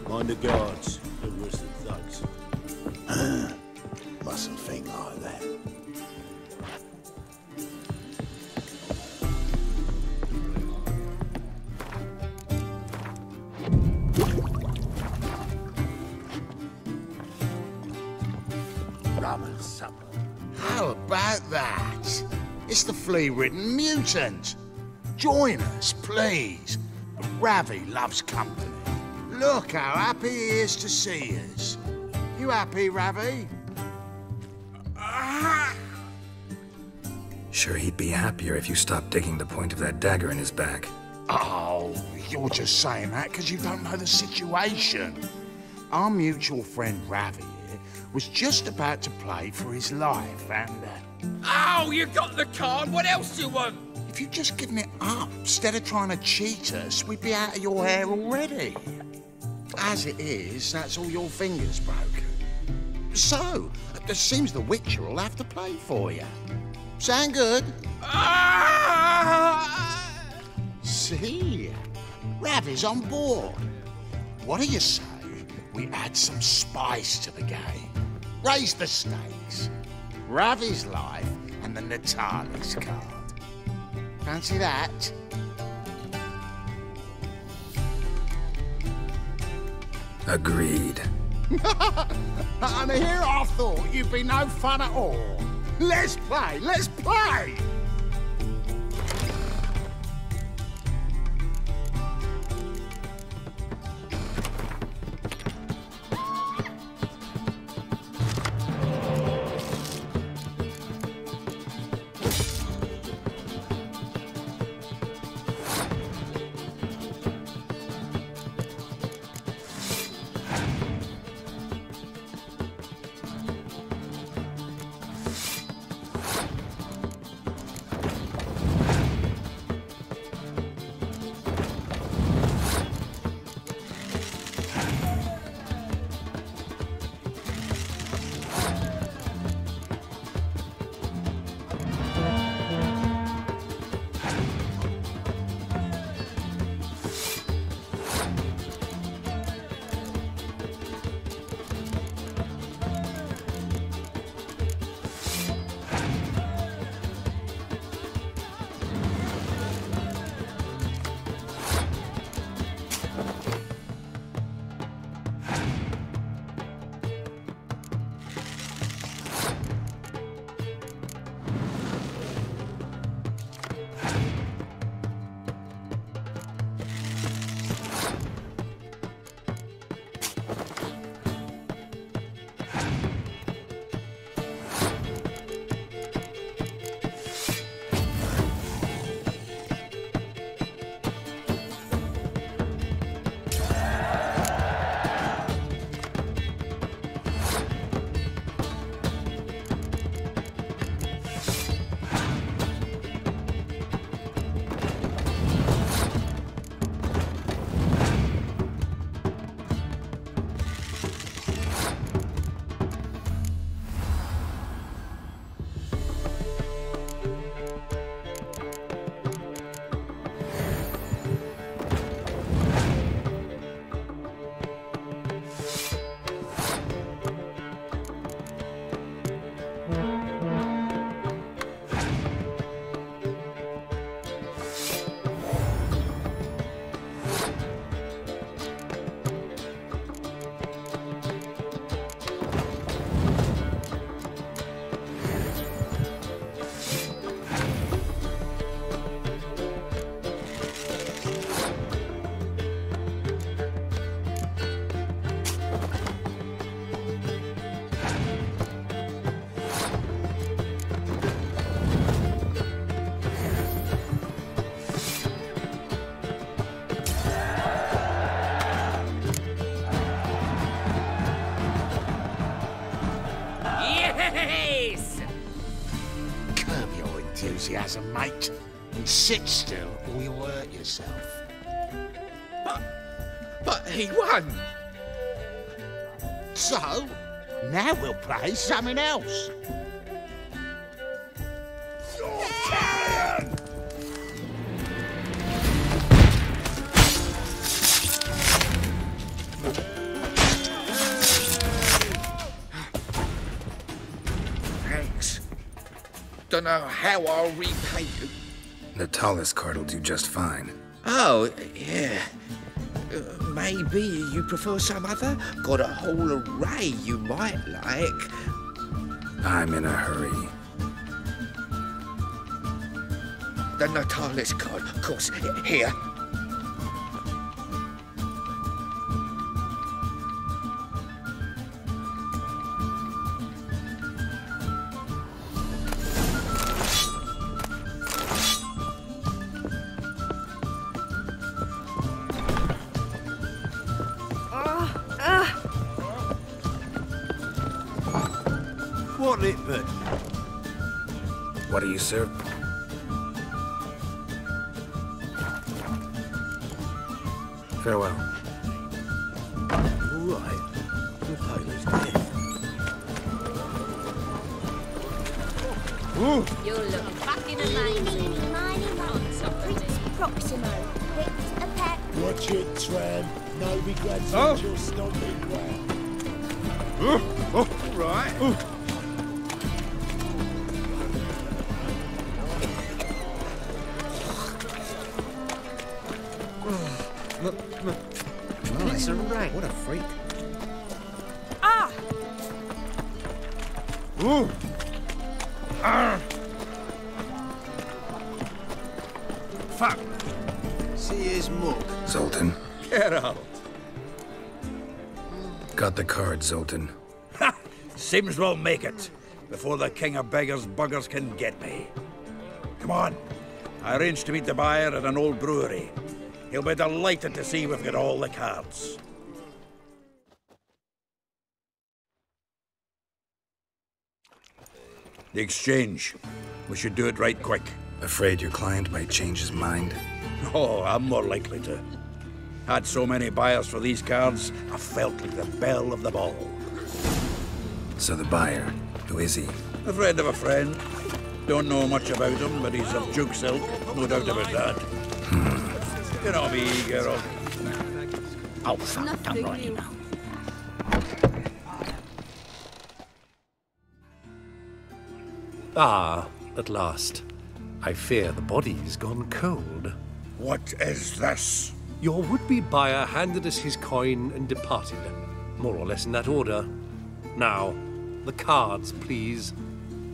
Mind the guards. They're worse than thugs. Mustn't think like that. How about that? It's the flea-ridden mutant. Join us, please. Ravi loves company. Look how happy he is to see us. You happy, Ravi? Sure, he'd be happier if you stopped digging the point of that dagger in his back. Oh, you're just saying that because you don't know the situation. Our mutual friend Ravi here was just about to play for his life and... Oh, you got the card. What else do you want? If you'd just given it up, instead of trying to cheat us, we'd be out of your hair already. As it is, that's all your fingers broken. So, it seems the Witcher will have to play for you. Sound good? See? Ravi's on board. What do you say we add some spice to the game? Raise the stakes. Ravi's life and the Natalis card. Fancy that? Agreed. And here I thought you'd be no fun at all. Let's play, let's play! Enthusiasm, mate. And sit still or you'll hurt yourself. But he won. So, now we'll play something else. Thanks. Don't know how I'll repay you. Natalis card will do just fine. Oh, yeah. Maybe you prefer some other? Got a whole array you might like. I'm in a hurry. The Natalis card, of course. Here. What it but? What do you serve? Farewell. All right. The pilot's dead. You're looking fucking amazing. Mighty lots of Prince Proximo. Picked a pet. Watch it, Tram. Nobody grabs into your stomping ground. All right. It's a rat. What a freak. Ah! Ooh. Fuck. See his muck. Zoltan. Get out. Got the card, Zoltan. Ha! Seems we'll make it before the king of beggars buggers can get me. Come on. I arranged to meet the buyer at an old brewery. He'll be delighted to see we've got all the cards. The exchange. We should do it right quick. Afraid your client might change his mind? Oh, I'm more likely to. Had so many buyers for these cards, I felt like the belle of the ball. So the buyer, who is he? A friend of a friend. Don't know much about him, but he's of Duke's ilk, no doubt about that. You know me, Geralt. Oh, fuck, I'm right, you know. Ah, at last. I fear the body's gone cold. What is this? Your would-be buyer handed us his coin and departed, more or less in that order. Now, the cards, please.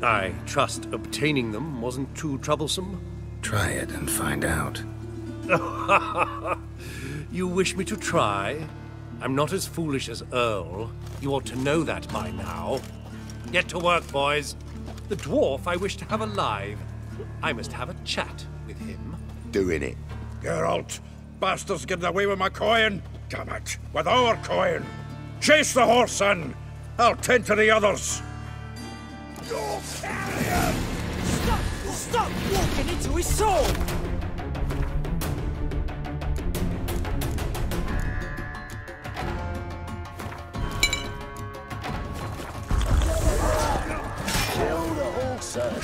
I trust obtaining them wasn't too troublesome. Try it and find out. You wish me to try? I'm not as foolish as Earl. You ought to know that by now. Get to work, boys. The dwarf I wish to have alive. I must have a chat with him. Doing it. Geralt, bastards getting away with my coin. Damn it, with our coin. Chase the horse, son. I'll tend to the others. Stop walking into his soul! Kill the horses.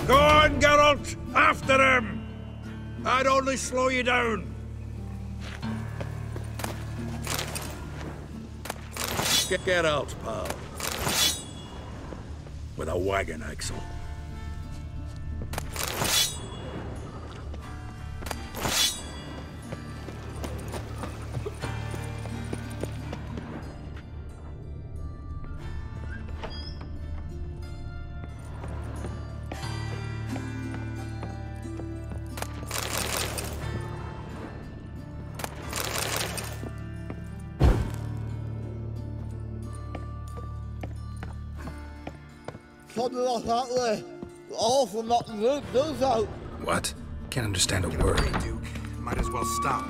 Go on, Geralt! After him! I'd only slow you down. Get out, pal. With a wagon axle. Something like that way. Awful not to do so. What? Can't understand a word. Duke. Might as well stop.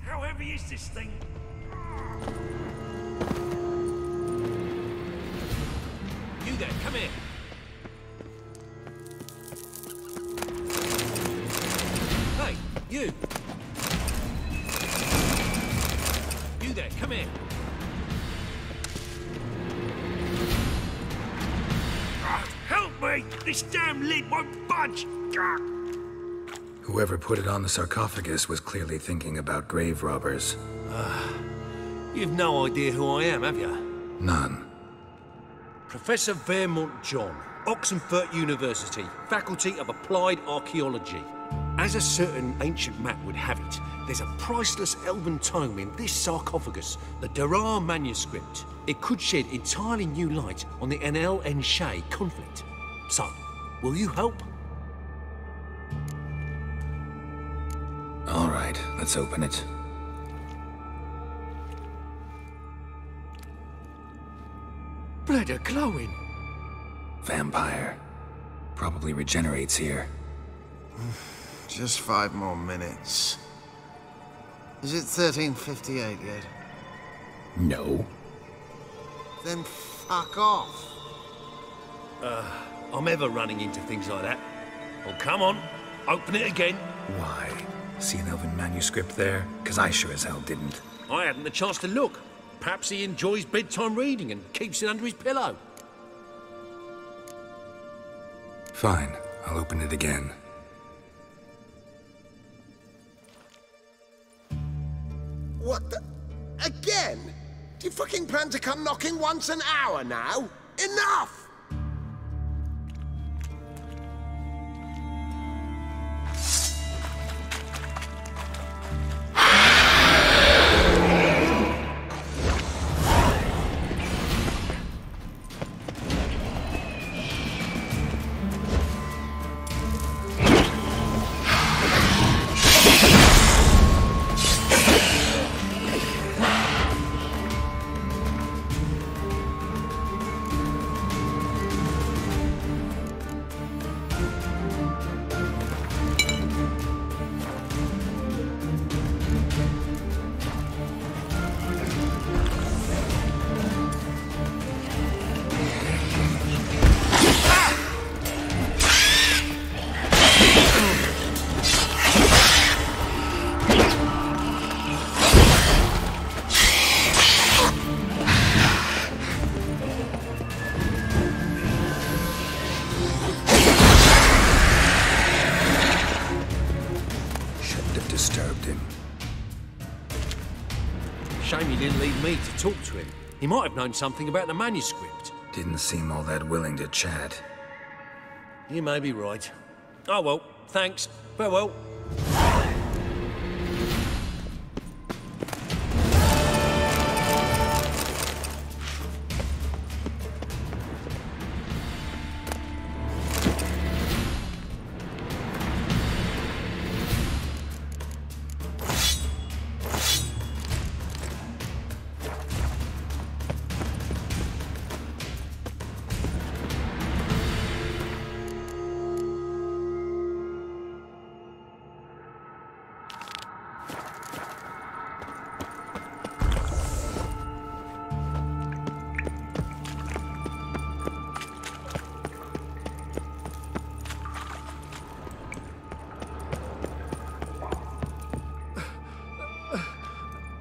How heavy is this thing? You there, come here. Hey, you. You there, come here. Help me! This damn lid won't budge! Whoever put it on the sarcophagus was clearly thinking about grave robbers. You've no idea who I am, have you? None. Professor Vermont John, Oxenford University, Faculty of Applied Archaeology. As a certain ancient map would have it, there's a priceless elven tome in this sarcophagus, the Durar manuscript. It could shed entirely new light on the Enel and Shay conflict. So, will you help? All right, let's open it. Blood are glowing. Vampire. Probably regenerates here. Just 5 more minutes. Is it 1358 yet? No. Then fuck off. I'm ever running into things like that. Well, come on, open it again. Why? See an elven manuscript there? Because I sure as hell didn't. I hadn't the chance to look. Perhaps he enjoys bedtime reading and keeps it under his pillow. Fine, I'll open it again. What the... Again? Do you fucking plan to come knocking once an hour now? Enough! Shame he didn't leave me to talk to him. He might have known something about the manuscript. Didn't seem all that willing to chat. You may be right. Oh well, thanks. Farewell.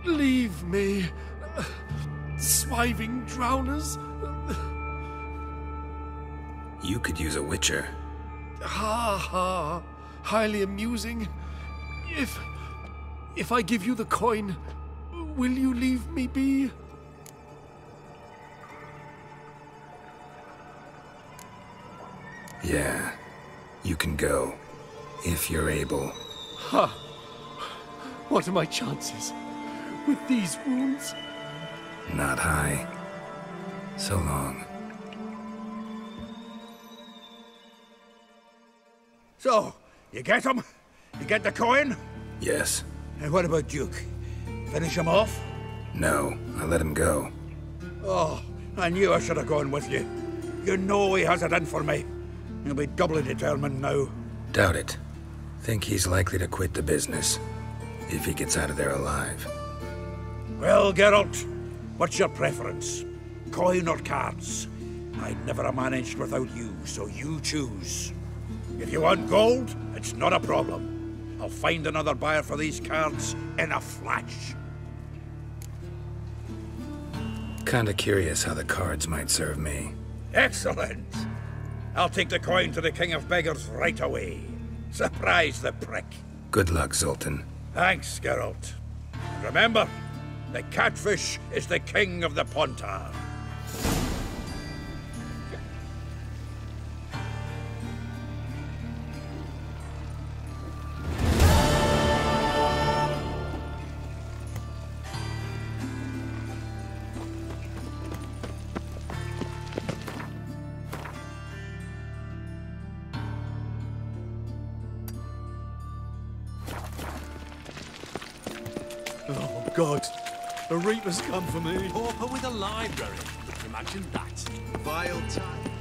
Leave me, swiving drowners. You could use a witcher. Ha ha, highly amusing. If I give you the coin, will you leave me be? Yeah, you can go, if you're able. Ha! What are my chances with these wounds? Not high. So long. So, you get him? You get the coin? Yes. And what about Duke? Finish him off? No, I let him go. Oh, I knew I should have gone with you. You know he has it in for me. He'll be doubly determined now. Doubt it. Think he's likely to quit the business. if he gets out of there alive. Well, Geralt, what's your preference? Coin or cards? I'd never have managed without you, so you choose. If you want gold, it's not a problem. I'll find another buyer for these cards in a flash. Kinda curious how the cards might serve me. Excellent! I'll take the coin to the King of Beggars right away. Surprise the prick. Good luck, Zoltan. Thanks, Geralt. And remember, the catfish is the king of the Pontar. Oh, God. The Reaper's come for me. Pauper with a library. Imagine that. Vile time.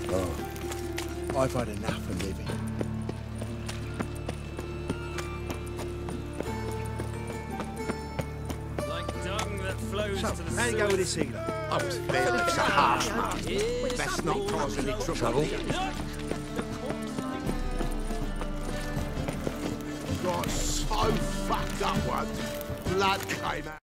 Oh, I've had enough of living. Like dung that flows So, to the how you go with this healer? I was fairly a harsh man. Best not cause any trouble. Got so fucked up once. Blood came out.